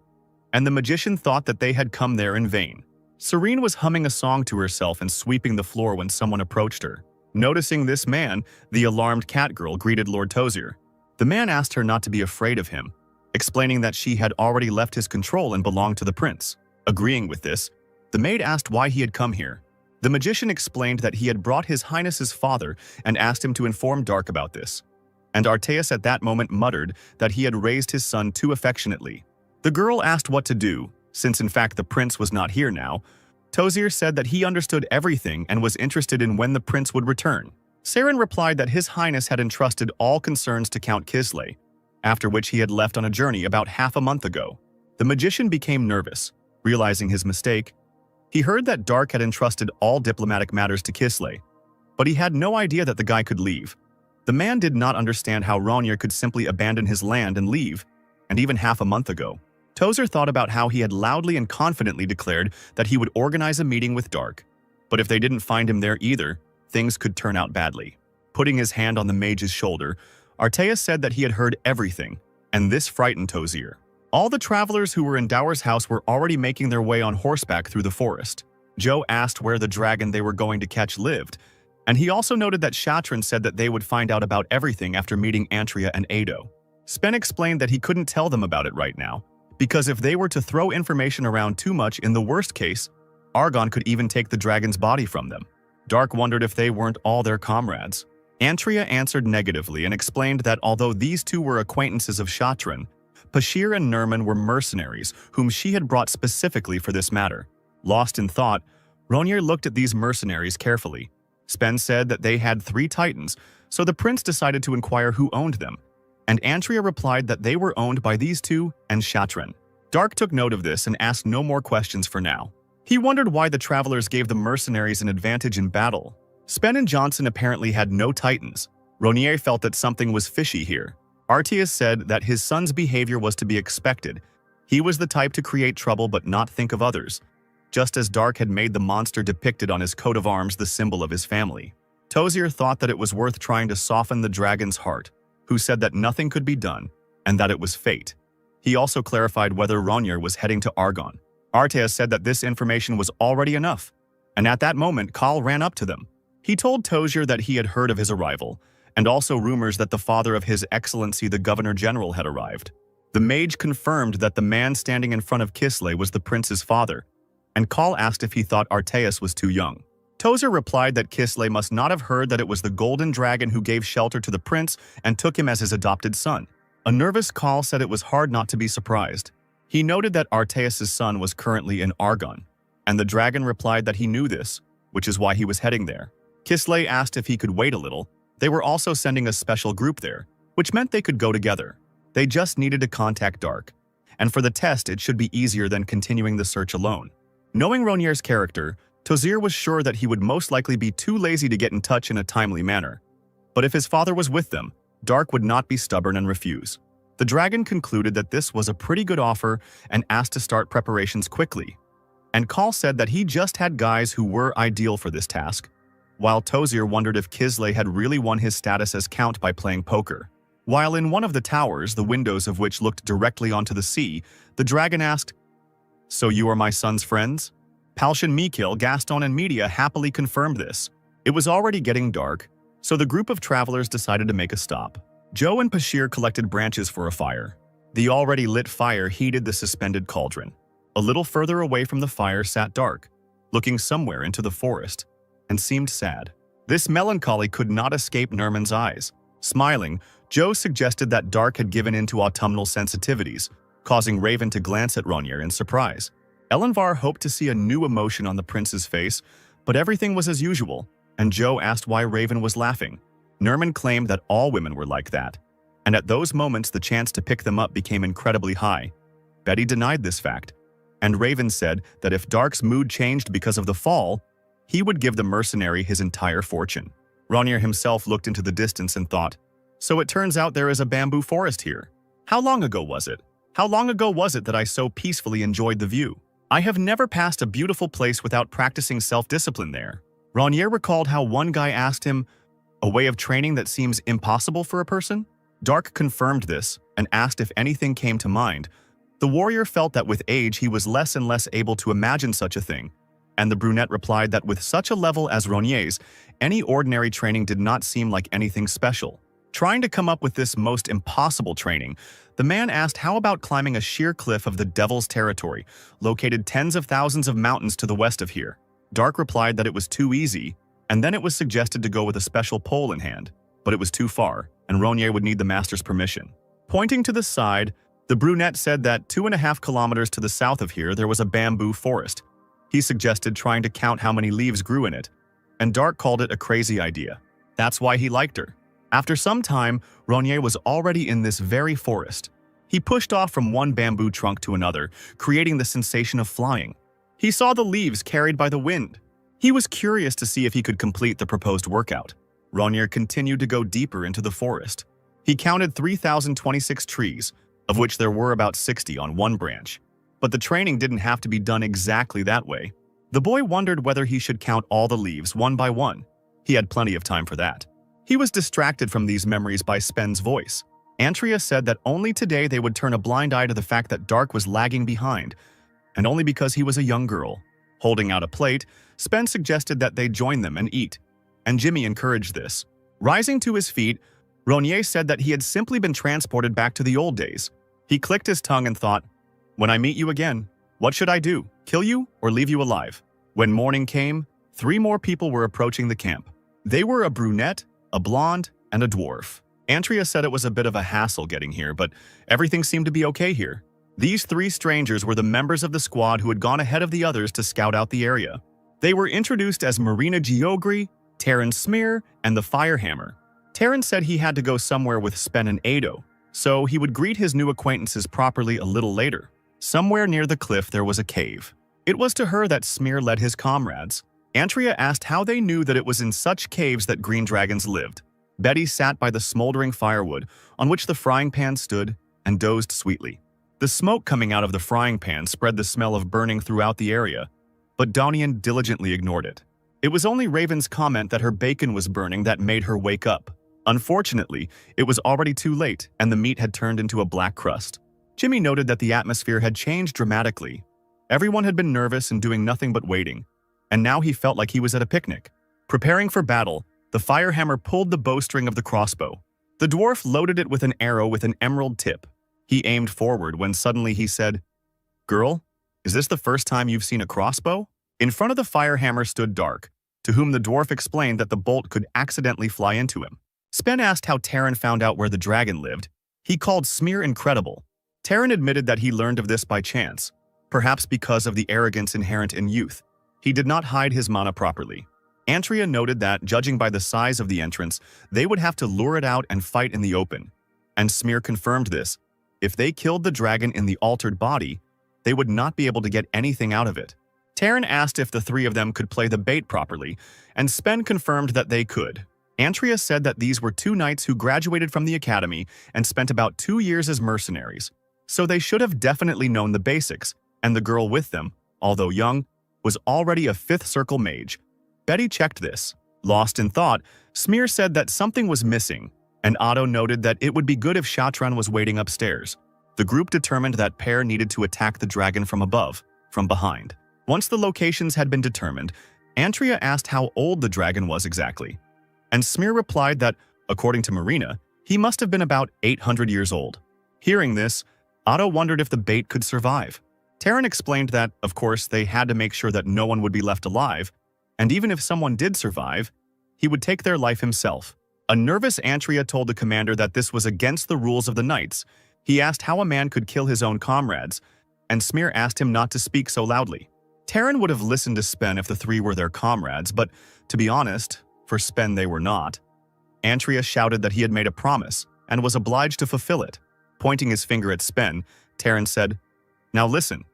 S1: and the magician thought that they had come there in vain. Serene was humming a song to herself and sweeping the floor when someone approached her. Noticing this man, the alarmed cat girl greeted Lord Tozir. The man asked her not to be afraid of him, explaining that she had already left his control and belonged to the prince. Agreeing with this, the maid asked why he had come here. The magician explained that he had brought his highness's father and asked him to inform Dark about this. And Arteas at that moment muttered that he had raised his son too affectionately. The girl asked what to do, since in fact the prince was not here now. Tozir said that he understood everything and was interested in when the prince would return. Saren replied that His Highness had entrusted all concerns to Count Kisley, after which he had left on a journey about half a month ago. The magician became nervous, realizing his mistake. He heard that Dark had entrusted all diplomatic matters to Kisley, but he had no idea that the guy could leave. The man did not understand how Ronir could simply abandon his land and leave, and even half a month ago. Tozer thought about how he had loudly and confidently declared that he would organize a meeting with Dark, but if they didn't find him there either, things could turn out badly. Putting his hand on the mage's shoulder, Arteas said that he had heard everything, and this frightened Tozier. All the travelers who were in Dower's house were already making their way on horseback through the forest. Joe asked where the dragon they were going to catch lived, and he also noted that Shatran said that they would find out about everything after meeting Antria and Ado. Spen explained that he couldn't tell them about it right now, because if they were to throw information around too much, in the worst case, Argon could even take the dragon's body from them. Dark wondered if they weren't all their comrades. Antria answered negatively and explained that although these two were acquaintances of Shatran, Pashir and Nerman were mercenaries whom she had brought specifically for this matter. Lost in thought, Ronir looked at these mercenaries carefully. Spen said that they had 3 titans, so the prince decided to inquire who owned them, and Antria replied that they were owned by these two and Shatran. Dark took note of this and asked no more questions for now. He wondered why the travelers gave the mercenaries an advantage in battle. Spen and Johnson apparently had no titans. Ronir felt that something was fishy here. Arteas said that his son's behavior was to be expected. He was the type to create trouble but not think of others, just as Dark had made the monster depicted on his coat of arms the symbol of his family. Tozier thought that it was worth trying to soften the dragon's heart, who said that nothing could be done and that it was fate. He also clarified whether Ronir was heading to Argon. Arteas said that this information was already enough, and at that moment Khal ran up to them. He told Tozier that he had heard of his arrival, and also rumors that the father of His Excellency the Governor-General had arrived. The mage confirmed that the man standing in front of Kisley was the prince's father, and Khal asked if he thought Arteas was too young. Tozer replied that Kisley must not have heard that it was the golden dragon who gave shelter to the prince and took him as his adopted son. A nervous Khal said it was hard not to be surprised. He noted that Arteas' son was currently in Argon, and the dragon replied that he knew this, which is why he was heading there. Kisley asked if he could wait a little. They were also sending a special group there, which meant they could go together. They just needed to contact Dark, and for the test it should be easier than continuing the search alone. Knowing Ronier's character, Tozier was sure that he would most likely be too lazy to get in touch in a timely manner. But if his father was with them, Dark would not be stubborn and refuse. The dragon concluded that this was a pretty good offer and asked to start preparations quickly. And Khal said that he just had guys who were ideal for this task, while Tozier wondered if Kisley had really won his status as count by playing poker. While in one of the towers, the windows of which looked directly onto the sea, the dragon asked, "So you are my son's friends?" Palshan Mikil, Gaston, and Media happily confirmed this. It was already getting dark, so the group of travelers decided to make a stop. Joe and Pashir collected branches for a fire. The already lit fire heated the suspended cauldron. A little further away from the fire sat Dark, looking somewhere into the forest, and seemed sad. This melancholy could not escape Nerman's eyes. Smiling, Joe suggested that Dark had given in to autumnal sensitivities, causing Raven to glance at Ronir in surprise. Elenvar hoped to see a new emotion on the prince's face, but everything was as usual, and Joe asked why Raven was laughing. Nerman claimed that all women were like that, and at those moments the chance to pick them up became incredibly high. Betty denied this fact, and Raven said that if Dark's mood changed because of the fall, he would give the mercenary his entire fortune. Ronir himself looked into the distance and thought, "So it turns out there is a bamboo forest here. How long ago was it? How long ago was it that I so peacefully enjoyed the view? I have never passed a beautiful place without practicing self-discipline there." Ronir recalled how one guy asked him, "A way of training that seems impossible for a person?" Dark confirmed this and asked if anything came to mind. The warrior felt that with age he was less and less able to imagine such a thing, and the brunette replied that with such a level as Ronier's, any ordinary training did not seem like anything special. Trying to come up with this most impossible training, the man asked how about climbing a sheer cliff of the Devil's Territory, located tens of thousands of mountains to the west of here. Dark replied that it was too easy, and then it was suggested to go with a special pole in hand, but it was too far, and Ronier would need the master's permission. Pointing to the side, the brunette said that 2.5 kilometers to the south of here there was a bamboo forest. He suggested trying to count how many leaves grew in it, and Dark called it a crazy idea. That's why he liked her. After some time, Ronier was already in this very forest. He pushed off from one bamboo trunk to another, creating the sensation of flying. He saw the leaves carried by the wind. He was curious to see if he could complete the proposed workout. Ronier continued to go deeper into the forest. He counted 3,026 trees, of which there were about 60 on one branch. But the training didn't have to be done exactly that way. The boy wondered whether he should count all the leaves one by one. He had plenty of time for that. He was distracted from these memories by Spen's voice. Antria said that only today they would turn a blind eye to the fact that Dark was lagging behind, and only because he was a young girl. Holding out a plate, Spen suggested that they join them and eat, and Jimmy encouraged this. Rising to his feet, Ronier said that he had simply been transported back to the old days. He clicked his tongue and thought, "When I meet you again, what should I do? Kill you or leave you alive?" When morning came, 3 more people were approaching the camp. They were a brunette, a blonde, and a dwarf. Antria said it was a bit of a hassle getting here, but everything seemed to be okay here. These 3 strangers were the members of the squad who had gone ahead of the others to scout out the area. They were introduced as Marina Geogri, Terran Smear, and the Firehammer. Terran said he had to go somewhere with Spen and Ado, so he would greet his new acquaintances properly a little later. Somewhere near the cliff there was a cave. It was to her that Smear led his comrades. Antria asked how they knew that it was in such caves that green dragons lived. Betty sat by the smoldering firewood, on which the frying pan stood, and dozed sweetly. The smoke coming out of the frying pan spread the smell of burning throughout the area, but Donian diligently ignored it. It was only Raven's comment that her bacon was burning that made her wake up. Unfortunately, it was already too late, and the meat had turned into a black crust. Jimmy noted that the atmosphere had changed dramatically. Everyone had been nervous and doing nothing but waiting, and now he felt like he was at a picnic. Preparing for battle, the Firehammer pulled the bowstring of the crossbow. The dwarf loaded it with an arrow with an emerald tip. He aimed forward when suddenly he said, "Girl, is this the first time you've seen a crossbow?" In front of the Firehammer stood Dark, to whom the dwarf explained that the bolt could accidentally fly into him. Spen asked how Terran found out where the dragon lived. He called Smear incredible. Terran admitted that he learned of this by chance, perhaps because of the arrogance inherent in youth. He did not hide his mana properly. Antria noted that, judging by the size of the entrance, they would have to lure it out and fight in the open. And Smear confirmed this. If they killed the dragon in the altered body, they would not be able to get anything out of it. Terran asked if the 3 of them could play the bait properly, and Spen confirmed that they could. Antria said that these were 2 knights who graduated from the academy and spent about 2 years as mercenaries, so they should have definitely known the basics, and the girl with them, although young, was already a 5th circle mage. Betty checked this. Lost in thought, Smear said that something was missing, and Otto noted that it would be good if Shatran was waiting upstairs. The group determined that pair needed to attack the dragon from above, from behind. Once the locations had been determined, Antria asked how old the dragon was exactly, and Smear replied that, according to Marina, he must have been about 800 years old. Hearing this, Otto wondered if the bait could survive. Terran explained that, of course, they had to make sure that no one would be left alive, and even if someone did survive, he would take their life himself. A nervous Antria told the commander that this was against the rules of the knights. He asked how a man could kill his own comrades, and Smear asked him not to speak so loudly. Terran would have listened to Spen if the 3 were their comrades, but to be honest, for Spen they were not. Antria shouted that he had made a promise and was obliged to fulfill it. Pointing his finger at Spen, Terran said, "Now listen,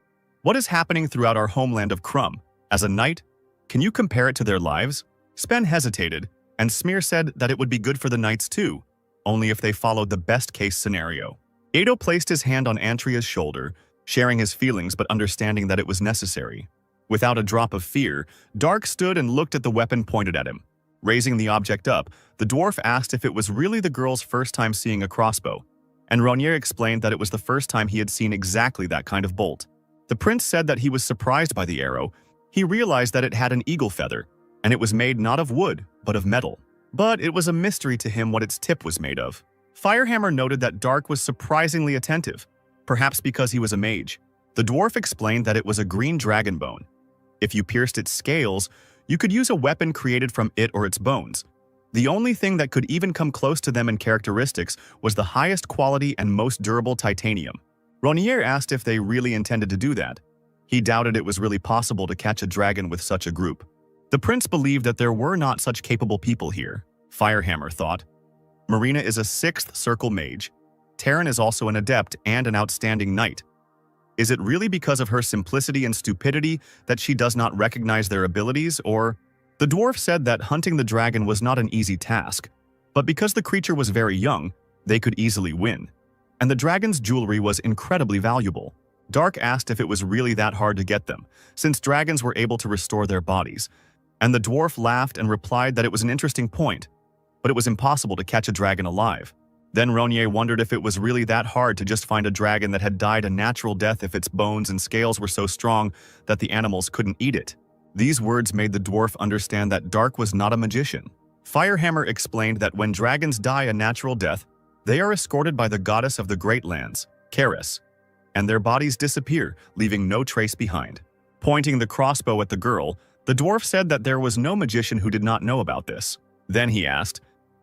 S1: what is happening throughout our homeland of Crumb? As a knight, can you compare it to their lives?" Spen hesitated, and Smear said that it would be good for the knights too, only if they followed the best-case scenario. Ado placed his hand on Antria's shoulder, sharing his feelings but understanding that it was necessary. Without a drop of fear, Dark stood and looked at the weapon pointed at him. Raising the object up, the dwarf asked if it was really the girl's first time seeing a crossbow, and Ronier explained that it was the first time he had seen exactly that kind of bolt. The prince said that he was surprised by the arrow. He realized that it had an eagle feather, and it was made not of wood, but of metal. But it was a mystery to him what its tip was made of. Firehammer noted that Dark was surprisingly attentive, perhaps because he was a mage. The dwarf explained that it was a green dragon bone. If you pierced its scales, you could use a weapon created from it or its bones. The only thing that could even come close to them in characteristics was the highest quality and most durable titanium. Ronier asked if they really intended to do that. He doubted it was really possible to catch a dragon with such a group. The prince believed that there were not such capable people here. Firehammer thought. Marina is a 6th circle mage. Taryn is also an adept and an outstanding knight. Is it really because of her simplicity and stupidity that she does not recognize their abilities, or… The dwarf said that hunting the dragon was not an easy task, but because the creature was very young, they could easily win. And the dragon's jewelry was incredibly valuable. Dark asked if it was really that hard to get them, since dragons were able to restore their bodies, and the dwarf laughed and replied that it was an interesting point, but it was impossible to catch a dragon alive. Then Ronier wondered if it was really that hard to just find a dragon that had died a natural death if its bones and scales were so strong that the animals couldn't eat it. These words made the dwarf understand that Dark was not a magician. Firehammer explained that when dragons die a natural death, they are escorted by the goddess of the Great Lands, Karis, and their bodies disappear, leaving no trace behind. Pointing the crossbow at the girl, the dwarf said that there was no magician who did not know about this. Then he asked,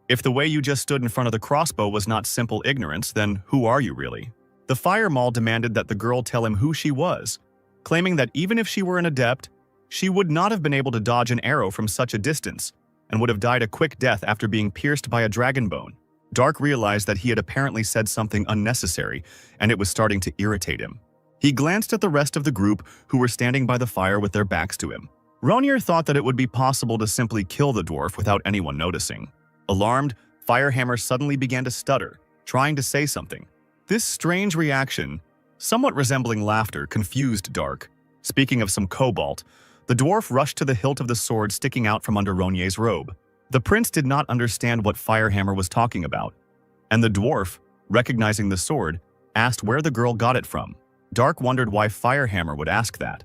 S1: "If the way you just stood in front of the crossbow was not simple ignorance, then who are you really?" The fire mall demanded that the girl tell him who she was, claiming that even if she were an adept, she would not have been able to dodge an arrow from such a distance and would have died a quick death after being pierced by a dragon bone. Dark realized that he had apparently said something unnecessary, and it was starting to irritate him. He glanced at the rest of the group who were standing by the fire with their backs to him. Ronier thought that it would be possible to simply kill the dwarf without anyone noticing. Alarmed, Firehammer suddenly began to stutter, trying to say something. This strange reaction, somewhat resembling laughter, confused Dark. Speaking of some cobalt, the dwarf rushed to the hilt of the sword sticking out from under Ronier's robe. The prince did not understand what Firehammer was talking about, and the dwarf, recognizing the sword, asked where the girl got it from. Dark wondered why Firehammer would ask that,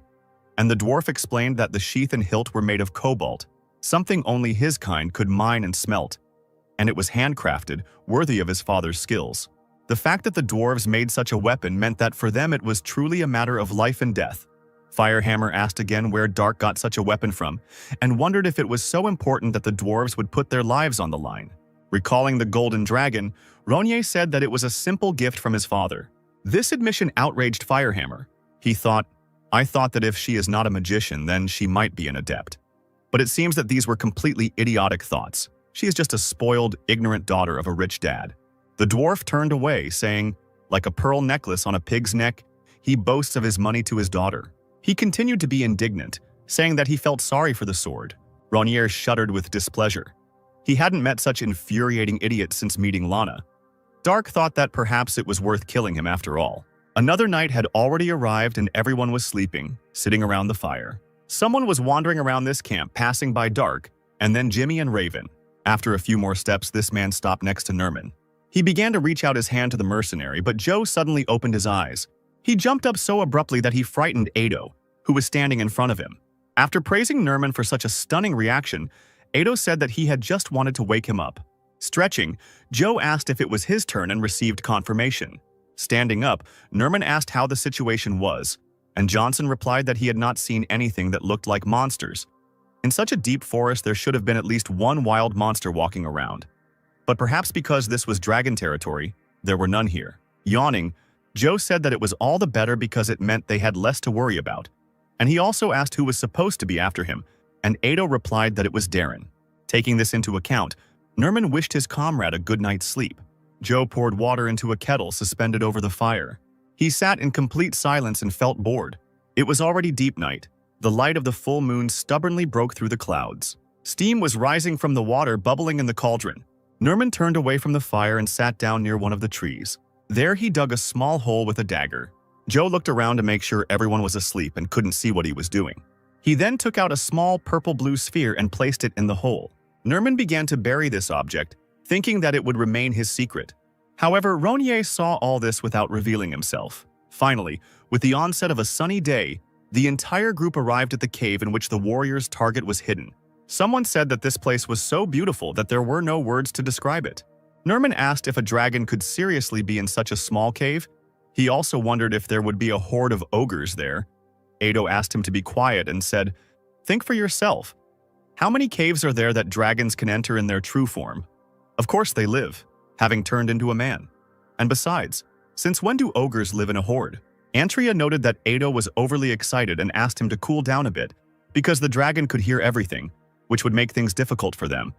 S1: and the dwarf explained that the sheath and hilt were made of cobalt, something only his kind could mine and smelt, and it was handcrafted, worthy of his father's skills. The fact that the dwarves made such a weapon meant that for them it was truly a matter of life and death. Firehammer asked again where Dark got such a weapon from, and wondered if it was so important that the dwarves would put their lives on the line. Recalling the golden dragon, Ronier said that it was a simple gift from his father. This admission outraged Firehammer. He thought, "I thought that if she is not a magician, then she might be an adept." But it seems that these were completely idiotic thoughts. She is just a spoiled, ignorant daughter of a rich dad. The dwarf turned away, saying, like a pearl necklace on a pig's neck, he boasts of his money to his daughter. He continued to be indignant, saying that he felt sorry for the sword. Ronier shuddered with displeasure. He hadn't met such infuriating idiots since meeting Lana. Dark thought that perhaps it was worth killing him after all. Another night had already arrived and everyone was sleeping, sitting around the fire. Someone was wandering around this camp, passing by Dark, and then Jimmy and Raven. After a few more steps, this man stopped next to Nerman. He began to reach out his hand to the mercenary, but Joe suddenly opened his eyes. He jumped up so abruptly that he frightened Ado, who was standing in front of him. After praising Nerman for such a stunning reaction, Ado said that he had just wanted to wake him up. Stretching, Joe asked if it was his turn and received confirmation. Standing up, Nerman asked how the situation was, and Johnson replied that he had not seen anything that looked like monsters. In such a deep forest, there should have been at least one wild monster walking around. But perhaps because this was dragon territory, there were none here. Yawning, Joe said that it was all the better because it meant they had less to worry about. And he also asked who was supposed to be after him, and Ado replied that it was Darren. Taking this into account, Nerman wished his comrade a good night's sleep. Joe poured water into a kettle suspended over the fire. He sat in complete silence and felt bored. It was already deep night. The light of the full moon stubbornly broke through the clouds. Steam was rising from the water bubbling in the cauldron. Nerman turned away from the fire and sat down near one of the trees. There he dug a small hole with a dagger. Joe looked around to make sure everyone was asleep and couldn't see what he was doing. He then took out a small purple-blue sphere and placed it in the hole. Nerman began to bury this object, thinking that it would remain his secret. However, Ronier saw all this without revealing himself. Finally, with the onset of a sunny day, the entire group arrived at the cave in which the warrior's target was hidden. Someone said that this place was so beautiful that there were no words to describe it. Nerman asked if a dragon could seriously be in such a small cave. He also wondered if there would be a horde of ogres there. Ado asked him to be quiet and said, "Think for yourself. How many caves are there that dragons can enter in their true form? Of course they live, having turned into a man. And besides, since when do ogres live in a horde?" Antria noted that Ado was overly excited and asked him to cool down a bit, because the dragon could hear everything, which would make things difficult for them.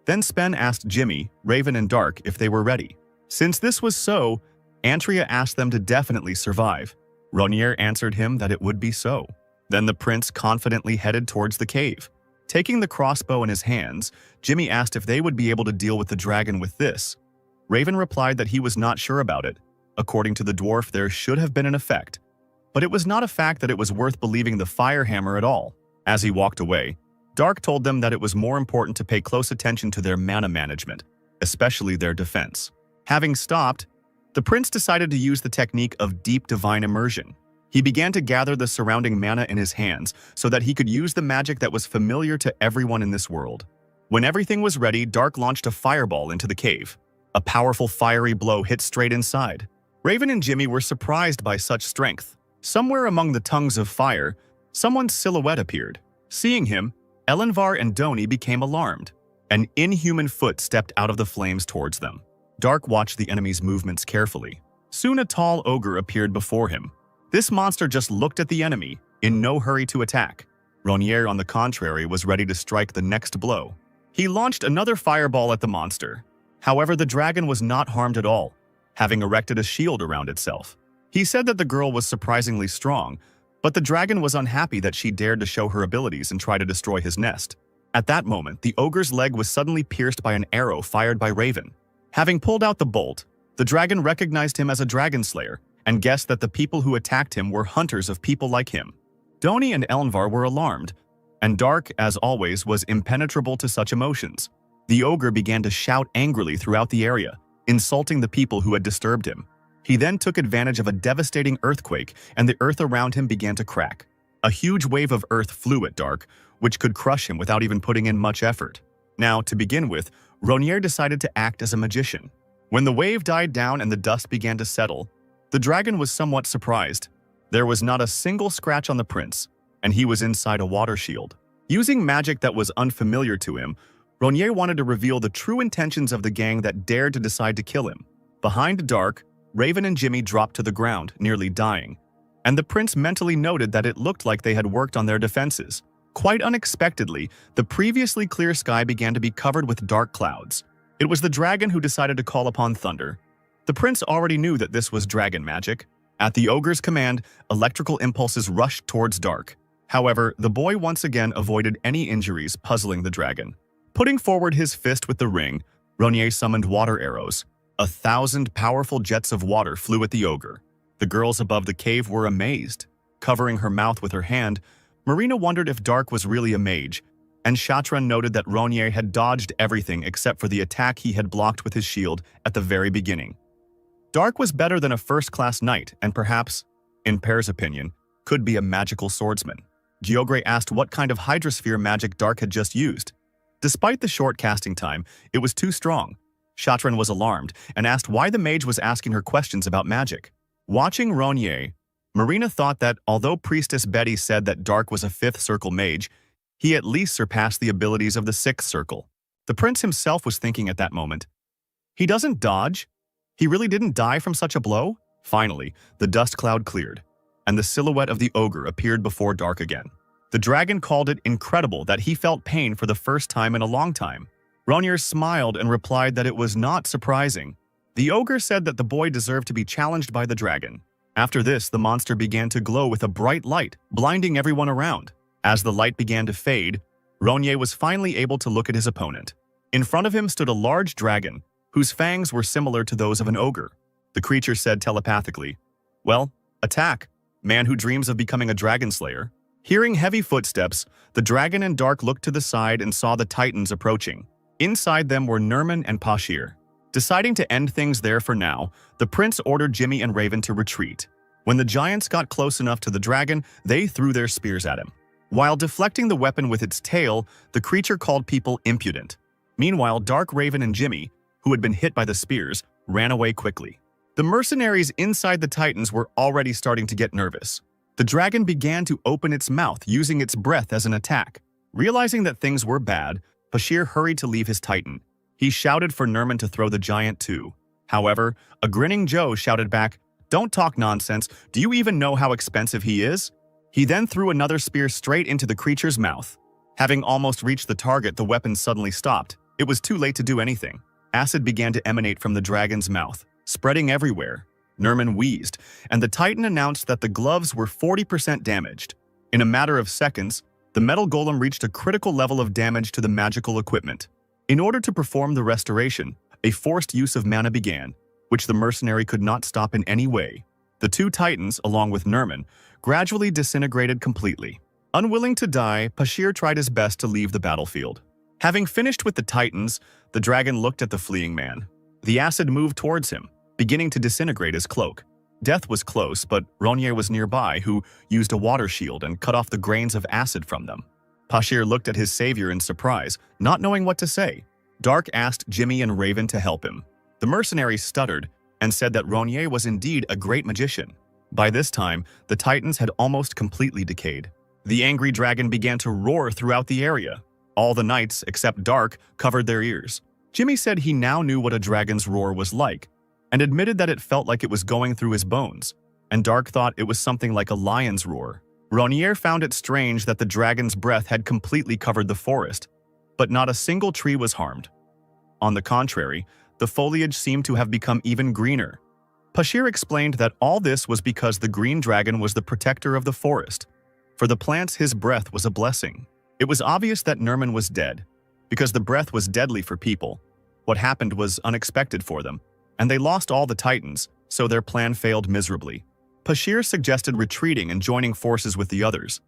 S1: Then Spen asked Jimmy, Raven, and Dark if they were ready. Since this was so, Antria asked them to definitely survive. Ronier answered him that it would be so. Then the prince confidently headed towards the cave. Taking the crossbow in his hands, Jimmy asked if they would be able to deal with the dragon with this. Raven replied that he was not sure about it. According to the dwarf, there should have been an effect. But it was not a fact that it was worth believing the fire hammer at all. As he walked away, Dark told them that it was more important to pay close attention to their mana management, especially their defense. Having stopped, the prince decided to use the technique of deep divine immersion. He began to gather the surrounding mana in his hands so that he could use the magic that was familiar to everyone in this world. When everything was ready, Dark launched a fireball into the cave. A powerful fiery blow hit straight inside. Raven and Jimmy were surprised by such strength. Somewhere among the tongues of fire, someone's silhouette appeared. Seeing him, Elenvar and Doni became alarmed. An inhuman foot stepped out of the flames towards them. Dark watched the enemy's movements carefully. Soon a tall ogre appeared before him. This monster just looked at the enemy, in no hurry to attack. Ronier, on the contrary, was ready to strike the next blow. He launched another fireball at the monster. However, the dragon was not harmed at all, having erected a shield around itself. He said that the girl was surprisingly strong, but the dragon was unhappy that she dared to show her abilities and try to destroy his nest. At that moment, the ogre's leg was suddenly pierced by an arrow fired by Raven. Having pulled out the bolt, the dragon recognized him as a dragon slayer and guessed that the people who attacked him were hunters of people like him. Doni and Elenvar were alarmed, and Dark, as always, was impenetrable to such emotions. The ogre began to shout angrily throughout the area, insulting the people who had disturbed him. He then took advantage of a devastating earthquake, and the earth around him began to crack. A huge wave of earth flew at Dark, which could crush him without even putting in much effort. Now, to begin with, Ronier decided to act as a magician. When the wave died down and the dust began to settle, the dragon was somewhat surprised. There was not a single scratch on the prince, and he was inside a water shield. Using magic that was unfamiliar to him, Ronier wanted to reveal the true intentions of the gang that dared to decide to kill him. Behind Dark, Raven and Jimmy dropped to the ground, nearly dying, and the prince mentally noted that it looked like they had worked on their defenses. Quite unexpectedly, the previously clear sky began to be covered with dark clouds. It was the dragon who decided to call upon thunder. The prince already knew that this was dragon magic. At the ogre's command, electrical impulses rushed towards Dark. However, the boy once again avoided any injuries, puzzling the dragon. Putting forward his fist with the ring, Ronier summoned water arrows. 1,000 powerful jets of water flew at the ogre. The girls above the cave were amazed. Covering her mouth with her hand, Marina wondered if Dark was really a mage, and Shatran noted that Ronier had dodged everything except for the attack he had blocked with his shield at the very beginning. Dark was better than a first-class knight and perhaps, in Pear's opinion, could be a magical swordsman. Geogray asked what kind of hydrosphere magic Dark had just used. Despite the short casting time, it was too strong. Shatran was alarmed and asked why the mage was asking her questions about magic. Watching Ronier, Marina thought that although Priestess Betty said that Dark was a 5th circle mage, he at least surpassed the abilities of the 6th circle. The prince himself was thinking at that moment, he doesn't dodge? He really didn't die from such a blow? Finally, the dust cloud cleared, and the silhouette of the ogre appeared before Dark again. The dragon called it incredible that he felt pain for the first time in a long time. Ronier smiled and replied that it was not surprising. The ogre said that the boy deserved to be challenged by the dragon. After this, the monster began to glow with a bright light, blinding everyone around. As the light began to fade, Ronier was finally able to look at his opponent. In front of him stood a large dragon, whose fangs were similar to those of an ogre. The creature said telepathically, "Well, attack, man who dreams of becoming a dragon slayer." Hearing heavy footsteps, the dragon and Dark looked to the side and saw the titans approaching. Inside them were Nerman and Pashir. Deciding to end things there for now, the prince ordered Jimmy and Raven to retreat. When the giants got close enough to the dragon, they threw their spears at him. While deflecting the weapon with its tail, the creature called people impudent. Meanwhile, Dark, Raven, and Jimmy, who had been hit by the spears, ran away quickly. The mercenaries inside the titans were already starting to get nervous. The dragon began to open its mouth, using its breath as an attack. Realizing that things were bad, Bashir hurried to leave his titan. He shouted for Nerman to throw the giant too. However, a grinning Joe shouted back, "Don't talk nonsense, do you even know how expensive he is?" He then threw another spear straight into the creature's mouth. Having almost reached the target, the weapon suddenly stopped. It was too late to do anything. Acid began to emanate from the dragon's mouth, spreading everywhere. Nerman wheezed, and the Titan announced that the gloves were 40% damaged. In a matter of seconds, the metal golem reached a critical level of damage to the magical equipment. In order to perform the restoration, a forced use of mana began, which the mercenary could not stop in any way. The two Titans, along with Nerman, gradually disintegrated completely. Unwilling to die, Pashir tried his best to leave the battlefield. Having finished with the Titans, the dragon looked at the fleeing man. The acid moved towards him, beginning to disintegrate his cloak. Death was close, but Ronier was nearby, who used a water shield and cut off the grains of acid from them. Pashir looked at his savior in surprise, not knowing what to say. Dark asked Jimmy and Raven to help him. The mercenary stuttered and said that Ronier was indeed a great magician. By this time, the Titans had almost completely decayed. The angry dragon began to roar throughout the area. All the knights, except Dark, covered their ears. Jimmy said he now knew what a dragon's roar was like, and admitted that it felt like it was going through his bones, and Dark thought it was something like a lion's roar. Ronier found it strange that the dragon's breath had completely covered the forest, but not a single tree was harmed. On the contrary, the foliage seemed to have become even greener. Pashir explained that all this was because the green dragon was the protector of the forest. For the plants, his breath was a blessing. It was obvious that Nerman was dead, because the breath was deadly for people. What happened was unexpected for them, and they lost all the Titans, so their plan failed miserably. Pashir suggested retreating and joining forces with the others,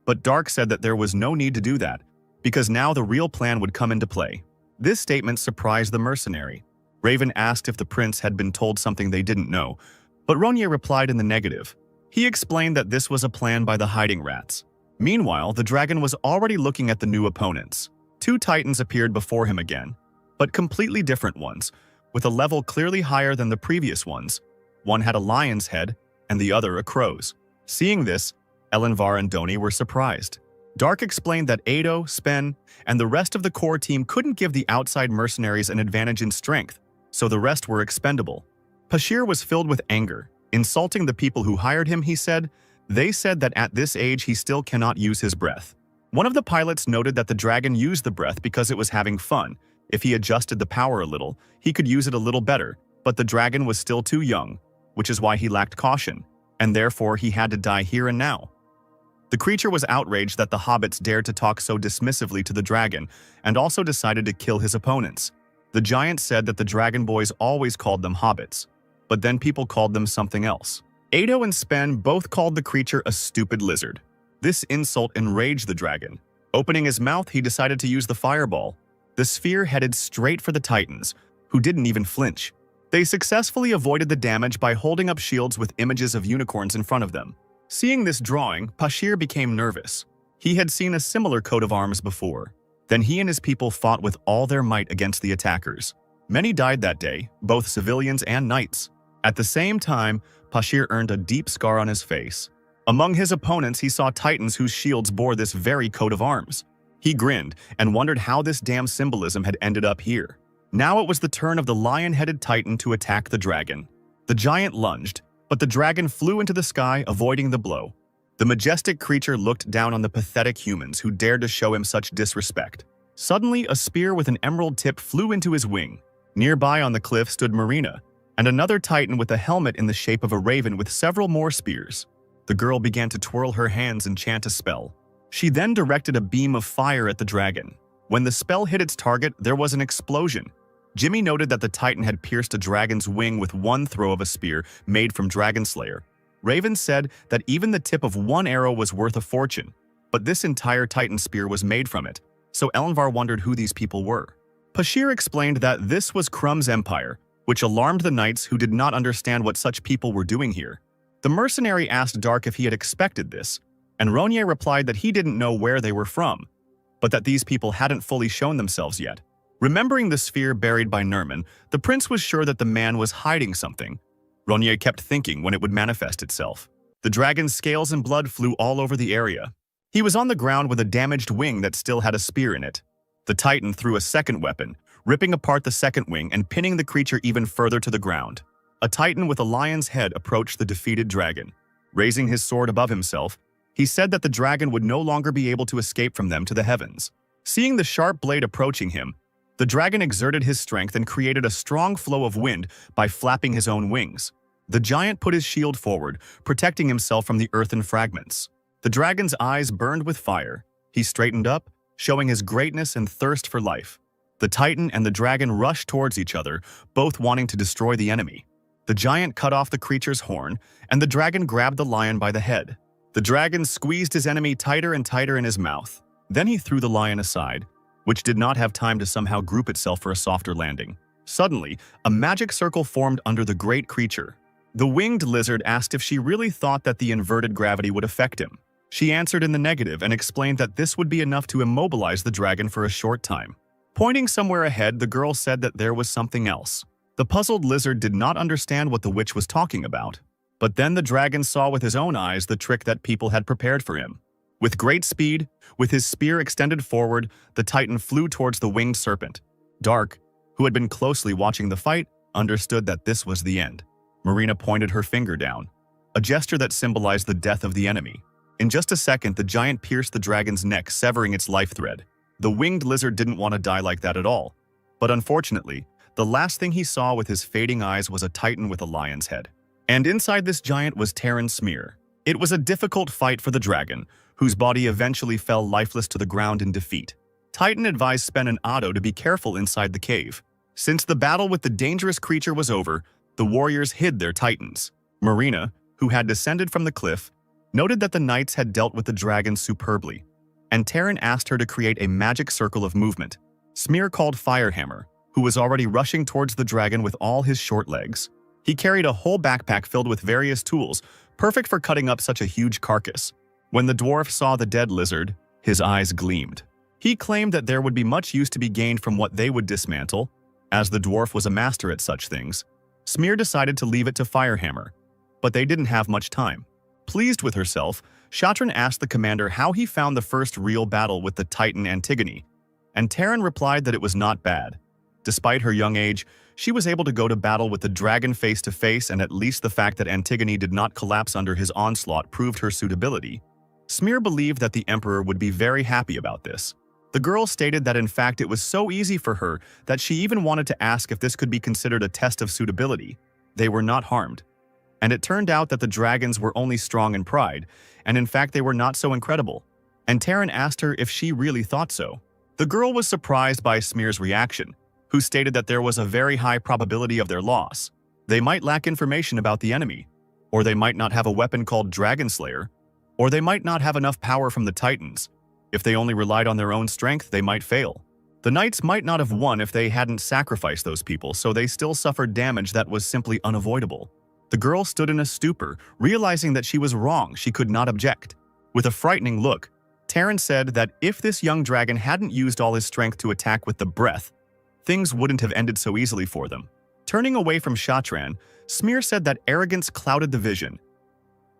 S1: but Dark said that there was no need to do that, because now the real plan would come into play. This statement surprised the mercenary. Raven asked if the prince had been told something they didn't know, but Ronier replied in the negative. He explained that this was a plan by the hiding rats. Meanwhile, the dragon was already looking at the new opponents. Two Titans appeared before him again, but completely different ones, with a level clearly higher than the previous ones. One had a lion's head, and the other a crow's. Seeing this, Elenvar and Doni were surprised. Dark explained that Ado, Spen, and the rest of the core team couldn't give the outside mercenaries an advantage in strength, so the rest were expendable. Pashir was filled with anger. Insulting the people who hired him, he said, they said that at this age he still cannot use his breath. One of the pilots noted that the dragon used the breath because it was having fun. If he adjusted the power a little, he could use it a little better, but the dragon was still too young, which is why he lacked caution, and therefore he had to die here and now. The creature was outraged that the hobbits dared to talk so dismissively to the dragon, and also decided to kill his opponents. The giant said that the dragon boys always called them hobbits, but then people called them something else. Ado and Spen both called the creature a stupid lizard. This insult enraged the dragon. Opening his mouth, he decided to use the fireball. The sphere headed straight for the Titans, who didn't even flinch. They successfully avoided the damage by holding up shields with images of unicorns in front of them. Seeing this drawing, Pashir became nervous. He had seen a similar coat of arms before. Then he and his people fought with all their might against the attackers. Many died that day, both civilians and knights. At the same time, Pashir earned a deep scar on his face. Among his opponents, he saw Titans whose shields bore this very coat of arms. He grinned and wondered how this damn symbolism had ended up here. Now it was the turn of the lion-headed Titan to attack the dragon. The giant lunged, but the dragon flew into the sky, avoiding the blow. The majestic creature looked down on the pathetic humans who dared to show him such disrespect. Suddenly, a spear with an emerald tip flew into his wing. Nearby on the cliff stood Marina, and another Titan with a helmet in the shape of a raven with several more spears. The girl began to twirl her hands and chant a spell. She then directed a beam of fire at the dragon. When the spell hit its target, there was an explosion. Jimmy noted that the Titan had pierced a dragon's wing with one throw of a spear made from Dragon Slayer. Raven said that even the tip of one arrow was worth a fortune, but this entire Titan spear was made from it, so Elenvar wondered who these people were. Pashir explained that this was Crumb's empire, which alarmed the knights who did not understand what such people were doing here. The mercenary asked Dark if he had expected this, and Ronier replied that he didn't know where they were from, but that these people hadn't fully shown themselves yet. Remembering the sphere buried by Nerman, the prince was sure that the man was hiding something. Ronier kept thinking when it would manifest itself. The dragon's scales and blood flew all over the area. He was on the ground with a damaged wing that still had a spear in it. The Titan threw a second weapon, ripping apart the second wing and pinning the creature even further to the ground. A Titan with a lion's head approached the defeated dragon. Raising his sword above himself, he said that the dragon would no longer be able to escape from them to the heavens. Seeing the sharp blade approaching him, The dragon exerted his strength and created a strong flow of wind by flapping his own wings. The giant put his shield forward, protecting himself from the earthen fragments. The dragon's eyes burned with fire. He straightened up, showing his greatness and thirst for life. The titan and the dragon rushed towards each other, both wanting to destroy the enemy. The giant cut off the creature's horn, and the dragon grabbed the lion by the head. The dragon squeezed his enemy tighter and tighter in his mouth. Then he threw the lion aside, which did not have time to somehow group itself for a softer landing. Suddenly, a magic circle formed under the great creature. The winged lizard asked if she really thought that the inverted gravity would affect him. She answered in the negative and explained that this would be enough to immobilize the dragon for a short time. Pointing somewhere ahead, the girl said that there was something else. The puzzled lizard did not understand what the witch was talking about. But then the dragon saw with his own eyes the trick that people had prepared for him. With great speed, with his spear extended forward, the titan flew towards the winged serpent. Dark, who had been closely watching the fight, understood that this was the end. Marina pointed her finger down, a gesture that symbolized the death of the enemy. In just a second, the giant pierced the dragon's neck, severing its life thread. The winged lizard didn't want to die like that at all. But unfortunately, the last thing he saw with his fading eyes was a titan with a lion's head. And inside this giant was Terran Smear. It was a difficult fight for the dragon, whose body eventually fell lifeless to the ground in defeat. Titan advised Spen and Otto to be careful inside the cave. Since the battle with the dangerous creature was over, the warriors hid their titans. Marina, who had descended from the cliff, noted that the knights had dealt with the dragon superbly, and Terran asked her to create a magic circle of movement. Smear called Firehammer, who was already rushing towards the dragon with all his short legs. He carried a whole backpack filled with various tools, perfect for cutting up such a huge carcass. When the dwarf saw the dead lizard, his eyes gleamed. He claimed that there would be much use to be gained from what they would dismantle. As the dwarf was a master at such things, Smear decided to leave it to Firehammer, but they didn't have much time. Pleased with herself, Shatran asked the commander how he found the first real battle with the titan Antigone, and Terran replied that it was not bad. Despite her young age, she was able to go to battle with the dragon face to face, and at least the fact that Antigone did not collapse under his onslaught proved her suitability. Smear believed that the emperor would be very happy about this. The girl stated that in fact it was so easy for her that she even wanted to ask if this could be considered a test of suitability. They were not harmed. And it turned out that the dragons were only strong in pride, and in fact they were not so incredible. And Terran asked her if she really thought so. The girl was surprised by Smear's reaction, who stated that there was a very high probability of their loss. They might lack information about the enemy, or they might not have a weapon called Dragon Slayer, or they might not have enough power from the titans. If they only relied on their own strength, they might fail. The knights might not have won if they hadn't sacrificed those people, so they still suffered damage that was simply unavoidable. The girl stood in a stupor, realizing that she was wrong. She could not object. With a frightening look, Terran said that if this young dragon hadn't used all his strength to attack with the breath, things wouldn't have ended so easily for them. Turning away from Shatran, Smear said that arrogance clouded the vision.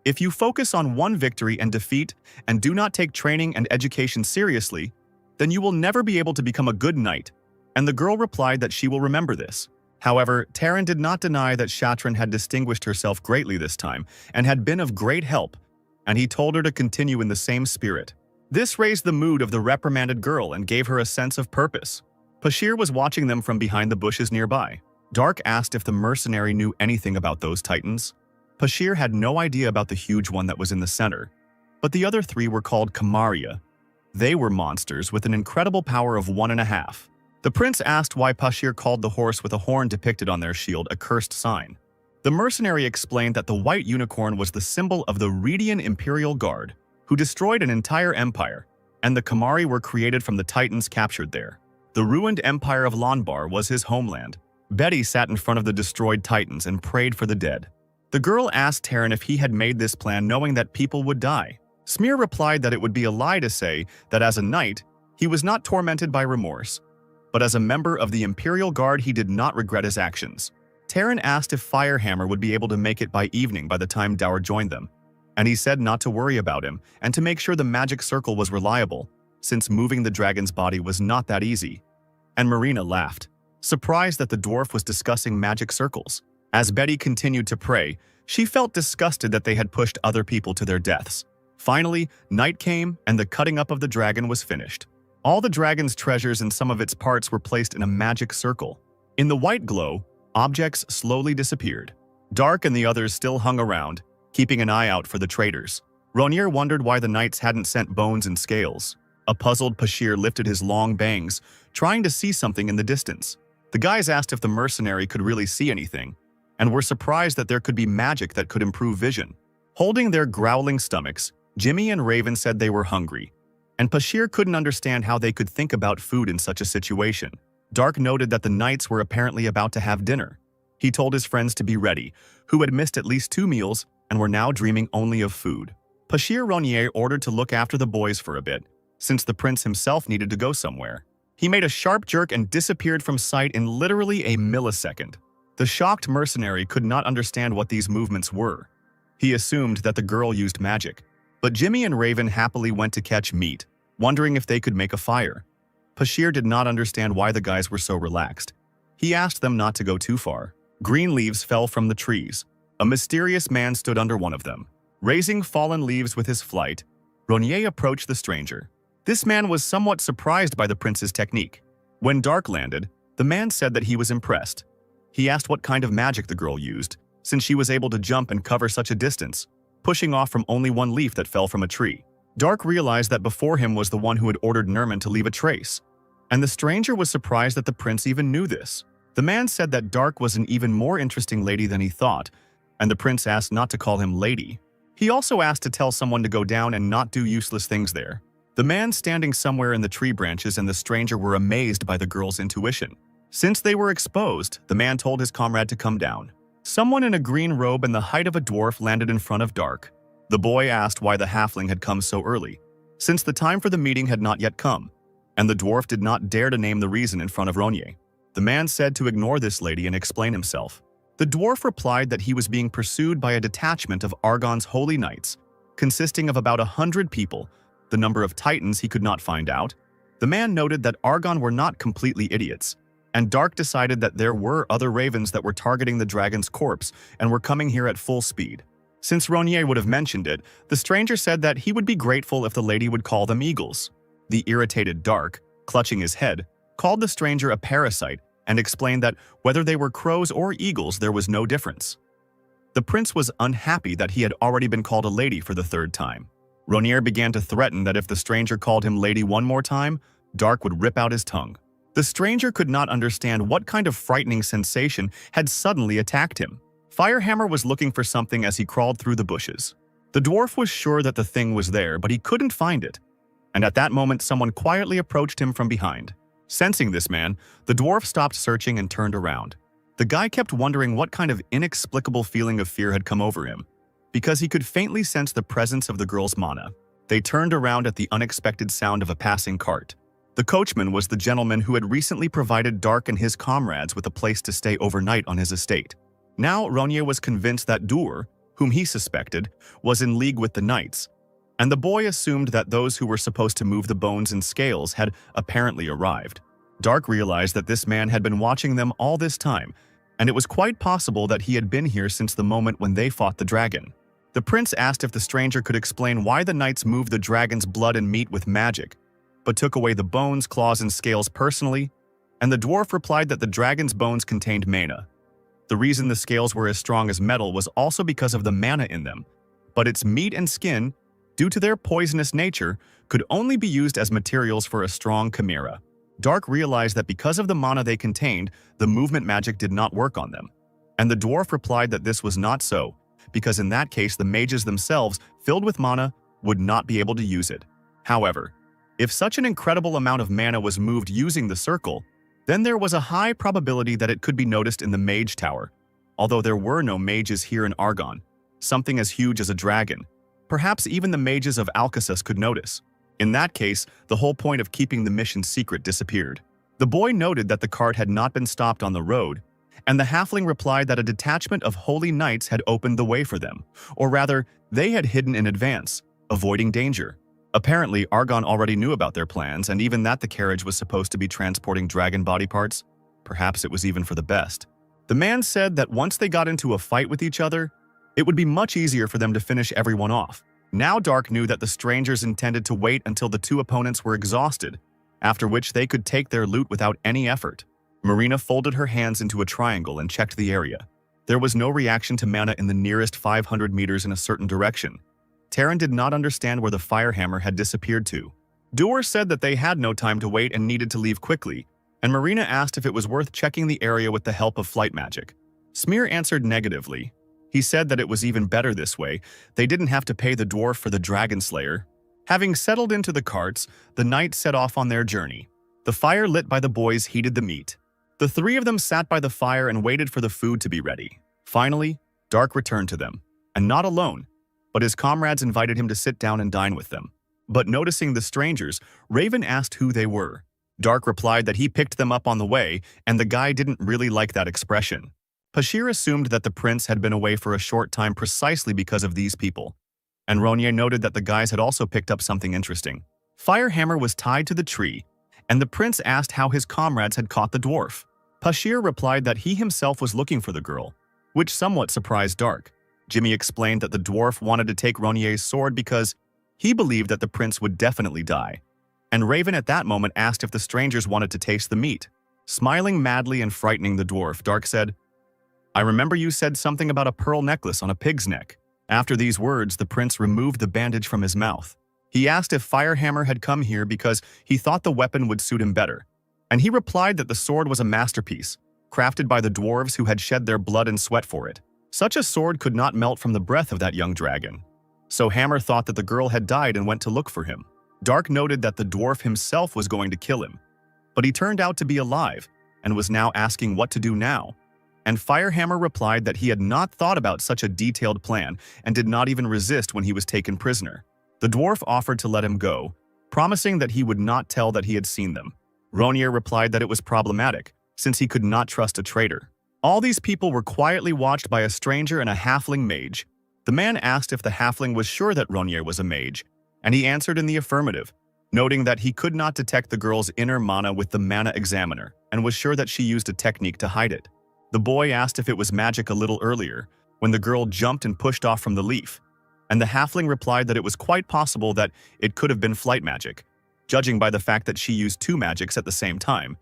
S1: If you focus on one victory and defeat and do not take training and education seriously, then you will never be able to become a good knight, and the girl replied that she will remember this. However, Terran did not deny that Shatran had distinguished herself greatly this time and had been of great help, and he told her to continue in the same spirit. This raised the mood of the reprimanded girl and gave her a sense of purpose. Pashir was watching them from behind the bushes nearby. Dark asked if the mercenary knew anything about those titans. Pashir had no idea about the huge one that was in the center, but the other three were called Kamaria. They were monsters with an incredible power of 1.5. The prince asked why Pashir called the horse with a horn depicted on their shield a cursed sign. The mercenary explained that the white unicorn was the symbol of the Redian Imperial Guard, who destroyed an entire empire, and the Kamari were created from the titans captured there. The ruined empire of Lonbar was his homeland. Betty sat in front of the destroyed titans and prayed for the dead. The girl asked Terran if he had made this plan knowing that people would die. Smear replied that it would be a lie to say that as a knight, he was not tormented by remorse, but as a member of the Imperial Guard he did not regret his actions. Terran asked if Firehammer would be able to make it by evening by the time Dower joined them, and he said not to worry about him and to make sure the magic circle was reliable, since moving the dragon's body was not that easy. And Marina laughed, surprised that the dwarf was discussing magic circles. As Betty continued to pray, she felt disgusted that they had pushed other people to their deaths. Finally, night came and the cutting up of the dragon was finished. All the dragon's treasures and some of its parts were placed in a magic circle. In the white glow, objects slowly disappeared. Dark and the others still hung around, keeping an eye out for the traitors. Ronier wondered why the knights hadn't sent bones and scales. A puzzled Pashir lifted his long bangs, trying to see something in the distance. The guys asked if the mercenary could really see anything, and were surprised that there could be magic that could improve vision. Holding their growling stomachs, Jimmy and Raven said they were hungry, and Pashir couldn't understand how they could think about food in such a situation. Dark noted that the knights were apparently about to have dinner. He told his friends to be ready, who had missed at least 2 meals and were now dreaming only of food. Pashir Ronier ordered to look after the boys for a bit, since the prince himself needed to go somewhere. He made a sharp jerk and disappeared from sight in literally a millisecond. The shocked mercenary could not understand what these movements were. He assumed that the girl used magic, but Jimmy and Raven happily went to catch meat, wondering if they could make a fire. Pashir did not understand why the guys were so relaxed. He asked them not to go too far. Green leaves fell from the trees. A mysterious man stood under one of them. Raising fallen leaves with his flight, Ronier approached the stranger. This man was somewhat surprised by the prince's technique. When Dark landed, the man said that he was impressed. He asked what kind of magic the girl used, since she was able to jump and cover such a distance, pushing off from only one leaf that fell from a tree. Dark realized that before him was the one who had ordered Nerman to leave a trace, and the stranger was surprised that the prince even knew this. The man said that Dark was an even more interesting lady than he thought, and the prince asked not to call him lady. He also asked to tell someone to go down and not do useless things there. The man standing somewhere in the tree branches and the stranger were amazed by the girl's intuition. Since they were exposed, the man told his comrade to come down. Someone in a green robe and the height of a dwarf landed in front of Dark. The boy asked why the halfling had come so early, since the time for the meeting had not yet come, and the dwarf did not dare to name the reason in front of Ronier. The man said to ignore this lady and explain himself. The dwarf replied that he was being pursued by a detachment of Argon's holy knights, consisting of about 100 people. The number of titans he could not find out. The man noted that Argon were not completely idiots, and Dark decided that there were other ravens that were targeting the dragon's corpse and were coming here at full speed. Since Ronier would have mentioned it, the stranger said that he would be grateful if the lady would call them eagles. The irritated Dark, clutching his head, called the stranger a parasite and explained that whether they were crows or eagles, there was no difference. The prince was unhappy that he had already been called a lady for the 3rd time. Ronier began to threaten that if the stranger called him lady one more time, Dark would rip out his tongue. The stranger could not understand what kind of frightening sensation had suddenly attacked him. Firehammer was looking for something as he crawled through the bushes. The dwarf was sure that the thing was there, but he couldn't find it. And at that moment, someone quietly approached him from behind. Sensing this man, the dwarf stopped searching and turned around. The guy kept wondering what kind of inexplicable feeling of fear had come over him, because he could faintly sense the presence of the girl's mana. They turned around at the unexpected sound of a passing cart. The coachman was the gentleman who had recently provided Dark and his comrades with a place to stay overnight on his estate. Now Ronier was convinced that Dur, whom he suspected, was in league with the knights, and the boy assumed that those who were supposed to move the bones and scales had apparently arrived. Dark realized that this man had been watching them all this time, and it was quite possible that he had been here since the moment when they fought the dragon. The prince asked if the stranger could explain why the knights moved the dragon's blood and meat with magic, but took away the bones, claws, and scales personally, and the dwarf replied that the dragon's bones contained mana. The reason the scales were as strong as metal was also because of the mana in them, but its meat and skin, due to their poisonous nature, could only be used as materials for a strong chimera. Dark realized that because of the mana they contained, the movement magic did not work on them, and the dwarf replied that this was not so, because in that case the mages themselves, filled with mana, would not be able to use it. However, if such an incredible amount of mana was moved using the circle, then there was a high probability that it could be noticed in the mage tower. Although there were no mages here in Argon, something as huge as a dragon, perhaps even the mages of Alcasus could notice. In that case, the whole point of keeping the mission secret disappeared. The boy noted that the cart had not been stopped on the road, and the halfling replied that a detachment of holy knights had opened the way for them, or rather, they had hidden in advance, avoiding danger. Apparently, Argon already knew about their plans, and even that the carriage was supposed to be transporting dragon body parts. Perhaps it was even for the best. The man said that once they got into a fight with each other, it would be much easier for them to finish everyone off. Now Dark knew that the strangers intended to wait until the two opponents were exhausted, after which they could take their loot without any effort. Marina folded her hands into a triangle and checked the area. There was no reaction to mana in the nearest 500 meters in a certain direction. Terran did not understand where the firehammer had disappeared to. Duer said that they had no time to wait and needed to leave quickly, and Marina asked if it was worth checking the area with the help of flight magic. Smear answered negatively. He said that it was even better this way. They didn't have to pay the dwarf for the dragon slayer. Having settled into the carts, the knights set off on their journey. The fire lit by the boys heated the meat. The three of them sat by the fire and waited for the food to be ready. Finally, Dark returned to them, and not alone, but his comrades invited him to sit down and dine with them. But noticing the strangers, Raven asked who they were. Dark replied that he picked them up on the way, and the guy didn't really like that expression. Pashir assumed that the prince had been away for a short time precisely because of these people, and Ronier noted that the guys had also picked up something interesting. Firehammer was tied to the tree, and the prince asked how his comrades had caught the dwarf. Pashir replied that he himself was looking for the girl, which somewhat surprised Dark. Jimmy explained that the dwarf wanted to take Ronier's sword because he believed that the prince would definitely die, and Raven at that moment asked if the strangers wanted to taste the meat. Smiling madly and frightening the dwarf, Dark said, "I remember you said something about a pearl necklace on a pig's neck." After these words, the prince removed the bandage from his mouth. He asked if Firehammer had come here because he thought the weapon would suit him better, and he replied that the sword was a masterpiece, crafted by the dwarves who had shed their blood and sweat for it. Such a sword could not melt from the breath of that young dragon. So Hammer thought that the girl had died and went to look for him. Dark noted that the dwarf himself was going to kill him, but he turned out to be alive and was now asking what to do now. And Firehammer replied that he had not thought about such a detailed plan and did not even resist when he was taken prisoner. The dwarf offered to let him go, promising that he would not tell that he had seen them. Ronier replied that it was problematic, since he could not trust a traitor. All these people were quietly watched by a stranger and a halfling mage. The man asked if the halfling was sure that Ronier was a mage, and he answered in the affirmative, noting that he could not detect the girl's inner mana with the mana examiner and was sure that she used a technique to hide it. The boy asked if it was magic a little earlier, when the girl jumped and pushed off from the leaf, and the halfling replied that it was quite possible that it could have been flight magic, judging by the fact that she used two magics at the same time.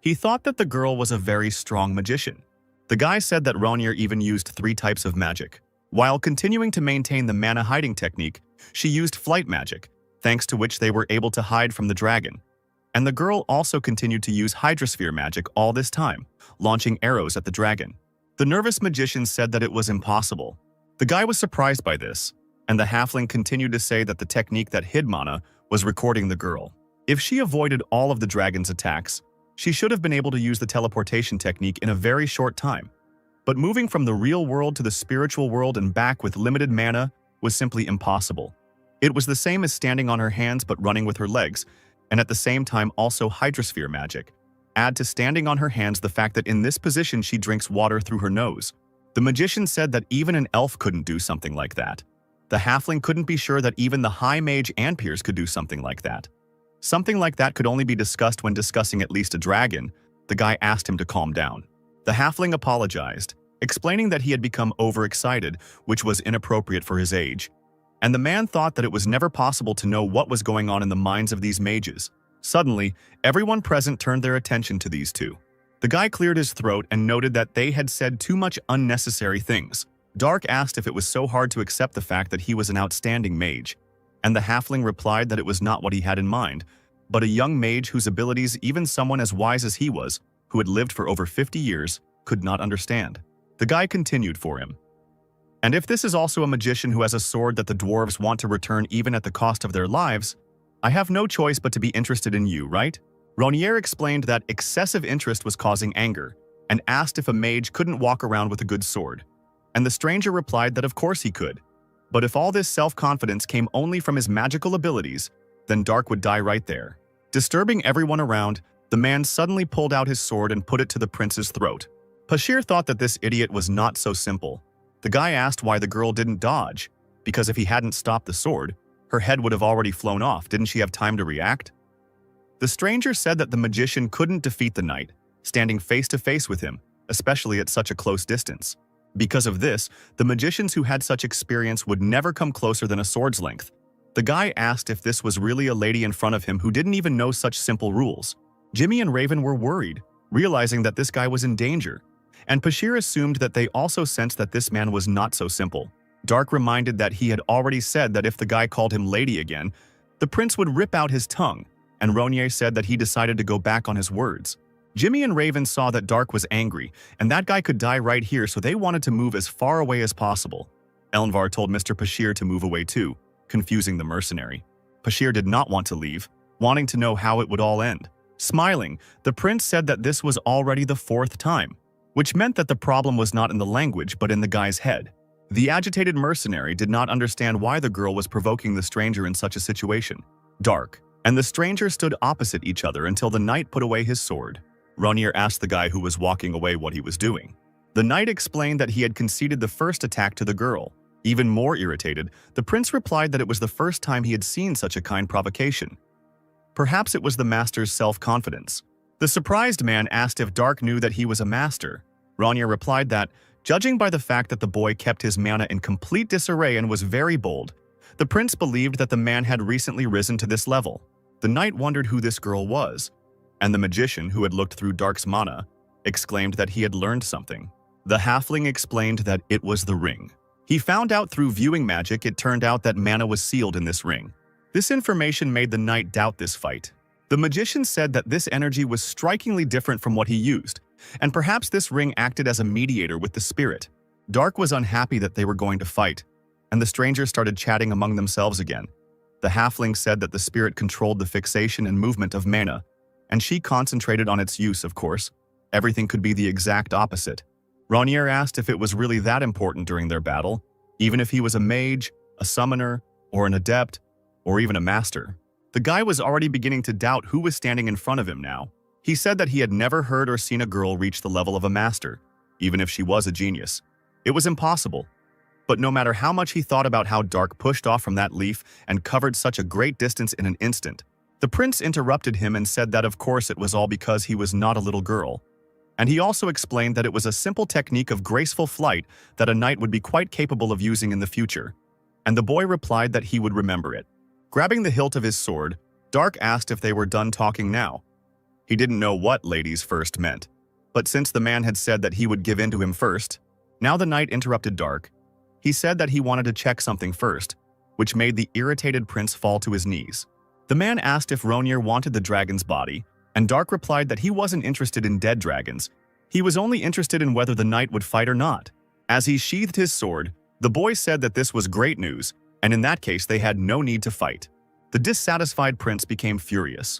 S1: He thought that the girl was a very strong magician. The guy said that Ronier even used 3 types of magic. While continuing to maintain the mana hiding technique, she used flight magic, thanks to which they were able to hide from the dragon. And the girl also continued to use hydrosphere magic all this time, launching arrows at the dragon. The nervous magician said that it was impossible. The guy was surprised by this, and the halfling continued to say that the technique that hid mana was recording the girl. If she avoided all of the dragon's attacks, she should have been able to use the teleportation technique in a very short time. But moving from the real world to the spiritual world and back with limited mana was simply impossible. It was the same as standing on her hands but running with her legs, and at the same time also hydrosphere magic. Add to standing on her hands the fact that in this position she drinks water through her nose. The magician said that even an elf couldn't do something like that. The halfling couldn't be sure that even the high mage Anpirs could do something like that. Something like that could only be discussed when discussing at least a dragon. The guy asked him to calm down. The halfling apologized, explaining that he had become overexcited, which was inappropriate for his age. And the man thought that it was never possible to know what was going on in the minds of these mages. Suddenly, everyone present turned their attention to these two. The guy cleared his throat and noted that they had said too much unnecessary things. Dark asked if it was so hard to accept the fact that he was an outstanding mage, and the halfling replied that it was not what he had in mind, but a young mage whose abilities even someone as wise as he was, who had lived for over 50 years, could not understand. The guy continued for him. And if this is also a magician who has a sword that the dwarves want to return even at the cost of their lives, I have no choice but to be interested in you, right? Ronier explained that excessive interest was causing anger, and asked if a mage couldn't walk around with a good sword. And the stranger replied that of course he could. But if all this self-confidence came only from his magical abilities, then Dark would die right there. Disturbing everyone around, the man suddenly pulled out his sword and put it to the prince's throat. Pashir thought that this idiot was not so simple. The guy asked why the girl didn't dodge, because if he hadn't stopped the sword, her head would have already flown off. Didn't she have time to react? The stranger said that the magician couldn't defeat the knight, standing face to face with him, especially at such a close distance. Because of this, the magicians who had such experience would never come closer than a sword's length. The guy asked if this was really a lady in front of him who didn't even know such simple rules. Jimmy and Raven were worried, realizing that this guy was in danger, and Pashir assumed that they also sensed that this man was not so simple. Dark reminded that he had already said that if the guy called him lady again, the prince would rip out his tongue, and Ronier said that he decided to go back on his words. Jimmy and Raven saw that Dark was angry, and that guy could die right here, so they wanted to move as far away as possible. Elnvar told Mr. Pashir to move away too, confusing the mercenary. Pashir did not want to leave, wanting to know how it would all end. Smiling, the prince said that this was already the 4th time, which meant that the problem was not in the language but in the guy's head. The agitated mercenary did not understand why the girl was provoking the stranger in such a situation. Dark and the stranger stood opposite each other until the knight put away his sword. Ronier asked the guy who was walking away what he was doing. The knight explained that he had conceded the first attack to the girl. Even more irritated, the prince replied that it was the first time he had seen such a kind provocation. Perhaps it was the master's self-confidence. The surprised man asked if Dark knew that he was a master. Ronier replied that, judging by the fact that the boy kept his mana in complete disarray and was very bold, the prince believed that the man had recently risen to this level. The knight wondered who this girl was, and the magician, who had looked through Dark's mana, exclaimed that he had learned something. The halfling explained that it was the ring. He found out through viewing magic it turned out that mana was sealed in this ring. This information made the knight doubt this fight. The magician said that this energy was strikingly different from what he used, and perhaps this ring acted as a mediator with the spirit. Dark was unhappy that they were going to fight, and the strangers started chatting among themselves again. The halfling said that the spirit controlled the fixation and movement of mana, and she concentrated on its use, of course. Everything could be the exact opposite. Ronier asked if it was really that important during their battle, even if he was a mage, a summoner, or an adept, or even a master. The guy was already beginning to doubt who was standing in front of him now. He said that he had never heard or seen a girl reach the level of a master, even if she was a genius. It was impossible. But no matter how much he thought about how Dark pushed off from that leaf and covered such a great distance in an instant, the prince interrupted him and said that of course it was all because he was not a little girl. And he also explained that it was a simple technique of graceful flight that a knight would be quite capable of using in the future. And the boy replied that he would remember it. Grabbing the hilt of his sword, Dark asked if they were done talking now. He didn't know what ladies first meant, but since the man had said that he would give in to him first, now the knight interrupted Dark. He said that he wanted to check something first, which made the irritated prince fall to his knees. The man asked if Ronier wanted the dragon's body, and Dark replied that he wasn't interested in dead dragons. He was only interested in whether the knight would fight or not. As he sheathed his sword, the boy said that this was great news, and in that case they had no need to fight. The dissatisfied prince became furious.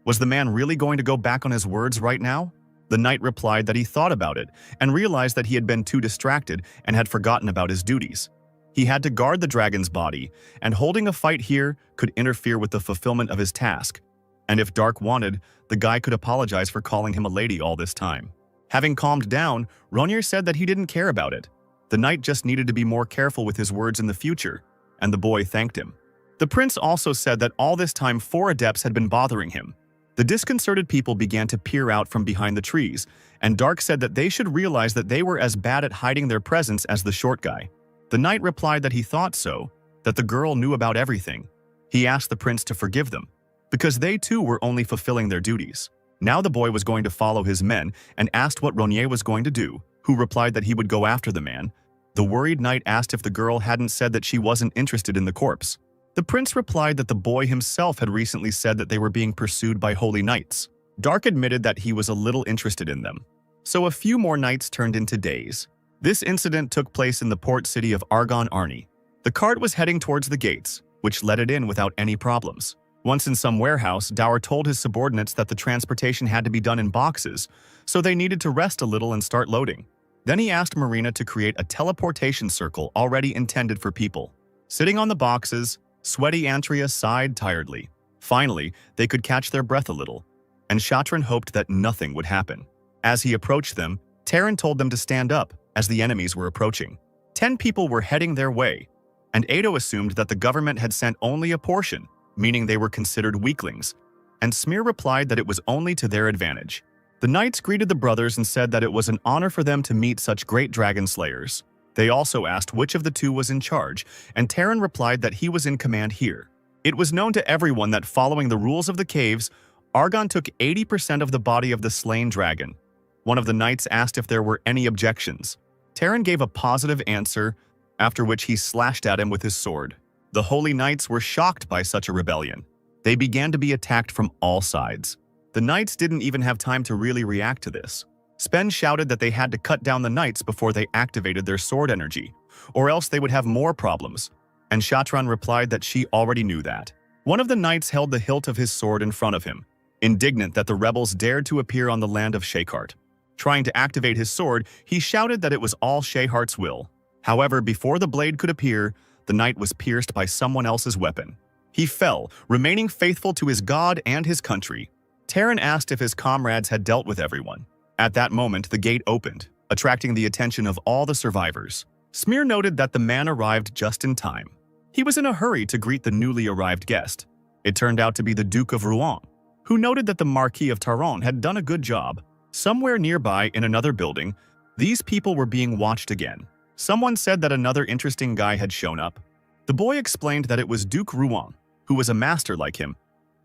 S1: Was the man really going to go back on his words right now? The knight replied that he thought about it and realized that he had been too distracted and had forgotten about his duties. He had to guard the dragon's body, and holding a fight here could interfere with the fulfillment of his task. And if Dark wanted, the guy could apologize for calling him a lady all this time. Having calmed down, Ronier said that he didn't care about it. The knight just needed to be more careful with his words in the future, and the boy thanked him. The prince also said that all this time 4 adepts had been bothering him. The disconcerted people began to peer out from behind the trees, and Dark said that they should realize that they were as bad at hiding their presence as the short guy. The knight replied that he thought so, that the girl knew about everything. He asked the prince to forgive them, because they too were only fulfilling their duties. Now the boy was going to follow his men and asked what Ronier was going to do, who replied that he would go after the man. The worried knight asked if the girl hadn't said that she wasn't interested in the corpse. The prince replied that the boy himself had recently said that they were being pursued by holy knights. Dark admitted that he was a little interested in them. So a few more nights turned into days. This incident took place in the port city of Argon Arni. The cart was heading towards the gates, which let it in without any problems. Once in some warehouse, Dower told his subordinates that the transportation had to be done in boxes, so they needed to rest a little and start loading. Then he asked Marina to create a teleportation circle already intended for people. Sitting on the boxes, sweaty Antria sighed tiredly. Finally, they could catch their breath a little, and Shatran hoped that nothing would happen. As he approached them, Terran told them to stand up as the enemies were approaching. 10 people were heading their way, and Ado assumed that the government had sent only a portion, meaning they were considered weaklings, and Smear replied that it was only to their advantage. The knights greeted the brothers and said that it was an honor for them to meet such great dragon slayers. They also asked which of the two was in charge, and Terran replied that he was in command here. It was known to everyone that following the rules of the caves, Argon took 80% of the body of the slain dragon. One of the knights asked if there were any objections. Terran gave a positive answer, after which he slashed at him with his sword. The Holy Knights were shocked by such a rebellion. They began to be attacked from all sides. The knights didn't even have time to really react to this. Spen shouted that they had to cut down the knights before they activated their sword energy, or else they would have more problems, and Shatran replied that she already knew that. One of the knights held the hilt of his sword in front of him, indignant that the rebels dared to appear on the land of Shaykhart. Trying to activate his sword, he shouted that it was all Shayhart's will. However, before the blade could appear, the knight was pierced by someone else's weapon. He fell, remaining faithful to his god and his country. Terran asked if his comrades had dealt with everyone. At that moment, the gate opened, attracting the attention of all the survivors. Smear noted that the man arrived just in time. He was in a hurry to greet the newly arrived guest. It turned out to be the Duke of Rouen, who noted that the Marquis of Taron had done a good job. Somewhere nearby in another building, these people were being watched again. Someone said that another interesting guy had shown up. The boy explained that it was Duke Rouen, who was a master like him,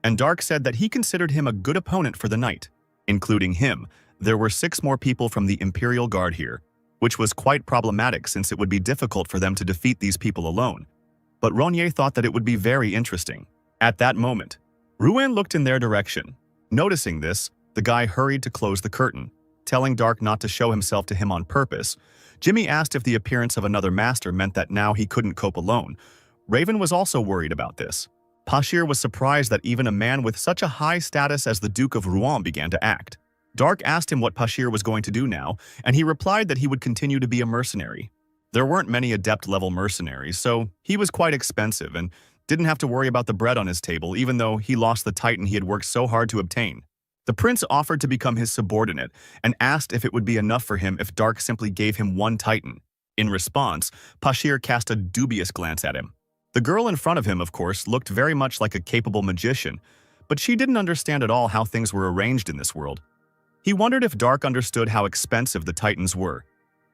S1: and Dark said that he considered him a good opponent for the night. Including him, there were 6 more people from the Imperial Guard here, which was quite problematic since it would be difficult for them to defeat these people alone. But Ronier thought that it would be very interesting. At that moment, Rouen looked in their direction. Noticing this, the guy hurried to close the curtain, telling Dark not to show himself to him on purpose. Jimmy asked if the appearance of another master meant that now he couldn't cope alone. Raven was also worried about this. Pashir was surprised that even a man with such a high status as the Duke of Rouen began to act. Dark asked him what Pashir was going to do now, and he replied that he would continue to be a mercenary. There weren't many adept-level mercenaries, so he was quite expensive and didn't have to worry about the bread on his table, even though he lost the Titan he had worked so hard to obtain. The prince offered to become his subordinate and asked if it would be enough for him if Dark simply gave him 1 Titan. In response, Pashir cast a dubious glance at him. The girl in front of him, of course, looked very much like a capable magician, but she didn't understand at all how things were arranged in this world. He wondered if Dark understood how expensive the Titans were,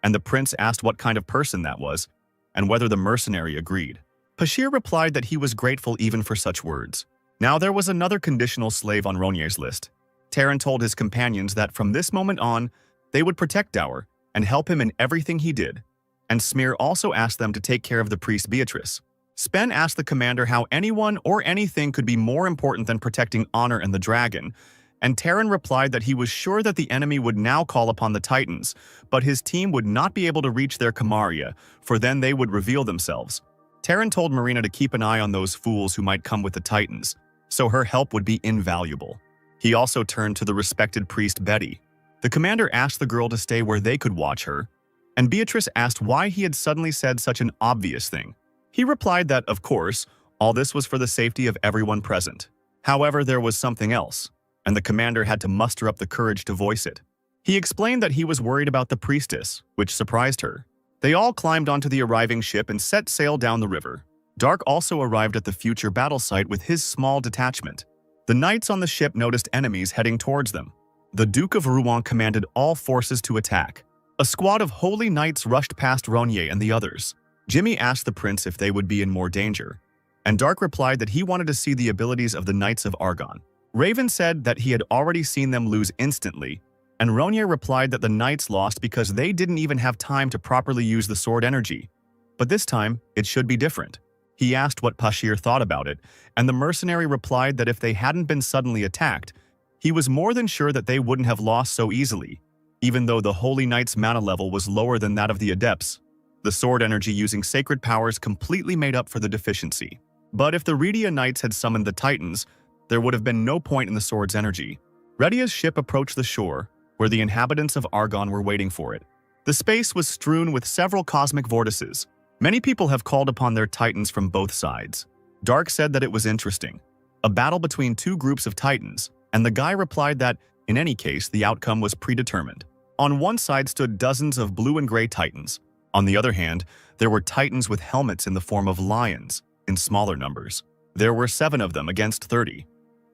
S1: and the prince asked what kind of person that was, and whether the mercenary agreed. Pashir replied that he was grateful even for such words. Now there was another conditional slave on Ronier's list. Terran told his companions that from this moment on, they would protect Dower and help him in everything he did. And Smear also asked them to take care of the priest Beatrice. Spen asked the commander how anyone or anything could be more important than protecting Honor and the dragon, and Terran replied that he was sure that the enemy would now call upon the Titans, but his team would not be able to reach their Kamaria, for then they would reveal themselves. Terran told Marina to keep an eye on those fools who might come with the Titans, so her help would be invaluable. He also turned to the respected priest Betty. The commander asked the girl to stay where they could watch her, and Beatrice asked why he had suddenly said such an obvious thing. He replied that, of course, all this was for the safety of everyone present. However, there was something else, and the commander had to muster up the courage to voice it. He explained that he was worried about the priestess, which surprised her. They all climbed onto the arriving ship and set sail down the river. Dark also arrived at the future battle site with his small detachment. The knights on the ship noticed enemies heading towards them. The Duke of Rouen commanded all forces to attack. A squad of holy knights rushed past Ronier and the others. Jimmy asked the prince if they would be in more danger, and Dark replied that he wanted to see the abilities of the Knights of Argon. Raven said that he had already seen them lose instantly, and Ronier replied that the knights lost because they didn't even have time to properly use the sword energy. But this time, it should be different. He asked what Pashir thought about it, and the mercenary replied that if they hadn't been suddenly attacked, he was more than sure that they wouldn't have lost so easily, even though the Holy Knight's mana level was lower than that of the Adepts. The sword energy using sacred powers completely made up for the deficiency. But if the Redia Knights had summoned the Titans, there would have been no point in the sword's energy. Redia's ship approached the shore, where the inhabitants of Argon were waiting for it. The space was strewn with several cosmic vortices. Many people have called upon their Titans from both sides. Dark said that it was interesting. A battle between 2 groups of Titans, and the guy replied that, in any case, the outcome was predetermined. On one side stood dozens of blue and gray Titans. On the other hand, there were Titans with helmets in the form of lions, in smaller numbers. There were 7 of them against 30,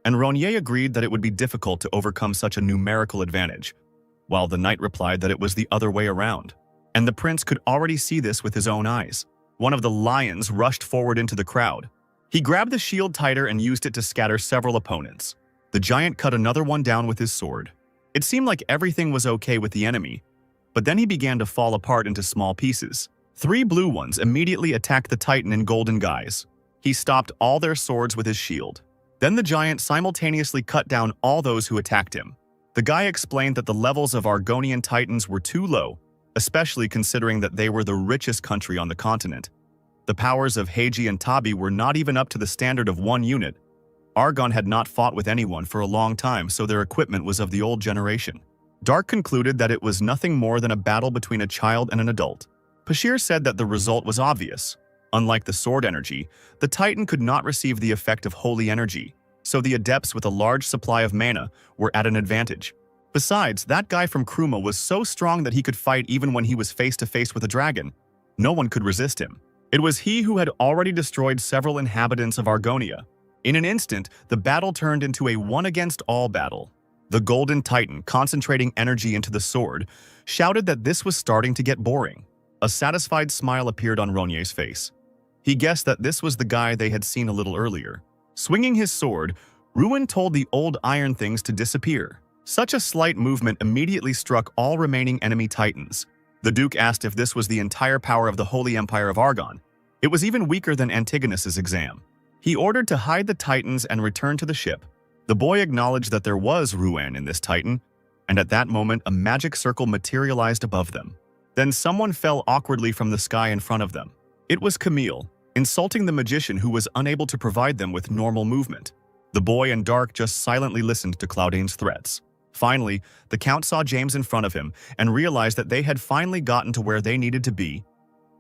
S1: and Ronier agreed that it would be difficult to overcome such a numerical advantage, while the knight replied that it was the other way around. and the prince could already see this with his own eyes. One of the lions rushed forward into the crowd. He grabbed the shield tighter and used it to scatter several opponents. The giant cut another one down with his sword. It seemed like everything was okay with the enemy, but then he began to fall apart into small pieces. 3 blue ones immediately attacked the titan in golden guise. He stopped all their swords with his shield. Then the giant simultaneously cut down all those who attacked him. The guy explained that the levels of Argonian titans were too low, especially considering that they were the richest country on the continent. The powers of Heiji and Tabi were not even up to the standard of 1 unit. Argon had not fought with anyone for a long time, so their equipment was of the old generation. Dark concluded that it was nothing more than a battle between a child and an adult. Pashir said that the result was obvious. Unlike the sword energy, the Titan could not receive the effect of holy energy, so the adepts with a large supply of mana were at an advantage. Besides, that guy from Kruma was so strong that he could fight even when he was face-to-face with a dragon. No one could resist him. It was he who had already destroyed several inhabitants of Argonia. In an instant, the battle turned into a one-against-all battle. The Golden Titan, concentrating energy into the sword, shouted that this was starting to get boring. A satisfied smile appeared on Ronier's face. He guessed that this was the guy they had seen a little earlier. Swinging his sword, Ruin told the old iron things to disappear. Such a slight movement immediately struck all remaining enemy titans. The Duke asked if this was the entire power of the Holy Empire of Argon. It was even weaker than Antigonus's exam. He ordered to hide the titans and return to the ship. The boy acknowledged that there was Ruan in this titan, and at that moment a magic circle materialized above them. Then someone fell awkwardly from the sky in front of them. It was Camille, insulting the magician who was unable to provide them with normal movement. The boy and Dark just silently listened to Claudine's threats. Finally, the Count saw James in front of him and realized that they had finally gotten to where they needed to be.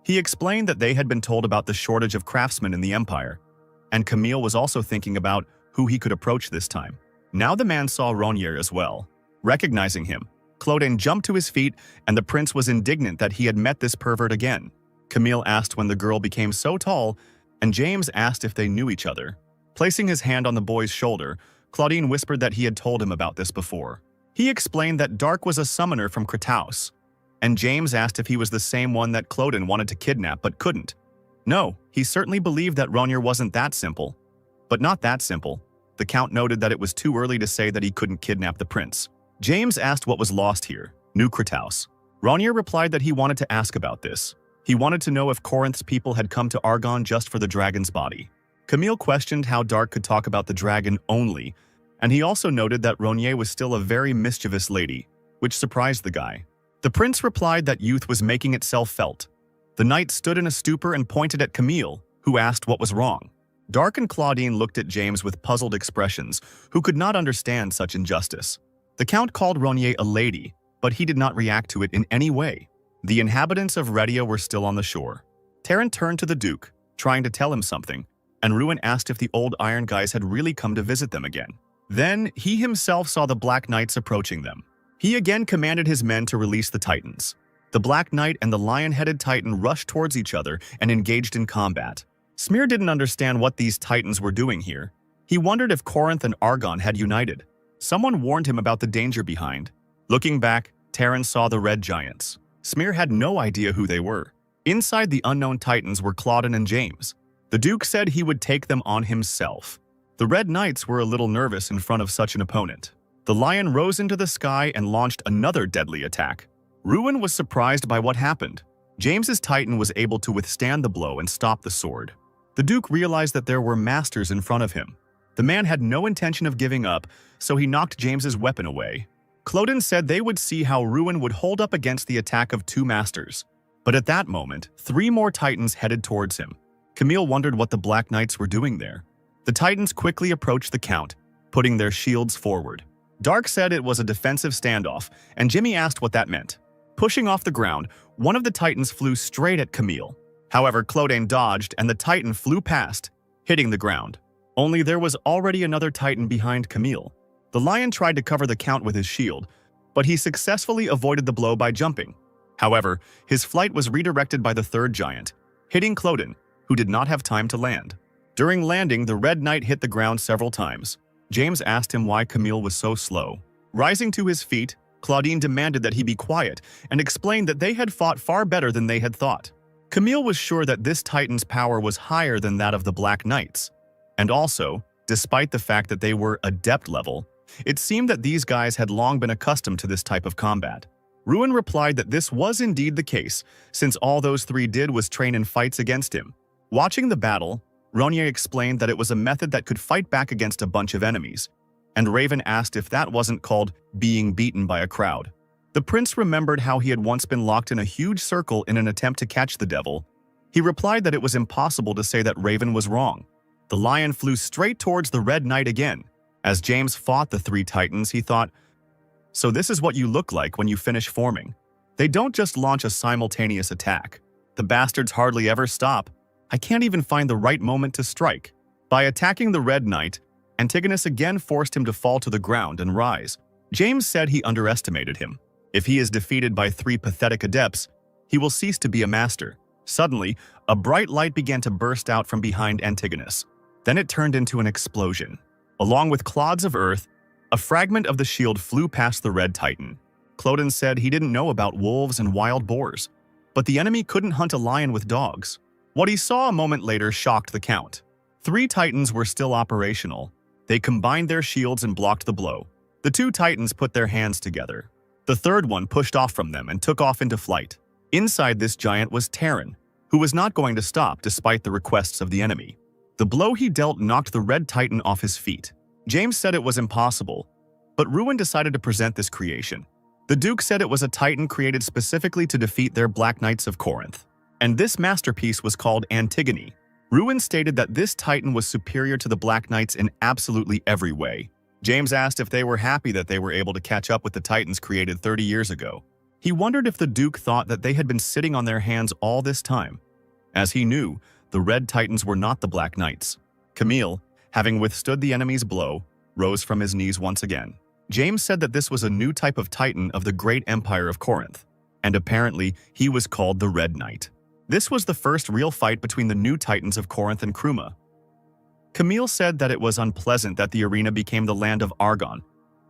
S1: He explained that they had been told about the shortage of craftsmen in the Empire, and Camille was also thinking about who he could approach this time. Now the man saw Ronier as well. Recognizing him, Claudine jumped to his feet, and the prince was indignant that he had met this pervert again. Camille asked when the girl became so tall, and James asked if they knew each other. Placing his hand on the boy's shoulder, Claudine whispered that he had told him about this before. He explained that Dark was a summoner from Kratos, and James asked if he was the same one that Claudine wanted to kidnap but couldn't. No, he certainly believed that Ronier wasn't that simple. But not that simple. The Count noted that it was too early to say that he couldn't kidnap the prince. James asked what was lost here, New Kratos. Ronier replied that he wanted to ask about this. He wanted to know if Corinth's people had come to Argon just for the dragon's body. Camille questioned how Dark could talk about the dragon only, and he also noted that Ronier was still a very mischievous lady, which surprised the guy. The prince replied that youth was making itself felt. The knight stood in a stupor and pointed at Camille, who asked what was wrong. Dark and Claudine looked at James with puzzled expressions, who could not understand such injustice. The Count called Ronier a lady, but he did not react to it in any way. The inhabitants of Redia were still on the shore. Terran turned to the Duke, trying to tell him something, and Ruin asked if the old Iron Guys had really come to visit them again. Then, he himself saw the Black Knights approaching them. He again commanded his men to release the Titans. The Black Knight and the lion-headed Titan rushed towards each other and engaged in combat. Smear didn't understand what these Titans were doing here. He wondered if Corinth and Argon had united. Someone warned him about the danger behind. Looking back, Terran saw the Red Giants. Smear had no idea who they were. Inside the unknown Titans were Claudine and James. The Duke said he would take them on himself. The Red Knights were a little nervous in front of such an opponent. The lion rose into the sky and launched another deadly attack. Ruin was surprised by what happened. James's Titan was able to withstand the blow and stop the sword. The Duke realized that there were masters in front of him. The man had no intention of giving up, so he knocked James's weapon away. Claudine said they would see how Ruin would hold up against the attack of 2 masters. But at that moment, 3 more Titans headed towards him. Camille wondered what the Black Knights were doing there. The Titans quickly approached the Count, putting their shields forward. Dark said it was a defensive standoff, and Jimmy asked what that meant. Pushing off the ground, one of the Titans flew straight at Camille. However, Claudine dodged and the Titan flew past, hitting the ground. Only there was already another Titan behind Camille. The lion tried to cover the Count with his shield, but he successfully avoided the blow by jumping. However, his flight was redirected by the 3rd giant, hitting Claudine, who did not have time to land. During landing, the Red Knight hit the ground several times. James asked him why Camille was so slow. Rising to his feet, Claudine demanded that he be quiet and explained that they had fought far better than they had thought. Camille was sure that this Titan's power was higher than that of the Black Knights. And also, despite the fact that they were adept level, it seemed that these guys had long been accustomed to this type of combat. Ruin replied that this was indeed the case, since all those three did was train in fights against him. Watching the battle, Ronier explained that it was a method that could fight back against a bunch of enemies, and Raven asked if that wasn't called being beaten by a crowd. The prince remembered how he had once been locked in a huge circle in an attempt to catch the devil. He replied that it was impossible to say that Raven was wrong. The lion flew straight towards the Red Knight again. As James fought the three titans, he thought, "So this is what you look like when you finish forming. They don't just launch a simultaneous attack. The bastards hardly ever stop. I can't even find the right moment to strike." By attacking the Red Knight, Antigonus again forced him to fall to the ground and rise. James said he underestimated him. If he is defeated by three pathetic adepts, he will cease to be a master. Suddenly, a bright light began to burst out from behind Antigonus. Then it turned into an explosion. Along with clods of earth, a fragment of the shield flew past the Red Titan. Cloden said he didn't know about wolves and wild boars, but the enemy couldn't hunt a lion with dogs. What he saw a moment later shocked the Count. Three titans were still operational. They combined their shields and blocked the blow. The two titans put their hands together. The third one pushed off from them and took off into flight. Inside this giant was Terran, who was not going to stop despite the requests of the enemy. The blow he dealt knocked the Red Titan off his feet. James said it was impossible, but Ruin decided to present this creation. The Duke said it was a Titan created specifically to defeat their Black Knights of Corinth, and this masterpiece was called Antigone. Ruin stated that this Titan was superior to the Black Knights in absolutely every way. James asked if they were happy that they were able to catch up with the Titans created 30 years ago. He wondered if the Duke thought that they had been sitting on their hands all this time. As he knew, the Red Titans were not the Black Knights. Camille, having withstood the enemy's blow, rose from his knees once again. James said that this was a new type of Titan of the great empire of Corinth, and apparently he was called the Red Knight. This was the first real fight between the new Titans of Corinth and Kruma. Camille said that it was unpleasant that the arena became the land of Argon,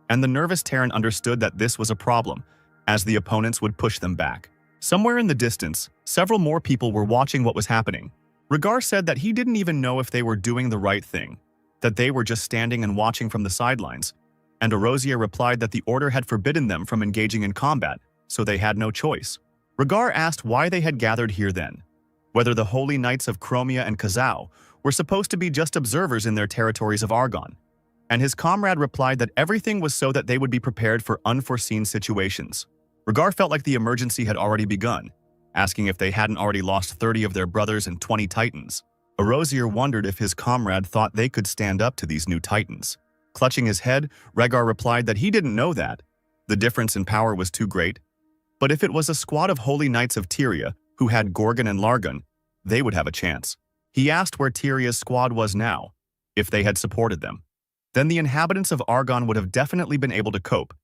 S1: and the nervous Terran understood that this was a problem, as the opponents would push them back. Somewhere in the distance, several more people were watching what was happening. Regar said that he didn't even know if they were doing the right thing, that they were just standing and watching from the sidelines, and Erosier replied that the order had forbidden them from engaging in combat, so they had no choice. Regar asked why they had gathered here then, whether the Holy Knights of Chromia and Kazao were supposed to be just observers in their territories of Argon, and his comrade replied that everything was so that they would be prepared for unforeseen situations. Regar felt like the emergency had already begun, asking if they hadn't already lost 30 of their brothers and 20 Titans. Erosier wondered if his comrade thought they could stand up to these new Titans. Clutching his head, Regar replied that he didn't know that. The difference in power was too great. But if it was a squad of Holy Knights of Tyria who had Gorgon and Largon, they would have a chance. He asked where Tyria's squad was now, if they had supported them. Then the inhabitants of Argon would have definitely been able to cope,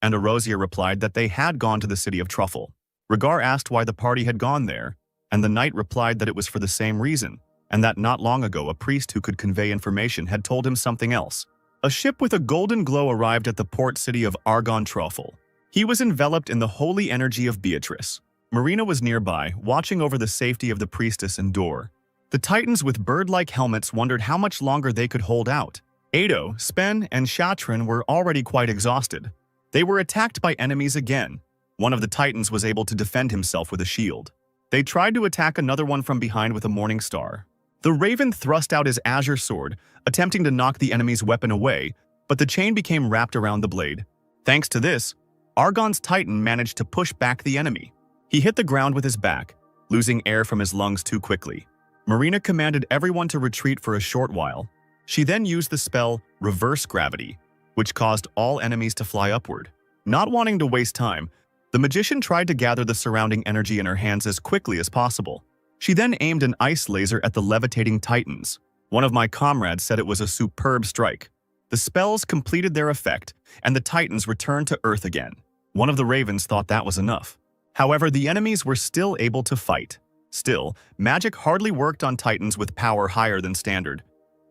S1: and Erosier replied that they had gone to the city of Truffle. Regar asked why the party had gone there, and the knight replied that it was for the same reason, and that not long ago a priest who could convey information had told him something else. A ship with a golden glow arrived at the port city of Argon Truffle. He was enveloped in the holy energy of Beatrice. Marina was nearby, watching over the safety of the priestess and door. The Titans with bird-like helmets wondered how much longer they could hold out. Ado, Spen, and Shatran were already quite exhausted. They were attacked by enemies again. One of the Titans was able to defend himself with a shield. They tried to attack another one from behind with a morning star. The Raven thrust out his azure sword, attempting to knock the enemy's weapon away, but the chain became wrapped around the blade. Thanks to this, Argon's Titan managed to push back the enemy. He hit the ground with his back, losing air from his lungs too quickly. Marina commanded everyone to retreat for a short while. She then used the spell Reverse Gravity, which caused all enemies to fly upward. Not wanting to waste time, the magician tried to gather the surrounding energy in her hands as quickly as possible. She then aimed an ice laser at the levitating Titans. One of my comrades said it was a superb strike. The spells completed their effect, and the Titans returned to Earth again. One of the Ravens thought that was enough. However, the enemies were still able to fight. Still, magic hardly worked on Titans with power higher than standard.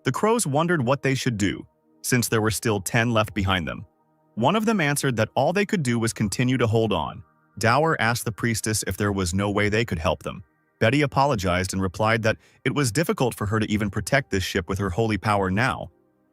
S1: The Crows wondered what they should do, since there were still 10 left behind them. One of them answered that all they could do was continue to hold on. Dower asked the priestess if there was no way they could help them. Betty apologized and replied that it was difficult for her to even protect this ship with her holy power now,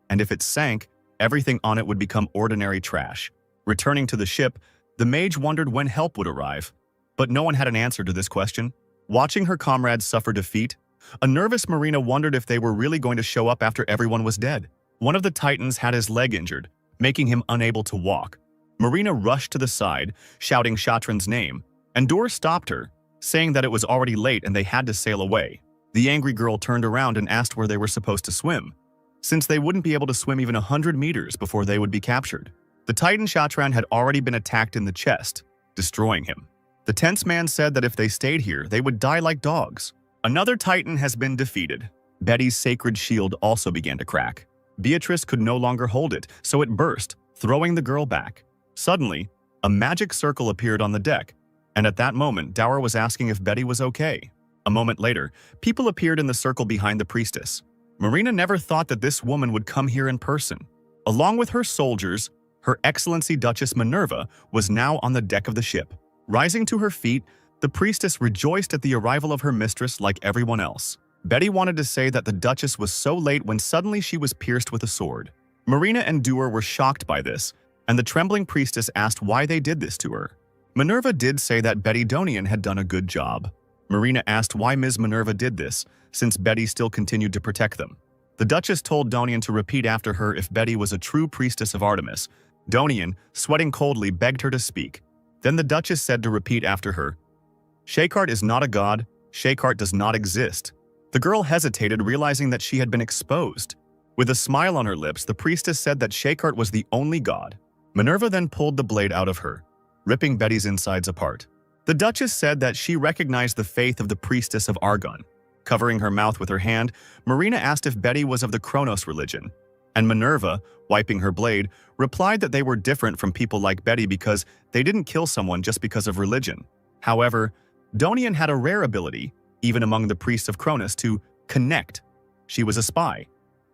S1: and if it sank, everything on it would become ordinary trash. Returning to the ship, the mage wondered when help would arrive, but no one had an answer to this question. Watching her comrades suffer defeat, a nervous Marina wondered if they were really going to show up after everyone was dead. One of the titans had his leg injured, making him unable to walk. Marina rushed to the side, shouting Shatran's name, and Dor stopped her, saying that it was already late and they had to sail away. The angry girl turned around and asked where they were supposed to swim, since they wouldn't be able to swim even 100 meters before they would be captured. The titan Shatran had already been attacked in the chest, destroying him. The tense man said that if they stayed here, they would die like dogs. Another titan has been defeated. Betty's sacred shield also began to crack. Beatrice could no longer hold it, so it burst, throwing the girl back. Suddenly, a magic circle appeared on the deck, and at that moment, Dower was asking if Betty was okay. A moment later, people appeared in the circle behind the priestess. Marina never thought that this woman would come here in person. Along with her soldiers, Her Excellency Duchess Minerva was now on the deck of the ship. Rising to her feet, the priestess rejoiced at the arrival of her mistress like everyone else. Betty wanted to say that the Duchess was so late when suddenly she was pierced with a sword. Marina and Doer were shocked by this, and the trembling priestess asked why they did this to her. Minerva did say that Betty Donian had done a good job. Marina asked why Ms. Minerva did this, since Betty still continued to protect them. The Duchess told Donian to repeat after her if Betty was a true priestess of Artemis. Donian, sweating coldly, begged her to speak. Then the Duchess said to repeat after her. Shakart is not a god. Shakart does not exist. The girl hesitated, realizing that she had been exposed. With a smile on her lips, the priestess said that Shakart was the only god. Minerva then pulled the blade out of her, ripping Betty's insides apart. The Duchess said that she recognized the faith of the priestess of Argon. Covering her mouth with her hand, Marina asked if Betty was of the Kronos religion, and Minerva, wiping her blade, replied that they were different from people like Betty because they didn't kill someone just because of religion. However, Donian had a rare ability, even among the priests of Kronos, to connect. She was a spy,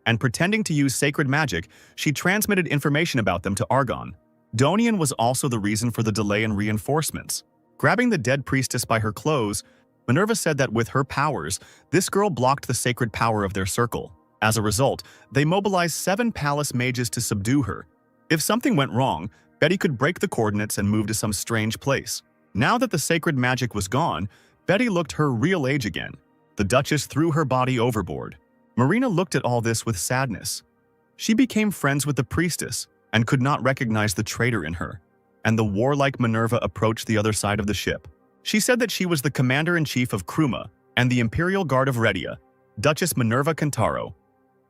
S1: and pretending to use sacred magic, she transmitted information about them to Argon. Donian was also the reason for the delay in reinforcements. Grabbing the dead priestess by her clothes, Minerva said that with her powers, this girl blocked the sacred power of their circle. As a result, they mobilized 7 palace mages to subdue her. If something went wrong, Betty could break the coordinates and move to some strange place. Now that the sacred magic was gone, Betty looked her real age again. The Duchess threw her body overboard. Marina looked at all this with sadness. She became friends with the priestess and could not recognize the traitor in her, and the warlike Minerva approached the other side of the ship. She said that she was the commander-in-chief of Kruma and the Imperial Guard of Redia, Duchess Minerva Kantaro,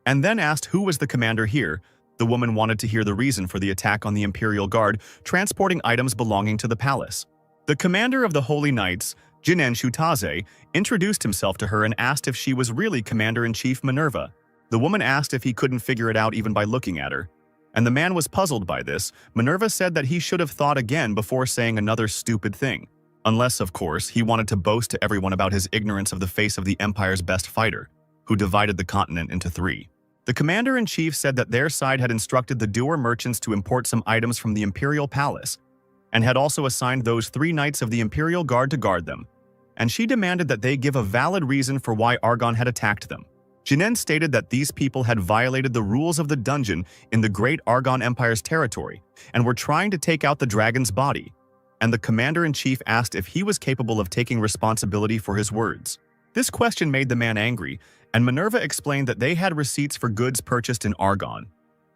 S1: and then asked who was the commander here. The woman wanted to hear the reason for the attack on the Imperial Guard, transporting items belonging to the palace. The commander of the Holy Knights, Jinen Shutaze, introduced himself to her and asked if she was really Commander-in-Chief Minerva. The woman asked if he couldn't figure it out even by looking at her, and the man was puzzled by this. Minerva said that he should have thought again before saying another stupid thing. Unless, of course, he wanted to boast to everyone about his ignorance of the face of the Empire's best fighter, who divided the continent into 3. The commander-in-chief said that their side had instructed the Doer merchants to import some items from the Imperial Palace, and had also assigned those 3 knights of the Imperial Guard to guard them, and she demanded that they give a valid reason for why Argon had attacked them. Jinen stated that these people had violated the rules of the dungeon in the Great Argon Empire's territory and were trying to take out the dragon's body, and the commander-in-chief asked if he was capable of taking responsibility for his words. This question made the man angry, and Minerva explained that they had receipts for goods purchased in Argon,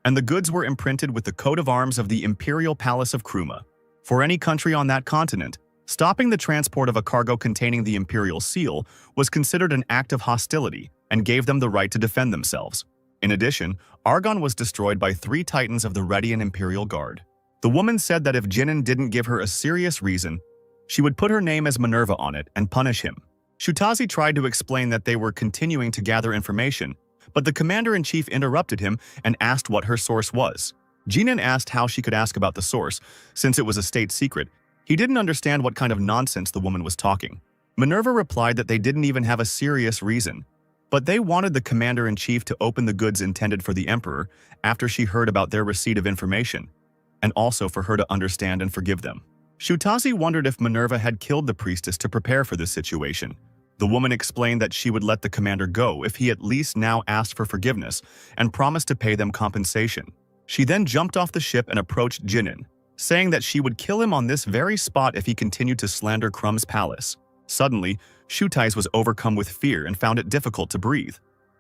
S1: and the goods were imprinted with the coat of arms of the Imperial Palace of Kruma. For any country on that continent, stopping the transport of a cargo containing the Imperial seal was considered an act of hostility and gave them the right to defend themselves. In addition, Argon was destroyed by 3 titans of the Redian Imperial Guard. The woman said that if Jinin didn't give her a serious reason, she would put her name as Minerva on it and punish him. Shutazi tried to explain that they were continuing to gather information, but the commander-in-chief interrupted him and asked what her source was. Jinin asked how she could ask about the source, since it was a state secret. He didn't understand what kind of nonsense the woman was talking. Minerva replied that they didn't even have a serious reason, but they wanted the commander-in-chief to open the goods intended for the emperor after she heard about their receipt of information. and also for her to understand and forgive them. Shutazi wondered if Minerva had killed the priestess to prepare for this situation. The woman explained that she would let the commander go if he at least now asked for forgiveness and promised to pay them compensation. She then jumped off the ship and approached Jinan, saying that she would kill him on this very spot if he continued to slander Crumb's palace. Suddenly, Shutazi was overcome with fear and found it difficult to breathe.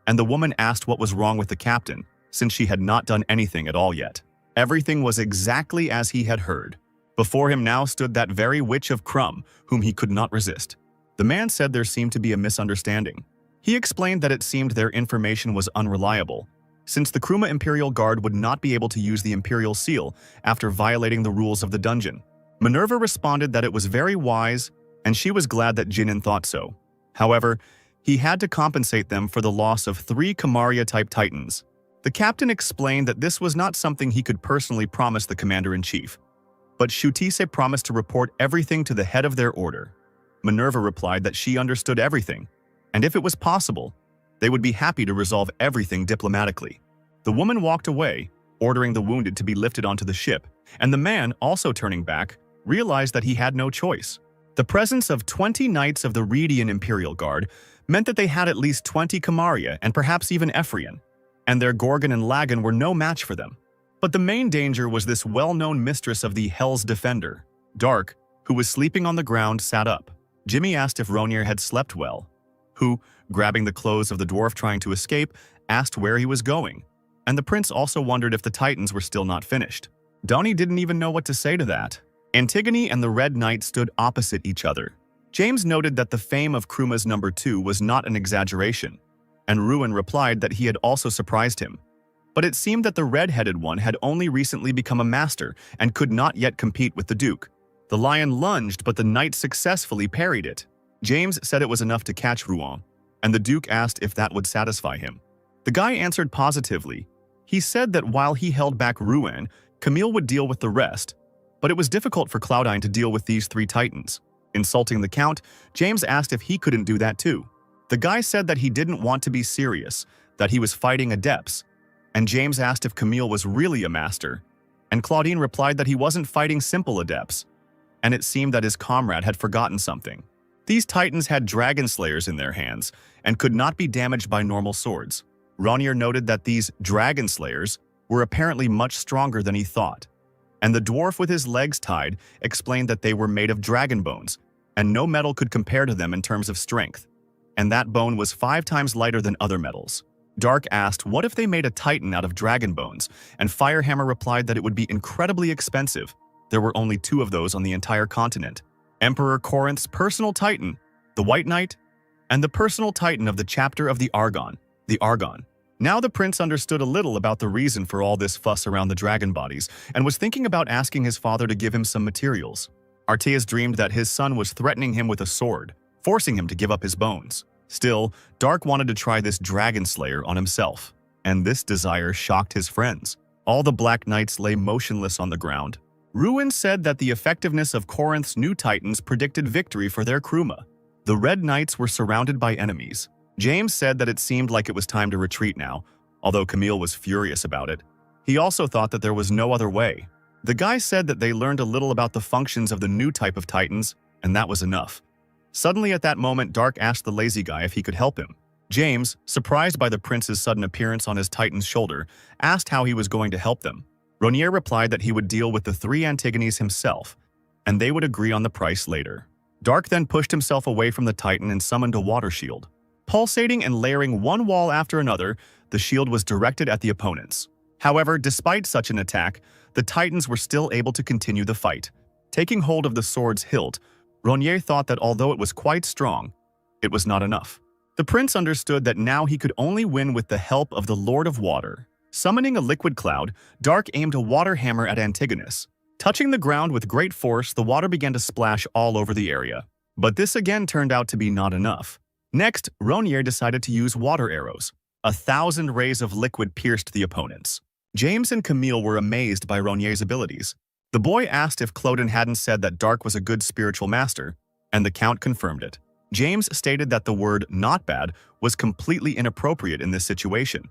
S1: And the woman asked what was wrong with the captain, since she had not done anything at all yet. Everything was exactly as he had heard. Before him now stood that very witch of Crumb, whom he could not resist. The man said there seemed to be a misunderstanding. He explained that it seemed their information was unreliable, since the Kruma Imperial Guard would not be able to use the Imperial Seal after violating the rules of the dungeon. Minerva responded that it was very wise, and she was glad that Jinan thought so. However, he had to compensate them for the loss of 3 Kamaria-type titans. The captain explained that this was not something he could personally promise the commander-in-chief, but Shutise promised to report everything to the head of their order. Minerva replied that she understood everything, and if it was possible, they would be happy to resolve everything diplomatically. The woman walked away, ordering the wounded to be lifted onto the ship, and the man, also turning back, realized that he had no choice. The presence of 20 knights of the Rhedian Imperial Guard meant that they had at least 20 Kamaria and perhaps even Ephrian, and their Gorgon and Lagan were no match for them. But the main danger was this well-known mistress of the Hell's Defender, Dark, who was sleeping on the ground, sat up. Jimmy asked if Ronier had slept well, who, grabbing the clothes of the dwarf trying to escape, asked where he was going, and the prince also wondered if the Titans were still not finished. Donnie didn't even know what to say to that. Antigone and the Red Knight stood opposite each other. James noted that the fame of Kruma's number 2 was not an exaggeration, and Ruin replied that he had also surprised him. But it seemed that the red-headed one had only recently become a master and could not yet compete with the Duke. The lion lunged, but the knight successfully parried it. James said it was enough to catch Ruin, and the Duke asked if that would satisfy him. The guy answered positively. He said that while he held back Ruin, Camille would deal with the rest, but it was difficult for Cloudine to deal with these 3 titans. Insulting the Count, James asked if he couldn't do that too. The guy said that he didn't want to be serious, that he was fighting adepts, and James asked if Camille was really a master, and Claudine replied that he wasn't fighting simple adepts, and it seemed that his comrade had forgotten something. These titans had dragon slayers in their hands and could not be damaged by normal swords. Ronier noted that these dragon slayers were apparently much stronger than he thought, and the dwarf with his legs tied explained that they were made of dragon bones, and no metal could compare to them in terms of strength, and that bone was 5 times lighter than other metals. Dark asked what if they made a titan out of dragon bones, and Firehammer replied that it would be incredibly expensive. There were only 2 of those on the entire continent. Emperor Corinth's personal titan, the White Knight, and the personal titan of the chapter of the Argon, the Argon. Now the prince understood a little about the reason for all this fuss around the dragon bodies and was thinking about asking his father to give him some materials. Arteas dreamed that his son was threatening him with a sword, forcing him to give up his bones. Still, Dark wanted to try this dragon slayer on himself, and this desire shocked his friends. All the Black Knights lay motionless on the ground. Ruin said that the effectiveness of Corinth's new titans predicted victory for their Kruma. The Red Knights were surrounded by enemies. James said that it seemed like it was time to retreat now, although Camille was furious about it. He also thought that there was no other way. The guy said that they learned a little about the functions of the new type of titans, and that was enough. Suddenly at that moment, Dark asked the lazy guy if he could help him. James, surprised by the prince's sudden appearance on his titan's shoulder, asked how he was going to help them. Ronier replied that he would deal with the 3 Antigones himself, and they would agree on the price later. Dark then pushed himself away from the titan and summoned a water shield. Pulsating and layering one wall after another, the shield was directed at the opponents. However, despite such an attack, the titans were still able to continue the fight. Taking hold of the sword's hilt, Ronier thought that although it was quite strong, it was not enough. The prince understood that now he could only win with the help of the Lord of Water. Summoning a liquid cloud, Dark aimed a water hammer at Antigonus. Touching the ground with great force, the water began to splash all over the area. But this again turned out to be not enough. Next, Ronier decided to use water arrows. 1,000 rays of liquid pierced the opponents. James and Camille were amazed by Ronier's abilities. The boy asked if Clodin hadn't said that Dark was a good spiritual master, and the Count confirmed it. James stated that the word "not bad" was completely inappropriate in this situation.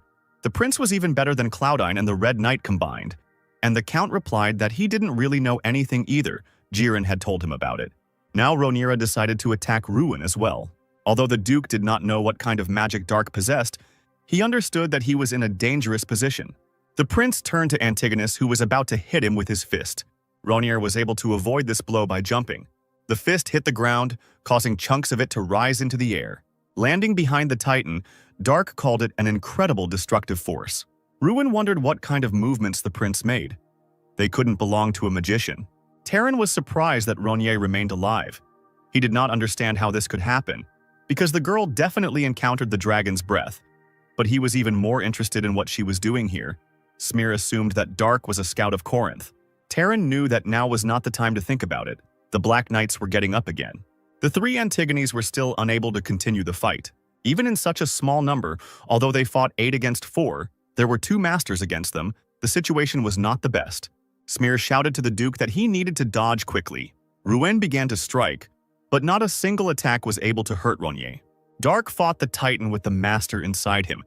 S1: The prince was even better than Cloudine and the Red Knight combined, And the Count replied that he didn't really know anything either. Jiren had told him about it. Now Rhaenyra decided to attack Ruin as well. Although the Duke did not know what kind of magic Dark possessed, he understood that he was in a dangerous position. The prince turned to Antigonus, who was about to hit him with his fist. Rhaenyra was able to avoid this blow by jumping. The fist hit the ground, causing chunks of it to rise into the air. Landing behind the Titan, Dark called it an incredible destructive force. Ruin wondered what kind of movements the prince made. They couldn't belong to a magician. Terran was surprised that Rhaenyra remained alive. He did not understand how this could happen, because the girl definitely encountered the dragon's breath. But he was even more interested in what she was doing here. Smear assumed that Dark was a scout of Corinth. Terran knew that now was not the time to think about it. The Black Knights were getting up again. The three Antigones were still unable to continue the fight. Even in such a small number, although they fought 8 against 4, there were 2 masters against them. The situation was not the best. Smear shouted to the Duke that he needed to dodge quickly. Ruin began to strike, but not a single attack was able to hurt Rhaenyra. Dark fought the Titan with the master inside him.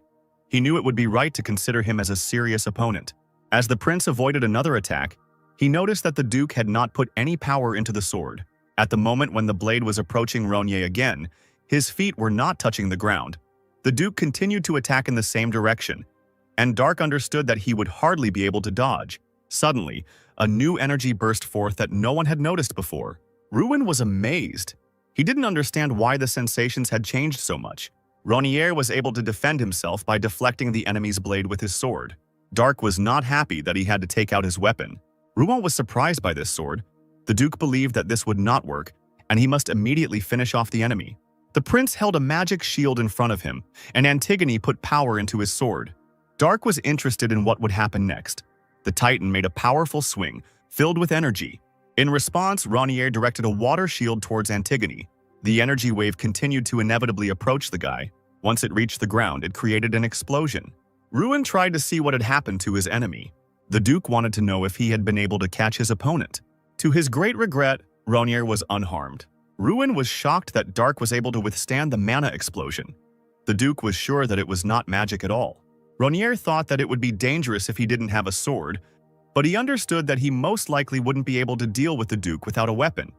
S1: He knew it would be right to consider him as a serious opponent. As the prince avoided another attack, he noticed that the Duke had not put any power into the sword. At the moment when the blade was approaching Rhaenyra again, his feet were not touching the ground. The Duke continued to attack in the same direction, and Dark understood that he would hardly be able to dodge. Suddenly, a new energy burst forth that no one had noticed before. Ruin was amazed. He didn't understand why the sensations had changed so much. Rhaenyra was able to defend himself by deflecting the enemy's blade with his sword. Dark was not happy that he had to take out his weapon. Ruin was surprised by this sword. The Duke believed that this would not work, and he must immediately finish off the enemy. The prince held a magic shield in front of him, and Antigone put power into his sword. Dark was interested in what would happen next. The Titan made a powerful swing, filled with energy. In response, Rhaenyra directed a water shield towards Antigone. The energy wave continued to inevitably approach the guy. Once it reached the ground, it created an explosion. Ruin tried to see what had happened to his enemy. The Duke wanted to know if he had been able to catch his opponent. To his great regret, Rhaenyra was unharmed. Ruin was shocked that Dark was able to withstand the mana explosion. The Duke was sure that it was not magic at all. Rhaenyra thought that it would be dangerous if he didn't have a sword, but he understood that he most likely wouldn't be able to deal with the Duke without a weapon.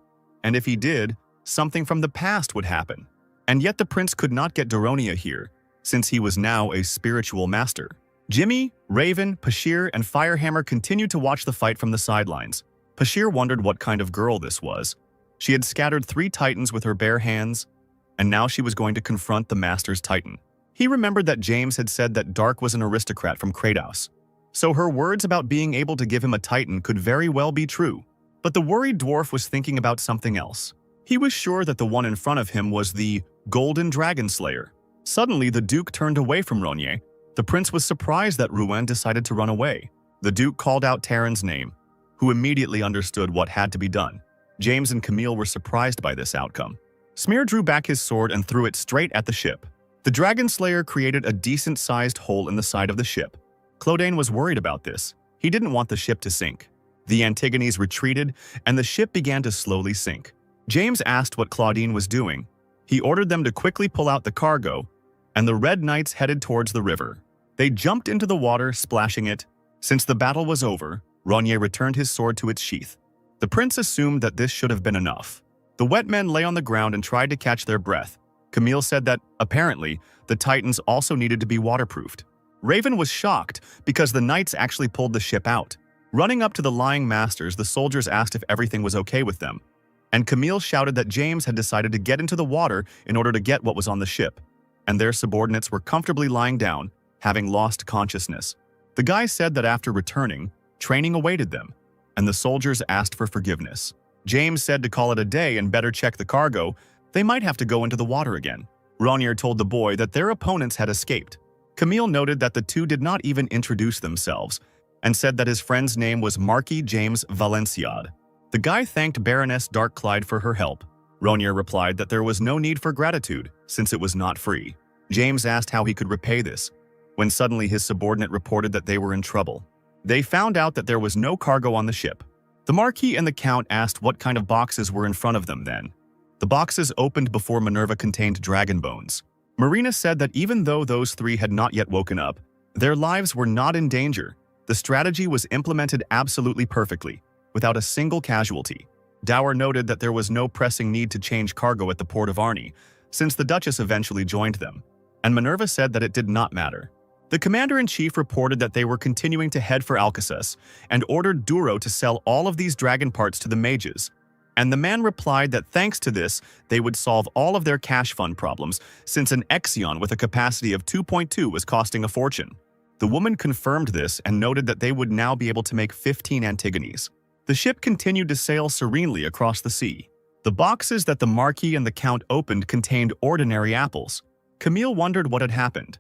S1: And if he did, something from the past would happen. And yet the prince could not get Daronia here, since he was now a spiritual master. Jimmy, Raven, Pashir, and Firehammer continued to watch the fight from the sidelines. Pashir wondered what kind of girl this was. She had scattered 3 titans with her bare hands, and now she was going to confront the master's titan. He remembered that James had said that Dark was an aristocrat from Kratos, so her words about being able to give him a titan could very well be true. But the worried dwarf was thinking about something else. He was sure that the one in front of him was the Golden Dragon Slayer. Suddenly, the Duke turned away from Rhaenyra. The prince was surprised that Ruin decided to run away. The Duke called out Terran's name, who immediately understood what had to be done. James and Camille were surprised by this outcome. Smear drew back his sword and threw it straight at the ship. The Dragon Slayer created a decent-sized hole in the side of the ship. Clodane was worried about this. He didn't want the ship to sink. The Antigones retreated, and the ship began to slowly sink. James asked what Claudine was doing. He ordered them to quickly pull out the cargo, and the Red Knights headed towards the river. They jumped into the water, splashing it. Since the battle was over, Rhaenyra returned his sword to its sheath. The prince assumed that this should have been enough. The wet men lay on the ground and tried to catch their breath. Camille said that, apparently, the Titans also needed to be waterproofed. Raven was shocked because the knights actually pulled the ship out. Running up to the lying masters, the soldiers asked if everything was okay with them. And Camille shouted that James had decided to get into the water in order to get what was on the ship, and their subordinates were comfortably lying down, having lost consciousness. The guy said that after returning, training awaited them, and the soldiers asked for forgiveness. James said to call it a day and better check the cargo. They might have to go into the water again. Rhaenyra told the boy that their opponents had escaped. Camille noted that the two did not even introduce themselves, and said that his friend's name was Marquis James Valenciade. The guy thanked Baroness Darkclyde for her help. Rhaenyra replied that there was no need for gratitude, since it was not free. James asked how he could repay this, when suddenly his subordinate reported that they were in trouble. They found out that there was no cargo on the ship. The Marquis and the Count asked what kind of boxes were in front of them then. The boxes opened before Minerva contained dragon bones. Marina said that even though those 3 had not yet woken up, their lives were not in danger, The strategy was implemented absolutely perfectly, without a single casualty. Dower noted that there was no pressing need to change cargo at the port of Arni, since the Duchess eventually joined them, and Minerva said that it did not matter. The commander-in-chief reported that they were continuing to head for Alcasus and ordered Duro to sell all of these dragon parts to the mages, and the man replied that thanks to this, they would solve all of their cash fund problems, since an Exion with a capacity of 2.2 was costing a fortune. The woman confirmed this and noted that they would now be able to make 15 Antigones. The ship continued to sail serenely across the sea. The boxes that the Marquis and the Count opened contained ordinary apples. Camille wondered what had happened,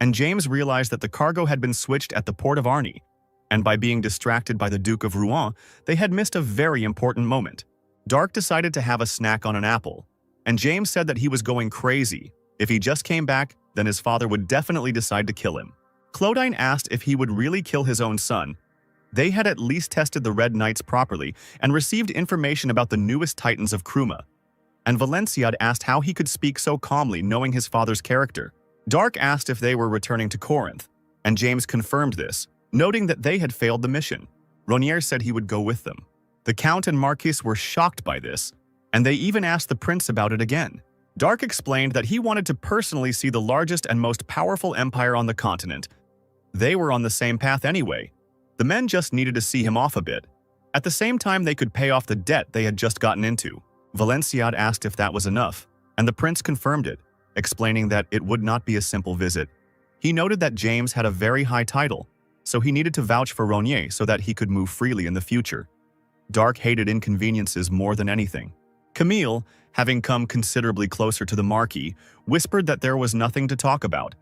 S1: and James realized that the cargo had been switched at the port of Arni, and by being distracted by the Duke of Rouen, they had missed a very important moment. Dark decided to have a snack on an apple, and James said that he was going crazy. If he just came back, then his father would definitely decide to kill him. Clodine asked if he would really kill his own son. They had at least tested the Red Knights properly and received information about the newest titans of Kruma. And Valenciad asked how he could speak so calmly knowing his father's character. Dark asked if they were returning to Corinth, and James confirmed this, noting that they had failed the mission. Ronier said he would go with them. The Count and Marquis were shocked by this, and they even asked the prince about it again. Dark explained that he wanted to personally see the largest and most powerful empire on the continent. They were on the same path anyway. The men just needed to see him off a bit. At the same time, they could pay off the debt they had just gotten into. Valenciad asked if that was enough, and the prince confirmed it, explaining that it would not be a simple visit. He noted that James had a very high title, so he needed to vouch for Ronier so that he could move freely in the future. Dark hated inconveniences more than anything. Camille, having come considerably closer to the Marquis, whispered that there was nothing to talk about.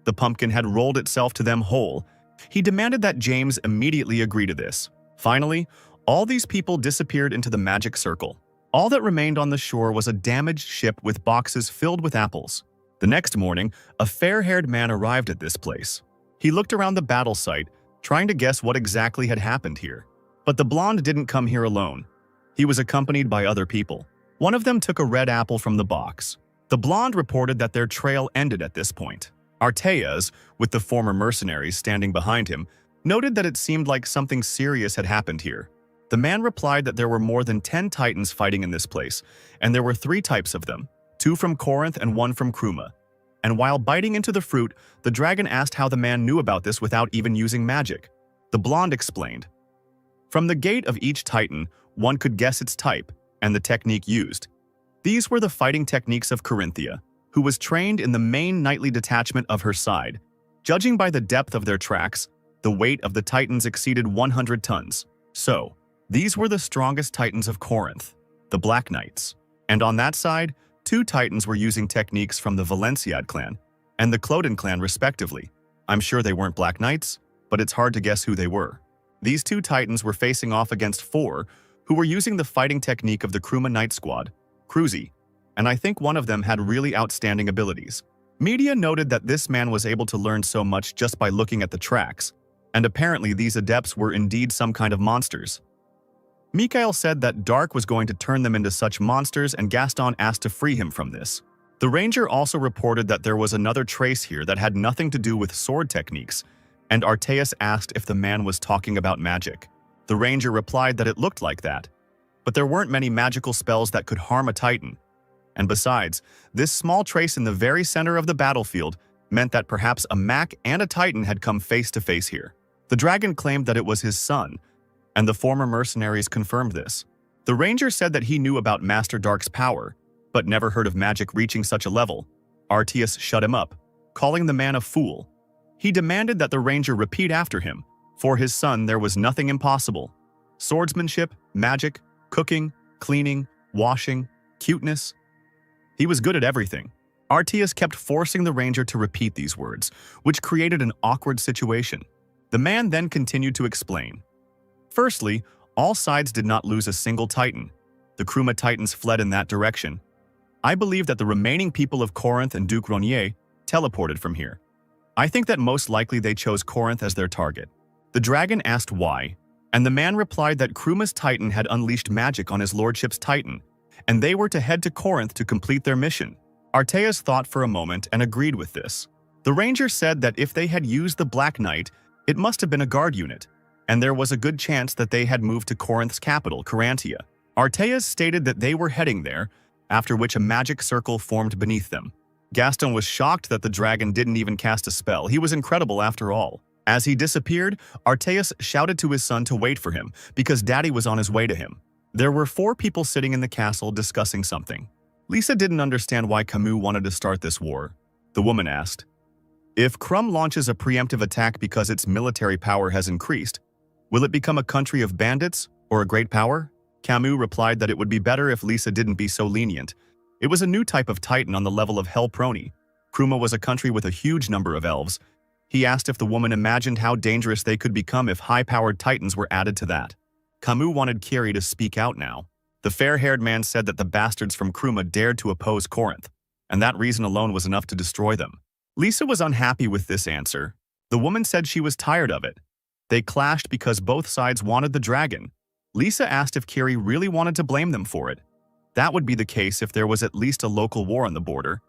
S1: The pumpkin had rolled itself to them whole. He demanded that James immediately agree to this. Finally, all these people disappeared into the magic circle. All that remained on the shore was a damaged ship with boxes filled with apples. The next morning, a fair-haired man arrived at this place. He looked around the battle site, trying to guess what exactly had happened here. But the blonde didn't come here alone. He was accompanied by other people. One of them took a red apple from the box. The blonde reported that their trail ended at this point. Arteas, with the former mercenaries standing behind him, noted that it seemed like something serious had happened here. The man replied that there were more than 10 titans fighting in this place, and there were 3 types of them, 2 from Corinth and 1 from Kruma. And while biting into the fruit, the dragon asked how the man knew about this without even using magic. The blonde explained. From the gait of each titan, one could guess its type and the technique used. These were the fighting techniques of Corinthia, who was trained in the main knightly detachment of her side. Judging by the depth of their tracks, the weight of the titans exceeded 100 tons. So, these were the strongest titans of Corinth, the Black Knights. And on that side, 2 titans were using techniques from the Valenciad clan and the Clodin clan respectively. I'm sure they weren't Black Knights, but it's hard to guess who they were. These 2 titans were facing off against 4 who were using the fighting technique of the Kruma Knight Squad, Cruzy, and I think one of them had really outstanding abilities. Media noted that this man was able to learn so much just by looking at the tracks, and apparently these adepts were indeed some kind of monsters. Mikhail said that Dark was going to turn them into such monsters, and Gaston asked to free him from this. The ranger also reported that there was another trace here that had nothing to do with sword techniques, and Arteas asked if the man was talking about magic. The ranger replied that it looked like that, but there weren't many magical spells that could harm a titan. And besides, this small trace in the very center of the battlefield meant that perhaps a Mac and a titan had come face to face here. The dragon claimed that it was his son, and the former mercenaries confirmed this. The ranger said that he knew about Master Dark's power, but never heard of magic reaching such a level. Arteas shut him up, calling the man a fool. He demanded that the ranger repeat after him. For his son, there was nothing impossible. Swordsmanship, magic, cooking, cleaning, washing, cuteness. He was good at everything. Arteas kept forcing the ranger to repeat these words, which created an awkward situation. The man then continued to explain. Firstly, all sides did not lose a single titan. The Kruma titans fled in that direction. I believe that the remaining people of Corinth and Duke Ronier teleported from here. I think that most likely they chose Corinth as their target. The dragon asked why, and the man replied that Kruma's titan had unleashed magic on his lordship's titan, and they were to head to Corinth to complete their mission. Arteas thought for a moment and agreed with this. The ranger said that if they had used the Black Knight, It must have been a guard unit, and there was a good chance that they had moved to Corinth's capital, Corantia. Arteas stated that they were heading there, after which a magic circle formed beneath them. Gaston was shocked that the dragon didn't even cast a spell. He was incredible after all. As he disappeared, Arteas shouted to his son to wait for him, because Daddy was on his way to him. There were 4 people sitting in the castle discussing something. Lisa didn't understand why Camus wanted to start this war. The woman asked, "If Crumb launches a preemptive attack because its military power has increased, will it become a country of bandits or a great power?" Camus replied that it would be better if Lisa didn't be so lenient. It was a new type of titan on the level of Hell Prony. Kruma was a country with a huge number of elves. He asked if the woman imagined how dangerous they could become if high-powered titans were added to that. Camus wanted Kiri to speak out now. The fair-haired man said that the bastards from Kruma dared to oppose Corinth, and that reason alone was enough to destroy them. Lisa was unhappy with this answer. The woman said she was tired of it. They clashed because both sides wanted the dragon. Lisa asked if Kiri really wanted to blame them for it. That would be the case if there was at least a local war on the border.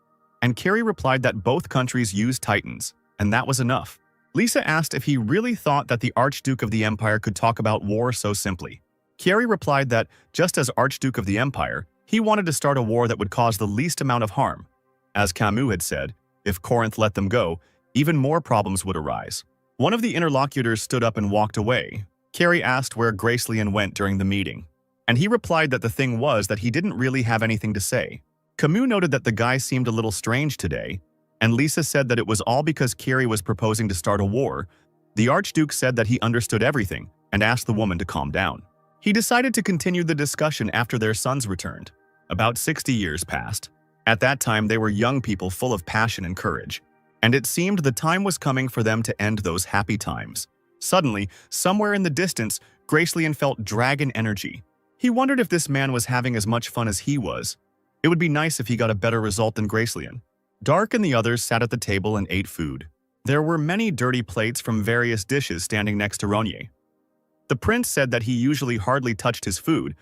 S1: And Kiri replied that both countries used titans, and that was enough. Lisa asked if he really thought that the Archduke of the Empire could talk about war so simply. Kiri replied that, just as Archduke of the Empire, he wanted to start a war that would cause the least amount of harm. As Camus had said, if Corinth let them go, even more problems would arise. One of the interlocutors stood up and walked away. Kiri asked where Gracelyn went during the meeting, and he replied that the thing was that he didn't really have anything to say. Camus noted that the guy seemed a little strange today, and Lisa said that it was all because Kiri was proposing to start a war. The Archduke said that he understood everything and asked the woman to calm down. He decided to continue the discussion after their sons returned. About 60 years passed. At that time, they were young people full of passion and courage, and it seemed the time was coming for them to end those happy times. Suddenly, somewhere in the distance, Gracelyn felt dragon energy. He wondered if this man was having as much fun as he was. It would be nice if he got a better result than Gracelyn. Dark and the others sat at the table and ate food. There were many dirty plates from various dishes standing next to Ronier. The prince said that he usually hardly touched his food,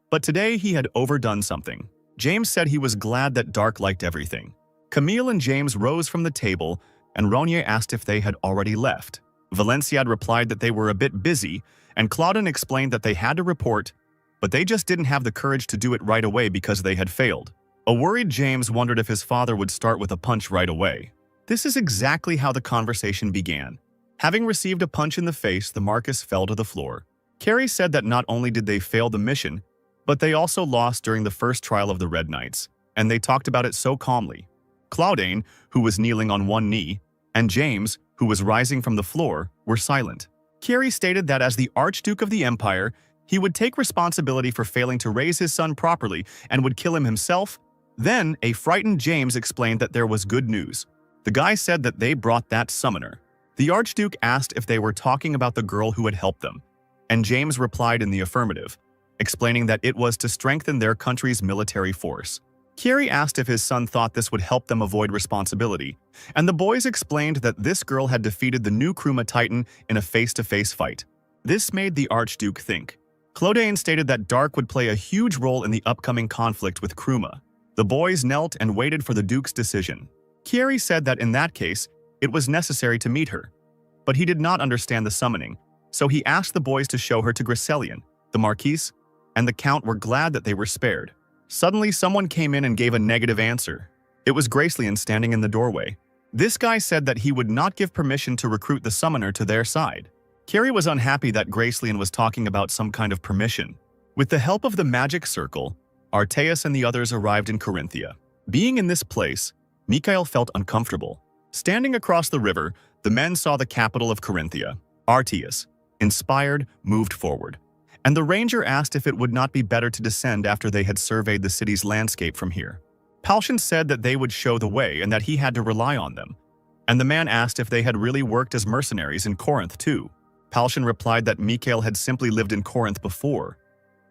S1: but today he had overdone something. James said he was glad that Dark liked everything. Camille and James rose from the table, and Ronier asked if they had already left. Valenciade replied that they were a bit busy, and Claudine explained that they had to report, but they just didn't have the courage to do it right away because they had failed. A worried James wondered if his father would start with a punch right away. This is exactly how the conversation began. Having received a punch in the face, the Marcus fell to the floor. Carrie said that not only did they fail the mission, but they also lost during the first trial of the Red Knights, and they talked about it so calmly. Claudine, who was kneeling on one knee, and James, who was rising from the floor, were silent. Carrie stated that as the Archduke of the Empire, he would take responsibility for failing to raise his son properly and would kill him himself. Then, a frightened James explained that there was good news. The guy said that they brought that summoner. The Archduke asked if they were talking about the girl who had helped them, and James replied in the affirmative, explaining that it was to strengthen their country's military force. Kiri asked if his son thought this would help them avoid responsibility, and the boys explained that this girl had defeated the new Kruma Titan in a face-to-face fight. This made the Archduke think. Claudine stated that Dark would play a huge role in the upcoming conflict with Kruma. The boys knelt and waited for the Duke's decision. Kiri said that in that case, it was necessary to meet her, but he did not understand the summoning, so he asked the boys to show her to Gracelyn. The Marquise and the Count were glad that they were spared. Suddenly, someone came in and gave a negative answer. It was Gracelyn standing in the doorway. This guy said that he would not give permission to recruit the summoner to their side. Kiri was unhappy that Gracelyn was talking about some kind of permission. With the help of the magic circle, Arteas and the others arrived in Corinthia. Being in this place, Mikhail felt uncomfortable. Standing across the river, the men saw the capital of Corinthia. Arteas, inspired, moved forward, and the ranger asked if it would not be better to descend after they had surveyed the city's landscape from here. Palshan said that they would show the way and that he had to rely on them, and the man asked if they had really worked as mercenaries in Corinth too. Palshan replied that Mikhail had simply lived in Corinth before,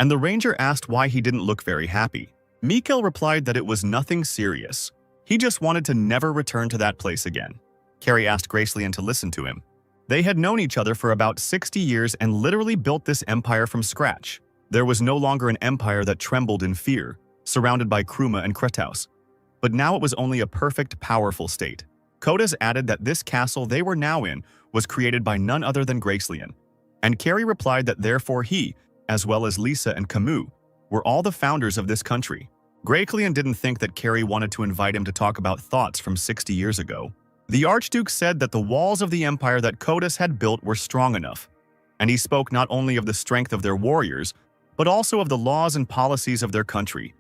S1: and the ranger asked why he didn't look very happy. Mikhail replied that it was nothing serious. He just wanted to never return to that place again. Carrie asked Gracelyn to listen to him. They had known each other for about 60 years and literally built this empire from scratch. There was no longer an empire that trembled in fear, surrounded by Kruma and Kratos. But now it was only a perfect, powerful state. Kodas added that this castle they were now in was created by none other than Gracelyn, and Carrie replied that therefore he, as well as Lisa and Camus, were all the founders of this country. Gracelyn didn't think that Carrie wanted to invite him to talk about thoughts from 60 years ago. The Archduke said that the walls of the empire that Kodas had built were strong enough, and he spoke not only of the strength of their warriors, but also of the laws and policies of their country.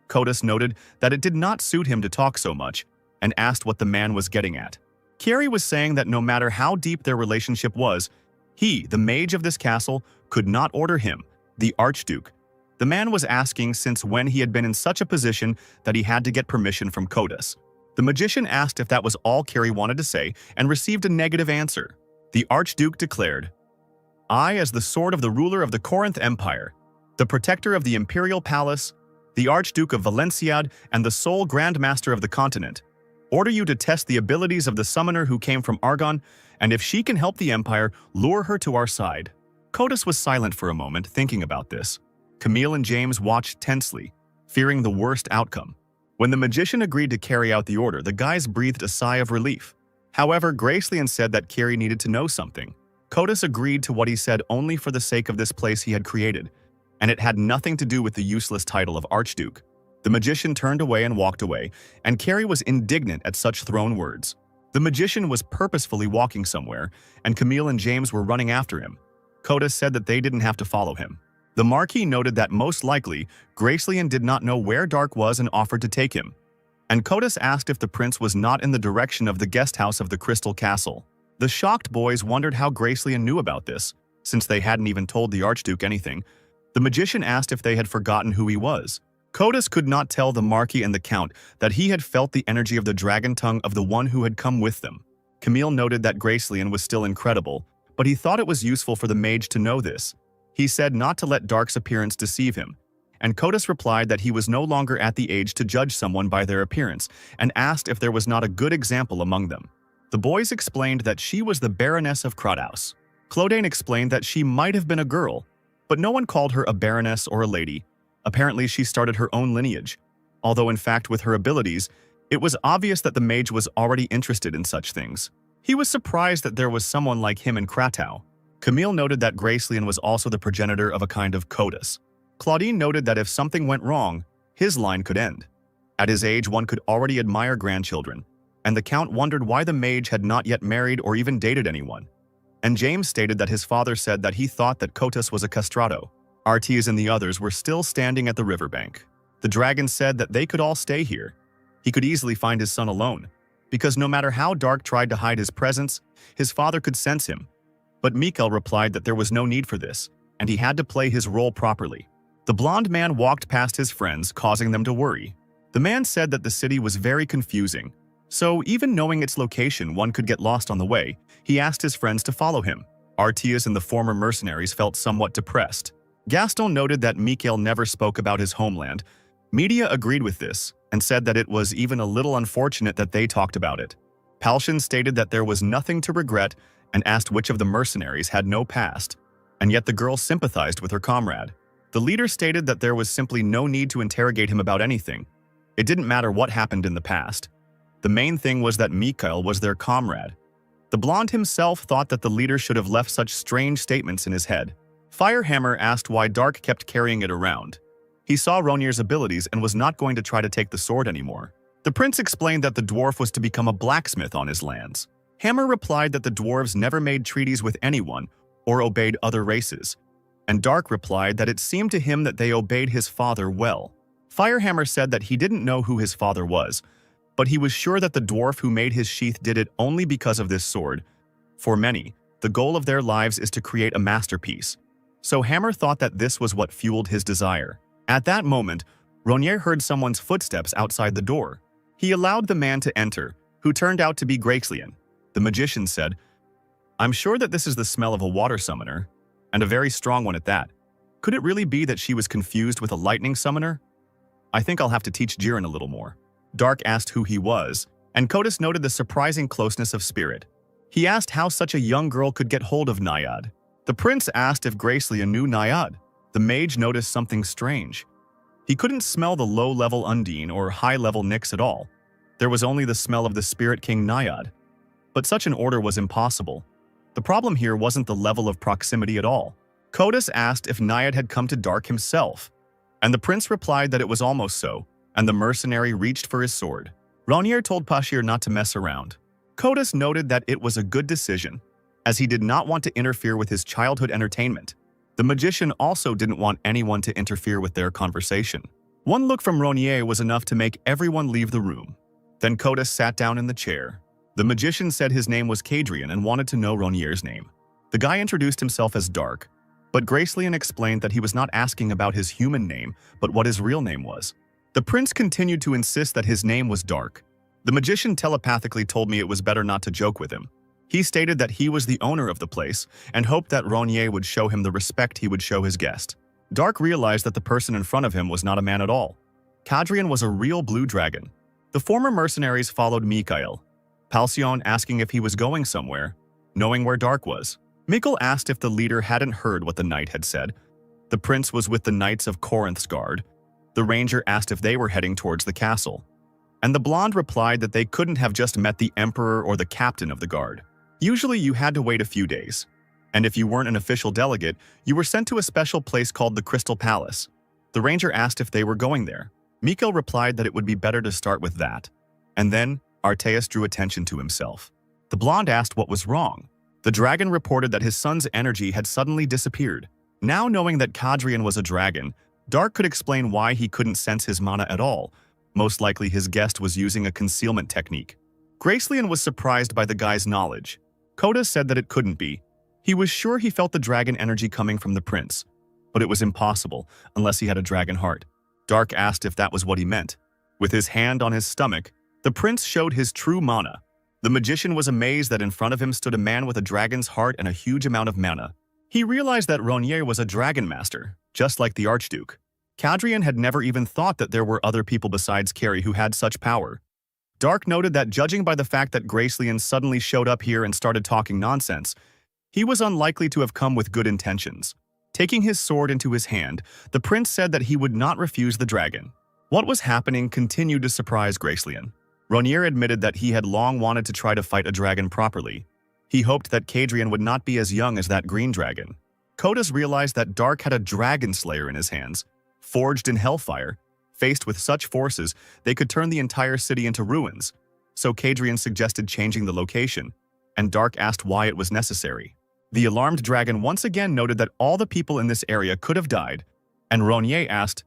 S1: Kodas noted that it did not suit him to talk so much, and asked what the man was getting at. Carrie was saying that no matter how deep their relationship was, he, the mage of this castle, could not order him, the Archduke. The man was asking since when he had been in such a position that he had to get permission from Kodas. The magician asked if that was all Carrie wanted to say and received a negative answer. The Archduke declared, "I, as the sword of the ruler of the Corinth Empire, the protector of the imperial palace, the Archduke of Valenciad and the sole Grand Master of the continent, order you to test the abilities of the summoner who came from Argon, and if she can help the Empire, lure her to our side." Kodas was silent for a moment, thinking about this. Camille and James watched tensely, fearing the worst outcome. When the magician agreed to carry out the order, the guys breathed a sigh of relief. However, Gracelyn said that Carrie needed to know something. Kodas agreed to what he said only for the sake of this place he had created, and it had nothing to do with the useless title of Archduke. The magician turned away and walked away, and Carrie was indignant at such thrown words. The magician was purposefully walking somewhere, and Camille and James were running after him. Kodas said that they didn't have to follow him. The Marquis noted that most likely, Gracelyn did not know where Dark was and offered to take him. And Kodas asked if the prince was not in the direction of the guest house of the Crystal Castle. The shocked boys wondered how Gracelyn knew about this, since they hadn't even told the Archduke anything. The magician asked if they had forgotten who he was. Kodas could not tell the Marquis and the Count that he had felt the energy of the dragon tongue of the one who had come with them. Camille noted that Gracelyn was still incredible, but he thought it was useful for the mage to know this. He said not to let Dark's appearance deceive him, and Kodas replied that he was no longer at the age to judge someone by their appearance and asked if there was not a good example among them. The boys explained that she was the Baroness of Kratos. Claudine explained that she might have been a girl, but no one called her a baroness or a lady. Apparently, she started her own lineage, although in fact with her abilities, it was obvious that the mage was already interested in such things. He was surprised that there was someone like him in Kratos. Camille noted that Gracelyn was also the progenitor of a kind of Kodas. Claudine noted that if something went wrong, his line could end. At his age, one could already admire grandchildren, and the Count wondered why the mage had not yet married or even dated anyone. And James stated that his father said that he thought that Kotas was a castrato. Artiz and the others were still standing at the riverbank. The dragon said that they could all stay here. He could easily find his son alone, because no matter how Dark tried to hide his presence, his father could sense him. But Mikhail replied that there was no need for this, and he had to play his role properly. The blonde man walked past his friends, causing them to worry. The man said that the city was very confusing, so even knowing its location, one could get lost on the way. He asked his friends to follow him. Artias and the former mercenaries felt somewhat depressed. Gaston noted that Mikhail never spoke about his homeland. Media agreed with this, and said that it was even a little unfortunate that they talked about it. Palshan stated that there was nothing to regret and asked which of the mercenaries had no past, and yet the girl sympathized with her comrade. The leader stated that there was simply no need to interrogate him about anything. It didn't matter what happened in the past. The main thing was that Mikhail was their comrade. The blonde himself thought that the leader should have left such strange statements in his head. Firehammer asked why Dark kept carrying it around. He saw Ronier's abilities and was not going to try to take the sword anymore. The prince explained that the dwarf was to become a blacksmith on his lands. Hammer replied that the dwarves never made treaties with anyone or obeyed other races, and Dark replied that it seemed to him that they obeyed his father well. Firehammer said that he didn't know who his father was, but he was sure that the dwarf who made his sheath did it only because of this sword. For many, the goal of their lives is to create a masterpiece, so Hammer thought that this was what fueled his desire. At that moment, Ronier heard someone's footsteps outside the door. He allowed the man to enter, who turned out to be Gracelyn. The magician said, "I'm sure that this is the smell of a water summoner, and a very strong one at that. Could it really be that she was confused with a lightning summoner? I think I'll have to teach Jiren a little more." Dark asked who he was, and Kodas noted the surprising closeness of spirit. He asked how such a young girl could get hold of Naiad. The prince asked if Gracelyn knew Naiad. The mage noticed something strange. He couldn't smell the low-level Undine or high-level Nyx at all. There was only the smell of the Spirit King Naiad. But such an order was impossible. The problem here wasn't the level of proximity at all. Kratos asked if Naiad had come to Dark himself, and the prince replied that it was almost so, and the mercenary reached for his sword. Rainier told Pashir not to mess around. Kratos noted that it was a good decision, as he did not want to interfere with his childhood entertainment. The magician also didn't want anyone to interfere with their conversation. One look from Rainier was enough to make everyone leave the room. Then Kratos sat down in the chair. The magician said his name was Kadrian and wanted to know Rainier's name. The guy introduced himself as Dark, but Gracelian explained that he was not asking about his human name, but what his real name was. The prince continued to insist that his name was Dark. The magician telepathically told me it was better not to joke with him. He stated that he was the owner of the place and hoped that Rainier would show him the respect he would show his guest. Dark realized that the person in front of him was not a man at all. Kadrian was a real blue dragon. The former mercenaries followed Mikhail, Halcyon asking if he was going somewhere, knowing where Dark was. Mikhail asked if the leader hadn't heard what the knight had said. The prince was with the Knights of Corinth's guard. The ranger asked if they were heading towards the castle, and the blonde replied that they couldn't have just met the emperor or the captain of the guard. Usually you had to wait a few days, and if you weren't an official delegate, you were sent to a special place called the Crystal Palace. The ranger asked if they were going there. Mikhail replied that it would be better to start with that, and then Arteus drew attention to himself. The blonde asked what was wrong. The dragon reported that his son's energy had suddenly disappeared. Now knowing that Kadrian was a dragon, Dark could explain why he couldn't sense his mana at all. Most likely his guest was using a concealment technique. Gracelian was surprised by the guy's knowledge. Koda said that it couldn't be. He was sure he felt the dragon energy coming from the prince, but it was impossible unless he had a dragon heart. Dark asked if that was what he meant. With his hand on his stomach, the prince showed his true mana. The magician was amazed that in front of him stood a man with a dragon's heart and a huge amount of mana. He realized that Rainier was a dragon master, just like the Archduke. Kadrian had never even thought that there were other people besides Carrie who had such power. Dark noted that judging by the fact that Gracelian suddenly showed up here and started talking nonsense, he was unlikely to have come with good intentions. Taking his sword into his hand, the prince said that he would not refuse the dragon. What was happening continued to surprise Gracelian. Rainier admitted that he had long wanted to try to fight a dragon properly. He hoped that Kadrian would not be as young as that green dragon. Kodas realized that Dark had a dragon slayer in his hands, forged in hellfire. Faced with such forces, they could turn the entire city into ruins. So Kadrian suggested changing the location, and Dark asked why it was necessary. The alarmed dragon once again noted that all the people in this area could have died, and Rainier asked,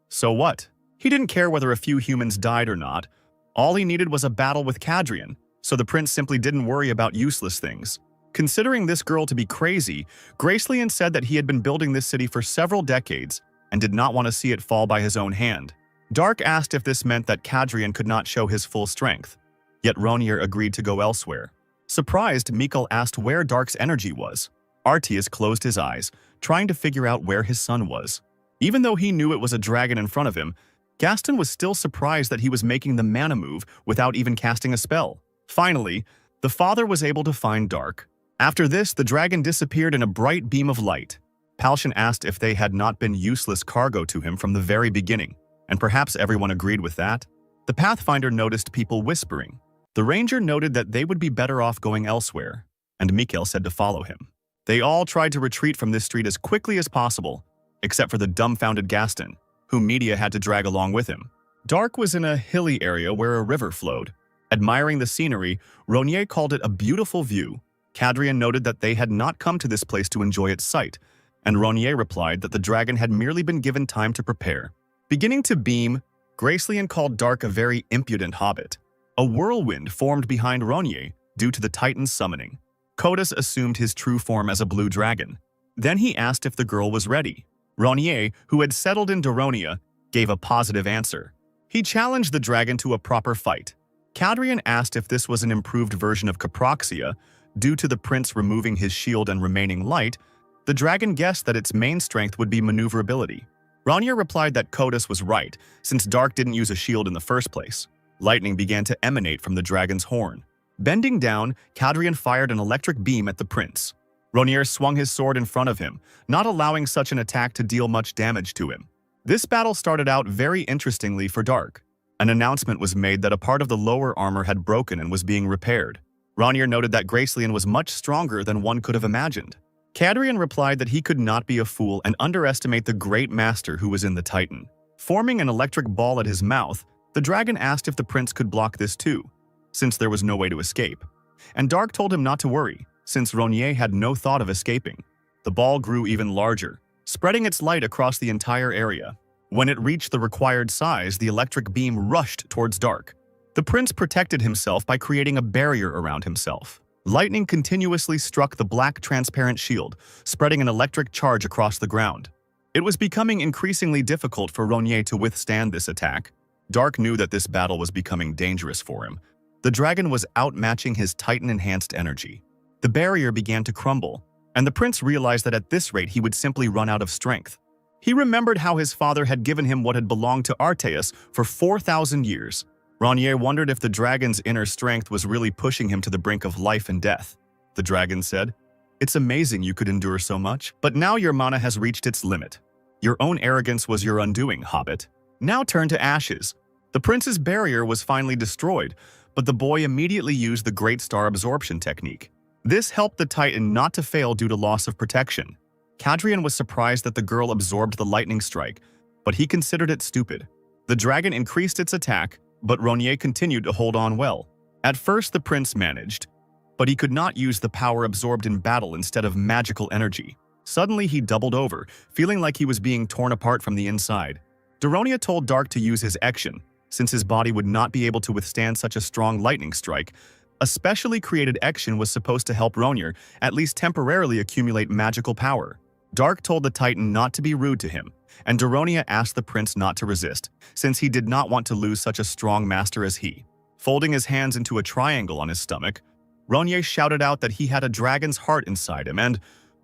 S1: "So what?" He didn't care whether a few humans died or not. All he needed was a battle with Kadrian, so the prince simply didn't worry about useless things. Considering this girl to be crazy, Gracelian said that he had been building this city for several decades and did not want to see it fall by his own hand. Dark asked if this meant that Kadrian could not show his full strength, yet Rainier agreed to go elsewhere. Surprised, Mikhail asked where Dark's energy was. Arteus closed his eyes, trying to figure out where his son was. Even though he knew it was a dragon in front of him, Gaston was still surprised that he was making the mana move without even casting a spell. Finally, the father was able to find Dark. After this, the dragon disappeared in a bright beam of light. Palshan asked if they had not been useless cargo to him from the very beginning, and perhaps everyone agreed with that. The Pathfinder noticed people whispering. The ranger noted that they would be better off going elsewhere, and Mikhail said to follow him. They all tried to retreat from this street as quickly as possible, except for the dumbfounded Gaston, whom Media had to drag along with him. Dark was in a hilly area where a river flowed. Admiring the scenery, Rainier called it a beautiful view. Kadrian noted that they had not come to this place to enjoy its sight, and Rainier replied that the dragon had merely been given time to prepare. Beginning to beam, Gracelian called Dark a very impudent hobbit. A whirlwind formed behind Rainier due to the Titan's summoning. Kodas assumed his true form as a blue dragon. Then he asked if the girl was ready. Rainier, who had settled in Daronia, gave a positive answer. He challenged the dragon to a proper fight. Kadrian asked if this was an improved version of Caproxia. Due to the prince removing his shield and remaining light, the dragon guessed that its main strength would be maneuverability. Rainier replied that Kodas was right, since Dark didn't use a shield in the first place. Lightning began to emanate from the dragon's horn. Bending down, Kadrian fired an electric beam at the prince. Rainier swung his sword in front of him, not allowing such an attack to deal much damage to him. This battle started out very interestingly for Dark. An announcement was made that a part of the lower armor had broken and was being repaired. Ronnier noted that Gracelyn was much stronger than one could have imagined. Cadrian replied that he could not be a fool and underestimate the great master who was in the Titan. Forming an electric ball at his mouth, the dragon asked if the prince could block this too, since there was no way to escape. And Dark told him not to worry, since Ronnier had no thought of escaping. The ball grew even larger, spreading its light across the entire area. When it reached the required size, the electric beam rushed towards Dark. The prince protected himself by creating a barrier around himself. Lightning continuously struck the black transparent shield, spreading an electric charge across the ground. It was becoming increasingly difficult for Ronnier to withstand this attack. Dark knew that this battle was becoming dangerous for him. The dragon was outmatching his Titan-enhanced energy. The barrier began to crumble, and the prince realized that at this rate he would simply run out of strength. He remembered how his father had given him what had belonged to Arteus for 4,000 years. Ronnier wondered if the dragon's inner strength was really pushing him to the brink of life and death. The dragon said, "It's amazing you could endure so much, but now your mana has reached its limit. Your own arrogance was your undoing, Hobbit. Now turn to ashes." The prince's barrier was finally destroyed, but the boy immediately used the Great Star Absorption technique. This helped the Titan not to fail due to loss of protection. Cadrian was surprised that the girl absorbed the lightning strike, but he considered it stupid. The dragon increased its attack, but Ronnier continued to hold on well. At first the prince managed, but he could not use the power absorbed in battle instead of magical energy. Suddenly he doubled over, feeling like he was being torn apart from the inside. Daronia told Dark to use his action, since his body would not be able to withstand such a strong lightning strike. A specially created action was supposed to help Ronnier at least temporarily accumulate magical power. Dark told the Titan not to be rude to him, and Daronia asked the prince not to resist, since he did not want to lose such a strong master as he. Folding his hands into a triangle on his stomach, Ronnier shouted out that he had a dragon's heart inside him and,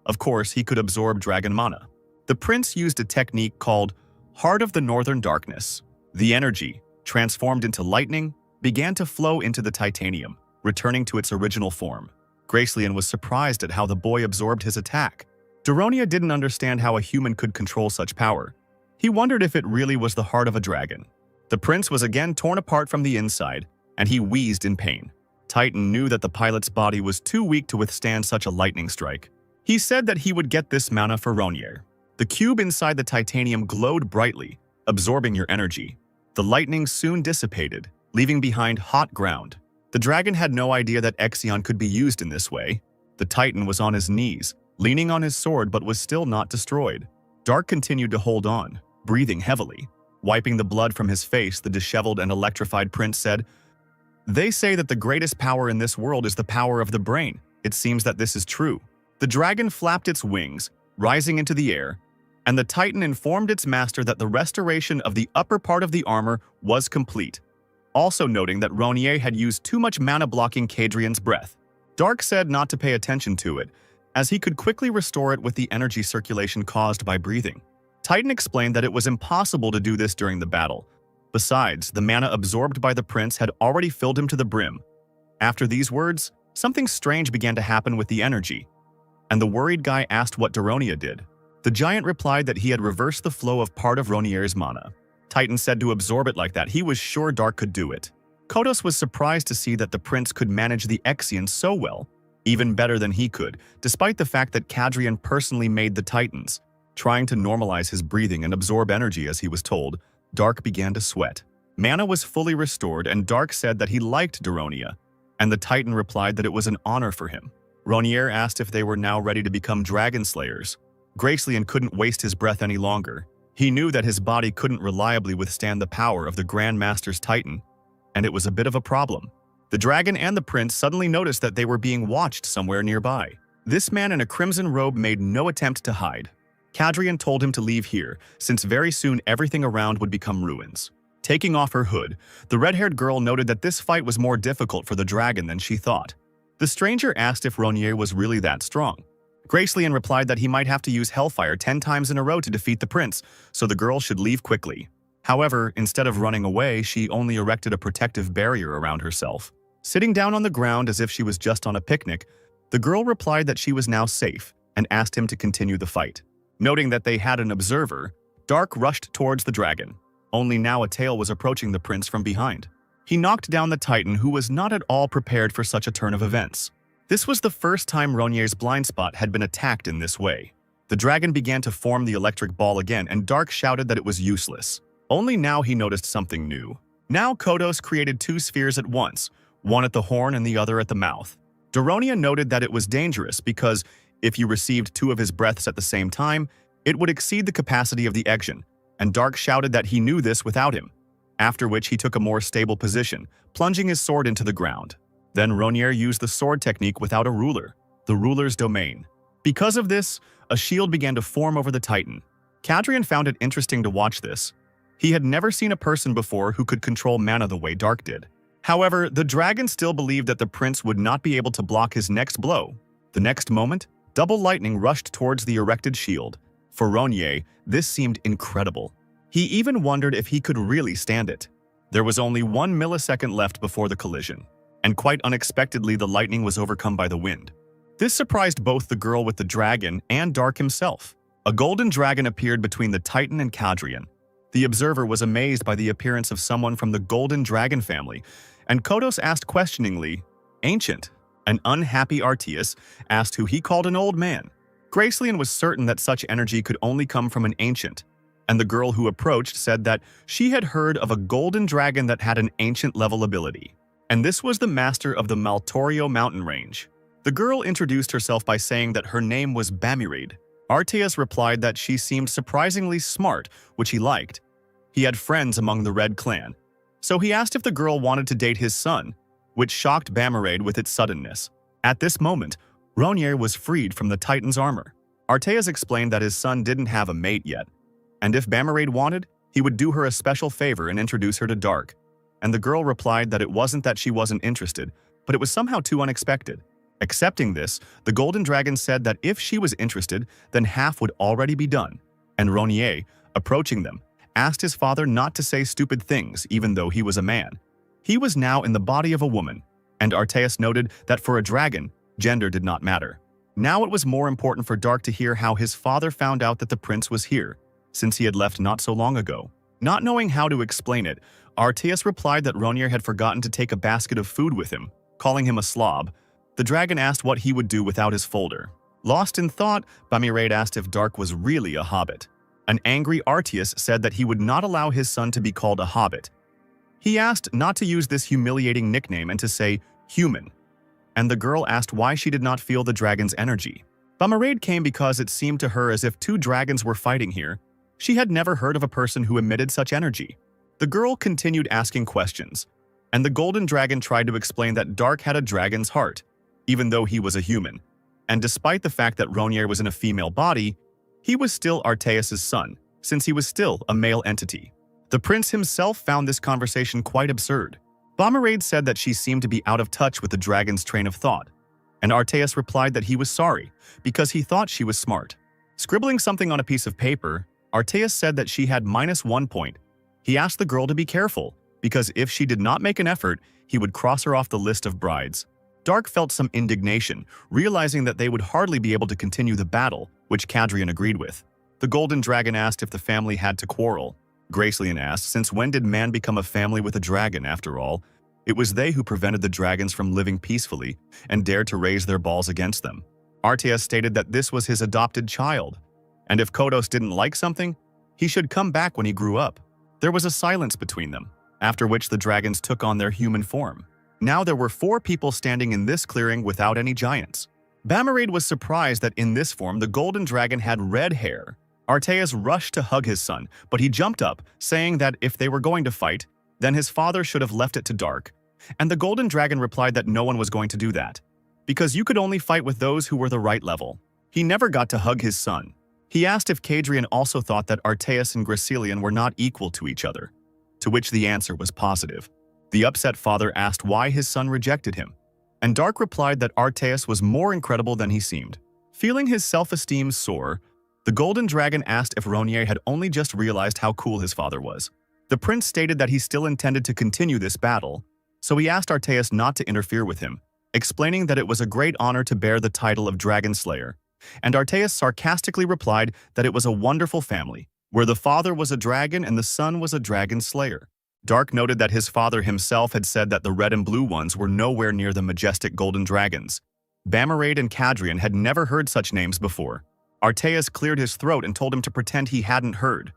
S1: of course, he could absorb dragon mana. The prince used a technique called Heart of the Northern Darkness. The energy, transformed into lightning, began to flow into the titanium, returning to its original form. Gracelyn was surprised at how the boy absorbed his attack. Daronia didn't understand how a human could control such power. He wondered if it really was the heart of a dragon. The prince was again torn apart from the inside, and he wheezed in pain. Titan knew that the pilot's body was too weak to withstand such a lightning strike. He said that he would get this mana for Ronnier. The cube inside the titanium glowed brightly, absorbing your energy. The lightning soon dissipated, leaving behind hot ground. The dragon had no idea that Exion could be used in this way. The Titan was on his knees, leaning on his sword but was still not destroyed. Dark continued to hold on, breathing heavily. Wiping the blood from his face, the disheveled and electrified prince said, "They say that the greatest power in this world is the power of the brain. It seems that this is true." The dragon flapped its wings, rising into the air, and the Titan informed its master that the restoration of the upper part of the armor was complete, also noting that Ronnier had used too much mana blocking Cadrian's breath. Dark said not to pay attention to it, as he could quickly restore it with the energy circulation caused by breathing. Titan explained that it was impossible to do this during the battle. Besides, the mana absorbed by the prince had already filled him to the brim. After these words, something strange began to happen with the energy, and the worried guy asked what Daronia did. The giant replied that he had reversed the flow of part of Ronier's mana. Titan said to absorb it like that, he was sure Dark could do it. Kratos was surprised to see that the prince could manage the Exion so well, even better than he could, despite the fact that Cadrian personally made the Titans. Trying to normalize his breathing and absorb energy as he was told, Dark began to sweat. Mana was fully restored, and Dark said that he liked Daronia, and the Titan replied that it was an honor for him. Ronnier asked if they were now ready to become dragon slayers. Gracelyn couldn't waste his breath any longer. He knew that his body couldn't reliably withstand the power of the Grand Master's Titan, and it was a bit of a problem. The dragon and the prince suddenly noticed that they were being watched somewhere nearby. This man in a crimson robe made no attempt to hide. Cadrian told him to leave here, since very soon everything around would become ruins. Taking off her hood, the red-haired girl noted that this fight was more difficult for the dragon than she thought. The stranger asked if Ronnier was really that strong. Gracelyn replied that he might have to use Hellfire 10 times in a row to defeat the prince, so the girl should leave quickly. However, instead of running away, she only erected a protective barrier around herself. Sitting down on the ground as if she was just on a picnic, the girl replied that she was now safe and asked him to continue the fight. Noting that they had an observer, Dark rushed towards the dragon. only now a tail was approaching the prince from behind. He knocked down the Titan, who was not at all prepared for such a turn of events. This was the first time Ronier's blind spot had been attacked in this way. The dragon began to form the electric ball again, and Dark shouted that it was useless. Only now he noticed something new. Now Kratos created two spheres at once, one at the horn and the other at the mouth. Daronia noted that it was dangerous because if you received two of his breaths at the same time, it would exceed the capacity of the Action, and Dark shouted that he knew this without him, after which he took a more stable position, plunging his sword into the ground. Then Ronier used the sword technique without a ruler, the ruler's domain. Because of this, a shield began to form over the Titan. Kadrian found it interesting to watch this. He had never seen a person before who could control mana the way Dark did. However, the dragon still believed that the prince would not be able to block his next blow. The next moment, double lightning rushed towards the erected shield. For Ronier, this seemed incredible. He even wondered if he could really stand it. There was only 1 millisecond left before the collision, and quite unexpectedly the lightning was overcome by the wind. This surprised both the girl with the dragon and Dark himself. A golden dragon appeared between the Titan and Kadrian. The observer was amazed by the appearance of someone from the golden dragon family, and Kratos asked questioningly, "Ancient?" An unhappy Arteus asked who he called an old man. Gracelian was certain that such energy could only come from an ancient, and the girl who approached said that she had heard of a golden dragon that had an ancient-level ability, and this was the master of the Maltorio mountain range. The girl introduced herself by saying that her name was Bamirade. Arteus replied that she seemed surprisingly smart, which he liked. He had friends among the Red Clan, so he asked if the girl wanted to date his son, which shocked Bamirade with its suddenness. At this moment, Ronier was freed from the Titan's armor. Arteus explained that his son didn't have a mate yet, and if Bamirade wanted, he would do her a special favor and introduce her to Dark. And the girl replied that it wasn't that she wasn't interested, but it was somehow too unexpected. Accepting this, the Golden Dragon said that if she was interested, then half would already be done. And Ronier, approaching them, asked his father not to say stupid things even though he was a man. He was now in the body of a woman, and Arteus noted that for a dragon, gender did not matter. Now it was more important for Dark to hear how his father found out that the prince was here, since he had left not so long ago. Not knowing how to explain it, Arteus replied that Ronier had forgotten to take a basket of food with him, calling him a slob. The dragon asked what he would do without his folder. Lost in thought, Bamirade asked if Dark was really a hobbit. An angry Arteus said that he would not allow his son to be called a hobbit. He asked not to use this humiliating nickname and to say human. And the girl asked why she did not feel the dragon's energy. Bamirade came because it seemed to her as if two dragons were fighting here. She had never heard of a person who emitted such energy. The girl continued asking questions, and the golden dragon tried to explain that Dark had a dragon's heart, even though he was a human. And despite the fact that Ronier was in a female body, he was still Arteus's son, since he was still a male entity. The prince himself found this conversation quite absurd. Bamirade said that she seemed to be out of touch with the dragon's train of thought, and Arteus replied that he was sorry, because he thought she was smart. Scribbling something on a piece of paper, Arteus said that she had -1 point. He asked the girl to be careful, because if she did not make an effort, he would cross her off the list of brides. Dark felt some indignation, realizing that they would hardly be able to continue the battle, which Kadrian agreed with. The Golden Dragon asked if the family had to quarrel. Gracelian asked, since when did man become a family with a dragon, after all? It was they who prevented the dragons from living peacefully and dared to raise their balls against them. Arteus stated that this was his adopted child, and if Kratos didn't like something, he should come back when he grew up. There was a silence between them, after which the dragons took on their human form. Now there were 4 people standing in this clearing without any giants. Bamirade was surprised that in this form the golden dragon had red hair. Arteus rushed to hug his son, but he jumped up, saying that if they were going to fight, then his father should have left it to Dark. And the golden dragon replied that no one was going to do that, because you could only fight with those who were the right level. He never got to hug his son. He asked if Kadrian also thought that Arteus and Gracelian were not equal to each other, to which the answer was positive. The upset father asked why his son rejected him, and Dark replied that Arteus was more incredible than he seemed. Feeling his self-esteem soar, the Golden Dragon asked if Ronier had only just realized how cool his father was. The prince stated that he still intended to continue this battle, so he asked Arteus not to interfere with him, explaining that it was a great honor to bear the title of Dragon Slayer, and Arteus sarcastically replied that it was a wonderful family, where the father was a dragon and the son was a dragon slayer. Dark noted that his father himself had said that the red and blue ones were nowhere near the majestic golden dragons. Bamarade and Cadrian had never heard such names before. Arteas cleared his throat and told him to pretend he hadn't heard.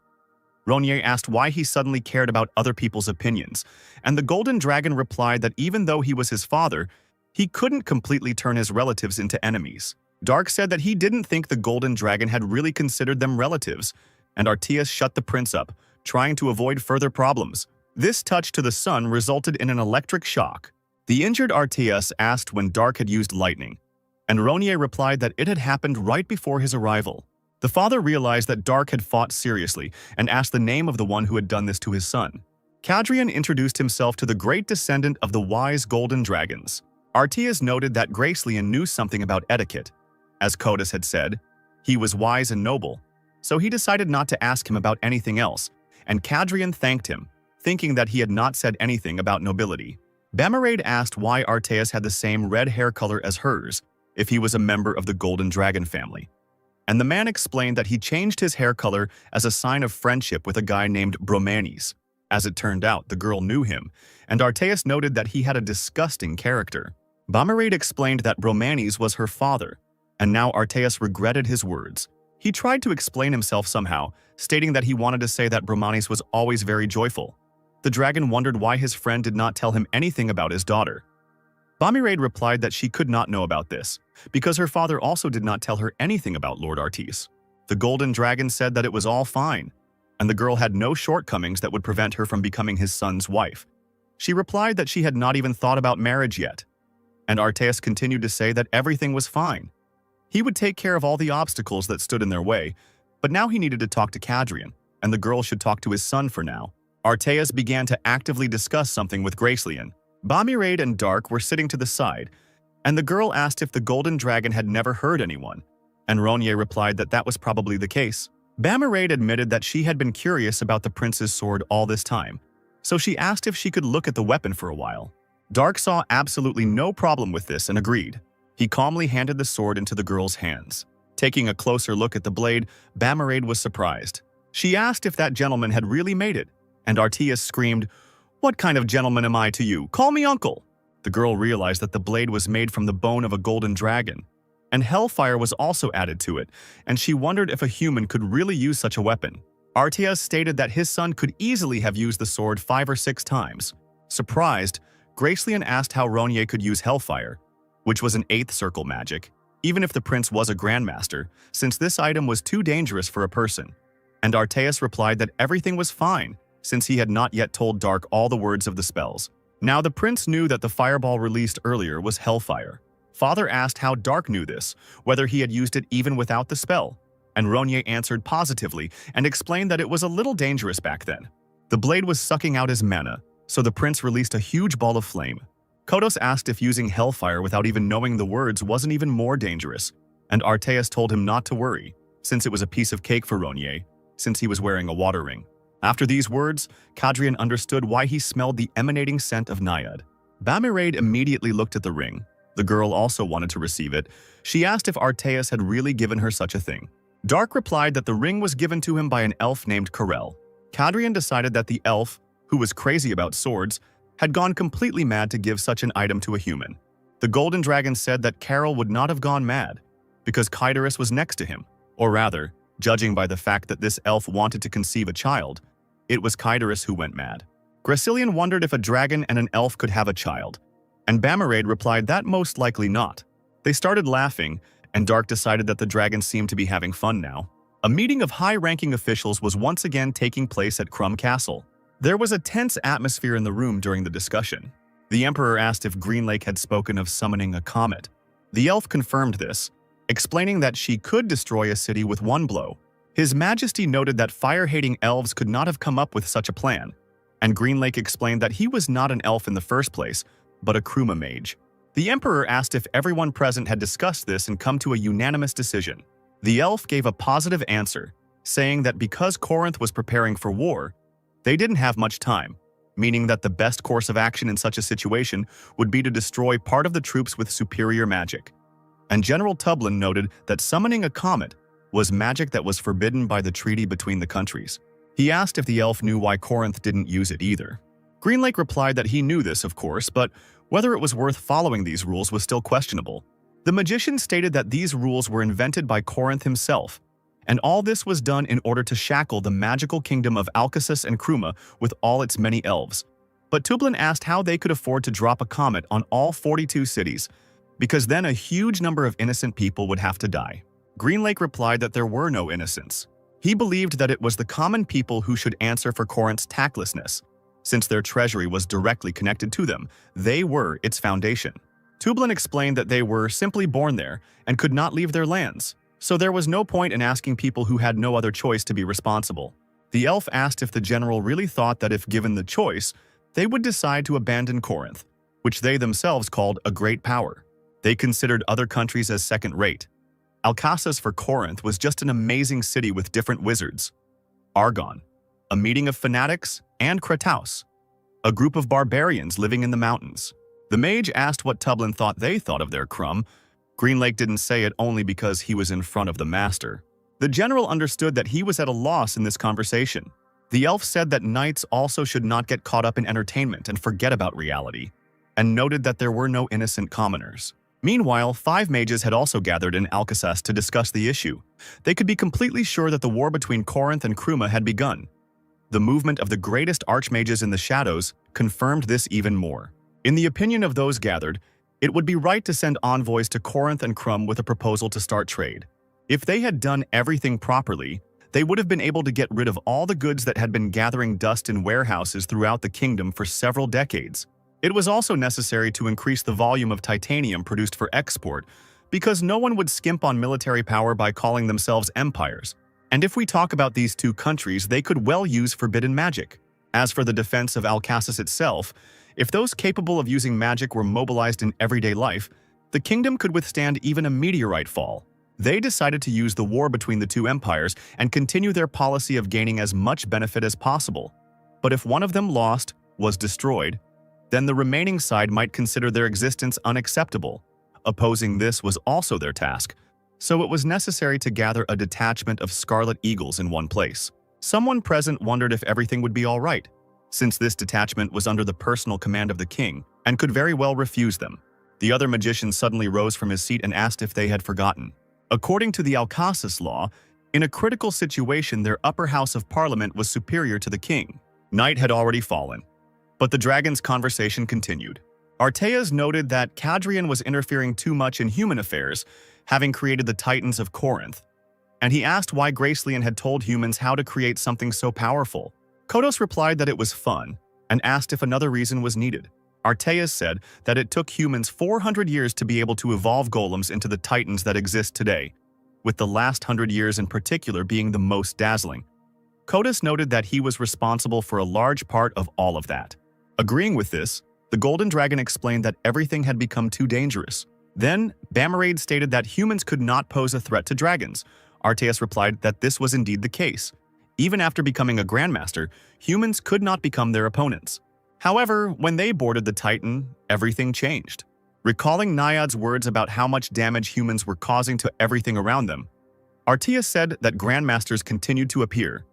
S1: Ronier asked why he suddenly cared about other people's opinions, and the golden dragon replied that even though he was his father, he couldn't completely turn his relatives into enemies. Dark said that he didn't think the golden dragon had really considered them relatives, and Arteas shut the prince up, trying to avoid further problems. This touch to the sun resulted in an electric shock. The injured Arteas asked when Dark had used lightning, and Ronier replied that it had happened right before his arrival. The father realized that Dark had fought seriously and asked the name of the one who had done this to his son. Cadrian introduced himself to the great descendant of the wise golden dragons. Arteas noted that Gracelian knew something about etiquette. As Kratos had said, he was wise and noble, so he decided not to ask him about anything else, and Cadrian thanked him, thinking that he had not said anything about nobility. Bamarade asked why Arteas had the same red hair color as hers, if he was a member of the Golden Dragon family. And the man explained that he changed his hair color as a sign of friendship with a guy named Bromanes. As it turned out, the girl knew him, and Arteas noted that he had a disgusting character. Bamarade explained that Bromanes was her father, and now Arteas regretted his words. He tried to explain himself somehow, stating that he wanted to say that Bromanes was always very joyful. The dragon wondered why his friend did not tell him anything about his daughter. Bamarade replied that she could not know about this, because her father also did not tell her anything about Lord Arteas. The golden dragon said that it was all fine, and the girl had no shortcomings that would prevent her from becoming his son's wife. She replied that she had not even thought about marriage yet, and Arteas continued to say that everything was fine. He would take care of all the obstacles that stood in their way, but now he needed to talk to Cadrian, and the girl should talk to his son for now. Arteas began to actively discuss something with Gracelian. Bamarade and Dark were sitting to the side, and the girl asked if the golden dragon had never hurt anyone, and Ronier replied that that was probably the case. Bamarade admitted that she had been curious about the prince's sword all this time, so she asked if she could look at the weapon for a while. Dark saw absolutely no problem with this and agreed. He calmly handed the sword into the girl's hands. Taking a closer look at the blade, Bamarade was surprised. She asked if that gentleman had really made it, and Arteas screamed, "What kind of gentleman am I to you? Call me uncle!" The girl realized that the blade was made from the bone of a golden dragon, and hellfire was also added to it, and she wondered if a human could really use such a weapon. Arteas stated that his son could easily have used the sword 5 or 6 times. Surprised, Gracelian asked how Ronier could use hellfire, which was an 8th circle magic, even if the prince was a grandmaster, since this item was too dangerous for a person. And Arteas replied that everything was fine, since he had not yet told Dark all the words of the spells. Now the prince knew that the fireball released earlier was hellfire. Father asked how Dark knew this, whether he had used it even without the spell, and Ronier answered positively and explained that it was a little dangerous back then. The blade was sucking out his mana, so the prince released a huge ball of flame. Kratos asked if using hellfire without even knowing the words wasn't even more dangerous, and Arteas told him not to worry, since it was a piece of cake for Ronier, since he was wearing a water ring. After these words, Cadrian understood why he smelled the emanating scent of Naiad. Bamarade immediately looked at the ring. The girl also wanted to receive it. She asked if Arteas had really given her such a thing. Dark replied that the ring was given to him by an elf named Karel. Cadrian decided that the elf, who was crazy about swords, had gone completely mad to give such an item to a human. The golden dragon said that Karel would not have gone mad, because Kydaris was next to him. Or rather, judging by the fact that this elf wanted to conceive a child, it was Kydaris who went mad. Gracelian wondered if a dragon and an elf could have a child, and Bamarade replied that most likely not. They started laughing, and Dark decided that the dragon seemed to be having fun now. A meeting of high-ranking officials was once again taking place at Crumb Castle. There was a tense atmosphere in the room during the discussion. The Emperor asked if Greenlake had spoken of summoning a comet. The elf confirmed this, explaining that she could destroy a city with one blow. His Majesty noted that fire-hating elves could not have come up with such a plan, and Greenlake explained that he was not an elf in the first place, but a Kruma mage. The Emperor asked if everyone present had discussed this and come to a unanimous decision. The elf gave a positive answer, saying that because Corinth was preparing for war, they didn't have much time, meaning that the best course of action in such a situation would be to destroy part of the troops with superior magic. And General Tublin noted that summoning a comet was magic that was forbidden by the treaty between the countries. He asked if the elf knew why Corinth didn't use it either. Greenlake replied that he knew this, of course, but whether it was worth following these rules was still questionable. The magician stated that these rules were invented by Corinth himself, and all this was done in order to shackle the magical kingdom of Alcasus and Kruma with all its many elves. But Tublin asked how they could afford to drop a comet on all 42 cities, because then a huge number of innocent people would have to die. Greenlake replied that there were no innocents. He believed that it was the common people who should answer for Corinth's tactlessness. Since their treasury was directly connected to them, they were its foundation. Tublin explained that they were simply born there and could not leave their lands, so there was no point in asking people who had no other choice to be responsible. The elf asked if the general really thought that if given the choice, they would decide to abandon Corinth, which they themselves called a great power. They considered other countries as second-rate. Alcasus for Corinth was just an amazing city with different wizards. Argon, a meeting of fanatics, and Kratos, a group of barbarians living in the mountains. The mage asked what Tublin thought they thought of their crumb. Greenlake didn't say it only because he was in front of the master. The general understood that he was at a loss in this conversation. The elf said that knights also should not get caught up in entertainment and forget about reality, and noted that there were no innocent commoners. Meanwhile, 5 mages had also gathered in Alcasus to discuss the issue. They could be completely sure that the war between Corinth and Kruma had begun. The movement of the greatest archmages in the shadows confirmed this even more. In the opinion of those gathered, it would be right to send envoys to Corinth and Krum with a proposal to start trade. If they had done everything properly, they would have been able to get rid of all the goods that had been gathering dust in warehouses throughout the kingdom for several decades. It was also necessary to increase the volume of titanium produced for export, because no one would skimp on military power by calling themselves empires. And if we talk about these two countries, they could well use forbidden magic. As for the defense of Alcasus itself, if those capable of using magic were mobilized in everyday life, the kingdom could withstand even a meteorite fall. They decided to use the war between the two empires and continue their policy of gaining as much benefit as possible. But if one of them lost, was destroyed, then the remaining side might consider their existence unacceptable. Opposing this was also their task, so it was necessary to gather a detachment of Scarlet Eagles in one place. Someone present wondered if everything would be all right, since this detachment was under the personal command of the king and could very well refuse them. The other magician suddenly rose from his seat and asked if they had forgotten. According to the Alcasus law, in a critical situation their upper house of parliament was superior to the king. Night had already fallen, but the dragon's conversation continued. Arteas noted that Cadrian was interfering too much in human affairs, having created the Titans of Corinth, and he asked why Gracelian had told humans how to create something so powerful. Kratos replied that it was fun, and asked if another reason was needed. Arteas said that it took humans 400 years to be able to evolve golems into the titans that exist today, with the last 100 years in particular being the most dazzling. Kratos noted that he was responsible for a large part of all of that. Agreeing with this, the Golden Dragon explained that everything had become too dangerous. Then, Bamarade stated that humans could not pose a threat to dragons. Arteas replied that this was indeed the case. Even after becoming a Grandmaster, humans could not become their opponents. However, when they boarded the Titan, everything changed. Recalling Naiad's words about how much damage humans were causing to everything around them, Arteas said that Grandmasters continued to appear,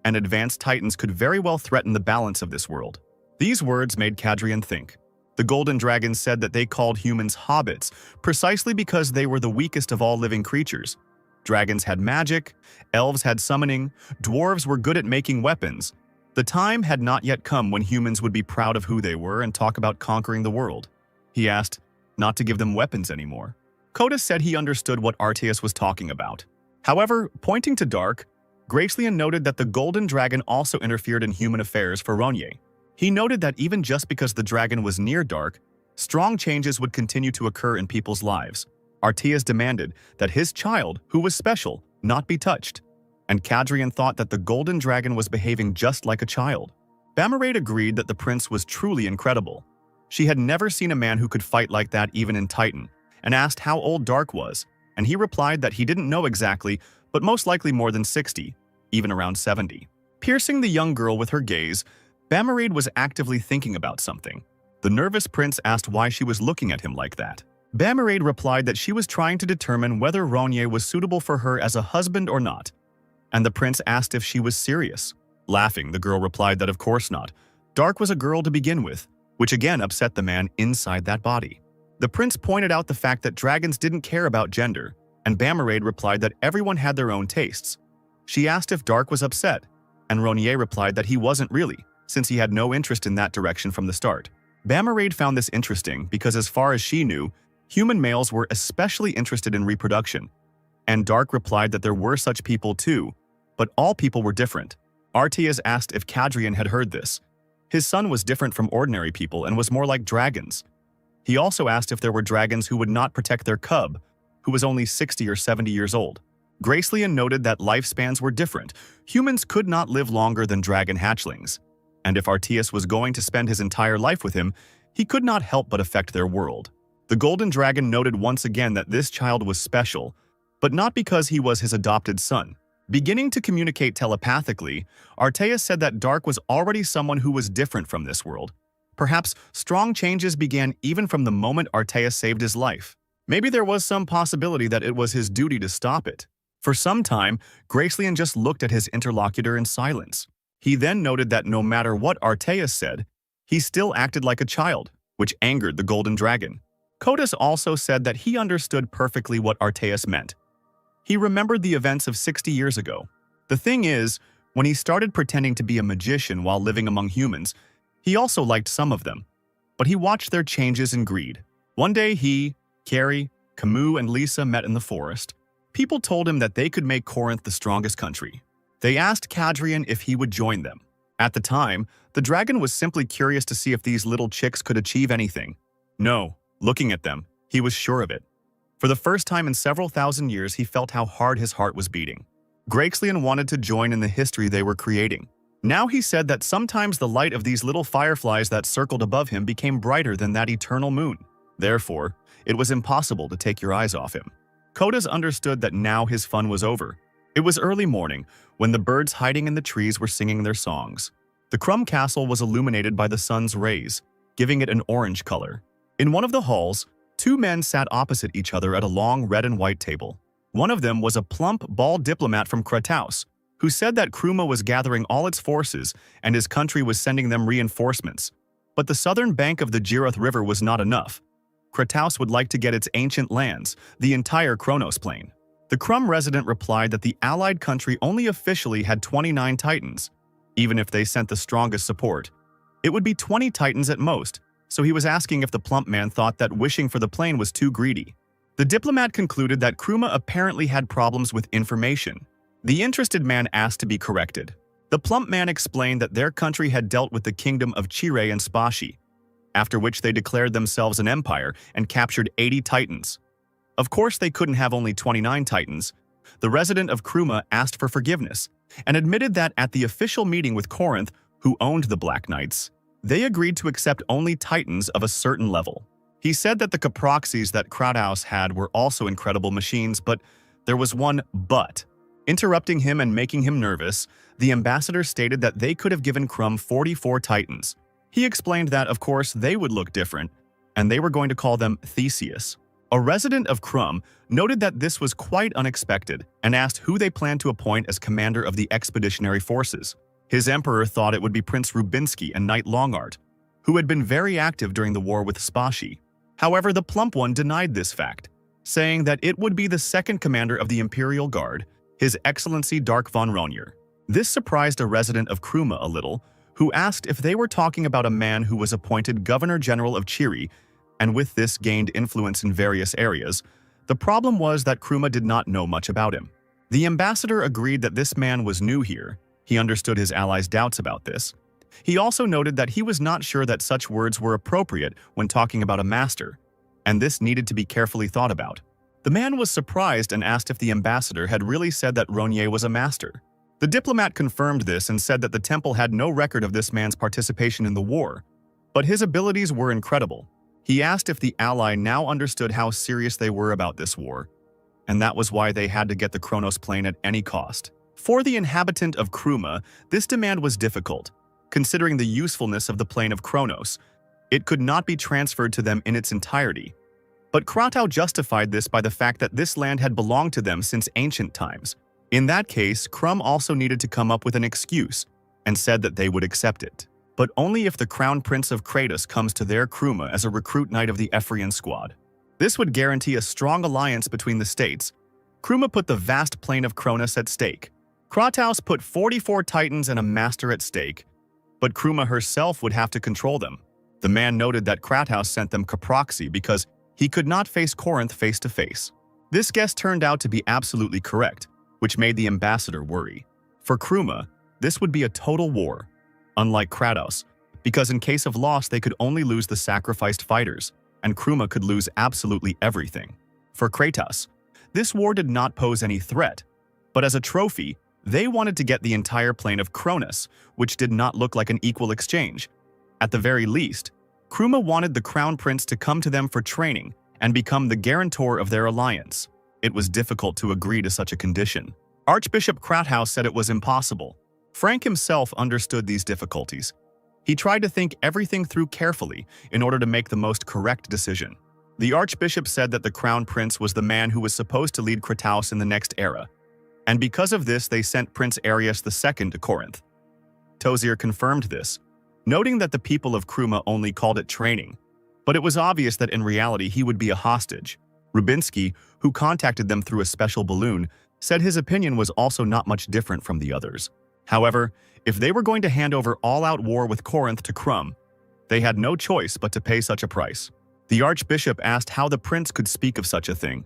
S1: and advanced Titans could very well threaten the balance of this world. These words made Cadrian think. The Golden Dragon said that they called humans hobbits, precisely because they were the weakest of all living creatures. Dragons had magic, elves had summoning, dwarves were good at making weapons. The time had not yet come when humans would be proud of who they were and talk about conquering the world. He asked not to give them weapons anymore. Kratos said he understood what Arteas was talking about. However, pointing to Dark, Gracelian noted that the Golden Dragon also interfered in human affairs for Ronye. He noted that even just because the dragon was near Dark, strong changes would continue to occur in people's lives. Arteas demanded that his child, who was special, not be touched, and Cadrian thought that the Golden Dragon was behaving just like a child. Bamarade agreed that the prince was truly incredible. She had never seen a man who could fight like that even in Titan, and asked how old Dark was, and he replied that he didn't know exactly, but most likely more than 60, even around 70. Piercing the young girl with her gaze, Bamarade was actively thinking about something. The nervous prince asked why she was looking at him like that. Bamarade replied that she was trying to determine whether Ronye was suitable for her as a husband or not, and the prince asked if she was serious. Laughing, the girl replied that of course not. Dark was a girl to begin with, which again upset the man inside that body. The prince pointed out the fact that dragons didn't care about gender, and Bamarade replied that everyone had their own tastes. She asked if Dark was upset, and Ronye replied that he wasn't really, since he had no interest in that direction from the start. Bamarade found this interesting because as far as she knew, human males were especially interested in reproduction, and Dark replied that there were such people too, but all people were different. Artias asked if Kadrian had heard this. His son was different from ordinary people and was more like dragons. He also asked if there were dragons who would not protect their cub, who was only 60 or 70 years old. Gracelian noted that lifespans were different. Humans could not live longer than dragon hatchlings, and if Artias was going to spend his entire life with him, he could not help but affect their world. The Golden Dragon noted once again that this child was special, but not because he was his adopted son. Beginning to communicate telepathically, Artias said that Dark was already someone who was different from this world. Perhaps strong changes began even from the moment Artias saved his life. Maybe there was some possibility that it was his duty to stop it. For some time, Gracelian just looked at his interlocutor in silence. He then noted that no matter what Artias said, he still acted like a child, which angered the Golden Dragon. Kodos also said that he understood perfectly what Artias meant. He remembered the events of 60 years ago. The thing is, when he started pretending to be a magician while living among humans, he also liked some of them, but he watched their changes in greed. One day he, Carrie, Camus, and Lisa met in the forest. People told him that they could make Corinth the strongest country. They asked Kadrian if he would join them. At the time, the dragon was simply curious to see if these little chicks could achieve anything. No, looking at them, he was sure of it. For the first time in several thousand years, he felt how hard his heart was beating. Gracelian wanted to join in the history they were creating. Now he said that sometimes the light of these little fireflies that circled above him became brighter than that eternal moon. Therefore, it was impossible to take your eyes off him. Kodos understood that now his fun was over. It was early morning, when the birds hiding in the trees were singing their songs. The Crumb Castle was illuminated by the sun's rays, giving it an orange color. In one of the halls, two men sat opposite each other at a long red and white table. One of them was a plump, bald diplomat from Kratos, who said that Kruma was gathering all its forces and his country was sending them reinforcements. But the southern bank of the Jiroth River was not enough. Kratos would like to get its ancient lands, the entire Kronos Plain. The Krum resident replied that the allied country only officially had 29 titans. Even if they sent the strongest support, it would be 20 titans at most, so he was asking if the plump man thought that wishing for the plain was too greedy. The diplomat concluded that Kruma apparently had problems with information. The interested man asked to be corrected. The plump man explained that their country had dealt with the kingdom of Chire and Spashi, after which they declared themselves an empire and captured 80 titans. Of course, they couldn't have only 29 titans. The resident of Kruma asked for forgiveness and admitted that at the official meeting with Corinth, who owned the Black Knights, they agreed to accept only titans of a certain level. He said that the Caproxys that Kratos had were also incredible machines, but there was one but. Interrupting him and making him nervous, the ambassador stated that they could have given Krum 44 titans. He explained that, of course, they would look different, and they were going to call them Theseus. A resident of Krum noted that this was quite unexpected and asked who they planned to appoint as commander of the expeditionary forces. His emperor thought it would be Prince Rubinsky and Knight Longart, who had been very active during the war with Spashi. However, the plump one denied this fact, saying that it would be the second commander of the Imperial Guard, His Excellency Dark von Ronyer. This surprised a resident of Kruma a little, who asked if they were talking about a man who was appointed Governor-General of Chiri, and with this gained influence in various areas. The problem was that Kruma did not know much about him. The ambassador agreed that this man was new here. He understood his allies' doubts about this. He also noted that he was not sure that such words were appropriate when talking about a master, and this needed to be carefully thought about. The man was surprised and asked if the ambassador had really said that Ronye was a master. The diplomat confirmed this and said that the temple had no record of this man's participation in the war, but his abilities were incredible. He asked if the ally now understood how serious they were about this war, and that was why they had to get the Kronos Plain at any cost. For the inhabitant of Kruma, this demand was difficult. Considering the usefulness of the plane of Kronos, it could not be transferred to them in its entirety. But Kratos justified this by the fact that this land had belonged to them since ancient times. In that case, Krum also needed to come up with an excuse and said that they would accept it, but only if the Crown Prince of Kratos comes to their Kruma as a recruit knight of the Ephraim squad. This would guarantee a strong alliance between the states. Kruma put the vast plain of Kronos at stake. Kratos put 44 titans and a master at stake, but Kruma herself would have to control them. The man noted that Kratos sent them Caproxy because he could not face Corinth face to face. This guess turned out to be absolutely correct, which made the ambassador worry. For Kruma, this would be a total war, unlike Kratos, because in case of loss they could only lose the sacrificed fighters, and Kruma could lose absolutely everything. For Kratos, this war did not pose any threat, but as a trophy, they wanted to get the entire plain of Kronos, which did not look like an equal exchange. At the very least, Kruma wanted the Crown Prince to come to them for training and become the guarantor of their alliance. It was difficult to agree to such a condition. Archbishop Kratos said it was impossible. Frank himself understood these difficulties. He tried to think everything through carefully in order to make the most correct decision. The Archbishop said that the Crown Prince was the man who was supposed to lead Kratos in the next era, and because of this they sent Prince Arius II to Corinth. Tozier confirmed this, noting that the people of Kruma only called it training, but it was obvious that in reality he would be a hostage. Rubinsky, who contacted them through a special balloon, said his opinion was also not much different from the others. However, if they were going to hand over all-out war with Corinth to Krum, they had no choice but to pay such a price. The Archbishop asked how the prince could speak of such a thing,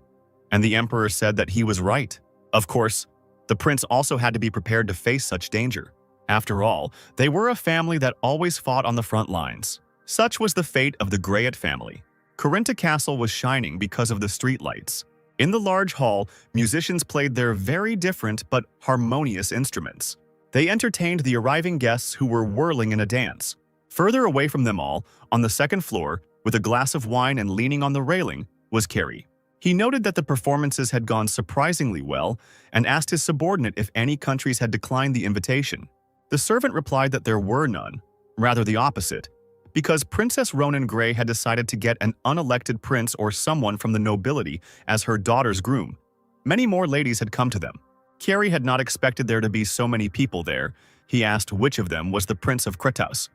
S1: and the Emperor said that he was right. Of course, the prince also had to be prepared to face such danger. After all, they were a family that always fought on the front lines. Such was the fate of the Greyet family. Corinta Castle was shining because of the streetlights. In the large hall, musicians played their very different but harmonious instruments. They entertained the arriving guests who were whirling in a dance. Further away from them all, on the second floor, with a glass of wine and leaning on the railing, was Carrie. He noted that the performances had gone surprisingly well and asked his subordinate if any countries had declined the invitation. The servant replied that there were none, rather the opposite, because Princess Ronan Grey had decided to get an unelected prince or someone from the nobility as her daughter's groom. Many more ladies had come to them. Carrie had not expected there to be so many people there. He asked which of them was the Prince of Kratos,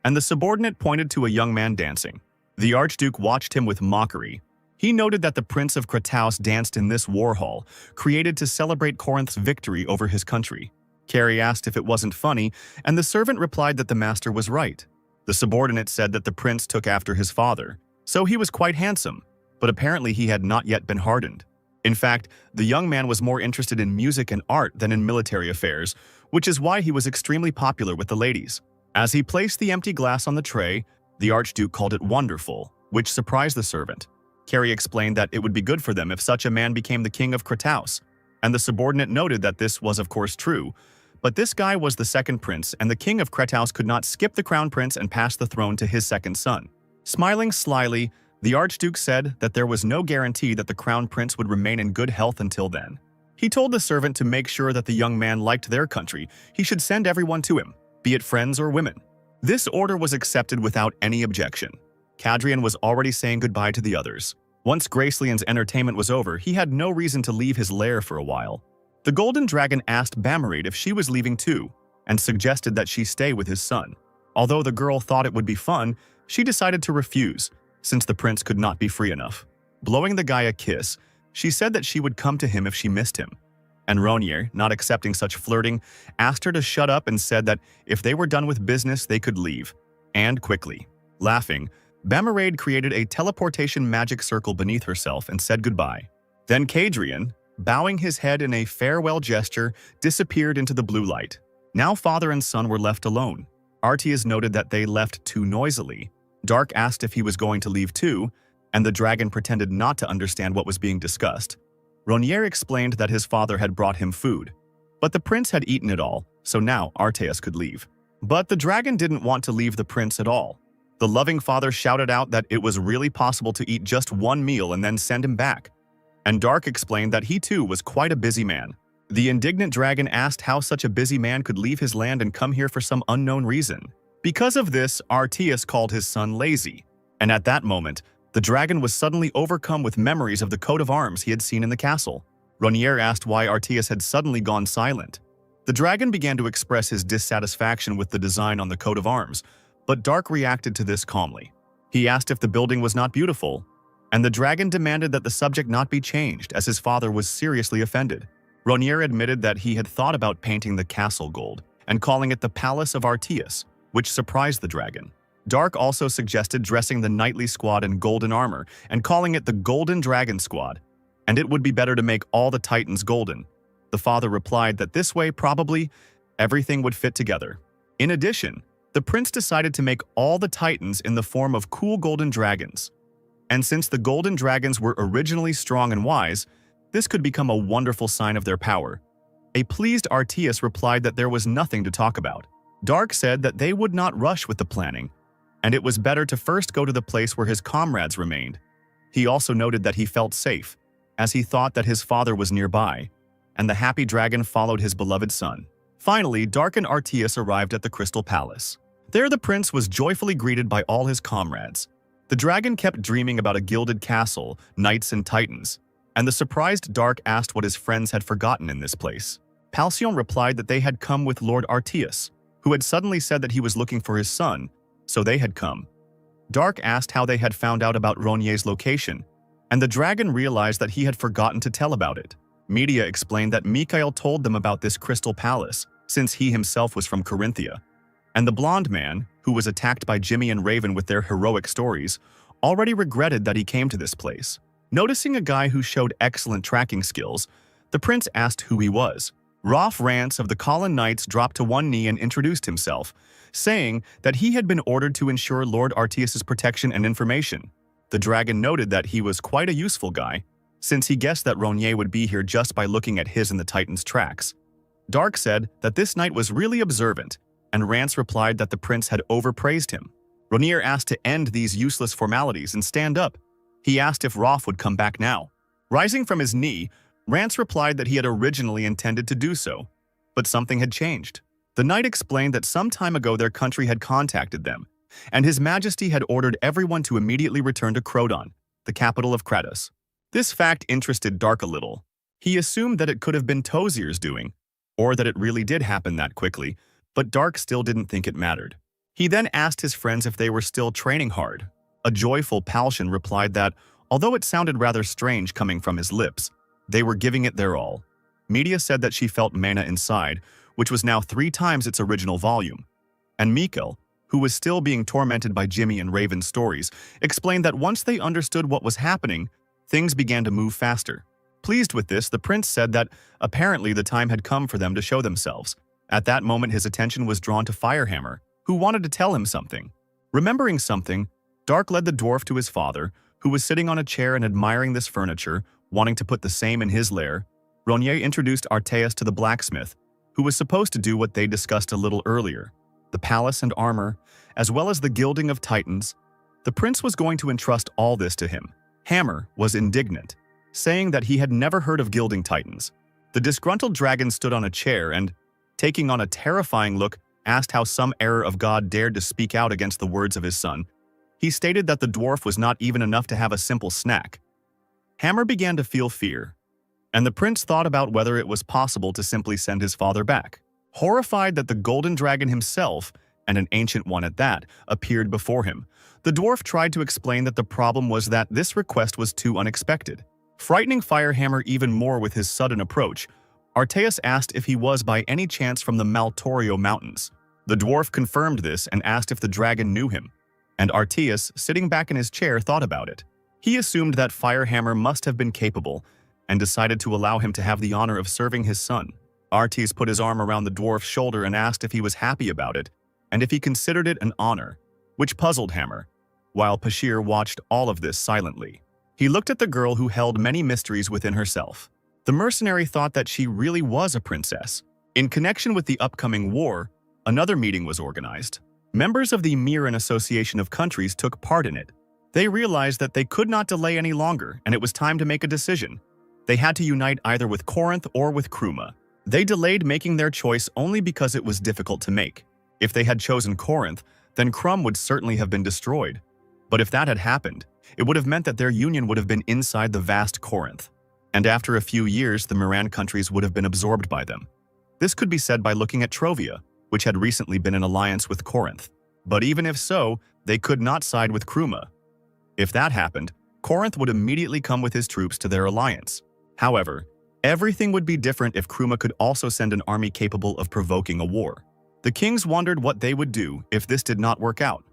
S1: and the subordinate pointed to a young man dancing. The Archduke watched him with mockery. He noted that the Prince of Kratos danced in this war hall, created to celebrate Corinth's victory over his country. Carrie asked if it wasn't funny, and the servant replied that the master was right. The subordinate said that the prince took after his father, so he was quite handsome, but apparently he had not yet been hardened. In fact, the young man was more interested in music and art than in military affairs, which is why he was extremely popular with the ladies. As he placed the empty glass on the tray, the Archduke called it wonderful, which surprised the servant. Carrie explained that it would be good for them if such a man became the king of Kratos, and the subordinate noted that this was of course true, but this guy was the second prince, and the king of Kratos could not skip the crown prince and pass the throne to his second son. Smiling slyly, the Archduke said that there was no guarantee that the crown prince would remain in good health until then. He told the servant to make sure that the young man liked their country. He should send everyone to him, be it friends or women. This order was accepted without any objection. Kadrian was already saying goodbye to the others. Once Gracelian's entertainment was over, he had no reason to leave his lair for a while. The Golden Dragon asked Bamarade if she was leaving too, and suggested that she stay with his son. Although the girl thought it would be fun, she decided to refuse, since the prince could not be free enough. Blowing the guy a kiss, she said that she would come to him if she missed him. And Ronier, not accepting such flirting, asked her to shut up and said that if they were done with business, they could leave, and quickly. Laughing, Bamarade created a teleportation magic circle beneath herself and said goodbye. Then Kadrian, bowing his head in a farewell gesture, disappeared into the blue light. Now father and son were left alone. Artias noted that they left too noisily. Dark asked if he was going to leave too, and the dragon pretended not to understand what was being discussed. Ronier explained that his father had brought him food, but the prince had eaten it all, so now Artias could leave. But the dragon didn't want to leave the prince at all. The loving father shouted out that it was really possible to eat just one meal and then send him back. And Dark explained that he too was quite a busy man. The indignant dragon asked how such a busy man could leave his land and come here for some unknown reason. Because of this, Artias called his son lazy, and at that moment, The dragon was suddenly overcome with memories of the coat of arms he had seen in the castle. Ronier asked why Artias had suddenly gone silent. The dragon began to express his dissatisfaction with the design on the coat of arms, but Dark reacted to this calmly. He asked if the building was not beautiful, and the dragon demanded that the subject not be changed as his father was seriously offended. Ronier admitted that he had thought about painting the castle gold and calling it the Palace of Artias, which surprised the dragon. Dark also suggested dressing the knightly squad in golden armor and calling it the Golden Dragon Squad, and it would be better to make all the titans golden. The father replied that this way probably everything would fit together. In addition, the prince decided to make all the titans in the form of cool golden dragons. And since the golden dragons were originally strong and wise, this could become a wonderful sign of their power. A pleased Artias replied that there was nothing to talk about. Dark said that they would not rush with the planning, and it was better to first go to the place where his comrades remained. He also noted that he felt safe, as he thought that his father was nearby, and the happy dragon followed his beloved son. Finally, Dark and Artias arrived at the Crystal Palace. There the prince was joyfully greeted by all his comrades. The dragon kept dreaming about a gilded castle, knights and titans, and the surprised Dark asked what his friends had forgotten in this place. Halcyon replied that they had come with Lord Artias, who had suddenly said that he was looking for his son, so they had come. Dark asked how they had found out about Ronier's location, and the dragon realized that he had forgotten to tell about it. Media explained that Mikhail told them about this crystal palace, since he himself was from Corinthia, and the blonde man, who was attacked by Jimmy and Raven with their heroic stories, already regretted that he came to this place. Noticing a guy who showed excellent tracking skills, the prince asked who he was. Rolf Rance of the Colin Knights dropped to one knee and introduced himself, saying that he had been ordered to ensure Lord Artias's protection and information. The dragon noted that he was quite a useful guy, since he guessed that Ronier would be here just by looking at his and the Titan's tracks. Dark said that this knight was really observant, and Rance replied that the prince had overpraised him. Ronier asked to end these useless formalities and stand up. He asked if Rolf would come back now. Rising from his knee, Rance replied that he had originally intended to do so, but something had changed. The knight explained that some time ago their country had contacted them, and His Majesty had ordered everyone to immediately return to Croton, the capital of Kratos. This fact interested Dark a little. He assumed that it could have been Tozier's doing, or that it really did happen that quickly, but Dark still didn't think it mattered. He then asked his friends if they were still training hard. A joyful Palshan replied that, although it sounded rather strange coming from his lips, they were giving it their all. Media said that she felt mana inside, which was now 3 times its original volume. And Mikhail, who was still being tormented by Jimmy and Raven's stories, explained that once they understood what was happening, things began to move faster. Pleased with this, the prince said that apparently the time had come for them to show themselves. At that moment, his attention was drawn to Firehammer, who wanted to tell him something. Remembering something, Dark led the dwarf to his father, who was sitting on a chair and admiring this furniture, wanting to put the same in his lair. Ronier introduced Artias to the blacksmith, who was supposed to do what they discussed a little earlier, the palace and armor, as well as the gilding of titans. The prince was going to entrust all this to him. Hammer was indignant, saying that he had never heard of gilding titans. The disgruntled dragon stood on a chair and, taking on a terrifying look, asked how some error of God dared to speak out against the words of his son. He stated that the dwarf was not even enough to have a simple snack. Hammer began to feel fear, and the prince thought about whether it was possible to simply send his father back. Horrified that the golden dragon himself, and an ancient one at that, appeared before him, the dwarf tried to explain that the problem was that this request was too unexpected. Frightening Firehammer even more with his sudden approach, Artias asked if he was by any chance from the Maltorio Mountains. The dwarf confirmed this and asked if the dragon knew him, and Artias, sitting back in his chair, thought about it. He assumed that Firehammer must have been capable, and decided to allow him to have the honor of serving his son. Artias put his arm around the dwarf's shoulder and asked if he was happy about it, and if he considered it an honor, which puzzled Hammer, while Pashir watched all of this silently. He looked at the girl who held many mysteries within herself. The mercenary thought that she really was a princess. In connection with the upcoming war, another meeting was organized. Members of the Miran Association of Countries took part in it. They realized that they could not delay any longer, and it was time to make a decision. They had to unite either with Corinth or with Kruma. They delayed making their choice only because it was difficult to make. If they had chosen Corinth, then Krum would certainly have been destroyed. But if that had happened, It would have meant that their union would have been inside the vast Corinth, and after a few years the Moran countries would have been absorbed by them. This could be said by looking at Trovia, which had recently been in alliance with Corinth. But even if so, they could not side with Kruma. If that happened, Corinth would immediately come with his troops to their alliance. However, everything would be different if Kruma could also send an army capable of provoking a war. The kings wondered what they would do if this did not work out.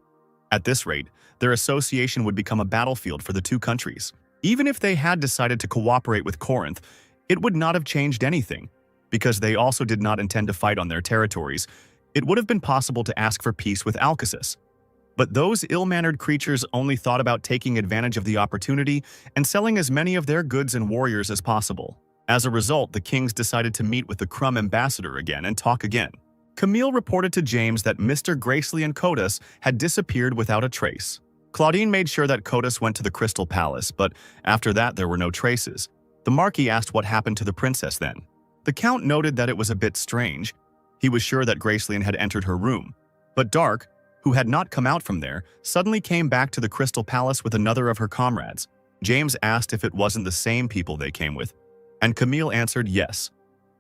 S1: At this rate, their association would become a battlefield for the two countries. Even if they had decided to cooperate with Corinth, it would not have changed anything, because they also did not intend to fight on their territories. It would have been possible to ask for peace with Alcasis. But those ill-mannered creatures only thought about taking advantage of the opportunity and selling as many of their goods and warriors as possible. As a result, the kings decided to meet with the Krum ambassador again and talk again. Camille reported to James that Mr. Gracely and Kodas had disappeared without a trace. Claudine made sure that Kodas went to the Crystal Palace, but after that there were no traces. The Marquis asked what happened to the princess then. The Count noted that it was a bit strange. He was sure that Gracelian had entered her room. But Dark, who had not come out from there, suddenly came back to the Crystal Palace with another of her comrades. James asked if it wasn't the same people they came with, and Camille answered yes.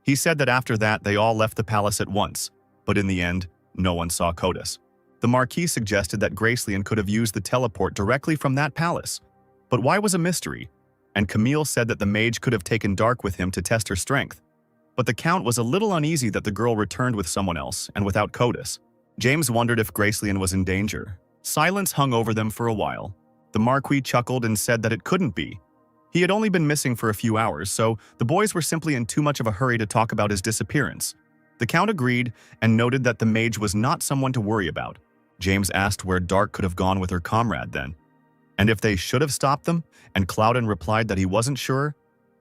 S1: He said that after that they all left the palace at once, but in the end, no one saw Kodas. The Marquis suggested that Gracelian could have used the teleport directly from that palace. But why was a mystery? And Camille said that the mage could have taken Dark with him to test her strength. But the Count was a little uneasy that the girl returned with someone else and without Kodas. James wondered if Gracelian was in danger. Silence hung over them for a while. The Marquis chuckled and said that it couldn't be. He had only been missing for a few hours, so the boys were simply in too much of a hurry to talk about his disappearance. The Count agreed and noted that the mage was not someone to worry about. James asked where Dark could have gone with her comrade then, and if they should have stopped them, and Cloudon replied that he wasn't sure.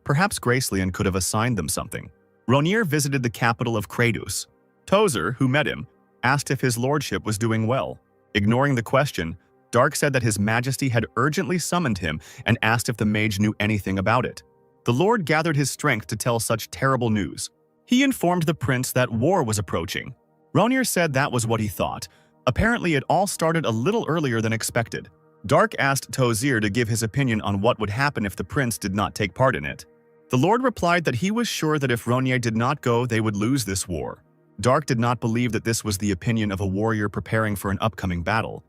S1: Perhaps Gracelian could have assigned them something. Ronier visited the capital of Kratos. Tozer, who met him, asked if his lordship was doing well. Ignoring the question, Dark said that his majesty had urgently summoned him and asked if the mage knew anything about it. The lord gathered his strength to tell such terrible news. He informed the prince that war was approaching. Ronier said that was what he thought. Apparently it all started a little earlier than expected. Dark asked Tozer to give his opinion on what would happen if the prince did not take part in it. The lord replied that he was sure that if Ronier did not go, they would lose this war. Dark did not believe that this was the opinion of a warrior preparing for an upcoming battle.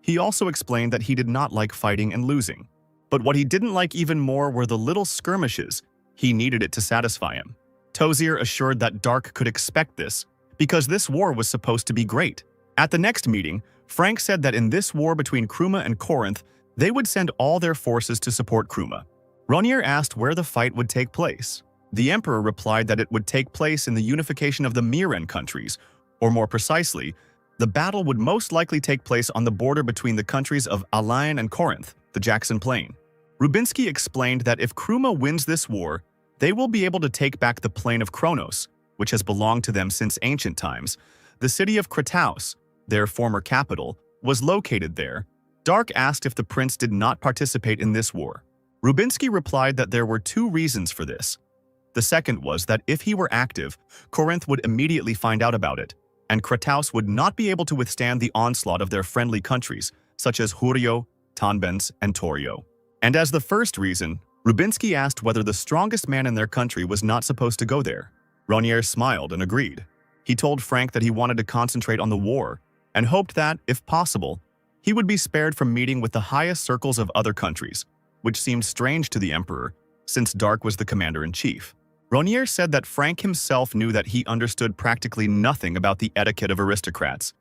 S1: He also explained that he did not like fighting and losing. But what he didn't like even more were the little skirmishes. He needed it to satisfy him. Tozer assured that Dark could expect this, because this war was supposed to be great. At the next meeting, Frank said that in this war between Kruma and Corinth, they would send all their forces to support Kruma. Ronier asked where the fight would take place. The Emperor replied that it would take place in the unification of the Miren countries, or more precisely, the battle would most likely take place on the border between the countries of Alain and Corinth, the Jackson Plain. Rubinsky explained that if Kruma wins this war, they will be able to take back the plain of Kronos, which has belonged to them since ancient times. The city of Kratos, their former capital, was located there. Dark asked if the prince did not participate in this war. Rubinsky replied that there were two reasons for this. The second was that if he were active, Corinth would immediately find out about it, and Kratos would not be able to withstand the onslaught of their friendly countries, such as Hurio, Tanbens, and Torio. And as the first reason, Rubinsky asked whether the strongest man in their country was not supposed to go there. Ronier smiled and agreed. He told Frank that he wanted to concentrate on the war, and hoped that, if possible, he would be spared from meeting with the highest circles of other countries, which seemed strange to the Emperor, since Dark was the commander-in-chief. Ronier said that Frank himself knew that he understood practically nothing about the etiquette of aristocrats.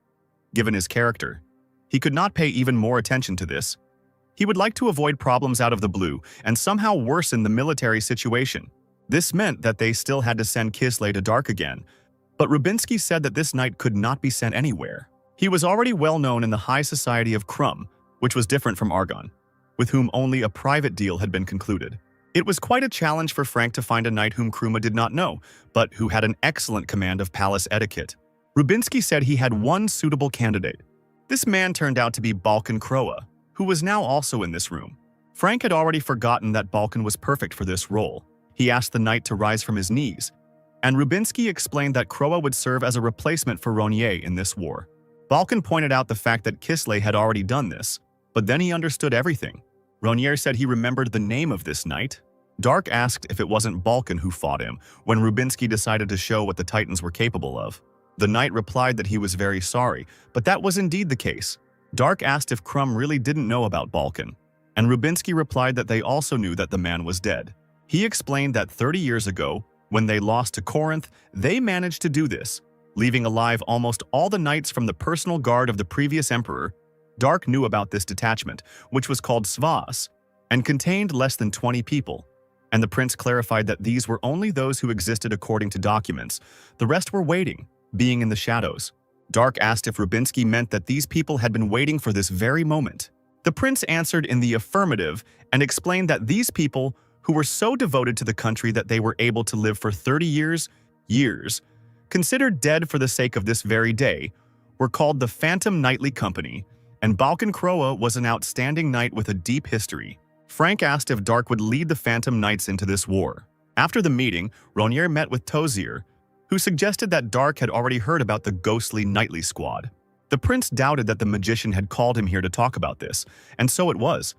S1: Given his character, he could not pay even more attention to this. He would like to avoid problems out of the blue and somehow worsen the military situation. This meant that they still had to send Kisley to Dark again, but Rubinsky said that this knight could not be sent anywhere. He was already well known in the high society of Krum, which was different from Argon, with whom only a private deal had been concluded. It was quite a challenge for Frank to find a knight whom Kruma did not know, but who had an excellent command of palace etiquette. Rubinsky said he had one suitable candidate. This man turned out to be Balkan Kroa, who was now also in this room. Frank had already forgotten that Balkan was perfect for this role. He asked the knight to rise from his knees, and Rubinsky explained that Kroa would serve as a replacement for Ronier in this war. Balkan pointed out the fact that Kisley had already done this, but then he understood everything. Ronier said he remembered the name of this knight. Dark asked if it wasn't Balkan who fought him when Rubinsky decided to show what the Titans were capable of. The knight replied that he was very sorry, but that was indeed the case. Dark asked if Crumb really didn't know about Balkan, and Rubinsky replied that they also knew that the man was dead. He explained that 30 years ago, when they lost to Corinth, they managed to do this, leaving alive almost all the knights from the personal guard of the previous emperor. Dark knew about this detachment, which was called Svas, and contained less than 20 people. And the prince clarified that these were only those who existed according to documents. The rest were waiting, being in the shadows. Dark asked if Rubinsky meant that these people had been waiting for this very moment. The prince answered in the affirmative and explained that these people, who were so devoted to the country that they were able to live for 30 years, considered dead for the sake of this very day, were called the Phantom Knightly Company, and Balkan Kroa was an outstanding knight with a deep history. Frank asked if Dark would lead the Phantom Knights into this war. After the meeting, Ronier met with Tozier, who suggested that Dark had already heard about the ghostly Knightly Squad. The prince doubted that the magician had called him here to talk about this, and so it was.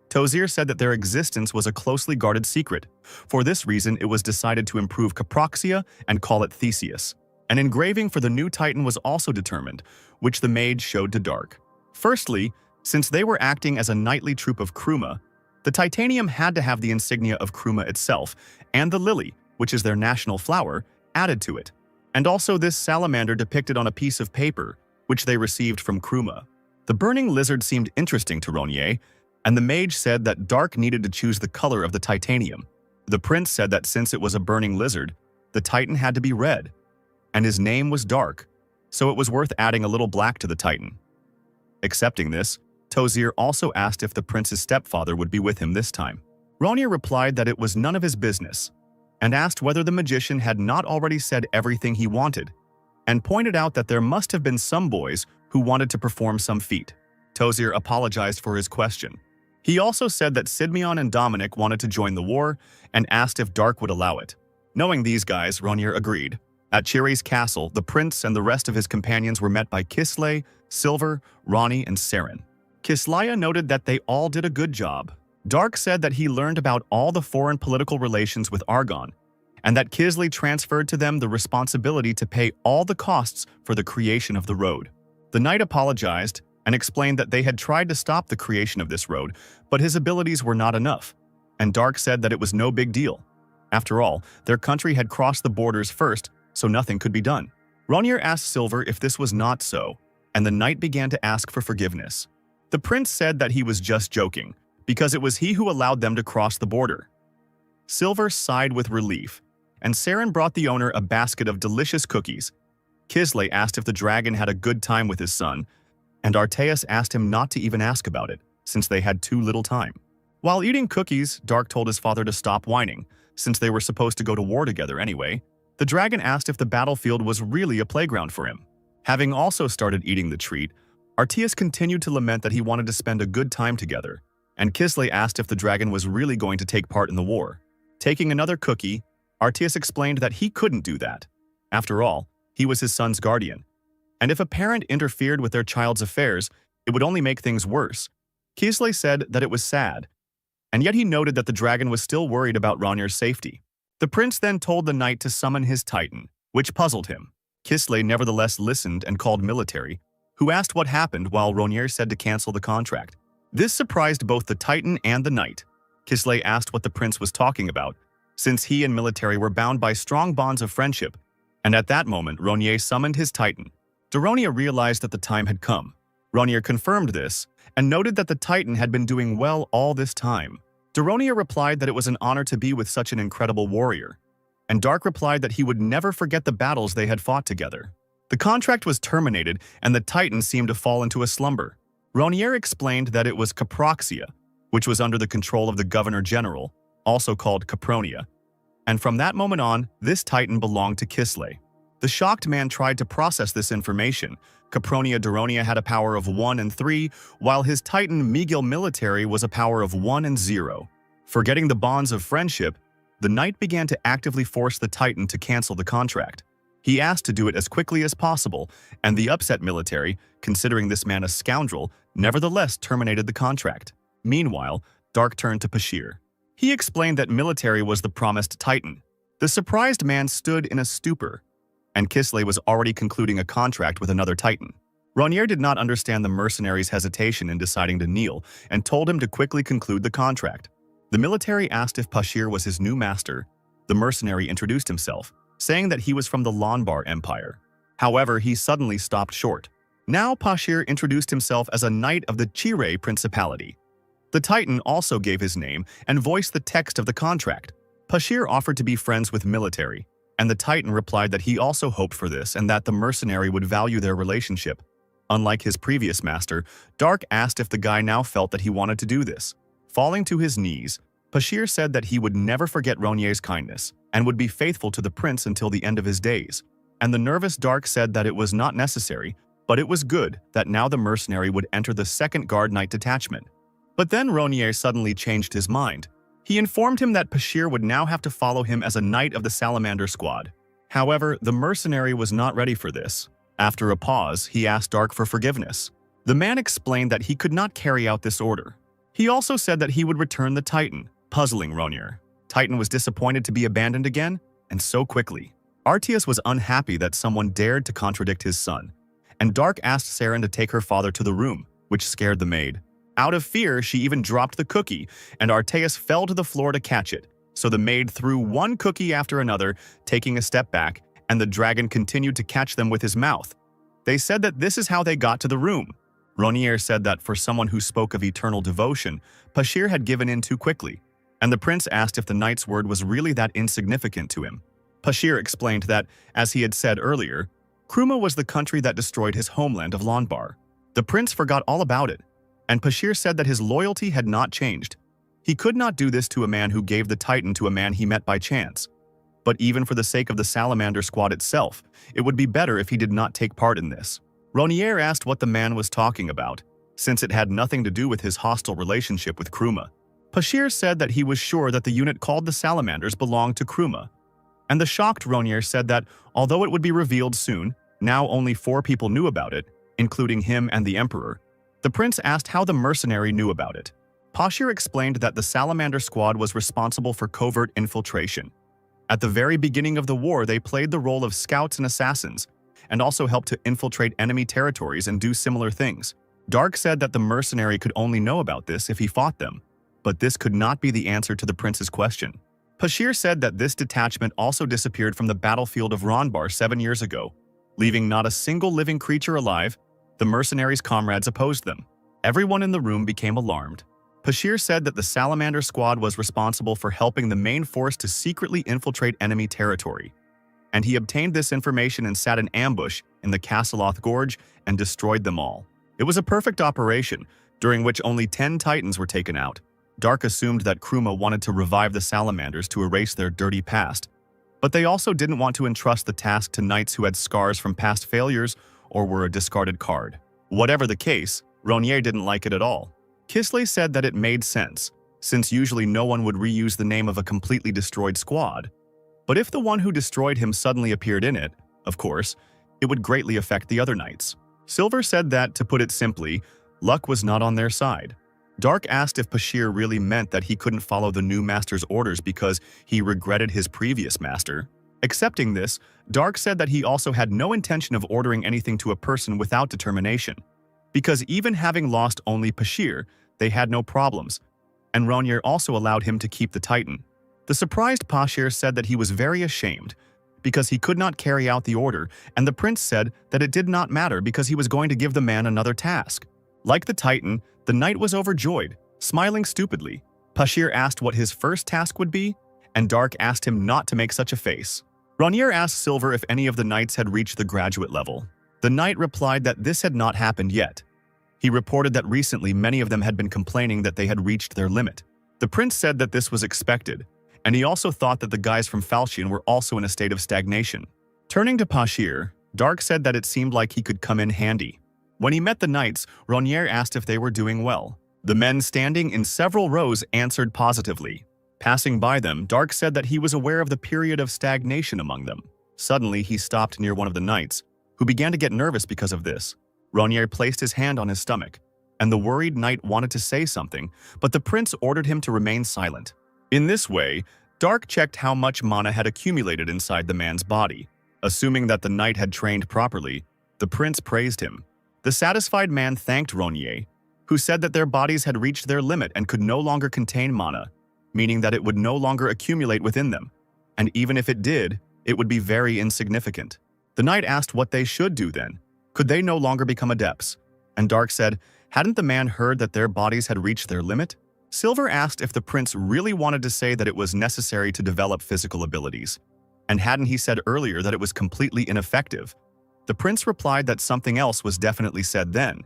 S1: Tozier said that their existence was a closely guarded secret. For this reason, it was decided to improve Caproxia and call it Theseus. An engraving for the new Titan was also determined, which the mage showed to Dark. Firstly, since they were acting as a knightly troop of Kruma, the titanium had to have the insignia of Kruma itself, and the lily, which is their national flower, added to it, and also this salamander depicted on a piece of paper, which they received from Kruma. The burning lizard seemed interesting to Ronier, and the mage said that Dark needed to choose the color of the titanium. The prince said that since it was a burning lizard, the Titan had to be red, and his name was Dark, so it was worth adding a little black to the Titan. Accepting this, Tozier also asked if the prince's stepfather would be with him this time. Ronier replied that it was none of his business, and asked whether the magician had not already said everything he wanted, and pointed out that there must have been some boys who wanted to perform some feat. Tozier apologized for his question. He also said that Sidmion and Dominic wanted to join the war and asked if Dark would allow it. Knowing these guys, Ronier agreed. At Chiri's castle, the prince and the rest of his companions were met by Kisley, Silver, Ronnie, and Saren. Kislaya noted that they all did a good job. Dark said that he learned about all the foreign political relations with Argon, and that Kisley transferred to them the responsibility to pay all the costs for the creation of the road. The knight apologized and explained that they had tried to stop the creation of this road, but his abilities were not enough, and Dark said that it was no big deal. After all, their country had crossed the borders first, so nothing could be done. Ronier asked Silver if this was not so, and the knight began to ask for forgiveness. The prince said that he was just joking, because it was he who allowed them to cross the border. Silver sighed with relief, and Saren brought the owner a basket of delicious cookies. Kisley asked if the dragon had a good time with his son, and Arteus asked him not to even ask about it, since they had too little time. While eating cookies, Dark told his father to stop whining, since they were supposed to go to war together anyway. The dragon asked if the battlefield was really a playground for him. Having also started eating the treat, Arteus continued to lament that he wanted to spend a good time together, and Kisley asked if the dragon was really going to take part in the war. Taking another cookie, Arteus explained that he couldn't do that. After all, he was his son's guardian, and if a parent interfered with their child's affairs, it would only make things worse. Kisley said that it was sad, and yet he noted that the dragon was still worried about Ronier's safety. The prince then told the knight to summon his Titan, which puzzled him. Kisley nevertheless listened and called military, who asked what happened while Ronier said to cancel the contract. This surprised both the Titan and the knight. Kisley asked what the prince was talking about, since he and military were bound by strong bonds of friendship, and at that moment Ronier summoned his Titan. Daronia realized that the time had come. Ronier confirmed this, and noted that the Titan had been doing well all this time. Daronia replied that it was an honor to be with such an incredible warrior, and Dark replied that he would never forget the battles they had fought together. The contract was terminated, and the Titan seemed to fall into a slumber. Ronier explained that it was Caproxia, which was under the control of the Governor-General, also called Capronia, and from that moment on, this Titan belonged to Kisley. The shocked man tried to process this information. Capronia Daronia had a power of 1 and 3, while his Titan Miguel Military was a power of 1 and 0. Forgetting the bonds of friendship, the knight began to actively force the Titan to cancel the contract. He asked to do it as quickly as possible, and the upset military, considering this man a scoundrel, nevertheless terminated the contract. Meanwhile, Dark turned to Pashir. He explained that military was the promised titan. The surprised man stood in a stupor, and Kisley was already concluding a contract with another titan. Ronier did not understand the mercenary's hesitation in deciding to kneel and told him to quickly conclude the contract. The military asked if Pashir was his new master. The mercenary introduced himself, saying that he was from the Lonbar Empire. However, he suddenly stopped short. Now Pashir introduced himself as a knight of the Chire Principality. The titan also gave his name and voiced the text of the contract. Pashir offered to be friends with military, and the titan replied that he also hoped for this and that the mercenary would value their relationship. Unlike his previous master, Dark asked if the guy now felt that he wanted to do this. Falling to his knees, Pashir said that he would never forget Ronier's kindness and would be faithful to the prince until the end of his days. And the nervous Dark said that it was not necessary, but it was good that now the mercenary would enter the second Guard Knight detachment. But then Ronier suddenly changed his mind. He informed him that Pashir would now have to follow him as a knight of the Salamander Squad. However, the mercenary was not ready for this. After a pause, he asked Dark for forgiveness. The man explained that he could not carry out this order. He also said that he would return the Titan, puzzling Ronier. Titan was disappointed to be abandoned again, and so quickly. Artias was unhappy that someone dared to contradict his son, and Dark asked Saren to take her father to the room, which scared the maid. Out of fear, she even dropped the cookie, and Artias fell to the floor to catch it. So the maid threw one cookie after another, taking a step back, and the dragon continued to catch them with his mouth. They said that this is how they got to the room. Ronier said that for someone who spoke of eternal devotion, Pashir had given in too quickly, and the prince asked if the knight's word was really that insignificant to him. Pashir explained that, as he had said earlier, Kruma was the country that destroyed his homeland of Lonbar. The prince forgot all about it, and Pashir said that his loyalty had not changed. He could not do this to a man who gave the Titan to a man he met by chance. But even for the sake of the Salamander Squad itself, it would be better if he did not take part in this. Ronier asked what the man was talking about, since it had nothing to do with his hostile relationship with Kruma. Pashir said that he was sure that the unit called the Salamanders belonged to Kruma. And the shocked Ronier said that, although it would be revealed soon, now only 4 people knew about it, including him and the Emperor. The prince asked how the mercenary knew about it. Pashir explained that the Salamander Squad was responsible for covert infiltration. At the very beginning of the war, they played the role of scouts and assassins, and also helped to infiltrate enemy territories and do similar things. Dark said that the mercenary could only know about this if he fought them, but this could not be the answer to the prince's question. Pashir said that this detachment also disappeared from the battlefield of Ronbar 7 years ago, leaving not a single living creature alive. The mercenaries' comrades opposed them. Everyone in the room became alarmed. Pashir said that the Salamander Squad was responsible for helping the main force to secretly infiltrate enemy territory, and he obtained this information and sat in ambush in the Castleoth Gorge and destroyed them all. It was a perfect operation, during which only 10 Titans were taken out. Dark assumed that Kruma wanted to revive the Salamanders to erase their dirty past, but they also didn't want to entrust the task to knights who had scars from past failures or were a discarded card. Whatever the case, Ronier didn't like it at all. Kisley said that it made sense, since usually no one would reuse the name of a completely destroyed squad. But if the one who destroyed him suddenly appeared in it, of course, it would greatly affect the other knights. Silver said that, to put it simply, luck was not on their side. Dark asked if Pashir really meant that he couldn't follow the new master's orders because he regretted his previous master. Accepting this, Dark said that he also had no intention of ordering anything to a person without determination, because even having lost only Pashir, they had no problems, and Ronier also allowed him to keep the Titan. The surprised Pashir said that he was very ashamed because he could not carry out the order, and the prince said that it did not matter because he was going to give the man another task. Like the Titan, the knight was overjoyed, smiling stupidly. Pashir asked what his first task would be, and Dark asked him not to make such a face. Ronier asked Silver if any of the knights had reached the graduate level. The knight replied that this had not happened yet. He reported that recently many of them had been complaining that they had reached their limit. The prince said that this was expected, and he also thought that the guys from Falchion were also in a state of stagnation. Turning to Pashir, Dark said that it seemed like he could come in handy. When he met the knights, Ronier asked if they were doing well. The men standing in several rows answered positively. Passing by them, Dark said that he was aware of the period of stagnation among them. Suddenly, he stopped near one of the knights, who began to get nervous because of this. Ronier placed his hand on his stomach, and the worried knight wanted to say something, but the prince ordered him to remain silent. In this way, Dark checked how much mana had accumulated inside the man's body. Assuming that the knight had trained properly, the prince praised him. The satisfied man thanked Ronier, who said that their bodies had reached their limit and could no longer contain mana, meaning that it would no longer accumulate within them, and even if it did, it would be very insignificant. The knight asked what they should do then. Could they no longer become adepts? And Dark said, hadn't the man heard that their bodies had reached their limit? Silver asked if the prince really wanted to say that it was necessary to develop physical abilities, and hadn't he said earlier that it was completely ineffective? The prince replied that something else was definitely said then.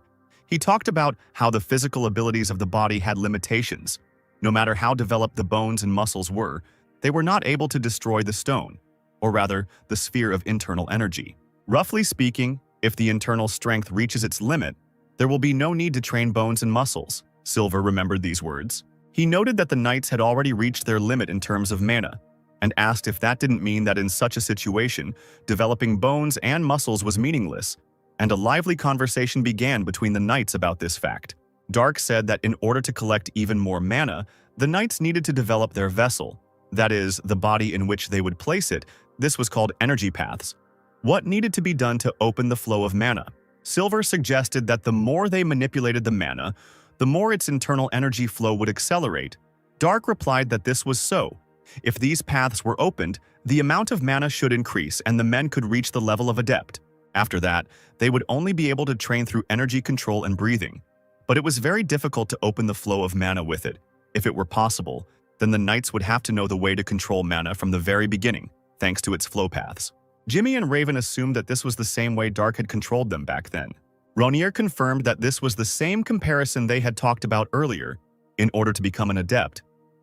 S1: He talked about how the physical abilities of the body had limitations. No matter how developed the bones and muscles were, they were not able to destroy the stone, or rather, the sphere of internal energy. Roughly speaking, if the internal strength reaches its limit, there will be no need to train bones and muscles. Silver remembered these words. He noted that the knights had already reached their limit in terms of mana, and asked if that didn't mean that in such a situation, developing bones and muscles was meaningless, and a lively conversation began between the knights about this fact. Dark said that in order to collect even more mana, the knights needed to develop their vessel, that is, the body in which they would place it. This was called energy paths. What needed to be done to open the flow of mana? Silver suggested that the more they manipulated the mana, the more its internal energy flow would accelerate. Dark replied that this was so. If these paths were opened, the amount of mana should increase and the men could reach the level of adept. After that, they would only be able to train through energy control and breathing. But it was very difficult to open the flow of mana with it. If it were possible, then the knights would have to know the way to control mana from the very beginning, thanks to its flow paths. Jimmy and Raven assumed that this was the same way Dark had controlled them back then. Ronier confirmed that this was the same comparison they had talked about earlier. In order to become an adept,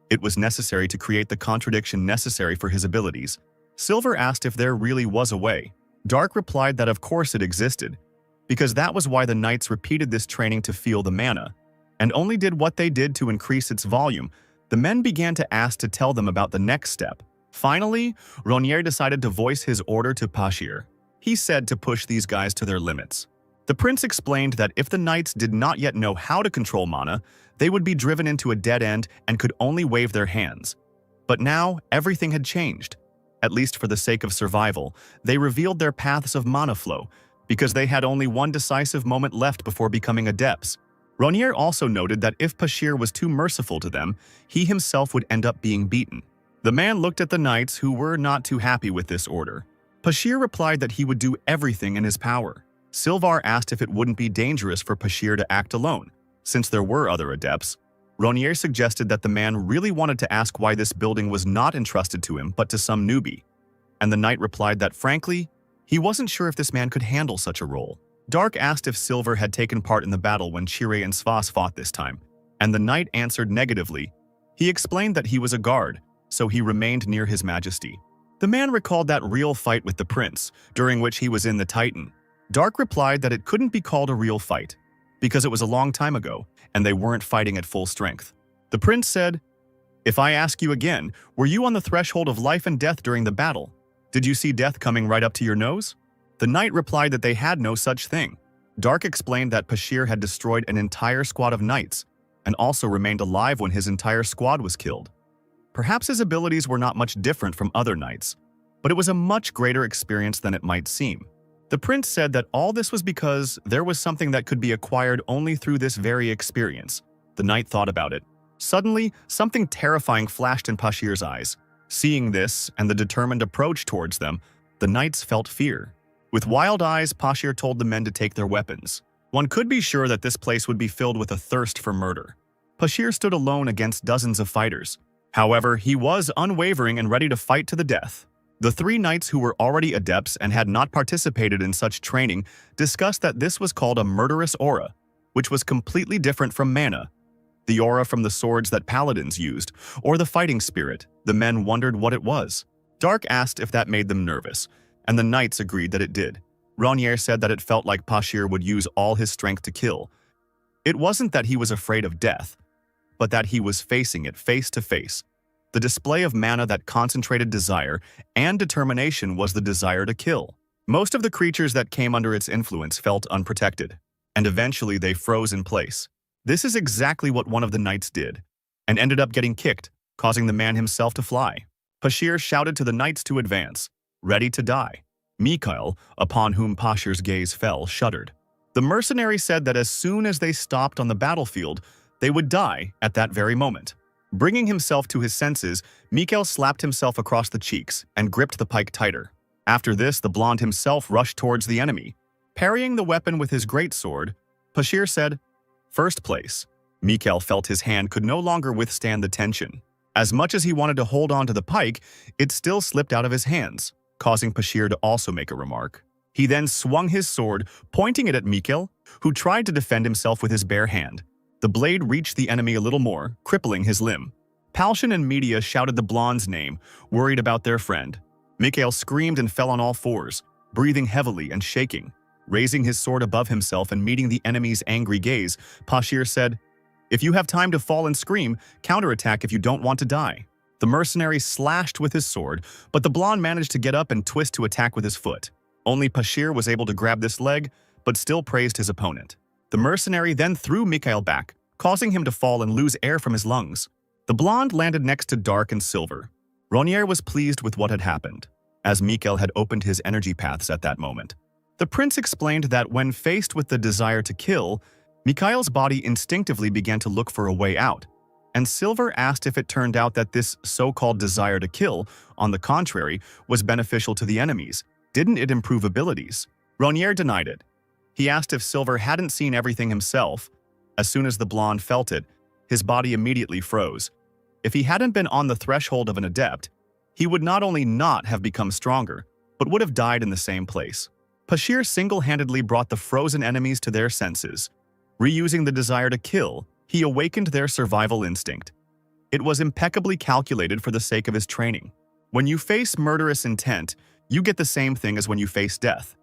S1: it was necessary to create the contradiction necessary for his abilities. Silver asked if there really was a way. Dark replied that of course it existed, because that was why the knights repeated this training to feel the mana, and only did what they did to increase its volume. The men began to ask to tell them about the next step. Finally, Ronier decided to voice his order to Pashir. He said to push these guys to their limits. The prince explained that if the knights did not yet know how to control mana, they would be driven into a dead end and could only wave their hands. But now, everything had changed. At least for the sake of survival, they revealed their paths of mana flow, because they had only one decisive moment left before becoming adepts. Ronier also noted that if Pashir was too merciful to them, he himself would end up being beaten. The man looked at the knights, who were not too happy with this order. Pashir replied that he would do everything in his power. Silvar asked if it wouldn't be dangerous for Pashir to act alone, since there were other adepts. Ronier suggested that the man really wanted to ask why this building was not entrusted to him but to some newbie, and the knight replied that frankly, he wasn't sure if this man could handle such a role. Dark asked if Silver had taken part in the battle when Chire and Svas fought this time, and the knight answered negatively. He explained that he was a guard, so he remained near his majesty. The man recalled that real fight with the prince, during which he was in the Titan. Dark replied that it couldn't be called a real fight, because it was a long time ago, and they weren't fighting at full strength. The prince said, "If I ask you again, were you on the threshold of life and death during the battle? Did you see death coming right up to your nose?" The knight replied that they had no such thing. Dark explained that Pashir had destroyed an entire squad of knights, and also remained alive when his entire squad was killed. Perhaps his abilities were not much different from other knights, but it was a much greater experience than it might seem. The prince said that all this was because there was something that could be acquired only through this very experience. The knight thought about it. Suddenly, something terrifying flashed in Pashir's eyes. Seeing this and the determined approach towards them, the knights felt fear. With wild eyes, Pashir told the men to take their weapons. One could be sure that this place would be filled with a thirst for murder. Pashir stood alone against dozens of fighters. However, he was unwavering and ready to fight to the death. The three knights who were already adepts and had not participated in such training discussed that this was called a murderous aura, which was completely different from mana, the aura from the swords that paladins used, or the fighting spirit. The men wondered what it was. Dark asked if that made them nervous, and the knights agreed that it did. Ronier said that it felt like Pashir would use all his strength to kill. It wasn't that he was afraid of death, but that he was facing it face to face. The display of mana that concentrated desire and determination was the desire to kill. Most of the creatures that came under its influence felt unprotected, and eventually they froze in place. This is exactly what one of the knights did, and ended up getting kicked, causing the man himself to fly. Pashir shouted to the knights to advance, ready to die. Mikhail, upon whom Pashir's gaze fell, shuddered. The mercenary said that as soon as they stopped on the battlefield, they would die at that very moment. Bringing himself to his senses, Mikhail slapped himself across the cheeks and gripped the pike tighter. After this, the blonde himself rushed towards the enemy. Parrying the weapon with his greatsword, Pashir said, "First place." Mikhail felt his hand could no longer withstand the tension. As much as he wanted to hold on to the pike, it still slipped out of his hands, causing Pashir to also make a remark. He then swung his sword, pointing it at Mikhail, who tried to defend himself with his bare hand. The blade reached the enemy a little more, crippling his limb. Palshan and Media shouted the blonde's name, worried about their friend. Mikhail screamed and fell on all fours, breathing heavily and shaking. Raising his sword above himself and meeting the enemy's angry gaze, Pashir said, "If you have time to fall and scream, counterattack if you don't want to die." The mercenary slashed with his sword, but the blonde managed to get up and twist to attack with his foot. Only Pashir was able to grab this leg, but still praised his opponent. The mercenary then threw Mikhail back, causing him to fall and lose air from his lungs. The blonde landed next to Dark and Silver. Ronier was pleased with what had happened, as Mikhail had opened his energy paths at that moment. The prince explained that when faced with the desire to kill, Mikhail's body instinctively began to look for a way out, and Silver asked if it turned out that this so-called desire to kill, on the contrary, was beneficial to the enemies. Didn't it improve abilities? Ronier denied it. He asked if Silver hadn't seen everything himself. As soon as the blonde felt it, his body immediately froze. If he hadn't been on the threshold of an adept, he would not only not have become stronger, but would have died in the same place. Pashir single-handedly brought the frozen enemies to their senses. Reusing the desire to kill, he awakened their survival instinct. It was impeccably calculated for the sake of his training. When you face murderous intent, you get the same thing as when you face death,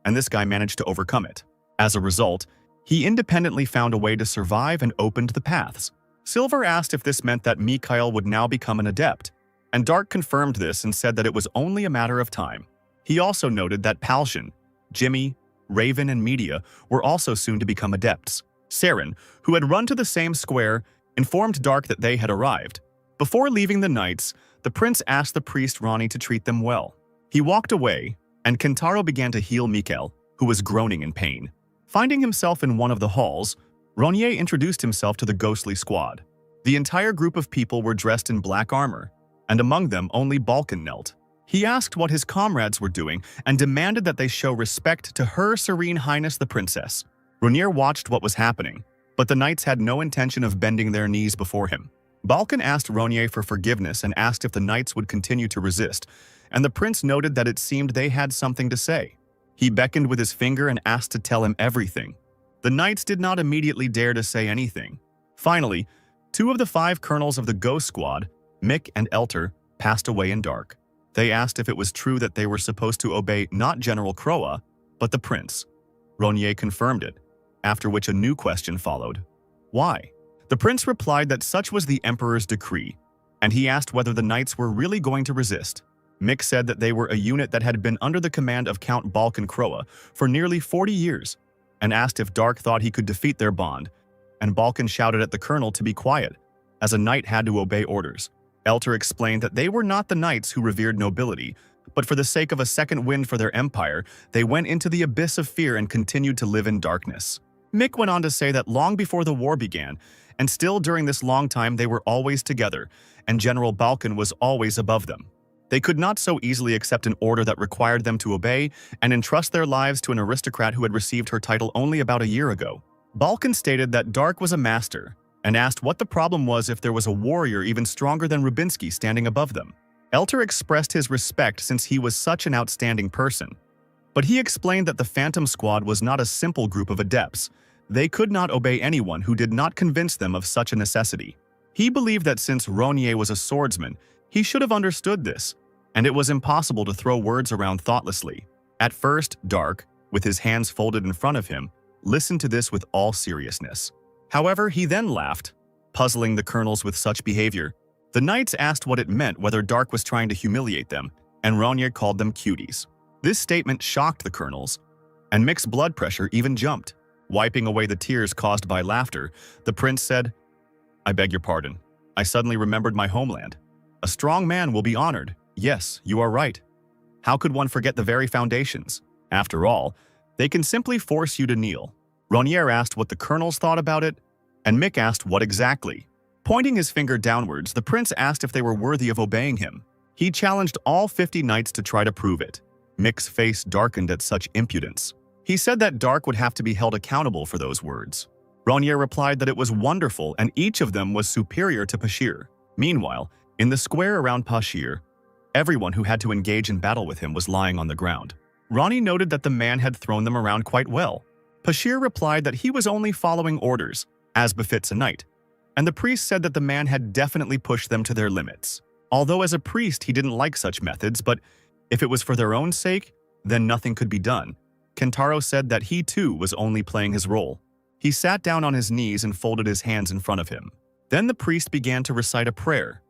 S1: and this guy managed to overcome it. As a result, he independently found a way to survive and opened the paths. Silver asked if this meant that Mikhail would now become an adept, and Dark confirmed this and said that it was only a matter of time. He also noted that Palshan, Jimmy, Raven, and Media were also soon to become adepts. Saren, who had run to the same square, informed Dark that they had arrived. Before leaving the knights, the prince asked the priest Ronnie to treat them well. He walked away, and Kentaro began to heal Mikhail, who was groaning in pain. Finding himself in one of the halls, Ronier introduced himself to the ghostly squad. The entire group of people were dressed in black armor, and among them only Balkan knelt. He asked what his comrades were doing and demanded that they show respect to Her Serene Highness the Princess. Ronier watched what was happening, but the knights had no intention of bending their knees before him. Balkan asked Ronier for forgiveness and asked if the knights would continue to resist, and the prince noted that it seemed they had something to say. He beckoned with his finger and asked to tell him everything. The knights did not immediately dare to say anything. Finally, 2 of the 5 colonels of the Ghost Squad, Mick and Elter, passed away in Dark. They asked if it was true that they were supposed to obey not General Croa, but the prince. Ronier confirmed it, after which a new question followed. Why? The prince replied that such was the emperor's decree, and he asked whether the knights were really going to resist. Mick said that they were a unit that had been under the command of Count Balkan Croa for nearly 40 years, and asked if Dark thought he could defeat their bond, and Balkan shouted at the colonel to be quiet, as a knight had to obey orders. Elter explained that they were not the knights who revered nobility, but for the sake of a second wind for their empire, they went into the abyss of fear and continued to live in darkness. Mick went on to say that long before the war began, and still during this long time they were always together, and General Balkan was always above them. They could not so easily accept an order that required them to obey and entrust their lives to an aristocrat who had received her title only about a year ago. Balkan stated that Dark was a master, and asked what the problem was if there was a warrior even stronger than Rubinsky standing above them. Elter expressed his respect since he was such an outstanding person. But he explained that the Phantom Squad was not a simple group of adepts. They could not obey anyone who did not convince them of such a necessity. He believed that since Ronier was a swordsman, he should have understood this, and it was impossible to throw words around thoughtlessly. At first, Dark, with his hands folded in front of him, listened to this with all seriousness. However, he then laughed, puzzling the colonels with such behavior. The knights asked what it meant, whether Dark was trying to humiliate them, and Ronier called them cuties. This statement shocked the colonels, and Mick's blood pressure even jumped. Wiping away the tears caused by laughter, the prince said, "I beg your pardon. I suddenly remembered my homeland. A strong man will be honored. Yes, you are right. How could one forget the very foundations? After all, they can simply force you to kneel." Ronier asked what the colonels thought about it, and Mick asked what exactly. Pointing his finger downwards, the prince asked if they were worthy of obeying him. He challenged all 50 knights to try to prove it. Mick's face darkened at such impudence. He said that Dark would have to be held accountable for those words. Ronier replied that it was wonderful and each of them was superior to Pashir. Meanwhile, in the square around Pashir, everyone who had to engage in battle with him was lying on the ground. Ronnie noted that the man had thrown them around quite well. Pashir replied that he was only following orders, as befits a knight, and the priest said that the man had definitely pushed them to their limits. Although as a priest he didn't like such methods, but if it was for their own sake, then nothing could be done. Kentaro said that he too was only playing his role. He sat down on his knees and folded his hands in front of him. Then the priest began to recite a prayer.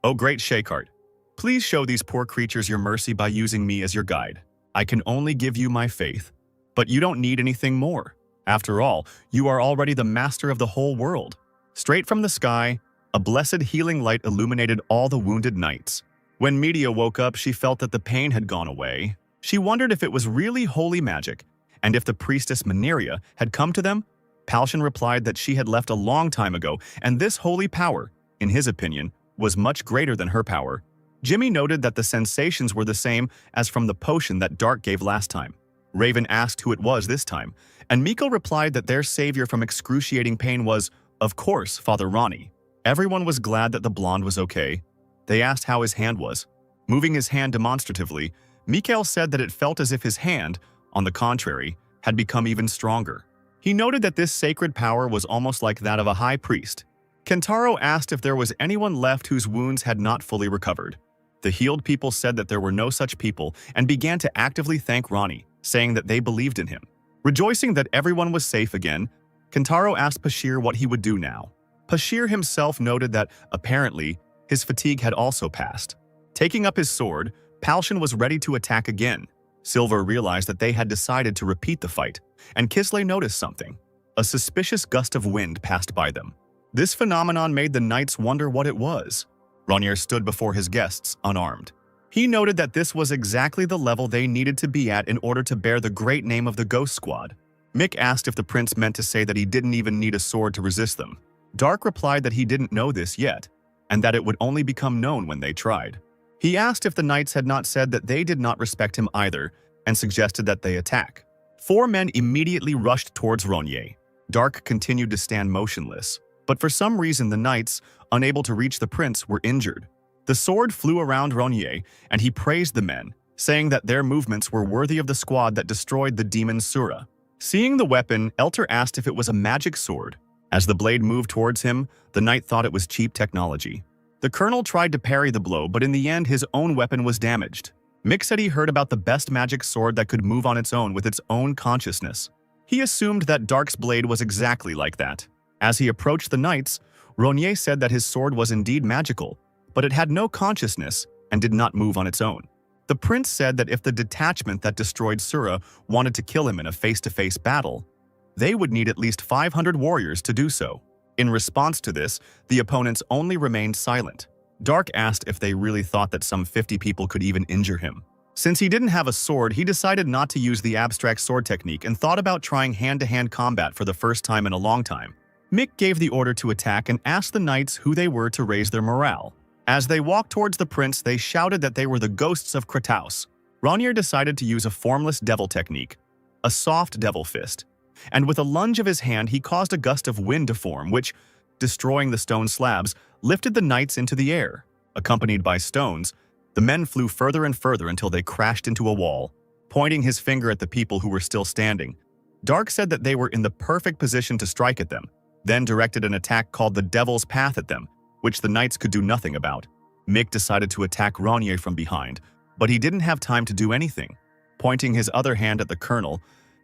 S1: "O great Shakart, please show these poor creatures your mercy by using me as your guide. I can only give you my faith, but you don't need anything more. After all, you are already the master of the whole world." Straight from the sky, a blessed healing light illuminated all the wounded knights. When Media woke up, she felt that the pain had gone away. She wondered if it was really holy magic, and if the priestess Maneria had come to them. Palshan replied that she had left a long time ago, and this holy power, in his opinion, was much greater than her power. Jimmy noted that the sensations were the same as from the potion that Dark gave last time. Raven asked who it was this time, and Miko replied that their savior from excruciating pain was, of course, Father Ronnie. Everyone was glad that the blonde was okay. They asked how his hand was. Moving his hand demonstratively, Mikael said that it felt as if his hand, on the contrary, had become even stronger. He noted that this sacred power was almost like that of a high priest. Kentaro asked if there was anyone left whose wounds had not fully recovered. The healed people said that there were no such people and began to actively thank Ronnie, saying that they believed in him. Rejoicing that everyone was safe again, Kentaro asked Pashir what he would do now. Pashir himself noted that, apparently, his fatigue had also passed. Taking up his sword, Palshan was ready to attack again. Silver realized that they had decided to repeat the fight, and Kisley noticed something. A suspicious gust of wind passed by them. This phenomenon made the knights wonder what it was. Ronier stood before his guests, unarmed. He noted that this was exactly the level they needed to be at in order to bear the great name of the Ghost Squad. Mick asked if the prince meant to say that he didn't even need a sword to resist them. Dark replied that he didn't know this yet, and that it would only become known when they tried. He asked if the knights had not said that they did not respect him either, and suggested that they attack. 4 men immediately rushed towards Ronier. Dark continued to stand motionless, but for some reason the knights, unable to reach the prince, were injured. The sword flew around Ronier, and he praised the men, saying that their movements were worthy of the squad that destroyed the demon Sura. Seeing the weapon, Elter asked if it was a magic sword. As the blade moved towards him, the knight thought it was cheap technology. The colonel tried to parry the blow, but in the end his own weapon was damaged. Mick said he heard about the best magic sword that could move on its own with its own consciousness. He assumed that Dark's blade was exactly like that. As he approached the knights, Ronier said that his sword was indeed magical, but it had no consciousness and did not move on its own. The prince said that if the detachment that destroyed Sura wanted to kill him in a face-to-face battle, they would need at least 500 warriors to do so. In response to this, the opponents only remained silent. Dark asked if they really thought that some 50 people could even injure him. Since he didn't have a sword, he decided not to use the abstract sword technique and thought about trying hand-to-hand combat for the first time in a long time. Mick gave the order to attack and asked the knights who they were to raise their morale. As they walked towards the prince, they shouted that they were the ghosts of Kratos. Ronier decided to use a formless devil technique, a soft devil fist, and with a lunge of his hand he caused a gust of wind to form which, destroying the stone slabs, lifted the knights into the air. Accompanied by stones, the men flew further and further until they crashed into a wall. Pointing his finger at the people who were still standing, Dark said that they were in the perfect position to strike at them, then directed an attack called the Devil's Path at them, which the knights could do nothing about. Mick decided to attack Ronier from behind, but he didn't have time to do anything. Pointing his other hand at the colonel,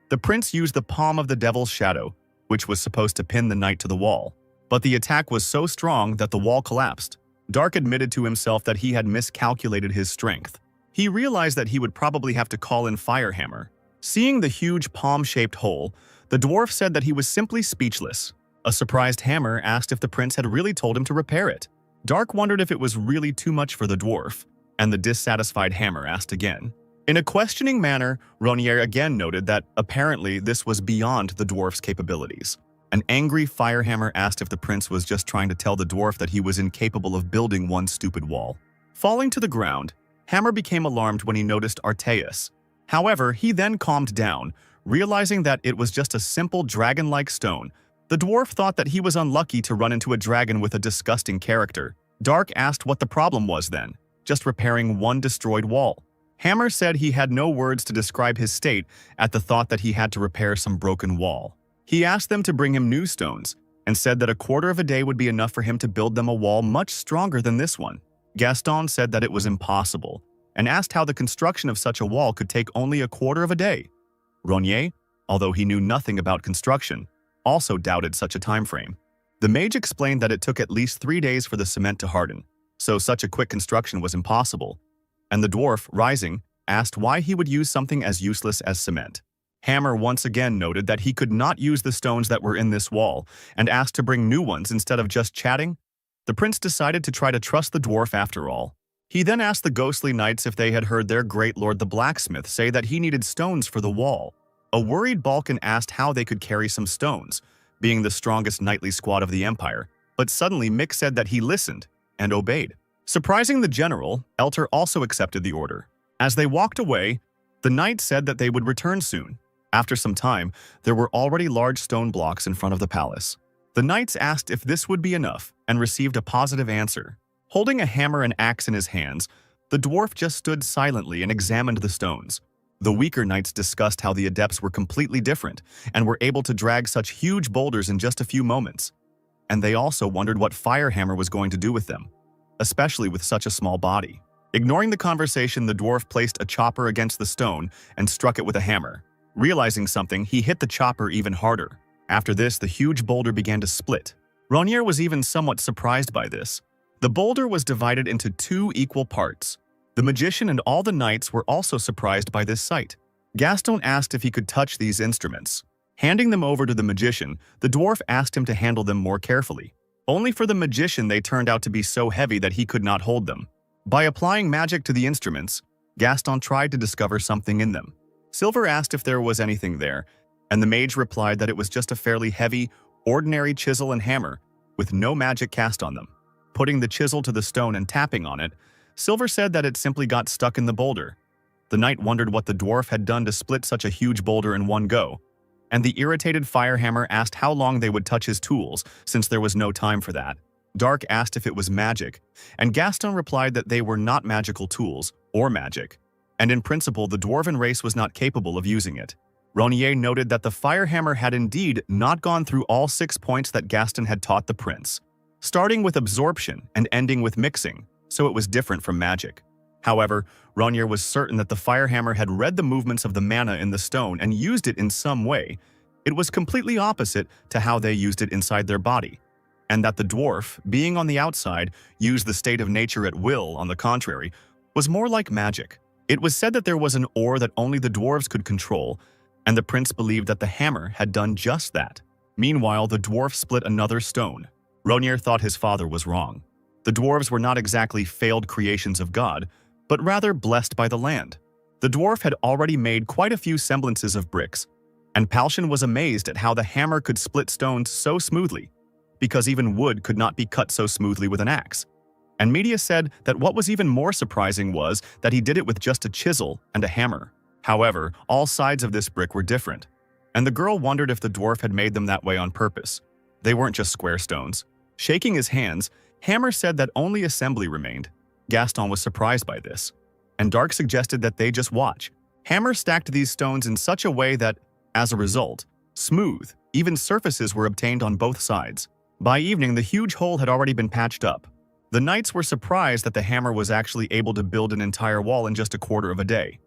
S1: the prince used the palm of the Devil's Shadow, which was supposed to pin the knight to the wall. But the attack was so strong that the wall collapsed. Dark admitted to himself that he had miscalculated his strength. He realized that he would probably have to call in Firehammer. Seeing the huge palm-shaped hole, The dwarf said that he was simply speechless. A surprised Hammer asked if the prince had really told him to repair it. Dark wondered if it was really too much for the dwarf, and the dissatisfied Hammer asked again. In a questioning manner, Ronier again noted that apparently this was beyond the dwarf's capabilities. An angry Firehammer asked if the prince was just trying to tell the dwarf that he was incapable of building one stupid wall. Falling to the ground, Hammer became alarmed when he noticed Arteus. However, he then calmed down, realizing that it was just a simple dragon-like stone. The dwarf thought that he was unlucky to run into a dragon with a disgusting character. Dark asked what the problem was then, just repairing one destroyed wall. Hammer said he had no words to describe his state at the thought that he had to repair some broken wall. He asked them to bring him new stones, and said that a quarter of a day would be enough for him to build them a wall much stronger than this one. Gaston said that it was impossible, and asked how the construction of such a wall could take only a quarter of a day. Ronier, although he knew nothing about construction, also doubted such a time frame. The mage explained that it took at least 3 days for the cement to harden, so such a quick construction was impossible, and the dwarf, rising, asked why he would use something as useless as cement. Hammer once again noted that he could not use the stones that were in this wall, and asked to bring new ones instead of just chatting. The prince decided to try to trust the dwarf after all. He then asked the ghostly knights if they had heard their great lord the blacksmith say that he needed stones for the wall. A worried Balkan asked how they could carry some stones, being the strongest knightly squad of the empire, but suddenly Mick said that he listened and obeyed. Surprising the general, Elter also accepted the order. As they walked away, the knights said that they would return soon. After some time, there were already large stone blocks in front of the palace. The knights asked if this would be enough and received a positive answer. Holding a hammer and axe in his hands, the dwarf just stood silently and examined the stones. The weaker knights discussed how the adepts were completely different and were able to drag such huge boulders in just a few moments. And they also wondered what Firehammer was going to do with them, especially with such a small body. Ignoring the conversation, the dwarf placed a chopper against the stone and struck it with a hammer. Realizing something, he hit the chopper even harder. After this, the huge boulder began to split. Ronier was even somewhat surprised by this. The boulder was divided into 2 equal parts. The magician and all the knights were also surprised by this sight. Gaston asked if he could touch these instruments. Handing them over to the magician, the dwarf asked him to handle them more carefully. Only for the magician they turned out to be so heavy that he could not hold them. By applying magic to the instruments, Gaston tried to discover something in them. Silver asked if there was anything there, and the mage replied that it was just a fairly heavy, ordinary chisel and hammer, with no magic cast on them. Putting the chisel to the stone and tapping on it, Silver said that it simply got stuck in the boulder. The knight wondered what the dwarf had done to split such a huge boulder in one go, and the irritated Firehammer asked how long they would touch his tools, since there was no time for that. Dark asked if it was magic, and Gaston replied that they were not magical tools, or magic, and in principle the dwarven race was not capable of using it. Ronier noted that the Firehammer had indeed not gone through all 6 points that Gaston had taught the prince, starting with absorption and ending with mixing, so it was different from magic. However, Ronier was certain that the Firehammer had read the movements of the mana in the stone and used it in some way. It was completely opposite to how they used it inside their body, and that the dwarf, being on the outside, used the state of nature at will, on the contrary, was more like magic. It was said that there was an ore that only the dwarves could control, and the prince believed that the hammer had done just that. Meanwhile, the dwarf split another stone. Ronier thought his father was wrong. The dwarves were not exactly failed creations of God, but rather blessed by the land. The dwarf had already made quite a few semblances of bricks, and Palshan was amazed at how the hammer could split stones so smoothly, because even wood could not be cut so smoothly with an axe. And Media said that what was even more surprising was that he did it with just a chisel and a hammer. However, all sides of this brick were different, and the girl wondered if the dwarf had made them that way on purpose. They weren't just square stones. Shaking his hands, Hammer said that only assembly remained. Gaston was surprised by this, and Dark suggested that they just watch. Hammer stacked these stones in such a way that, as a result, smooth, even surfaces were obtained on both sides. By evening, the huge hole had already been patched up. The knights were surprised that the hammer was actually able to build an entire wall in just a quarter of a day.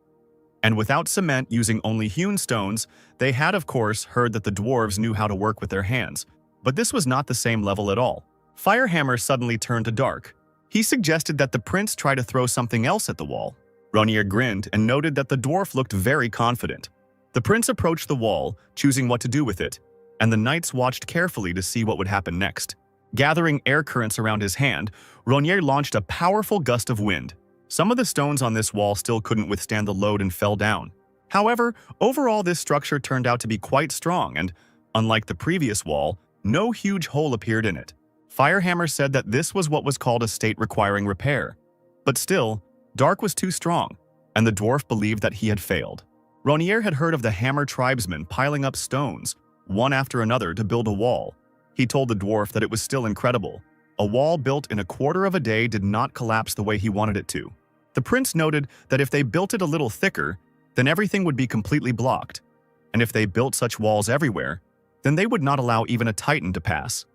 S1: And without cement, using only hewn stones, they had of course heard that the dwarves knew how to work with their hands. But this was not the same level at all. Firehammer suddenly turned to Dark. He suggested that the prince try to throw something else at the wall. Ronier grinned and noted that the dwarf looked very confident. The prince approached the wall, choosing what to do with it, and the knights watched carefully to see what would happen next. Gathering air currents around his hand, Ronier launched a powerful gust of wind. Some of the stones on this wall still couldn't withstand the load and fell down. However, overall this structure turned out to be quite strong and, unlike the previous wall, no huge hole appeared in it. Firehammer said that this was what was called a state requiring repair. But still, Dark was too strong, and the dwarf believed that he had failed. Ronier had heard of the Hammer tribesmen piling up stones, one after another, to build a wall. He told the dwarf that it was still incredible. A wall built in a quarter of a day did not collapse the way he wanted it to. The prince noted that if they built it a little thicker, then everything would be completely blocked. And if they built such walls everywhere, then they would not allow even a titan to pass.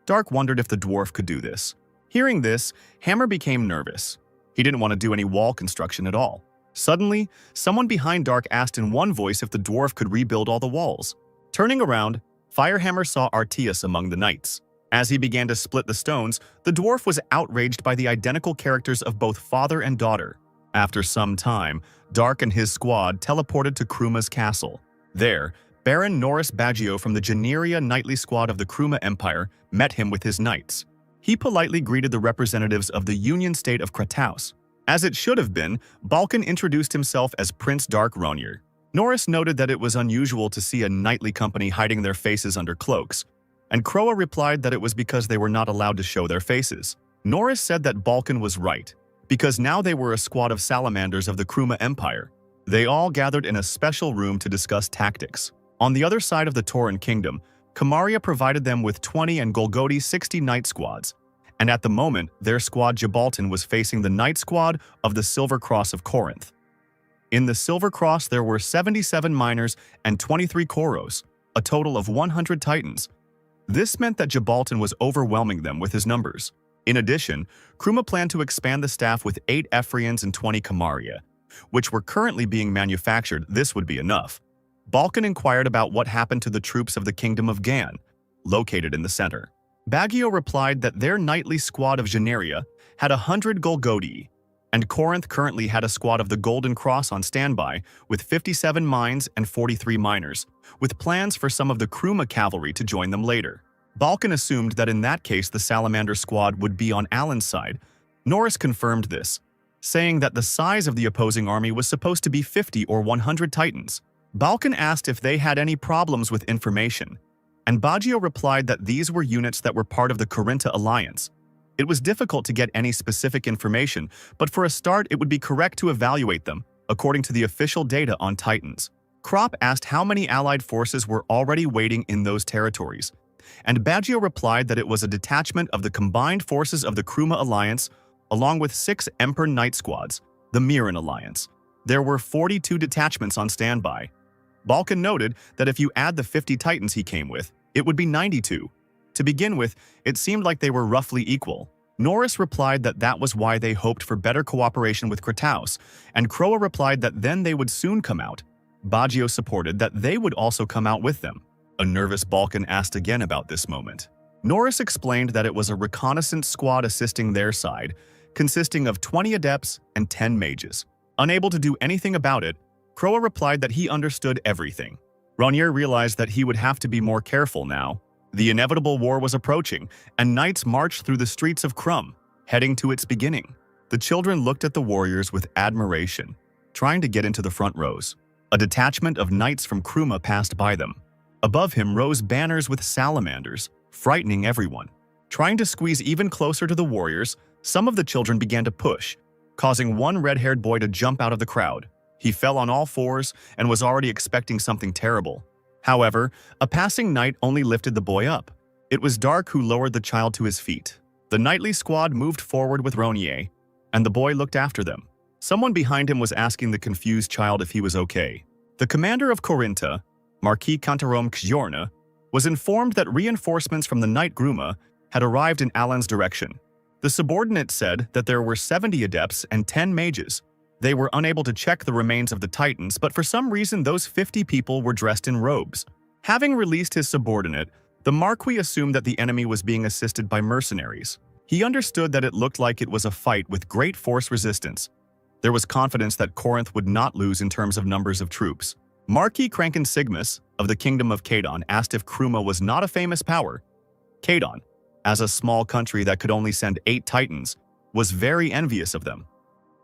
S1: Dark wondered if the dwarf could do this. Hearing this, Hammer became nervous. He didn't want to do any wall construction at all. Suddenly, someone behind Dark asked in one voice if the dwarf could rebuild all the walls. Turning around, Firehammer saw Artias among the knights. As he began to split the stones, the dwarf was outraged by the identical characters of both father and daughter. After some time, Dark and his squad teleported to Kruma's castle. There, Baron Norris Baggio from the Generia knightly squad of the Kruma Empire met him with his knights. He politely greeted the representatives of the Union State of Kratos. As it should have been, Balkan introduced himself as Prince Dark Ronier. Norris noted that it was unusual to see a knightly company hiding their faces under cloaks, and Kroa replied that it was because they were not allowed to show their faces. Norris said that Balkan was right, because now they were a squad of salamanders of the Kruma Empire. They all gathered in a special room to discuss tactics. On the other side of the Tauran Kingdom, Kamaria provided them with 20 and Golgoti 60 knight squads, and at the moment, their squad Gibraltar was facing the knight squad of the Silver Cross of Corinth. In the Silver Cross, there were 77 miners and 23 Koros, a total of 100 titans. This meant that Gibraltar was overwhelming them with his numbers. In addition, Kruma planned to expand the staff with 8 Ephrians and 20 Kamaria, which were currently being manufactured. This would be enough. Balkan inquired about what happened to the troops of the Kingdom of Gan, located in the center. Baggio replied that their knightly squad of Generia had 100 Golgoti, and Corinth currently had a squad of the Golden Cross on standby with 57 mines and 43 miners, with plans for some of the Kruma cavalry to join them later. Balkan assumed that in that case the Salamander squad would be on Alan's side. Norris confirmed this, saying that the size of the opposing army was supposed to be 50 or 100 titans. Balkan asked if they had any problems with information, and Baggio replied that these were units that were part of the Corinta alliance. It was difficult to get any specific information, but for a start it would be correct to evaluate them, according to the official data on Titans. Krop asked how many allied forces were already waiting in those territories, and Baggio replied that it was a detachment of the combined forces of the Kruma alliance, along with 6 Emperor Knight squads, the Miran alliance. There were 42 detachments on standby. Balkan noted that if you add the 50 titans he came with, it would be 92. To begin with, it seemed like they were roughly equal. Norris replied that that was why they hoped for better cooperation with Kratos, and Kroa replied that then they would soon come out. Baggio supported that they would also come out with them. A nervous Balkan asked again about this moment. Norris explained that it was a reconnaissance squad assisting their side, consisting of 20 adepts and 10 mages. Unable to do anything about it, Kroa replied that he understood everything. Ronier realized that he would have to be more careful now. The inevitable war was approaching, and knights marched through the streets of Krum, heading to its beginning. The children looked at the warriors with admiration, trying to get into the front rows. A detachment of knights from Kruma passed by them. Above him rose banners with salamanders, frightening everyone. Trying to squeeze even closer to the warriors, some of the children began to push, causing one red-haired boy to jump out of the crowd. He fell on all fours and was already expecting something terrible. However, a passing knight only lifted the boy up. It was Dark who lowered the child to his feet. The knightly squad moved forward with Ronier, and the boy looked after them. Someone behind him was asking the confused child if he was okay. The commander of Corinta, Marquis Kantarom Kjorna, was informed that reinforcements from the Knight Gruma had arrived in Alan's direction. The subordinate said that there were 70 adepts and 10 mages. They were unable to check the remains of the Titans, but for some reason those 50 people were dressed in robes. Having released his subordinate, the Marquis assumed that the enemy was being assisted by mercenaries. He understood that it looked like it was a fight with great force resistance. There was confidence that Corinth would not lose in terms of numbers of troops. Marquis Sigmus of the Kingdom of Kadon asked if Kruma was not a famous power. Kadon, as a small country that could only send 8 titans, was very envious of them.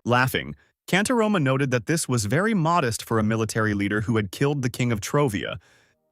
S1: Laughing, Kantaroma noted that this was very modest for a military leader who had killed the king of Trovia,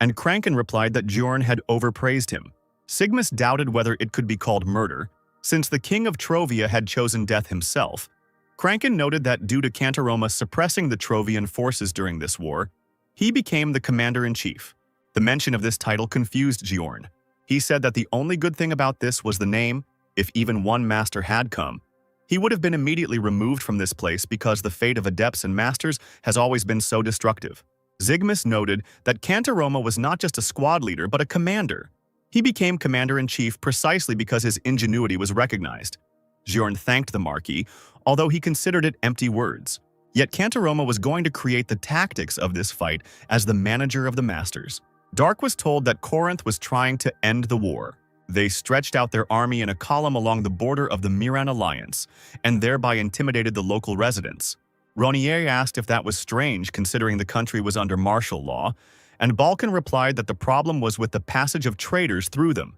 S1: and Kranken replied that Bjorn had overpraised him. Sigmus doubted whether it could be called murder, since the king of Trovia had chosen death himself. Kranken noted that due to Kantaroma suppressing the Trovian forces during this war, he became the commander-in-chief. The mention of this title confused Bjorn. He said that the only good thing about this was the name. If even one master had come, he would have been immediately removed from this place because the fate of adepts and masters has always been so destructive. Sigmus noted that Kantaroma was not just a squad leader but a commander. He became commander-in-chief precisely because his ingenuity was recognized. Bjorn thanked the Marquis, although he considered it empty words. Yet Kantaroma was going to create the tactics of this fight as the manager of the masters. Dark was told that Corinth was trying to end the war. They stretched out their army in a column along the border of the Miran Alliance, and thereby intimidated the local residents. Ronier asked if that was strange considering the country was under martial law, and Balkan replied that the problem was with the passage of traders through them.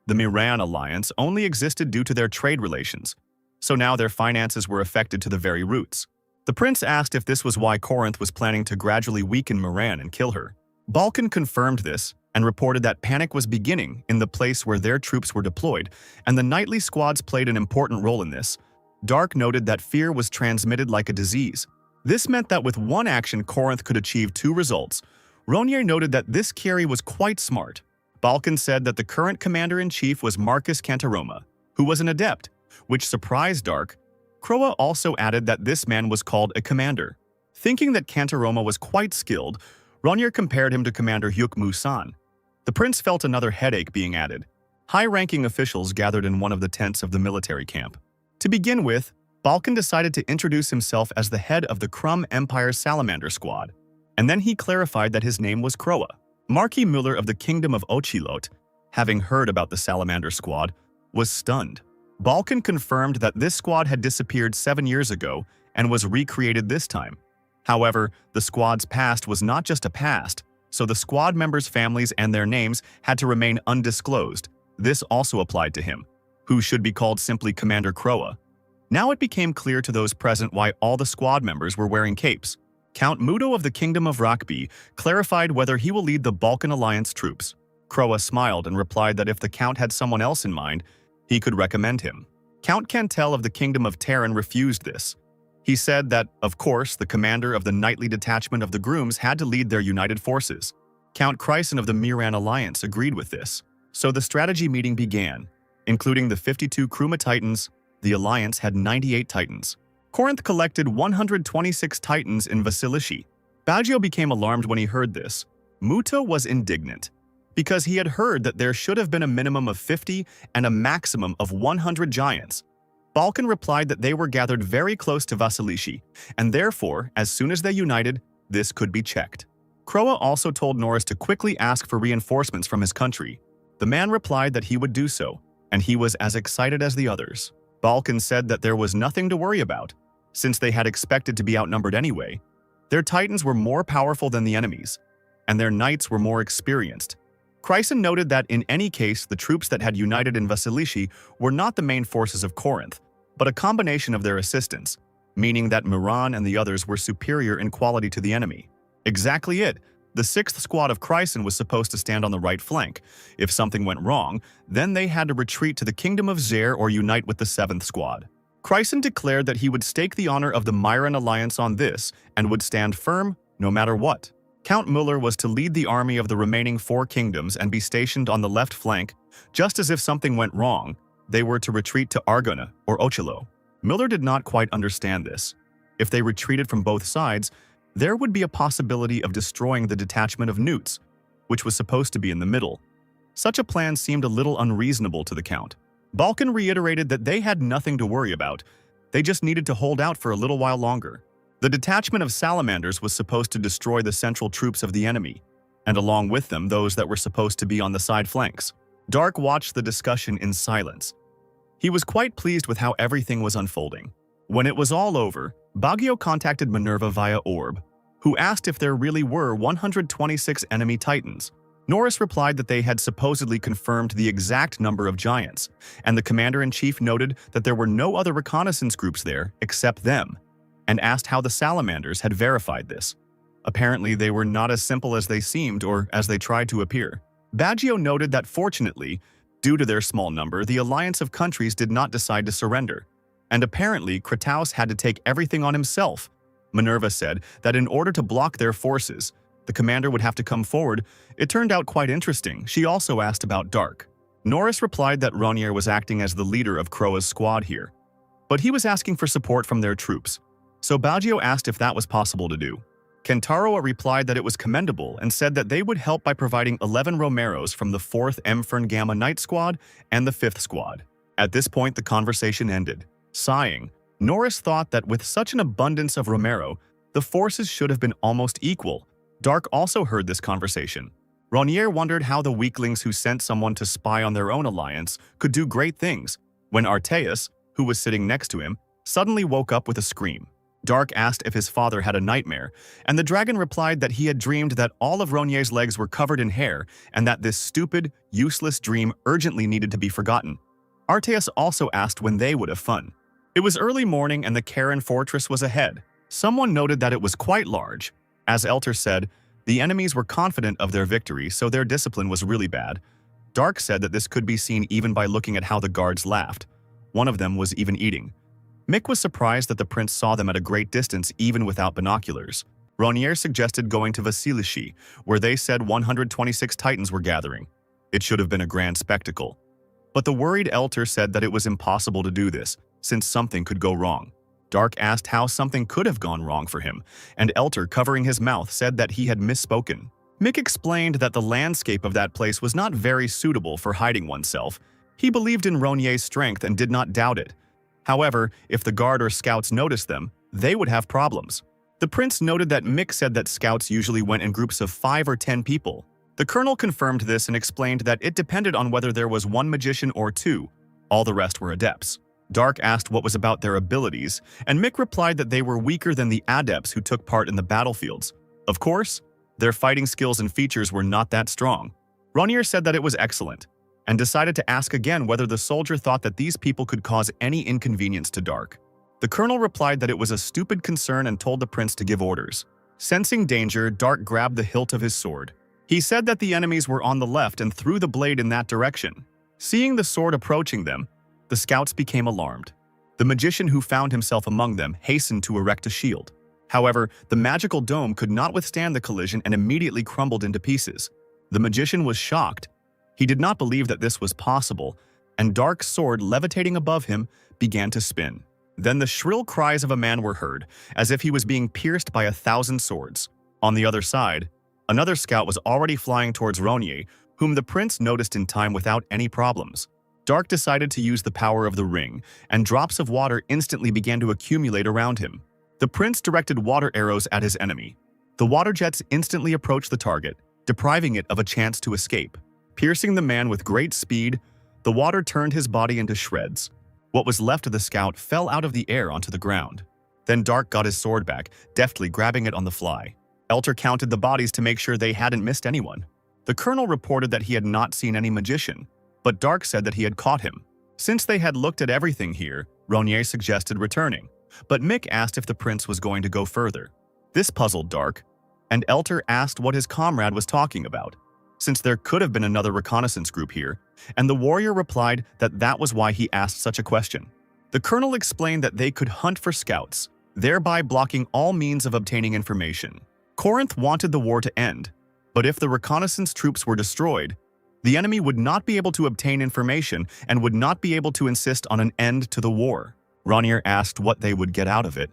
S1: The Miran Alliance only existed due to their trade relations, so now their finances were affected to the very roots. The prince asked if this was why Corinth was planning to gradually weaken Miran and kill her. Balkan confirmed this and reported that panic was beginning in the place where their troops were deployed, and the nightly squads played an important role in this. Dark noted that fear was transmitted like a disease. This meant that with one action Corinth could achieve 2 results. Ronier noted that this carry was quite smart. Balkan said that the current commander-in-chief was Marcus Kantaroma, who was an adept, which surprised Dark. Kroa also added that this man was called a commander. Thinking that Kantaroma was quite skilled, Ronier compared him to Commander Hyuk Musan. The prince felt another headache being added. High-ranking officials gathered in one of the tents of the military camp. To begin with, Balkan decided to introduce himself as the head of the Krum Empire Salamander Squad, and then he clarified that his name was Kroa. Marquis Müller of the Kingdom of Ochilot, having heard about the Salamander Squad, was stunned. Balkan confirmed that this squad had disappeared 7 years ago and was recreated this time. However, the squad's past was not just a past, so the squad members' families and their names had to remain undisclosed. This also applied to him, who should be called simply Commander Kroa. Now it became clear to those present why all the squad members were wearing capes. Count Mudo of the Kingdom of Rakbi clarified whether he will lead the Balkan Alliance troops. Kroa smiled and replied that if the Count had someone else in mind, he could recommend him. Count Cantel of the Kingdom of Terran refused this. He said that, of course, the commander of the nightly detachment of the grooms had to lead their united forces. Count Chryson of the Miran Alliance agreed with this. So the strategy meeting began. Including the 52 Kruma Titans, the Alliance had 98 Titans. Corinth collected 126 Titans in Vasilishi. Baggio became alarmed when he heard this. Muta was indignant, because he had heard that there should have been a minimum of 50 and a maximum of 100 giants. Balkan replied that they were gathered very close to Vasilishi, and therefore, as soon as they united, this could be checked. Kroa also told Norris to quickly ask for reinforcements from his country. The man replied that he would do so, and he was as excited as the others. Balkan said that there was nothing to worry about, since they had expected to be outnumbered anyway. Their titans were more powerful than the enemies, and their knights were more experienced. Chryson noted that in any case, the troops that had united in Vasilishi were not the main forces of Corinth, but a combination of their assistants, meaning that Miran and the others were superior in quality to the enemy. Exactly it. The 6th squad of Chryson was supposed to stand on the right flank. If something went wrong, then they had to retreat to the Kingdom of Zer or unite with the 7th squad. Chryson declared that he would stake the honor of the Myran Alliance on this and would stand firm no matter what. Count Müller was to lead the army of the remaining 4 kingdoms and be stationed on the left flank. Just as if something went wrong, they were to retreat to Argona or Ochilo. Müller did not quite understand this. If they retreated from both sides, there would be a possibility of destroying the detachment of Newts, which was supposed to be in the middle. Such a plan seemed a little unreasonable to the Count. Balkan reiterated that they had nothing to worry about. They just needed to hold out for a little while longer. The detachment of salamanders was supposed to destroy the central troops of the enemy, and along with them those that were supposed to be on the side flanks. Dark watched the discussion in silence. He was quite pleased with how everything was unfolding. When it was all over, Baggio contacted Minerva via Orb. who asked if there really were 126 enemy titans. Norris replied that they had supposedly confirmed the exact number of giants, and the commander-in-chief noted that there were no other reconnaissance groups there except them, and asked how the salamanders had verified this. Apparently, they were not as simple as they seemed or as they tried to appear. Baggio noted that fortunately, due to their small number, the alliance of countries did not decide to surrender, and apparently Kratos had to take everything on himself. Minerva said that in order to block their forces, the commander would have to come forward. It turned out quite interesting. She also asked about Dark. Norris replied that Ronier was acting as the leader of Croa's squad here, but he was asking for support from their troops, so Baggio asked if that was possible to do. Kentaro replied that it was commendable and said that they would help by providing 11 Romeros from the 4th Mfern Gamma Knight Squad and the 5th Squad. At this point, the conversation ended. Sighing, Norris thought that with such an abundance of Romero, the forces should have been almost equal. Dark also heard this conversation. Ronier wondered how the weaklings who sent someone to spy on their own alliance could do great things, when Arteus, who was sitting next to him, suddenly woke up with a scream. Dark asked if his father had a nightmare, and the dragon replied that he had dreamed that all of Ronier's legs were covered in hair and that this stupid, useless dream urgently needed to be forgotten. Arteus also asked when they would have fun. It was early morning and the Karen fortress was ahead. Someone noted that it was quite large. As Elter said, the enemies were confident of their victory, so their discipline was really bad. Dark said that this could be seen even by looking at how the guards laughed. One of them was even eating. Mick was surprised that the prince saw them at a great distance even without binoculars. Ronier suggested going to Vasilishi, where they said 126 titans were gathering. It should have been a grand spectacle. But the worried Elter said that it was impossible to do this, since something could go wrong. Dark asked how something could have gone wrong for him, and Elter, covering his mouth, said that he had misspoken. Mick explained that the landscape of that place was not very suitable for hiding oneself. He believed in Ronier's strength and did not doubt it. However, if the guard or scouts noticed them, they would have problems. The prince noted that Mick said that scouts usually went in groups of 5 or 10 people. The colonel confirmed this and explained that it depended on whether there was one magician or two. All the rest were adepts. Dark asked what was about their abilities, and Mick replied that they were weaker than the adepts who took part in the battlefields. Of course, their fighting skills and features were not that strong. Ronier said that it was excellent, and decided to ask again whether the soldier thought that these people could cause any inconvenience to Dark. The colonel replied that it was a stupid concern and told the prince to give orders. Sensing danger, Dark grabbed the hilt of his sword. He said that the enemies were on the left and threw the blade in that direction. Seeing the sword approaching them, the scouts became alarmed. The magician who found himself among them hastened to erect a shield. However, the magical dome could not withstand the collision and immediately crumbled into pieces. The magician was shocked. He did not believe that this was possible, and Dark's sword, levitating above him, began to spin. Then the shrill cries of a man were heard, as if he was being pierced by 1,000 swords. On the other side, another scout was already flying towards Ronier, whom the prince noticed in time without any problems. Dark decided to use the power of the ring, and drops of water instantly began to accumulate around him. The prince directed water arrows at his enemy. The water jets instantly approached the target, depriving it of a chance to escape. Piercing the man with great speed, the water turned his body into shreds. What was left of the scout fell out of the air onto the ground. Then Dark got his sword back, deftly grabbing it on the fly. Elter counted the bodies to make sure they hadn't missed anyone. The colonel reported that he had not seen any magician, but Dark said that he had caught him. Since they had looked at everything here, Ronier suggested returning, but Mick asked if the prince was going to go further. This puzzled Dark, and Elter asked what his comrade was talking about, since there could have been another reconnaissance group here, and the warrior replied that that was why he asked such a question. The colonel explained that they could hunt for scouts, thereby blocking all means of obtaining information. Corinth wanted the war to end, but if the reconnaissance troops were destroyed, the enemy would not be able to obtain information and would not be able to insist on an end to the war. Ronier asked what they would get out of it.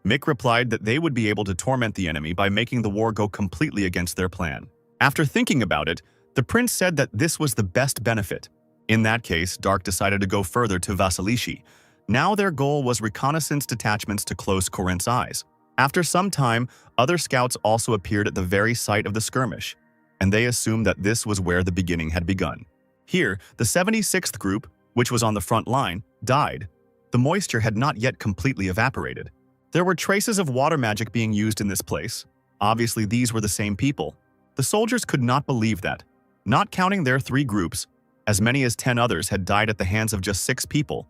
S1: Mick replied that they would be able to torment the enemy by making the war go completely against their plan. After thinking about it, the prince said that this was the best benefit. In that case, Dark decided to go further to Vasilishi. Now their goal was reconnaissance detachments to close Corinth's eyes. After some time, other scouts also appeared at the very site of the skirmish, and they assumed that this was where the beginning had begun. Here, the 76th group, which was on the front line, died. The moisture had not yet completely evaporated. There were traces of water magic being used in this place. Obviously, these were the same people. The soldiers could not believe that, not counting their 3 groups, as many as 10 others had died at the hands of just 6 people.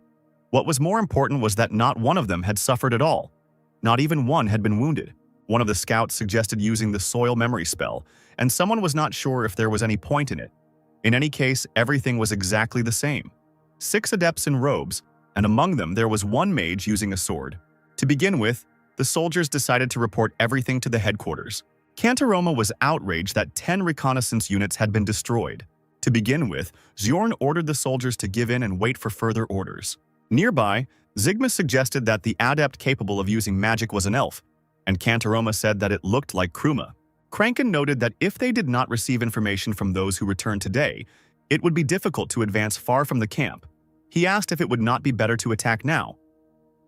S1: What was more important was that not one of them had suffered at all. Not even one had been wounded. One of the scouts suggested using the soil memory spell, and someone was not sure if there was any point in it. In any case, everything was exactly the same. 6 adepts in robes, and among them there was 1 mage using a sword. To begin with, the soldiers decided to report everything to the headquarters. Kantaroma was outraged that 10 reconnaissance units had been destroyed. To begin with, Zyorn ordered the soldiers to give in and wait for further orders. Nearby, Zygmus suggested that the adept capable of using magic was an elf, and Kantaroma said that it looked like Kruma. Kranken noted that if they did not receive information from those who returned today, it would be difficult to advance far from the camp. He asked if it would not be better to attack now.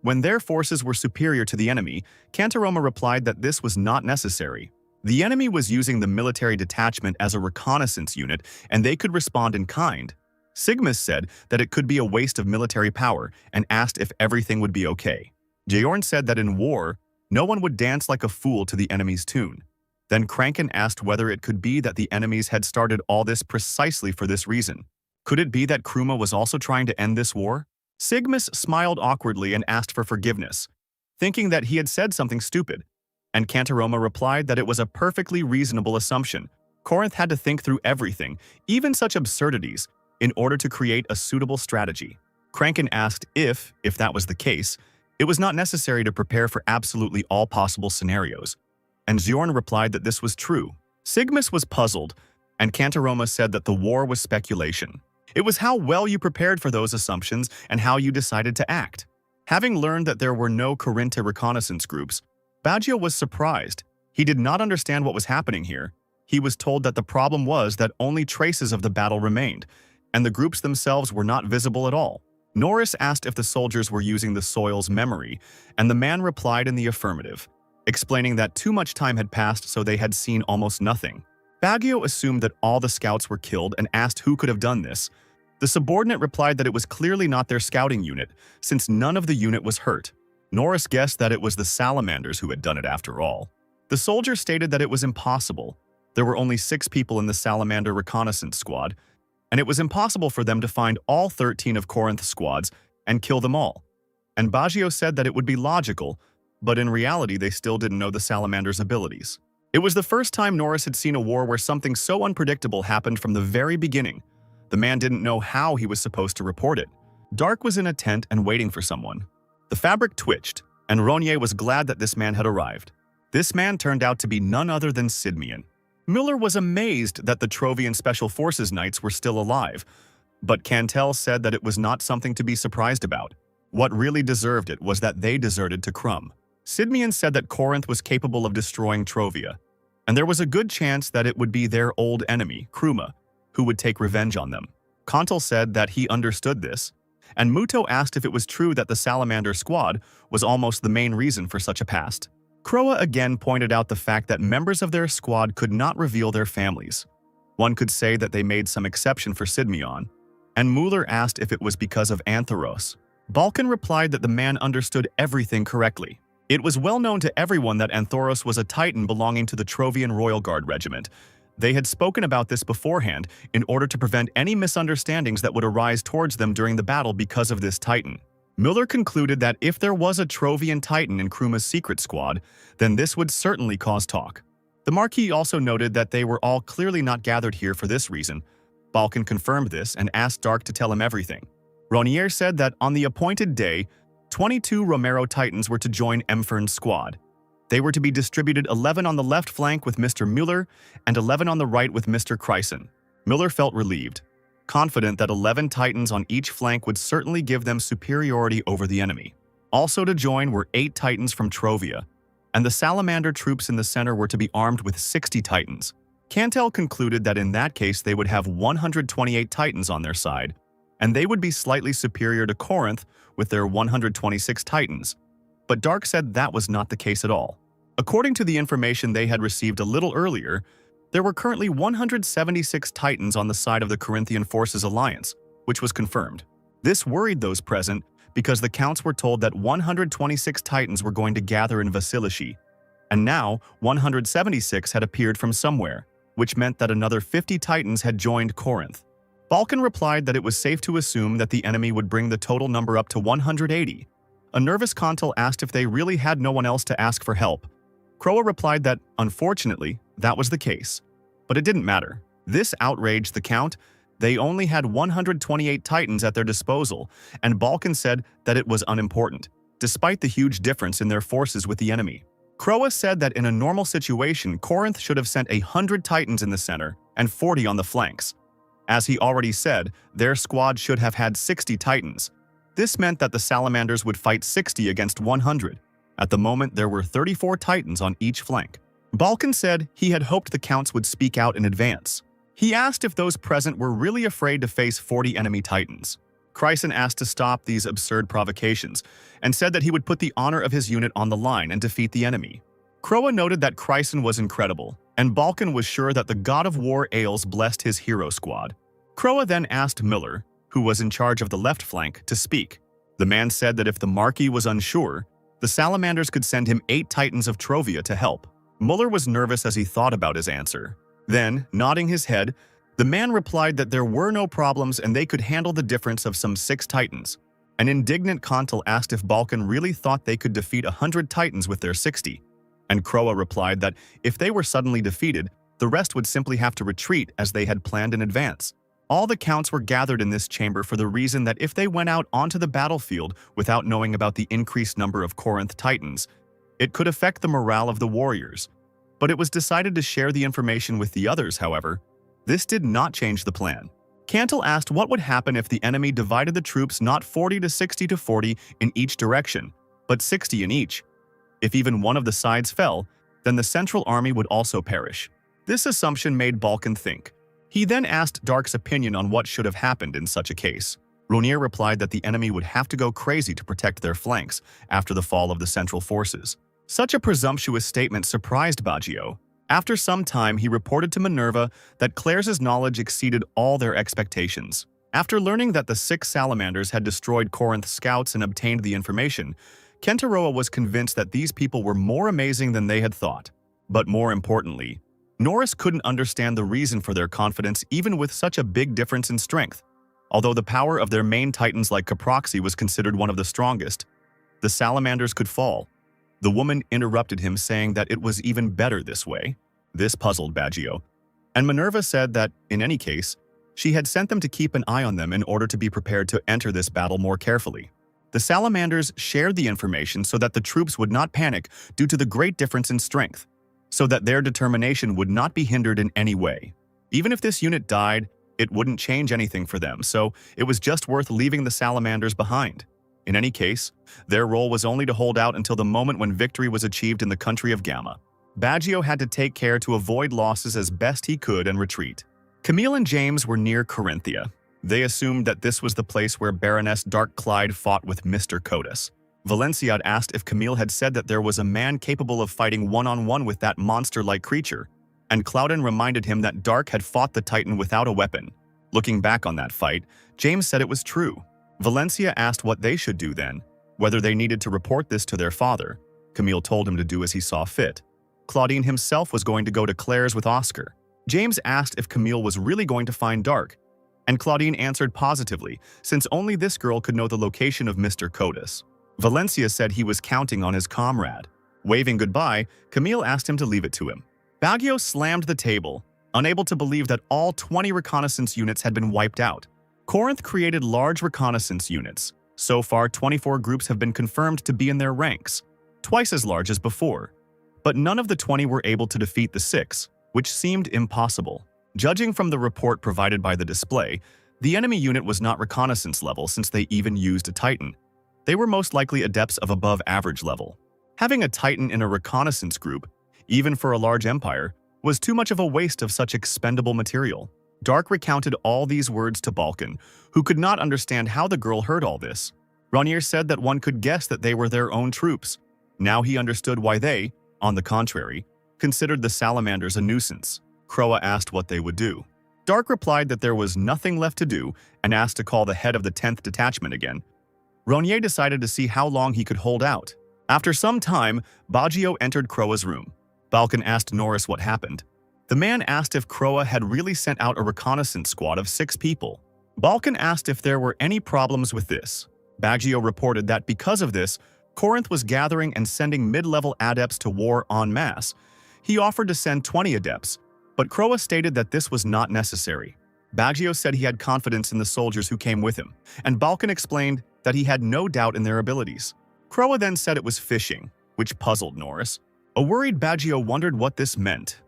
S1: When their forces were superior to the enemy, Kantaroma replied that this was not necessary. The enemy was using the military detachment as a reconnaissance unit, and they could respond in kind. Zygmus said that it could be a waste of military power and asked if everything would be okay. Jeorn said that in war, no one would dance like a fool to the enemy's tune. Then Kranken asked whether it could be that the enemies had started all this precisely for this reason. Could it be that Kruma was also trying to end this war? Zygmus smiled awkwardly and asked for forgiveness, thinking that he had said something stupid, and Kantaroma replied that it was a perfectly reasonable assumption. Corinth had to think through everything, even such absurdities, in order to create a suitable strategy. Kranken asked if that was the case, it was not necessary to prepare for absolutely all possible scenarios, and Zyorn replied that this was true. Zygmus was puzzled, and Kantaroma said that the war was speculation. It was how well you prepared for those assumptions and how you decided to act. Having learned that there were no Corinta reconnaissance groups, Baggio was surprised. He did not understand what was happening here. He was told that the problem was that only traces of the battle remained, and the groups themselves were not visible at all. Norris asked if the soldiers were using the soil's memory, and the man replied in the affirmative, explaining that too much time had passed so they had seen almost nothing. Baggio assumed that all the scouts were killed and asked who could have done this. The subordinate replied that it was clearly not their scouting unit, since none of the unit was hurt. Norris guessed that it was the salamanders who had done it after all. The soldier stated that it was impossible. There were only 6 people in the salamander reconnaissance squad, and it was impossible for them to find all 13 of Corinth's squads and kill them all. And Baggio said that it would be logical, but in reality they still didn't know the salamander's abilities. It was the first time Norris had seen a war where something so unpredictable happened from the very beginning. The man didn't know how he was supposed to report it. Dark was in a tent and waiting for someone. The fabric twitched, and Ronier was glad that this man had arrived. This man turned out to be none other than Sidmian. Miller was amazed that the Trovian Special Forces Knights were still alive, but Cantel said that it was not something to be surprised about. What really deserved it was that they deserted to Crum. Sidmian said that Corinth was capable of destroying Trovia, and there was a good chance that it would be their old enemy, Kruma, who would take revenge on them. Kontal said that he understood this, and Muto asked if it was true that the Salamander squad was almost the main reason for such a past. Kroa again pointed out the fact that members of their squad could not reveal their families. One could say that they made some exception for Sidmion, and Mueller asked if it was because of Anthoros. Balkan replied that the man understood everything correctly. It was well known to everyone that Anthoros was a Titan belonging to the Trovian Royal Guard Regiment. They had spoken about this beforehand in order to prevent any misunderstandings that would arise towards them during the battle because of this Titan. Miller concluded that if there was a Trovian Titan in Kruma's secret squad, then this would certainly cause talk. The Marquis also noted that they were all clearly not gathered here for this reason. Balkan confirmed this and asked Dark to tell him everything. Ronier said that on the appointed day, 22 Romero Titans were to join Emfern's squad. They were to be distributed 11 on the left flank with Mr. Mueller and 11 on the right with Mr. Kreisen. Miller felt relieved, confident that 11 Titans on each flank would certainly give them superiority over the enemy. Also to join were 8 Titans from Trovia, and the Salamander troops in the center were to be armed with 60 Titans. Cantel concluded that in that case they would have 128 Titans on their side, and they would be slightly superior to Corinth with their 126 Titans. But Dark said that was not the case at all. According to the information they had received a little earlier, there were currently 176 Titans on the side of the Corinthian Forces Alliance, which was confirmed. This worried those present because the counts were told that 126 Titans were going to gather in Vasilishi. And now, 176 had appeared from somewhere, which meant that another 50 titans had joined Corinth. Vulcan replied that it was safe to assume that the enemy would bring the total number up to 180. A nervous Contal asked if they really had no one else to ask for help. Croa replied that, unfortunately, that was the case. But it didn't matter. This outraged the Count. They only had 128 titans at their disposal, and Balkan said that it was unimportant, despite the huge difference in their forces with the enemy. Croa said that in a normal situation, Corinth should have sent 100 titans in the center and 40 on the flanks. As he already said, their squad should have had 60 titans. This meant that the Salamanders would fight 60 against 100. At the moment, there were 34 titans on each flank. Balkan said he had hoped the Counts would speak out in advance. He asked if those present were really afraid to face 40 enemy titans. Chryson asked to stop these absurd provocations and said that he would put the honor of his unit on the line and defeat the enemy. Croa noted that Chryson was incredible, and Balkan was sure that the god of war Aels blessed his hero squad. Croa then asked Miller, who was in charge of the left flank, to speak. The man said that if the Marquis was unsure, the Salamanders could send him 8 titans of Trovia to help. Muller was nervous as he thought about his answer. Then, nodding his head, the man replied that there were no problems and they could handle the difference of some 6 titans. An indignant Contal asked if Balkan really thought they could defeat 100 titans with their 60. And Croa replied that if they were suddenly defeated, the rest would simply have to retreat as they had planned in advance. All the Counts were gathered in this chamber for the reason that if they went out onto the battlefield without knowing about the increased number of Corinth titans, it could affect the morale of the warriors. But it was decided to share the information with the others, however. This did not change the plan. Cantal asked what would happen if the enemy divided the troops not 40 to 60 to 40 in each direction, but 60 in each. If even one of the sides fell, then the central army would also perish. This assumption made Balkan think. He then asked Dark's opinion on what should have happened in such a case. Ronier replied that the enemy would have to go crazy to protect their flanks after the fall of the central forces. Such a presumptuous statement surprised Baggio. After some time, he reported to Minerva that Claire's knowledge exceeded all their expectations. After learning that the 6 Salamanders had destroyed Corinth's scouts and obtained the information, Kentaroa was convinced that these people were more amazing than they had thought. But more importantly, Norris couldn't understand the reason for their confidence even with such a big difference in strength. Although the power of their main titans like Caproxy was considered one of the strongest, the Salamanders could fall. The woman interrupted him, saying that it was even better this way. This puzzled Baggio, and Minerva said that, in any case, she had sent them to keep an eye on them in order to be prepared to enter this battle more carefully. The Salamanders shared the information so that the troops would not panic due to the great difference in strength, so that their determination would not be hindered in any way. Even if this unit died, it wouldn't change anything for them, so it was just worth leaving the Salamanders behind. In any case, their role was only to hold out until the moment when victory was achieved in the country of Gamma. Baggio had to take care to avoid losses as best he could and retreat. Camille and James were near Corinthia. They assumed that this was the place where Baroness Dark Clyde fought with Mr. Cotus. Valencia had asked if Camille had said that there was a man capable of fighting one-on-one with that monster-like creature, and Clouden reminded him that Dark had fought the Titan without a weapon. Looking back on that fight, James said it was true. Valencia asked what they should do then, whether they needed to report this to their father. Camille told him to do as he saw fit. Claudine himself was going to go to Claire's with Oscar. James asked if Camille was really going to find Dark, and Claudine answered positively, since only this girl could know the location of Mr. Cotus. Valencia said he was counting on his comrade. Waving goodbye, Camille asked him to leave it to him. Baggio slammed the table, unable to believe that all 20 reconnaissance units had been wiped out. Corinth created large reconnaissance units. So far, 24 groups have been confirmed to be in their ranks, twice as large as before. But none of the 20 were able to defeat the 6, which seemed impossible. Judging from the report provided by the display, the enemy unit was not reconnaissance level since they even used a Titan. They were most likely adepts of above average level. Having a Titan in a reconnaissance group, even for a large empire, was too much of a waste of such expendable material. Dark recounted all these words to Balkan, who could not understand how the girl heard all this. Ronier said that one could guess that they were their own troops. Now he understood why they, on the contrary, considered the Salamanders a nuisance. Croa asked what they would do. Dark replied that there was nothing left to do and asked to call the head of the 10th detachment again. Ronier decided to see how long he could hold out. After some time, Baggio entered Croa's room. Balkan asked Norris what happened. The man asked if Croa had really sent out a reconnaissance squad of 6 people. Balkan asked if there were any problems with this. Baggio reported that because of this, Corinth was gathering and sending mid-level adepts to war en masse. He offered to send 20 adepts, but Croa stated that this was not necessary. Baggio said he had confidence in the soldiers who came with him, and Balkan explained that he had no doubt in their abilities. Croa then said it was fishing, which puzzled Norris. A worried Baggio wondered what this meant,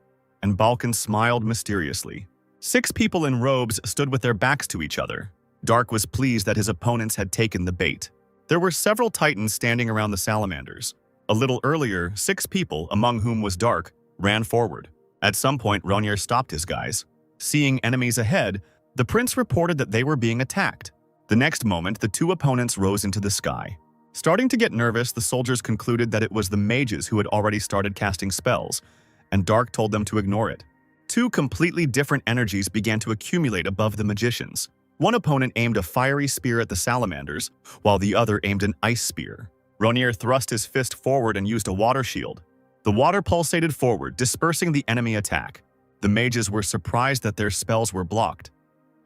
S1: and Balkan smiled mysteriously. 6 people in robes stood with their backs to each other. Dark was pleased that his opponents had taken the bait. There were several titans standing around the salamanders. A little earlier, 6 people, among whom was Dark, ran forward. At some point, Ronier stopped his guys. Seeing enemies ahead, the prince reported that they were being attacked. The next moment, the 2 opponents rose into the sky. Starting to get nervous, the soldiers concluded that it was the mages who had already started casting spells, and Dark told them to ignore it. 2 completely different energies began to accumulate above the magicians. One opponent aimed a fiery spear at the salamanders, while the other aimed an ice spear. Ronier thrust his fist forward and used a water shield. The water pulsated forward, dispersing the enemy attack. The mages were surprised that their spells were blocked,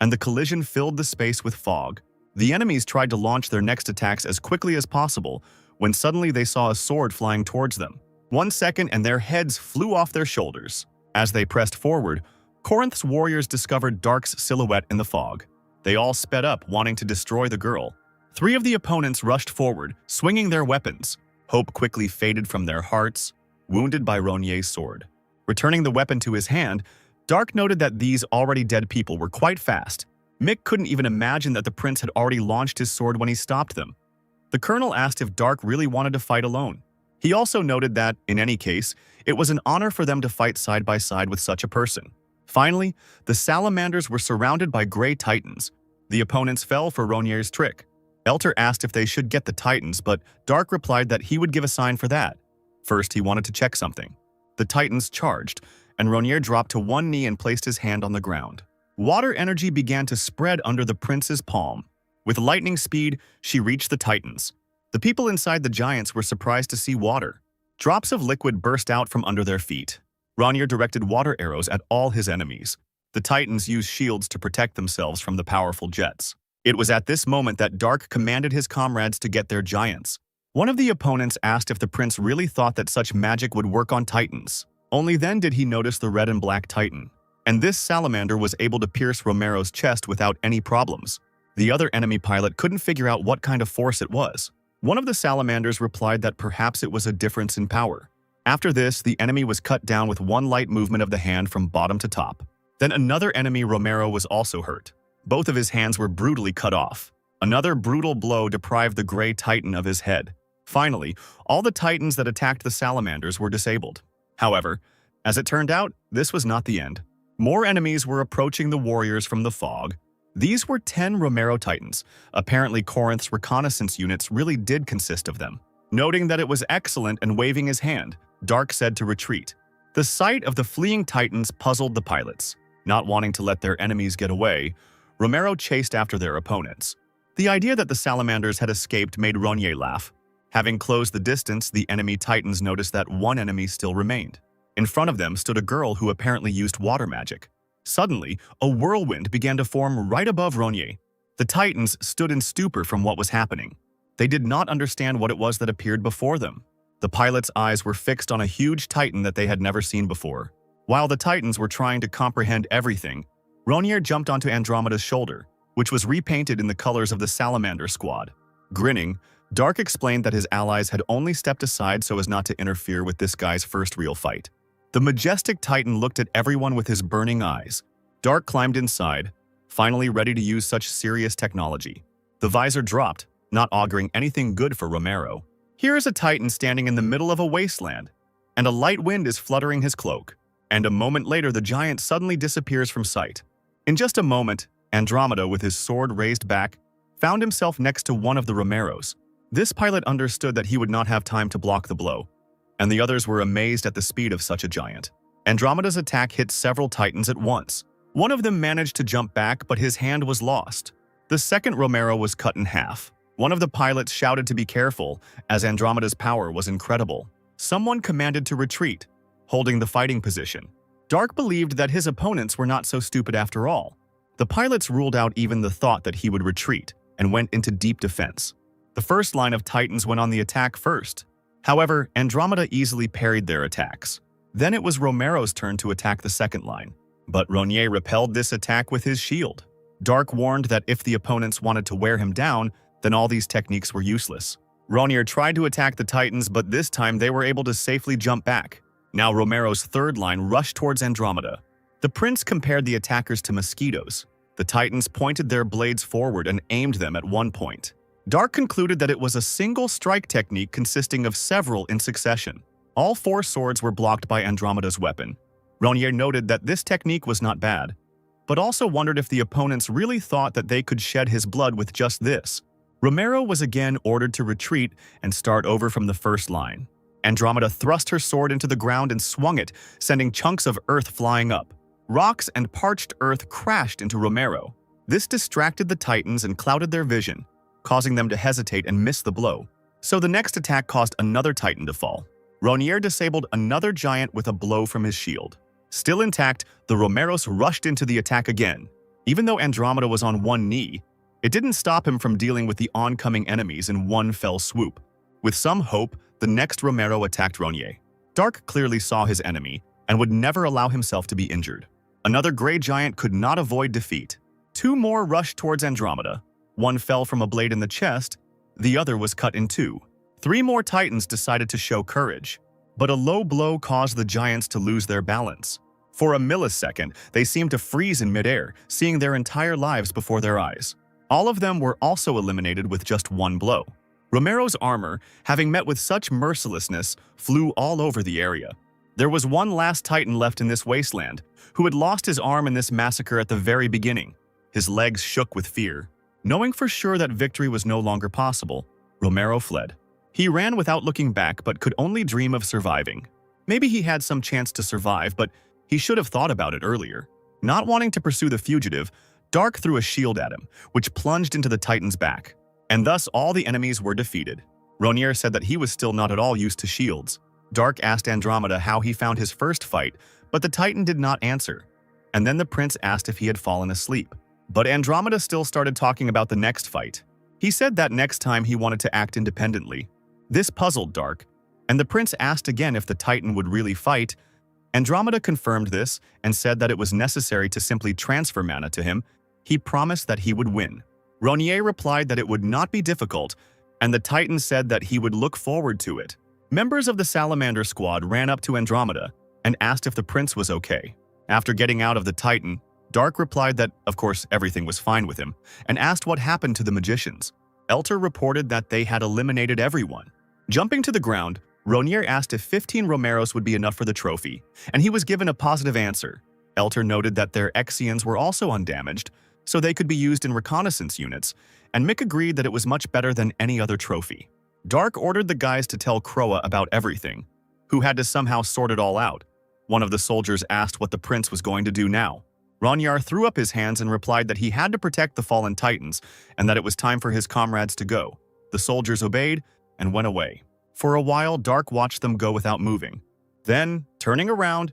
S1: and the collision filled the space with fog. The enemies tried to launch their next attacks as quickly as possible when suddenly they saw a sword flying towards them. 1 second and their heads flew off their shoulders. As they pressed forward, Corinth's warriors discovered Dark's silhouette in the fog. They all sped up, wanting to destroy the girl. 3 of the opponents rushed forward, swinging their weapons. Hope quickly faded from their hearts, wounded by Ronier's sword. Returning the weapon to his hand, Dark noted that these already dead people were quite fast. Mick couldn't even imagine that the prince had already launched his sword when he stopped them. The colonel asked if Dark really wanted to fight alone. He also noted that, in any case, it was an honor for them to fight side by side with such a person. Finally, the salamanders were surrounded by gray titans. The opponents fell for Ronier's trick. Elter asked if they should get the titans, but Dark replied that he would give a sign for that. First, he wanted to check something. The titans charged, and Ronier dropped to one knee and placed his hand on the ground. Water energy began to spread under the prince's palm. With lightning speed, she reached the titans. The people inside the giants were surprised to see water. Drops of liquid burst out from under their feet. Ronier directed water arrows at all his enemies. The titans used shields to protect themselves from the powerful jets. It was at this moment that Dark commanded his comrades to get their giants. One of the opponents asked if the prince really thought that such magic would work on titans. Only then did he notice the red and black titan. And this salamander was able to pierce Romero's chest without any problems. The other enemy pilot couldn't figure out what kind of force it was. One of the salamanders replied that perhaps it was a difference in power. After this, the enemy was cut down with one light movement of the hand from bottom to top. Then another enemy, Romero, was also hurt. Both of his hands were brutally cut off. Another brutal blow deprived the gray titan of his head. Finally, all the titans that attacked the salamanders were disabled. However, as it turned out, this was not the end. More enemies were approaching the warriors from the fog. These were 10 Romero titans. Apparently, Corinth's reconnaissance units really did consist of them. Noting that it was excellent and waving his hand, Dark said to retreat. The sight of the fleeing titans puzzled the pilots. Not wanting to let their enemies get away, Romero chased after their opponents. The idea that the salamanders had escaped made Ronier laugh. Having closed the distance, the enemy titans noticed that one enemy still remained. In front of them stood a girl who apparently used water magic. Suddenly, a whirlwind began to form right above Ronier. The titans stood in stupor from what was happening. They did not understand what it was that appeared before them. The pilots' eyes were fixed on a huge titan that they had never seen before. While the titans were trying to comprehend everything, Ronier jumped onto Andromeda's shoulder, which was repainted in the colors of the salamander squad. Grinning, Dark explained that his allies had only stepped aside so as not to interfere with this guy's first real fight. The majestic titan looked at everyone with his burning eyes. Dark climbed inside, finally ready to use such serious technology. The visor dropped, not auguring anything good for Romero. Here is a titan standing in the middle of a wasteland, and a light wind is fluttering his cloak. And a moment later, the giant suddenly disappears from sight. In just a moment, Andromeda, with his sword raised back, found himself next to one of the Romeros. This pilot understood that he would not have time to block the blow, and the others were amazed at the speed of such a giant. Andromeda's attack hit several titans at once. One of them managed to jump back, but his hand was lost. The second Romero was cut in half. One of the pilots shouted to be careful, as Andromeda's power was incredible. Someone commanded to retreat, holding the fighting position. Dark believed that his opponents were not so stupid after all. The pilots ruled out even the thought that he would retreat and went into deep defense. The first line of Titans went on the attack first. However, Andromeda easily parried their attacks. Then it was Romero's turn to attack the second line. But Ronier repelled this attack with his shield. Dark warned that if the opponents wanted to wear him down, then all these techniques were useless. Ronier tried to attack the Titans, but this time they were able to safely jump back. Now Romero's third line rushed towards Andromeda. The prince compared the attackers to mosquitoes. The Titans pointed their blades forward and aimed them at one point. Dark concluded that it was a single strike technique consisting of several in succession. All 4 swords were blocked by Andromeda's weapon. Ronier noted that this technique was not bad, but also wondered if the opponents really thought that they could shed his blood with just this. Romero was again ordered to retreat and start over from the first line. Andromeda thrust her sword into the ground and swung it, sending chunks of earth flying up. Rocks and parched earth crashed into Romero. This distracted the Titans and clouded their vision, causing them to hesitate and miss the blow. So the next attack caused another Titan to fall. Ronier disabled another giant with a blow from his shield. Still intact, the Romeros rushed into the attack again. Even though Andromeda was on one knee, it didn't stop him from dealing with the oncoming enemies in one fell swoop. With some hope, the next Romero attacked Ronier. Dark clearly saw his enemy and would never allow himself to be injured. Another gray giant could not avoid defeat. 2 more rushed towards Andromeda. One fell from a blade in the chest, the other was cut in 2. 3 more Titans decided to show courage, but a low blow caused the giants to lose their balance. For a millisecond, they seemed to freeze in midair, seeing their entire lives before their eyes. All of them were also eliminated with just 1 blow. Romero's armor, having met with such mercilessness, flew all over the area. There was one last Titan left in this wasteland, who had lost his arm in this massacre at the very beginning. His legs shook with fear. Knowing for sure that victory was no longer possible, Romero fled. He ran without looking back but could only dream of surviving. Maybe he had some chance to survive, but he should have thought about it earlier. Not wanting to pursue the fugitive, Dark threw a shield at him, which plunged into the Titan's back. And thus all the enemies were defeated. Ronier said that he was still not at all used to shields. Dark asked Andromeda how he found his first fight, but the Titan did not answer. And then the prince asked if he had fallen asleep. But Andromeda still started talking about the next fight. He said that next time he wanted to act independently. This puzzled Dark, and the prince asked again if the Titan would really fight. Andromeda confirmed this and said that it was necessary to simply transfer mana to him. He promised that he would win. Ronier replied that it would not be difficult, and the Titan said that he would look forward to it. Members of the Salamander squad ran up to Andromeda and asked if the prince was okay. After getting out of the Titan, Dark replied that, of course, everything was fine with him, and asked what happened to the magicians. Elter reported that they had eliminated everyone. Jumping to the ground, Ronier asked if 15 Romeros would be enough for the trophy, and he was given a positive answer. Elter noted that their Exians were also undamaged, so they could be used in reconnaissance units, and Mick agreed that it was much better than any other trophy. Dark ordered the guys to tell Croa about everything, who had to somehow sort it all out. One of the soldiers asked what the prince was going to do now. Ronier threw up his hands and replied that he had to protect the fallen Titans, and that it was time for his comrades to go. The soldiers obeyed and went away. For a while, Dark watched them go without moving. Then, turning around,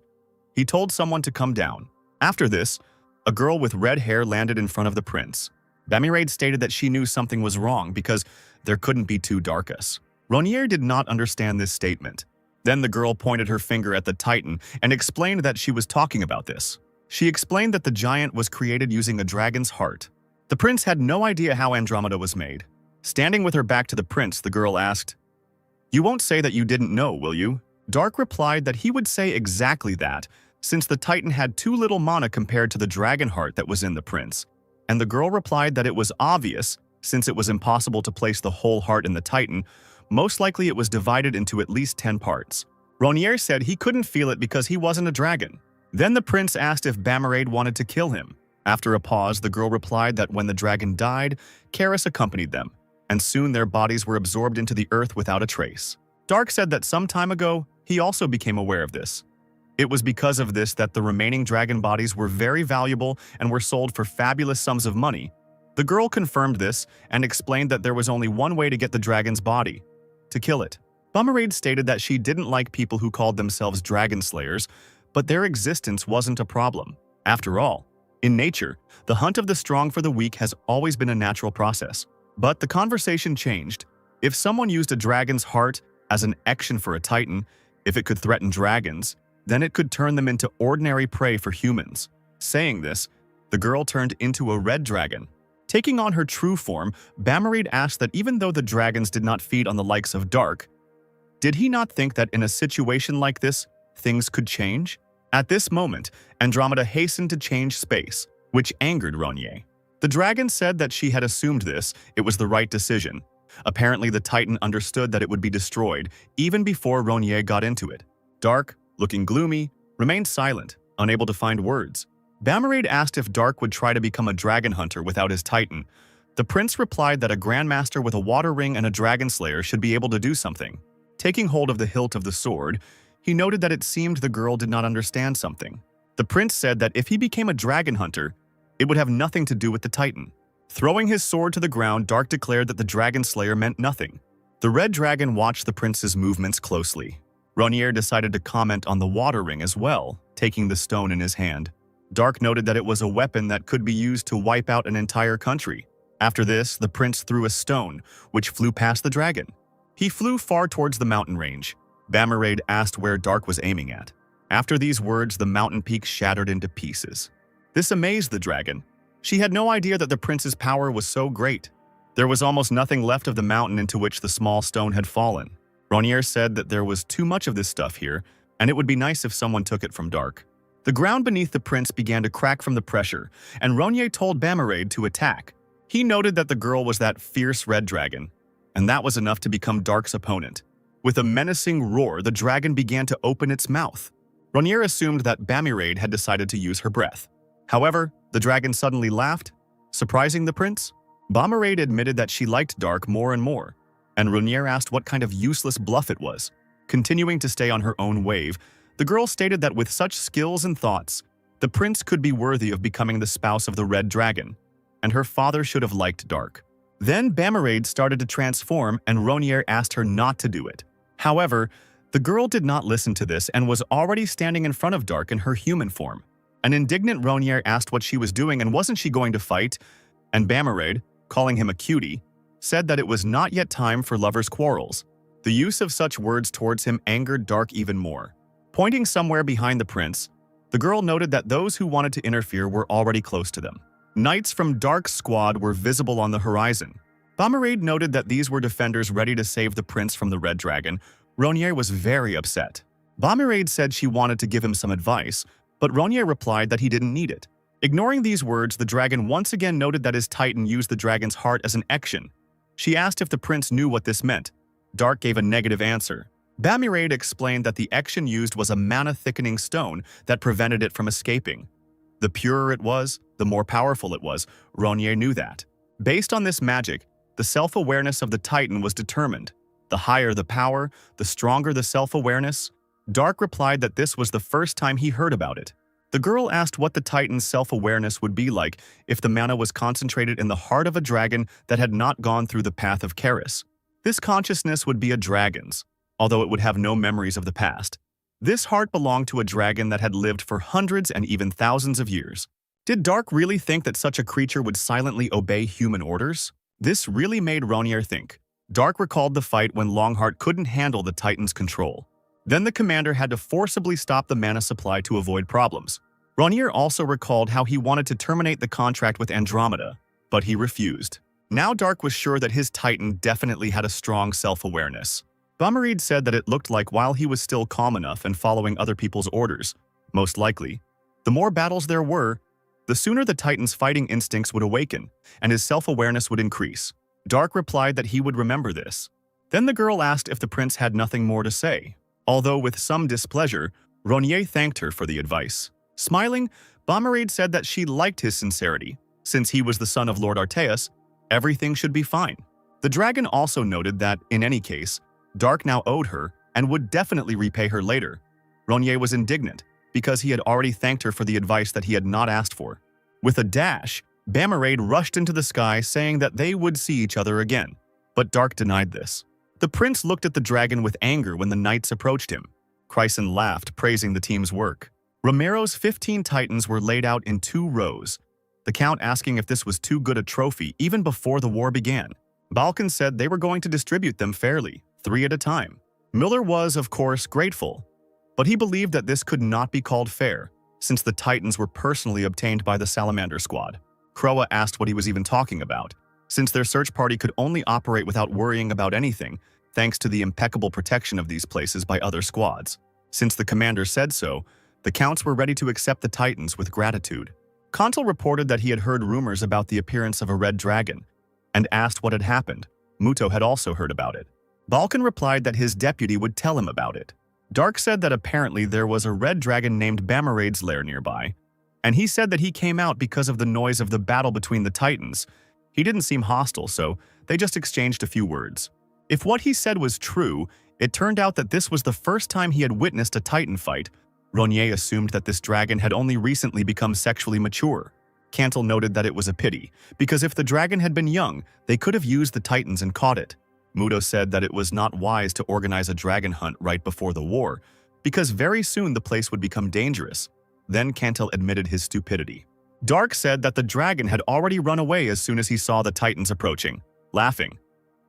S1: he told someone to come down. After this, a girl with red hair landed in front of the prince. Bamirade stated that she knew something was wrong because there couldn't be 2 Darkus. Ronier did not understand this statement. Then the girl pointed her finger at the Titan and explained that she was talking about this. She explained that the giant was created using a dragon's heart. The prince had no idea how Andromeda was made. Standing with her back to the prince, the girl asked, "You won't say that you didn't know, will you?" Dark replied that he would say exactly that, since the Titan had too little mana compared to the dragon heart that was in the prince. And the girl replied that it was obvious, since it was impossible to place the whole heart in the Titan. Most likely it was divided into at least 10 parts. Ronier said he couldn't feel it because he wasn't a dragon. Then the prince asked if Bamirade wanted to kill him. After a pause, the girl replied that when the dragon died, Karis accompanied them, and soon their bodies were absorbed into the earth without a trace. Dark said that some time ago, he also became aware of this. It was because of this that the remaining dragon bodies were very valuable and were sold for fabulous sums of money, The girl confirmed this and explained that there was only one way to get the dragon's body: to kill it. Bummerade stated that she didn't like people who called themselves dragon slayers, but their existence wasn't a problem. After all, in nature, the hunt of the strong for the weak has always been a natural process. But the conversation changed. If someone used a dragon's heart as an action for a titan, if it could threaten dragons, then it could turn them into ordinary prey for humans. Saying this, the girl turned into a red dragon. Taking on her true form, Bummerade asked that even though the dragons did not feed on the likes of Dark, did he not think that in a situation like this, things could change? At this moment, Andromeda hastened to change space, which angered Ronye. The dragon said that she had assumed this, it was the right decision. Apparently the Titan understood that it would be destroyed, even before Ronye got into it. Dark, looking gloomy, remained silent, unable to find words. Bummerade asked if Dark would try to become a dragon hunter without his Titan. The prince replied that a grandmaster with a water ring and a dragon slayer should be able to do something. Taking hold of the hilt of the sword, he noted that it seemed the girl did not understand something. The prince said that if he became a dragon hunter, it would have nothing to do with the Titan. Throwing his sword to the ground, Dark declared that the dragon slayer meant nothing. The red dragon watched the prince's movements closely. Ronye decided to comment on the water ring as well, taking the stone in his hand. Dark noted that it was a weapon that could be used to wipe out an entire country. After this, the prince threw a stone, which flew past the dragon. He flew far towards the mountain range. Bummerade asked where Dark was aiming at. After these words, the mountain peak shattered into pieces. This amazed the dragon. She had no idea that the prince's power was so great. There was almost nothing left of the mountain into which the small stone had fallen. Ronye said that there was too much of this stuff here, and it would be nice if someone took it from Dark. The ground beneath the prince began to crack from the pressure, and Ronye told Bummerade to attack. He noted that the girl was that fierce red dragon, and that was enough to become Dark's opponent. With a menacing roar, the dragon began to open its mouth. Ronye assumed that Bummerade had decided to use her breath. However, the dragon suddenly laughed, surprising the prince. Bummerade admitted that she liked Dark more and more, and Ronye asked what kind of useless bluff it was. Continuing to stay on her own wave, the girl stated that with such skills and thoughts, the prince could be worthy of becoming the spouse of the red dragon, and her father should have liked Dark. Then Bummerade started to transform, and Ronye asked her not to do it. However, the girl did not listen to this and was already standing in front of Dark in her human form. An indignant Ronye asked what she was doing and wasn't she going to fight, and Bummerade, calling him a cutie, said that it was not yet time for lovers' quarrels. The use of such words towards him angered Dark even more. Pointing somewhere behind the prince, the girl noted that those who wanted to interfere were already close to them. Knights from Dark's squad were visible on the horizon. Bummerade noted that these were defenders ready to save the prince from the red dragon. Ronye was very upset. Bummerade said she wanted to give him some advice, but Ronye replied that he didn't need it. Ignoring these words, the dragon once again noted that his Titan used the dragon's heart as an action. She asked if the prince knew what this meant. Dark gave a negative answer. Bummerade explained that the action used was a mana-thickening stone that prevented it from escaping. The purer it was, the more powerful it was. Ronye knew that. Based on this magic, the self-awareness of the Titan was determined. The higher the power, the stronger the self-awareness. Dark replied that this was the first time he heard about it. The girl asked what the Titan's self-awareness would be like if the mana was concentrated in the heart of a dragon that had not gone through the path of Karis. This consciousness would be a dragon's, although it would have no memories of the past. This heart belonged to a dragon that had lived for hundreds and even thousands of years. Did Dark really think that such a creature would silently obey human orders? This really made Ronye think. Dark recalled the fight when Longheart couldn't handle the Titan's control. Then the commander had to forcibly stop the mana supply to avoid problems. Ronye also recalled how he wanted to terminate the contract with Andromeda, but he refused. Now Dark was sure that his Titan definitely had a strong self-awareness. Bummerade said that it looked like while he was still calm enough and following other people's orders, most likely, the more battles there were, the sooner the Titan's fighting instincts would awaken and his self-awareness would increase. Dark replied that he would remember this. Then the girl asked if the prince had nothing more to say. Although with some displeasure, Ronye thanked her for the advice. Smiling, Bummerade said that she liked his sincerity. Since he was the son of Lord Arteus, everything should be fine. The dragon also noted that, in any case, Dark now owed her and would definitely repay her later. Ronye was indignant because he had already thanked her for the advice that he had not asked for. With a dash, Bamarade rushed into the sky saying that they would see each other again, but Dark denied this. The prince looked at the dragon with anger when the knights approached him. Chryson laughed, praising the team's work. Romero's 15 titans were laid out in 2 rows, the count asking if this was too good a trophy even before the war began. Balkan said they were going to distribute them fairly, 3 at a time. Miller was, of course, grateful, but he believed that this could not be called fair, since the titans were personally obtained by the Salamander Squad. Croa asked what he was even talking about, since their search party could only operate without worrying about anything, thanks to the impeccable protection of these places by other squads. Since the commander said so, the counts were ready to accept the titans with gratitude. Kontal reported that he had heard rumors about the appearance of a red dragon, and asked what had happened. Muto had also heard about it. Balkan replied that his deputy would tell him about it. Dark said that apparently there was a red dragon named Bamarade's lair nearby, and he said that he came out because of the noise of the battle between the titans. He didn't seem hostile, so they just exchanged a few words. If what he said was true, it turned out that this was the first time he had witnessed a titan fight. Ronier assumed that this dragon had only recently become sexually mature. Cantal noted that it was a pity, because if the dragon had been young, they could have used the titans and caught it. Muto said that it was not wise to organize a dragon hunt right before the war, because very soon the place would become dangerous. Then Cantal admitted his stupidity. Dark said that the dragon had already run away as soon as he saw the titans approaching, laughing.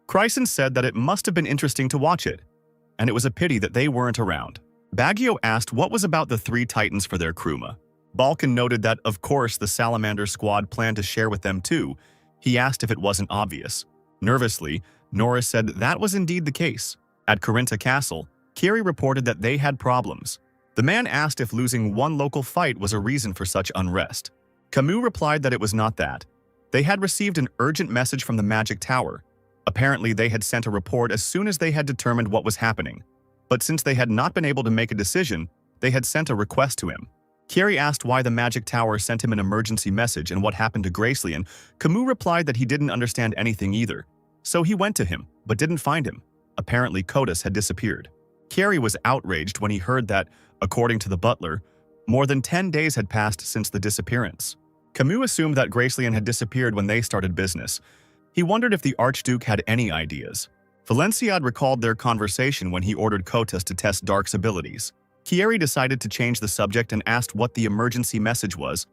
S1: Chryson said that it must have been interesting to watch it, and it was a pity that they weren't around. Baggio asked what was about the 3 titans for their kruma. Balkan noted that, of course, the Salamander Squad planned to share with them too. He asked if it wasn't obvious. Nervously, Norris said that was indeed the case. At Corinta Castle, Kiri reported that they had problems. The man asked if losing one local fight was a reason for such unrest. Camus replied that it was not that. They had received an urgent message from the Magic Tower. Apparently, they had sent a report as soon as they had determined what was happening. But since they had not been able to make a decision, they had sent a request to him. Kiri asked why the Magic Tower sent him an emergency message and what happened to Gracelian. Camus replied that he didn't understand anything either. So he went to him, but didn't find him. Apparently, Kodos had disappeared. Kiri was outraged when he heard that, according to the butler, more than 10 days had passed since the disappearance. Camus assumed that Gracelian had disappeared when they started business. He wondered if the Archduke had any ideas. Valenciad recalled their conversation when he ordered Kotos to test Dark's abilities. Kiri decided to change the subject and asked what the emergency message was.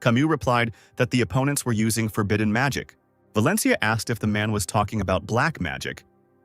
S1: Camus replied that the opponents were using forbidden magic. Valencia asked if the man was talking about black magic,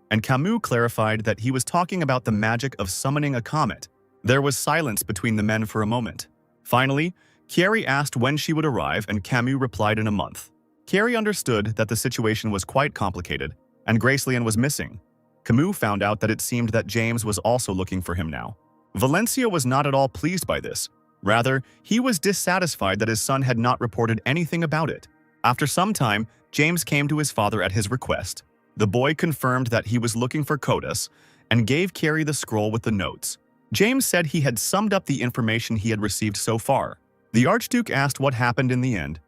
S1: and Camus clarified that he was talking about the magic of summoning a comet. There was silence between the men for a moment. Finally, Kiri asked when she would arrive, and Camus replied in a month. Kiri understood that the situation was quite complicated, and Gracelian was missing. Camus found out that it seemed that James was also looking for him now. Valencia was not at all pleased by this. Rather, he was dissatisfied that his son had not reported anything about it. After some time, James came to his father at his request. The boy confirmed that he was looking for Kodos and gave Kiri the scroll with the notes. James said he had summed up the information he had received so far. The Archduke asked what happened in the end.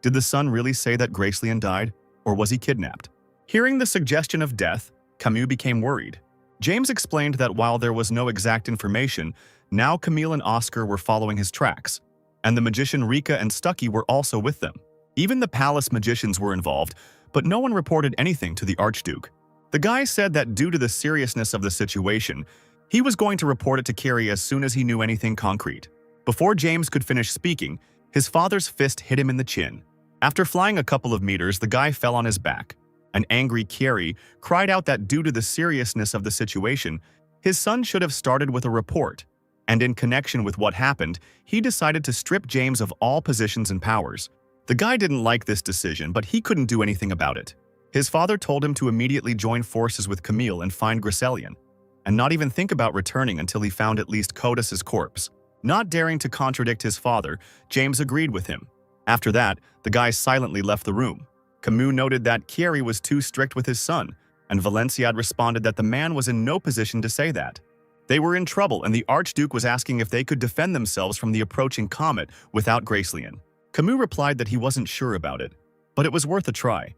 S1: Did the son really say that Gracelian died, or was he kidnapped? Hearing the suggestion of death, Camus became worried. James explained that while there was no exact information, now Camille and Oscar were following his tracks, and the magician Rika and Stucky were also with them. Even the palace magicians were involved, but no one reported anything to the Archduke. The guy said that due to the seriousness of the situation, he was going to report it to Kiri as soon as he knew anything concrete. Before James could finish speaking, his father's fist hit him in the chin. After flying a couple of meters, the guy fell on his back. An angry Kiri cried out that due to the seriousness of the situation, his son should have started with a report, and in connection with what happened, he decided to strip James of all positions and powers. The guy didn't like this decision, but he couldn't do anything about it. His father told him to immediately join forces with Camille and find Gracelian, and not even think about returning until he found at least Kodos's corpse. Not daring to contradict his father, James agreed with him. After that, the guy silently left the room. Camus noted that Kiri was too strict with his son, and Valenciad responded that the man was in no position to say that. They were in trouble, and the Archduke was asking if they could defend themselves from the approaching comet without Gracelian. Camus replied that he wasn't sure about it, but it was worth a try.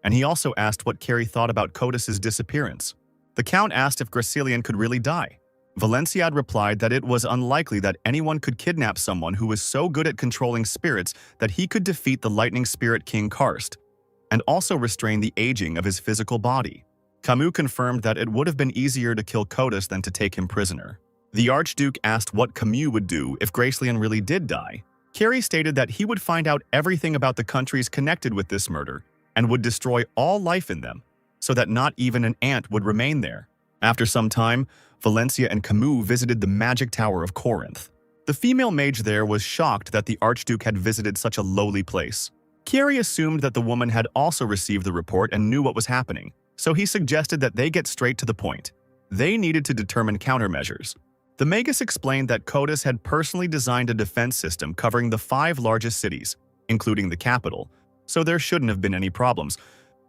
S1: And he also asked what Kiri thought about Kodos's disappearance. The Count asked if Gracelian could really die. Valenciad replied that it was unlikely that anyone could kidnap someone who was so good at controlling spirits that he could defeat the lightning spirit king Karst, and also restrain the aging of his physical body. Camus confirmed that it would have been easier to kill Kratos than to take him prisoner. The Archduke asked what Camus would do if Gracelyn really did die. Carrie stated that he would find out everything about the countries connected with this murder and would destroy all life in them, so that not even an ant would remain there. After some time, Valencia and Camus visited the magic tower of Corinth. The female mage there was shocked that the Archduke had visited such a lowly place. Carrie assumed that the woman had also received the report and knew what was happening, so he suggested that they get straight to the point. They needed to determine countermeasures. The Magus explained that Kratos had personally designed a defense system covering the 5 largest cities, including the capital, so there shouldn't have been any problems.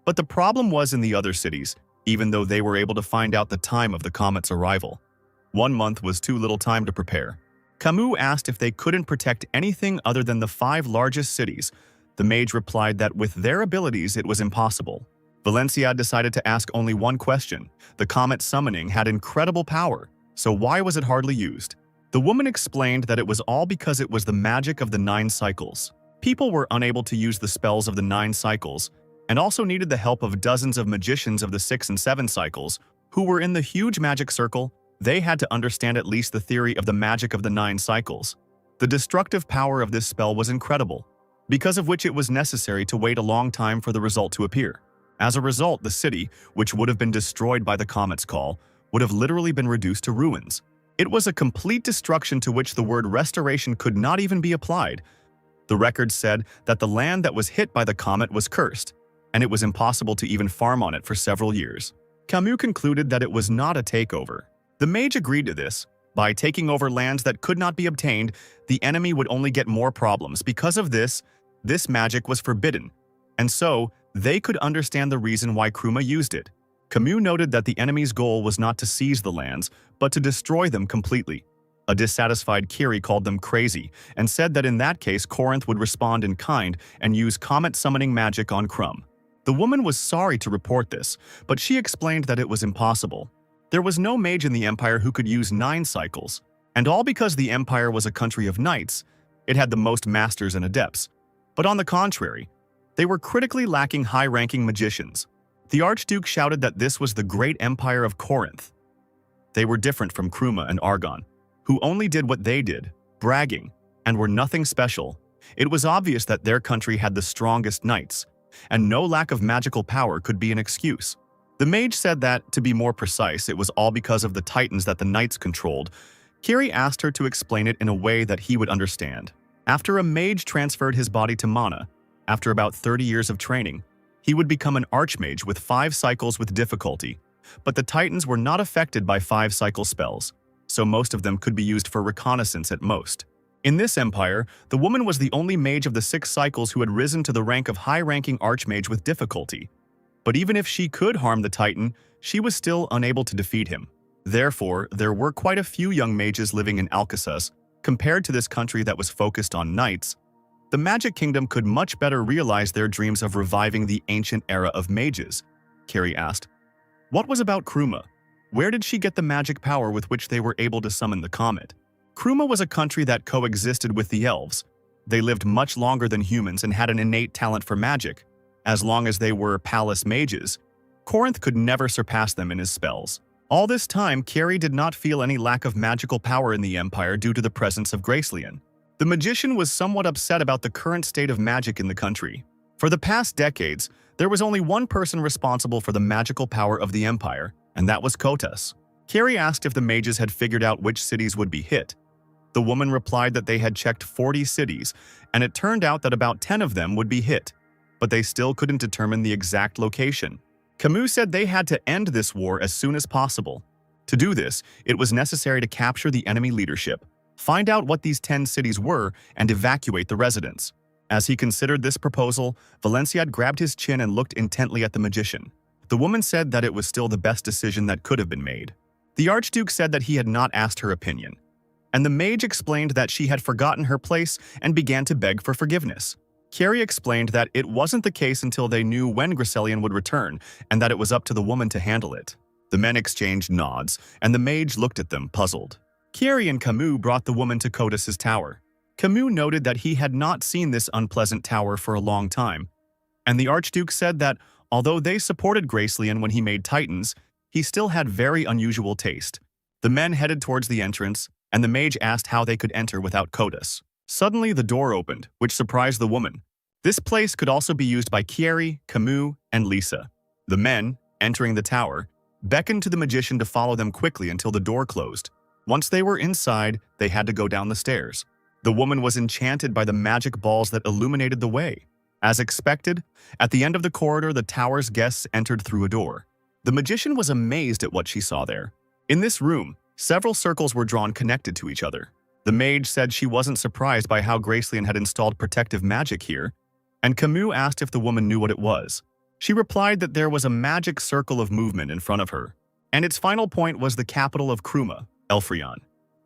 S1: But the problem was in the other cities, even though they were able to find out the time of the comet's arrival. 1 month was too little time to prepare. Camus asked if they couldn't protect anything other than the 5 largest cities. The mage replied that with their abilities it was impossible. Valencia decided to ask only one question. The comet summoning had incredible power, so why was it hardly used? The woman explained that it was all because it was the magic of the 9 cycles. People were unable to use the spells of the 9 cycles, and also needed the help of dozens of magicians of the 6 and 7 cycles, who were in the huge magic circle. They had to understand at least the theory of the magic of the 9 cycles. The destructive power of this spell was incredible, because of which it was necessary to wait a long time for the result to appear. As a result, the city, which would have been destroyed by the comet's call, would have literally been reduced to ruins. It was a complete destruction to which the word restoration could not even be applied. The records said that the land that was hit by the comet was cursed, and it was impossible to even farm on it for several years. Camus concluded that it was not a takeover. The mage agreed to this. By taking over lands that could not be obtained, the enemy would only get more problems. Because of this magic was forbidden, and so they could understand the reason why Kruma used it. Camus noted that the enemy's goal was not to seize the lands, but to destroy them completely. A dissatisfied Kiri called them crazy and said that in that case Corinth would respond in kind and use comet summoning magic on Krum. The woman was sorry to report this, but she explained that it was impossible. There was no mage in the Empire who could use 9 cycles, and all because the Empire was a country of knights. It had the most masters and adepts. But on the contrary, they were critically lacking high-ranking magicians. The Archduke shouted that this was the great Empire of Corinth. They were different from Kruma and Argon, who only did what they did, bragging, and were nothing special. It was obvious that their country had the strongest knights, and no lack of magical power could be an excuse. The mage said that, to be more precise, it was all because of the titans that the knights controlled. Kiri asked her to explain it in a way that he would understand. After a mage transferred his body to mana, after about 30 years of training, he would become an archmage with 5 cycles with difficulty. But the titans were not affected by 5-cycle spells, so most of them could be used for reconnaissance at most. In this empire, the woman was the only mage of the 6 cycles who had risen to the rank of high-ranking archmage with difficulty. But even if she could harm the titan, she was still unable to defeat him. Therefore, there were quite a few young mages living in Alcasus. Compared to this country that was focused on knights, the Magic Kingdom could much better realize their dreams of reviving the ancient era of mages. Carrie asked, "What was about Kruma? Where did she get the magic power with which they were able to summon the comet?" Kruma was a country that coexisted with the elves. They lived much longer than humans and had an innate talent for magic. As long as they were palace mages, Corinth could never surpass them in his spells. All this time, Carrie did not feel any lack of magical power in the Empire due to the presence of Gracelyn. The magician was somewhat upset about the current state of magic in the country. For the past decades, there was only one person responsible for the magical power of the Empire, and that was Kratos. Carrie asked if the mages had figured out which cities would be hit. The woman replied that they had checked 40 cities, and it turned out that about 10 of them would be hit, but they still couldn't determine the exact location. Camus said they had to end this war as soon as possible. To do this, it was necessary to capture the enemy leadership, find out what these 10 cities were, and evacuate the residents. As he considered this proposal, Valenciad grabbed his chin and looked intently at the magician. The woman said that it was still the best decision that could have been made. The Archduke said that he had not asked her opinion, and the mage explained that she had forgotten her place and began to beg for forgiveness. Carrie explained that it wasn't the case until they knew when Gracelyn would return, and that it was up to the woman to handle it. The men exchanged nods, and the mage looked at them, puzzled. Kieri and Camus brought the woman to Kratos' tower. Camus noted that he had not seen this unpleasant tower for a long time, and the Archduke said that, although they supported Gracelyn when he made Titans, he still had very unusual taste. The men headed towards the entrance, and the mage asked how they could enter without Kratos. Suddenly, the door opened, which surprised the woman. This place could also be used by Kieri, Camus, and Lisa. The men, entering the tower, beckoned to the magician to follow them quickly until the door closed. Once they were inside, they had to go down the stairs. The woman was enchanted by the magic balls that illuminated the way. As expected, at the end of the corridor, the tower's guests entered through a door. The magician was amazed at what she saw there. In this room, several circles were drawn connected to each other. The mage said she wasn't surprised by how Gracelyn had installed protective magic here, and Camus asked if the woman knew what it was. She replied that there was a magic circle of movement in front of her, and its final point was the capital of Kruma, Elfrion.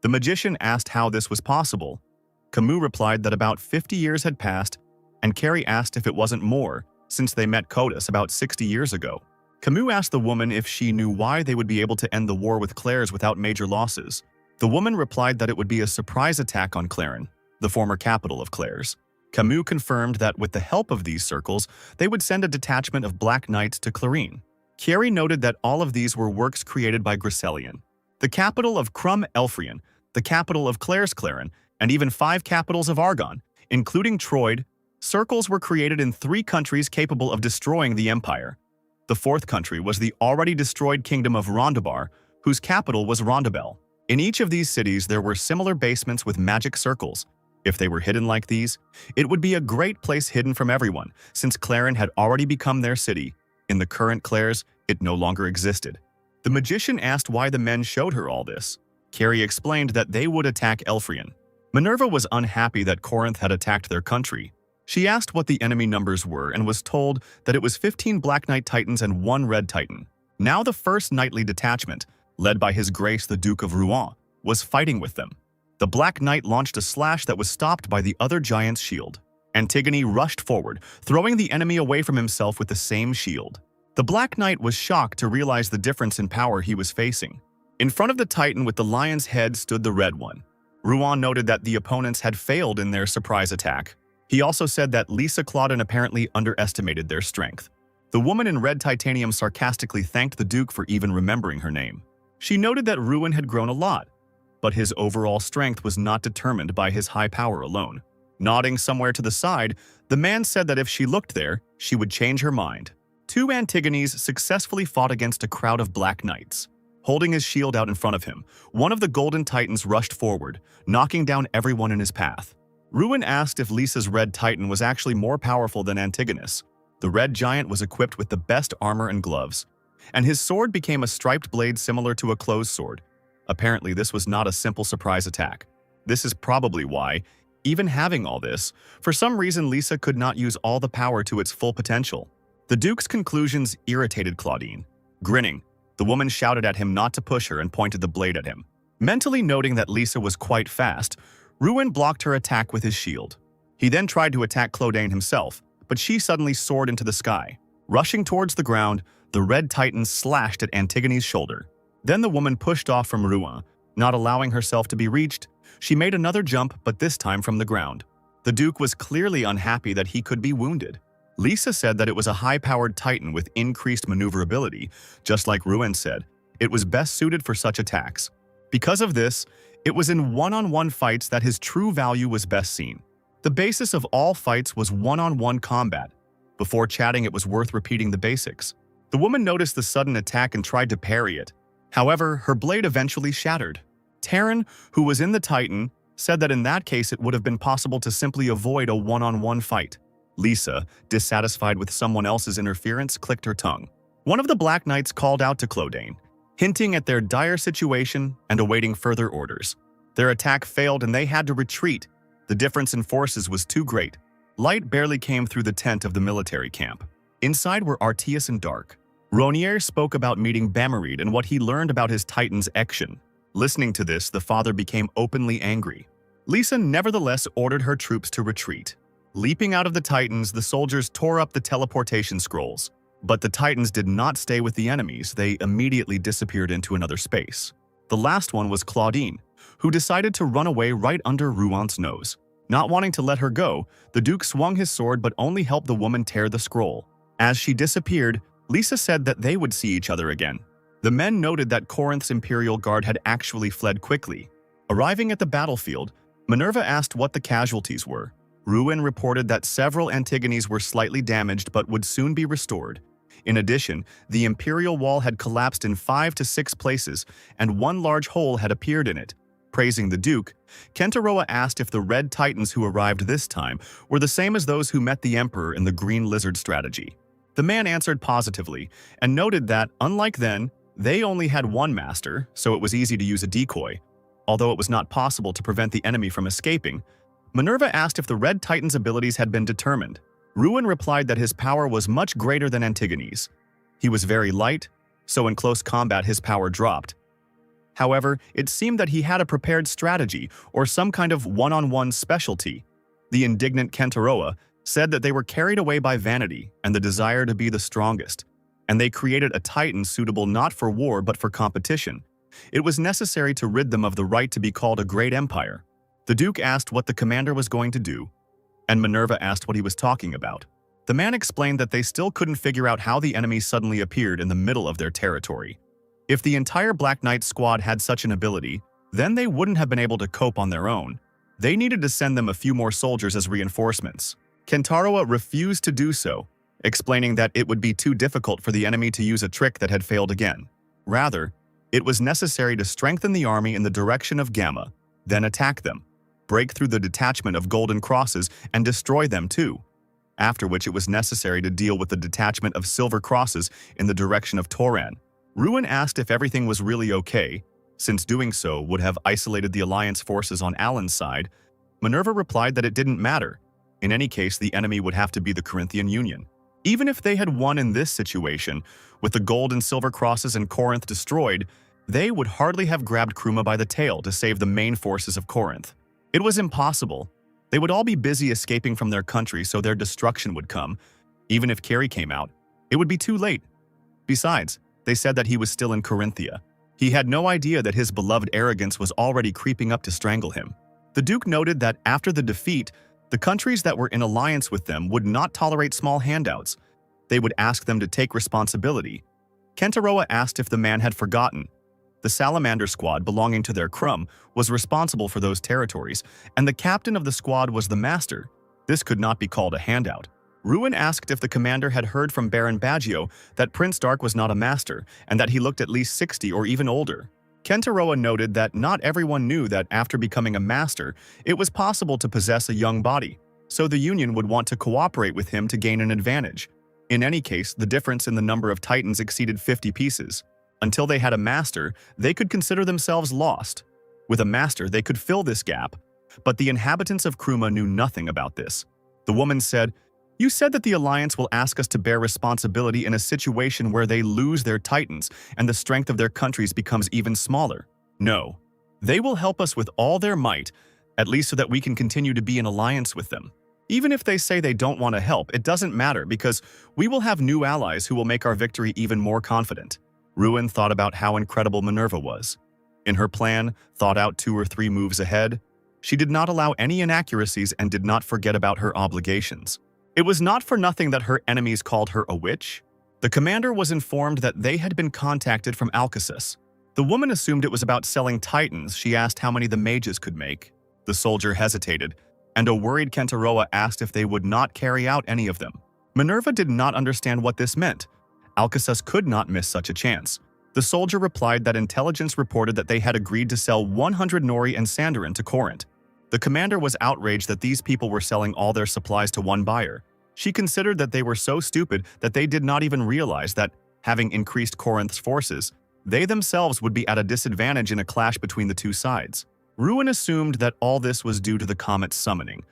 S1: The magician asked how this was possible. Camus replied that about 50 years had passed, and Carrie asked if it wasn't more, since they met Kratos about 60 years ago. Camus asked the woman if she knew why they would be able to end the war with Claire's without major losses. The woman replied that it would be a surprise attack on Clairen, the former capital of Claire's. Camus confirmed that with the help of these circles, they would send a detachment of Black Knights to Clarine. Carrie noted that all of these were works created by Gracelyn. The capital of Krum Elfrion, the capital of Claire's Clairen, and even 5 capitals of Argon, including Troyd, circles were created in 3 countries capable of destroying the Empire. The 4th country was the already destroyed kingdom of Rondabar, whose capital was Rondabel. In each of these cities, there were similar basements with magic circles. If they were hidden like these, it would be a great place hidden from everyone, since Clarine had already become their city. In the current Claire's, it no longer existed. The magician asked why the men showed her all this. Carrie explained that they would attack Elfrion. Minerva was unhappy that Corinth had attacked their country. She asked what the enemy numbers were and was told that it was 15 Black Knight Titans and 1 Red Titan. Now the first knightly detachment, led by His Grace the Duke of Rouen, was fighting with them. The Black Knight launched a slash that was stopped by the other giant's shield. Antigone rushed forward, throwing the enemy away from himself with the same shield. The Black Knight was shocked to realize the difference in power he was facing. In front of the Titan with the lion's head stood the red one. Rouen noted that the opponents had failed in their surprise attack. He also said that Lisa Claudin apparently underestimated their strength. The woman in red titanium sarcastically thanked the Duke for even remembering her name. She noted that Rouen had grown a lot, but his overall strength was not determined by his high power alone. Nodding somewhere to the side, the man said that if she looked there, she would change her mind. 2 Antigones successfully fought against a crowd of Black Knights. Holding his shield out in front of him, one of the Golden Titans rushed forward, knocking down everyone in his path. Rouen asked if Lisa's Red Titan was actually more powerful than Antigonus. The Red Giant was equipped with the best armor and gloves, and his sword became a striped blade similar to a closed sword. Apparently, this was not a simple surprise attack. This is probably why, even having all this, for some reason Lisa could not use all the power to its full potential. The Duke's conclusions irritated Claudine. Grinning, the woman shouted at him not to push her and pointed the blade at him. Mentally noting that Lisa was quite fast, Rouen blocked her attack with his shield. He then tried to attack Claudine himself, but she suddenly soared into the sky. Rushing towards the ground, the Red Titan slashed at Antigone's shoulder. Then the woman pushed off from Rouen, not allowing herself to be reached. She made another jump, but this time from the ground. The Duke was clearly unhappy that he could be wounded. Lisa said that it was a high-powered Titan with increased maneuverability. Just like Rouen said, it was best suited for such attacks. Because of this, it was in one-on-one fights that his true value was best seen. The basis of all fights was one-on-one combat. Before chatting, it was worth repeating the basics. The woman noticed the sudden attack and tried to parry it. However, her blade eventually shattered. Terran, who was in the Titan, said that in that case it would have been possible to simply avoid a one-on-one fight. Lisa, dissatisfied with someone else's interference, clicked her tongue. One of the Black Knights called out to Claudine, hinting at their dire situation and awaiting further orders. Their attack failed and they had to retreat. The difference in forces was too great. Light barely came through the tent of the military camp. Inside were Arteus and Dark. Ronier spoke about meeting Bamarid and what he learned about his Titan's action. Listening to this, the father became openly angry. Lisa nevertheless ordered her troops to retreat. Leaping out of the Titans, the soldiers tore up the teleportation scrolls. But the Titans did not stay with the enemies, they immediately disappeared into another space. The last one was Claudine, who decided to run away right under Ruan's nose. Not wanting to let her go, the Duke swung his sword but only helped the woman tear the scroll. As she disappeared, Lisa said that they would see each other again. The men noted that Corinth's Imperial Guard had actually fled quickly. Arriving at the battlefield, Minerva asked what the casualties were. Ruin reported that several Antigones were slightly damaged but would soon be restored. In addition, the Imperial Wall had collapsed in 5 to 6 places, and one large hole had appeared in it. Praising the Duke, Kentaroa asked if the Red Titans who arrived this time were the same as those who met the Emperor in the Green Lizard strategy. The man answered positively, and noted that, unlike then, they only had one master, so it was easy to use a decoy. Although it was not possible to prevent the enemy from escaping, Minerva asked if the Red Titan's abilities had been determined. Ruin replied that his power was much greater than Antigone's. He was very light, so in close combat his power dropped. However, it seemed that he had a prepared strategy or some kind of one-on-one specialty. The indignant Kentaroa said that they were carried away by vanity and the desire to be the strongest, and they created a Titan suitable not for war but for competition. It was necessary to rid them of the right to be called a great empire. The Duke asked what the commander was going to do, and Minerva asked what he was talking about. The man explained that they still couldn't figure out how the enemy suddenly appeared in the middle of their territory. If the entire Black Knight squad had such an ability, then they wouldn't have been able to cope on their own. They needed to send them a few more soldiers as reinforcements. Kentaroa refused to do so, explaining that it would be too difficult for the enemy to use a trick that had failed again. Rather, it was necessary to strengthen the army in the direction of Gamma, then attack them, break through the detachment of Golden Crosses and destroy them too, after which it was necessary to deal with the detachment of Silver Crosses in the direction of Toran. Ruin asked if everything was really okay, since doing so would have isolated the Alliance forces on Alan's side. Minerva replied that it didn't matter. In any case, the enemy would have to be the Corinthian Union. Even if they had won in this situation, with the Gold and Silver Crosses and Corinth destroyed, they would hardly have grabbed Kruma by the tail to save the main forces of Corinth. It was impossible. They would all be busy escaping from their country, so their destruction would come. Even if Carrie came out, it would be too late. Besides, they said that he was still in Corinthia. He had no idea that his beloved arrogance was already creeping up to strangle him. The Duke noted that after the defeat, the countries that were in alliance with them would not tolerate small handouts. They would ask them to take responsibility. Kentaroa asked if the man had forgotten. The Salamander squad belonging to their crumb was responsible for those territories, and the captain of the squad was the master. This could not be called a handout. Ruin asked if the commander had heard from Baron Baggio that Prince Dark was not a master, and that he looked at least 60 or even older. Kentaroa noted that not everyone knew that after becoming a master, it was possible to possess a young body, so the Union would want to cooperate with him to gain an advantage. In any case, the difference in the number of Titans exceeded 50 pieces. Until they had a master, they could consider themselves lost. With a master, they could fill this gap, but the inhabitants of Kruma knew nothing about this. The woman said, "You said that the Alliance will ask us to bear responsibility in a situation where they lose their Titans and the strength of their countries becomes even smaller. No, they will help us with all their might, at least so that we can continue to be in alliance with them. Even if they say they don't want to help, it doesn't matter because we will have new allies who will make our victory even more confident." Ruin thought about how incredible Minerva was. In her plan, thought out 2 or 3 moves ahead, she did not allow any inaccuracies and did not forget about her obligations. It was not for nothing that her enemies called her a witch. The commander was informed that they had been contacted from Alcasus. The woman assumed it was about selling Titans. She asked how many the mages could make. The soldier hesitated, and a worried Kentaroa asked if they would not carry out any of them. Minerva did not understand what this meant. Alcasus could not miss such a chance. The soldier replied that intelligence reported that they had agreed to sell 100 Nori and Sandarin to Corinth. The commander was outraged that these people were selling all their supplies to one buyer. She considered that they were so stupid that they did not even realize that, having increased Corinth's forces, they themselves would be at a disadvantage in a clash between the two sides. Ruin assumed that all this was due to the comet's summoning.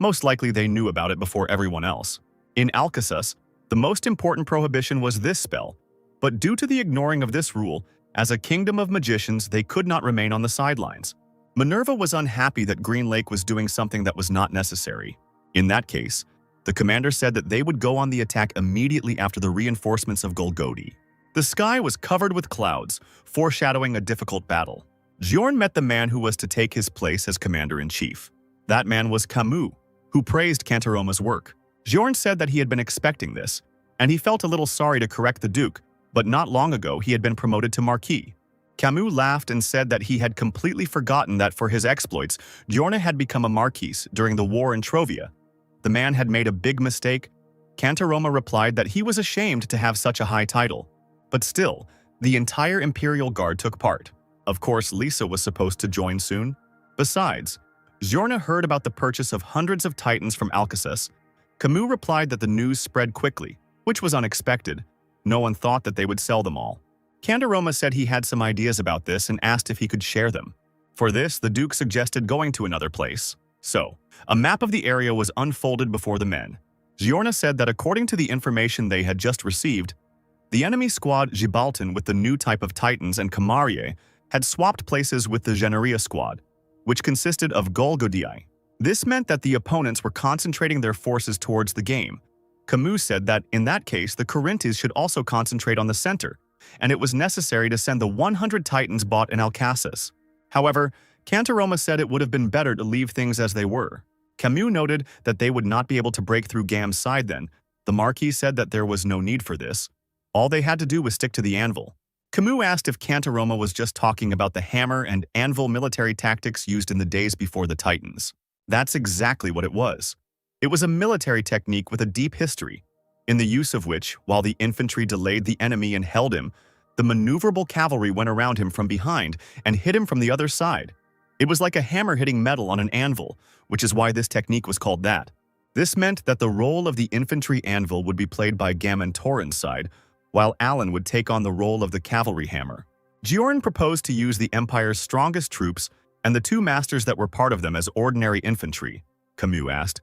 S1: Most likely they knew about it before everyone else. In Alcasus, the most important prohibition was this spell, but due to the ignoring of this rule, as a kingdom of magicians, they could not remain on the sidelines. Minerva was unhappy that Green Lake was doing something that was not necessary. In that case, The commander said that they would go on the attack immediately after the reinforcements of Golgodi. The sky was covered with clouds, foreshadowing a difficult battle. Bjorn met the man who was to take his place as commander-in-chief. That man was Camus, who praised Kantaroma's work. Bjorn said that he had been expecting this, and he felt a little sorry to correct the Duke, but not long ago he had been promoted to Marquis. Camus laughed and said that he had completely forgotten that for his exploits, Bjorn had become a Marquis during the war in Trovia. The man had made a big mistake. Kantaroma replied that he was ashamed to have such a high title. But still, the entire Imperial Guard took part. Of course, Lisa was supposed to join soon. Besides, Bjorn heard about the purchase of hundreds of titans from Alcasus. Camus replied that the news spread quickly, which was unexpected. No one thought that they would sell them all. Kantaroma said he had some ideas about this and asked if he could share them. For this, the Duke suggested going to another place. So, a map of the area was unfolded before the men. Giorna said that according to the information they had just received, the enemy squad Gibaltan with the new type of Titans and Kamarie had swapped places with the Generia squad, which consisted of Golgodii. This meant that the opponents were concentrating their forces towards the game. Camus said that in that case, the Corinths should also concentrate on the center, and it was necessary to send the 100 Titans bought in Alcasus. However, Kantaroma said it would have been better to leave things as they were. Camus noted that they would not be able to break through Gam's side then. The Marquis said that there was no need for this. All they had to do was stick to the anvil. Camus asked if Kantaroma was just talking about the hammer and anvil military tactics used in the days before the Titans. That's exactly what it was. It was a military technique with a deep history, in the use of which, while the infantry delayed the enemy and held him, the maneuverable cavalry went around him from behind and hit him from the other side. It was like a hammer hitting metal on an anvil, which is why this technique was called that. This meant that the role of the infantry anvil would be played by Gammon Torin's side, while Alan would take on the role of the cavalry hammer. Bjorn proposed to use the Empire's strongest troops and the two masters that were part of them as ordinary infantry. Camus asked,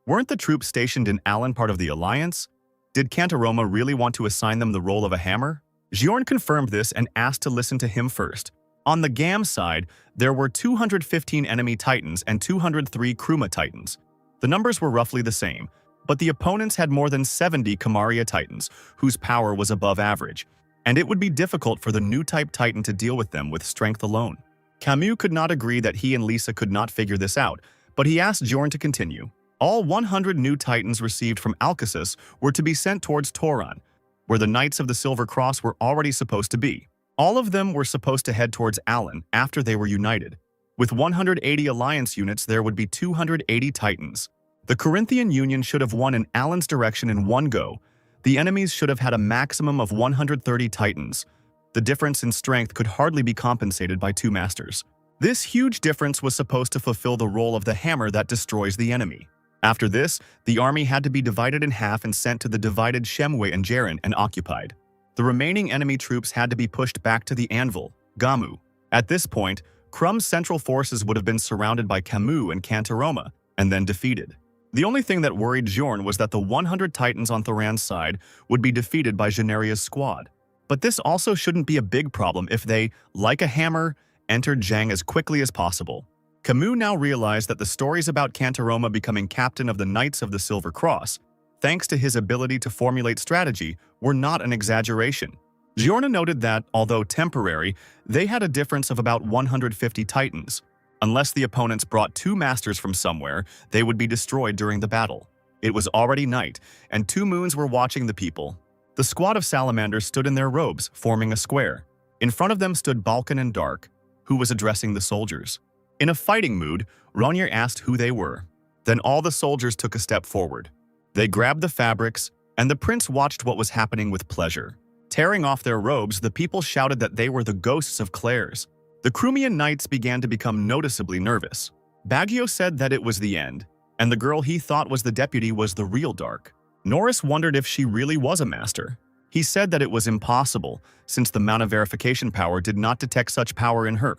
S1: "Weren't the troops stationed in Alan part of the Alliance? Did Kantaroma really want to assign them the role of a hammer?" Bjorn confirmed this and asked to listen to him first. On the Gam side, there were 215 enemy Titans and 203 Kruma Titans. The numbers were roughly the same, but the opponents had more than 70 Kamaria Titans, whose power was above average, and it would be difficult for the new type Titan to deal with them with strength alone. Camus could not agree that he and Lisa could not figure this out, but he asked Bjorn to continue. All 100 new Titans received from Alcasus were to be sent towards Toron, where the Knights of the Silver Cross were already supposed to be. All of them were supposed to head towards Alan after they were united. With 180 Alliance units, there would be 280 Titans. The Corinthian Union should have won in Alan's direction in one go. The enemies should have had a maximum of 130 Titans. The difference in strength could hardly be compensated by two masters. This huge difference was supposed to fulfill the role of the hammer that destroys the enemy. After this, the army had to be divided in half and sent to the divided Shemwe and Jaren and occupied. The remaining enemy troops had to be pushed back to the anvil, Gamu. At this point, Crum's central forces would have been surrounded by Camus and Kantaroma, and then defeated. The only thing that worried Bjorn was that the 100 Titans on Thoran's side would be defeated by Generia's squad. But this also shouldn't be a big problem if they, like a hammer, entered Zhang as quickly as possible. Camus now realized that the stories about Kantaroma becoming captain of the Knights of the Silver Cross, thanks to his ability to formulate strategy, were not an exaggeration. Giorna noted that, although temporary, they had a difference of about 150 Titans. Unless the opponents brought two masters from somewhere, they would be destroyed during the battle. It was already night, and two moons were watching the people. The squad of salamanders stood in their robes, forming a square. In front of them stood Balkan and Dark, who was addressing the soldiers. In a fighting mood, Ronir asked who they were. Then all the soldiers took a step forward. They grabbed the fabrics, and the prince watched what was happening with pleasure. Tearing off their robes, the people shouted that they were the ghosts of Clares. The Krumian knights began to become noticeably nervous. Baggio said that it was the end, and the girl he thought was the deputy was the real Dark. Norris wondered if she really was a master. He said that it was impossible, since the mana verification power did not detect such power in her.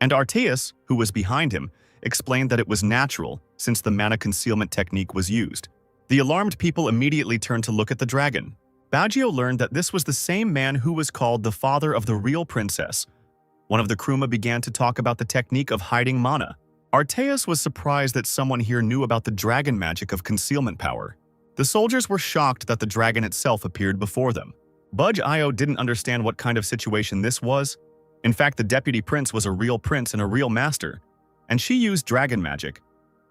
S1: And Arteus, who was behind him, explained that it was natural, since the mana concealment technique was used. The alarmed people immediately turned to look at the dragon. Baggio learned that this was the same man who was called the father of the real princess. One of the Kruma began to talk about the technique of hiding mana. Arteus was surprised that someone here knew about the dragon magic of concealment power. The soldiers were shocked that the dragon itself appeared before them. Budge Io didn't understand what kind of situation this was. In fact, the deputy prince was a real prince and a real master, and she used dragon magic.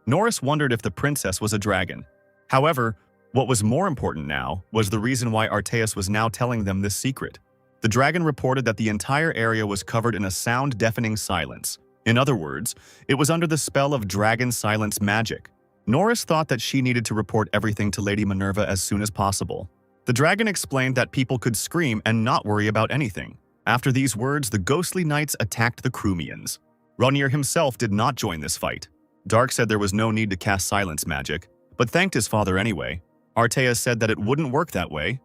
S1: Norris wondered if the princess was a dragon. However, what was more important now was the reason why Arteus was now telling them this secret. The dragon reported that the entire area was covered in a sound-deafening silence. In other words, it was under the spell of dragon silence magic. Norris thought that she needed to report everything to Lady Minerva as soon as possible. The dragon explained that people could scream and not worry about anything. After these words, the ghostly knights attacked the Krumians. Ronir himself did not join this fight. Dark said there was no need to cast silence magic, but thanked his father anyway. Arteus said that it wouldn't work that way.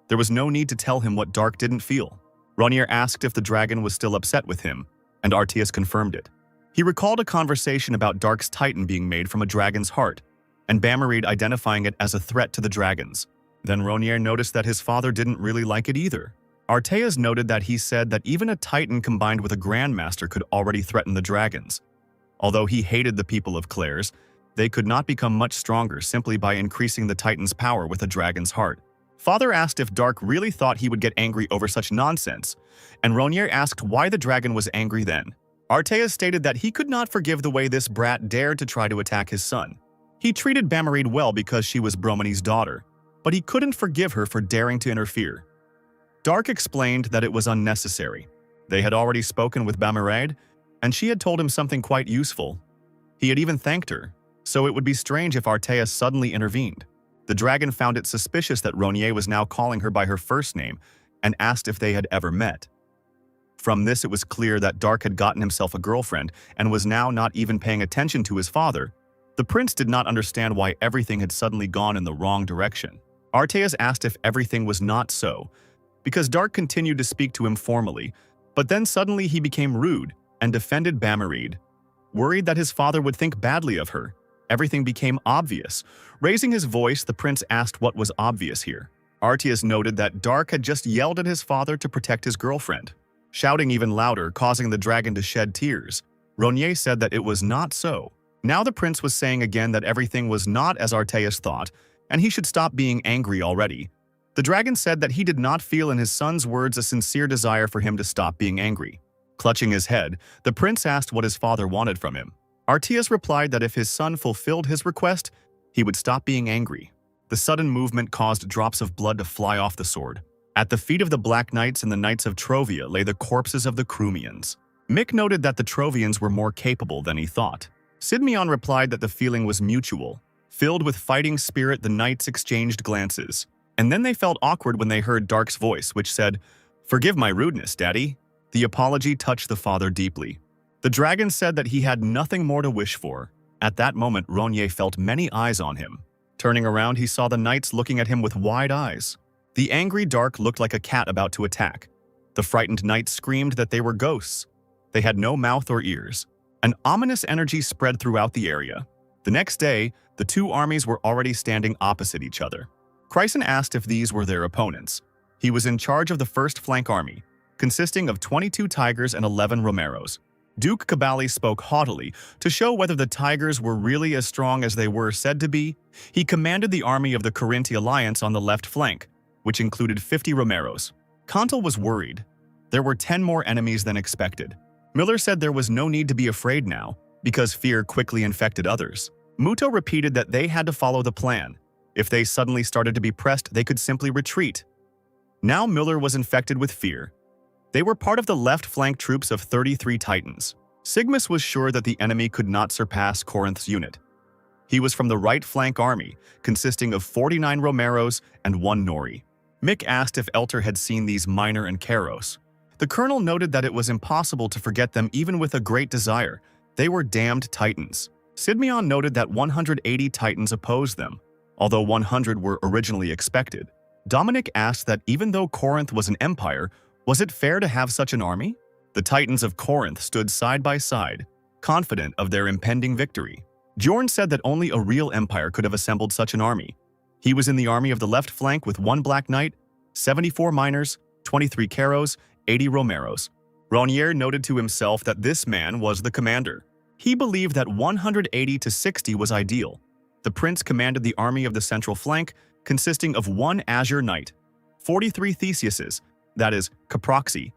S1: There was no need to tell him what Dark didn't feel. Ronir asked if the dragon was still upset with him, and Arteus confirmed it. He recalled a conversation about Dark's titan being made from a dragon's heart, and Bamarid identifying it as a threat to the dragons. Then Ronir noticed that his father didn't really like it either. Arteus noted that he said that even a titan combined with a grandmaster could already threaten the dragons. Although he hated the people of Claire's, they could not become much stronger simply by increasing the titan's power with a dragon's heart. Father asked if Dark really thought he would get angry over such nonsense, and Ronir asked why the dragon was angry then. Arteus stated that he could not forgive the way this brat dared to try to attack his son. He treated Bamarid well because she was Bromany's daughter, but he couldn't forgive her for daring to interfere. Dark explained that it was unnecessary. They had already spoken with Bamarid, and she had told him something quite useful. He had even thanked her, so it would be strange if Arteus suddenly intervened. The dragon found it suspicious that Ronir was now calling her by her first name and asked if they had ever met. From this, it was clear that Dark had gotten himself a girlfriend and was now not even paying attention to his father. The prince did not understand why everything had suddenly gone in the wrong direction. Arteus asked if everything was not so, because Dark continued to speak to him formally, but then suddenly he became rude and defended Bamarid. Worried that his father would think badly of her, everything became obvious. Raising his voice, the prince asked what was obvious here. Arteus noted that Dark had just yelled at his father to protect his girlfriend, shouting even louder, causing the dragon to shed tears. Ronir said that it was not so. Now the prince was saying again that everything was not as Arteus thought, and he should stop being angry already. The dragon said that he did not feel in his son's words a sincere desire for him to stop being angry. Clutching his head, the prince asked what his father wanted from him. Arteus replied that if his son fulfilled his request, he would stop being angry. The sudden movement caused drops of blood to fly off the sword. At the feet of the Black Knights and the Knights of Trovia lay the corpses of the Krumians. Mick noted that the Trovians were more capable than he thought. Sidmion replied that the feeling was mutual. Filled with fighting spirit, the knights exchanged glances. And then they felt awkward when they heard Dark's voice, which said, "Forgive my rudeness, Daddy." The apology touched the father deeply. The dragon said that he had nothing more to wish for. At that moment, Ronir felt many eyes on him. Turning around, he saw the knights looking at him with wide eyes. The angry Dark looked like a cat about to attack. The frightened knights screamed that they were ghosts. They had no mouth or ears. An ominous energy spread throughout the area. The next day, the two armies were already standing opposite each other. Chryson asked if these were their opponents. He was in charge of the first flank army, consisting of 22 tigers and 11 Romeros. Duke Caballi spoke haughtily to show whether the tigers were really as strong as they were said to be. He commanded the army of the Corinthi Alliance on the left flank, which included 50 Romeros. Contal was worried. There were 10 more enemies than expected. Miller said there was no need to be afraid now, because fear quickly infected others. Muto repeated that they had to follow the plan. If they suddenly started to be pressed, they could simply retreat. Now Miller was infected with fear. They were part of the left flank troops of 33 Titans. Sigmus was sure that the enemy could not surpass Corinth's unit. He was from the right flank army, consisting of 49 Romeros and 1 Nori. Mick asked if Elter had seen these Minor and Karos. The colonel noted that it was impossible to forget them even with a great desire. They were damned Titans. Sidmion noted that 180 Titans opposed them, although 100 were originally expected. Dominic asked that even though Corinth was an empire, was it fair to have such an army? The Titans of Corinth stood side by side, confident of their impending victory. Bjorn said that only a real empire could have assembled such an army. He was in the army of the left flank with 1 Black Knight, 74 Minors, 23 Karos, 80 Romeros. Ronir noted to himself that this man was the commander. He believed that 180 to 60 was ideal. The prince commanded the army of the central flank, consisting of 1 Azure Knight, 43 Theseuses, that is, Caproxy,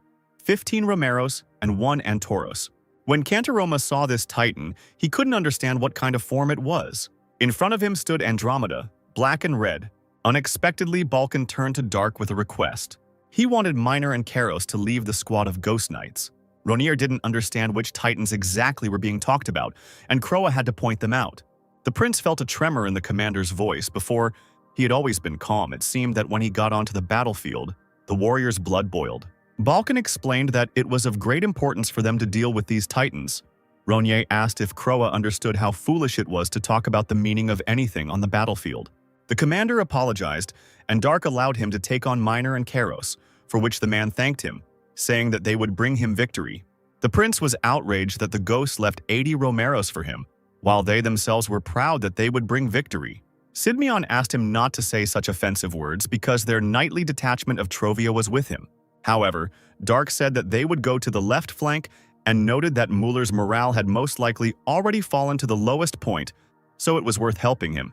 S1: 15 Romeros, and 1 Antoros. When Cantaroma saw this titan, he couldn't understand what kind of form it was. In front of him stood Andromeda, black and red. Unexpectedly, Balkan turned to Dark with a request. He wanted Minor and Karos to leave the squad of Ghost Knights. Ronier didn't understand which titans exactly were being talked about, and Kroa had to point them out. The prince felt a tremor in the commander's voice. Before, he had always been calm. It seemed that when he got onto the battlefield, the warrior's blood boiled. Balkan explained that it was of great importance for them to deal with these titans. Ronier asked if Kroa understood how foolish it was to talk about the meaning of anything on the battlefield. The commander apologized, and Dark allowed him to take on Minor and Karos, for which the man thanked him, saying that they would bring him victory. The prince was outraged that the ghosts left 80 Romeros for him, while they themselves were proud that they would bring victory. Sidmion asked him not to say such offensive words because their knightly detachment of Trovia was with him. However, Dark said that they would go to the left flank and noted that Muller's morale had most likely already fallen to the lowest point, so it was worth helping him.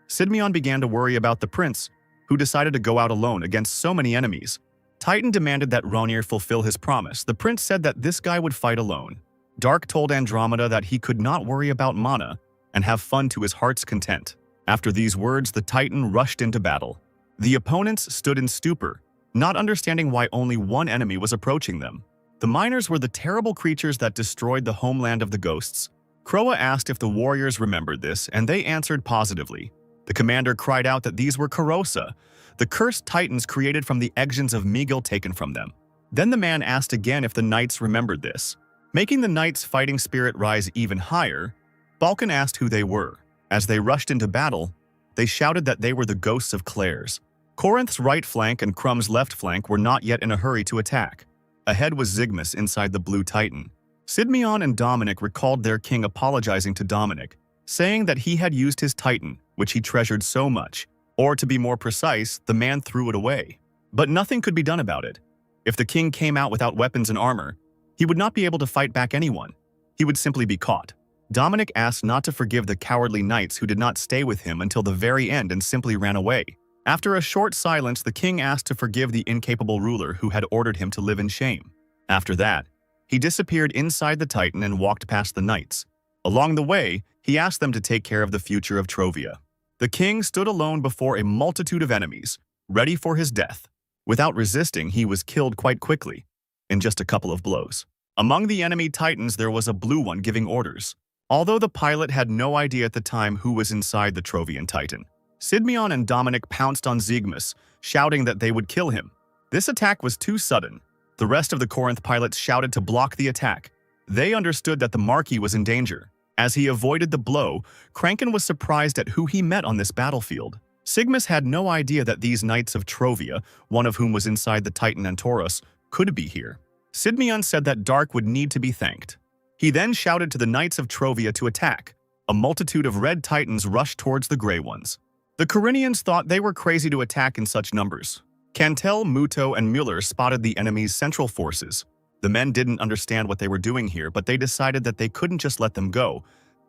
S1: Sidmion began to worry about the prince, who decided to go out alone against so many enemies. Titan demanded that Ronier fulfill his promise. The prince said that this guy would fight alone. Dark told Andromeda that he could not worry about mana and have fun to his heart's content. After these words, the Titan rushed into battle. The opponents stood in stupor, not understanding why only one enemy was approaching them. The miners were the terrible creatures that destroyed the homeland of the ghosts. Kroa asked if the warriors remembered this, and they answered positively. The commander cried out that these were Karosa, the cursed titans created from the eggs of Migil taken from them. Then the man asked again if the knights remembered this. Making the knights' fighting spirit rise even higher, Balkan asked who they were. As they rushed into battle, they shouted that they were the ghosts of Claire's. Corinth's right flank and Crumb's left flank were not yet in a hurry to attack. Ahead was Zygmus inside the blue titan. Sidmion and Dominic recalled their king apologizing to Dominic, saying that he had used his titan, which he treasured so much, or to be more precise, the man threw it away. But nothing could be done about it. If the king came out without weapons and armor, he would not be able to fight back anyone. He would simply be caught. Dominic asked not to forgive the cowardly knights who did not stay with him until the very end and simply ran away. After a short silence, the king asked to forgive the incapable ruler who had ordered him to live in shame. After that, he disappeared inside the Titan and walked past the knights. Along the way, he asked them to take care of the future of Trovia. The king stood alone before a multitude of enemies, ready for his death. Without resisting, he was killed quite quickly, in just a couple of blows. Among the enemy titans, there was a blue one giving orders. Although the pilot had no idea at the time who was inside the Trovian titan, Sidmion and Dominic pounced on Zygmus, shouting that they would kill him. This attack was too sudden. The rest of the Corinth pilots shouted to block the attack. They understood that the Marquis was in danger. As he avoided the blow, Kranken was surprised at who he met on this battlefield. Zygmus had no idea that these knights of Trovia, one of whom was inside the Titan Antoros, could be here. Sidmion said that Dark would need to be thanked. He then shouted to the knights of Trovia to attack. A multitude of red titans rushed towards the gray ones. The Corinthians thought they were crazy to attack in such numbers. Cantel, Muto, and Mueller spotted the enemy's central forces. The men didn't understand what they were doing here, but they decided that they couldn't just let them go.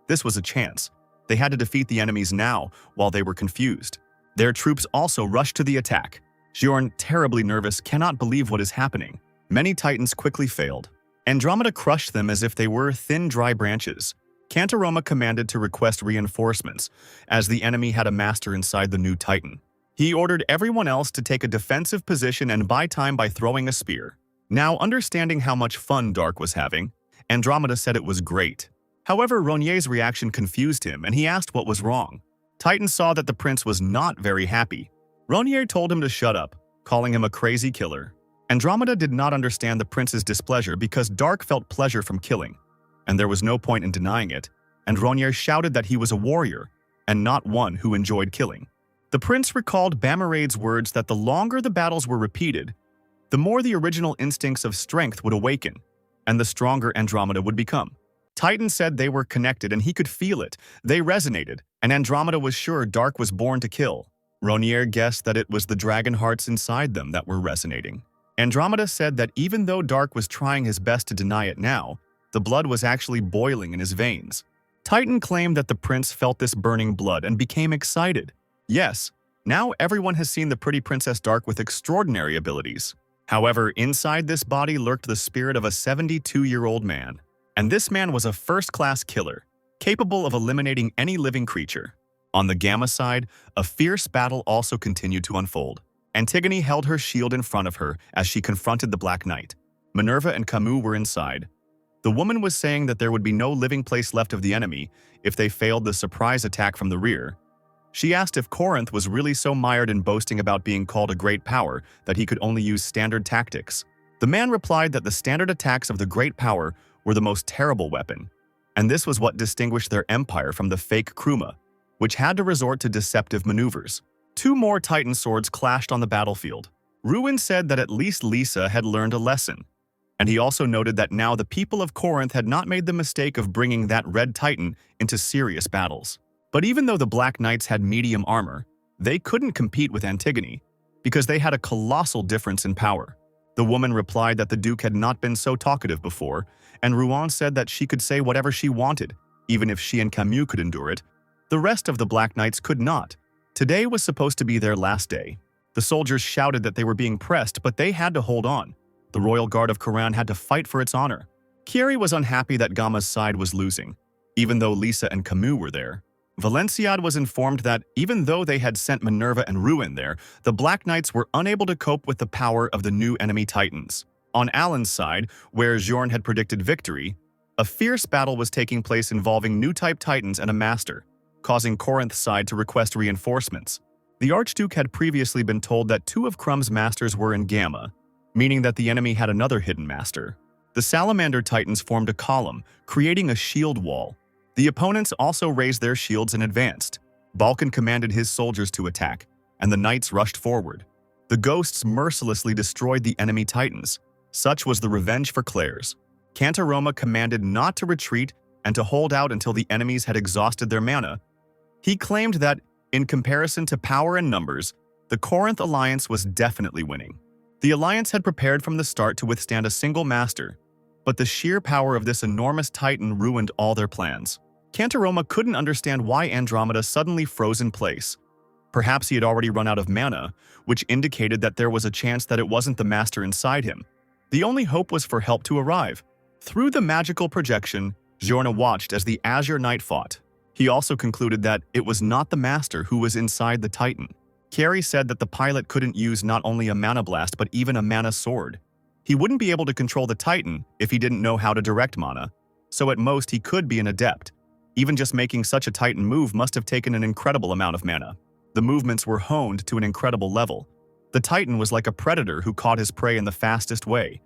S1: This was a chance. They had to defeat the enemies now, while they were confused. Their troops also rushed to the attack. Giorn, terribly nervous, cannot believe what is happening. Many titans quickly failed. Andromeda crushed them as if they were thin, dry branches. Cantaroma commanded to request reinforcements, as the enemy had a master inside the new titan. He ordered everyone else to take a defensive position and buy time by throwing a spear. Now, understanding how much fun Dark was having, Andromeda said it was great. However, Ronier's reaction confused him, and he asked what was wrong. Titan saw that the prince was not very happy. Ronier told him to shut up, calling him a crazy killer. Andromeda did not understand the prince's displeasure because Dark felt pleasure from killing, and there was no point in denying it, and Ronier shouted that he was a warrior, and not one who enjoyed killing. The prince recalled Bamarade's words that the longer the battles were repeated, the more the original instincts of strength would awaken, and the stronger Andromeda would become. Titan said they were connected and he could feel it. They resonated, and Andromeda was sure Dark was born to kill. Ronier guessed that it was the dragon hearts inside them that were resonating. Andromeda said that even though Dark was trying his best to deny it now, the blood was actually boiling in his veins. Titan claimed that the prince felt this burning blood and became excited. Yes, now everyone has seen the pretty Princess Dark with extraordinary abilities. However, inside this body lurked the spirit of a 72-year-old man. And this man was a first-class killer, capable of eliminating any living creature. On the Gamma side, a fierce battle also continued to unfold. Antigone held her shield in front of her as she confronted the Black Knight. Minerva and Camus were inside. The woman was saying that there would be no living place left of the enemy if they failed the surprise attack from the rear. She asked if Corinth was really so mired in boasting about being called a great power that he could only use standard tactics. The man replied that the standard attacks of the great power were the most terrible weapon, and this was what distinguished their empire from the fake Kruma, which had to resort to deceptive maneuvers. Two more Titan swords clashed on the battlefield. Ruin said that at least Lisa had learned a lesson, and he also noted that now the people of Corinth had not made the mistake of bringing that red Titan into serious battles. But even though the Black Knights had medium armor, they couldn't compete with Antigone because they had a colossal difference in power. The woman replied that the Duke had not been so talkative before, and Ruan said that she could say whatever she wanted, even if she and Camus could endure it. The rest of the Black Knights could not. Today was supposed to be their last day. The soldiers shouted that they were being pressed, but they had to hold on. The Royal Guard of Koran had to fight for its honor. Kieri was unhappy that Gamma's side was losing, even though Lisa and Camus were there. Valenciad was informed that, even though they had sent Minerva and Ruin there, the Black Knights were unable to cope with the power of the new enemy Titans. On Alan's side, where Jorn had predicted victory, a fierce battle was taking place involving new-type Titans and a Master, causing Corinth's side to request reinforcements. The Archduke had previously been told that two of Crumb's Masters were in Gamma, meaning that the enemy had another hidden Master. The Salamander Titans formed a column, creating a shield wall. The opponents also raised their shields and advanced. Balkan commanded his soldiers to attack, and the knights rushed forward. The ghosts mercilessly destroyed the enemy Titans. Such was the revenge for Claire's. Cantaroma commanded not to retreat and to hold out until the enemies had exhausted their mana. He claimed that, in comparison to power and numbers, the Corinth alliance was definitely winning. The alliance had prepared from the start to withstand a single master, but the sheer power of this enormous Titan ruined all their plans. Cantaroma couldn't understand why Andromeda suddenly froze in place. Perhaps he had already run out of mana, which indicated that there was a chance that it wasn't the master inside him. The only hope was for help to arrive. Through the magical projection, Giorna watched as the Azure Knight fought. He also concluded that it was not the master who was inside the Titan. Carrie said that the pilot couldn't use not only a mana blast but even a mana sword. He wouldn't be able to control the Titan if he didn't know how to direct mana, so at most he could be an adept. Even just making such a Titan move must have taken an incredible amount of mana. The movements were honed to an incredible level. The Titan was like a predator who caught his prey in the fastest way.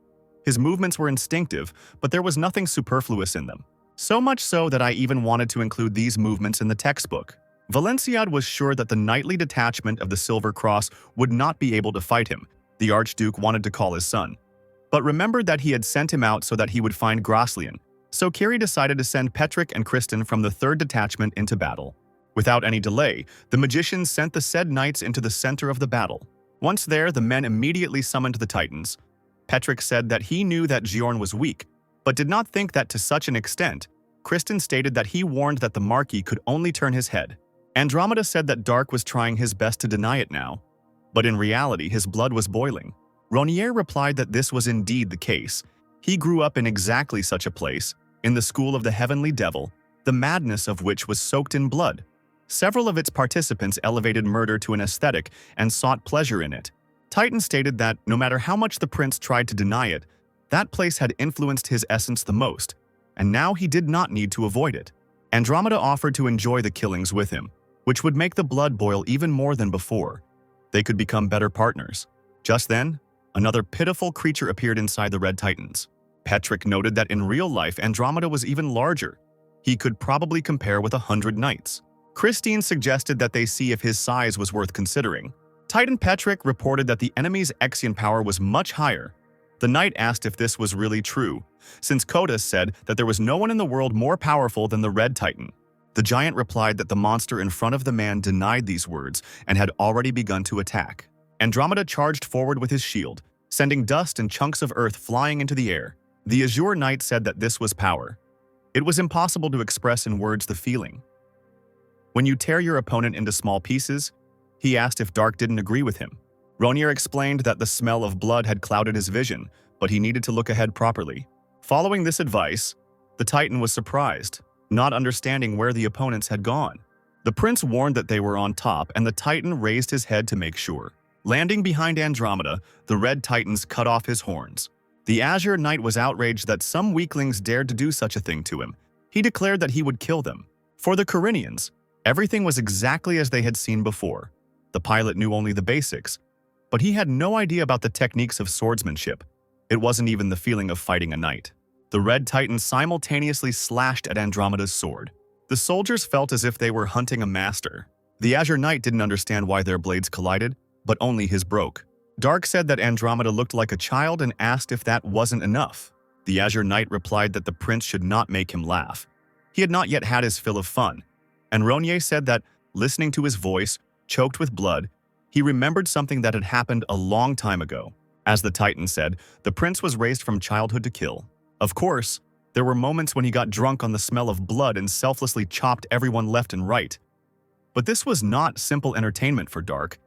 S1: His movements were instinctive, but there was nothing superfluous in them. So much so that I even wanted to include these movements in the textbook. Valenciad was sure that the knightly detachment of the Silver Cross would not be able to fight him. The Archduke wanted to call his son, but remembered that he had sent him out so that he would find Groslian. So Kiri decided to send Petrick and Kristen from the 3rd detachment into battle. Without any delay, the magicians sent the said knights into the center of the battle. Once there, the men immediately summoned the Titans. Petrick said that he knew that Giorn was weak, but did not think that to such an extent. Kristen stated that he warned that the Marquis could only turn his head. Andromeda said that Dark was trying his best to deny it now, but in reality his blood was boiling. Ronier replied that this was indeed the case. He grew up in exactly such a place, in the school of the Heavenly Devil, the madness of which was soaked in blood. Several of its participants elevated murder to an aesthetic and sought pleasure in it. Titan stated that, no matter how much the prince tried to deny it, that place had influenced his essence the most, and now he did not need to avoid it. Andromeda offered to enjoy the killings with him, which would make the blood boil even more than before. They could become better partners. Just then, another pitiful creature appeared inside the Red Titans. Petrick noted that in real life Andromeda was even larger. He could probably compare with 100 knights. Christine suggested that they see if his size was worth considering. Titan Petrick reported that the enemy's Exian power was much higher. The knight asked if this was really true, since Kodas said that there was no one in the world more powerful than the Red Titan. The giant replied that the monster in front of the man denied these words and had already begun to attack. Andromeda charged forward with his shield, sending dust and chunks of earth flying into the air. The Azure Knight said that this was power. It was impossible to express in words the feeling. When you tear your opponent into small pieces, he asked if Dark didn't agree with him. Ronnier explained that the smell of blood had clouded his vision, but he needed to look ahead properly. Following this advice, the Titan was surprised, not understanding where the opponents had gone. The prince warned that they were on top, and the Titan raised his head to make sure. Landing behind Andromeda, the Red Titans cut off his horns. The Azure Knight was outraged that some weaklings dared to do such a thing to him. He declared that he would kill them. For the Corinians, everything was exactly as they had seen before. The pilot knew only the basics, but he had no idea about the techniques of swordsmanship. It wasn't even the feeling of fighting a knight. The Red Titan simultaneously slashed at Andromeda's sword. The soldiers felt as if they were hunting a master. The Azure Knight didn't understand why their blades collided, but only his broke. Dark said that Andromeda looked like a child and asked if that wasn't enough. The Azure Knight replied that the prince should not make him laugh. He had not yet had his fill of fun. And Ronnier said that, listening to his voice, choked with blood, he remembered something that had happened a long time ago. As the Titan said, the prince was raised from childhood to kill. Of course, there were moments when he got drunk on the smell of blood and selflessly chopped everyone left and right. But this was not simple entertainment for Dark.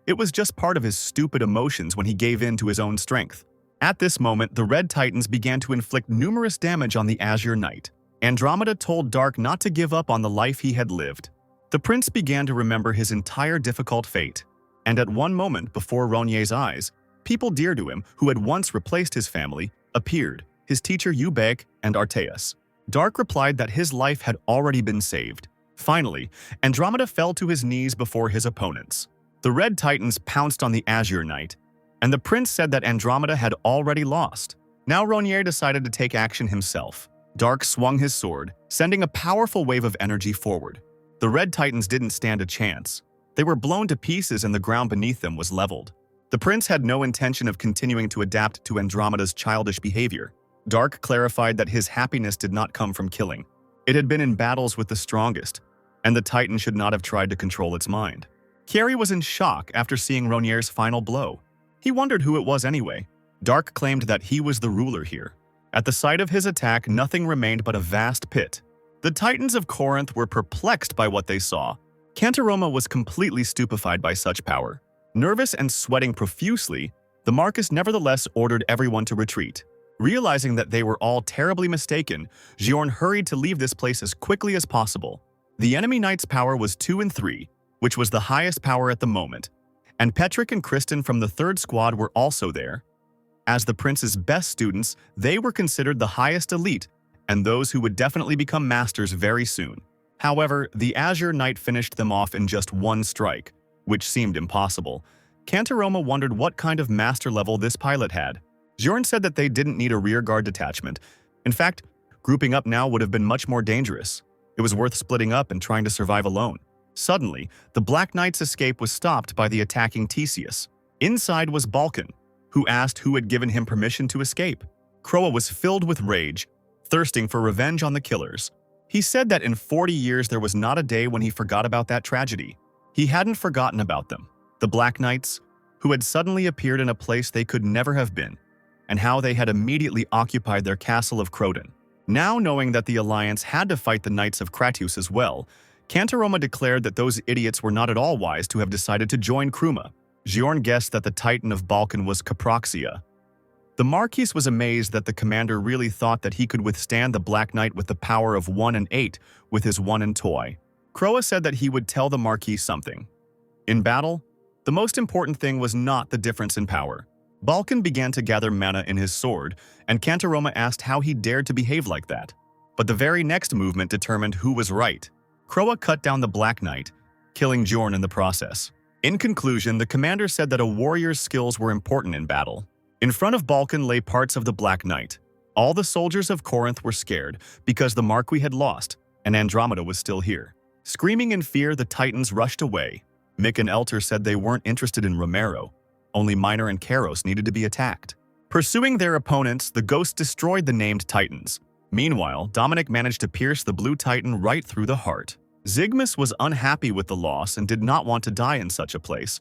S1: It was just part of his stupid emotions when he gave in to his own strength. At this moment, the Red Titans began to inflict numerous damage on the Azure Knight. Andromeda told Dark not to give up on the life he had lived. The prince began to remember his entire difficult fate. And at one moment before Ronier's eyes, people dear to him, who had once replaced his family, appeared, his teacher Ubek and Arteus. Dark replied that his life had already been saved. Finally, Andromeda fell to his knees before his opponents. The Red Titans pounced on the Azure Knight, and the prince said that Andromeda had already lost. Now Ronnier decided to take action himself. Dark swung his sword, sending a powerful wave of energy forward. The Red Titans didn't stand a chance. They were blown to pieces and the ground beneath them was leveled. The prince had no intention of continuing to adapt to Andromeda's childish behavior. Dark clarified that his happiness did not come from killing. It had been in battles with the strongest, and the Titan should not have tried to control its mind. Carrie was in shock after seeing Ronier's final blow. He wondered who it was anyway. Dark claimed that he was the ruler here. At the sight of his attack, nothing remained but a vast pit. The Titans of Corinth were perplexed by what they saw. Cantaroma was completely stupefied by such power. Nervous and sweating profusely, the Marcus nevertheless ordered everyone to retreat. Realizing that they were all terribly mistaken, Giorn hurried to leave this place as quickly as possible. The enemy knight's power was 2 and 3, which was the highest power at the moment, and Petrick and Kristen from the 3rd squad were also there. As the prince's best students, they were considered the highest elite and those who would definitely become masters very soon. However, the Azure Knight finished them off in just one strike, which seemed impossible. Cantaroma wondered what kind of master level this pilot had. Giorn said that they didn't need a rearguard detachment. In fact, grouping up now would have been much more dangerous. It was worth splitting up and trying to survive alone. Suddenly, the Black Knight's escape was stopped by the attacking Theseus. Inside was Balkan, who asked who had given him permission to escape. Croa was filled with rage, thirsting for revenge on the killers. He said that in 40 years there was not a day when he forgot about that tragedy. He hadn't forgotten about them, the Black Knights, who had suddenly appeared in a place they could never have been, and how they had immediately occupied their castle of Croton. Now knowing that the Alliance had to fight the Knights of Kratos as well, Cantaroma declared that those idiots were not at all wise to have decided to join Kruma. Giorn guessed that the Titan of Balkan was Caproxia. The Marquis was amazed that the commander really thought that he could withstand the Black Knight with the power of 1 and 8 with his 1 and toy. Croa said that he would tell the Marquis something. In battle, the most important thing was not the difference in power. Balkan began to gather mana in his sword, and Cantaroma asked how he dared to behave like that. But the very next movement determined who was right. Croa cut down the Black Knight, killing Giorn in the process. In conclusion, the commander said that a warrior's skills were important in battle. In front of Balkan lay parts of the Black Knight. All the soldiers of Corinth were scared because the Marquis had lost, and Andromeda was still here. Screaming in fear, the Titans rushed away. Mick and Elter said they weren't interested in Romero. Only Minor and Karos needed to be attacked. Pursuing their opponents, the ghosts destroyed the named Titans. Meanwhile, Dominic managed to pierce the Blue Titan right through the heart. Zygmus was unhappy with the loss and did not want to die in such a place.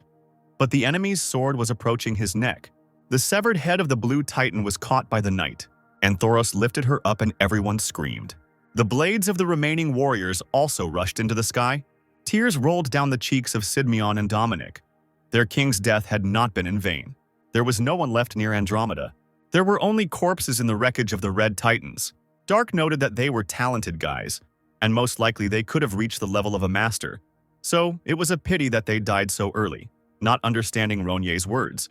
S1: But the enemy's sword was approaching his neck. The severed head of the Blue Titan was caught by the knight, and Thoros lifted her up and everyone screamed. The blades of the remaining warriors also rushed into the sky. Tears rolled down the cheeks of Sidmion and Dominic. Their king's death had not been in vain. There was no one left near Andromeda. There were only corpses in the wreckage of the Red Titans. Dark noted that they were talented guys, and most likely they could have reached the level of a master. So it was a pity that they died so early, not understanding Ronier's words.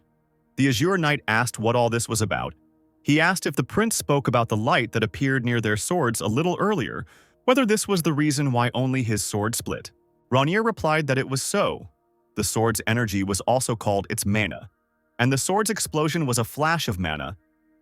S1: The Azure Knight asked what all this was about. He asked if the prince spoke about the light that appeared near their swords a little earlier, whether this was the reason why only his sword split. Ronier replied that it was so. The sword's energy was also called its mana, and the sword's explosion was a flash of mana.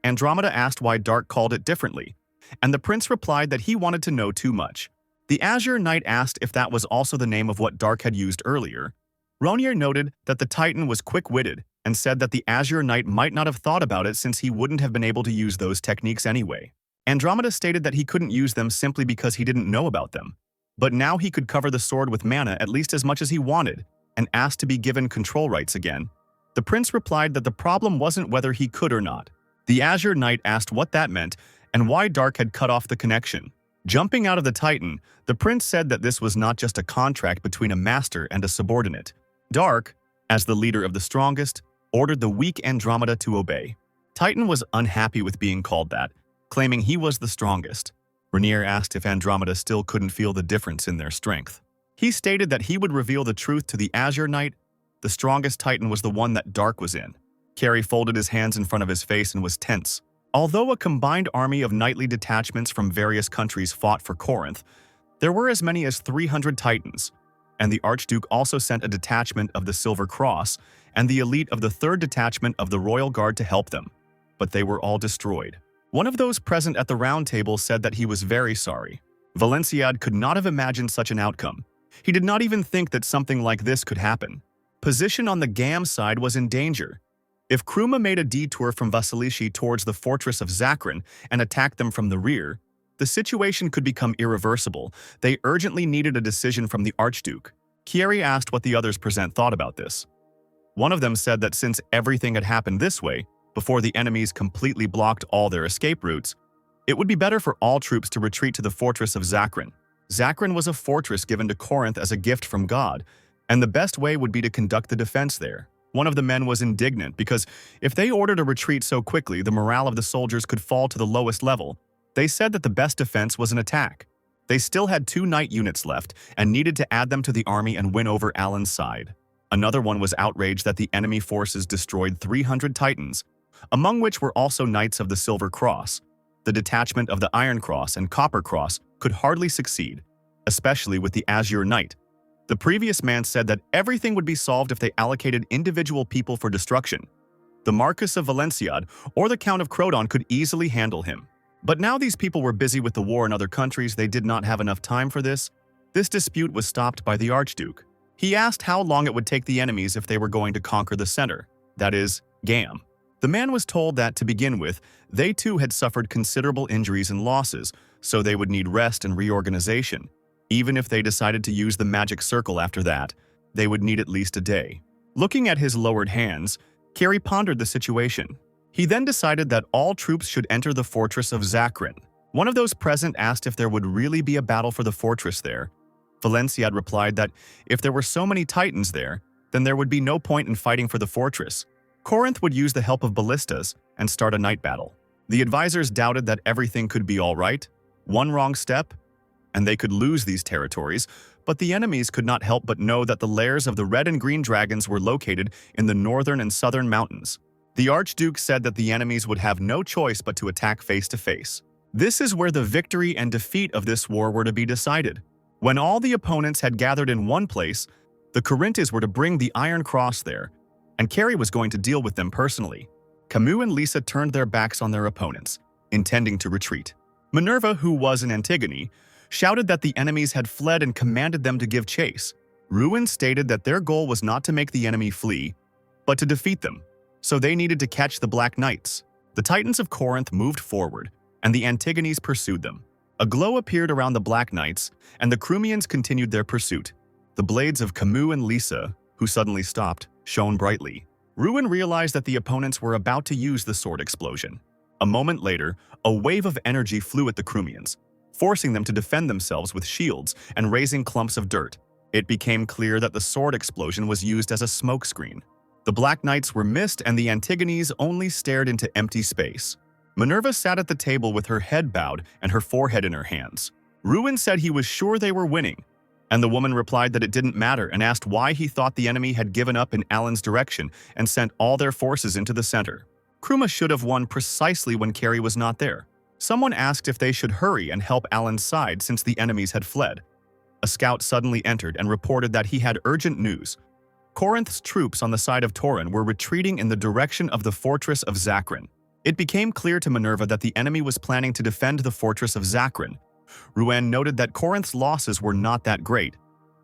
S1: Andromeda asked why Dark called it differently, and the prince replied that he wanted to know too much. The Azure Knight asked if that was also the name of what Dark had used earlier. Ronier noted that the Titan was quick-witted and said that the Azure Knight might not have thought about it since he wouldn't have been able to use those techniques anyway. Andromeda stated that he couldn't use them simply because he didn't know about them. But now he could cover the sword with mana at least as much as he wanted, and asked to be given control rights again. The prince replied that the problem wasn't whether he could or not. The Azure Knight asked what that meant and why Dark had cut off the connection. Jumping out of the Titan, the prince said that this was not just a contract between a master and a subordinate. Dark, as the leader of the strongest, ordered the weak Andromeda to obey. Titan was unhappy with being called that, claiming he was the strongest. Renier asked if Andromeda still couldn't feel the difference in their strength. He stated that he would reveal the truth to the Azure Knight. The strongest Titan was the one that Dark was in. Carrie folded his hands in front of his face and was tense. Although a combined army of knightly detachments from various countries fought for Corinth, there were as many as 300 Titans, and the Archduke also sent a detachment of the Silver Cross and the elite of the 3rd Detachment of the Royal Guard to help them, but they were all destroyed. One of those present at the round table said that he was very sorry. Valenciad could not have imagined such an outcome. He did not even think that something like this could happen. Position on the Gam side was in danger. If Kruma made a detour from Vasilishi towards the fortress of Zakrin and attacked them from the rear, the situation could become irreversible. They urgently needed a decision from the Archduke. Kieri asked what the others present thought about this. One of them said that since everything had happened this way, before the enemies completely blocked all their escape routes, it would be better for all troops to retreat to the fortress of Zakrin. Zakrin was a fortress given to Corinth as a gift from God, and the best way would be to conduct the defense there. One of the men was indignant because if they ordered a retreat so quickly, the morale of the soldiers could fall to the lowest level. They said that the best defense was an attack. They still had 2 knight units left and needed to add them to the army and win over Alan's side. Another one was outraged that the enemy forces destroyed 300 Titans, among which were also Knights of the Silver Cross. The detachment of the Iron Cross and Copper Cross could hardly succeed, especially with the Azure Knight. The previous man said that everything would be solved if they allocated individual people for destruction. The Marquis of Valenciad or the Count of Croton could easily handle him. But now these people were busy with the war in other countries. They did not have enough time for this. This dispute was stopped by the Archduke. He asked how long it would take the enemies if they were going to conquer the center, that is, Gam. The man was told that, to begin with, they too had suffered considerable injuries and losses, so they would need rest and reorganization. Even if they decided to use the magic circle after that, they would need at least a day. Looking at his lowered hands, Carrie pondered the situation. He then decided that all troops should enter the fortress of Zakrin. One of those present asked if there would really be a battle for the fortress there. Valenciad replied that if there were so many Titans there, then there would be no point in fighting for the fortress. Corinth would use the help of ballistas and start a night battle. The advisors doubted that everything could be all right. One wrong step, and they could lose these territories, but the enemies could not help but know that the lairs of the red and green dragons were located in the northern and southern mountains. The Archduke said that the enemies would have no choice but to attack face to face. This is where the victory and defeat of this war were to be decided. When all the opponents had gathered in one place, the Corinths were to bring the Iron Cross there, and Carrie was going to deal with them personally. Camus and Lisa turned their backs on their opponents, intending to retreat. Minerva, who was in Antigone, shouted that the enemies had fled and commanded them to give chase. Ruin stated that their goal was not to make the enemy flee, but to defeat them, so they needed to catch the Black Knights. The Titans of Corinth moved forward, and the Antigones pursued them. A glow appeared around the Black Knights, and the Crumians continued their pursuit. The blades of Camus and Lisa, who suddenly stopped, shone brightly. Ruin realized that the opponents were about to use the sword explosion. A moment later, a wave of energy flew at the Crumians. forcing them to defend themselves with shields and raising clumps of dirt. It became clear that the sword explosion was used as a smokescreen. The Black Knights were missed and the Antigones only stared into empty space. Minerva sat at the table with her head bowed and her forehead in her hands. Ruin said he was sure they were winning, and the woman replied that it didn't matter and asked why he thought the enemy had given up in Alan's direction and sent all their forces into the center. Kruma should have won precisely when Carrie was not there. Someone asked if they should hurry and help Alan's side since the enemies had fled. A scout suddenly entered and reported that he had urgent news. Corinth's troops on the side of Tauren were retreating in the direction of the fortress of Zakrin. It became clear to Minerva that the enemy was planning to defend the fortress of Zakrin. Ruan noted that Corinth's losses were not that great,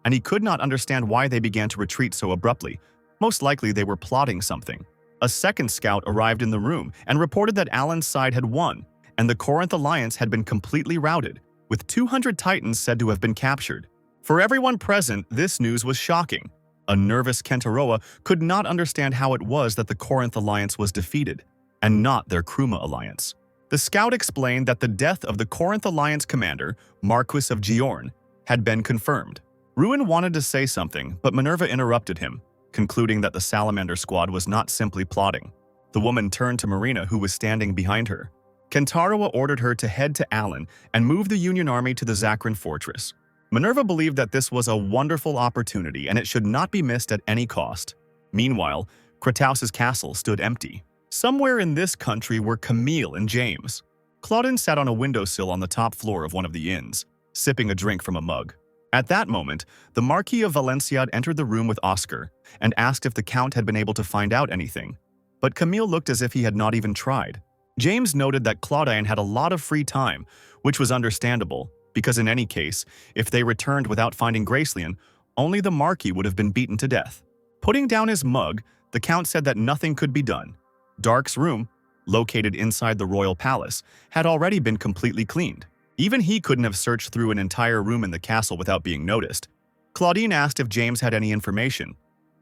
S1: and he could not understand why they began to retreat so abruptly. Most likely they were plotting something. A second scout arrived in the room and reported that Alan's side had won, and the Corinth alliance had been completely routed, with 200 Titans said to have been captured. For everyone present, this news was shocking. A nervous Kentaroa could not understand how it was that the Corinth alliance was defeated, and not their Kruma alliance. The scout explained that the death of the Corinth alliance commander, Marquis of Giorn, had been confirmed. Ruin wanted to say something, but Minerva interrupted him, concluding that the Salamander squad was not simply plotting. The woman turned to Marina, who was standing behind her. Kentaroa ordered her to head to Alan and move the Union army to the Zakrin fortress. Minerva believed that this was a wonderful opportunity and it should not be missed at any cost. Meanwhile, Kratos' castle stood empty. Somewhere in this country were Camille and James. Claudine sat on a windowsill on the top floor of one of the inns, sipping a drink from a mug. At that moment, the Marquis of Valenciade entered the room with Oscar and asked if the Count had been able to find out anything. But Camille looked as if he had not even tried. James noted that Claudine had a lot of free time, which was understandable, because in any case, if they returned without finding Gracelyn, only the Marquis would have been beaten to death. Putting down his mug, the Count said that nothing could be done. Dark's room, located inside the royal palace, had already been completely cleaned. Even he couldn't have searched through an entire room in the castle without being noticed. Claudine asked if James had any information.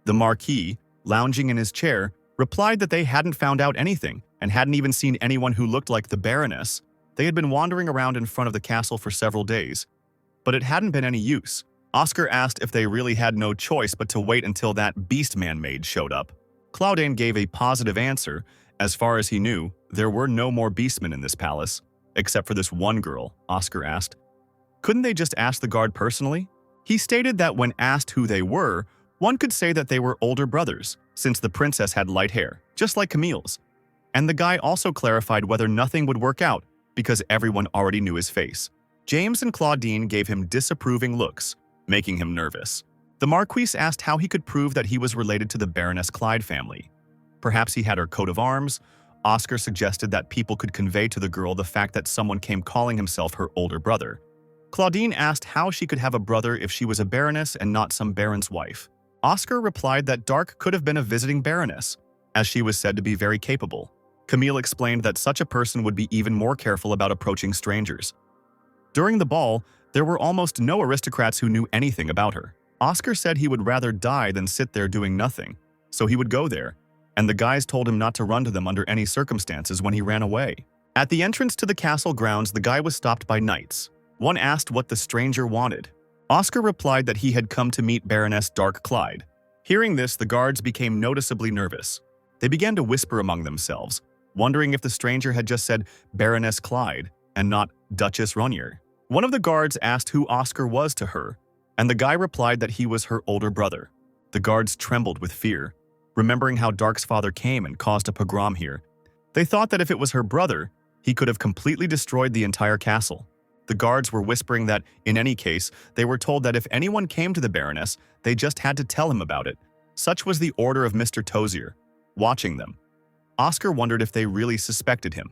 S1: The Marquis, lounging in his chair, replied that they hadn't found out anything and hadn't even seen anyone who looked like the Baroness. They had been wandering around in front of the castle for several days, but it hadn't been any use. Oscar asked if they really had no choice but to wait until that beast-man maid showed up. Claudine gave a positive answer. As far as he knew, there were no more beastmen in this palace, except for this one girl, Oscar asked. Couldn't they just ask the guard personally? He stated that when asked who they were, one could say that they were older brothers, since the princess had light hair, just like Camille's. And the guy also clarified whether nothing would work out, because everyone already knew his face. James and Claudine gave him disapproving looks, making him nervous. The Marquis asked how he could prove that he was related to the Baroness Clyde family. Perhaps he had her coat of arms. Oscar suggested that people could convey to the girl the fact that someone came calling himself her older brother. Claudine asked how she could have a brother if she was a baroness and not some baron's wife. Oscar replied that Dark could have been a visiting baroness, as she was said to be very capable. Camille explained that such a person would be even more careful about approaching strangers. During the ball, there were almost no aristocrats who knew anything about her. Oscar said he would rather die than sit there doing nothing, so he would go there, and the guys told him not to run to them under any circumstances when he ran away. At the entrance to the castle grounds, the guy was stopped by knights. One asked what the stranger wanted. Oscar replied that he had come to meet Baroness Dark Clyde. Hearing this, the guards became noticeably nervous. They began to whisper among themselves, wondering if the stranger had just said Baroness Clyde and not Duchess Ronier. One of the guards asked who Oscar was to her, and the guy replied that he was her older brother. The guards trembled with fear, remembering how Dark's father came and caused a pogrom here. They thought that if it was her brother, he could have completely destroyed the entire castle. The guards were whispering that, in any case, they were told that if anyone came to the Baroness, they just had to tell him about it. Such was the order of Mr. Tozier. Watching them, Oscar wondered if they really suspected him.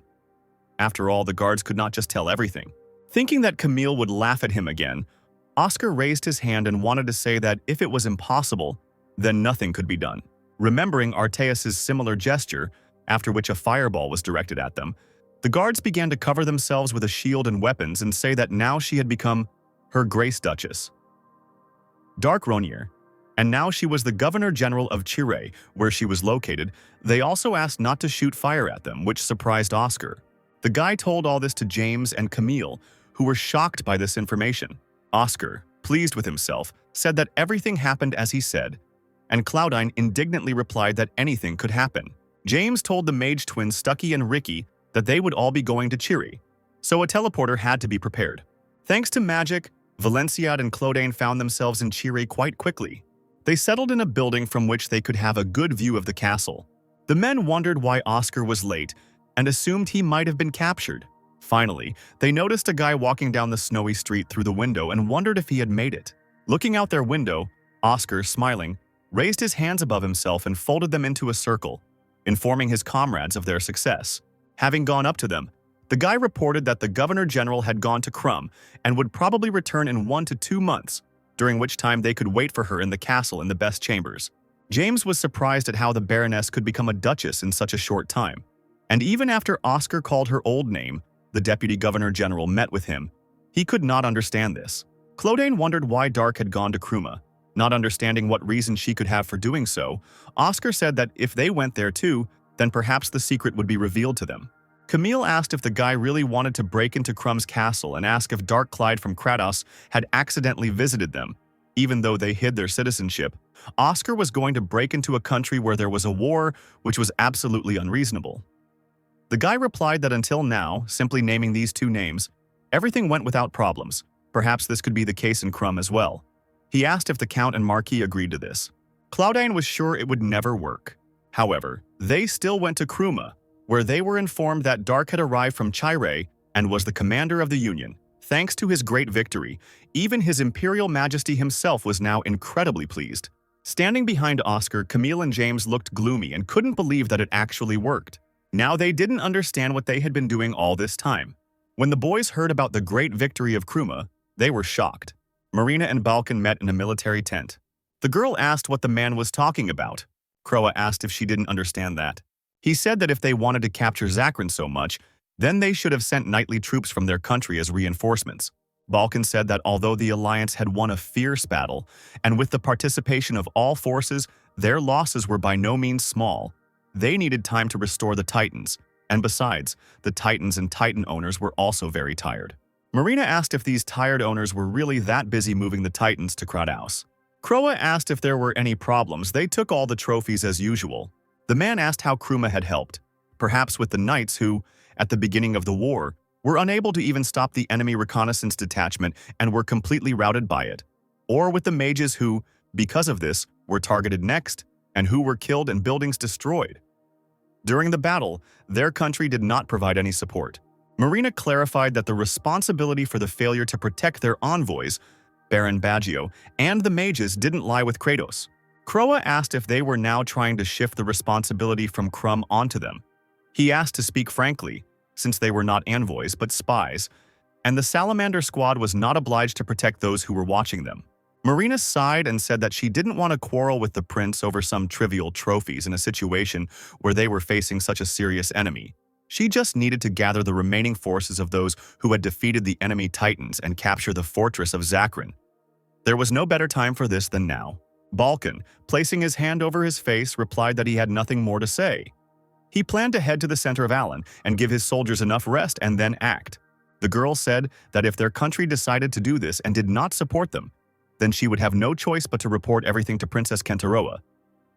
S1: After all, the guards could not just tell everything. Thinking that Camille would laugh at him again, Oscar raised his hand and wanted to say that if it was impossible, then nothing could be done. Remembering Arteas's similar gesture, after which a fireball was directed at them, the guards began to cover themselves with a shield and weapons and say that now she had become her Grace Duchess, Dark Ronier, and now she was the Governor-General of Chire, where she was located. They also asked not to shoot fire at them, which surprised Oscar. The guy told all this to James and Camille, who were shocked by this information. Oscar, pleased with himself, said that everything happened as he said, and Cloudine indignantly replied that anything could happen. James told the mage twins Stucky and Ricky that they would all be going to Chiri, so a teleporter had to be prepared. Thanks to magic, Valenciade and Clodain found themselves in Chiri quite quickly. They settled in a building from which they could have a good view of the castle. The men wondered why Oscar was late and assumed he might have been captured. Finally, they noticed a guy walking down the snowy street through the window and wondered if he had made it. Looking out their window, Oscar, smiling, raised his hands above himself and folded them into a circle, informing his comrades of their success. Having gone up to them, the guy reported that the Governor-General had gone to Crum and would probably return in 1 to 2 months, during which time they could wait for her in the castle in the best chambers. James was surprised at how the Baroness could become a duchess in such a short time. And even after Oscar called her old name, the Deputy Governor-General met with him. He could not understand this. Clodain wondered why Dark had gone to Kruma. Not understanding what reason she could have for doing so, Oscar said that if they went there too, then perhaps the secret would be revealed to them. Camille asked if the guy really wanted to break into Crum's castle and asked if Dark Clyde from Kratos had accidentally visited them. Even though they hid their citizenship, Oscar was going to break into a country where there was a war, which was absolutely unreasonable. The guy replied that until now, simply naming these two names, everything went without problems. Perhaps this could be the case in Crum as well. He asked if the Count and Marquis agreed to this. Cloudine was sure it would never work. However, they still went to Kruma, where they were informed that Dark had arrived from Chire and was the commander of the Union. Thanks to his great victory, even His Imperial Majesty himself was now incredibly pleased. Standing behind Oscar, Camille and James looked gloomy and couldn't believe that it actually worked. Now they didn't understand what they had been doing all this time. When the boys heard about the great victory of Kruma, they were shocked. Marina and Balkan met in a military tent. The girl asked what the man was talking about. Croa asked if she didn't understand that. He said that if they wanted to capture Zakrin so much, then they should have sent knightly troops from their country as reinforcements. Balkan said that although the Alliance had won a fierce battle, and with the participation of all forces, their losses were by no means small. They needed time to restore the Titans, and besides, the Titans and Titan owners were also very tired. Marina asked if these tired owners were really that busy moving the Titans to Kratos. Croa asked if there were any problems. They took all the trophies as usual. The man asked how Kruma had helped, perhaps with the knights who, at the beginning of the war, were unable to even stop the enemy reconnaissance detachment and were completely routed by it, or with the mages who, because of this, were targeted next and who were killed and buildings destroyed. During the battle, their country did not provide any support. Marina clarified that the responsibility for the failure to protect their envoys, Baron Baggio, and the mages didn't lie with Kratos. Croa asked if they were now trying to shift the responsibility from Crum onto them. He asked to speak frankly, since they were not envoys but spies, and the Salamander squad was not obliged to protect those who were watching them. Marina sighed and said that she didn't want to quarrel with the prince over some trivial trophies in a situation where they were facing such a serious enemy. She just needed to gather the remaining forces of those who had defeated the enemy Titans and capture the fortress of Zakrin. There was no better time for this than now. Balkan, placing his hand over his face, replied that he had nothing more to say. He planned to head to the center of Alan and give his soldiers enough rest and then act. The girl said that if their country decided to do this and did not support them, then she would have no choice but to report everything to Princess Kentaroa.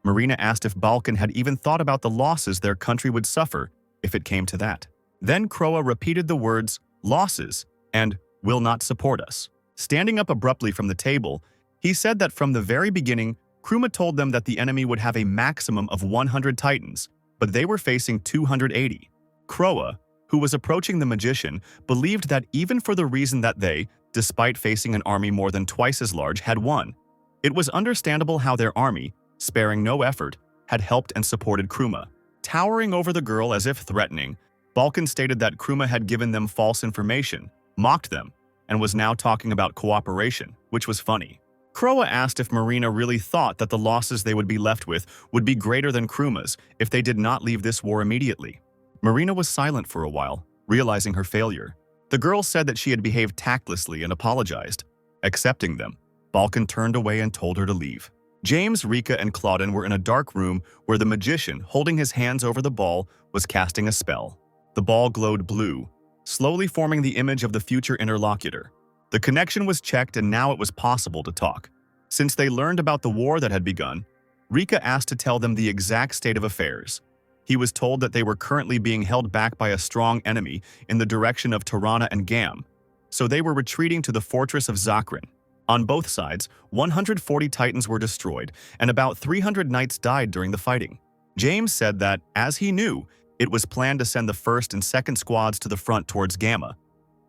S1: Marina asked if Balkan had even thought about the losses their country would suffer if it came to that. Then Croa repeated the words, losses, and will not support us. Standing up abruptly from the table, he said that from the very beginning, Kruma told them that the enemy would have a maximum of 100 Titans, but they were facing 280. Croa, who was approaching the magician, believed that even for the reason that they, despite facing an army more than twice as large, had won. It was understandable how their army, sparing no effort, had helped and supported Kruma. Towering over the girl as if threatening, Balkan stated that Kruma had given them false information, mocked them, and was now talking about cooperation, which was funny. Croa asked if Marina really thought that the losses they would be left with would be greater than Kruma's if they did not leave this war immediately. Marina was silent for a while, realizing her failure. The girl said that she had behaved tactlessly and apologized. Accepting them, Balkan turned away and told her to leave. James, Rika, and Claudine were in a dark room where the magician, holding his hands over the ball, was casting a spell. The ball glowed blue, slowly forming the image of the future interlocutor. The connection was checked and now it was possible to talk. Since they learned about the war that had begun, Rika asked to tell them the exact state of affairs. He was told that they were currently being held back by a strong enemy in the direction of Tirana and Gam, so they were retreating to the fortress of Zakrin. On both sides, 140 Titans were destroyed, and about 300 knights died during the fighting. James said that, as he knew, it was planned to send the first and second squads to the front towards Gamma.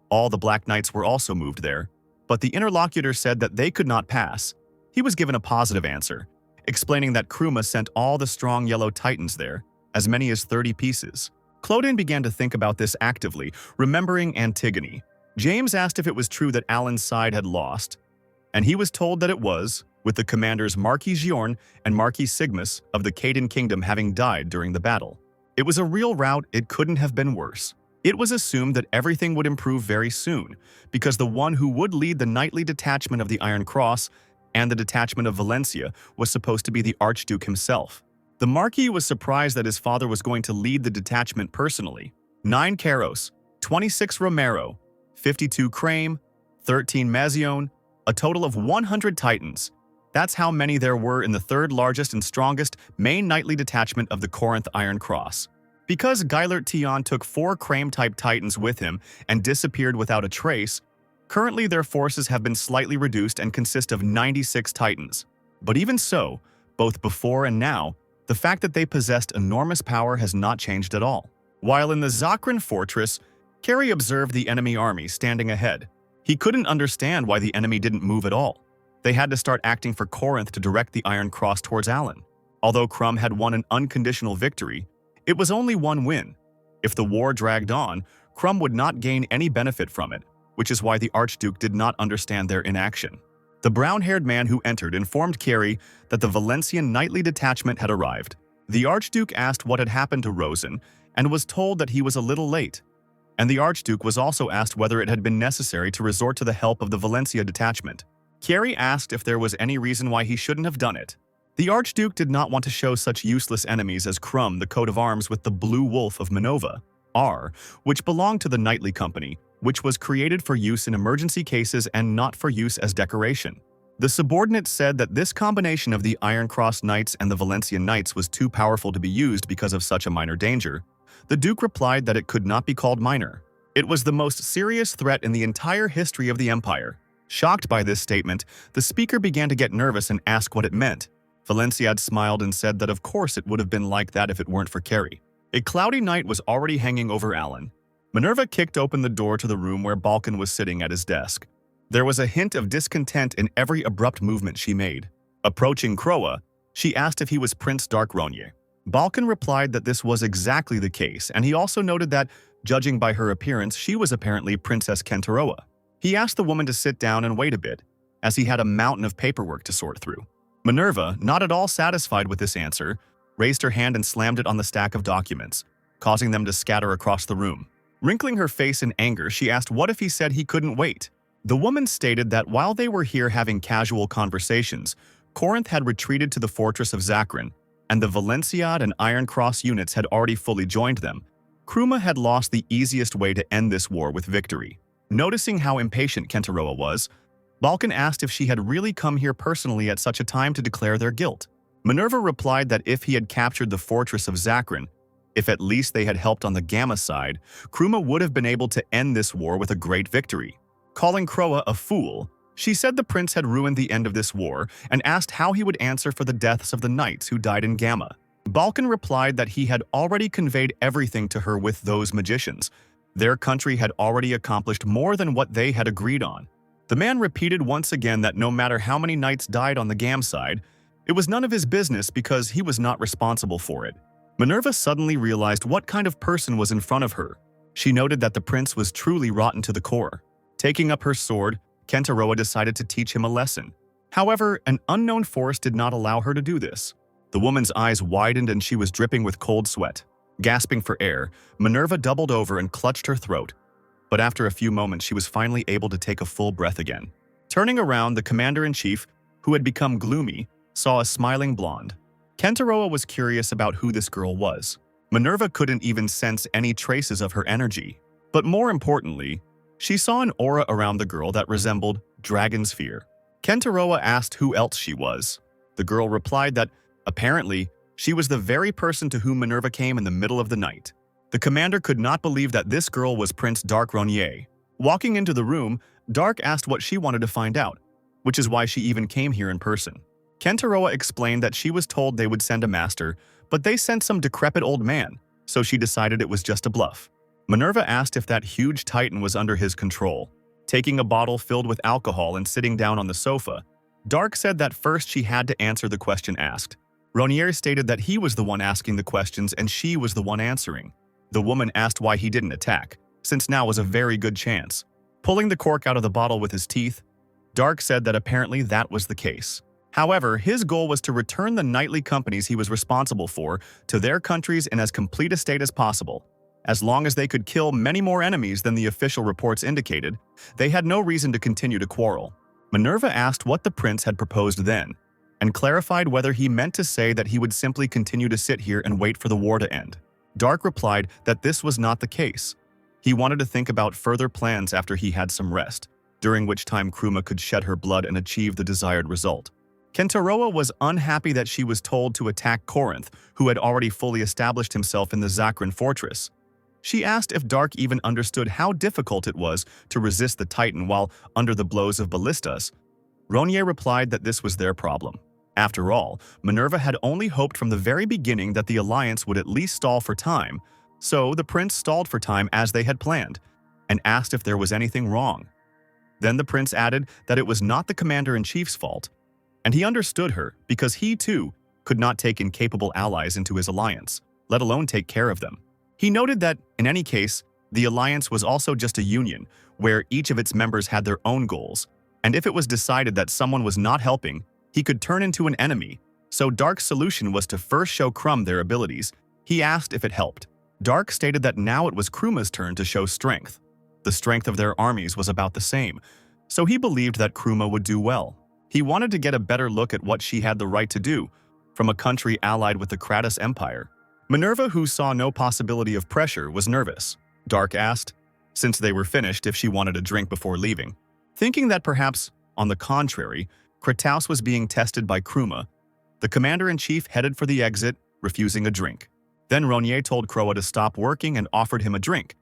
S1: All the Black Knights were also moved there, but the interlocutor said that they could not pass. He was given a positive answer, explaining that Kruma sent all the strong yellow Titans there, as many as 30 pieces. Clodin began to think about this actively, remembering Antigone. James asked if it was true that Alan's side had lost, and he was told that it was, with the commanders Marquis Giorn and Marquis Sigmus of the Caden Kingdom having died during the battle. It was a real rout, it couldn't have been worse. It was assumed that everything would improve very soon, because the one who would lead the knightly detachment of the Iron Cross and the detachment of Valencia was supposed to be the Archduke himself. The Marquis was surprised that his father was going to lead the detachment personally. 9 Caros, 26 Romero, 52 Crame, 13 Mazione, a total of 100 Titans. That's how many there were in the third largest and strongest main knightly detachment of the Corinth Iron Cross. Because Gilert Tion took 4 Crame-type Titans with him and disappeared without a trace, currently their forces have been slightly reduced and consist of 96 Titans. But even so, both before and now, the fact that they possessed enormous power has not changed at all. While in the Zakrin fortress, Carrie observed the enemy army standing ahead. He couldn't understand why the enemy didn't move at all. They had to start acting for Corinth to direct the Iron Cross towards Alan. Although Crum had won an unconditional victory, it was only one win. If the war dragged on, Crum would not gain any benefit from it, which is why the Archduke did not understand their inaction. The brown-haired man who entered informed Carrie that the Valencian knightly detachment had arrived. The Archduke asked what had happened to Rosen and was told that he was a little late. And the Archduke was also asked whether it had been necessary to resort to the help of the Valencia detachment. Carrie asked if there was any reason why he shouldn't have done it. The Archduke did not want to show such useless enemies as Crum the coat of arms with the Blue Wolf of Manova, R, which belonged to the Knightly Company, which was created for use in emergency cases and not for use as decoration. The subordinate said that this combination of the Iron Cross Knights and the Valencian Knights was too powerful to be used because of such a minor danger. The Duke replied that it could not be called minor. It was the most serious threat in the entire history of the Empire. Shocked by this statement, the speaker began to get nervous and ask what it meant. Valenciad smiled and said that of course it would have been like that if it weren't for Carrie. A cloudy night was already hanging over Alan. Minerva kicked open the door to the room where Balkan was sitting at his desk. There was a hint of discontent in every abrupt movement she made. Approaching Croa, she asked if he was Prince Darkronje. Balkan replied that this was exactly the case, and he also noted that, judging by her appearance, she was apparently Princess Kentaroa. He asked the woman to sit down and wait a bit, as he had a mountain of paperwork to sort through. Minerva, not at all satisfied with this answer, raised her hand and slammed it on the stack of documents, causing them to scatter across the room. Wrinkling her face in anger, she asked what if he said he couldn't wait. The woman stated that while they were here having casual conversations, Corinth had retreated to the fortress of Zakrin, and the Valenciad and Iron Cross units had already fully joined them. Kruma had lost the easiest way to end this war with victory. Noticing how impatient Kentaroa was, Balkan asked if she had really come here personally at such a time to declare their guilt. Minerva replied that if he had captured the fortress of Zakrin, if at least they had helped on the Gamma side, Kruma would have been able to end this war with a great victory. Calling Croa a fool, she said the prince had ruined the end of this war and asked how he would answer for the deaths of the knights who died in Gamma. Balkan replied that he had already conveyed everything to her with those magicians. Their country had already accomplished more than what they had agreed on. The man repeated once again that no matter how many knights died on the Gam side, it was none of his business because he was not responsible for it. Minerva suddenly realized what kind of person was in front of her. She noted that the prince was truly rotten to the core. Taking up her sword, Kentaroa decided to teach him a lesson. However, an unknown force did not allow her to do this. The woman's eyes widened and she was dripping with cold sweat. Gasping for air, Minerva doubled over and clutched her throat. But after a few moments, she was finally able to take a full breath again. Turning around, the commander-in-chief, who had become gloomy, saw a smiling blonde. Kentaroa was curious about who this girl was. Minerva couldn't even sense any traces of her energy. But more importantly, she saw an aura around the girl that resembled dragon's fear. Kentaroa asked who else she was. The girl replied that, apparently, she was the very person to whom Minerva came in the middle of the night. The commander could not believe that this girl was Prince Dark Ronier. Walking into the room, Dark asked what she wanted to find out, which is why she even came here in person. Kentaroa explained that she was told they would send a master, but they sent some decrepit old man, so she decided it was just a bluff. Minerva asked if that huge titan was under his control. Taking a bottle filled with alcohol and sitting down on the sofa, Dark said that first she had to answer the question asked. Ronier stated that he was the one asking the questions and she was the one answering. The woman asked why he didn't attack, since now was a very good chance. Pulling the cork out of the bottle with his teeth, Dark said that apparently that was the case. However, his goal was to return the knightly companies he was responsible for to their countries in as complete a state as possible. As long as they could kill many more enemies than the official reports indicated, they had no reason to continue to quarrel. Minerva asked what the prince had proposed then, and clarified whether he meant to say that he would simply continue to sit here and wait for the war to end. Dark replied that this was not the case. He wanted to think about further plans after he had some rest, during which time Kruma could shed her blood and achieve the desired result. Kentaroa was unhappy that she was told to attack Corinth, who had already fully established himself in the Zakran fortress. She asked if Dark even understood how difficult it was to resist the Titan while under the blows of ballistas. Ronier replied that this was their problem. After all, Minerva had only hoped from the very beginning that the alliance would at least stall for time, so the prince stalled for time as they had planned, and asked if there was anything wrong. Then the prince added that it was not the commander-in-chief's fault, and he understood her because he, too, could not take incapable allies into his alliance, let alone take care of them. He noted that, in any case, the alliance was also just a union, where each of its members had their own goals, and if it was decided that someone was not helping, he could turn into an enemy, so Dark's solution was to first show Krum their abilities. He asked if it helped. Dark stated that now it was Kruma's turn to show strength. The strength of their armies was about the same, so he believed that Kruma would do well. He wanted to get a better look at what she had the right to do, from a country allied with the Kratos Empire. Minerva, who saw no possibility of pressure, was nervous. Dark asked, since they were finished, if she wanted a drink before leaving. Thinking that perhaps, on the contrary, Kratos was being tested by Kruma, the commander-in-chief headed for the exit, refusing a drink. Then Ronier told Kroa to stop working and offered him a drink,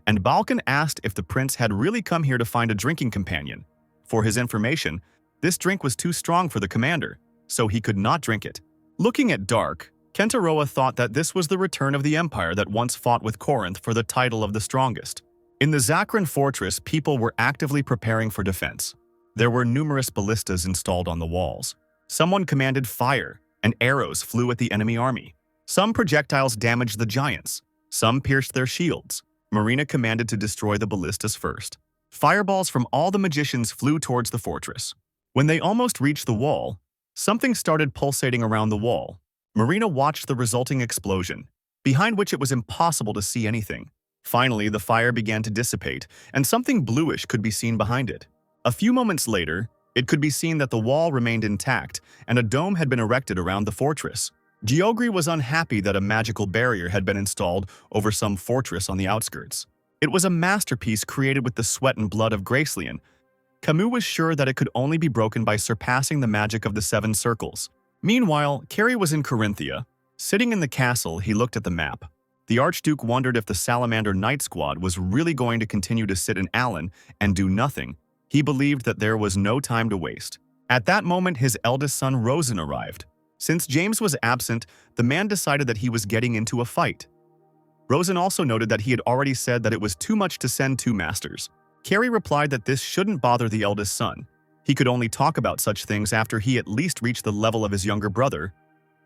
S1: and Balkan asked if the prince had really come here to find a drinking companion. For his information, this drink was too strong for the commander, so he could not drink it. Looking at Dark, Kentaroa thought that this was the return of the empire that once fought with Corinth for the title of the strongest. In the Zakran fortress, people were actively preparing for defense. There were numerous ballistas installed on the walls. Someone commanded fire, and arrows flew at the enemy army. Some projectiles damaged the giants. Some pierced their shields. Marina commanded to destroy the ballistas first. Fireballs from all the magicians flew towards the fortress. When they almost reached the wall, something started pulsating around the wall. Marina watched the resulting explosion, behind which it was impossible to see anything. Finally, the fire began to dissipate, and something bluish could be seen behind it. A few moments later, it could be seen that the wall remained intact, and a dome had been erected around the fortress. Geogri was unhappy that a magical barrier had been installed over some fortress on the outskirts. It was a masterpiece created with the sweat and blood of Gracelyn. Camus was sure that it could only be broken by surpassing the magic of the Seven Circles. Meanwhile, Carrie was in Corinthia. Sitting in the castle, he looked at the map. The Archduke wondered if the Salamander Knight Squad was really going to continue to sit in Allen and do nothing. He believed that there was no time to waste. At that moment, his eldest son Rosen arrived. Since James was absent, the man decided that he was getting into a fight. Rosen also noted that he had already said that it was too much to send two masters. Carrie replied that this shouldn't bother the eldest son. He could only talk about such things after he at least reached the level of his younger brother.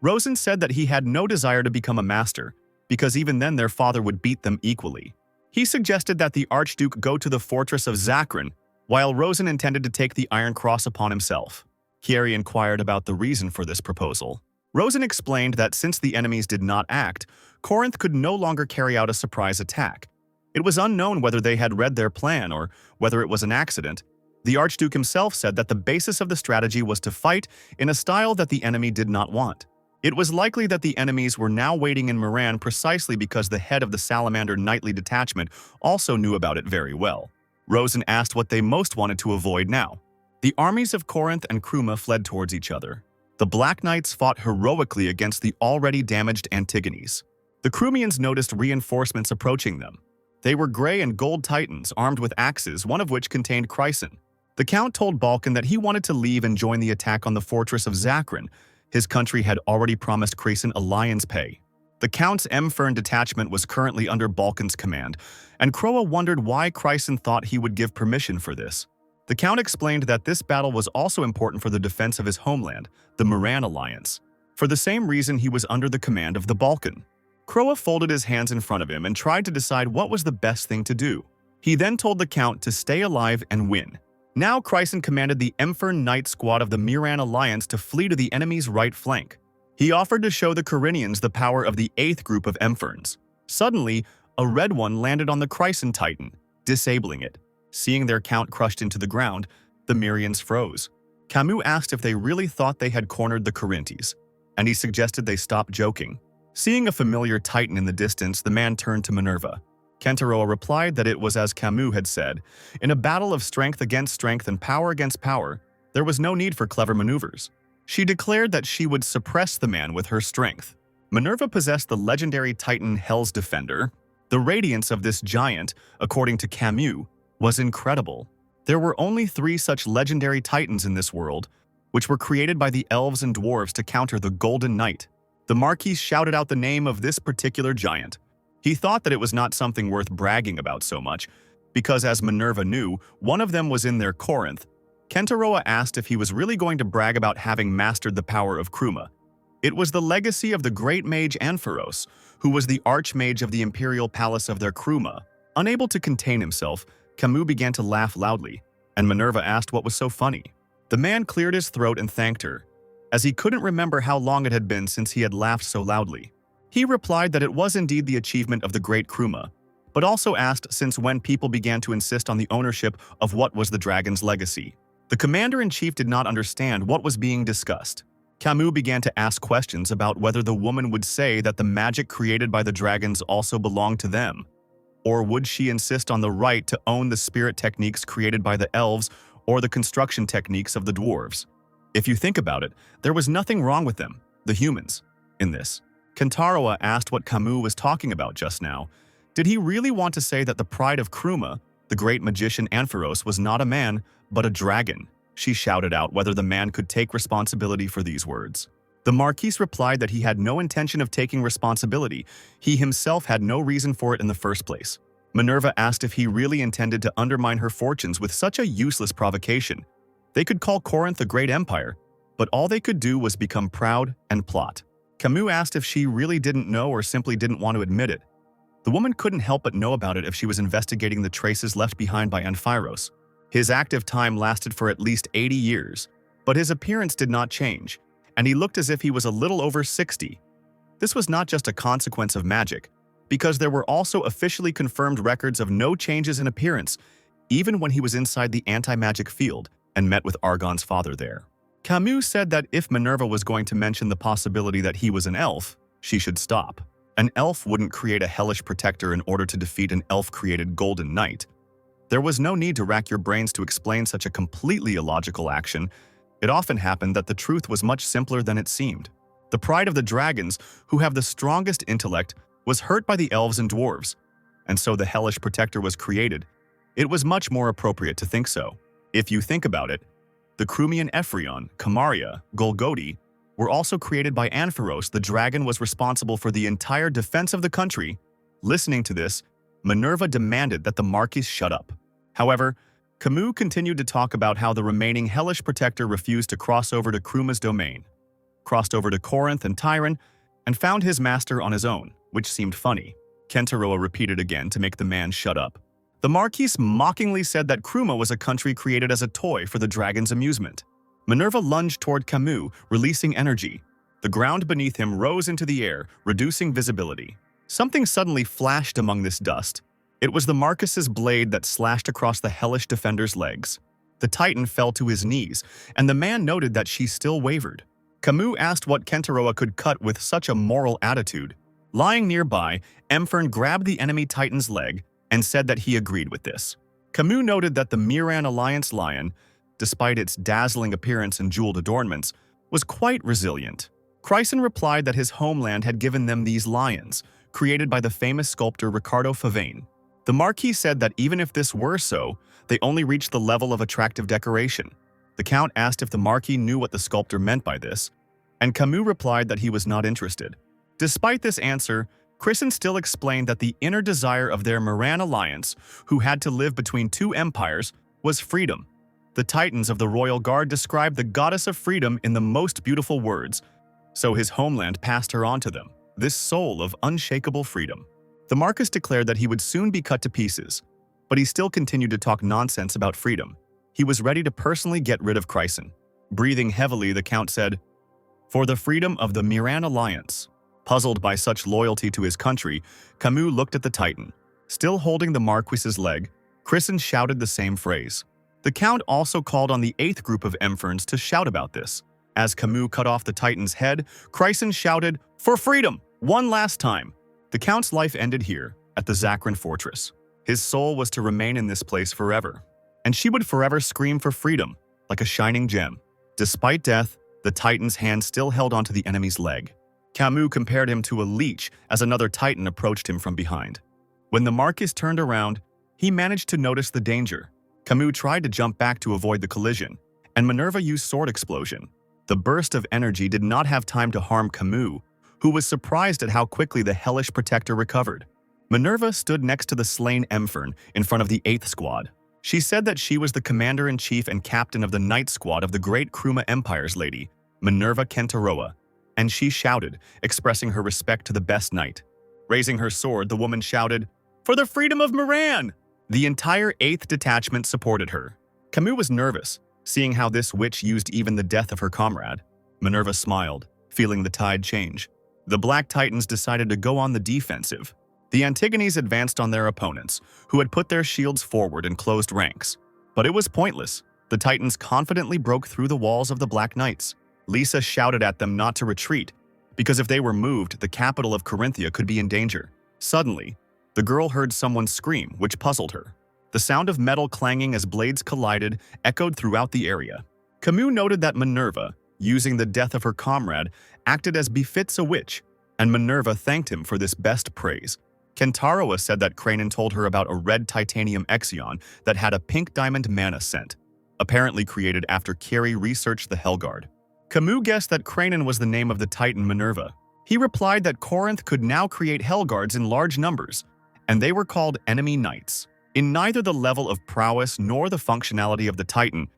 S1: Rosen said that he had no desire to become a master, because even then their father would beat them equally. He suggested that the Archduke go to the fortress of Zakran, while Rosen intended to take the Iron Cross upon himself. Carrie inquired about the reason for this proposal. Rosen explained that since the enemies did not act, Corinth could no longer carry out a surprise attack. It was unknown whether they had read their plan or whether it was an accident. The Archduke himself said that the basis of the strategy was to fight in a style that the enemy did not want. It was likely that the enemies were now waiting in Moran precisely because the head of the Salamander Knightly Detachment also knew about it very well. Rosen asked what they most wanted to avoid now. The armies of Corinth and Kruma fled towards each other. The Black Knights fought heroically against the already damaged Antigones. The Krumians noticed reinforcements approaching them. They were gray and gold titans armed with axes, one of which contained Chryson. The Count told Balkan that he wanted to leave and join the attack on the fortress of Zakrin. His country had already promised Chryson a lion's pay. The Count's Mfern detachment was currently under Balkan's command, and Croa wondered why Chryson thought he would give permission for this. The Count explained that this battle was also important for the defense of his homeland, the Moran Alliance. For the same reason, he was under the command of the Balkan. Croa folded his hands in front of him and tried to decide what was the best thing to do. He then told the Count to stay alive and win. Now Chryson commanded the Mfern Knight squad of the Moran Alliance to flee to the enemy's right flank. He offered to show the Corinians the power of the 8th group of Mferns. Suddenly, a red one landed on the Chryson Titan, disabling it. Seeing their Count crushed into the ground, the Mirians froze. Camus asked if they really thought they had cornered the Corinthians, and he suggested they stop joking. Seeing a familiar Titan in the distance, the man turned to Minerva. Kentaroa replied that it was as Camus had said, in a battle of strength against strength and power against power, there was no need for clever maneuvers. She declared that she would suppress the man with her strength. Minerva possessed the legendary Titan Hell's Defender. The radiance of this giant, according to Camus, was incredible. There were only 3 such legendary titans in this world, which were created by the elves and dwarves to counter the Golden Knight. The Marquis shouted out the name of this particular giant. He thought that it was not something worth bragging about so much, because as Minerva knew, one of them was in their Corinth. Kentaroa asked if he was really going to brag about having mastered the power of Kruma. It was the legacy of the great mage Ampharos, who was the archmage of the imperial palace of their Kruma. Unable to contain himself, Camus began to laugh loudly, and Minerva asked what was so funny. The man cleared his throat and thanked her, as he couldn't remember how long it had been since he had laughed so loudly. He replied that it was indeed the achievement of the great Kruma, but also asked since when people began to insist on the ownership of what was the dragon's legacy. The commander-in-chief did not understand what was being discussed. Camus began to ask questions about whether the woman would say that the magic created by the dragons also belonged to them, or would she insist on the right to own the spirit techniques created by the elves or the construction techniques of the dwarves. If you think about it, there was nothing wrong with them, the humans, in this. Kentaroa asked what Camus was talking about just now. Did he really want to say that the pride of Kruma, the great magician Ampharos, was not a man, but a dragon? She shouted out whether the man could take responsibility for these words. The Marquis replied that he had no intention of taking responsibility. He himself had no reason for it in the first place. Minerva asked if he really intended to undermine her fortunes with such a useless provocation. They could call Corinth a great empire, but all they could do was become proud and plot. Camus asked if she really didn't know or simply didn't want to admit it. The woman couldn't help but know about it if she was investigating the traces left behind by Ampharos. His active time lasted for at least 80 years, but his appearance did not change, and he looked as if he was a little over 60. This was not just a consequence of magic, because there were also officially confirmed records of no changes in appearance, even when he was inside the anti-magic field and met with Argon's father there. Camus said that if Minerva was going to mention the possibility that he was an elf, she should stop. An elf wouldn't create a hellish protector in order to defeat an elf-created Golden Knight. There was no need to rack your brains to explain such a completely illogical action. It often happened that the truth was much simpler than it seemed. The pride of the dragons, who have the strongest intellect, was hurt by the elves and dwarves, and so the hellish protector was created. It was much more appropriate to think so. If you think about it, the Krumian Ephrion, Kamaria, Golgoti were also created by Ampharos. The dragon was responsible for the entire defense of the country. Listening to this, Minerva demanded that the Marquis shut up. However, Camus continued to talk about how the remaining hellish protector refused to cross over to Kruma's domain, crossed over to Corinth and Tyron, and found his master on his own, which seemed funny. Kentaroa repeated again to make the man shut up. The Marquis mockingly said that Kruma was a country created as a toy for the dragon's amusement. Minerva lunged toward Camus, releasing energy. The ground beneath him rose into the air, reducing visibility. Something suddenly flashed among this dust. It was the Marquis's blade that slashed across the hellish defender's legs. The Titan fell to his knees, and the man noted that she still wavered. Camus asked what Kentaroa could cut with such a moral attitude. Lying nearby, Mfern grabbed the enemy titan's leg and said that he agreed with this. Camus noted that the Miran Alliance lion, despite its dazzling appearance and jeweled adornments, was quite resilient. Chryson replied that his homeland had given them these lions, created by the famous sculptor Ricardo Favane. The Marquis said that even if this were so, they only reached the level of attractive decoration. The Count asked if the Marquis knew what the sculptor meant by this, and Camus replied that he was not interested. Despite this answer, Chryson still explained that the inner desire of their Miran alliance, who had to live between two empires, was freedom. The Titans of the Royal Guard described the goddess of freedom in the most beautiful words, so his homeland passed her on to them, this soul of unshakable freedom. The Marquis declared that he would soon be cut to pieces, but he still continued to talk nonsense about freedom. He was ready to personally get rid of Chryson. Breathing heavily, the Count said, "For the freedom of the Miran Alliance." Puzzled by such loyalty to his country, Camus looked at the Titan. Still holding the Marquis's leg, Chryson shouted the same phrase. The Count also called on the 8th group of Mferns to shout about this. As Camus cut off the Titan's head, Chryson shouted, "For freedom!" one last time. The Count's life ended here, at the Zakran fortress. His soul was to remain in this place forever, and she would forever scream for freedom, like a shining gem. Despite death, the Titan's hand still held onto the enemy's leg. Camus compared him to a leech as another Titan approached him from behind. When the Marquis turned around, he managed to notice the danger. Camus tried to jump back to avoid the collision, and Minerva used sword explosion. The burst of energy did not have time to harm Camus, who was surprised at how quickly the hellish protector recovered. Minerva stood next to the slain Mfern in front of the 8th squad. She said that she was the commander-in-chief and captain of the night squad of the great Kruma Empire's lady, Minerva Kentaroa, and she shouted, expressing her respect to the best knight. Raising her sword, the woman shouted, "For the freedom of Miran!" The entire 8th detachment supported her. Camus was nervous, seeing how this witch used even the death of her comrade. Minerva smiled, feeling the tide change. The Black Titans decided to go on the defensive. The Antigones advanced on their opponents, who had put their shields forward and closed ranks. But it was pointless. The Titans confidently broke through the walls of the Black Knights. Lisa shouted at them not to retreat, because if they were moved, the capital of Corinthia could be in danger. Suddenly, the girl heard someone scream, which puzzled her. The sound of metal clanging as blades collided echoed throughout the area. Camus noted that Minerva, using the death of her comrade, acted as befits a witch, and Minerva thanked him for this best praise. Kentaroa said that Kranon told her about a red titanium Exion that had a pink diamond mana scent, apparently created after Kiri researched the Hellguard. Camus guessed that Kranon was the name of the Titan Minerva. He replied that Corinth could now create Hellguards in large numbers, and they were called enemy knights. In neither the level of prowess nor the functionality of the Titan,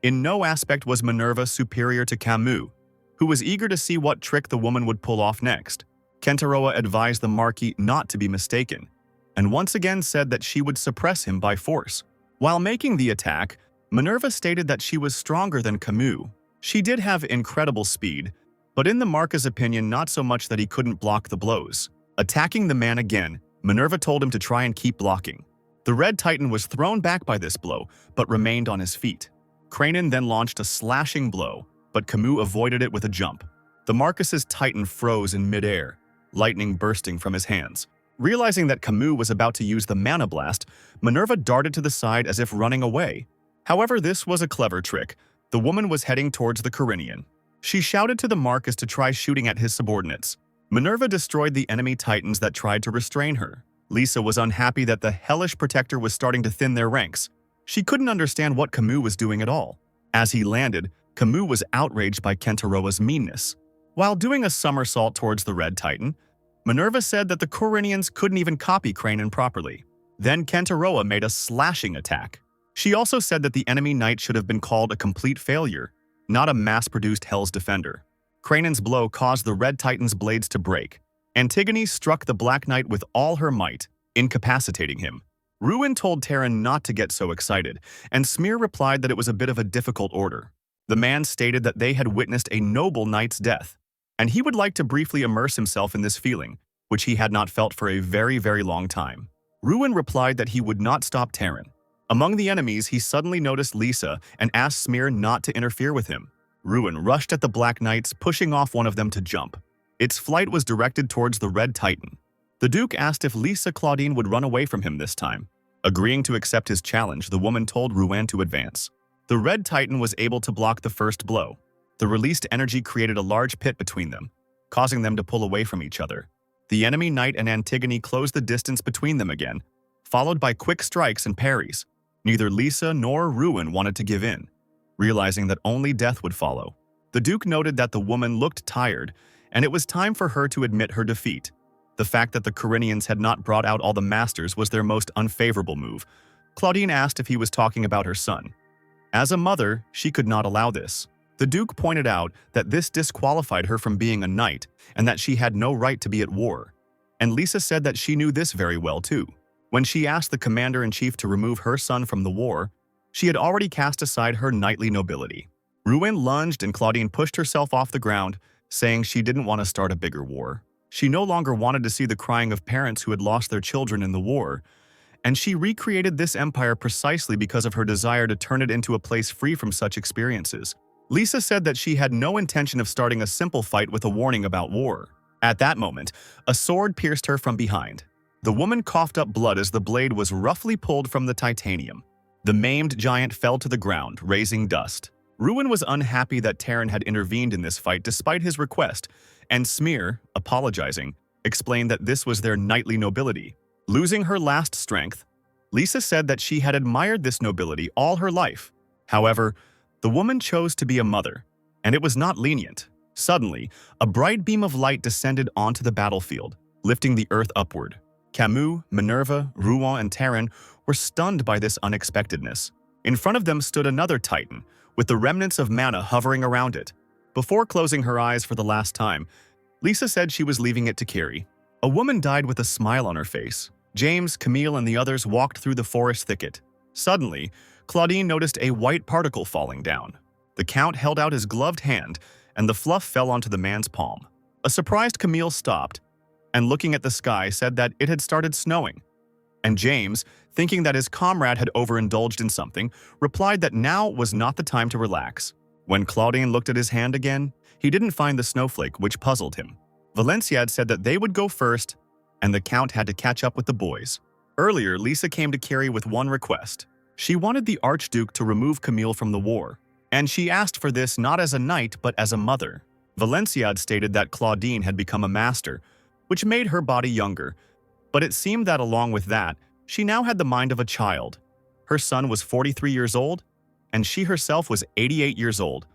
S1: in no aspect was Minerva superior to Camus, who was eager to see what trick the woman would pull off next. Kentaroa advised the Marquis not to be mistaken, and once again said that she would suppress him by force. While making the attack, Minerva stated that she was stronger than Camus. She did have incredible speed, but in the Marquis' opinion, not so much that he couldn't block the blows. Attacking the man again, Minerva told him to try and keep blocking. The Red Titan was thrown back by this blow, but remained on his feet. Kranon then launched a slashing blow, but Camus avoided it with a jump. The Marquis' Titan froze in midair, lightning bursting from his hands. Realizing that Camus was about to use the Mana Blast, Minerva darted to the side as if running away. However, this was a clever trick. The woman was heading towards the Corinian. She shouted to the Marquis to try shooting at his subordinates. Minerva destroyed the enemy Titans that tried to restrain her. Lisa was unhappy that the hellish protector was starting to thin their ranks. She couldn't understand what Camus was doing at all. As he landed, Camus was outraged by Kentaroa's meanness. While doing a somersault towards the Red Titan, Minerva said that the Corinians couldn't even copy Kranon properly. Then Kentaroa made a slashing attack. She also said that the enemy knight should have been called a complete failure, not a mass-produced Hell's Defender. Kranon's blow caused the Red Titan's blades to break. Antigone struck the Black Knight with all her might, incapacitating him. Ruin told Terran not to get so excited, and Smear replied that it was a bit of a difficult order. The man stated that they had witnessed a noble knight's death, and he would like to briefly immerse himself in this feeling, which he had not felt for a very, very long time. Ruin replied that he would not stop Terran. Among the enemies, he suddenly noticed Lisa and asked Smear not to interfere with him. Ruin rushed at the Black Knights, pushing off one of them to jump. Its flight was directed towards the Red Titan. The Duke asked if Lisa Claudine would run away from him this time. Agreeing to accept his challenge, the woman told Ruin to advance. The Red Titan was able to block the first blow. The released energy created a large pit between them, causing them to pull away from each other. The enemy knight and Antigone closed the distance between them again, followed by quick strikes and parries. Neither Lisa nor Ruin wanted to give in, realizing that only death would follow. The Duke noted that the woman looked tired, and it was time for her to admit her defeat. The fact that the Corinthians had not brought out all the masters was their most unfavorable move. Claudine asked if he was talking about her son. As a mother, she could not allow this. The Duke pointed out that this disqualified her from being a knight and that she had no right to be at war. And Lisa said that she knew this very well too. When she asked the commander-in-chief to remove her son from the war, she had already cast aside her knightly nobility. Ruin lunged and Claudine pushed herself off the ground, saying she didn't want to start a bigger war. She no longer wanted to see the crying of parents who had lost their children in the war, and she recreated this empire precisely because of her desire to turn it into a place free from such experiences. Lisa said that she had no intention of starting a simple fight with a warning about war. At that moment, a sword pierced her from behind. The woman coughed up blood as the blade was roughly pulled from the titanium. The maimed giant fell to the ground, raising dust. Ruin was unhappy that Terran had intervened in this fight despite his request, and Smear, apologizing, explained that this was their knightly nobility. Losing her last strength, Lisa said that she had admired this nobility all her life. However, the woman chose to be a mother, and it was not lenient. Suddenly, a bright beam of light descended onto the battlefield, lifting the earth upward. Camus, Minerva, Rouen, and Terran were stunned by this unexpectedness. In front of them stood another Titan, with the remnants of mana hovering around it. Before closing her eyes for the last time, Lisa said she was leaving it to Carrie. A woman died with a smile on her face. James, Camille, and the others walked through the forest thicket. Suddenly, Claudine noticed a white particle falling down. The Count held out his gloved hand, and the fluff fell onto the man's palm. A surprised Camille stopped, and looking at the sky said that it had started snowing. And James, thinking that his comrade had overindulged in something, replied that now was not the time to relax. When Claudine looked at his hand again, he didn't find the snowflake, which puzzled him. Valenciad said that they would go first, and the Count had to catch up with the boys. Earlier, Lisa came to Carrie with one request. She wanted the Archduke to remove Camille from the war, and she asked for this not as a knight but as a mother. Valenciad stated that Claudine had become a master, which made her body younger, but it seemed that along with that, she now had the mind of a child. Her son was 43 years old, and she herself was 88 years old,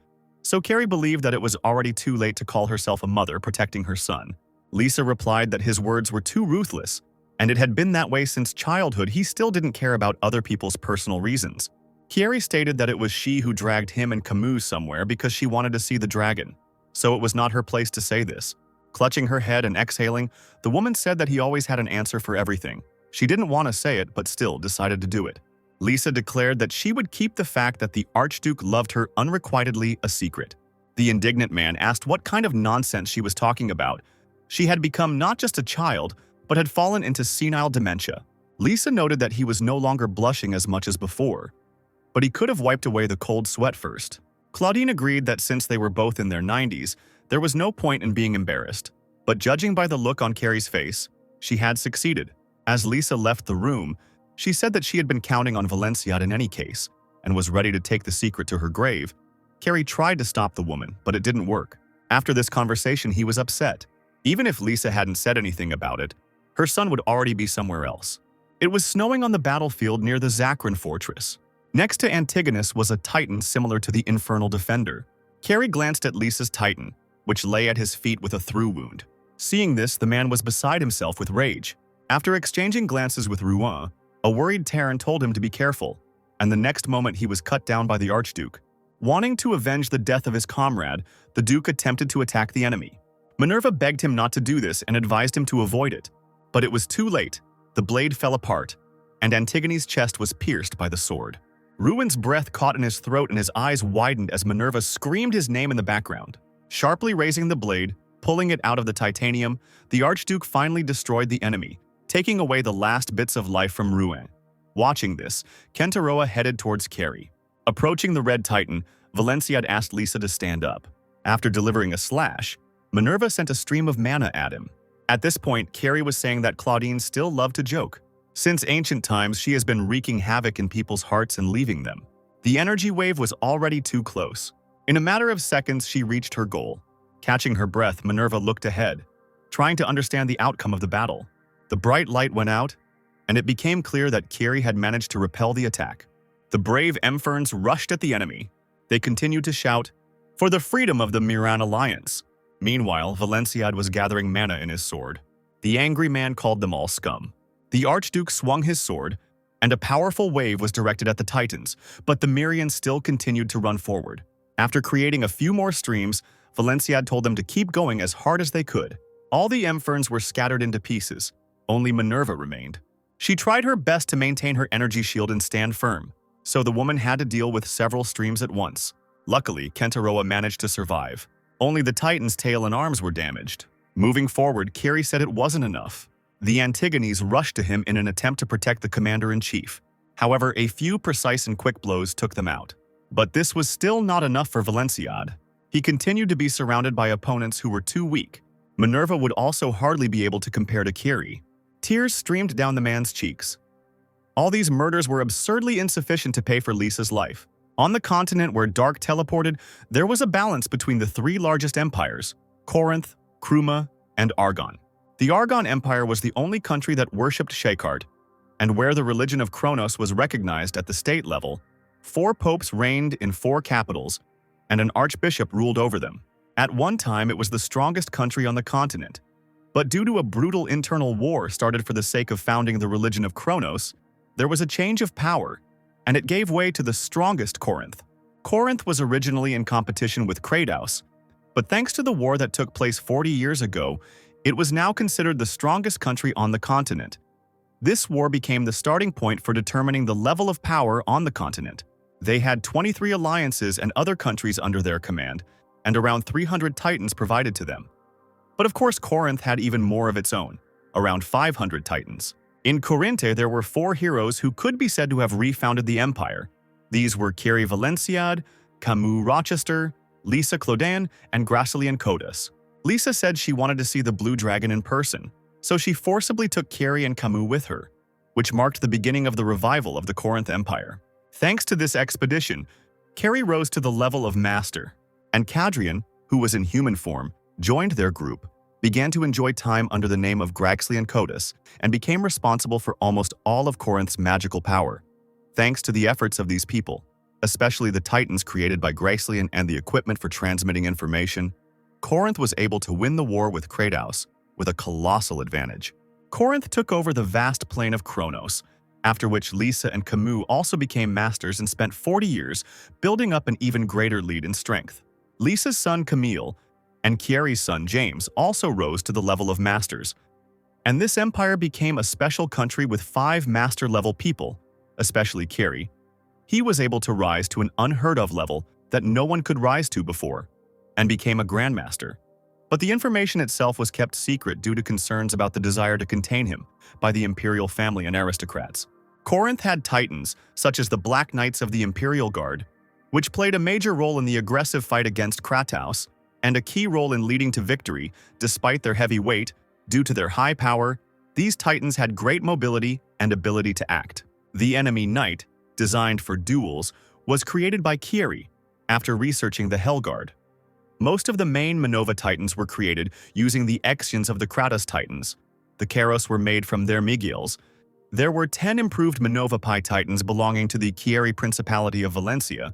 S1: so Carrie believed that it was already too late to call herself a mother protecting her son. Lisa replied that his words were too ruthless, and it had been that way since childhood. He still didn't care about other people's personal reasons. Carrie stated that it was she who dragged him and Camus somewhere because she wanted to see the dragon, so it was not her place to say this. Clutching her head and exhaling, the woman said that he always had an answer for everything. She didn't want to say it, but still decided to do it. Lisa declared that she would keep the fact that the Archduke loved her unrequitedly a secret. The indignant man asked what kind of nonsense she was talking about. She had become not just a child, but had fallen into senile dementia. Lisa noted that he was no longer blushing as much as before, but he could have wiped away the cold sweat first. Claudine agreed that since they were both in their 90s, there was no point in being embarrassed. But judging by the look on Carrie's face, she had succeeded. As Lisa left the room, she said that she had been counting on Valenciad in any case, and was ready to take the secret to her grave. Carrie tried to stop the woman, but it didn't work. After this conversation, he was upset. Even if Lisa hadn't said anything about it, her son would already be somewhere else. It was snowing on the battlefield near the Zacran fortress. Next to Antigonus was a Titan similar to the Infernal Defender. Carrie glanced at Lisa's Titan, which lay at his feet with a through wound. Seeing this, the man was beside himself with rage. After exchanging glances with Rouen, a worried Terran told him to be careful, and the next moment he was cut down by the Archduke. Wanting to avenge the death of his comrade, the Duke attempted to attack the enemy. Minerva begged him not to do this and advised him to avoid it. But it was too late. The blade fell apart, and Antigone's chest was pierced by the sword. Ruin's breath caught in his throat and his eyes widened as Minerva screamed his name in the background. Sharply raising the blade, pulling it out of the titanium, the Archduke finally destroyed the enemy, taking away the last bits of life from Rouen. Watching this, Kentaroa headed towards Carrie. Approaching the Red Titan, Valencia had asked Lisa to stand up. After delivering a slash, Minerva sent a stream of mana at him. At this point, Carrie was saying that Claudine still loved to joke. Since ancient times, she has been wreaking havoc in people's hearts and leaving them. The energy wave was already too close. In a matter of seconds, she reached her goal. Catching her breath, Minerva looked ahead, trying to understand the outcome of the battle. The bright light went out, and it became clear that Carrie had managed to repel the attack. The brave Emferns rushed at the enemy. They continued to shout, "For the freedom of the Miran Alliance!" Meanwhile, Valenciad was gathering mana in his sword. The angry man called them all scum. The Archduke swung his sword, and a powerful wave was directed at the Titans, but the Mirians still continued to run forward. After creating a few more streams, Valenciad told them to keep going as hard as they could. All the Emferns were scattered into pieces. Only Minerva remained. She tried her best to maintain her energy shield and stand firm, so the woman had to deal with several streams at once. Luckily, Kentaroa managed to survive. Only the Titan's tail and arms were damaged. Moving forward, Carrie said it wasn't enough. The Antigones rushed to him in an attempt to protect the commander-in-chief. However, a few precise and quick blows took them out. But this was still not enough for Valenciad. He continued to be surrounded by opponents who were too weak. Minerva would also hardly be able to compare to Carrie. Tears streamed down the man's cheeks. All these murders were absurdly insufficient to pay for Lisa's life. On the continent where Dark teleported, there was a balance between the three largest empires, Corinth, Kruma, and Argon. The Argon Empire was the only country that worshipped Shakart, and where the religion of Kronos was recognized at the state level. 4 popes reigned in 4 capitals, and an archbishop ruled over them. At one time, it was the strongest country on the continent. But due to a brutal internal war started for the sake of founding the religion of Kronos, there was a change of power, and it gave way to the strongest Corinth. Corinth was originally in competition with Kratos, but thanks to the war that took place 40 years ago, it was now considered the strongest country on the continent. This war became the starting point for determining the level of power on the continent. They had 23 alliances and other countries under their command, and around 300 titans provided to them. But of course, Corinth had even more of its own, around 500 titans. In Corinthe, there were 4 heroes who could be said to have refounded the empire. These were Carrie Valenciad, Camus Rochester, Lisa Clodan, and Gracilian Codas. Lisa said she wanted to see the Blue Dragon in person, so she forcibly took Carrie and Camus with her, which marked the beginning of the revival of the Corinth Empire. Thanks to this expedition, Carrie rose to the level of master, and Cadrian, who was in human form, joined their group, began to enjoy time under the name of Gracilian Codas, and became responsible for almost all of Corinth's magical power. Thanks to the efforts of these people, especially the titans created by Gracilian and the equipment for transmitting information, Corinth was able to win the war with Kratos with a colossal advantage. Corinth took over the vast plain of Kronos, after which Lisa and Camus also became masters and spent 40 years building up an even greater lead in strength. Lisa's son Camille and Chieri's son James also rose to the level of masters, and this empire became a special country with 5 master-level people, especially Chieri. He was able to rise to an unheard-of level that no one could rise to before, and became a grandmaster. But the information itself was kept secret due to concerns about the desire to contain him by the imperial family and aristocrats. Corinth had titans, such as the Black Knights of the Imperial Guard, which played a major role in the aggressive fight against Kratos, and a key role in leading to victory. Despite their heavy weight, due to their high power, these titans had great mobility and ability to act. The enemy knight, designed for duels, was created by Chieri after researching the Hellguard. Most of the main Manova titans were created using the Exions of the Kratos titans. The Karos were made from their Miguels. There were 10 improved Manovapai titans belonging to the Chieri Principality of Valencia.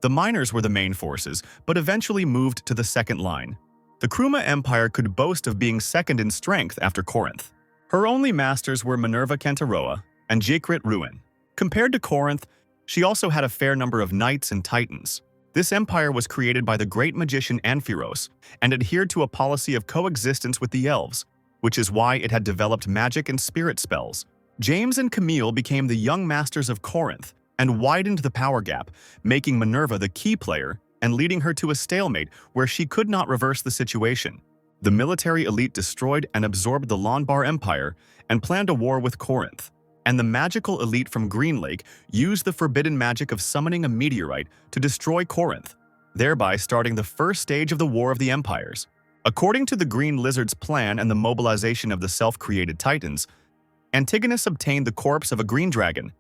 S1: The miners were the main forces, but eventually moved to the second line. The Kruma Empire could boast of being second in strength after Corinth. Her only masters were Minerva Kentaroa and Jikrit Ruin. Compared to Corinth, she also had a fair number of knights and titans. This empire was created by the great magician Amphiros and adhered to a policy of coexistence with the elves, which is why it had developed magic and spirit spells. James and Camille became the young masters of Corinth and widened the power gap, making Minerva the key player and leading her to a stalemate where she could not reverse the situation. The military elite destroyed and absorbed the Lonbar Empire and planned a war with Corinth. and the magical elite from Green Lake used the forbidden magic of summoning a meteorite to destroy Corinth, thereby starting the first stage of the War of the Empires. According to the Green Lizard's plan and the mobilization of the self-created Titans, Antigonus obtained the corpse of a green dragon,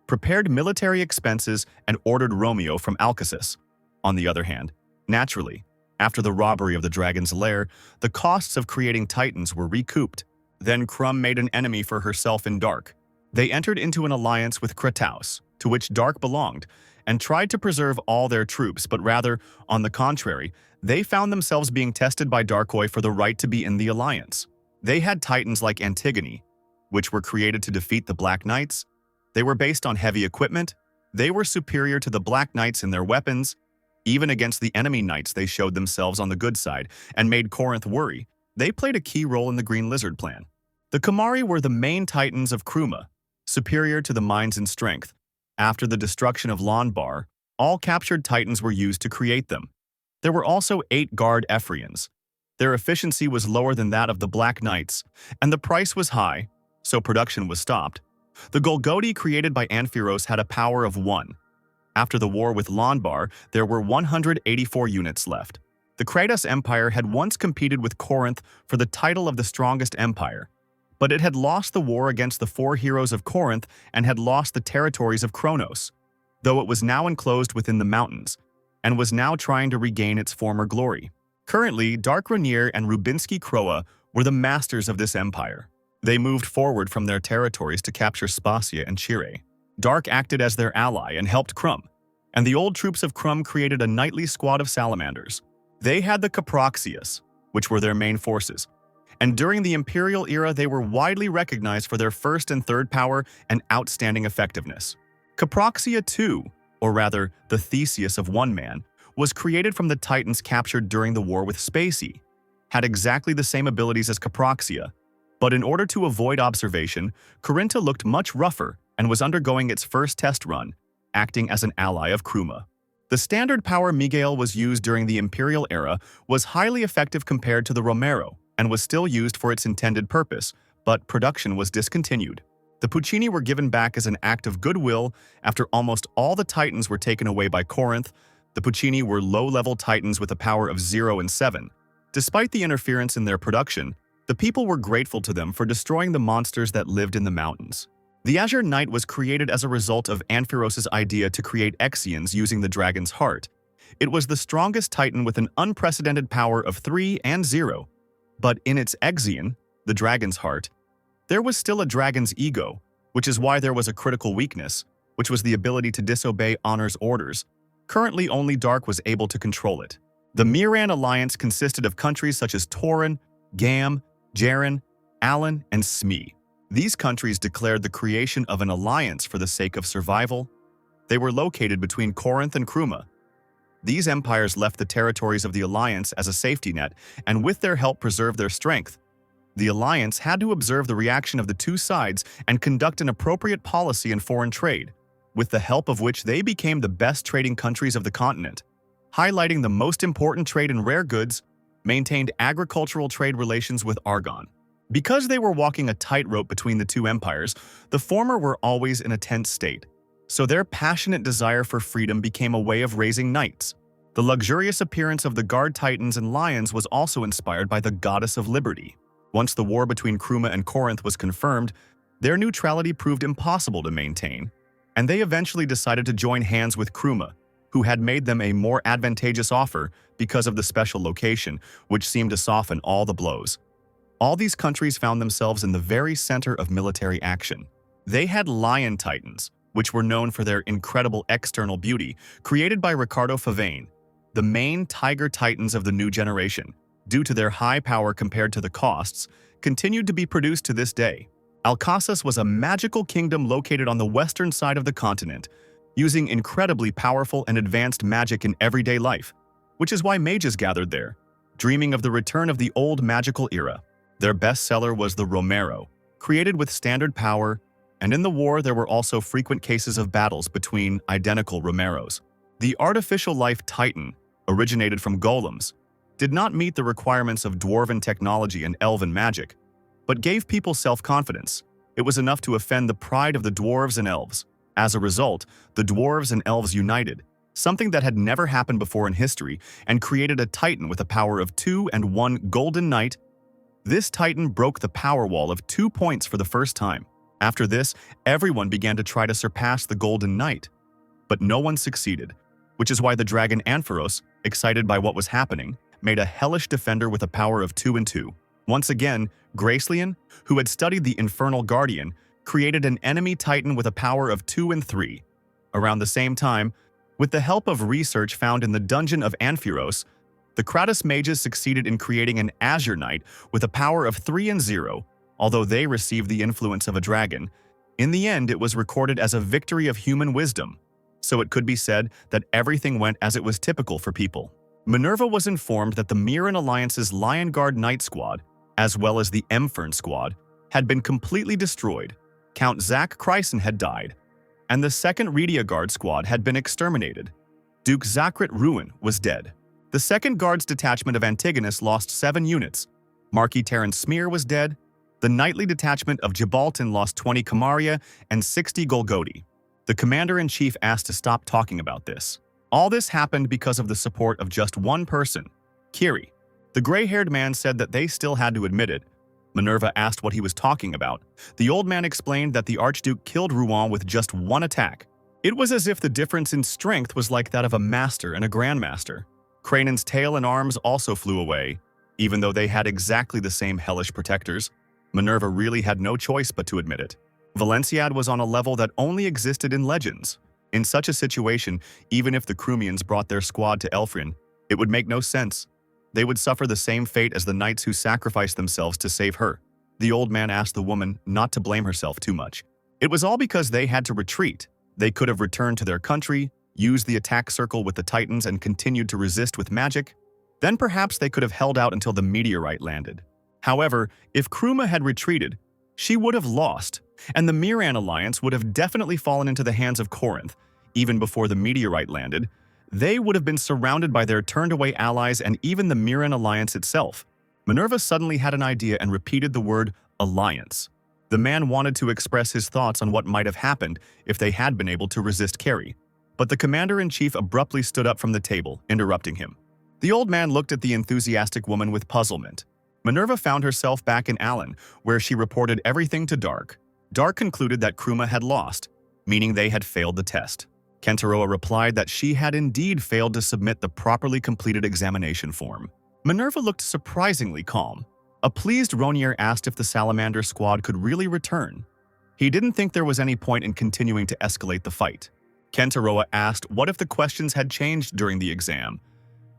S1: prepared military expenses, and ordered Romeo from Alcasus. On the other hand, naturally, after the robbery of the dragon's lair, the costs of creating Titans were recouped. Then Crumb made an enemy for herself in Dark. They entered into an alliance with Kratos, to which Dark belonged, and tried to preserve all their troops, but rather, on the contrary, they found themselves being tested by Darkoi for the right to be in the alliance. They had Titans like Antigone, which were created to defeat the Black Knights. They were based on heavy equipment. They were superior to the Black Knights in their weapons. Even against the enemy knights, they showed themselves on the good side and made Corinth worry. They played a key role in the Green Lizard plan. The Kamari were the main Titans of Kruma, superior to the mines in strength. After the destruction of Lonbar, all captured Titans were used to create them. There were also 8 guard Ephrians. Their efficiency was lower than that of the Black Knights, and the price was high, so production was stopped. The Golgoti created by Amphiros had a power of 1. After the war with Lonbar, there were 184 units left. The Kratos Empire had once competed with Corinth for the title of the strongest empire, but it had lost the war against the 4 heroes of Corinth and had lost the territories of Kronos, though it was now enclosed within the mountains, and was now trying to regain its former glory. Currently, Dark Rainier and Rubinsky Kroa were the masters of this empire. They moved forward from their territories to capture Spacia and Chire. Dark acted as their ally and helped Crumb, and the old troops of Crumb created a knightly squad of salamanders. They had the Caproxius, which were their main forces, and during the Imperial era they were widely recognized for their first and third power and outstanding effectiveness. Caproxia II, or rather the Theseus of one man, was created from the Titans captured during the war with Spacey, had exactly the same abilities as Caproxia, but in order to avoid observation, Corinta looked much rougher and was undergoing its first test run, acting as an ally of Kruma. The standard power Miguel was used during the Imperial era was highly effective compared to the Romero and was still used for its intended purpose, but production was discontinued. The Puccini were given back as an act of goodwill after almost all the Titans were taken away by Corinth. The Puccini were low-level Titans with a power of 0 and 7. Despite the interference in their production, the people were grateful to them for destroying the monsters that lived in the mountains. The Azure Knight was created as a result of Amphiros' idea to create Exians using the dragon's heart. It was the strongest Titan with an unprecedented power of 3 and 0. But in its Exian, the dragon's heart, there was still a dragon's ego, which is why there was a critical weakness, which was the ability to disobey Honor's orders. Currently, only Dark was able to control it. The Miran alliance consisted of countries such as Tauren, Gam, Jaren, Alan, and Smee. These countries declared the creation of an alliance for the sake of survival. They were located between Corinth and Kruma. These empires left the territories of the alliance as a safety net, and with their help preserved their strength. The alliance had to observe the reaction of the two sides and conduct an appropriate policy in foreign trade, with the help of which they became the best trading countries of the continent, highlighting the most important trade in rare goods, maintained agricultural trade relations with Argon. Because they were walking a tightrope between the two empires, the former were always in a tense state, so their passionate desire for freedom became a way of raising knights. The luxurious appearance of the guard titans and lions was also inspired by the goddess of liberty. Once the war between Kruma and Corinth was confirmed, their neutrality proved impossible to maintain, and they eventually decided to join hands with Kruma, who had made them a more advantageous offer because of the special location, which seemed to soften all the blows. All these countries found themselves in the very center of military action. They had lion titans, which were known for their incredible external beauty, created by Ricardo Favane, the main tiger titans of the new generation, due to their high power compared to the costs, continued to be produced to this day. Alcasas was a magical kingdom located on the western side of the continent, using incredibly powerful and advanced magic in everyday life, which is why mages gathered there, dreaming of the return of the old magical era. Their bestseller was the Romero, created with standard power, and in the war there were also frequent cases of battles between identical Romeros. The artificial life Titan, originated from golems, did not meet the requirements of dwarven technology and elven magic, but gave people self-confidence. It was enough to offend the pride of the dwarves and elves. As a result, the dwarves and elves united, something that had never happened before in history, and created a titan with a power of 2 and 1 golden knight. This titan broke the power wall of 2 points for the first time. After this, everyone began to try to surpass the golden knight. But no one succeeded, which is why the dragon Ampharos, excited by what was happening, made a hellish defender with a power of 2 and 2. Once again, Gracelian, who had studied the Infernal Guardian, created an enemy titan with a power of 2 and 3. Around the same time, with the help of research found in the dungeon of Ampharos, the Kratos mages succeeded in creating an Azure Knight with a power of 3 and 0, although they received the influence of a dragon. In the end, it was recorded as a victory of human wisdom, so it could be said that everything went as it was typical for people. Minerva was informed that the Mirren Alliance's Lion Guard Knight Squad, as well as the Emfern Squad, had been completely destroyed. Count Zack Chryson had died, and the 2nd Redia Guard Squad had been exterminated. Duke Zakrit Ruin was dead. The 2nd Guards detachment of Antigonus lost 7 units. Marquis Terence Smear was dead. The Knightly detachment of Gibraltar lost 20 Camaria and 60 Golgoti. The commander-in-chief asked to stop talking about this. All this happened because of the support of just one person, Kiri. The gray-haired man said that they still had to admit it. Minerva asked what he was talking about. The old man explained that the Archduke killed Rouen with just 1 attack. It was as if the difference in strength was like that of a master and a grandmaster. Cranon's tail and arms also flew away, even though they had exactly the same hellish protectors. Minerva really had no choice but to admit it. Valenciad was on a level that only existed in legends. In such a situation, even if the Crumians brought their squad to Elfrin, it would make no sense. They would suffer the same fate as the knights who sacrificed themselves to save her. The old man asked the woman not to blame herself too much. It was all because they had to retreat. They could have returned to their country, used the attack circle with the Titans and continued to resist with magic. Then perhaps they could have held out until the meteorite landed. However, if Kruma had retreated, she would have lost, and the Miran alliance would have definitely fallen into the hands of Corinth. Even before the meteorite landed, they would have been surrounded by their turned-away allies and even the Miran alliance itself. Minerva suddenly had an idea and repeated the word alliance. The man wanted to express his thoughts on what might have happened if they had been able to resist Carrie. But the commander-in-chief abruptly stood up from the table, interrupting him. The old man looked at the enthusiastic woman with puzzlement. Minerva found herself back in Allen, where she reported everything to Dark. Dark concluded that Kruma had lost, meaning they had failed the test. Kentaroa replied that she had indeed failed to submit the properly completed examination form. Minerva looked surprisingly calm. A pleased Ronier asked if the Salamander squad could really return. He didn't think there was any point in continuing to escalate the fight. Kentaroa asked what if the questions had changed during the exam,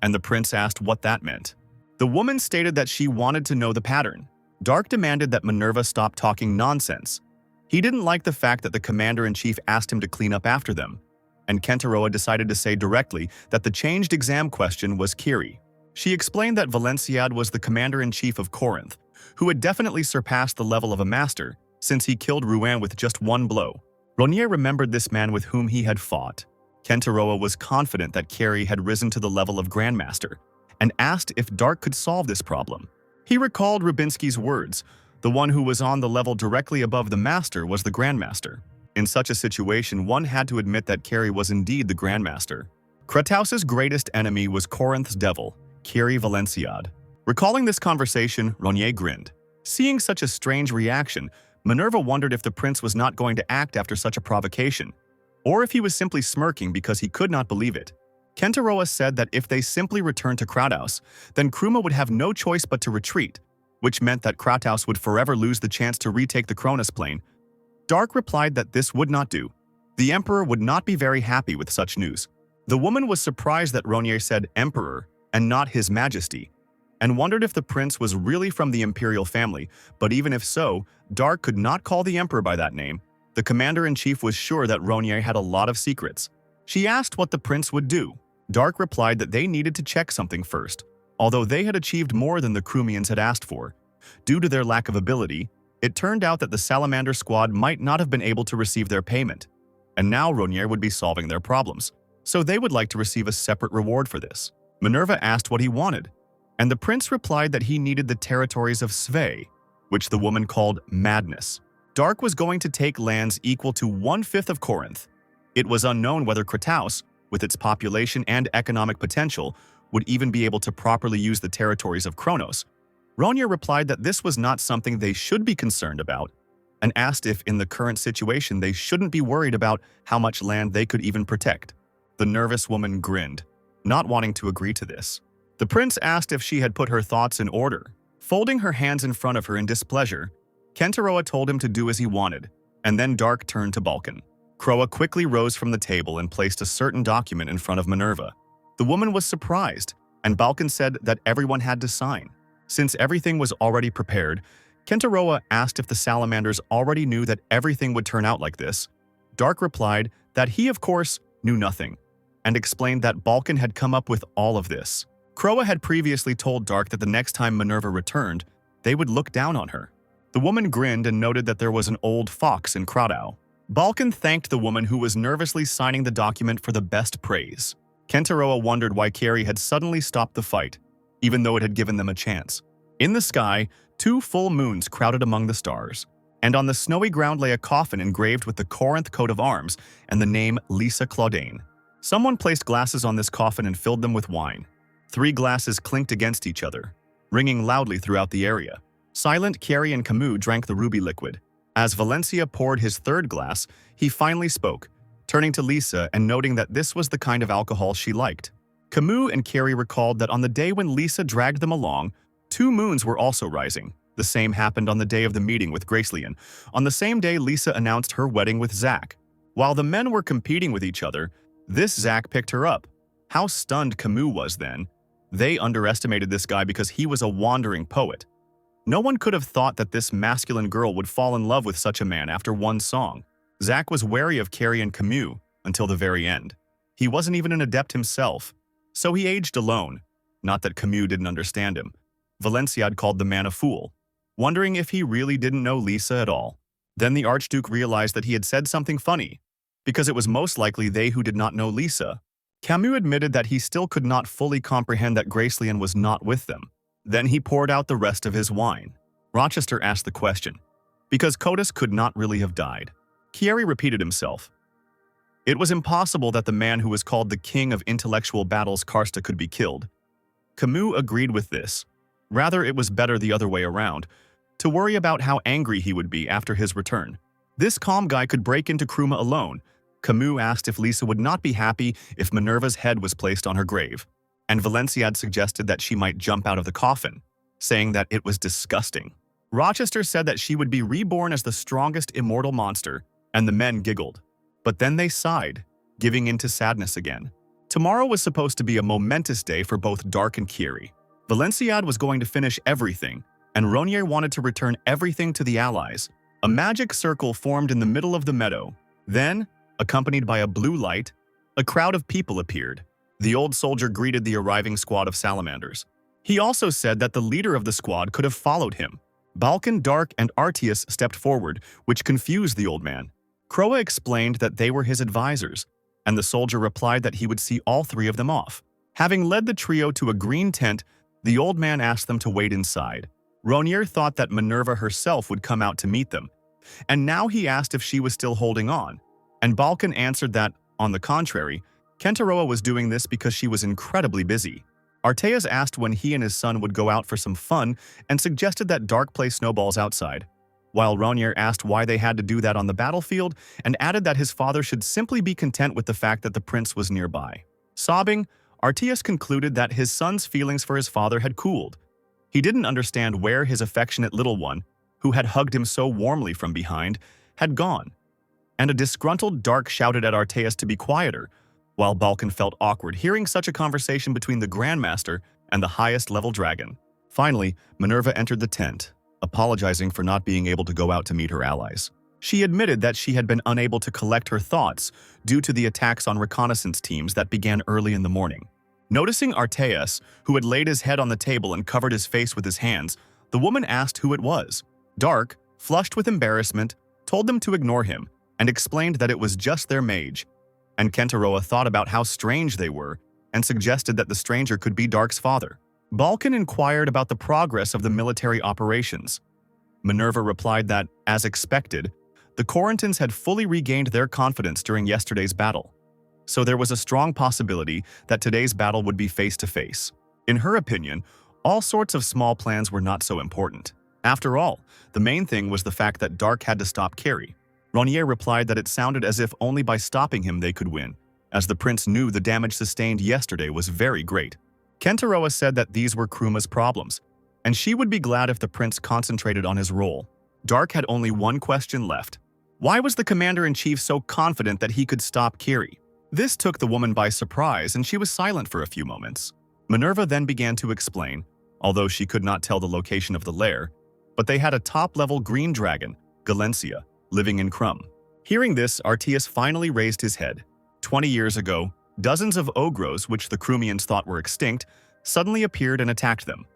S1: and the prince asked what that meant. The woman stated that she wanted to know the pattern. Dark demanded that Minerva stop talking nonsense. He didn't like the fact that the commander-in-chief asked him to clean up after them, and Kentaroa decided to say directly that the changed exam question was Kiri. She explained that Valenciad was the commander-in-chief of Corinth, who had definitely surpassed the level of a master since he killed Rouen with just 1 blow. Ronier remembered this man with whom he had fought. Kentaroa was confident that Carrie had risen to the level of Grandmaster and asked if Dark could solve this problem. He recalled Rubinsky's words. The one who was on the level directly above the Master was the Grandmaster. In such a situation, one had to admit that Carrie was indeed the Grandmaster. Kratos' greatest enemy was Corinth's devil, Kiri Valenciad. Recalling this conversation, Ronier grinned. Seeing such a strange reaction, Minerva wondered if the prince was not going to act after such a provocation, or if he was simply smirking because he could not believe it. Kentaroa said that if they simply returned to Kratos, then Kruma would have no choice but to retreat, which meant that Kratos would forever lose the chance to retake the Cronus plane. Dark replied that this would not do. The Emperor would not be very happy with such news. The woman was surprised that Ronier said Emperor and not His Majesty, and wondered if the prince was really from the imperial family, but even if so, Dark could not call the Emperor by that name. The commander-in-chief was sure that Ronier had a lot of secrets. She asked what the prince would do. Dark replied that they needed to check something first. Although they had achieved more than the Crumians had asked for, due to their lack of ability, it turned out that the Salamander squad might not have been able to receive their payment, and now Ronier would be solving their problems, so they would like to receive a separate reward for this. Minerva asked what he wanted, and the prince replied that he needed the territories of Sve, which the woman called Madness. Dark was going to take lands equal to 1/5 of Corinth. It was unknown whether Kratos, with its population and economic potential, would even be able to properly use the territories of Kronos. Ronir replied that this was not something they should be concerned about, and asked if in the current situation they shouldn't be worried about how much land they could even protect. The nervous woman grinned, not wanting to agree to this. The prince asked if she had put her thoughts in order. Folding her hands in front of her in displeasure, Kentaroa told him to do as he wanted, and then Dark turned to Balkan. Kroa quickly rose from the table and placed a certain document in front of Minerva. The woman was surprised, and Balkan said that everyone had to sign. Since everything was already prepared, Kentaroa asked if the salamanders already knew that everything would turn out like this. Dark replied that he, of course, knew nothing, and explained that Balkan had come up with all of this. Kroa had previously told Dark that the next time Minerva returned, they would look down on her. The woman grinned and noted that there was an old fox in Kratos. Balkan thanked the woman who was nervously signing the document for the best praise. Kentaroa wondered why Carrie had suddenly stopped the fight, even though it had given them a chance. In the sky, 2 full moons crowded among the stars, and on the snowy ground lay a coffin engraved with the Corinth coat of arms and the name Lisa Claudine. Someone placed glasses on this coffin and filled them with wine. 3 glasses clinked against each other, ringing loudly throughout the area. Silent, Carrie and Camus drank the ruby liquid. As Valencia poured his 3rd glass, he finally spoke, turning to Lisa and noting that this was the kind of alcohol she liked. Camus and Carrie recalled that on the day when Lisa dragged them along, 2 moons were also rising. The same happened on the day of the meeting with Gracelian. On the same day, Lisa announced her wedding with Zach. While the men were competing with each other, this Zach picked her up. How stunned Camus was then. They underestimated this guy because he was a wandering poet. No one could have thought that this masculine girl would fall in love with such a man after one song. Zach was wary of Carrie and Camus until the very end. He wasn't even an adept himself, so he aged alone. Not that Camus didn't understand him. Valenciad called the man a fool, wondering if he really didn't know Lisa at all. Then the Archduke realized that he had said something funny, because it was most likely they who did not know Lisa. Camus admitted that he still could not fully comprehend that Gracelian was not with them. Then he poured out the rest of his wine. Rochester asked the question, because Cotus could not really have died. Chieri repeated himself. It was impossible that the man who was called the king of intellectual battles Karsta could be killed. Camus agreed with this. Rather, it was better the other way around, to worry about how angry he would be after his return. This calm guy could break into Kruma alone. Camus asked if Lisa would not be happy if Minerva's head was placed on her grave, and Valenciad suggested that she might jump out of the coffin, saying that it was disgusting. Rochester said that she would be reborn as the strongest immortal monster, and the men giggled. But then they sighed, giving in to sadness again. Tomorrow was supposed to be a momentous day for both Dark and Chieri. Valenciad was going to finish everything, and Ronir wanted to return everything to the Allies. A magic circle formed in the middle of the meadow. Then, accompanied by a blue light, a crowd of people appeared. The old soldier greeted the arriving squad of salamanders. He also said that the leader of the squad could have followed him. Balkan, Dark, and Artius stepped forward, which confused the old man. Kroa explained that they were his advisors, and the soldier replied that he would see all 3 of them off. Having led the trio to a green tent, the old man asked them to wait inside. Ronir thought that Minerva herself would come out to meet them, and now he asked if she was still holding on, and Balkan answered that, on the contrary, Kentaroa was doing this because she was incredibly busy. Arteas asked when he and his son would go out for some fun and suggested that Dark play snowballs outside, while Ronir asked why they had to do that on the battlefield and added that his father should simply be content with the fact that the prince was nearby. Sobbing, Arteas concluded that his son's feelings for his father had cooled. He didn't understand where his affectionate little one, who had hugged him so warmly from behind, had gone. And a disgruntled Dark shouted at Arteas to be quieter, while Balkan felt awkward hearing such a conversation between the Grandmaster and the highest-level dragon. Finally, Minerva entered the tent, apologizing for not being able to go out to meet her allies. She admitted that she had been unable to collect her thoughts due to the attacks on reconnaissance teams that began early in the morning. Noticing Arteas, who had laid his head on the table and covered his face with his hands, the woman asked who it was. Dark, flushed with embarrassment, told them to ignore him and explained that it was just their mage. And Kentaroa thought about how strange they were and suggested that the stranger could be Dark's father. Balkan inquired about the progress of the military operations. Minerva replied that, as expected, the Corinthians had fully regained their confidence during yesterday's battle. So there was a strong possibility that today's battle would be face-to-face. In her opinion, all sorts of small plans were not so important. After all, the main thing was the fact that Dark had to stop Carrie. Ronier replied that it sounded as if only by stopping him they could win, as the prince knew the damage sustained yesterday was very great. Kentaroa said that these were Kruma's problems, and she would be glad if the prince concentrated on his role. Dark had only one question left. Why was the commander-in-chief so confident that he could stop Carrie? This took the woman by surprise, and she was silent for a few moments. Minerva then began to explain, although she could not tell the location of the lair, but they had a top-level green dragon, Galencia, living in Krum. Hearing this, Artias finally raised his head. 20 years ago, dozens of ogros, which the Krumians thought were extinct, suddenly appeared and attacked them.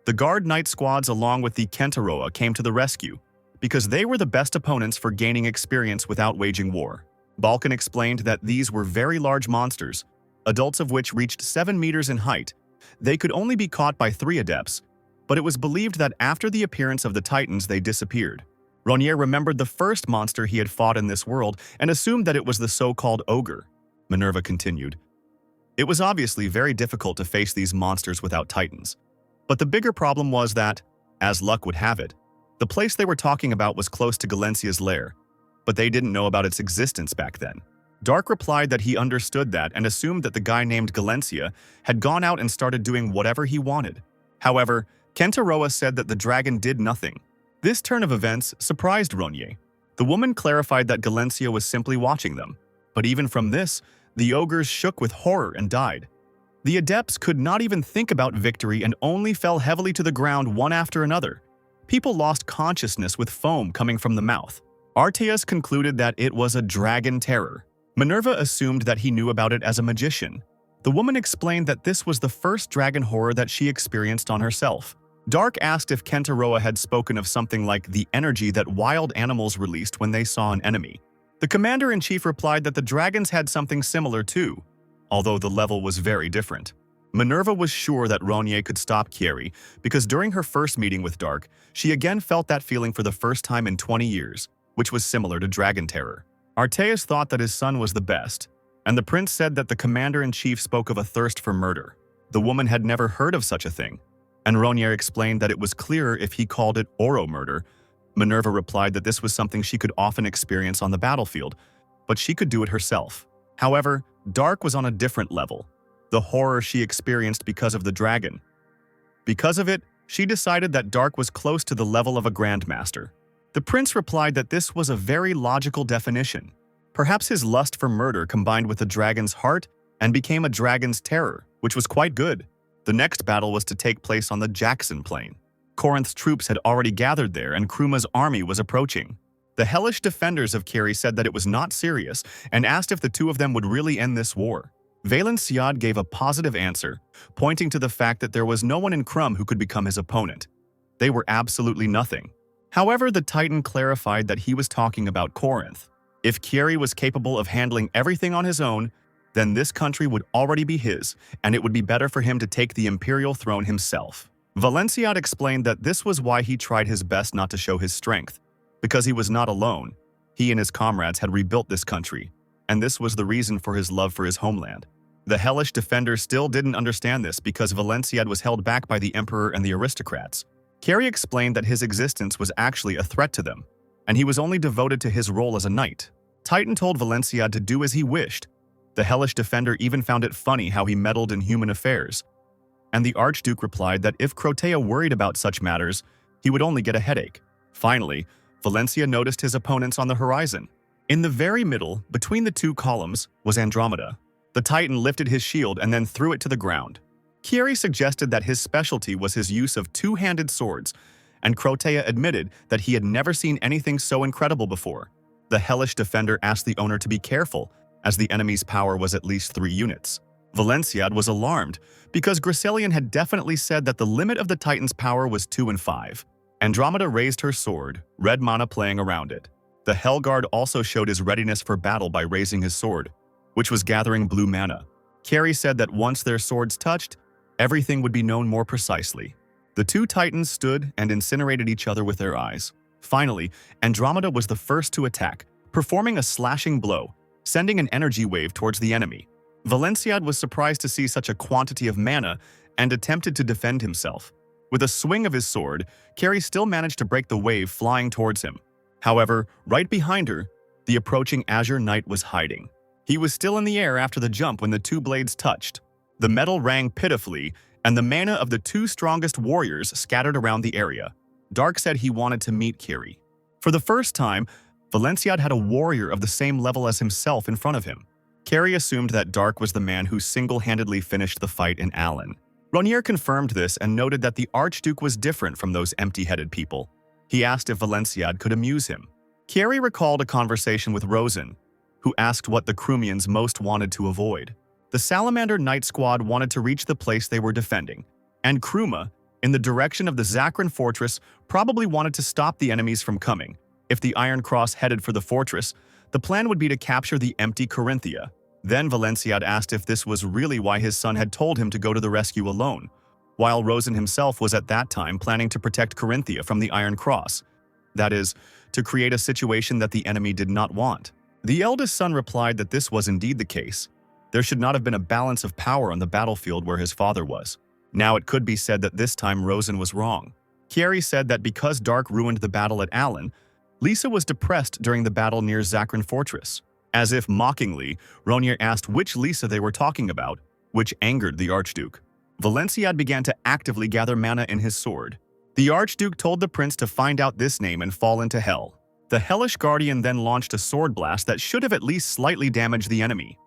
S1: The guard knight squads along with the Kentaroa came to the rescue, because they were the best opponents for gaining experience without waging war. Balkan explained that these were very large monsters, adults of which reached 7 meters in height. They could only be caught by 3 adepts, but it was believed that after the appearance of the Titans they disappeared. Ronier remembered the first monster he had fought in this world and assumed that it was the so-called ogre. Minerva continued. It was obviously very difficult to face these monsters without Titans. But the bigger problem was that, as luck would have it, the place they were talking about was close to Galencia's lair, but they didn't know about its existence back then. Dark replied that he understood that and assumed that the guy named Galencia had gone out and started doing whatever he wanted. However, Kentaroa said that the dragon did nothing. This turn of events surprised Ronier. The woman clarified that Galencia was simply watching them, but even from this, the ogres shook with horror and died. The adepts could not even think about victory and only fell heavily to the ground one after another. People lost consciousness with foam coming from the mouth. Artias concluded that it was a dragon terror. Minerva assumed that he knew about it as a magician. The woman explained that this was the first dragon horror that she experienced on herself. Dark asked if Kentaroa had spoken of something like the energy that wild animals released when they saw an enemy. The commander-in-chief replied that the dragons had something similar too, although the level was very different. Minerva was sure that Ronier could stop Carrie because during her first meeting with Dark, she again felt that feeling for the first time in 20 years, which was similar to dragon terror. Artias thought that his son was the best, and the prince said that the commander-in-chief spoke of a thirst for murder. The woman had never heard of such a thing, and Ronier explained that it was clearer if he called it oro murder. Minerva replied that this was something she could often experience on the battlefield, but she could do it herself. However, Dark was on a different level, the horror she experienced because of the dragon. Because of it, she decided that Dark was close to the level of a grandmaster. The prince replied that this was a very logical definition. Perhaps his lust for murder combined with the dragon's heart and became a dragon's terror, which was quite good. The next battle was to take place on the Jackson Plain. Corinth's troops had already gathered there and Kruma's army was approaching. The hellish defenders of Carrie said that it was not serious and asked if the two of them would really end this war. Valen Siad gave a positive answer, pointing to the fact that there was no one in Krum who could become his opponent. They were absolutely nothing. However, the Titan clarified that he was talking about Corinth. If Carrie was capable of handling everything on his own, then this country would already be his, and it would be better for him to take the imperial throne himself. Valenciad explained that this was why he tried his best not to show his strength, because he was not alone. He and his comrades had rebuilt this country, and this was the reason for his love for his homeland. The hellish defenders still didn't understand this because Valenciad was held back by the emperor and the aristocrats. Carrie explained that his existence was actually a threat to them, and he was only devoted to his role as a knight. Titan told Valenciad to do as he wished. The hellish defender even found it funny how he meddled in human affairs. And the Archduke replied that if Crotea worried about such matters, he would only get a headache. Finally, Valencia noticed his opponents on the horizon. In the very middle, between the two columns, was Andromeda. The Titan lifted his shield and then threw it to the ground. Chieri suggested that his specialty was his use of two-handed swords, and Crotea admitted that he had never seen anything so incredible before. The hellish defender asked the owner to be careful, as the enemy's power was at least 3 units. Valenciad was alarmed, because Griselian had definitely said that the limit of the Titan's power was 2 and 5. Andromeda raised her sword, red mana playing around it. The Hellguard also showed his readiness for battle by raising his sword, which was gathering blue mana. Chieri said that once their swords touched, everything would be known more precisely. The two titans stood and incinerated each other with their eyes. Finally, Andromeda was the first to attack, performing a slashing blow, sending an energy wave towards the enemy. Valenciad was surprised to see such a quantity of mana and attempted to defend himself. With a swing of his sword, Carrie still managed to break the wave flying towards him. However, right behind her, the approaching Azure Knight was hiding. He was still in the air after the jump when the two blades touched. The metal rang pitifully, and the mana of the two strongest warriors scattered around the area. Dark said he wanted to meet Carrie. For the first time, Valenciad had a warrior of the same level as himself in front of him. Carrie assumed that Dark was the man who single-handedly finished the fight in Allen. Ronier confirmed this and noted that the Archduke was different from those empty-headed people. He asked if Valenciad could amuse him. Carrie recalled a conversation with Rosen, who asked what the Krumians most wanted to avoid. The Salamander Knight Squad wanted to reach the place they were defending, and Kruma, in the direction of the Zakran fortress, probably wanted to stop the enemies from coming. If the Iron Cross headed for the fortress, the plan would be to capture the empty Corinthia. Then Valenciad asked if this was really why his son had told him to go to the rescue alone, while Rosen himself was at that time planning to protect Corinthia from the Iron Cross. That is, to create a situation that the enemy did not want. The eldest son replied that this was indeed the case. There should not have been a balance of power on the battlefield where his father was. Now it could be said that this time Rosen was wrong. Carrie said that because Dark ruined the battle at Allen, Lisa was depressed during the battle near Zakran Fortress. As if mockingly, Ronier asked which Lisa they were talking about, which angered the Archduke. Valenciad began to actively gather mana in his sword. The Archduke told the prince to find out this name and fall into hell. The Hellish Guardian then launched a sword blast that should have at least slightly damaged the enemy.